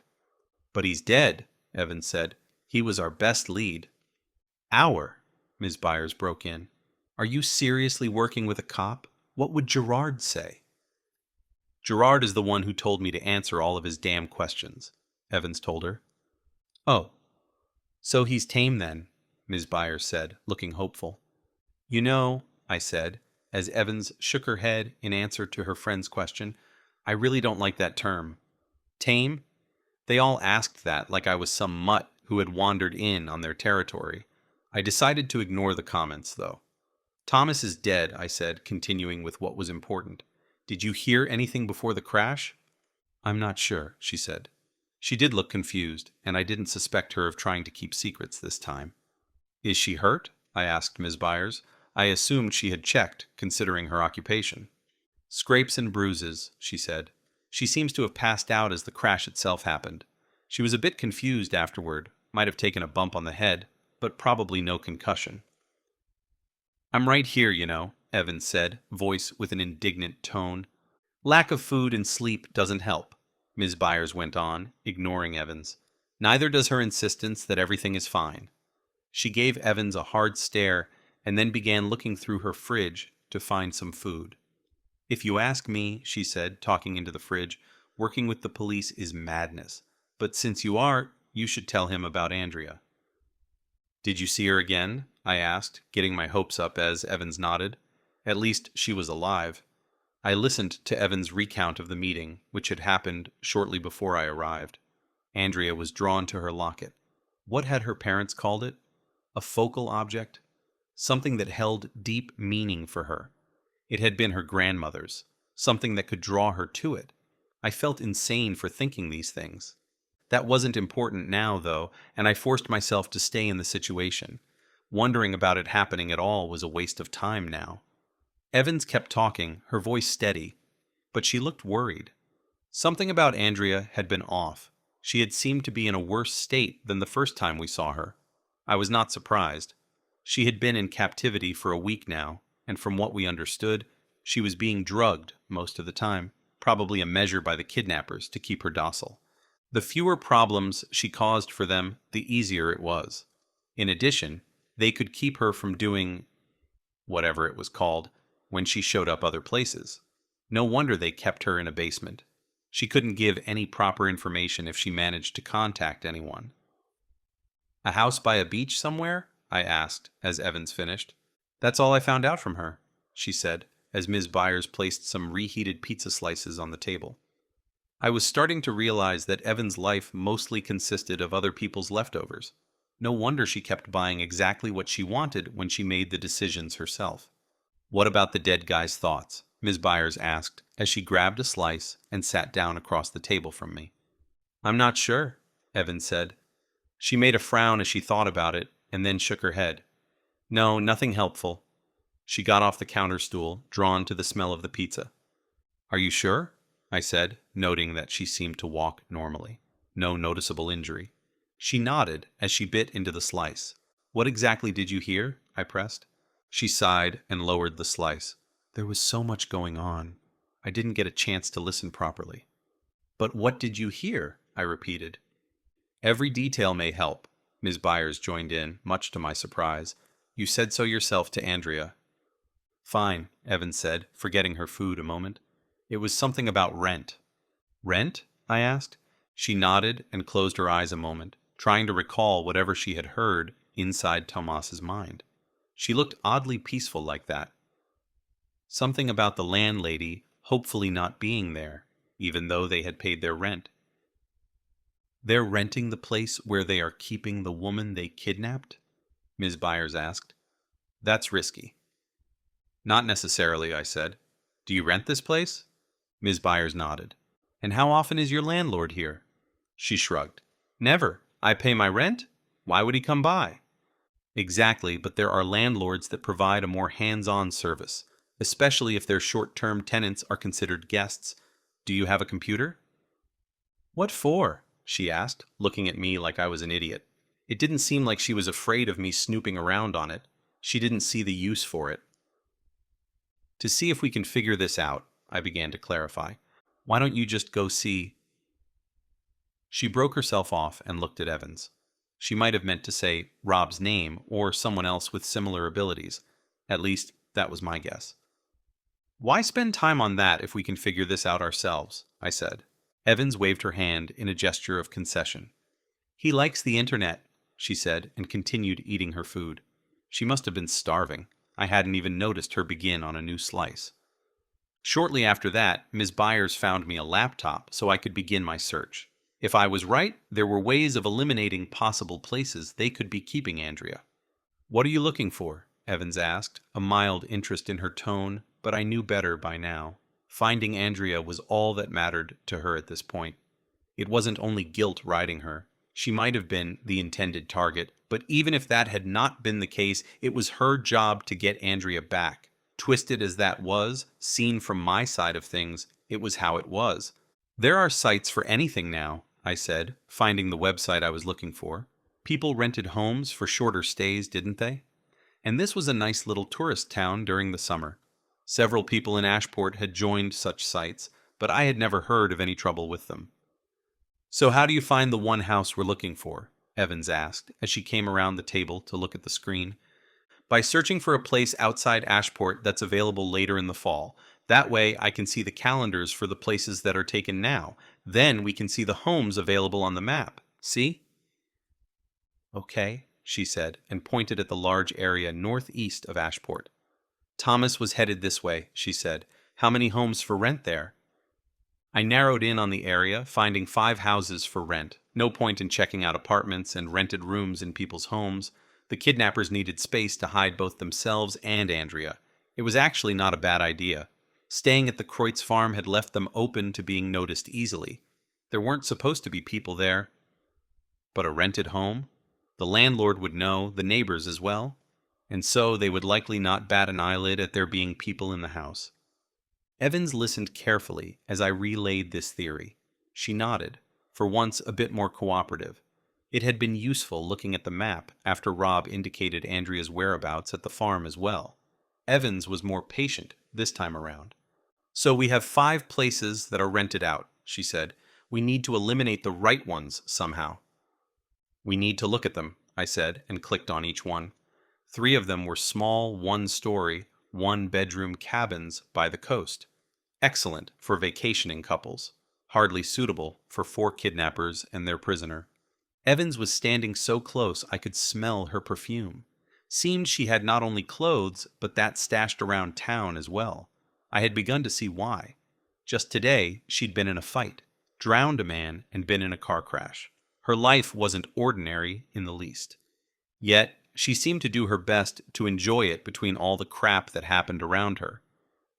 "But he's dead," Evans said. "He was our best lead." "Our?" Ms. Byers broke in. "Are you seriously working with a cop? What would Gerard say?" "Gerard is the one who told me to answer all of his damn questions," Evans told her. "Oh. So he's tame then," Ms. Byers said, looking hopeful. "You know," I said, as Evans shook her head in answer to her friend's question, "I really don't like that term. Tame? They all asked that like I was some mutt who had wandered in on their territory. I decided to ignore the comments, though. "Thomas is dead," I said, continuing with what was important. "Did you hear anything before the crash?" "I'm not sure," she said. She did look confused, and I didn't suspect her of trying to keep secrets this time. "Is she hurt?" I asked Ms. Byers. I assumed she had checked, considering her occupation. "Scrapes and bruises," she said. "She seems to have passed out as the crash itself happened. She was a bit confused afterward, might have taken a bump on the head, but probably no concussion." "I'm right here, you know," Evans said, voice with an indignant tone. "Lack of food and sleep doesn't help," Ms. Byers went on, ignoring Evans. "Neither does her insistence that everything is fine." She gave Evans a hard stare and then began looking through her fridge to find some food. "If you ask me," she said, talking into the fridge, Working with the police is madness. But since you are, you should tell him about Andrea." "Did you see her again?" I asked, getting my hopes up as Evans nodded. At least she was alive. I listened to Evans' recount of the meeting, which had happened shortly before I arrived. Andrea was drawn to her locket. What had her parents called it? A focal object? Something that held deep meaning for her. It had been her grandmother's, something that could draw her to it. I felt insane for thinking these things. That wasn't important now, though, and I forced myself to stay in the situation. Wondering about it happening at all was a waste of time now. Evans kept talking, her voice steady, but she looked worried. Something about Andrea had been off. She had seemed to be in a worse state than the first time we saw her. I was not surprised. She had been in captivity for a week now, and from what we understood, she was being drugged most of the time, probably a measure by the kidnappers to keep her docile. The fewer problems she caused for them, the easier it was. In addition, they could keep her from doing whatever it was called when she showed up other places. No wonder they kept her in a basement. She couldn't give any proper information if she managed to contact anyone. "A house by a beach somewhere?" I asked as Evans finished. "That's all I found out from her," she said, as Ms. Byers placed some reheated pizza slices on the table. I was starting to realize that Evans' life mostly consisted of other people's leftovers. No wonder she kept buying exactly what she wanted when she made the decisions herself. "What about the dead guy's thoughts?" Ms. Byers asked as she grabbed a slice and sat down across the table from me. "I'm not sure," Evans said. She made a frown as she thought about it and then shook her head. "No, nothing helpful." She got off the counter stool, drawn to the smell of the pizza. "Are you sure?" I said, noting that she seemed to walk normally. No noticeable injury. She nodded as she bit into the slice. "What exactly did you hear?" I pressed. She sighed and lowered the slice. "There was so much going on. I didn't get a chance to listen properly." "But what did you hear?" I repeated. "Every detail may help," Ms. Byers joined in, much to my surprise. "You said so yourself to Andrea." "Fine," Evans said, forgetting her food a moment. "It was something about rent." "Rent?" I asked. She nodded and closed her eyes a moment, trying to recall whatever she had heard inside Tomas's mind. She looked oddly peaceful like that. Something about the landlady hopefully not being there, even though they had paid their rent. "They're renting the place where they are keeping the woman they kidnapped?" Ms. Byers asked. "That's risky." "Not necessarily," I said. "Do you rent this place?" Ms. Byers nodded. "And how often is your landlord here?" She shrugged. "Never. I pay my rent. Why would he come by?" "Exactly, but there are landlords that provide a more hands-on service, especially if their short-term tenants are considered guests. Do you have a computer?" "What for?" she asked, looking at me like I was an idiot. It didn't seem like she was afraid of me snooping around on it. She didn't see the use for it. "To see if we can figure this out," I began to clarify. "Why don't you just go see—" She broke herself off and looked at Evans. She might have meant to say Rob's name or someone else with similar abilities. At least, that was my guess. "Why spend time on that if we can figure this out ourselves?" I said. Evans waved her hand in a gesture of concession. "He likes the internet," she said, and continued eating her food. She must have been starving. I hadn't even noticed her begin on a new slice. Shortly after that, Ms. Byers found me a laptop so I could begin my search. If I was right, there were ways of eliminating possible places they could be keeping Andrea. "What are you looking for?" Evans asked, a mild interest in her tone, but I knew better by now. Finding Andrea was all that mattered to her at this point. It wasn't only guilt riding her. She might have been the intended target, but even if that had not been the case, it was her job to get Andrea back. Twisted as that was, seen from my side of things, it was how it was. "There are sites for anything now," I said, finding the website I was looking for. "People rented homes for shorter stays, didn't they? And this was a nice little tourist town during the summer. Several people in Ashport had joined such sites, but I had never heard of any trouble with them." "So how do you find the one house we're looking for?" Evans asked, as she came around the table to look at the screen. "By searching for a place outside Ashport that's available later in the fall. That way I can see the calendars for the places that are taken now. Then we can see the homes available on the map. See? Okay, she said, and pointed at the large area northeast of Ashport. Thomas was headed this way, she said. How many homes for rent there? I narrowed in on the area, finding 5 houses for rent. No point in checking out apartments and rented rooms in people's homes. The kidnappers needed space to hide both themselves and Andrea. It was actually not a bad idea. Staying at the Kreutz farm had left them open to being noticed easily. There weren't supposed to be people there. But a rented home? The landlord would know, the neighbors as well. And so they would likely not bat an eyelid at there being people in the house. Evans listened carefully as I relayed this theory. She nodded, for once a bit more cooperative. It had been useful looking at the map after Rob indicated Andrea's whereabouts at the farm as well. Evans was more patient this time around. So we have 5 places that are rented out, she said. We need to eliminate the right ones somehow. We need to look at them, I said, and clicked on each one. 3 of them were small, 1-story, 1-bedroom cabins by the coast. Excellent for vacationing couples. Hardly suitable for 4 kidnappers and their prisoner. Evans was standing so close I could smell her perfume. Seemed she had not only clothes, but that stashed around town as well. I had begun to see why. Just today, she'd been in a fight, drowned a man, and been in a car crash. Her life wasn't ordinary in the least. Yet, she seemed to do her best to enjoy it between all the crap that happened around her.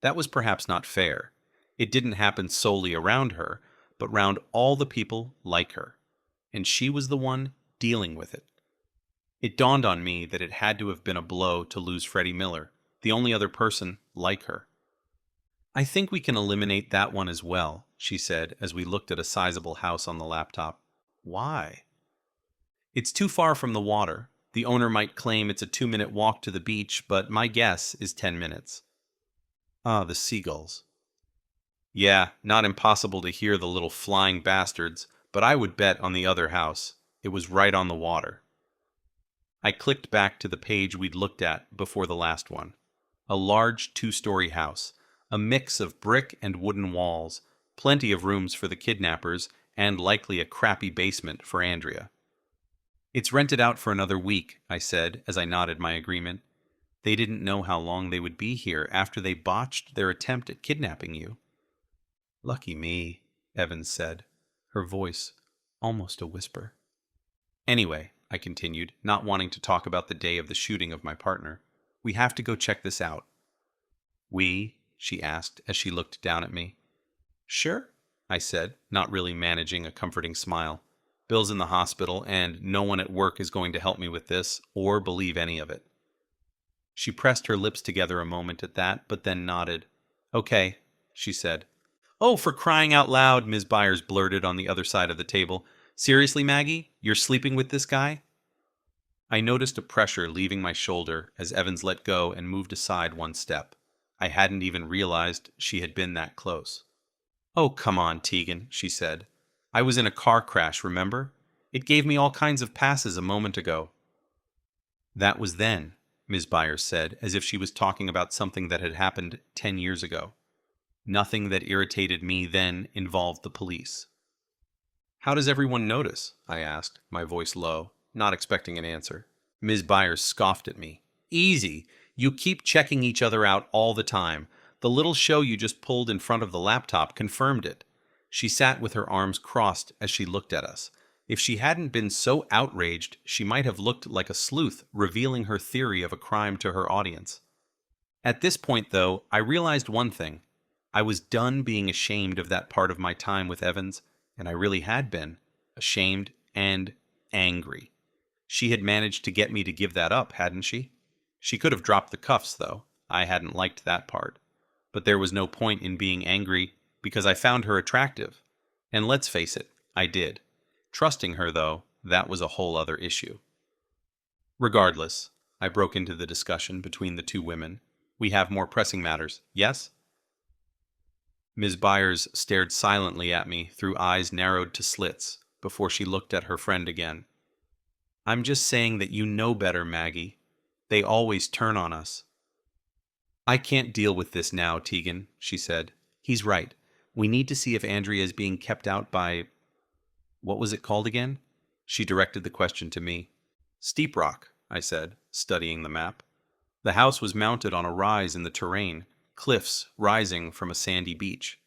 That was perhaps not fair. It didn't happen solely around her, but round all the people like her. And she was the one dealing with it. It dawned on me that it had to have been a blow to lose Freddie Miller, the only other person like her. I think we can eliminate that one as well, she said as we looked at a sizable house on the laptop. Why? It's too far from the water. The owner might claim it's a 2-minute walk to the beach, but my guess is 10 minutes. Ah, the seagulls. Yeah, not impossible to hear the little flying bastards, but I would bet on the other house. It was right on the water. I clicked back to the page we'd looked at before the last one. A large 2-story house, a mix of brick and wooden walls, plenty of rooms for the kidnappers, and likely a crappy basement for Andrea. It's rented out for another week, I said as I nodded my agreement. They didn't know how long they would be here after they botched their attempt at kidnapping you. Lucky me, Evans said, her voice almost a whisper. Anyway, I continued, not wanting to talk about the day of the shooting of my partner, we have to go check this out. We? She asked as she looked down at me. Sure, I said, not really managing a comforting smile. Bill's in the hospital, and no one at work is going to help me with this, or believe any of it. She pressed her lips together a moment at that, but then nodded. Okay, she said. Oh, for crying out loud, Ms. Byers blurted on the other side of the table. Seriously, Maggie? You're sleeping with this guy? I noticed a pressure leaving my shoulder as Evans let go and moved aside 1 step. I hadn't even realized she had been that close. Oh, come on, Tegan, she said. I was in a car crash, remember? It gave me all kinds of passes a moment ago. That was then, Ms. Byers said, as if she was talking about something that had happened 10 years ago. Nothing that irritated me then involved the police. How does everyone notice? I asked, my voice low, not expecting an answer. Ms. Byers scoffed at me. Easy. You keep checking each other out all the time. The little show you just pulled in front of the laptop confirmed it. She sat with her arms crossed as she looked at us. If she hadn't been so outraged, she might have looked like a sleuth revealing her theory of a crime to her audience. At this point, though, I realized one thing. I was done being ashamed of that part of my time with Evans, and I really had been. Ashamed and angry. She had managed to get me to give that up, hadn't she? She could have dropped the cuffs, though. I hadn't liked that part. But there was no point in being angry, because I found her attractive. And let's face it, I did. Trusting her, though, that was a whole other issue. Regardless, I broke into the discussion between the 2 women. We have more pressing matters, yes? Ms. Byers stared silently at me through eyes narrowed to slits before she looked at her friend again. I'm just saying that you know better, Maggie. They always turn on us. I can't deal with this now, Tegan, she said. He's right. We need to see if Andrea is being kept out by— what was it called again? She directed the question to me. Steep Rock, I said, studying the map. The house was mounted on a rise in the terrain, cliffs rising from a sandy beach.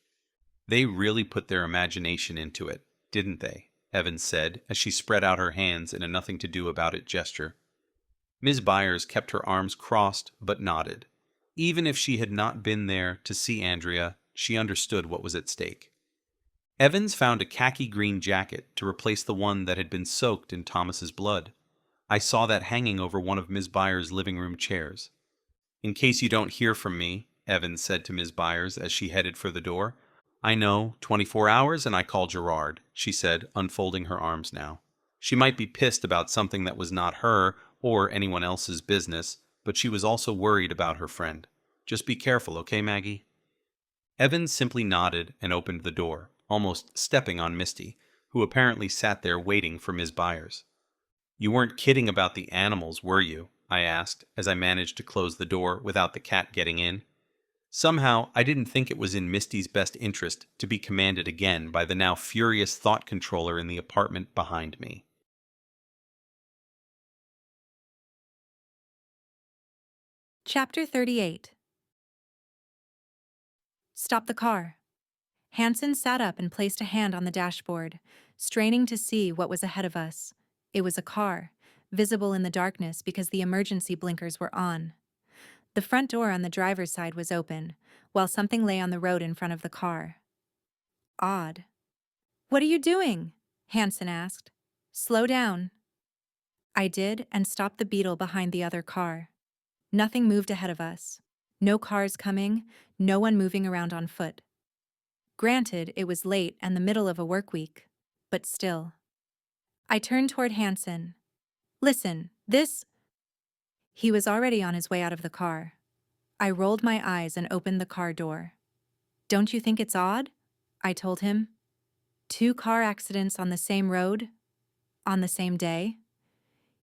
They really put their imagination into it, didn't they? Evans said, as she spread out her hands in a nothing-to-do-about-it gesture. Ms. Byers kept her arms crossed but nodded. Even if she had not been there to see Andrea, she understood what was at stake. Evans found a khaki-green jacket to replace the one that had been soaked in Thomas's blood. I saw that hanging over one of Ms. Byers' living room chairs. In case you don't hear from me, Evans said to Ms. Byers as she headed for the door. I know, 24 hours and I call Gerard, she said, unfolding her arms now. She might be pissed about something that was not her or anyone else's business, but she was also worried about her friend. Just be careful, okay, Maggie? Evans simply nodded and opened the door, almost stepping on Misty, who apparently sat there waiting for Ms. Byers. You weren't kidding about the animals, were you? I asked, as I managed to close the door without the cat getting in. Somehow, I didn't think it was in Misty's best interest to be commanded again by the now furious thought controller in the apartment behind me. Chapter 38. Stop the car. Hansen sat up and placed a hand on the dashboard, straining to see what was ahead of us. It was a car, visible in the darkness because the emergency blinkers were on. The front door on the driver's side was open, while something lay on the road in front of the car. Odd. What are you doing? Hansen asked. Slow down. I did and stopped the Beetle behind the other car. Nothing moved ahead of us. No cars coming, no one moving around on foot. Granted, it was late and the middle of a work week, but still. I turned toward Hansen. Listen, this— He was already on his way out of the car. I rolled my eyes and opened the car door. Don't you think it's odd? I told him. 2 car accidents on the same road? On the same day?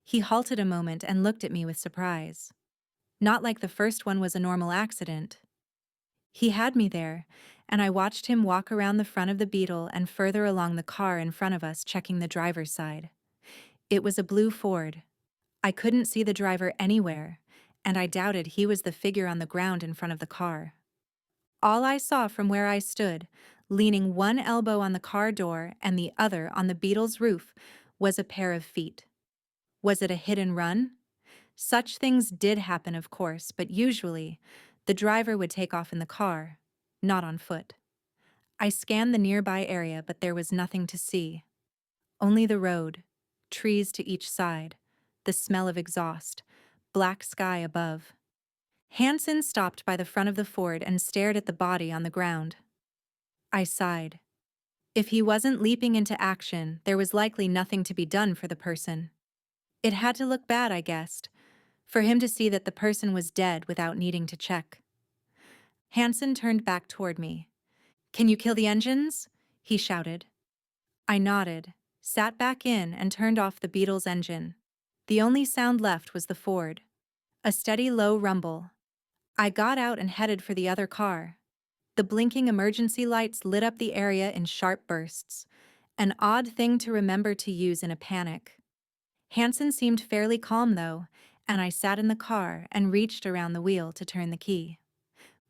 He halted a moment and looked at me with surprise. Not like the first one was a normal accident. He had me there, and I watched him walk around the front of the Beetle and further along the car in front of us, checking the driver's side. It was a blue Ford. I couldn't see the driver anywhere, and I doubted he was the figure on the ground in front of the car. All I saw from where I stood, leaning one elbow on the car door and the other on the Beetle's roof, was a pair of feet. Was it a hit and run? Such things did happen, of course, but usually, the driver would take off in the car, not on foot. I scanned the nearby area, but there was nothing to see. Only the road, trees to each side, the smell of exhaust, black sky above. Hansen stopped by the front of the Ford and stared at the body on the ground. I sighed. If he wasn't leaping into action, there was likely nothing to be done for the person. It had to look bad, I guessed, for him to see that the person was dead without needing to check. Hansen turned back toward me. Can you kill the engines? He shouted. I nodded, sat back in, and turned off the Beetle's engine. The only sound left was the Ford. A steady low rumble. I got out and headed for the other car. The blinking emergency lights lit up the area in sharp bursts, an odd thing to remember to use in a panic. Hansen seemed fairly calm, though, and I sat in the car and reached around the wheel to turn the key.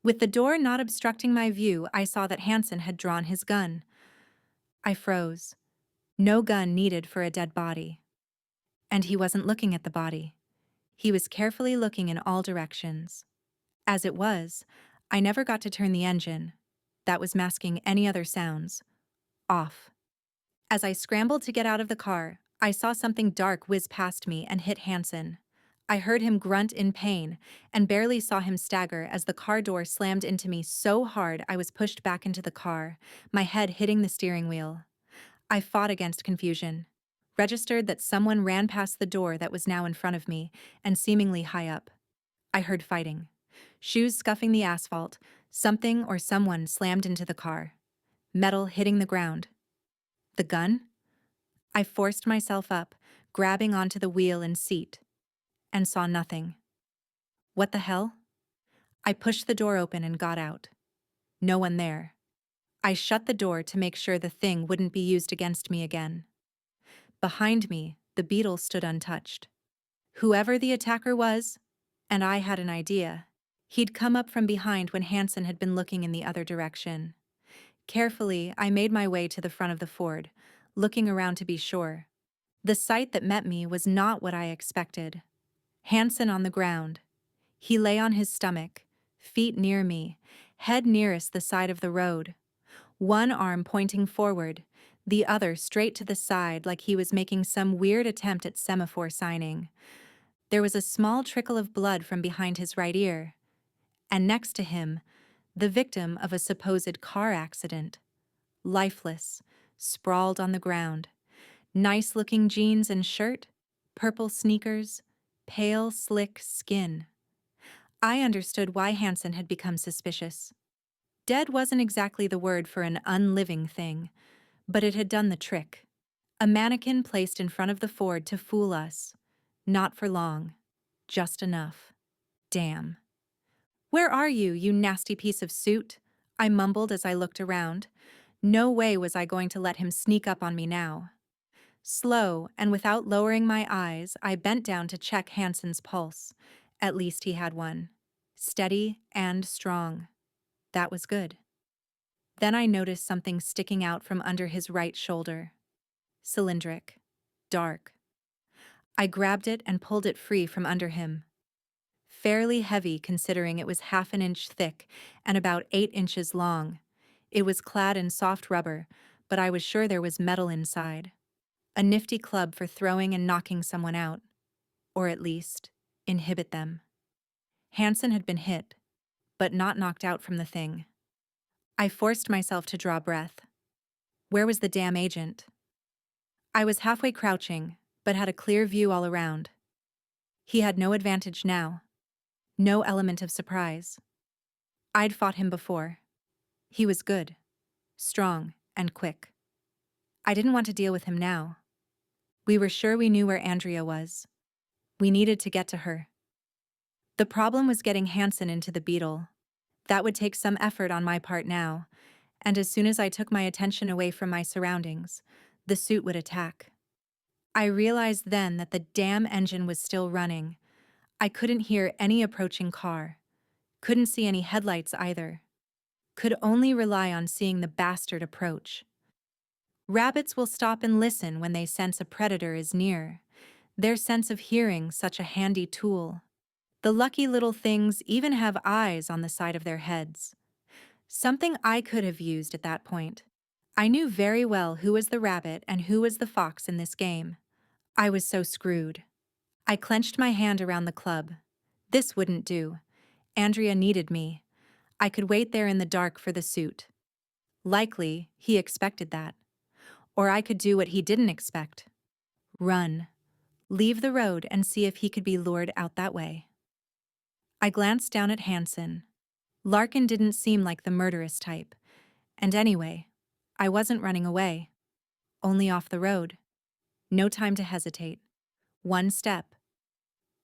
With the door not obstructing my view, I saw that Hansen had drawn his gun. I froze. No gun needed for a dead body. And he wasn't looking at the body. He was carefully looking in all directions. As it was, I never got to turn the engine. That was masking any other sounds. Off. As I scrambled to get out of the car, I saw something dark whiz past me and hit Hansen. I heard him grunt in pain and barely saw him stagger as the car door slammed into me so hard I was pushed back into the car, my head hitting the steering wheel. I fought against confusion, registered that someone ran past the door that was now in front of me and seemingly high up. I heard fighting. Shoes scuffing the asphalt, something or someone slammed into the car. Metal hitting the ground. The gun? I forced myself up, grabbing onto the wheel and seat, and saw nothing. What the hell? I pushed the door open and got out. No one there. I shut the door to make sure the thing wouldn't be used against me again. Behind me, the beetle stood untouched. Whoever the attacker was, and I had an idea. He'd come up from behind when Hansen had been looking in the other direction. Carefully, I made my way to the front of the Ford, looking around to be sure. The sight that met me was not what I expected. Hansen on the ground. He lay on his stomach, feet near me, head nearest the side of the road. One arm pointing forward, the other straight to the side like he was making some weird attempt at semaphore signing. There was a small trickle of blood from behind his right ear. And next to him, the victim of a supposed car accident. Lifeless, sprawled on the ground. Nice-looking jeans and shirt, purple sneakers, pale, slick skin. I understood why Hansen had become suspicious. Dead wasn't exactly the word for an unliving thing, but it had done the trick. A mannequin placed in front of the Ford to fool us. Not for long. Just enough. Damn. "Where are you, you nasty piece of soot?" I mumbled as I looked around. No way was I going to let him sneak up on me now. Slow, and without lowering my eyes, I bent down to check Hansen's pulse. At least he had one. Steady and strong. That was good. Then I noticed something sticking out from under his right shoulder. Cylindric. Dark. I grabbed it and pulled it free from under him. Fairly heavy considering it was half an inch thick and about 8 inches long. It was clad in soft rubber, but I was sure there was metal inside. A nifty club for throwing and knocking someone out. Or at least, inhibit them. Hansen had been hit, but not knocked out from the thing. I forced myself to draw breath. Where was the damn agent? I was halfway crouching, but had a clear view all around. He had no advantage now. No element of surprise. I'd fought him before. He was good, strong, and quick. I didn't want to deal with him now. We were sure we knew where Andrea was. We needed to get to her. The problem was getting Hansen into the beetle. That would take some effort on my part now, and as soon as I took my attention away from my surroundings, the suit would attack. I realized then that the damn engine was still running. I couldn't hear any approaching car. Couldn't see any headlights either. Could only rely on seeing the bastard approach. Rabbits will stop and listen when they sense a predator is near. Their sense of hearing such a handy tool. The lucky little things even have eyes on the side of their heads. Something I could have used at that point. I knew very well who was the rabbit and who was the fox in this game. I was so screwed. I clenched my hand around the club. This wouldn't do. Andrea needed me. I could wait there in the dark for the suit. Likely, he expected that. Or I could do what he didn't expect. Run. Leave the road and see if he could be lured out that way. I glanced down at Hansen. Larkin didn't seem like the murderous type. And anyway, I wasn't running away. Only off the road. No time to hesitate. One step.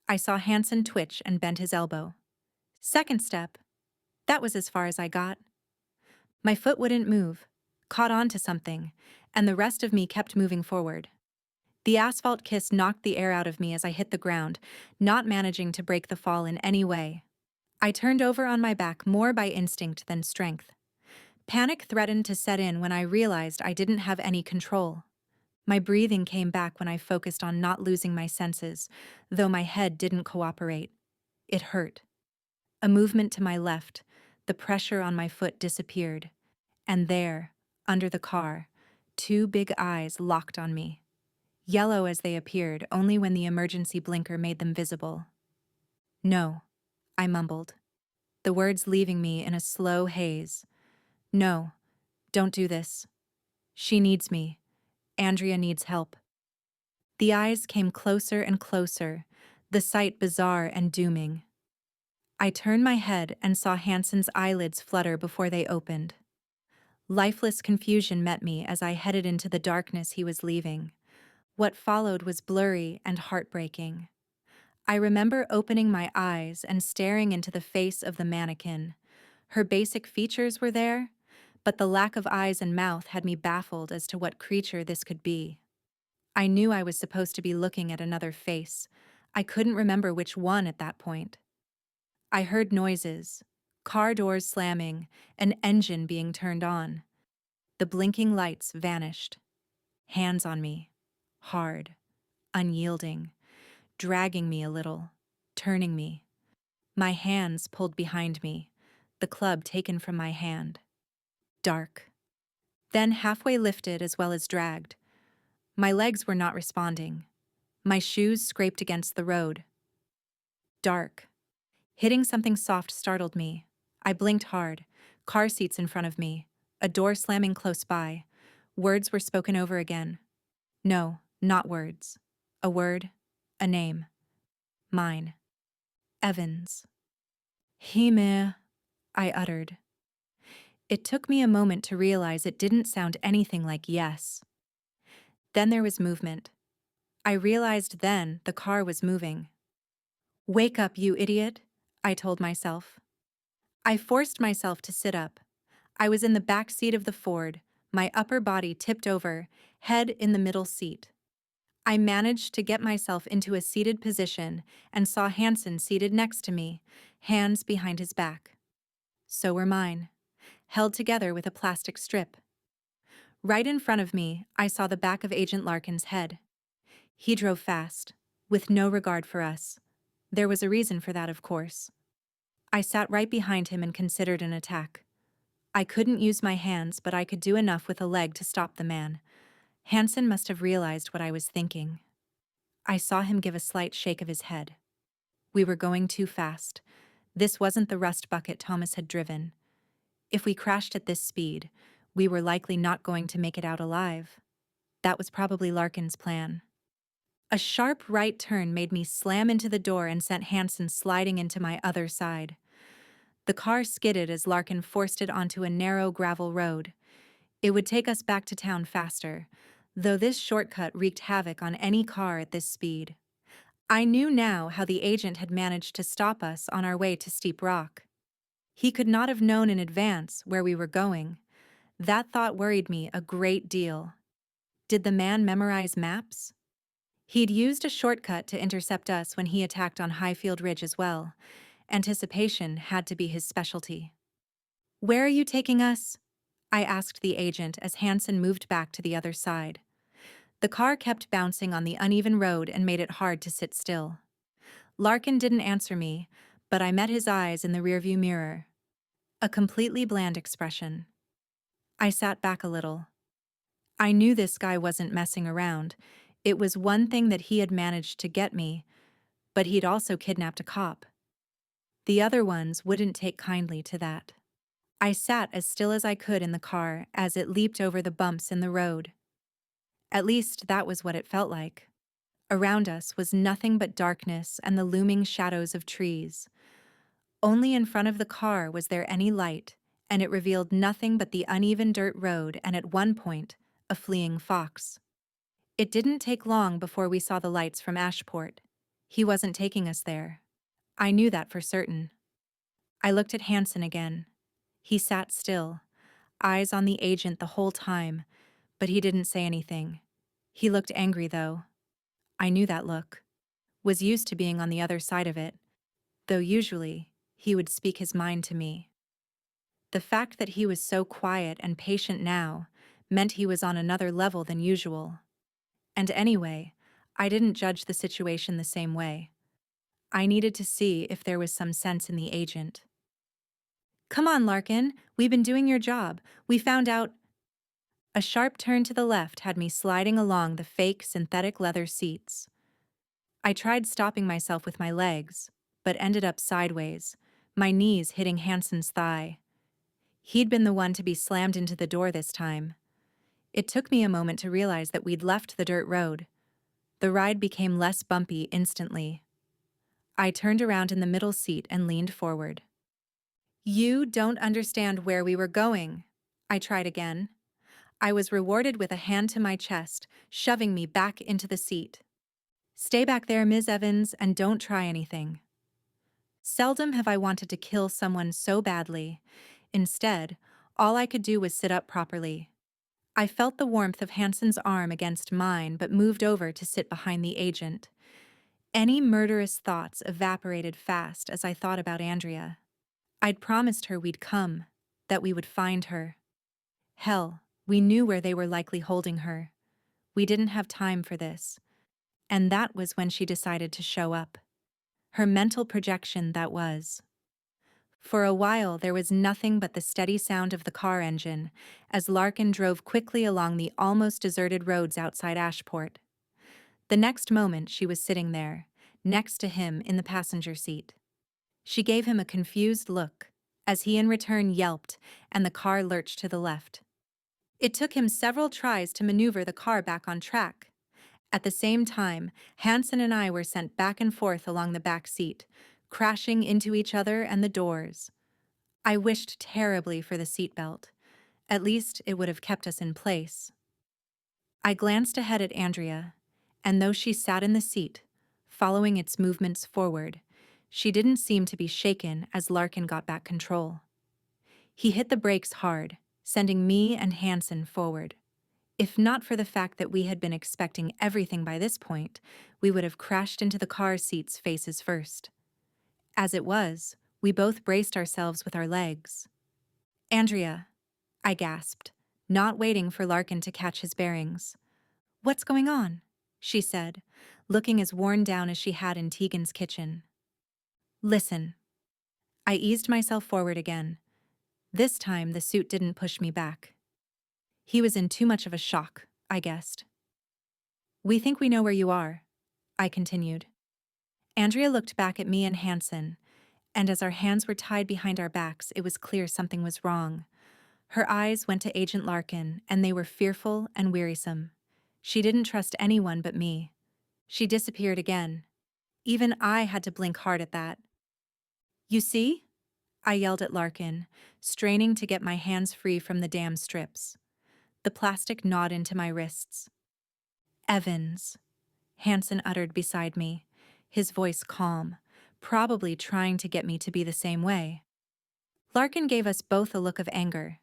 I saw Hansen twitch and bend his elbow. Second step. That was as far as I got. My foot wouldn't move, caught on to something, and the rest of me kept moving forward. The asphalt kiss knocked the air out of me as I hit the ground, not managing to break the fall in any way. I turned over on my back more by instinct than strength. Panic threatened to set in when I realized I didn't have any control. My breathing came back when I focused on not losing my senses, though my head didn't cooperate. It hurt. A movement to my left, the pressure on my foot disappeared. And there, under the car, 2 big eyes locked on me. Yellow as they appeared only when the emergency blinker made them visible. "No," I mumbled, the words leaving me in a slow haze. "No, don't do this. She needs me. Andrea needs help." The eyes came closer and closer, the sight bizarre and dooming. I turned my head and saw Hansen's eyelids flutter before they opened. Lifeless confusion met me as I headed into the darkness he was leaving. What followed was blurry and heartbreaking. I remember opening my eyes and staring into the face of the mannequin. Her basic features were there, but the lack of eyes and mouth had me baffled as to what creature this could be. I knew I was supposed to be looking at another face. I couldn't remember which one at that point. I heard noises, car doors slamming, an engine being turned on. The blinking lights vanished. Hands on me, hard, unyielding, dragging me a little, turning me. My hands pulled behind me, the club taken from my hand. Dark. Then halfway lifted as well as dragged. My legs were not responding. My shoes scraped against the road. Dark. Hitting something soft startled me. I blinked hard. Car seats in front of me. A door slamming close by. Words were spoken over again. No, not words. A word. A name. Mine. Evans. Hime, I uttered. It took me a moment to realize it didn't sound anything like yes. Then there was movement. I realized then the car was moving. Wake up, you idiot, I told myself. I forced myself to sit up. I was in the back seat of the Ford, my upper body tipped over, head in the middle seat. I managed to get myself into a seated position and saw Hansen seated next to me, hands behind his back. So were mine, held together with a plastic strip. Right in front of me, I saw the back of Agent Larkin's head. He drove fast, with no regard for us. There was a reason for that, of course. I sat right behind him and considered an attack. I couldn't use my hands, but I could do enough with a leg to stop the man. Hansen must have realized what I was thinking. I saw him give a slight shake of his head. We were going too fast. This wasn't the rust bucket Thomas had driven. If we crashed at this speed, we were likely not going to make it out alive. That was probably Larkin's plan. A sharp right turn made me slam into the door and sent Hansen sliding into my other side. The car skidded as Larkin forced it onto a narrow gravel road. It would take us back to town faster, though this shortcut wreaked havoc on any car at this speed. I knew now how the agent had managed to stop us on our way to Steep Rock. He could not have known in advance where we were going. That thought worried me a great deal. Did the man memorize maps? He'd used a shortcut to intercept us when he attacked on Highfield Ridge as well. Anticipation had to be his specialty. Where are you taking us? I asked the agent as Hansen moved back to the other side. The car kept bouncing on the uneven road and made it hard to sit still. Larkin didn't answer me, but I met his eyes in the rearview mirror. A completely bland expression. I sat back a little. I knew this guy wasn't messing around. It was one thing that he had managed to get me, but he'd also kidnapped a cop. The other ones wouldn't take kindly to that. I sat as still as I could in the car as it leaped over the bumps in the road. At least that was what it felt like. Around us was nothing but darkness and the looming shadows of trees. Only in front of the car was there any light, and it revealed nothing but the uneven dirt road and at one point, a fleeing fox. It didn't take long before we saw the lights from Ashport. He wasn't taking us there. I knew that for certain. I looked at Hansen again. He sat still, eyes on the agent the whole time, but he didn't say anything. He looked angry, though. I knew that look. Was used to being on the other side of it, though usually he would speak his mind to me. The fact that he was so quiet and patient now meant he was on another level than usual. And anyway, I didn't judge the situation the same way. I needed to see if there was some sense in the agent. Come on, Larkin, we've been doing your job. We found out. A sharp turn to the left had me sliding along the fake synthetic leather seats. I tried stopping myself with my legs, but ended up sideways, my knees hitting Hansen's thigh. He'd been the one to be slammed into the door this time. It took me a moment to realize that we'd left the dirt road. The ride became less bumpy instantly. I turned around in the middle seat and leaned forward. You don't understand where we were going. I tried again. I was rewarded with a hand to my chest, shoving me back into the seat. Stay back there, Ms. Evans, and don't try anything. Seldom have I wanted to kill someone so badly. Instead, all I could do was sit up properly. I felt the warmth of Hansen's arm against mine but moved over to sit behind the agent. Any murderous thoughts evaporated fast as I thought about Andrea. I'd promised her we'd come, that we would find her. Hell, we knew where they were likely holding her. We didn't have time for this. And that was when she decided to show up. Her mental projection, that was. For a while, there was nothing but the steady sound of the car engine as Larkin drove quickly along the almost deserted roads outside Ashport. The next moment, she was sitting there, next to him in the passenger seat. She gave him a confused look, as he in return yelped and the car lurched to the left. It took him several tries to maneuver the car back on track. At the same time, Hansen and I were sent back and forth along the back seat, crashing into each other and the doors. I wished terribly for the seatbelt. At least it would have kept us in place. I glanced ahead at Andrea, and though she sat in the seat, following its movements forward, she didn't seem to be shaken as Larkin got back control. He hit the brakes hard, sending me and Hansen forward. If not for the fact that we had been expecting everything by this point, we would have crashed into the car seats faces first. As it was, we both braced ourselves with our legs. "Andrea," I gasped, not waiting for Larkin to catch his bearings. "What's going on?" she said, looking as worn down as she had in Tegan's kitchen. "Listen." I eased myself forward again. This time, the suit didn't push me back. He was in too much of a shock, I guessed. "We think we know where you are," I continued. Andrea looked back at me and Hansen, and as our hands were tied behind our backs, it was clear something was wrong. Her eyes went to Agent Larkin, and they were fearful and wearisome. She didn't trust anyone but me. She disappeared again. Even I had to blink hard at that. "You see?" I yelled at Larkin, straining to get my hands free from the damn strips. The plastic gnawed into my wrists. "Evans," Hansen uttered beside me, his voice calm, probably trying to get me to be the same way. Larkin gave us both a look of anger.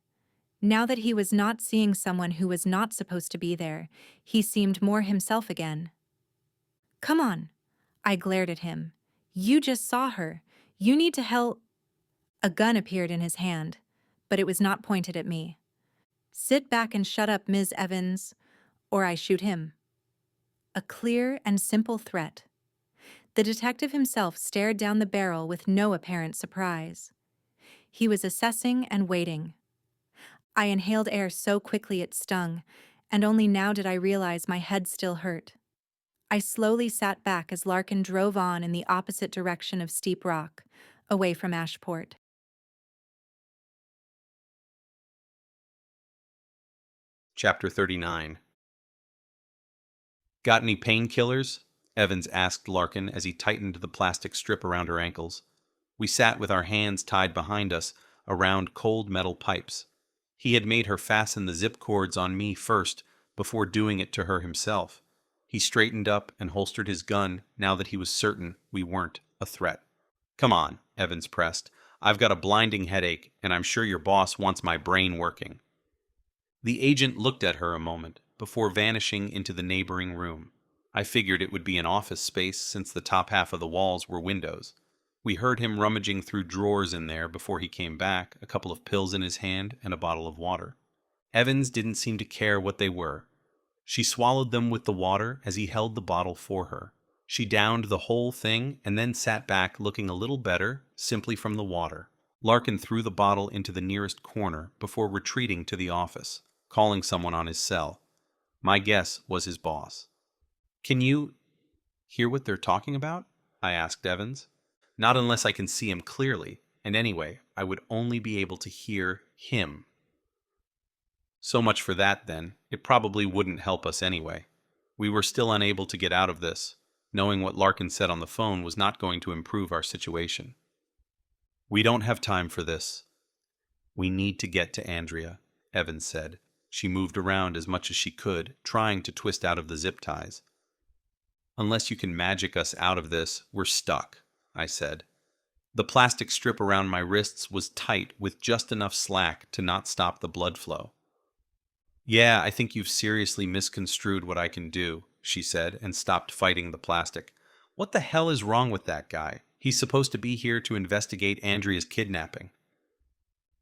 Now that he was not seeing someone who was not supposed to be there, he seemed more himself again. "Come on," I glared at him. "You just saw her. You need to help." A gun appeared in his hand, but it was not pointed at me. "Sit back and shut up, Ms. Evans, or I shoot him." A clear and simple threat. The detective himself stared down the barrel with no apparent surprise. He was assessing and waiting. I inhaled air so quickly it stung, and only now did I realize my head still hurt. I slowly sat back as Larkin drove on in the opposite direction of Steep Rock, away from Ashport. Chapter 39. "Got any painkillers?" Evans asked Larkin as he tightened the plastic strip around her ankles. We sat with our hands tied behind us around cold metal pipes. He had made her fasten the zip cords on me first, before doing it to her himself. He straightened up and holstered his gun now that he was certain we weren't a threat. "Come on," Evans pressed. "I've got a blinding headache, and I'm sure your boss wants my brain working." The agent looked at her a moment, before vanishing into the neighboring room. I figured it would be an office space since the top half of the walls were windows. We heard him rummaging through drawers in there before he came back, a couple of pills in his hand and a bottle of water. Evans didn't seem to care what they were. She swallowed them with the water as he held the bottle for her. She downed the whole thing and then sat back looking a little better, simply from the water. Larkin threw the bottle into the nearest corner before retreating to the office, calling someone on his cell. My guess was his boss. "Can you hear what they're talking about?" I asked Evans. "Not unless I can see him clearly, and anyway, I would only be able to hear him." So much for that, then. It probably wouldn't help us anyway. We were still unable to get out of this. Knowing what Larkin said on the phone was not going to improve our situation. "We don't have time for this. We need to get to Andrea," Evans said. She moved around as much as she could, trying to twist out of the zip ties. Unless you can magic us out of this, we're stuck, I said. The plastic strip around my wrists was tight with just enough slack to not stop the blood flow. Yeah, I think you've seriously misconstrued what I can do, she said, and stopped fighting the plastic. What the hell is wrong with that guy? He's supposed to be here to investigate Andrea's kidnapping.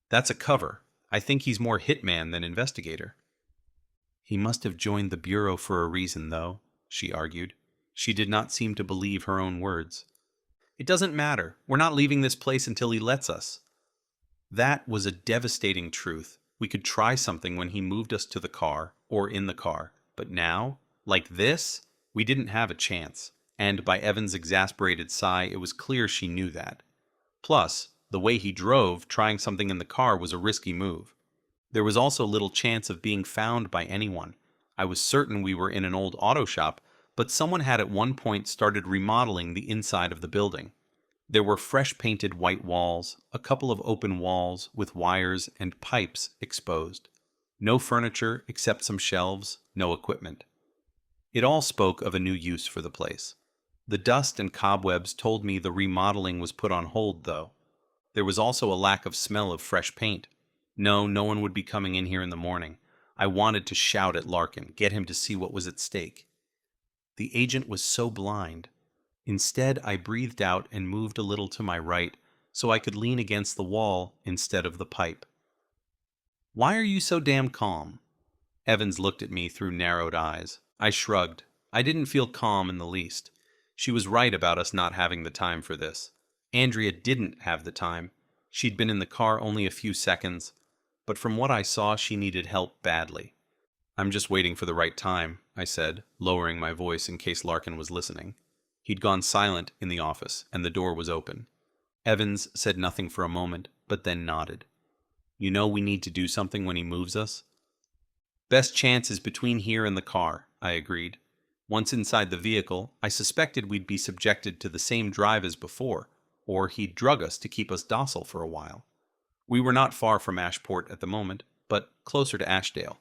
That's a cover. I think he's more hitman than investigator. He must have joined the Bureau for a reason, though, she argued. She did not seem to believe her own words. It doesn't matter. We're not leaving this place until he lets us. That was a devastating truth. We could try something when he moved us to the car, or in the car. But now, like this, we didn't have a chance. And by Evan's exasperated sigh, it was clear she knew that. Plus, the way he drove, trying something in the car was a risky move. There was also little chance of being found by anyone. I was certain we were in an old auto shop, but someone had at one point started remodeling the inside of the building. There were fresh painted white walls, a couple of open walls with wires and pipes exposed. No furniture except some shelves, no equipment. It all spoke of a new use for the place. The dust and cobwebs told me the remodeling was put on hold, though. There was also a lack of smell of fresh paint. No one would be coming in here in the morning. I wanted to shout at Larkin, get him to see what was at stake. The agent was so blind. Instead, I breathed out and moved a little to my right so I could lean against the wall instead of the pipe. Why are you so damn calm? Evans looked at me through narrowed eyes. I shrugged. I didn't feel calm in the least. She was right about us not having the time for this. Andrea didn't have the time. She'd been in the car only a few seconds, but from what I saw, she needed help badly. I'm just waiting for the right time, I said, lowering my voice in case Larkin was listening. He'd gone silent in the office, and the door was open. Evans said nothing for a moment, but then nodded. You know we need to do something when he moves us? Best chance is between here and the car, I agreed. Once inside the vehicle, I suspected we'd be subjected to the same drive as before, or he'd drug us to keep us docile for a while. We were not far from Ashport at the moment, but closer to Ashdale.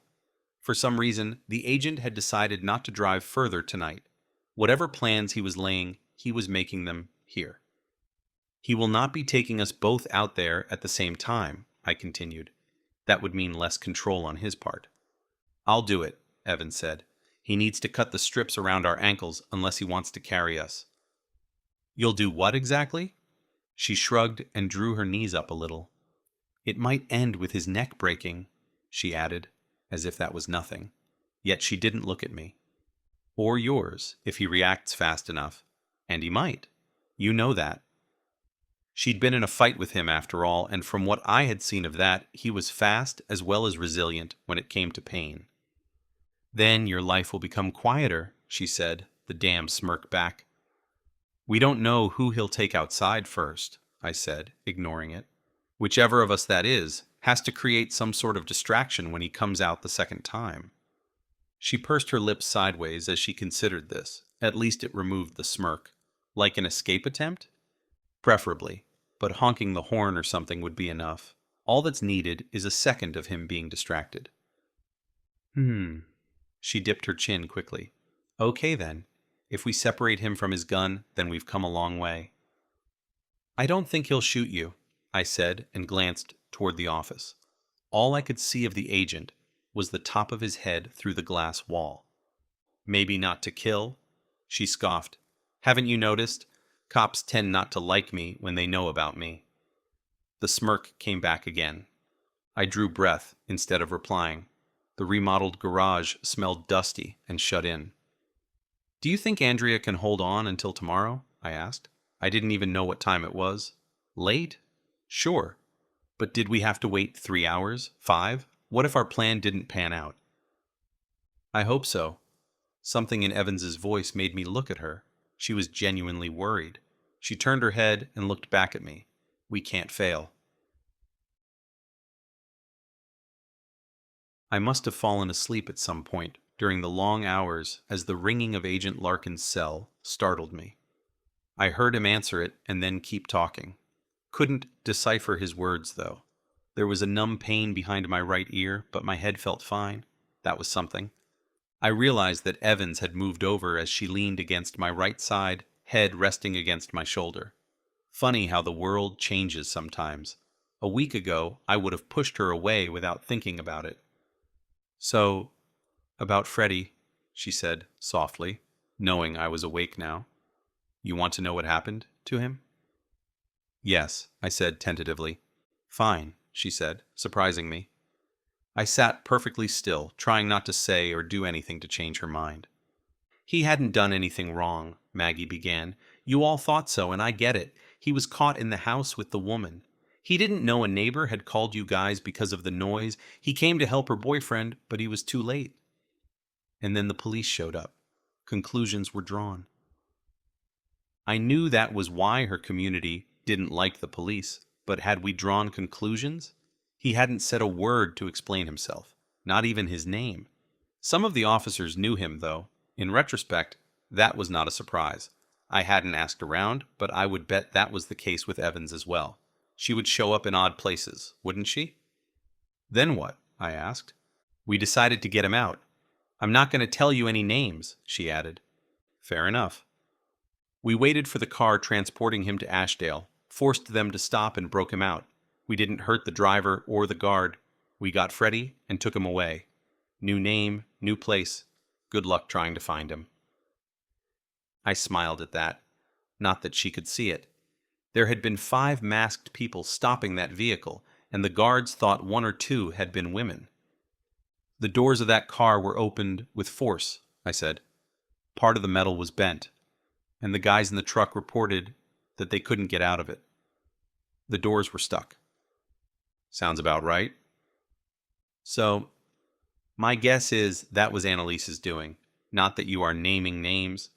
For some reason, the agent had decided not to drive further tonight. Whatever plans he was laying, he was making them here. He will not be taking us both out there at the same time, I continued. That would mean less control on his part. I'll do it, Evans said. He needs to cut the strips around our ankles unless he wants to carry us. You'll do what exactly? She shrugged and drew her knees up a little. It might end with his neck breaking, she added, as if that was nothing. Yet she didn't look at me. Or yours, if he reacts fast enough. And he might. You know that. She'd been in a fight with him after all, and from what I had seen of that, he was fast as well as resilient when it came to pain. Then your life will become quieter, she said, the damn smirk back. We don't know who he'll take outside first, I said, ignoring it. Whichever of us that is, has to create some sort of distraction when he comes out the second time. She pursed her lips sideways as she considered this. At least it removed the smirk. Like an escape attempt? Preferably, but honking the horn or something would be enough. All that's needed is a second of him being distracted. She dipped her chin quickly. Okay then. If we separate him from his gun, then we've come a long way. I don't think he'll shoot you, I said and glanced toward the office. All I could see of the agent was the top of his head through the glass wall. Maybe not to kill? She scoffed. Haven't you noticed? Cops tend not to like me when they know about me. The smirk came back again. I drew breath instead of replying. The remodeled garage smelled dusty and shut in. Do you think Andrea can hold on until tomorrow? I asked. I didn't even know what time it was. Late? Sure. But did we have to wait 3 hours? 5? What if our plan didn't pan out? I hope so. Something in Evans's voice made me look at her. She was genuinely worried. She turned her head and looked back at me. We can't fail. I must have fallen asleep at some point during the long hours as the ringing of Agent Larkin's cell startled me. I heard him answer it and then keep talking. Couldn't decipher his words, though. There was a numb pain behind my right ear, but my head felt fine. That was something. I realized that Evans had moved over as she leaned against my right side, head resting against my shoulder. Funny how the world changes sometimes. A week ago, I would have pushed her away without thinking about it. So, about Freddie, she said softly, knowing I was awake now. You want to know what happened to him? Yes, I said tentatively. Fine, she said, surprising me. I sat perfectly still, trying not to say or do anything to change her mind. He hadn't done anything wrong, Maggie began. You all thought so, and I get it. He was caught in the house with the woman. He didn't know a neighbor had called you guys because of the noise. He came to help her boyfriend, but he was too late. And then the police showed up. Conclusions were drawn. I knew that was why her community didn't like the police, but had we drawn conclusions? He hadn't said a word to explain himself, not even his name. Some of the officers knew him, though. In retrospect, that was not a surprise. I hadn't asked around, but I would bet that was the case with Evans as well. She would show up in odd places, wouldn't she? Then what? I asked. We decided to get him out. I'm not going to tell you any names, she added. Fair enough. We waited for the car transporting him to Ashdale, forced them to stop and broke him out. We didn't hurt the driver or the guard. We got Freddie and took him away. New name, new place. Good luck trying to find him. I smiled at that. Not that she could see it. There had been 5 masked people stopping that vehicle, and the guards thought 1 or 2 had been women. The doors of that car were opened with force, I said. Part of the metal was bent, and the guys in the truck reported that they couldn't get out of it. The doors were stuck. Sounds about right. So, my guess is that was Annalise's doing, not that you are naming names.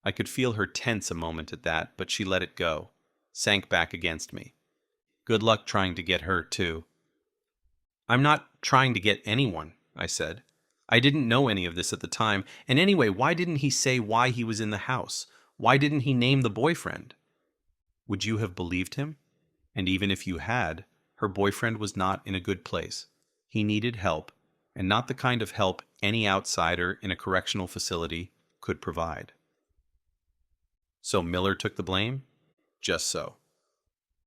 I could feel her tense a moment at that, but she let it go, sank back against me. Good luck trying to get her, too. I'm not trying to get anyone, I said. I didn't know any of this at the time, and anyway, why didn't he say why he was in the house? Why didn't he name the boyfriend? Would you have believed him? And even if you had, her boyfriend was not in a good place. He needed help, and not the kind of help any outsider in a correctional facility could provide. So Miller took the blame? Just so.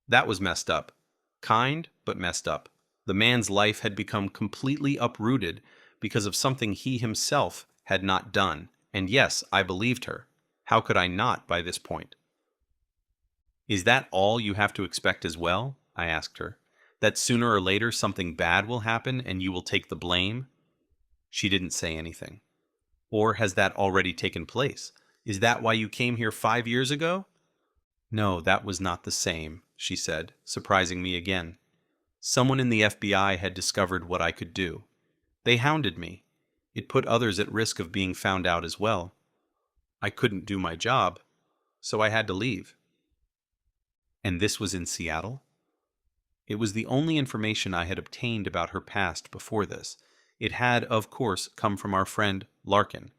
That was messed up. Kind, but messed up. The man's life had become completely uprooted because of something he himself had not done. And yes, I believed her. How could I not by this point? Is that all you have to expect as well? I asked her. That sooner or later something bad will happen and you will take the blame? She didn't say anything. Or has that already taken place? Is that why you came here 5 years ago? No, that was not the same, she said, surprising me again. Someone in the FBI had discovered what I could do. They hounded me. It put others at risk of being found out as well. I couldn't do my job, so I had to leave. And this was in Seattle? It was the only information I had obtained about her past before this. It had, of course, come from our friend Larkin.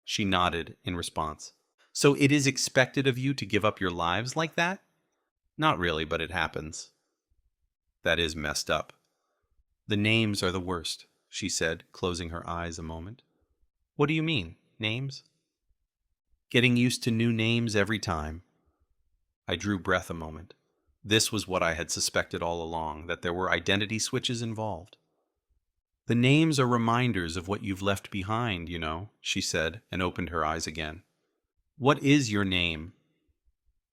She nodded in response. So it is expected of you to give up your lives like that? Not really, but it happens. That is messed up. The names are the worst, she said, closing her eyes a moment. What do you mean, names? Getting used to new names every time. I drew breath a moment. This was what I had suspected all along, that there were identity switches involved. The names are reminders of what you've left behind, you know, she said, and opened her eyes again. What is your name?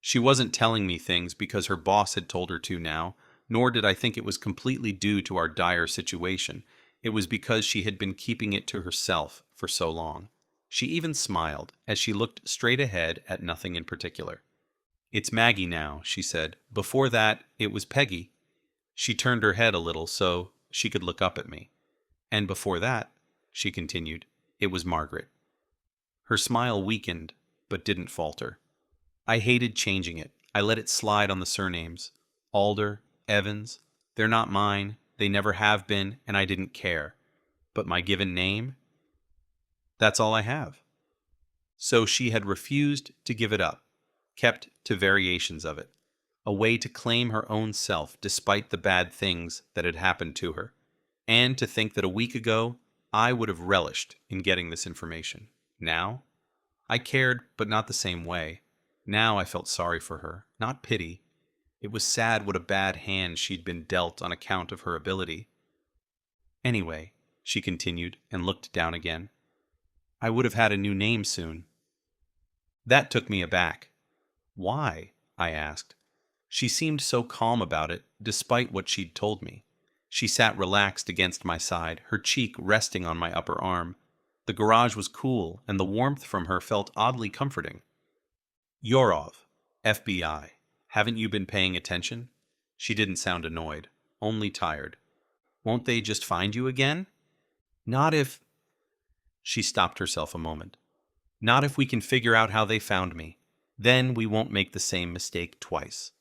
She wasn't telling me things because her boss had told her to now, nor did I think it was completely due to our dire situation. It was because she had been keeping it to herself for so long. She even smiled as she looked straight ahead at nothing in particular. It's Maggie now, she said. Before that, it was Peggy. She turned her head a little so she could look up at me. And before that, she continued, it was Margaret. Her smile weakened, but didn't falter. I hated changing it. I let it slide on the surnames. Alder, Evans, they're not mine, they never have been, and I didn't care. But my given name? That's all I have. So she had refused to give it up, kept to variations of it, a way to claim her own self despite the bad things that had happened to her, and to think that a week ago I would have relished in getting this information. Now, I cared, but not the same way. Now I felt sorry for her, not pity. It was sad what a bad hand she'd been dealt on account of her ability. Anyway, she continued and looked down again, I would have had a new name soon. That took me aback. Why? I asked. She seemed so calm about it, despite what she'd told me. She sat relaxed against my side, her cheek resting on my upper arm. The garage was cool, and the warmth from her felt oddly comforting. Yorov, FBI. Haven't you been paying attention? She didn't sound annoyed, only tired. Won't they just find you again? Not if... She stopped herself a moment. Not if we can figure out how they found me. Then we won't make the same mistake twice.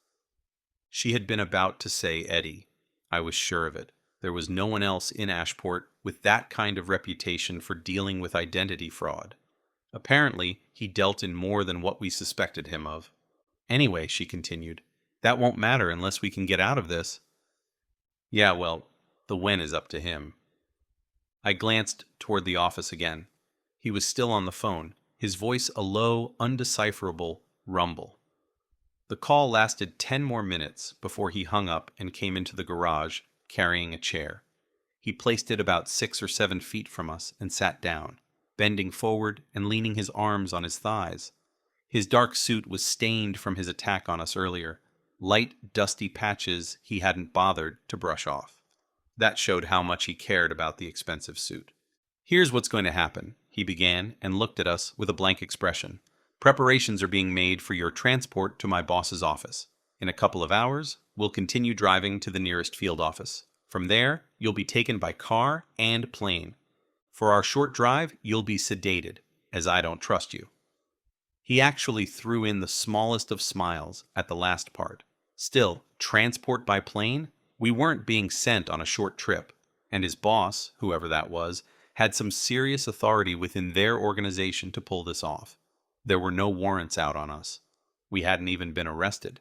She had been about to say Eddie. I was sure of it. There was no one else in Ashport with that kind of reputation for dealing with identity fraud. Apparently, he dealt in more than what we suspected him of. Anyway, she continued, that won't matter unless we can get out of this. Yeah, well, the when is up to him. I glanced toward the office again. He was still on the phone, his voice a low, undecipherable rumble. The call lasted 10 more minutes before he hung up and came into the garage, carrying a chair. He placed it about 6 or 7 feet from us and sat down, bending forward and leaning his arms on his thighs. His dark suit was stained from his attack on us earlier, light, dusty patches he hadn't bothered to brush off. That showed how much he cared about the expensive suit. Here's what's going to happen, he began and looked at us with a blank expression. Preparations are being made for your transport to my boss's office. In a couple of hours, we'll continue driving to the nearest field office. From there, you'll be taken by car and plane. For our short drive, you'll be sedated, as I don't trust you. He actually threw in the smallest of smiles at the last part. Still, transport by plane? We weren't being sent on a short trip, and his boss, whoever that was, had some serious authority within their organization to pull this off. There were no warrants out on us. We hadn't even been arrested.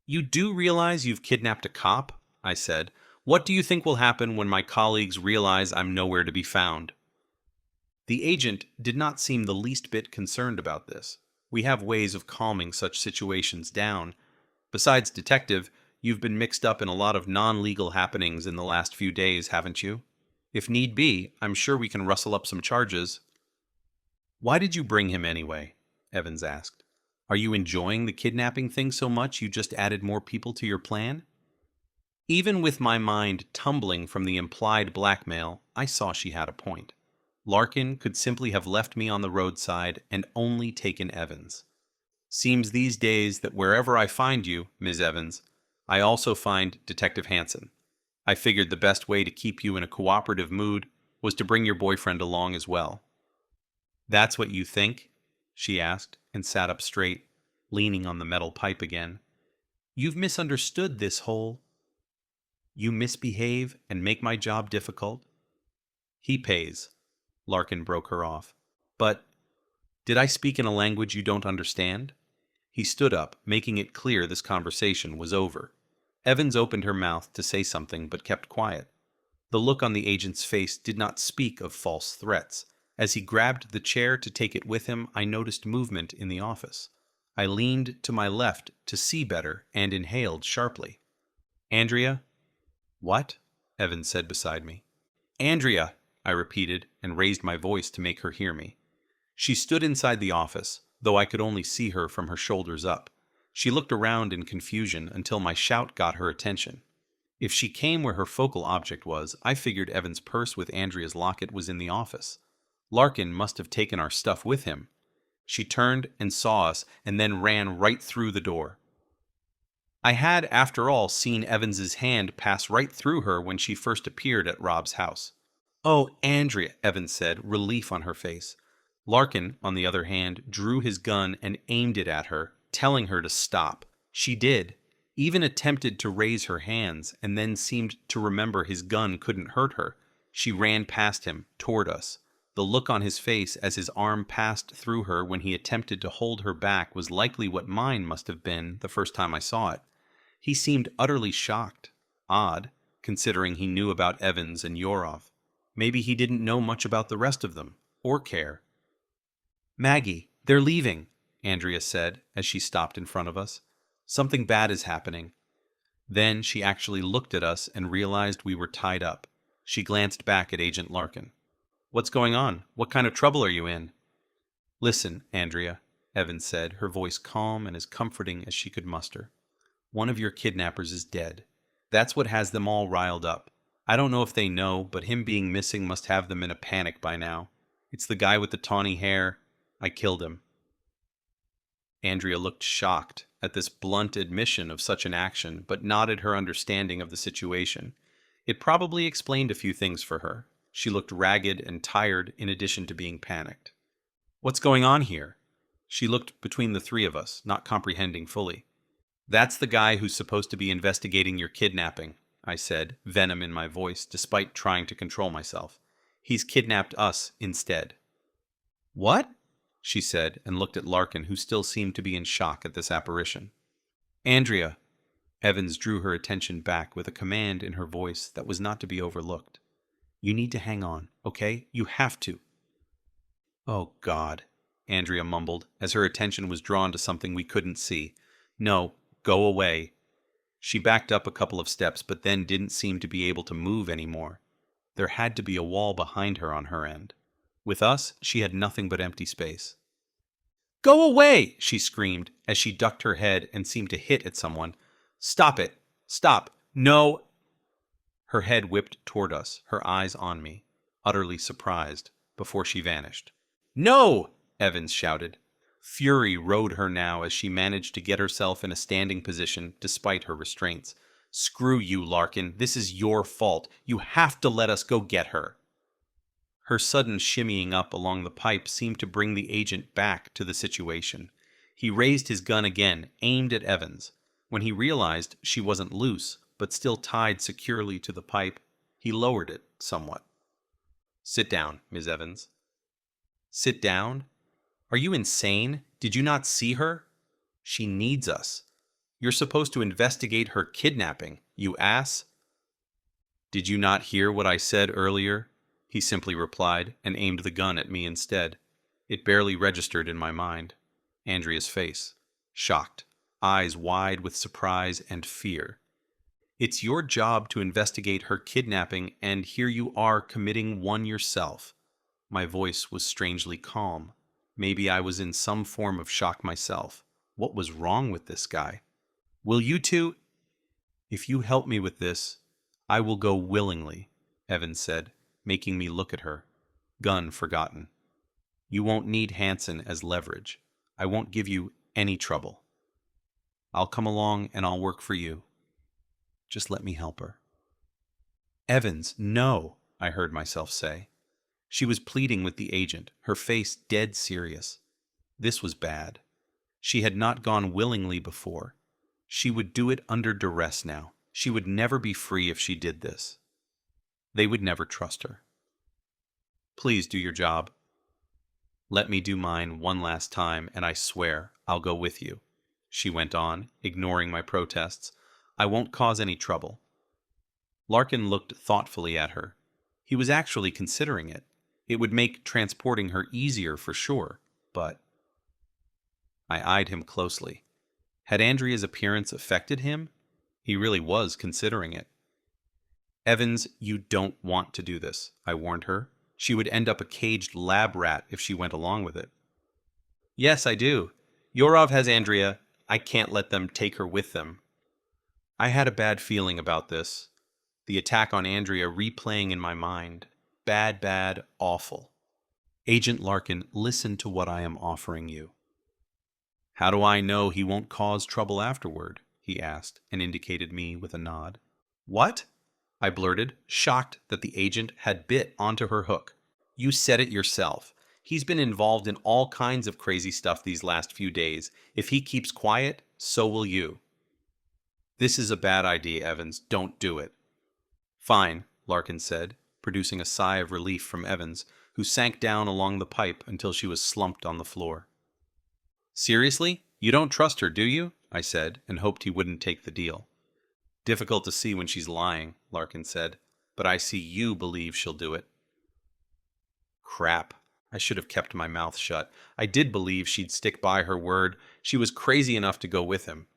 You do realize you've kidnapped a cop? I said. What do you think will happen when my colleagues realize I'm nowhere to be found? The agent did not seem the least bit concerned about this. We have ways of calming such situations down. Besides, detective, you've been mixed up in a lot of non-legal happenings in the last few days, haven't you? If need be, I'm sure we can rustle up some charges. Why did you bring him anyway? Evans asked. Are you enjoying the kidnapping thing so much you just added more people to your plan? Even with my mind tumbling from the implied blackmail, I saw she had a point. Larkin could simply have left me on the roadside and only taken Evans. Seems these days that wherever I find you, Ms. Evans, I also find Detective Hansen. I figured the best way to keep you in a cooperative mood was to bring your boyfriend along as well. That's what you think? She asked and sat up straight, leaning on the metal pipe again. You've misunderstood this whole... You misbehave and make my job difficult? He pays. Larkin broke her off. But, did I speak in a language you don't understand? He stood up, making it clear this conversation was over. Evans opened her mouth to say something but kept quiet. The look on the agent's face did not speak of false threats. As he grabbed the chair to take it with him, I noticed movement in the office. I leaned to my left to see better and inhaled sharply. Andrea? What? Evans said beside me. Andrea, I repeated and raised my voice to make her hear me. She stood inside the office, though I could only see her from her shoulders up. She looked around in confusion until my shout got her attention. If she came where her focal object was, I figured Evan's purse with Andrea's locket was in the office. Larkin must have taken our stuff with him. She turned and saw us and then ran right through the door. I had, after all, seen Evans's hand pass right through her when she first appeared at Rob's house. Oh, Andrea, Evans said, relief on her face. Larkin, on the other hand, drew his gun and aimed it at her, telling her to stop. She did, even attempted to raise her hands, and then seemed to remember his gun couldn't hurt her. She ran past him, toward us. The look on his face as his arm passed through her when he attempted to hold her back was likely what mine must have been the first time I saw it. He seemed utterly shocked. Odd, considering he knew about Evans and Yorov. Maybe he didn't know much about the rest of them, or care. "Maggie, they're leaving," Andrea said as she stopped in front of us. "Something bad is happening." Then she actually looked at us and realized we were tied up. She glanced back at Agent Larkin. "What's going on? What kind of trouble are you in?" "Listen, Andrea," Evans said, her voice calm and as comforting as she could muster. "One of your kidnappers is dead. That's what has them all riled up. I don't know if they know, but him being missing must have them in a panic by now. It's the guy with the tawny hair. I killed him." Andrea looked shocked at this blunt admission of such an action, but nodded her understanding of the situation. It probably explained a few things for her. She looked ragged and tired in addition to being panicked. "What's going on here?" She looked between the three of us, not comprehending fully. "That's the guy who's supposed to be investigating your kidnapping," I said, venom in my voice, despite trying to control myself. "He's kidnapped us instead." "What?" she said, and looked at Larkin, who still seemed to be in shock at this apparition. "Andrea," Evans drew her attention back with a command in her voice that was not to be overlooked. "You need to hang on, okay? You have to." "Oh, God," Andrea mumbled, as her attention was drawn to something we couldn't see. "No, go away." She backed up a couple of steps, but then didn't seem to be able to move anymore. There had to be a wall behind her on her end. With us, she had nothing but empty space. "Go away!" she screamed, as she ducked her head and seemed to hit at someone. "Stop it! Stop! No!" Her head whipped toward us, her eyes on me, utterly surprised, before she vanished. "No!" Evans shouted. Fury rode her now as she managed to get herself in a standing position despite her restraints. "Screw you, Larkin. This is your fault. You have to let us go get her." Her sudden shimmying up along the pipe seemed to bring the agent back to the situation. He raised his gun again, aimed at Evans. When he realized she wasn't loose, but still tied securely to the pipe, he lowered it somewhat. "Sit down, Ms. Evans." "Sit down? Are you insane? Did you not see her? She needs us. You're supposed to investigate her kidnapping, you ass." "Did you not hear what I said earlier?" he simply replied, and aimed the gun at me instead. It barely registered in my mind. Andrea's face, shocked, eyes wide with surprise and fear. "It's your job to investigate her kidnapping, and here you are committing one yourself." My voice was strangely calm. Maybe I was in some form of shock myself. What was wrong with this guy? "Will you two—" "If you help me with this, I will go willingly," Evans said, making me look at her. Gun forgotten. "You won't need Hansen as leverage. I won't give you any trouble. I'll come along and I'll work for you. Just let me help her." "Evans, no," I heard myself say. She was pleading with the agent, her face dead serious. This was bad. She had not gone willingly before. She would do it under duress now. She would never be free if she did this. They would never trust her. "Please do your job." "Let me do mine one last time, and I swear I'll go with you," she went on, ignoring my protests. "I won't cause any trouble." Larkin looked thoughtfully at her. He was actually considering it. It would make transporting her easier for sure, but... I eyed him closely. Had Andrea's appearance affected him? He really was considering it. "Evans, you don't want to do this," I warned her. "She would end up a caged lab rat if she went along with it." "Yes, I do. Yorov has Andrea. I can't let them take her with them." I had a bad feeling about this. The attack on Andrea replaying in my mind. Bad, awful. "Agent Larkin, listen to what I am offering you." "How do I know he won't cause trouble afterward?" he asked, and indicated me with a nod. "What?" I blurted, shocked that the agent had bit onto her hook. "You said it yourself. He's been involved in all kinds of crazy stuff these last few days. If he keeps quiet, so will you." "This is a bad idea, Evans. Don't do it." "Fine," Larkin said, producing a sigh of relief from Evans, who sank down along the pipe until she was slumped on the floor. "Seriously? You don't trust her, do you?" I said, and hoped he wouldn't take the deal. "Difficult to see when she's lying," Larkin said, "but I see you believe she'll do it." Crap. I should have kept my mouth shut. I did believe she'd stick by her word. She was crazy enough to go with him.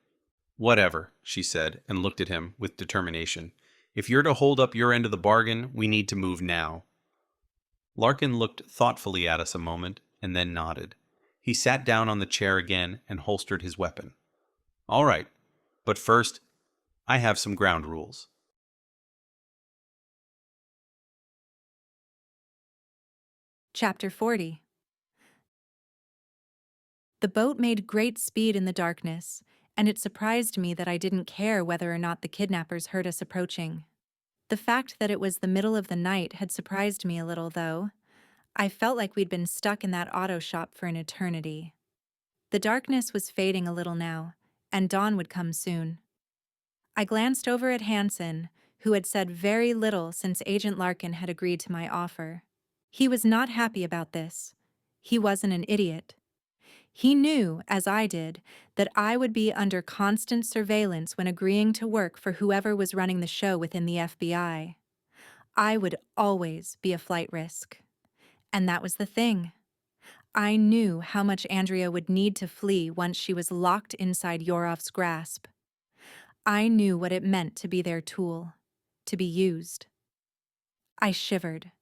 Whatever, she said, and looked at him with determination. If you're to hold up your end of the bargain, we need to move now. Larkin looked thoughtfully at us a moment, and then nodded. He sat down on the chair again and holstered his weapon. All right, but first, I have some ground rules. Chapter 40. The boat made great speed in the darkness, and it surprised me that I didn't care whether or not the kidnappers heard us approaching. The fact that it was the middle of the night had surprised me a little, though. I felt like we'd been stuck in that auto shop for an eternity. The darkness was fading a little now, and dawn would come soon. I glanced over at Hansen, who had said very little since Agent Larkin had agreed to my offer. He was not happy about this. He wasn't an idiot. He knew, as I did, that I would be under constant surveillance when agreeing to work for whoever was running the show within the FBI. I would always be a flight risk. And that was the thing. I knew how much Andrea would need to flee once she was locked inside Yorov's grasp. I knew what it meant to be their tool, to be used. I shivered,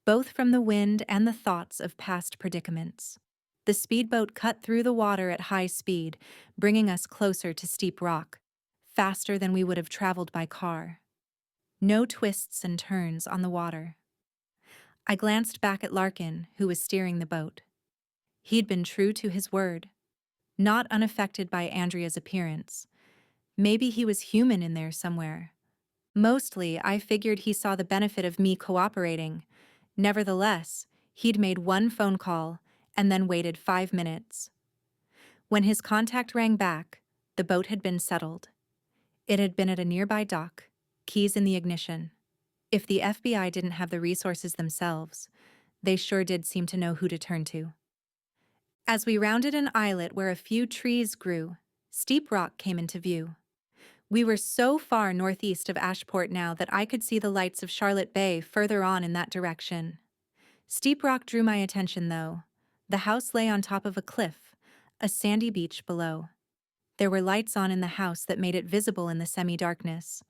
both from the wind and the thoughts of past predicaments. The speedboat cut through the water at high speed, bringing us closer to steep rock, faster than we would have traveled by car. No twists and turns on the water. I glanced back at Larkin, who was steering the boat. He'd been true to his word, not unaffected by Andrea's appearance. Maybe he was human in there somewhere. Mostly, I figured he saw the benefit of me cooperating. Nevertheless, he'd made one phone call and then waited 5 minutes. When his contact rang back, the boat had been settled. It had been at a nearby dock, keys in the ignition. If the FBI didn't have the resources themselves, they sure did seem to know who to turn to. As we rounded an islet where a few trees grew, steep rock came into view. We were so far northeast of Ashport now that I could see the lights of Charlotte Bay further on in that direction. Steep rock drew my attention, though. The house lay on top of a cliff, a sandy beach below. There were lights on in the house that made it visible in the semi-darkness.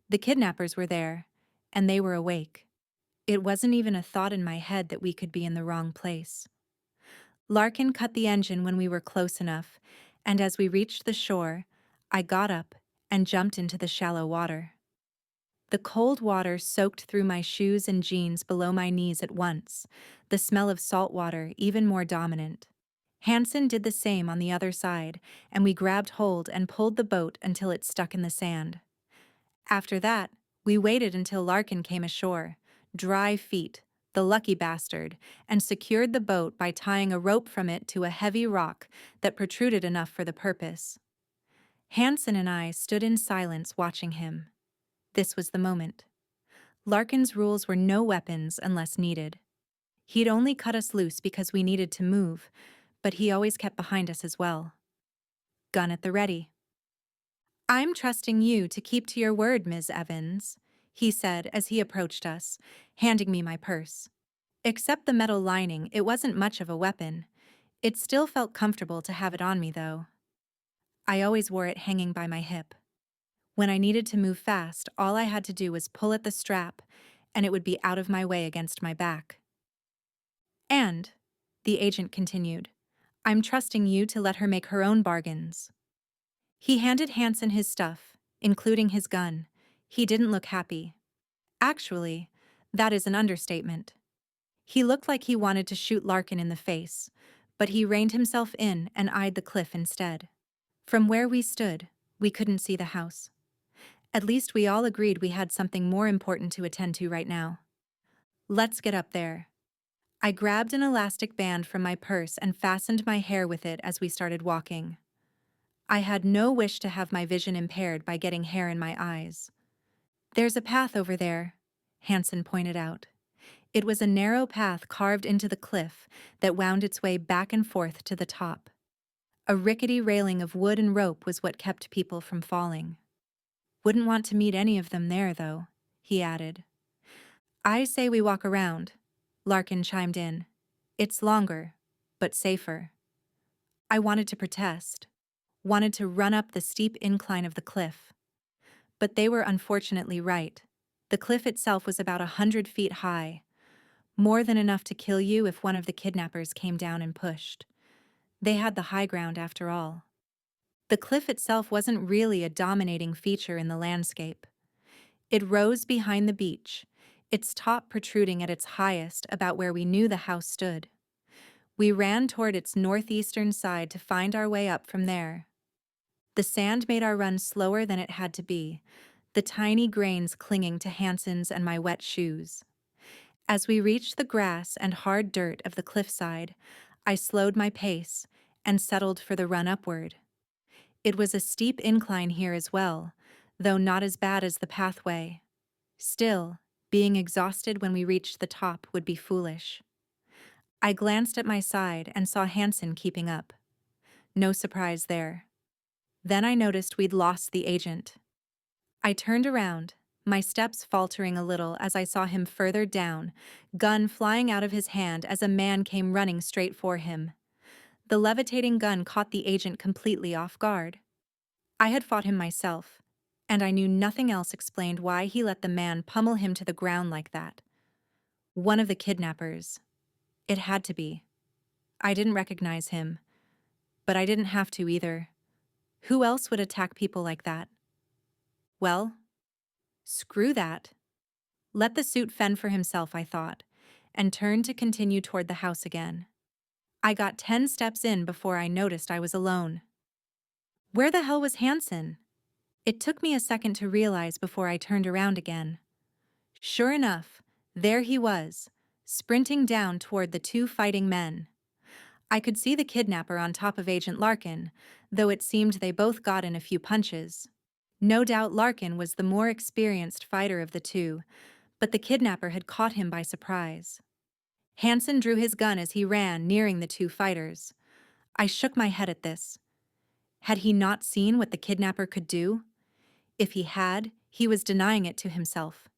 The kidnappers were there, and they were awake. It wasn't even a thought in my head that we could be in the wrong place. Larkin cut the engine when we were close enough, and as we reached the shore, I got up and jumped into the shallow water. The cold water soaked through my shoes and jeans below my knees at once, the smell of salt water even more dominant. Hansen did the same on the other side, and we grabbed hold and pulled the boat until it stuck in the sand. After that, we waited until Larkin came ashore, dry feet, the lucky bastard, and secured the boat by tying a rope from it to a heavy rock that protruded enough for the purpose. Hansen and I stood in silence watching him. This was the moment. Larkin's rules were no weapons unless needed. He'd only cut us loose because we needed to move, but he always kept behind us as well. Gun at the ready. "I'm trusting you to keep to your word, Ms. Evans," he said as he approached us, handing me my purse. Except the metal lining, it wasn't much of a weapon. It still felt comfortable to have it on me, though. I always wore it hanging by my hip. When I needed to move fast, all I had to do was pull at the strap, and it would be out of my way against my back. "And," the agent continued, "I'm trusting you to let her make her own bargains." He handed Hansen his stuff, including his gun. He didn't look happy. Actually, that is an understatement. He looked like he wanted to shoot Larkin in the face, but he reined himself in and eyed the cliff instead. From where we stood, we couldn't see the house. At least we all agreed we had something more important to attend to right now. "Let's get up there." I grabbed an elastic band from my purse and fastened my hair with it as we started walking. I had no wish to have my vision impaired by getting hair in my eyes. "There's a path over there," Hansen pointed out. It was a narrow path carved into the cliff that wound its way back and forth to the top. A rickety railing of wood and rope was what kept people from falling. "Wouldn't want to meet any of them there, though," he added. "I say we walk around. Larkin chimed in. It's longer, but safer. I wanted to protest, wanted to run up the steep incline of the cliff. But they were unfortunately right. The cliff itself was about 100 feet high, more than enough to kill you if one of the kidnappers came down and pushed. They had the high ground after all. The cliff itself wasn't really a dominating feature in the landscape. It rose behind the beach, its top protruding at its highest about where we knew the house stood. We ran toward its northeastern side to find our way up from there. The sand made our run slower than it had to be, the tiny grains clinging to Hansen's and my wet shoes. As we reached the grass and hard dirt of the cliffside, I slowed my pace and settled for the run upward. It was a steep incline here as well, though not as bad as the pathway. Still, being exhausted when we reached the top would be foolish. I glanced at my side and saw Hansen keeping up. No surprise there. Then I noticed we'd lost the agent. I turned around, my steps faltering a little as I saw him further down, gun flying out of his hand as a man came running straight for him. The levitating gun caught the agent completely off guard. I had fought him myself, and I knew nothing else explained why he let the man pummel him to the ground like that. One of the kidnappers. It had to be. I didn't recognize him, but I didn't have to either. Who else would attack people like that? Well, screw that. Let the suit fend for himself, I thought, and turned to continue toward the house again. I got 10 steps in before I noticed I was alone. Where the hell was Hansen? It took me a second to realize before I turned around again. Sure enough, there he was, sprinting down toward the two fighting men. I could see the kidnapper on top of Agent Larkin, though it seemed they both got in a few punches. No doubt Larkin was the more experienced fighter of the two, but the kidnapper had caught him by surprise. Hansen drew his gun as he ran, nearing the two fighters. I shook my head at this. Had he not seen what the kidnapper could do? If he had, he was denying it to himself.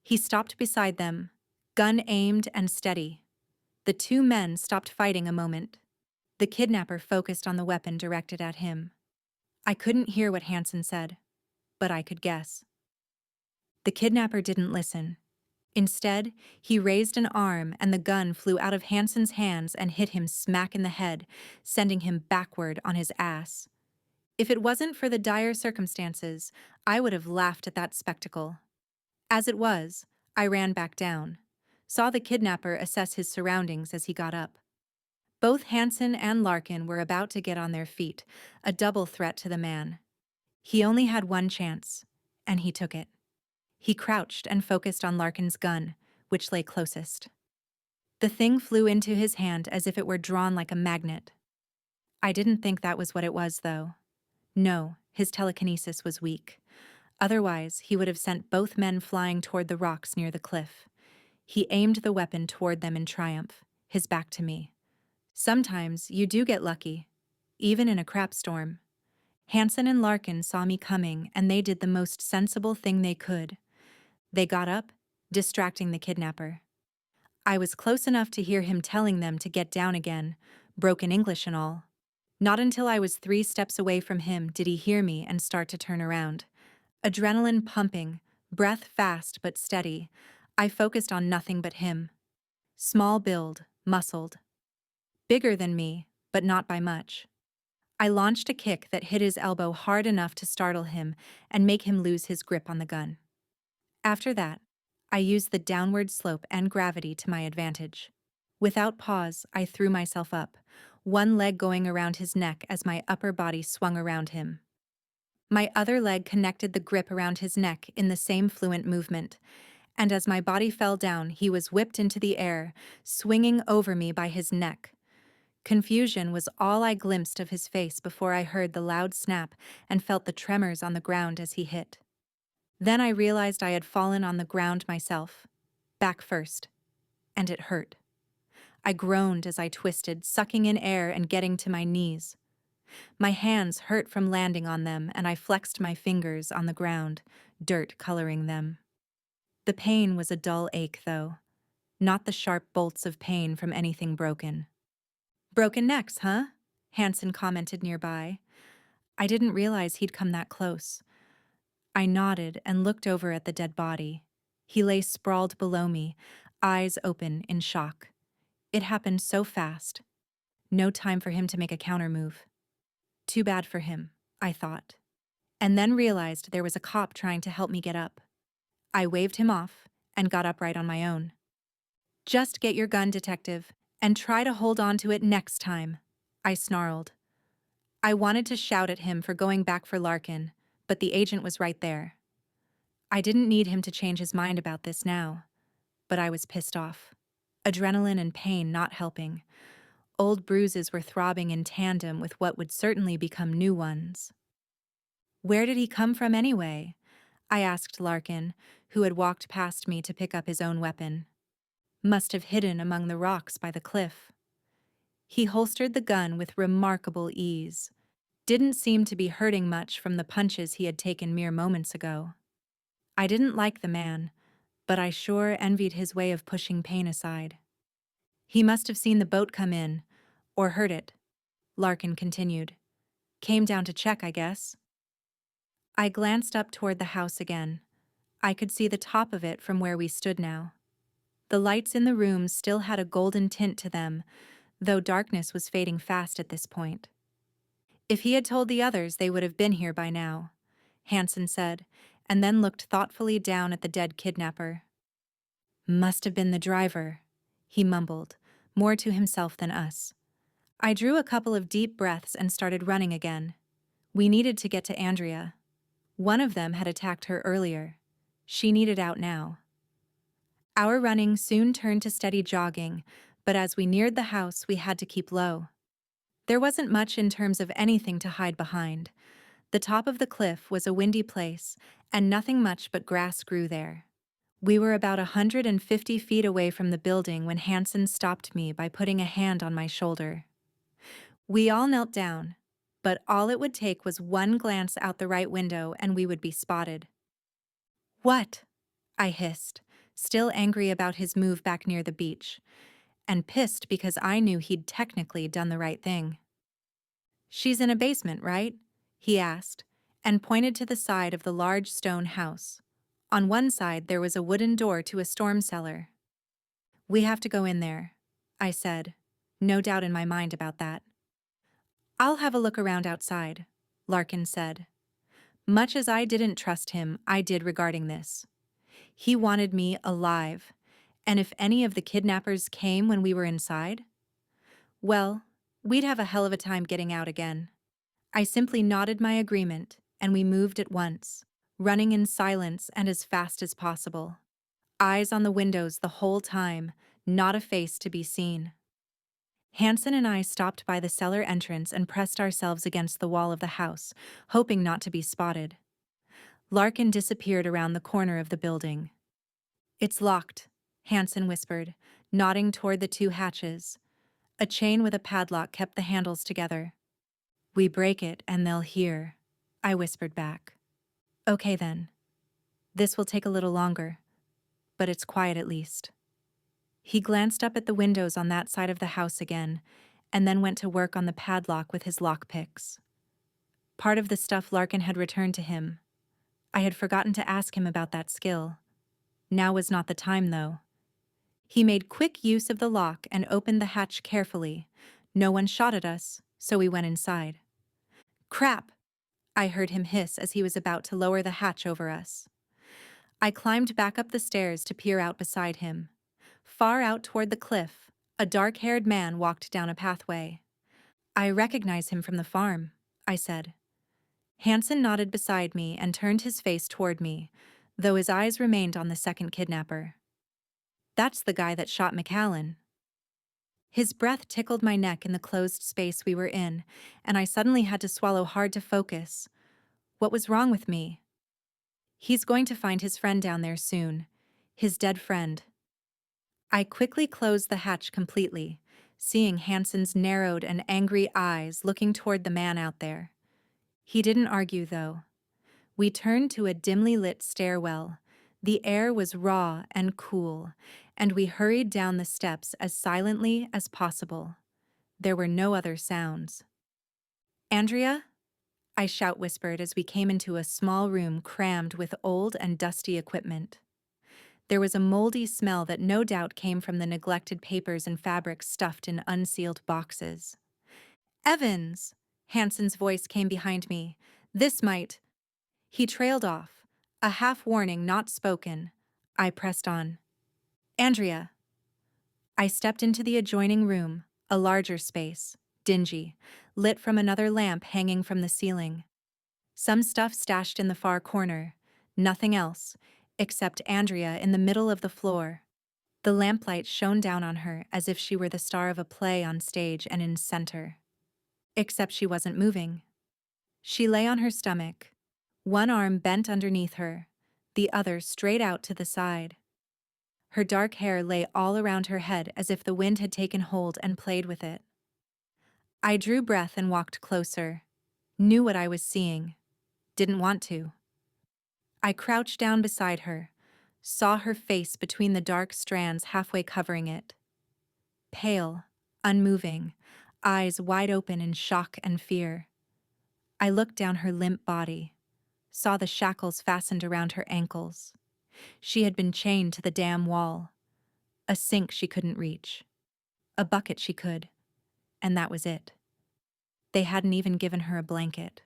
He stopped beside them, gun aimed and steady. The two men stopped fighting a moment. The kidnapper focused on the weapon directed at him. I couldn't hear what Hansen said, but I could guess. The kidnapper didn't listen. Instead, he raised an arm and the gun flew out of Hansen's hands and hit him smack in the head, sending him backward on his ass. If it wasn't for the dire circumstances, I would have laughed at that spectacle. As it was, I ran back down, saw the kidnapper assess his surroundings as he got up. Both Hansen and Larkin were about to get on their feet, a double threat to the man. He only had one chance, and he took it. He crouched and focused on Larkin's gun, which lay closest. The thing flew into his hand as if it were drawn like a magnet. I didn't think that was what it was, though. No, his telekinesis was weak. Otherwise, he would have sent both men flying toward the rocks near the cliff. He aimed the weapon toward them in triumph, his back to me. Sometimes you do get lucky, even in a crap storm. Hansen and Larkin saw me coming, and they did the most sensible thing they could. They got up, distracting the kidnapper. I was close enough to hear him telling them to get down again, broken English and all. Not until I was 3 steps away from him did he hear me and start to turn around. Adrenaline pumping, breath fast but steady, I focused on nothing but him. Small build, muscled. Bigger than me, but not by much. I launched a kick that hit his elbow hard enough to startle him and make him lose his grip on the gun. After that, I used the downward slope and gravity to my advantage. Without pause, I threw myself up, one leg going around his neck as my upper body swung around him. My other leg connected the grip around his neck in the same fluent movement, and as my body fell down, he was whipped into the air, swinging over me by his neck. Confusion was all I glimpsed of his face before I heard the loud snap and felt the tremors on the ground as he hit. Then I realized I had fallen on the ground myself, back first, and it hurt. I groaned as I twisted, sucking in air and getting to my knees. My hands hurt from landing on them, and I flexed my fingers on the ground, dirt coloring them. The pain was a dull ache, though. not the sharp bolts of pain from anything broken. Broken necks, huh? Hansen commented nearby. I didn't realize he'd come that close. I nodded and looked over at the dead body. He lay sprawled below me, eyes open in shock. It happened so fast. No time for him to make a countermove. Too bad for him, I thought. And then realized there was a cop trying to help me get up. I waved him off and got upright on my own. Just get your gun, detective, and try to hold on to it next time, I snarled. I wanted to shout at him for going back for Larkin, but the agent was right there. I didn't need him to change his mind about this now, but I was pissed off. Adrenaline and pain not helping. Old bruises were throbbing in tandem with what would certainly become new ones. Where did he come from anyway? I asked Larkin, who had walked past me to pick up his own weapon. Must have hidden among the rocks by the cliff. He holstered the gun with remarkable ease. Didn't seem to be hurting much from the punches he had taken mere moments ago. I didn't like the man, but I sure envied his way of pushing pain aside. He must have seen the boat come in, or heard it, Larkin continued. Came down to check, I guess. I glanced up toward the house again. I could see the top of it from where we stood now. The lights in the room still had a golden tint to them, though darkness was fading fast at this point. If he had told the others, they would have been here by now, Hansen said, and then looked thoughtfully down at the dead kidnapper. Must have been the driver, he mumbled, more to himself than us. I drew a couple of deep breaths and started running again. We needed to get to Andrea. One of them had attacked her earlier. She needed out now. Our running soon turned to steady jogging, but as we neared the house, we had to keep low. There wasn't much in terms of anything to hide behind. The top of the cliff was a windy place, and nothing much but grass grew there. We were about 150 feet away from the building when Hansen stopped me by putting a hand on my shoulder. We all knelt down, but all it would take was one glance out the right window and we would be spotted. What? I hissed, still angry about his move back near the beach, and pissed because I knew he'd technically done the right thing. She's in a basement, right? He asked, and pointed to the side of the large stone house. On one side there was a wooden door to a storm cellar. We have to go in there, I said, no doubt in my mind about that. I'll have a look around outside, Larkin said. Much as I didn't trust him, I did regarding this. He wanted me alive, and if any of the kidnappers came when we were inside, well, we'd have a hell of a time getting out again. I simply nodded my agreement, and we moved at once, running in silence and as fast as possible. Eyes on the windows the whole time, not a face to be seen. Hansen and I stopped by the cellar entrance and pressed ourselves against the wall of the house, hoping not to be spotted. Larkin disappeared around the corner of the building. It's locked, Hansen whispered, nodding toward the two hatches. A chain with a padlock kept the handles together. We break it and they'll hear, I whispered back. Okay then. This will take a little longer, but it's quiet at least. He glanced up at the windows on that side of the house again, and then went to work on the padlock with his lockpicks. Part of the stuff Larkin had returned to him. I had forgotten to ask him about that skill. Now was not the time, though. He made quick use of the lock and opened the hatch carefully. No one shot at us, so we went inside. Crap! I heard him hiss as he was about to lower the hatch over us. I climbed back up the stairs to peer out beside him. Far out toward the cliff, a dark-haired man walked down a pathway. I recognize him from the farm, I said. Hansen nodded beside me and turned his face toward me, though his eyes remained on the second kidnapper. That's the guy that shot McAllen. His breath tickled my neck in the closed space we were in, and I suddenly had to swallow hard to focus. What was wrong with me? He's going to find his friend down there soon. His dead friend. I quickly closed the hatch completely, seeing Hansen's narrowed and angry eyes looking toward the man out there. He didn't argue, though. We turned to a dimly lit stairwell. The air was raw and cool, and we hurried down the steps as silently as possible. There were no other sounds. "Andrea?" I shout whispered as we came into a small room crammed with old and dusty equipment. There was a moldy smell that no doubt came from the neglected papers and fabrics stuffed in unsealed boxes. "Evans!" Hansen's voice came behind me. "This might—" He trailed off, a half-warning not spoken. I pressed on. "Andrea." I stepped into the adjoining room, a larger space, dingy, lit from another lamp hanging from the ceiling. Some stuff stashed in the far corner, nothing else, except Andrea in the middle of the floor. The lamplight shone down on her as if she were the star of a play on stage and in center. Except she wasn't moving. She lay on her stomach, one arm bent underneath her, the other straight out to the side. Her dark hair lay all around her head as if the wind had taken hold and played with it. I drew breath and walked closer. Knew what I was seeing. Didn't want to. I crouched down beside her, saw her face between the dark strands halfway covering it. Pale, unmoving, eyes wide open in shock and fear. I looked down her limp body, saw the shackles fastened around her ankles. She had been chained to the damn wall. A sink she couldn't reach. A bucket she could. And that was it. They hadn't even given her a blanket.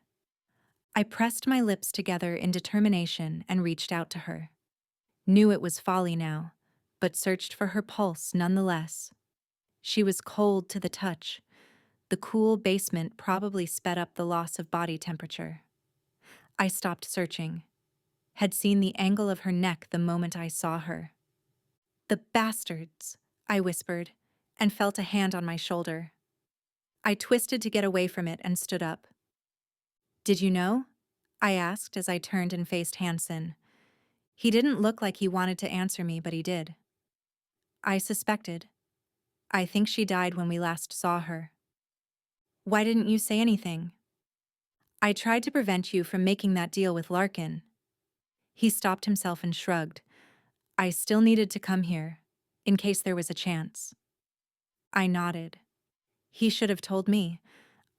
I pressed my lips together in determination and reached out to her. Knew it was folly now, but searched for her pulse nonetheless. She was cold to the touch. The cool basement probably sped up the loss of body temperature. I stopped searching. Had seen the angle of her neck the moment I saw her. "The bastards," I whispered, and felt a hand on my shoulder. I twisted to get away from it and stood up. "Did you know?" I asked as I turned and faced Hansen. He didn't look like he wanted to answer me, but he did. "I suspected. I think she died when we last saw her." "Why didn't you say anything?" "I tried to prevent you from making that deal with Larkin." He stopped himself and shrugged. "I still needed to come here, in case there was a chance." I nodded. He should have told me.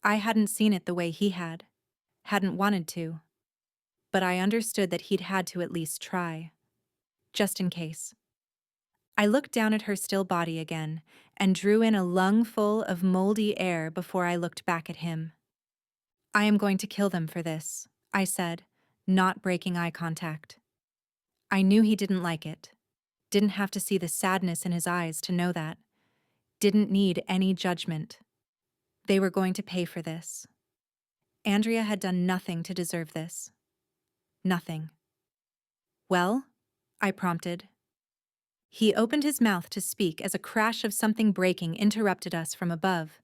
I hadn't seen it the way he had. Hadn't wanted to. But I understood that he'd had to at least try. Just in case. I looked down at her still body again, and drew in a lungful of moldy air before I looked back at him. "I am going to kill them for this," I said, not breaking eye contact. I knew he didn't like it. Didn't have to see the sadness in his eyes to know that. Didn't need any judgment. They were going to pay for this. Andrea had done nothing to deserve this. Nothing. "Well?" I prompted. He opened his mouth to speak as a crash of something breaking interrupted us from above.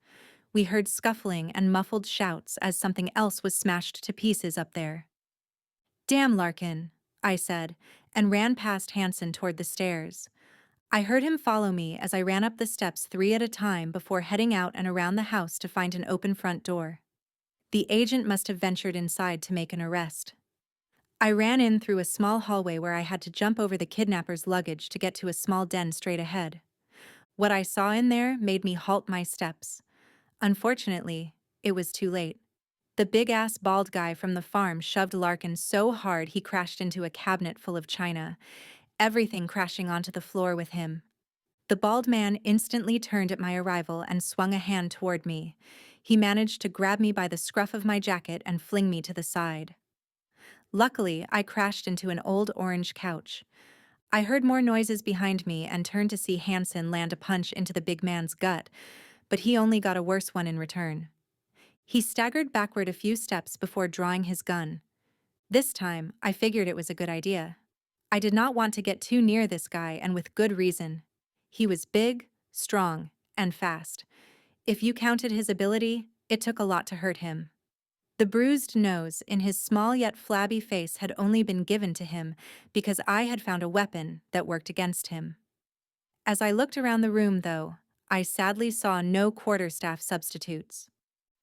We heard scuffling and muffled shouts as something else was smashed to pieces up there. "Damn Larkin," I said, and ran past Hansen toward the stairs. I heard him follow me as I ran up the steps 3 at a time before heading out and around the house to find an open front door. The agent must have ventured inside to make an arrest. I ran in through a small hallway where I had to jump over the kidnapper's luggage to get to a small den straight ahead. What I saw in there made me halt my steps. Unfortunately, it was too late. The big-ass bald guy from the farm shoved Larkin so hard he crashed into a cabinet full of china, everything crashing onto the floor with him. The bald man instantly turned at my arrival and swung a hand toward me. He managed to grab me by the scruff of my jacket and fling me to the side. Luckily, I crashed into an old orange couch. I heard more noises behind me and turned to see Hansen land a punch into the big man's gut, but he only got a worse one in return. He staggered backward a few steps before drawing his gun. This time, I figured it was a good idea. I did not want to get too near this guy, and with good reason. He was big, strong, and fast. If you counted his ability, it took a lot to hurt him. The bruised nose in his small yet flabby face had only been given to him because I had found a weapon that worked against him. As I looked around the room, though, I sadly saw no quarterstaff substitutes.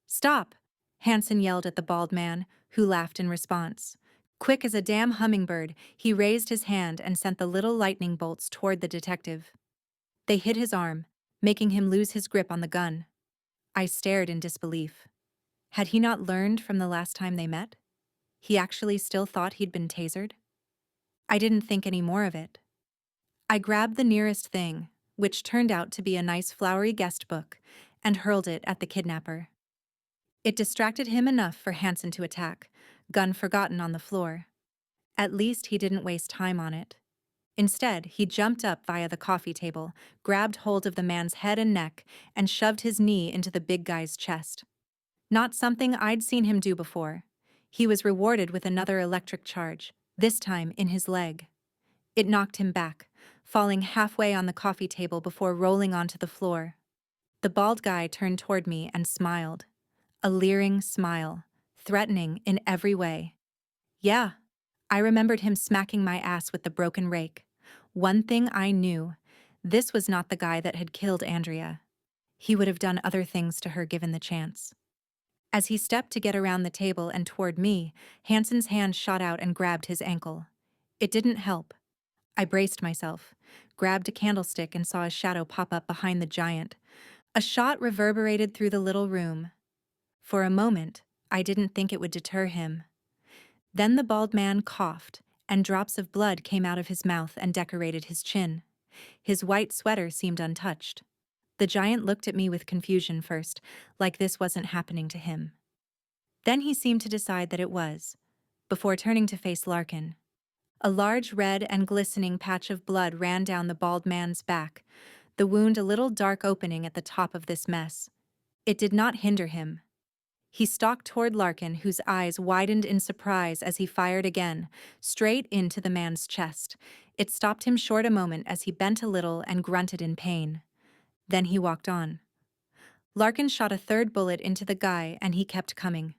"Stop!" Hansen yelled at the bald man, who laughed in response. Quick as a damn hummingbird, he raised his hand and sent the little lightning bolts toward the detective. They hit his arm, making him lose his grip on the gun. I stared in disbelief. Had he not learned from the last time they met? He actually still thought he'd been tasered? I didn't think any more of it. I grabbed the nearest thing, which turned out to be a nice flowery guest book, and hurled it at the kidnapper. It distracted him enough for Hansen to attack, gun forgotten on the floor. At least he didn't waste time on it. Instead, he jumped up via the coffee table, grabbed hold of the man's head and neck, and shoved his knee into the big guy's chest. Not something I'd seen him do before. He was rewarded with another electric charge, this time in his leg. It knocked him back, falling halfway on the coffee table before rolling onto the floor. The bald guy turned toward me and smiled. A leering smile, threatening in every way. Yeah, I remembered him smacking my ass with the broken rake. One thing I knew, this was not the guy that had killed Andrea. He would have done other things to her given the chance. As he stepped to get around the table and toward me, Hansen's hand shot out and grabbed his ankle. It didn't help. I braced myself, grabbed a candlestick and saw a shadow pop up behind the giant. A shot reverberated through the little room. For a moment, I didn't think it would deter him. Then the bald man coughed, and drops of blood came out of his mouth and decorated his chin. His white sweater seemed untouched. The giant looked at me with confusion first, like this wasn't happening to him. Then he seemed to decide that it was, before turning to face Larkin. A large red and glistening patch of blood ran down the bald man's back, the wound a little dark opening at the top of this mess. It did not hinder him. He stalked toward Larkin, whose eyes widened in surprise as he fired again, straight into the man's chest. It stopped him short a moment as he bent a little and grunted in pain. Then he walked on. Larkin shot a third bullet into the guy, and he kept coming.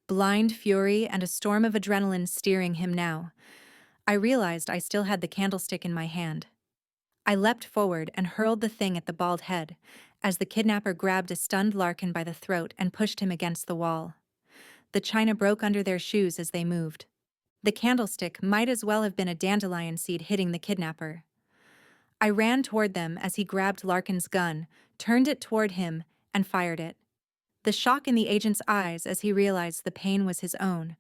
Blind fury and a storm of adrenaline steering him now. I realized I still had the candlestick in my hand. I leapt forward and hurled the thing at the bald head, as the kidnapper grabbed a stunned Larkin by the throat and pushed him against the wall. The china broke under their shoes as they moved. The candlestick might as well have been a dandelion seed hitting the kidnapper. I ran toward them as he grabbed Larkin's gun, turned it toward him, and fired it. The shock in the agent's eyes as he realized the pain was his own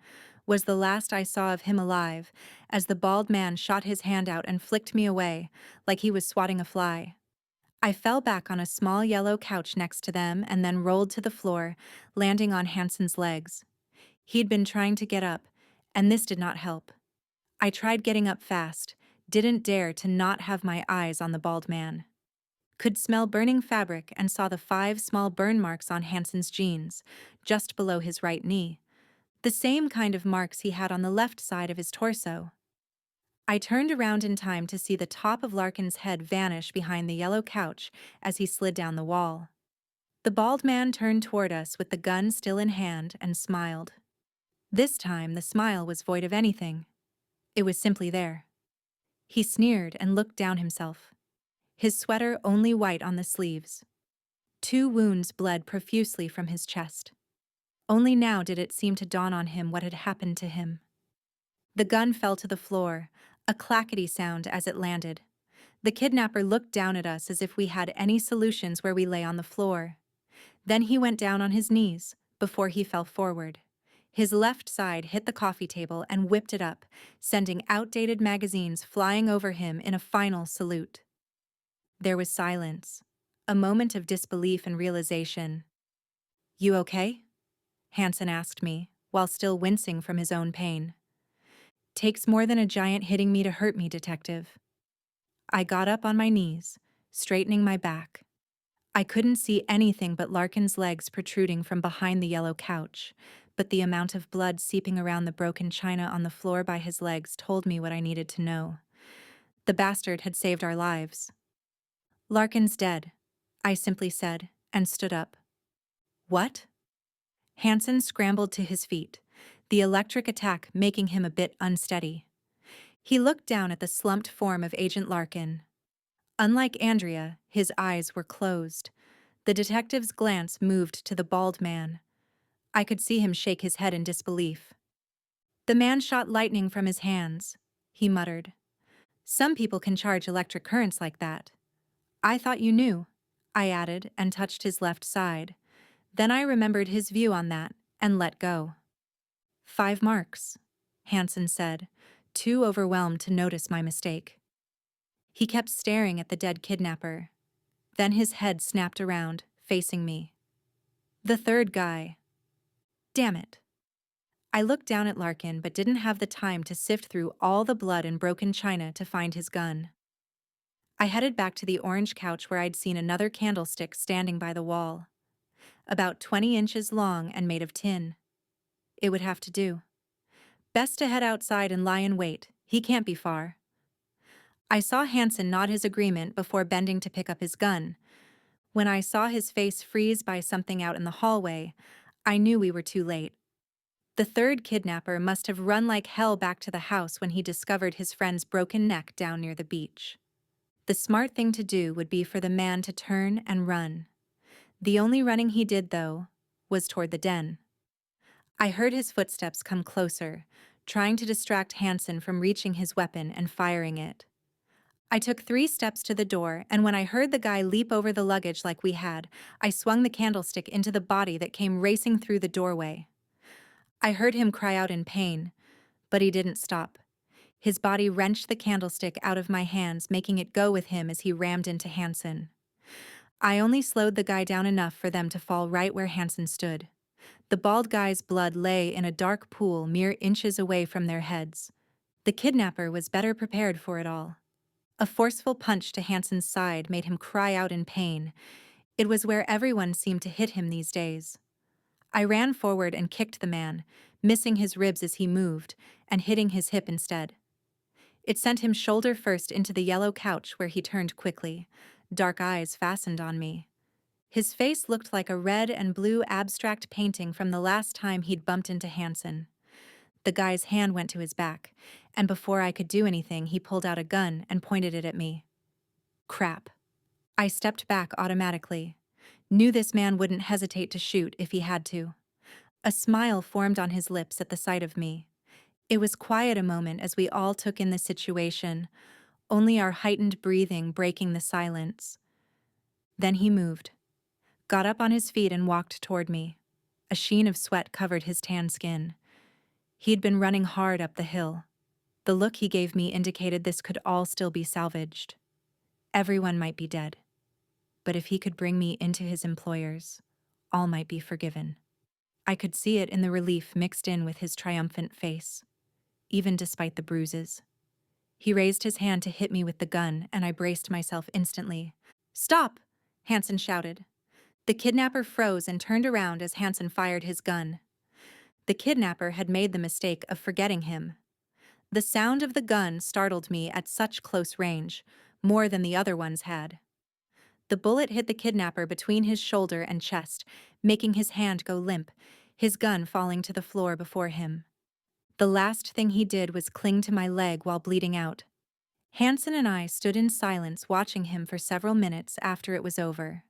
was the last I saw of him alive, as the bald man shot his hand out and flicked me away, like he was swatting a fly. I fell back on a small yellow couch next to them and then rolled to the floor, landing on Hansen's legs. He'd been trying to get up, and this did not help. I tried getting up fast, didn't dare to not have my eyes on the bald man. Could smell burning fabric and saw the 5 small burn marks on Hansen's jeans, just below his right knee. The same kind of marks he had on the left side of his torso. I turned around in time to see the top of Larkin's head vanish behind the yellow couch as he slid down the wall. The bald man turned toward us with the gun still in hand and smiled. This time the smile was void of anything. It was simply there. He sneered and looked down himself. His sweater only white on the sleeves. 2 wounds bled profusely from his chest. Only now did it seem to dawn on him what had happened to him. The gun fell to the floor, a clackety sound as it landed. The kidnapper looked down at us as if we had any solutions where we lay on the floor. Then he went down on his knees, before he fell forward. His left side hit the coffee table and whipped it up, sending outdated magazines flying over him in a final salute. There was silence, a moment of disbelief and realization. "You okay?" Hansen asked me, while still wincing from his own pain. "Takes more than a giant hitting me to hurt me, detective." I got up on my knees, straightening my back. I couldn't see anything but Larkin's legs protruding from behind the yellow couch, but the amount of blood seeping around the broken china on the floor by his legs told me what I needed to know. The bastard had saved our lives. "Larkin's dead," I simply said, and stood up. "What?" Hansen scrambled to his feet, the electric attack making him a bit unsteady. He looked down at the slumped form of Agent Larkin. Unlike Andrea, his eyes were closed. The detective's glance moved to the bald man. I could see him shake his head in disbelief. "The man shot lightning from his hands," he muttered. "Some people can charge electric currents like that." I thought you knew, I added and touched his left side. Then I remembered his view on that and let go. 5 marks, Hansen said, too overwhelmed to notice my mistake. He kept staring at the dead kidnapper. Then his head snapped around, facing me. The third guy. Damn it. I looked down at Larkin but didn't have the time to sift through all the blood and broken china to find his gun. I headed back to the orange couch where I'd seen another candlestick standing by the wall. About 20 inches long and made of tin. It would have to do. Best to head outside and lie in wait. He can't be far. I saw Hansen nod his agreement before bending to pick up his gun. When I saw his face freeze by something out in the hallway, I knew we were too late. The third kidnapper must have run like hell back to the house when he discovered his friend's broken neck down near the beach. The smart thing to do would be for the man to turn and run. The only running he did, though, was toward the den. I heard his footsteps come closer, trying to distract Hansen from reaching his weapon and firing it. I took 3 steps to the door, and when I heard the guy leap over the luggage like we had, I swung the candlestick into the body that came racing through the doorway. I heard him cry out in pain, but he didn't stop. His body wrenched the candlestick out of my hands, making it go with him as he rammed into Hansen. I only slowed the guy down enough for them to fall right where Hansen stood. The bald guy's blood lay in a dark pool mere inches away from their heads. The kidnapper was better prepared for it all. A forceful punch to Hansen's side made him cry out in pain. It was where everyone seemed to hit him these days. I ran forward and kicked the man, missing his ribs as he moved, and hitting his hip instead. It sent him shoulder first into the yellow couch where he turned quickly, dark eyes fastened on me. His face looked like a red and blue abstract painting from the last time he'd bumped into Hansen. The guy's hand went to his back, and before I could do anything, he pulled out a gun and pointed it at me. Crap. I stepped back automatically. Knew this man wouldn't hesitate to shoot if he had to. A smile formed on his lips at the sight of me. It was quiet a moment as we all took in the situation, only our heightened breathing breaking the silence. Then he moved, got up on his feet and walked toward me. A sheen of sweat covered his tan skin. He'd been running hard up the hill. The look he gave me indicated this could all still be salvaged. Everyone might be dead. But if he could bring me into his employers, all might be forgiven. I could see it in the relief mixed in with his triumphant face, even despite the bruises. He raised his hand to hit me with the gun, and I braced myself instantly. "Stop!" Hansen shouted. The kidnapper froze and turned around as Hansen fired his gun. The kidnapper had made the mistake of forgetting him. The sound of the gun startled me at such close range, more than the other ones had. The bullet hit the kidnapper between his shoulder and chest, making his hand go limp, his gun falling to the floor before him. The last thing he did was cling to my leg while bleeding out. Hansen and I stood in silence watching him for several minutes after it was over.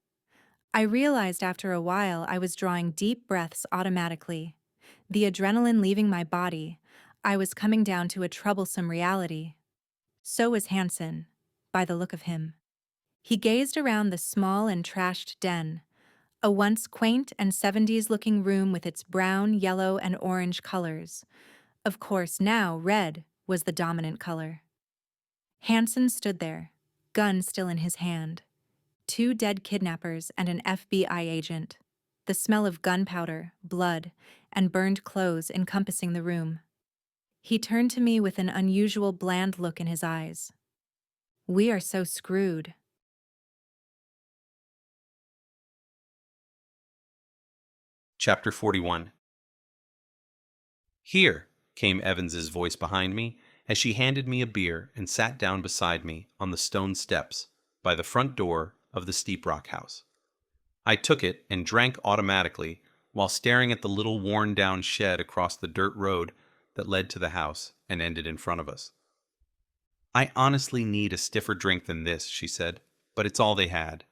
I realized after a while I was drawing deep breaths automatically. The adrenaline leaving my body, I was coming down to a troublesome reality. So was Hansen, by the look of him. He gazed around the small and trashed den, a once quaint and 70s-looking room with its brown, yellow, and orange colors. Of course, now red was the dominant color. Hansen stood there, gun still in his hand. 2 dead kidnappers and an FBI agent. The smell of gunpowder, blood, and burned clothes encompassing the room. He turned to me with an unusual bland look in his eyes. "We are so screwed." Chapter 41. "Here," came Evans's voice behind me as she handed me a beer and sat down beside me on the stone steps by the front door of the Steep Rock house. I took it and drank automatically while staring at the little worn-down shed across the dirt road that led to the house and ended in front of us. "I honestly need a stiffer drink than this," she said, "but it's all they had."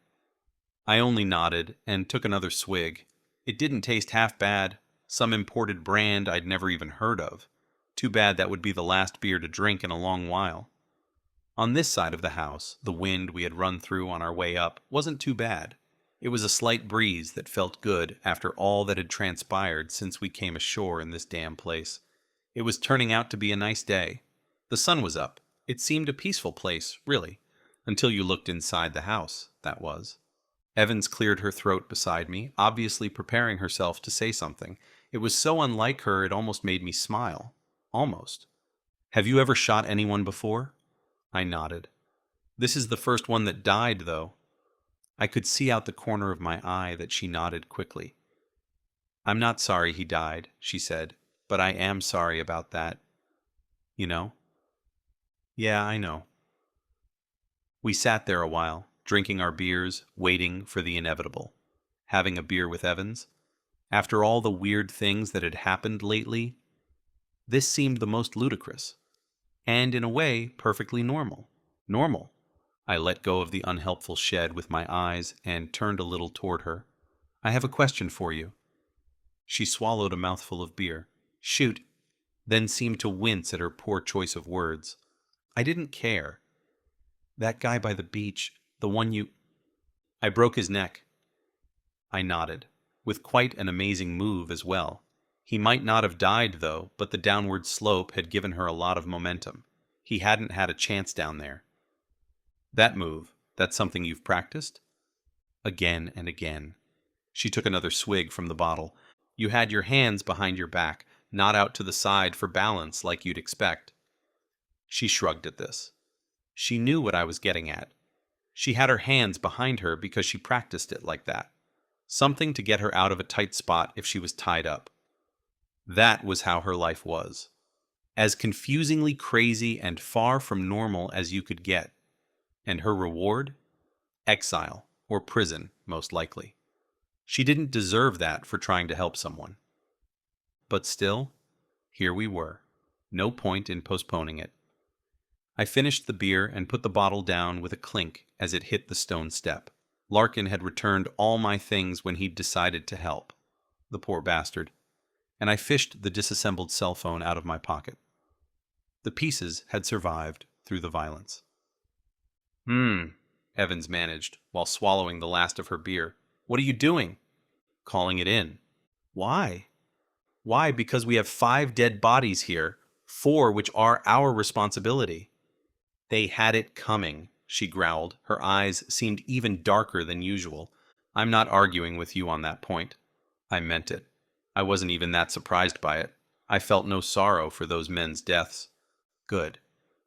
I only nodded and took another swig. It didn't taste half bad, some imported brand I'd never even heard of. Too bad that would be the last beer to drink in a long while. On this side of the house, the wind we had run through on our way up wasn't too bad. It was a slight breeze that felt good after all that had transpired since we came ashore in this damn place. It was turning out to be a nice day. The sun was up. It seemed a peaceful place, really, until you looked inside the house, that was. Evans cleared her throat beside me, obviously preparing herself to say something. It was so unlike her it almost made me smile. Almost. Have you ever shot anyone before? I nodded. This is the first one that died, though. I could see out the corner of my eye that she nodded quickly. I'm not sorry he died, she said, but I am sorry about that. You know? Yeah, I know. We sat there a while, drinking our beers, waiting for the inevitable. Having a beer with Evans. After all the weird things that had happened lately, this seemed the most ludicrous. And in a way, perfectly normal. Normal. I let go of the unhelpful shed with my eyes and turned a little toward her. I have a question for you. She swallowed a mouthful of beer. Shoot. Then seemed to wince at her poor choice of words. I didn't care. That guy by the beach, the one you... I broke his neck. I nodded, with quite an amazing move as well. He might not have died, though, but the downward slope had given her a lot of momentum. He hadn't had a chance down there. That move, that's something you've practiced? Again and again. She took another swig from the bottle. You had your hands behind your back, not out to the side for balance like you'd expect. She shrugged at this. She knew what I was getting at. She had her hands behind her because she practiced it like that. Something to get her out of a tight spot if she was tied up. That was how her life was. As confusingly crazy and far from normal as you could get. And her reward? Exile, or prison, most likely. She didn't deserve that for trying to help someone. But still, here we were. No point in postponing it. I finished the beer and put the bottle down with a clink as it hit the stone step. Larkin had returned all my things when he'd decided to help. The poor bastard. And I fished the disassembled cell phone out of my pocket. The pieces had survived through the violence. Evans managed, while swallowing the last of her beer. What are you doing? Calling it in. Why? Why? Because we have 5 dead bodies here, 4 which are our responsibility. They had it coming, she growled. Her eyes seemed even darker than usual. I'm not arguing with you on that point. I meant it. I wasn't even that surprised by it. I felt no sorrow for those men's deaths. Good.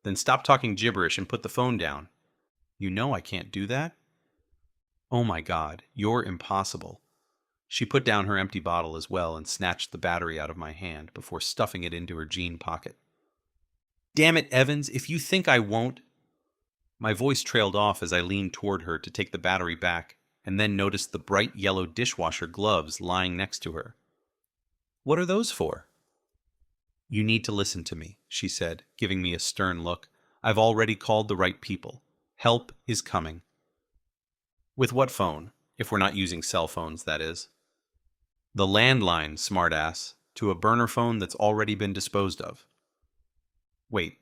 Then stop talking gibberish and put the phone down. You know I can't do that? Oh my God, you're impossible. She put down her empty bottle as well and snatched the battery out of my hand before stuffing it into her jean pocket. Damn it, Evans, if you think I won't... My voice trailed off as I leaned toward her to take the battery back, and then noticed the bright yellow dishwasher gloves lying next to her. What are those for? You need to listen to me, she said, giving me a stern look. I've already called the right people. Help is coming. With what phone? If we're not using cell phones, that is. The landline, smartass, to a burner phone that's already been disposed of. Wait.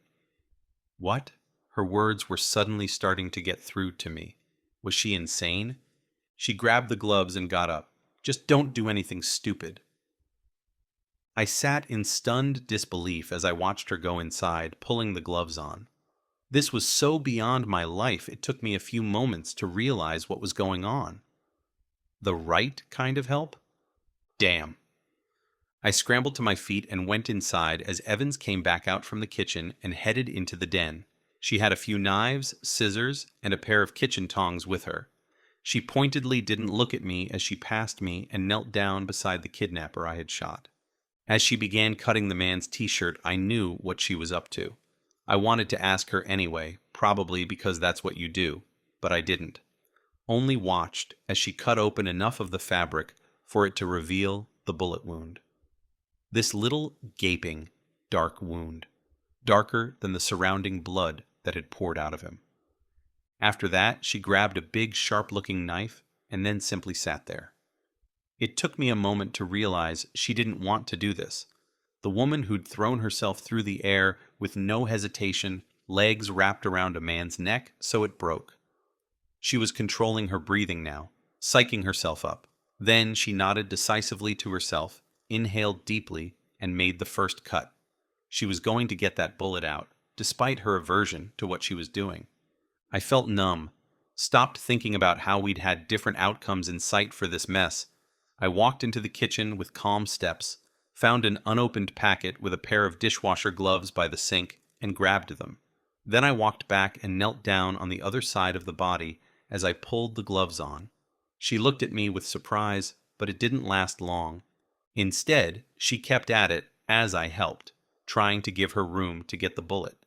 What? Her words were suddenly starting to get through to me. Was she insane? She grabbed the gloves and got up. Just don't do anything stupid. I sat in stunned disbelief as I watched her go inside, pulling the gloves on. This was so beyond my life, it took me a few moments to realize what was going on. The right kind of help? Damn. I scrambled to my feet and went inside as Evans came back out from the kitchen and headed into the den. She had a few knives, scissors, and a pair of kitchen tongs with her. She pointedly didn't look at me as she passed me and knelt down beside the kidnapper I had shot. As she began cutting the man's t-shirt, I knew what she was up to. I wanted to ask her anyway, probably because that's what you do, but I didn't. Only watched as she cut open enough of the fabric for it to reveal the bullet wound. This little, gaping, dark wound, darker than the surrounding blood that had poured out of him. After that, she grabbed a big, sharp-looking knife and then simply sat there. It took me a moment to realize she didn't want to do this. The woman who'd thrown herself through the air with no hesitation, legs wrapped around a man's neck so it broke. She was controlling her breathing now, psyching herself up. Then she nodded decisively to herself, inhaled deeply, and made the first cut. She was going to get that bullet out, despite her aversion to what she was doing. I felt numb, stopped thinking about how we'd had different outcomes in sight for this mess. I walked into the kitchen with calm steps, found an unopened packet with a pair of dishwasher gloves by the sink, and grabbed them. Then I walked back and knelt down on the other side of the body as I pulled the gloves on. She looked at me with surprise, but it didn't last long. Instead, she kept at it as I helped, trying to give her room to get the bullet.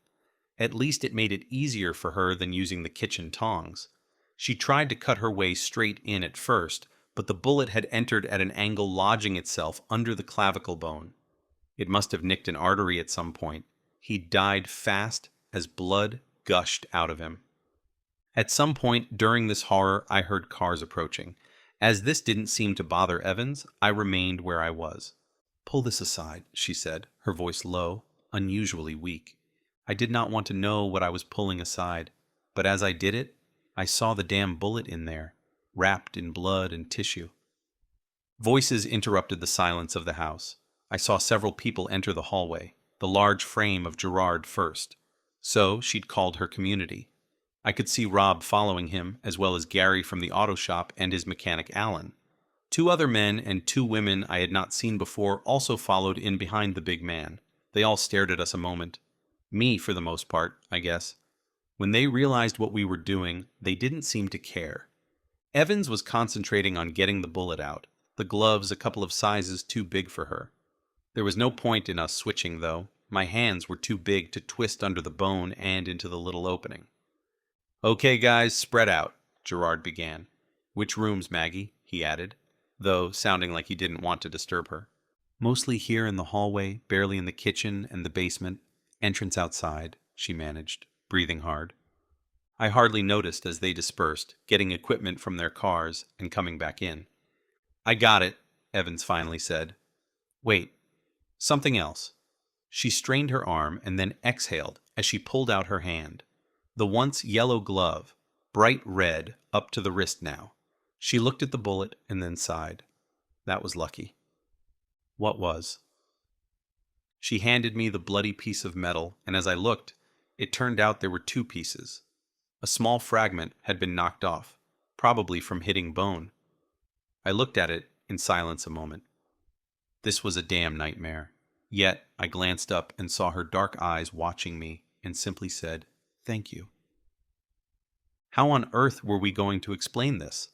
At least it made it easier for her than using the kitchen tongs. She tried to cut her way straight in at first, but the bullet had entered at an angle, lodging itself under the clavicle bone. It must have nicked an artery at some point. He died fast as blood gushed out of him. At some point during this horror, I heard cars approaching. As this didn't seem to bother Evans, I remained where I was. "Pull this aside," she said, her voice low, unusually weak. I did not want to know what I was pulling aside, but as I did it, I saw the damn bullet in there, wrapped in blood and tissue. Voices interrupted the silence of the house. I saw several people enter the hallway, the large frame of Gerard first. So she'd called her community. I could see Rob following him, as well as Gary from the auto shop and his mechanic Alan. 2 other men and 2 women I had not seen before also followed in behind the big man. They all stared at us a moment. Me, for the most part, I guess. When they realized what we were doing, they didn't seem to care. Evans was concentrating on getting the bullet out, the gloves a couple of sizes too big for her. There was no point in us switching, though. My hands were too big to twist under the bone and into the little opening. "Okay, guys, spread out," Gerard began. "Which rooms, Maggie?" he added, though sounding like he didn't want to disturb her. "Mostly here in the hallway, barely in the kitchen and the basement. Entrance outside," she managed, breathing hard. I hardly noticed as they dispersed, getting equipment from their cars and coming back in. "I got it," Evans finally said. "Wait, something else." She strained her arm and then exhaled as she pulled out her hand. The once yellow glove, bright red up to the wrist now. She looked at the bullet and then sighed. That was lucky. What was? She handed me the bloody piece of metal, and as I looked, it turned out there were 2 pieces. A small fragment had been knocked off, probably from hitting bone. I looked at it in silence a moment. This was a damn nightmare. Yet I glanced up and saw her dark eyes watching me and simply said, "Thank you." How on earth were we going to explain this?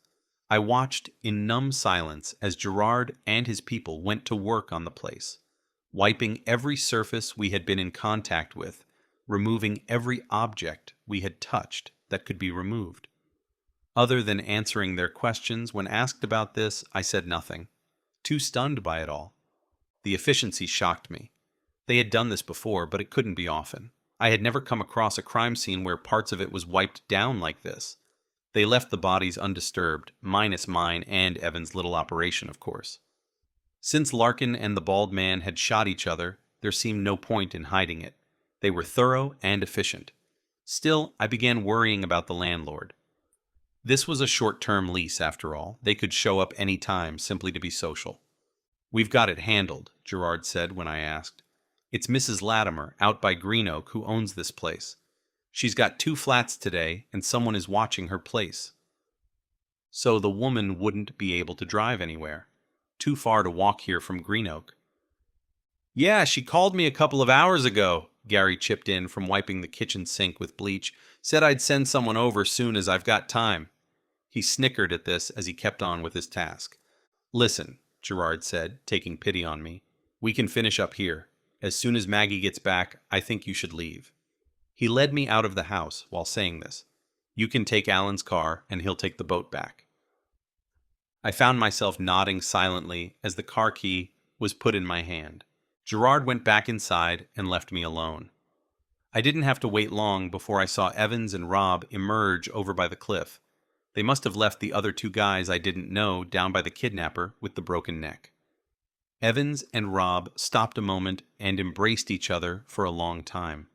I watched in numb silence as Gerard and his people went to work on the place, wiping every surface we had been in contact with, removing every object we had touched that could be removed. Other than answering their questions when asked about this, I said nothing, too stunned by it all. The efficiency shocked me. They had done this before, but it couldn't be often. I had never come across a crime scene where parts of it was wiped down like this. They left the bodies undisturbed, minus mine and Evan's little operation, of course. Since Larkin and the bald man had shot each other, there seemed no point in hiding it. They were thorough and efficient. Still, I began worrying about the landlord. This was a short-term lease, after all. They could show up any time simply to be social. "We've got it handled," Gerard said when I asked. "It's Mrs. Latimer, out by Green Oak, who owns this place. She's got 2 flats today, and someone is watching her place." So the woman wouldn't be able to drive anywhere. Too far to walk here from Green Oak. "Yeah, she called me a couple of hours ago," Gary chipped in from wiping the kitchen sink with bleach. "Said I'd send someone over soon as I've got time." He snickered at this as he kept on with his task. "Listen," Gerard said, taking pity on me. "We can finish up here. As soon as Maggie gets back, I think you should leave." He led me out of the house while saying this. "You can take Alan's car, and he'll take the boat back." I found myself nodding silently as the car key was put in my hand. Gerard went back inside and left me alone. I didn't have to wait long before I saw Evans and Rob emerge over by the cliff. They must have left the other 2 guys I didn't know down by the kidnapper with the broken neck. Evans and Rob stopped a moment and embraced each other for a long time.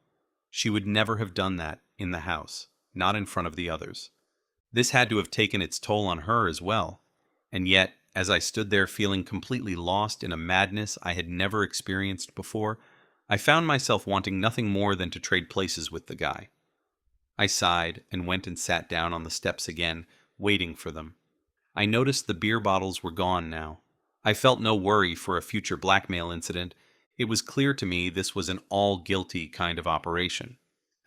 She would never have done that in the house, not in front of the others. This had to have taken its toll on her as well. And yet, as I stood there feeling completely lost in a madness I had never experienced before, I found myself wanting nothing more than to trade places with the guy. I sighed and went and sat down on the steps again, waiting for them. I noticed the beer bottles were gone now. I felt no worry for a future blackmail incident. It was clear to me this was an all-guilty kind of operation.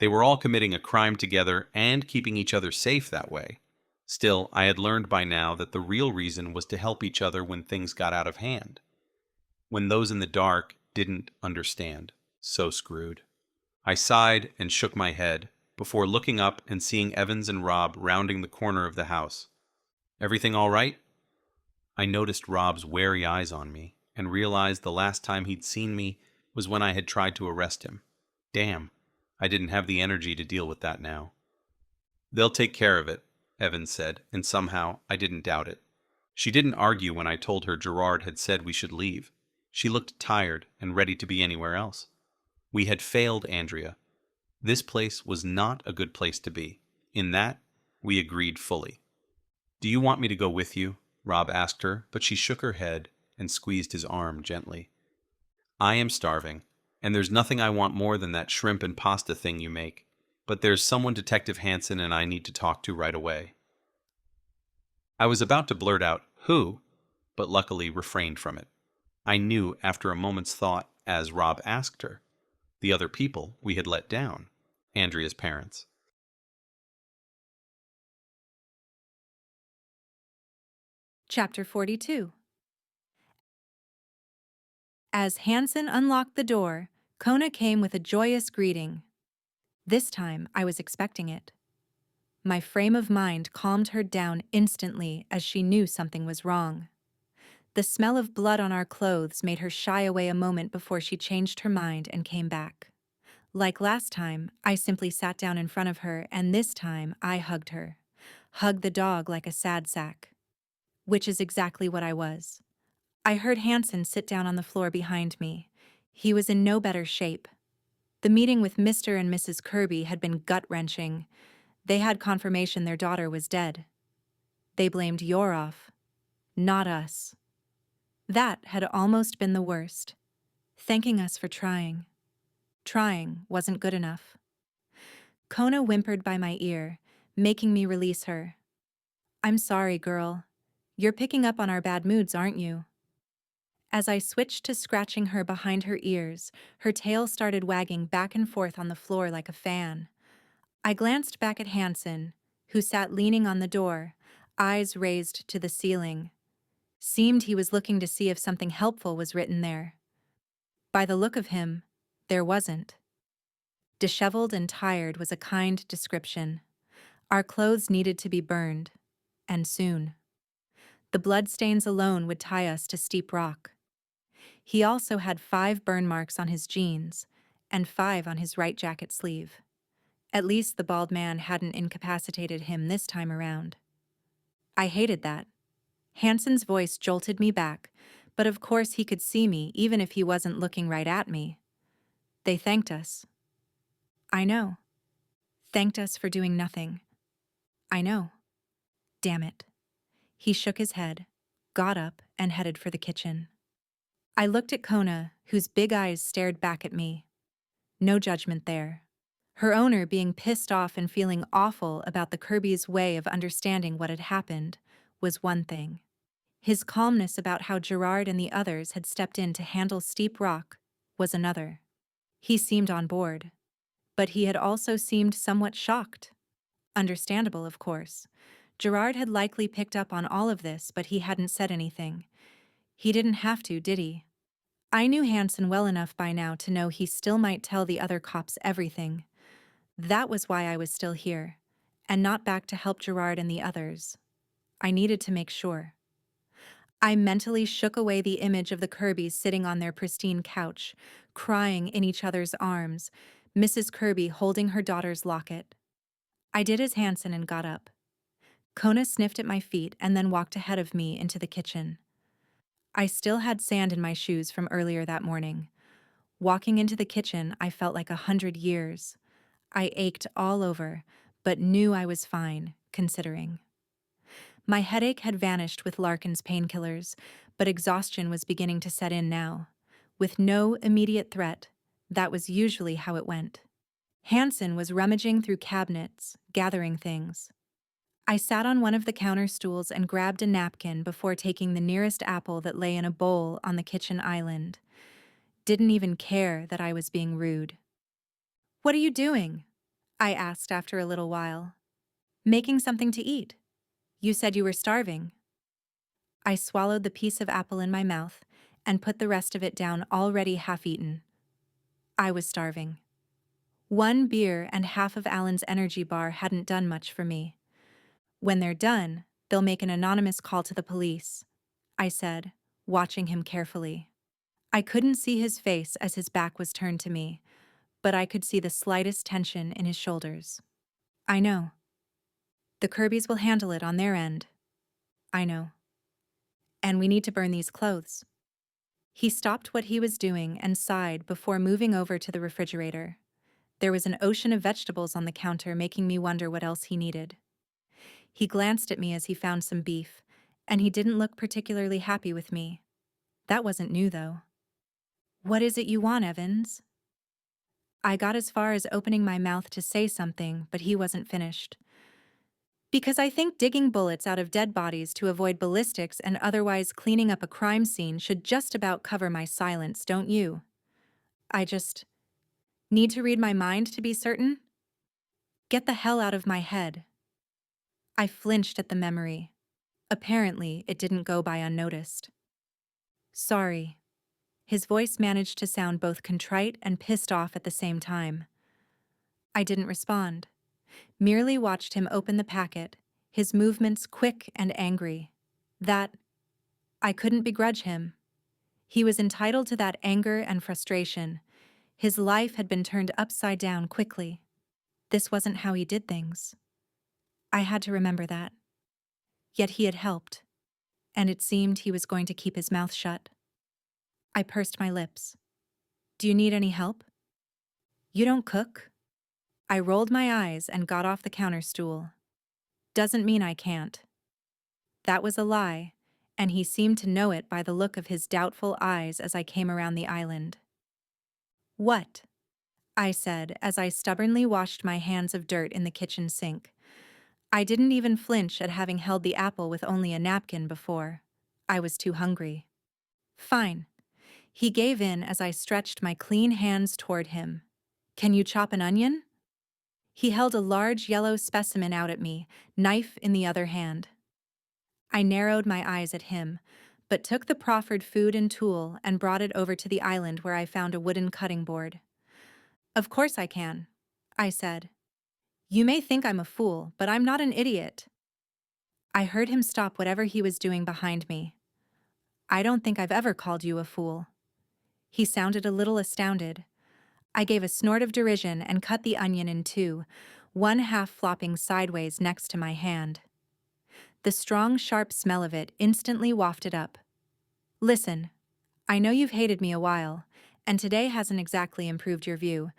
They were all committing a crime together and keeping each other safe that way. Still, I had learned by now that the real reason was to help each other when things got out of hand. When those in the dark didn't understand. So screwed. I sighed and shook my head, before looking up and seeing Evans and Rob rounding the corner of the house. "Everything all right?" I noticed Rob's wary eyes on me, and realized the last time he'd seen me was when I had tried to arrest him. Damn, I didn't have the energy to deal with that now. "They'll take care of it," Evans said, and somehow I didn't doubt it. She didn't argue when I told her Gerard had said we should leave. She looked tired and ready to be anywhere else. We had failed Andrea. This place was not a good place to be. In that, we agreed fully. "Do you want me to go with you?" Rob asked her, but she shook her head and squeezed his arm gently. "I am starving, and there's nothing I want more than that shrimp and pasta thing you make. But there's someone Detective Hansen and I need to talk to right away." I was about to blurt out, "Who?" but luckily refrained from it. I knew after a moment's thought, as Rob asked her. The other people we had let down. Andrea's parents. Chapter 42. As Hansen unlocked the door, Kona came with a joyous greeting. This time, I was expecting it. My frame of mind calmed her down instantly as she knew something was wrong. The smell of blood on our clothes made her shy away a moment before she changed her mind and came back. Like last time, I simply sat down in front of her, and this time I hugged her. Hugged the dog like a sad sack. Which is exactly what I was. I heard Hansen sit down on the floor behind me. He was in no better shape. The meeting with Mr. and Mrs. Kirby had been gut-wrenching. They had confirmation their daughter was dead. They blamed Yoroff, not us. That had almost been the worst. Thanking us for trying. Trying wasn't good enough. Kona whimpered by my ear, making me release her. "I'm sorry, girl. You're picking up on our bad moods, aren't you?" As I switched to scratching her behind her ears, her tail started wagging back and forth on the floor like a fan. I glanced back at Hansen, who sat leaning on the door, eyes raised to the ceiling. Seemed he was looking to see if something helpful was written there. By the look of him, there wasn't. Disheveled and tired was a kind description. Our clothes needed to be burned, and soon. The bloodstains alone would tie us to steep rock. He also had 5 burn marks on his jeans, and 5 on his right jacket sleeve. At least the bald man hadn't incapacitated him this time around. I hated that. Hansen's voice jolted me back, but of course he could see me even if he wasn't looking right at me. They thanked us. I know. Thanked us for doing nothing. I know. Damn it. He shook his head, got up, and headed for the kitchen. I looked at Kona, whose big eyes stared back at me. No judgment there. Her owner being pissed off and feeling awful about the Kirby's way of understanding what had happened was one thing. His calmness about how Gerard and the others had stepped in to handle Steep Rock was another. He seemed on board, but he had also seemed somewhat shocked. Understandable, of course. Gerard had likely picked up on all of this, but he hadn't said anything. He didn't have to, did he? I knew Hansen well enough by now to know he still might tell the other cops everything. That was why I was still here, and not back to help Gerard and the others. I needed to make sure. I mentally shook away the image of the Kirbys sitting on their pristine couch, crying in each other's arms, Mrs. Kirby holding her daughter's locket. I did as Hansen and got up. Kona sniffed at my feet and then walked ahead of me into the kitchen. I still had sand in my shoes from earlier that morning. Walking into the kitchen, I felt like 100 years. I ached all over, but knew I was fine, considering. My headache had vanished with Larkin's painkillers, but exhaustion was beginning to set in now. With no immediate threat, that was usually how it went. Hansen was rummaging through cabinets, gathering things. I sat on one of the counter stools and grabbed a napkin before taking the nearest apple that lay in a bowl on the kitchen island. Didn't even care that I was being rude. "What are you doing?" I asked after a little while. "Making something to eat. You said you were starving." I swallowed the piece of apple in my mouth and put the rest of it down already half-eaten. I was starving. One beer and half of Alan's energy bar hadn't done much for me. "When they're done, they'll make an anonymous call to the police," I said, watching him carefully. I couldn't see his face as his back was turned to me, but I could see the slightest tension in his shoulders. "I know. The Kirbys will handle it on their end. I know. And we need to burn these clothes." He stopped what he was doing and sighed before moving over to the refrigerator. There was an ocean of vegetables on the counter, making me wonder what else he needed. He glanced at me as he found some beef, and he didn't look particularly happy with me. That wasn't new, though. "What is it you want, Evans?" I got as far as opening my mouth to say something, but he wasn't finished. "Because I think digging bullets out of dead bodies to avoid ballistics and otherwise cleaning up a crime scene should just about cover my silence, don't you? I just need to read my mind to be certain? Get the hell out of my head." I flinched at the memory. Apparently, it didn't go by unnoticed. "Sorry." His voice managed to sound both contrite and pissed off at the same time. I didn't respond, merely watched him open the packet, his movements quick and angry. That I couldn't begrudge him. He was entitled to that anger and frustration. His life had been turned upside down quickly. This wasn't how he did things. I had to remember that. Yet he had helped, and it seemed he was going to keep his mouth shut. I pursed my lips. "Do you need any help? You don't cook?" I rolled my eyes and got off the counter stool. "Doesn't mean I can't." That was a lie, and he seemed to know it by the look of his doubtful eyes as I came around the island. "What?" I said as I stubbornly washed my hands of dirt in the kitchen sink. I didn't even flinch at having held the apple with only a napkin before. I was too hungry. "Fine." He gave in as I stretched my clean hands toward him. "Can you chop an onion?" He held a large yellow specimen out at me, knife in the other hand. I narrowed my eyes at him, but took the proffered food and tool and brought it over to the island where I found a wooden cutting board. "Of course I can," I said. "You may think I'm a fool, but I'm not an idiot." I heard him stop whatever he was doing behind me. "I don't think I've ever called you a fool." He sounded a little astounded. I gave a snort of derision and cut the onion in two, one half flopping sideways next to my hand. The strong, sharp smell of it instantly wafted up. "Listen, I know you've hated me a while, and today hasn't exactly improved your view,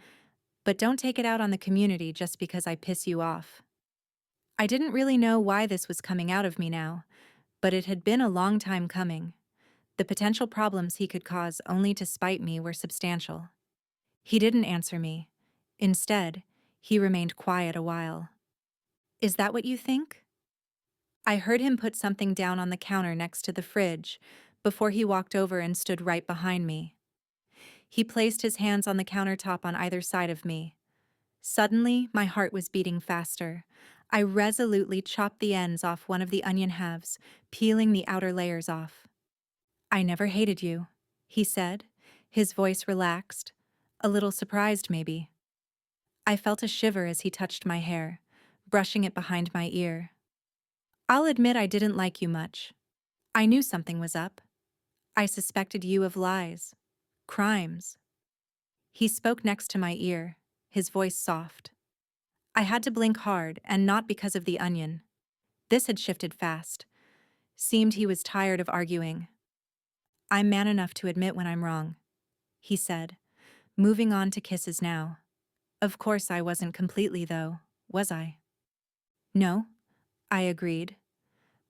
but don't take it out on the community just because I piss you off." I didn't really know why this was coming out of me now, but it had been a long time coming. The potential problems he could cause only to spite me were substantial. He didn't answer me. Instead, he remained quiet a while. "Is that what you think?" I heard him put something down on the counter next to the fridge before he walked over and stood right behind me. He placed his hands on the countertop on either side of me. Suddenly, my heart was beating faster. I resolutely chopped the ends off one of the onion halves, peeling the outer layers off. "I never hated you," he said, his voice relaxed, a little surprised maybe. I felt a shiver as he touched my hair, brushing it behind my ear. "I'll admit I didn't like you much. I knew something was up. I suspected you of lies, crimes." He spoke next to my ear, his voice soft. I had to blink hard, and not because of the onion. This had shifted fast. Seemed he was tired of arguing. "I'm man enough to admit when I'm wrong," he said, moving on to kisses now. Of course I wasn't completely, though, was I? No, I agreed.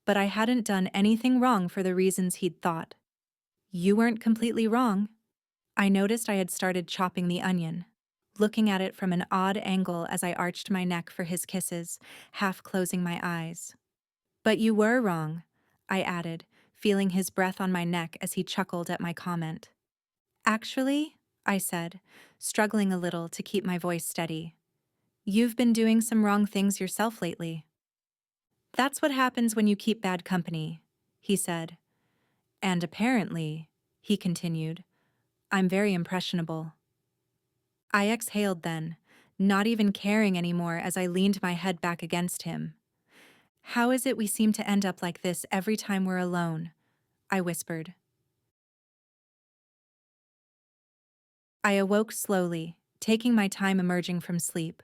But I hadn't done anything wrong for the reasons he'd thought. You weren't completely wrong. I noticed I had started chopping the onion, looking at it from an odd angle as I arched my neck for his kisses, half closing my eyes. But you were wrong, I added, feeling his breath on my neck as he chuckled at my comment. Actually, I said, struggling a little to keep my voice steady, you've been doing some wrong things yourself lately. That's what happens when you keep bad company, he said. And apparently, he continued, I'm very impressionable. I exhaled then, not even caring anymore as I leaned my head back against him. How is it we seem to end up like this every time we're alone? I whispered. I awoke slowly, taking my time emerging from sleep.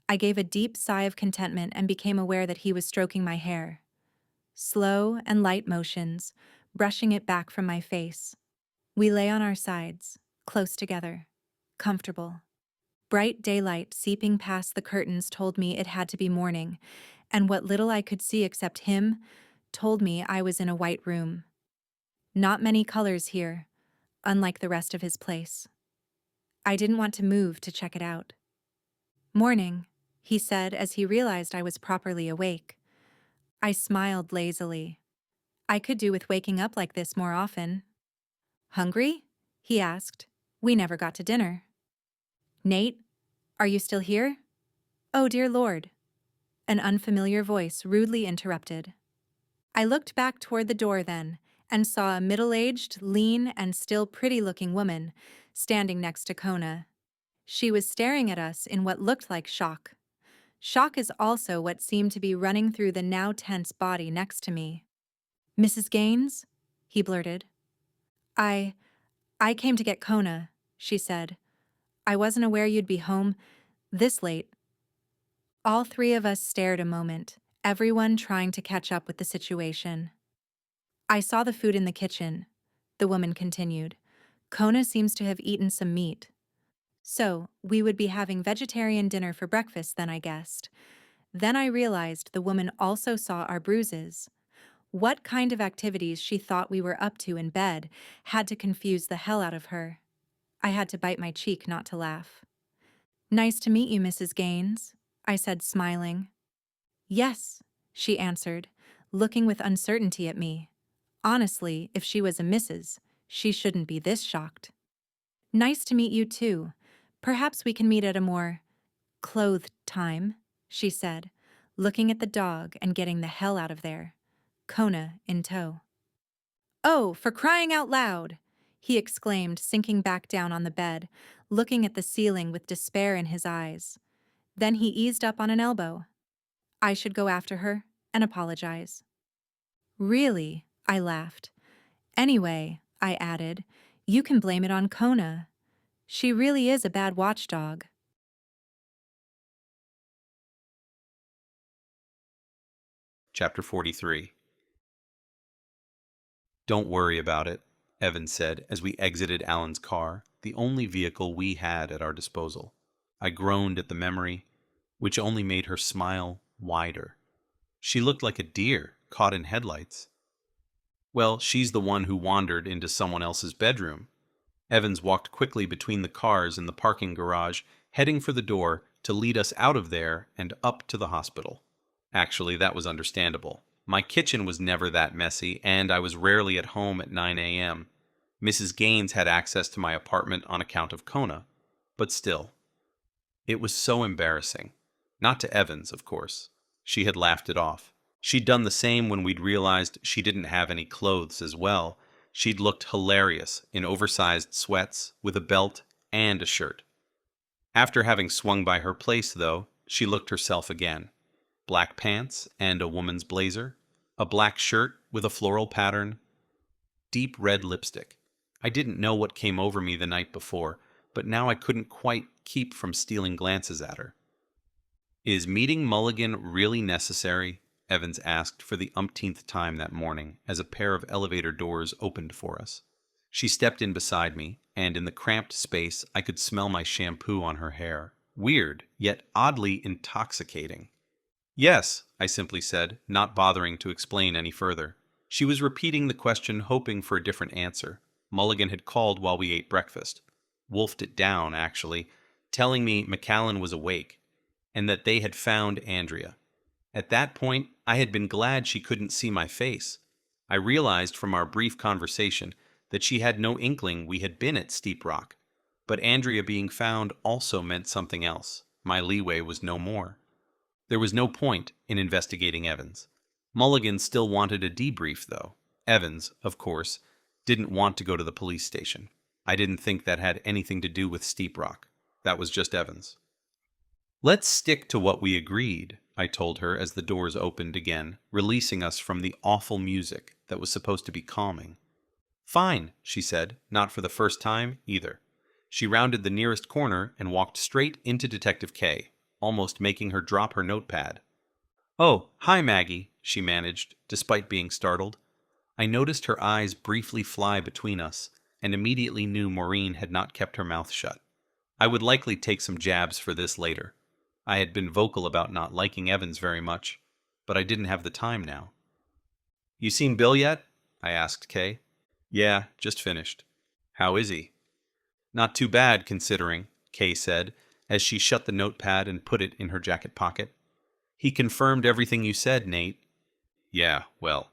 I gave a deep sigh of contentment and became aware that he was stroking my hair. Slow and light motions, brushing it back from my face. We lay on our sides, close together, comfortable. Bright daylight seeping past the curtains told me it had to be morning, and what little I could see except him told me I was in a white room. Not many colors here, unlike the rest of his place. I didn't want to move to check it out. Morning, he said as he realized I was properly awake. I smiled lazily. I could do with waking up like this more often. Hungry? He asked. We never got to dinner. Nate, are you still here? Oh, dear Lord. An unfamiliar voice rudely interrupted. I looked back toward the door then and saw a middle-aged, lean, and still pretty-looking woman standing next to Kona. She was staring at us in what looked like shock. Shock is also what seemed to be running through the now tense body next to me. Mrs. Gaines? He blurted. I came to get Kona, she said. I wasn't aware you'd be home this late. All three of us stared a moment, everyone trying to catch up with the situation. I saw the food in the kitchen, the woman continued. Kona seems to have eaten some meat. So, we would be having vegetarian dinner for breakfast then, I guessed. Then I realized the woman also saw our bruises. What kind of activities she thought we were up to in bed had to confuse the hell out of her. I had to bite my cheek not to laugh. Nice to meet you, Mrs. Gaines, I said, smiling. Yes, she answered, looking with uncertainty at me. Honestly, if she was a Mrs., she shouldn't be this shocked. Nice to meet you, too. Perhaps we can meet at a more clothed time, she said, looking at the dog and getting the hell out of there. Kona in tow. Oh, for crying out loud! He exclaimed, sinking back down on the bed, looking at the ceiling with despair in his eyes. Then he eased up on an elbow. I should go after her and apologize. Really? I laughed. Anyway, I added, you can blame it on Kona. She really is a bad watchdog. Chapter 43. Don't worry about it, Evans said as we exited Alan's car, the only vehicle we had at our disposal. I groaned at the memory, which only made her smile wider. She looked like a deer caught in headlights. Well, she's the one who wandered into someone else's bedroom. Evans walked quickly between the cars in the parking garage, heading for the door to lead us out of there and up to the hospital. Actually, that was understandable. My kitchen was never that messy, and I was rarely at home at 9 a.m. Mrs. Gaines had access to my apartment on account of Kona. But still, it was so embarrassing. Not to Evans, of course. She had laughed it off. She'd done the same when we'd realized she didn't have any clothes as well. She'd looked hilarious in oversized sweats, with a belt and a shirt. After having swung by her place, though, she looked herself again. Black pants and a woman's blazer, a black shirt with a floral pattern, deep red lipstick. I didn't know what came over me the night before, but now I couldn't quite keep from stealing glances at her. Is meeting Mulligan really necessary? Evans asked for the umpteenth time that morning as a pair of elevator doors opened for us. She stepped in beside me, and in the cramped space I could smell my shampoo on her hair, Weird, yet oddly intoxicating. Yes, I simply said, not bothering to explain any further. She was repeating the question, hoping for a different answer. Mulligan had called while we ate breakfast. Wolfed it down, actually, telling me McCallan was awake, and that they had found Andrea. At that point, I had been glad she couldn't see my face. I realized from our brief conversation that she had no inkling we had been at Steep Rock. But Andrea being found also meant something else. My leeway was no more. There was no point in investigating Evans. Mulligan still wanted a debrief, though. Evans, of course, didn't want to go to the police station. I didn't think that had anything to do with Steep Rock. That was just Evans. Let's stick to what we agreed, I told her as the doors opened again, releasing us from the awful music that was supposed to be calming. Fine, she said, not for the first time either. She rounded the nearest corner and walked straight into Detective K, almost making her drop her notepad. Oh, hi, Maggie, she managed, despite being startled. I noticed her eyes briefly fly between us, and immediately knew Maureen had not kept her mouth shut. I would likely take some jabs for this later. I had been vocal about not liking Evans very much, but I didn't have the time now. You seen Bill yet? I asked Kay. Yeah, just finished. How is he? Not too bad, considering, Kay said, as she shut the notepad and put it in her jacket pocket. He confirmed everything you said, Nate. Yeah, well,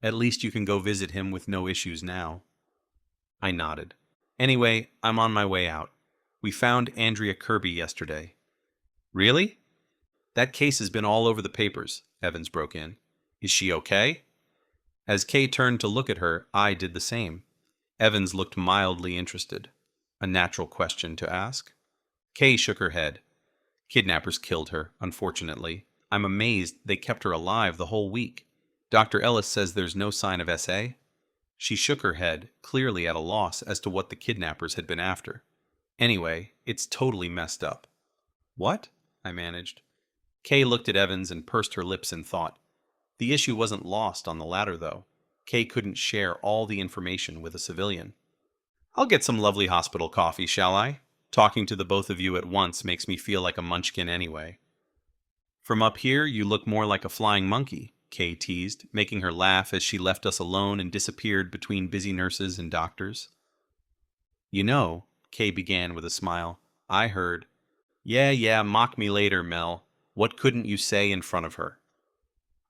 at least you can go visit him with no issues now. I nodded. Anyway, I'm on my way out. We found Andrea Kirby yesterday. Really? That case has been all over the papers, Evans broke in. Is she okay? As Kay turned to look at her, I did the same. Evans looked mildly interested. A natural question to ask. Kay shook her head. Kidnappers killed her, unfortunately. I'm amazed they kept her alive the whole week. Dr. Ellis says there's no sign of SA. She shook her head, clearly at a loss as to what the kidnappers had been after. Anyway, it's totally messed up. What? I managed. Kay looked at Evans and pursed her lips in thought. The issue wasn't lost on the latter, though. Kay couldn't share all the information with a civilian. I'll get some lovely hospital coffee, shall I? Talking to the both of you at once makes me feel like a munchkin anyway. From up here, you look more like a flying monkey, Kay teased, making her laugh as she left us alone and disappeared between busy nurses and doctors. You know, Kay began with a smile, I heard. Yeah, mock me later, Mel. What couldn't you say in front of her?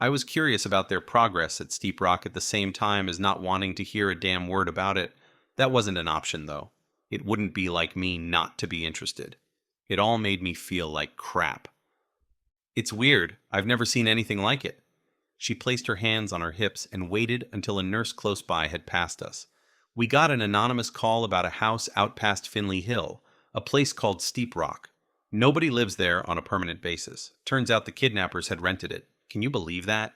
I was curious about their progress at Steep Rock at the same time as not wanting to hear a damn word about it. That wasn't an option, though. It wouldn't be like me not to be interested. It all made me feel like crap. It's weird. I've never seen anything like it. She placed her hands on her hips and waited until a nurse close by had passed us. We got an anonymous call about a house out past Finley Hill, a place called Steep Rock. Nobody lives there on a permanent basis. Turns out the kidnappers had rented it. Can you believe that?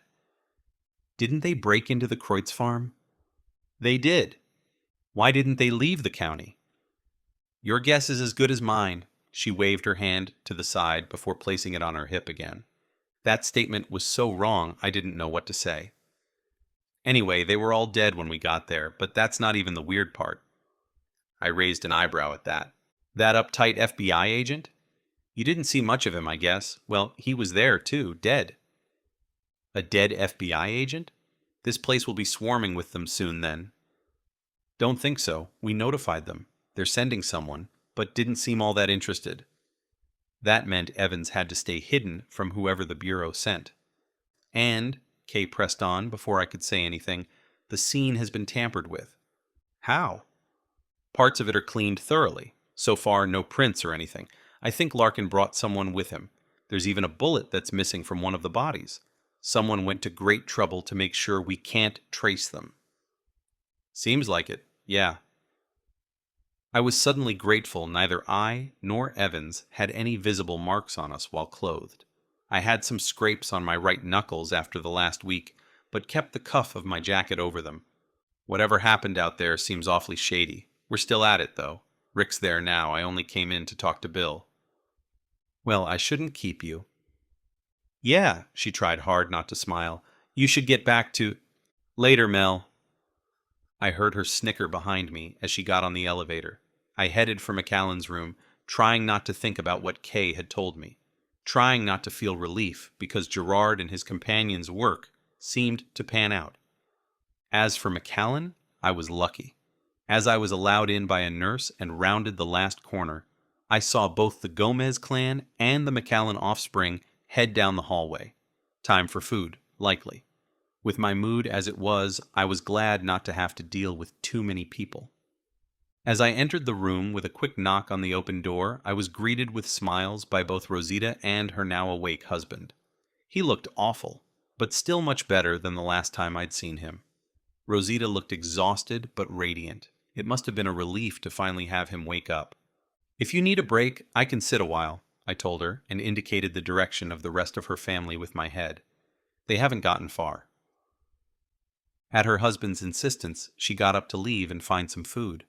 Didn't they break into the Kreutz farm? They did. Why didn't they leave the county? Your guess is as good as mine. She waved her hand to the side before placing it on her hip again. That statement was so wrong, I didn't know what to say. Anyway, they were all dead when we got there, but that's not even the weird part. I raised an eyebrow at that. That uptight FBI agent? You didn't see much of him, I guess. Well, he was there, too, dead. A dead FBI agent? This place will be swarming with them soon, then. Don't think so. We notified them. They're sending someone, but didn't seem all that interested. That meant Evans had to stay hidden from whoever the Bureau sent. And, Kay pressed on before I could say anything, the scene has been tampered with. How? Parts of it are cleaned thoroughly. So far, no prints or anything. I think Larkin brought someone with him. There's even a bullet that's missing from one of the bodies. Someone went to great trouble to make sure we can't trace them. Seems like it, yeah. I was suddenly grateful neither I nor Evans had any visible marks on us while clothed. I had some scrapes on my right knuckles after the last week, but kept the cuff of my jacket over them. Whatever happened out there seems awfully shady. We're still at it, though. Rick's there now. I only came in to talk to Bill. Well, I shouldn't keep you. Yeah, she tried hard not to smile. You should get back to... Later, Mel. I heard her snicker behind me as she got on the elevator. I headed for McCallan's room, trying not to think about what Kay had told me, trying not to feel relief because Gerard and his companion's work seemed to pan out. As for McCallan, I was lucky. As I was allowed in by a nurse and rounded the last corner, I saw both the Gomez clan and the McCallan offspring head down the hallway. Time for food, likely. With my mood as it was, I was glad not to have to deal with too many people. As I entered the room with a quick knock on the open door, I was greeted with smiles by both Rosita and her now-awake husband. He looked awful, but still much better than the last time I'd seen him. Rosita looked exhausted but radiant. It must have been a relief to finally have him wake up. "If you need a break, I can sit a while," I told her, and indicated the direction of the rest of her family with my head. They haven't gotten far. At her husband's insistence, she got up to leave and find some food.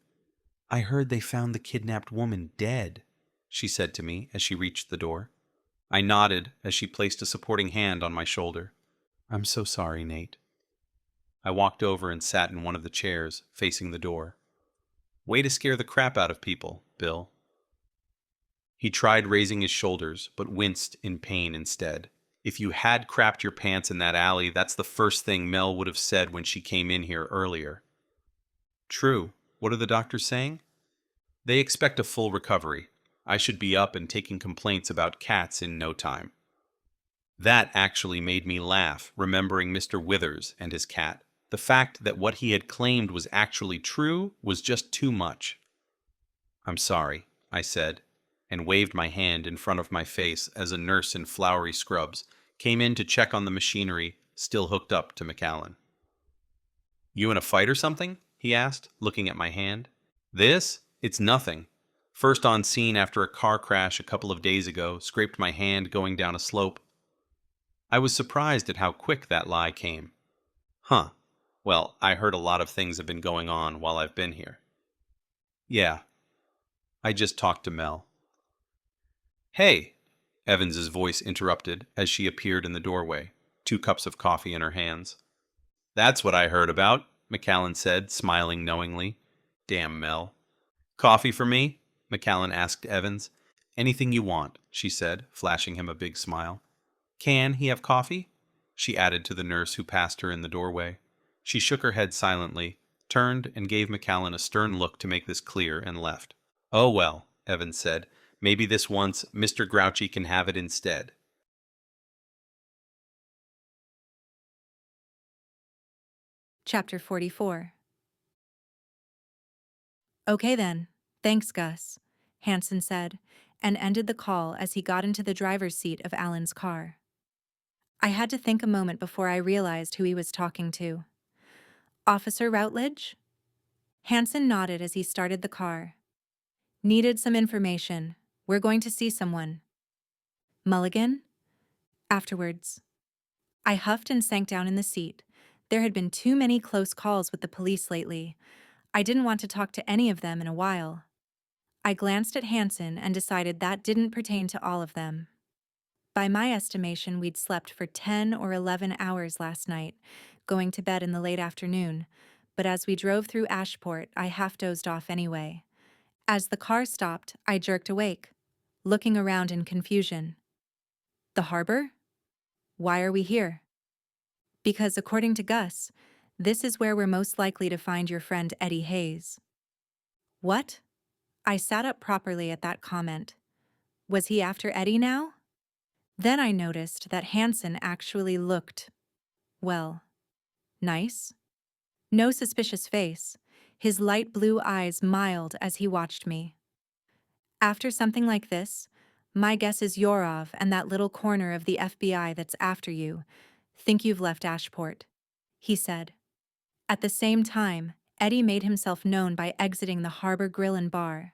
"I heard they found the kidnapped woman dead," she said to me as she reached the door. I nodded as she placed a supporting hand on my shoulder. "I'm so sorry, Nate." I walked over and sat in one of the chairs, facing the door. "Way to scare the crap out of people, Bill." He tried raising his shoulders, but winced in pain instead. "If you had crapped your pants in that alley, that's the first thing Mel would have said when she came in here earlier." "True. What are the doctors saying?" "They expect a full recovery. I should be up and taking complaints about cats in no time." That actually made me laugh, remembering Mr. Withers and his cat. The fact that what he had claimed was actually true was just too much. "I'm sorry," I said, and waved my hand in front of my face as a nurse in flowery scrubs came in to check on the machinery still hooked up to McCallan. "You in a fight or something?" he asked, looking at my hand. "This? It's nothing. First on scene after a car crash a couple of days ago, scraped my hand going down a slope." I was surprised at how quick that lie came. "Huh. Well, I heard a lot of things have been going on while I've been here." "Yeah. I just talked to Mel." "Hey," Evans's voice interrupted as she appeared in the doorway, 2 cups of coffee in her hands. "That's what I heard about," McCallan said, smiling knowingly. "Damn Mel." "Coffee for me?" McCallan asked Evans. "Anything you want," she said, flashing him a big smile. "Can he have coffee?" she added to the nurse who passed her in the doorway. She shook her head silently, turned and gave McCallan a stern look to make this clear, and left. "Oh well," Evans said. "Maybe this once Mr. Grouchy can have it instead." Chapter 44. "Okay then. Thanks, Gus," Hansen said, and ended the call as he got into the driver's seat of Alan's car. I had to think a moment before I realized who he was talking to. "Officer Routledge?" Hansen nodded as he started the car. "Needed some information. We're going to see someone." "Mulligan?" "Afterwards." I huffed and sank down in the seat. There had been too many close calls with the police lately. I didn't want to talk to any of them in a while. I glanced at Hansen and decided that didn't pertain to all of them. By my estimation, we'd slept for 10 or 11 hours last night, going to bed in the late afternoon, but as we drove through Ashport, I half dozed off anyway. As the car stopped, I jerked awake, looking around in confusion. The harbor? Why are we here? Because according to Gus, this is where we're most likely to find your friend Eddie Hayes. What? I sat up properly at that comment. Was he after Eddie now? Then I noticed that Hansen actually looked, well, nice. No suspicious face, his light blue eyes mild as he watched me. After something like this, my guess is Yorov and that little corner of the FBI that's after you think you've left Ashport, he said. At the same time, Eddie made himself known by exiting the Harbor Grill and Bar.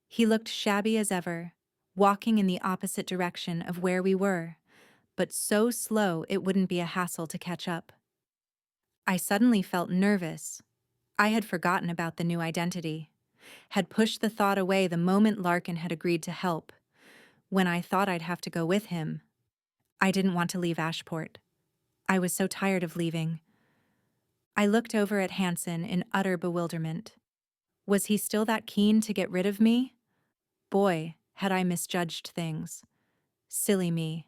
He looked shabby as ever, walking in the opposite direction of where we were, but so slow it wouldn't be a hassle to catch up. I suddenly felt nervous. I had forgotten about the new identity, had pushed the thought away the moment Larkin had agreed to help, when I thought I'd have to go with him. I didn't want to leave Ashport. I was so tired of leaving. I looked over at Hansen in utter bewilderment. Was he still that keen to get rid of me? Boy, had I misjudged things. Silly me.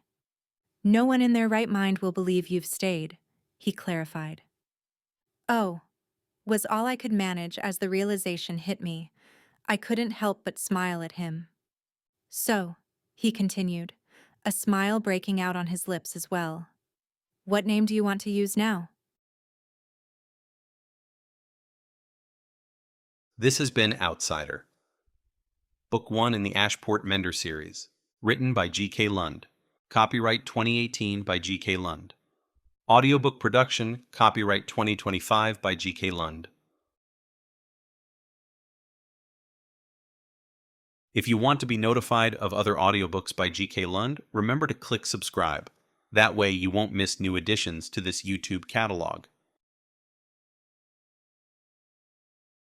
No one in their right mind will believe you've stayed, he clarified. Oh, was all I could manage as the realization hit me. I couldn't help but smile at him. So, he continued, a smile breaking out on his lips as well. What name do you want to use now? This has been Outsider, Book 1 in the Ashport Mender series, written by G.K. Lund. Copyright 2018 by G.K. Lund. Audiobook production, copyright 2025 by G.K. Lund. If you want to be notified of other audiobooks by G.K. Lund, remember to click subscribe. That way you won't miss new additions to this YouTube catalog.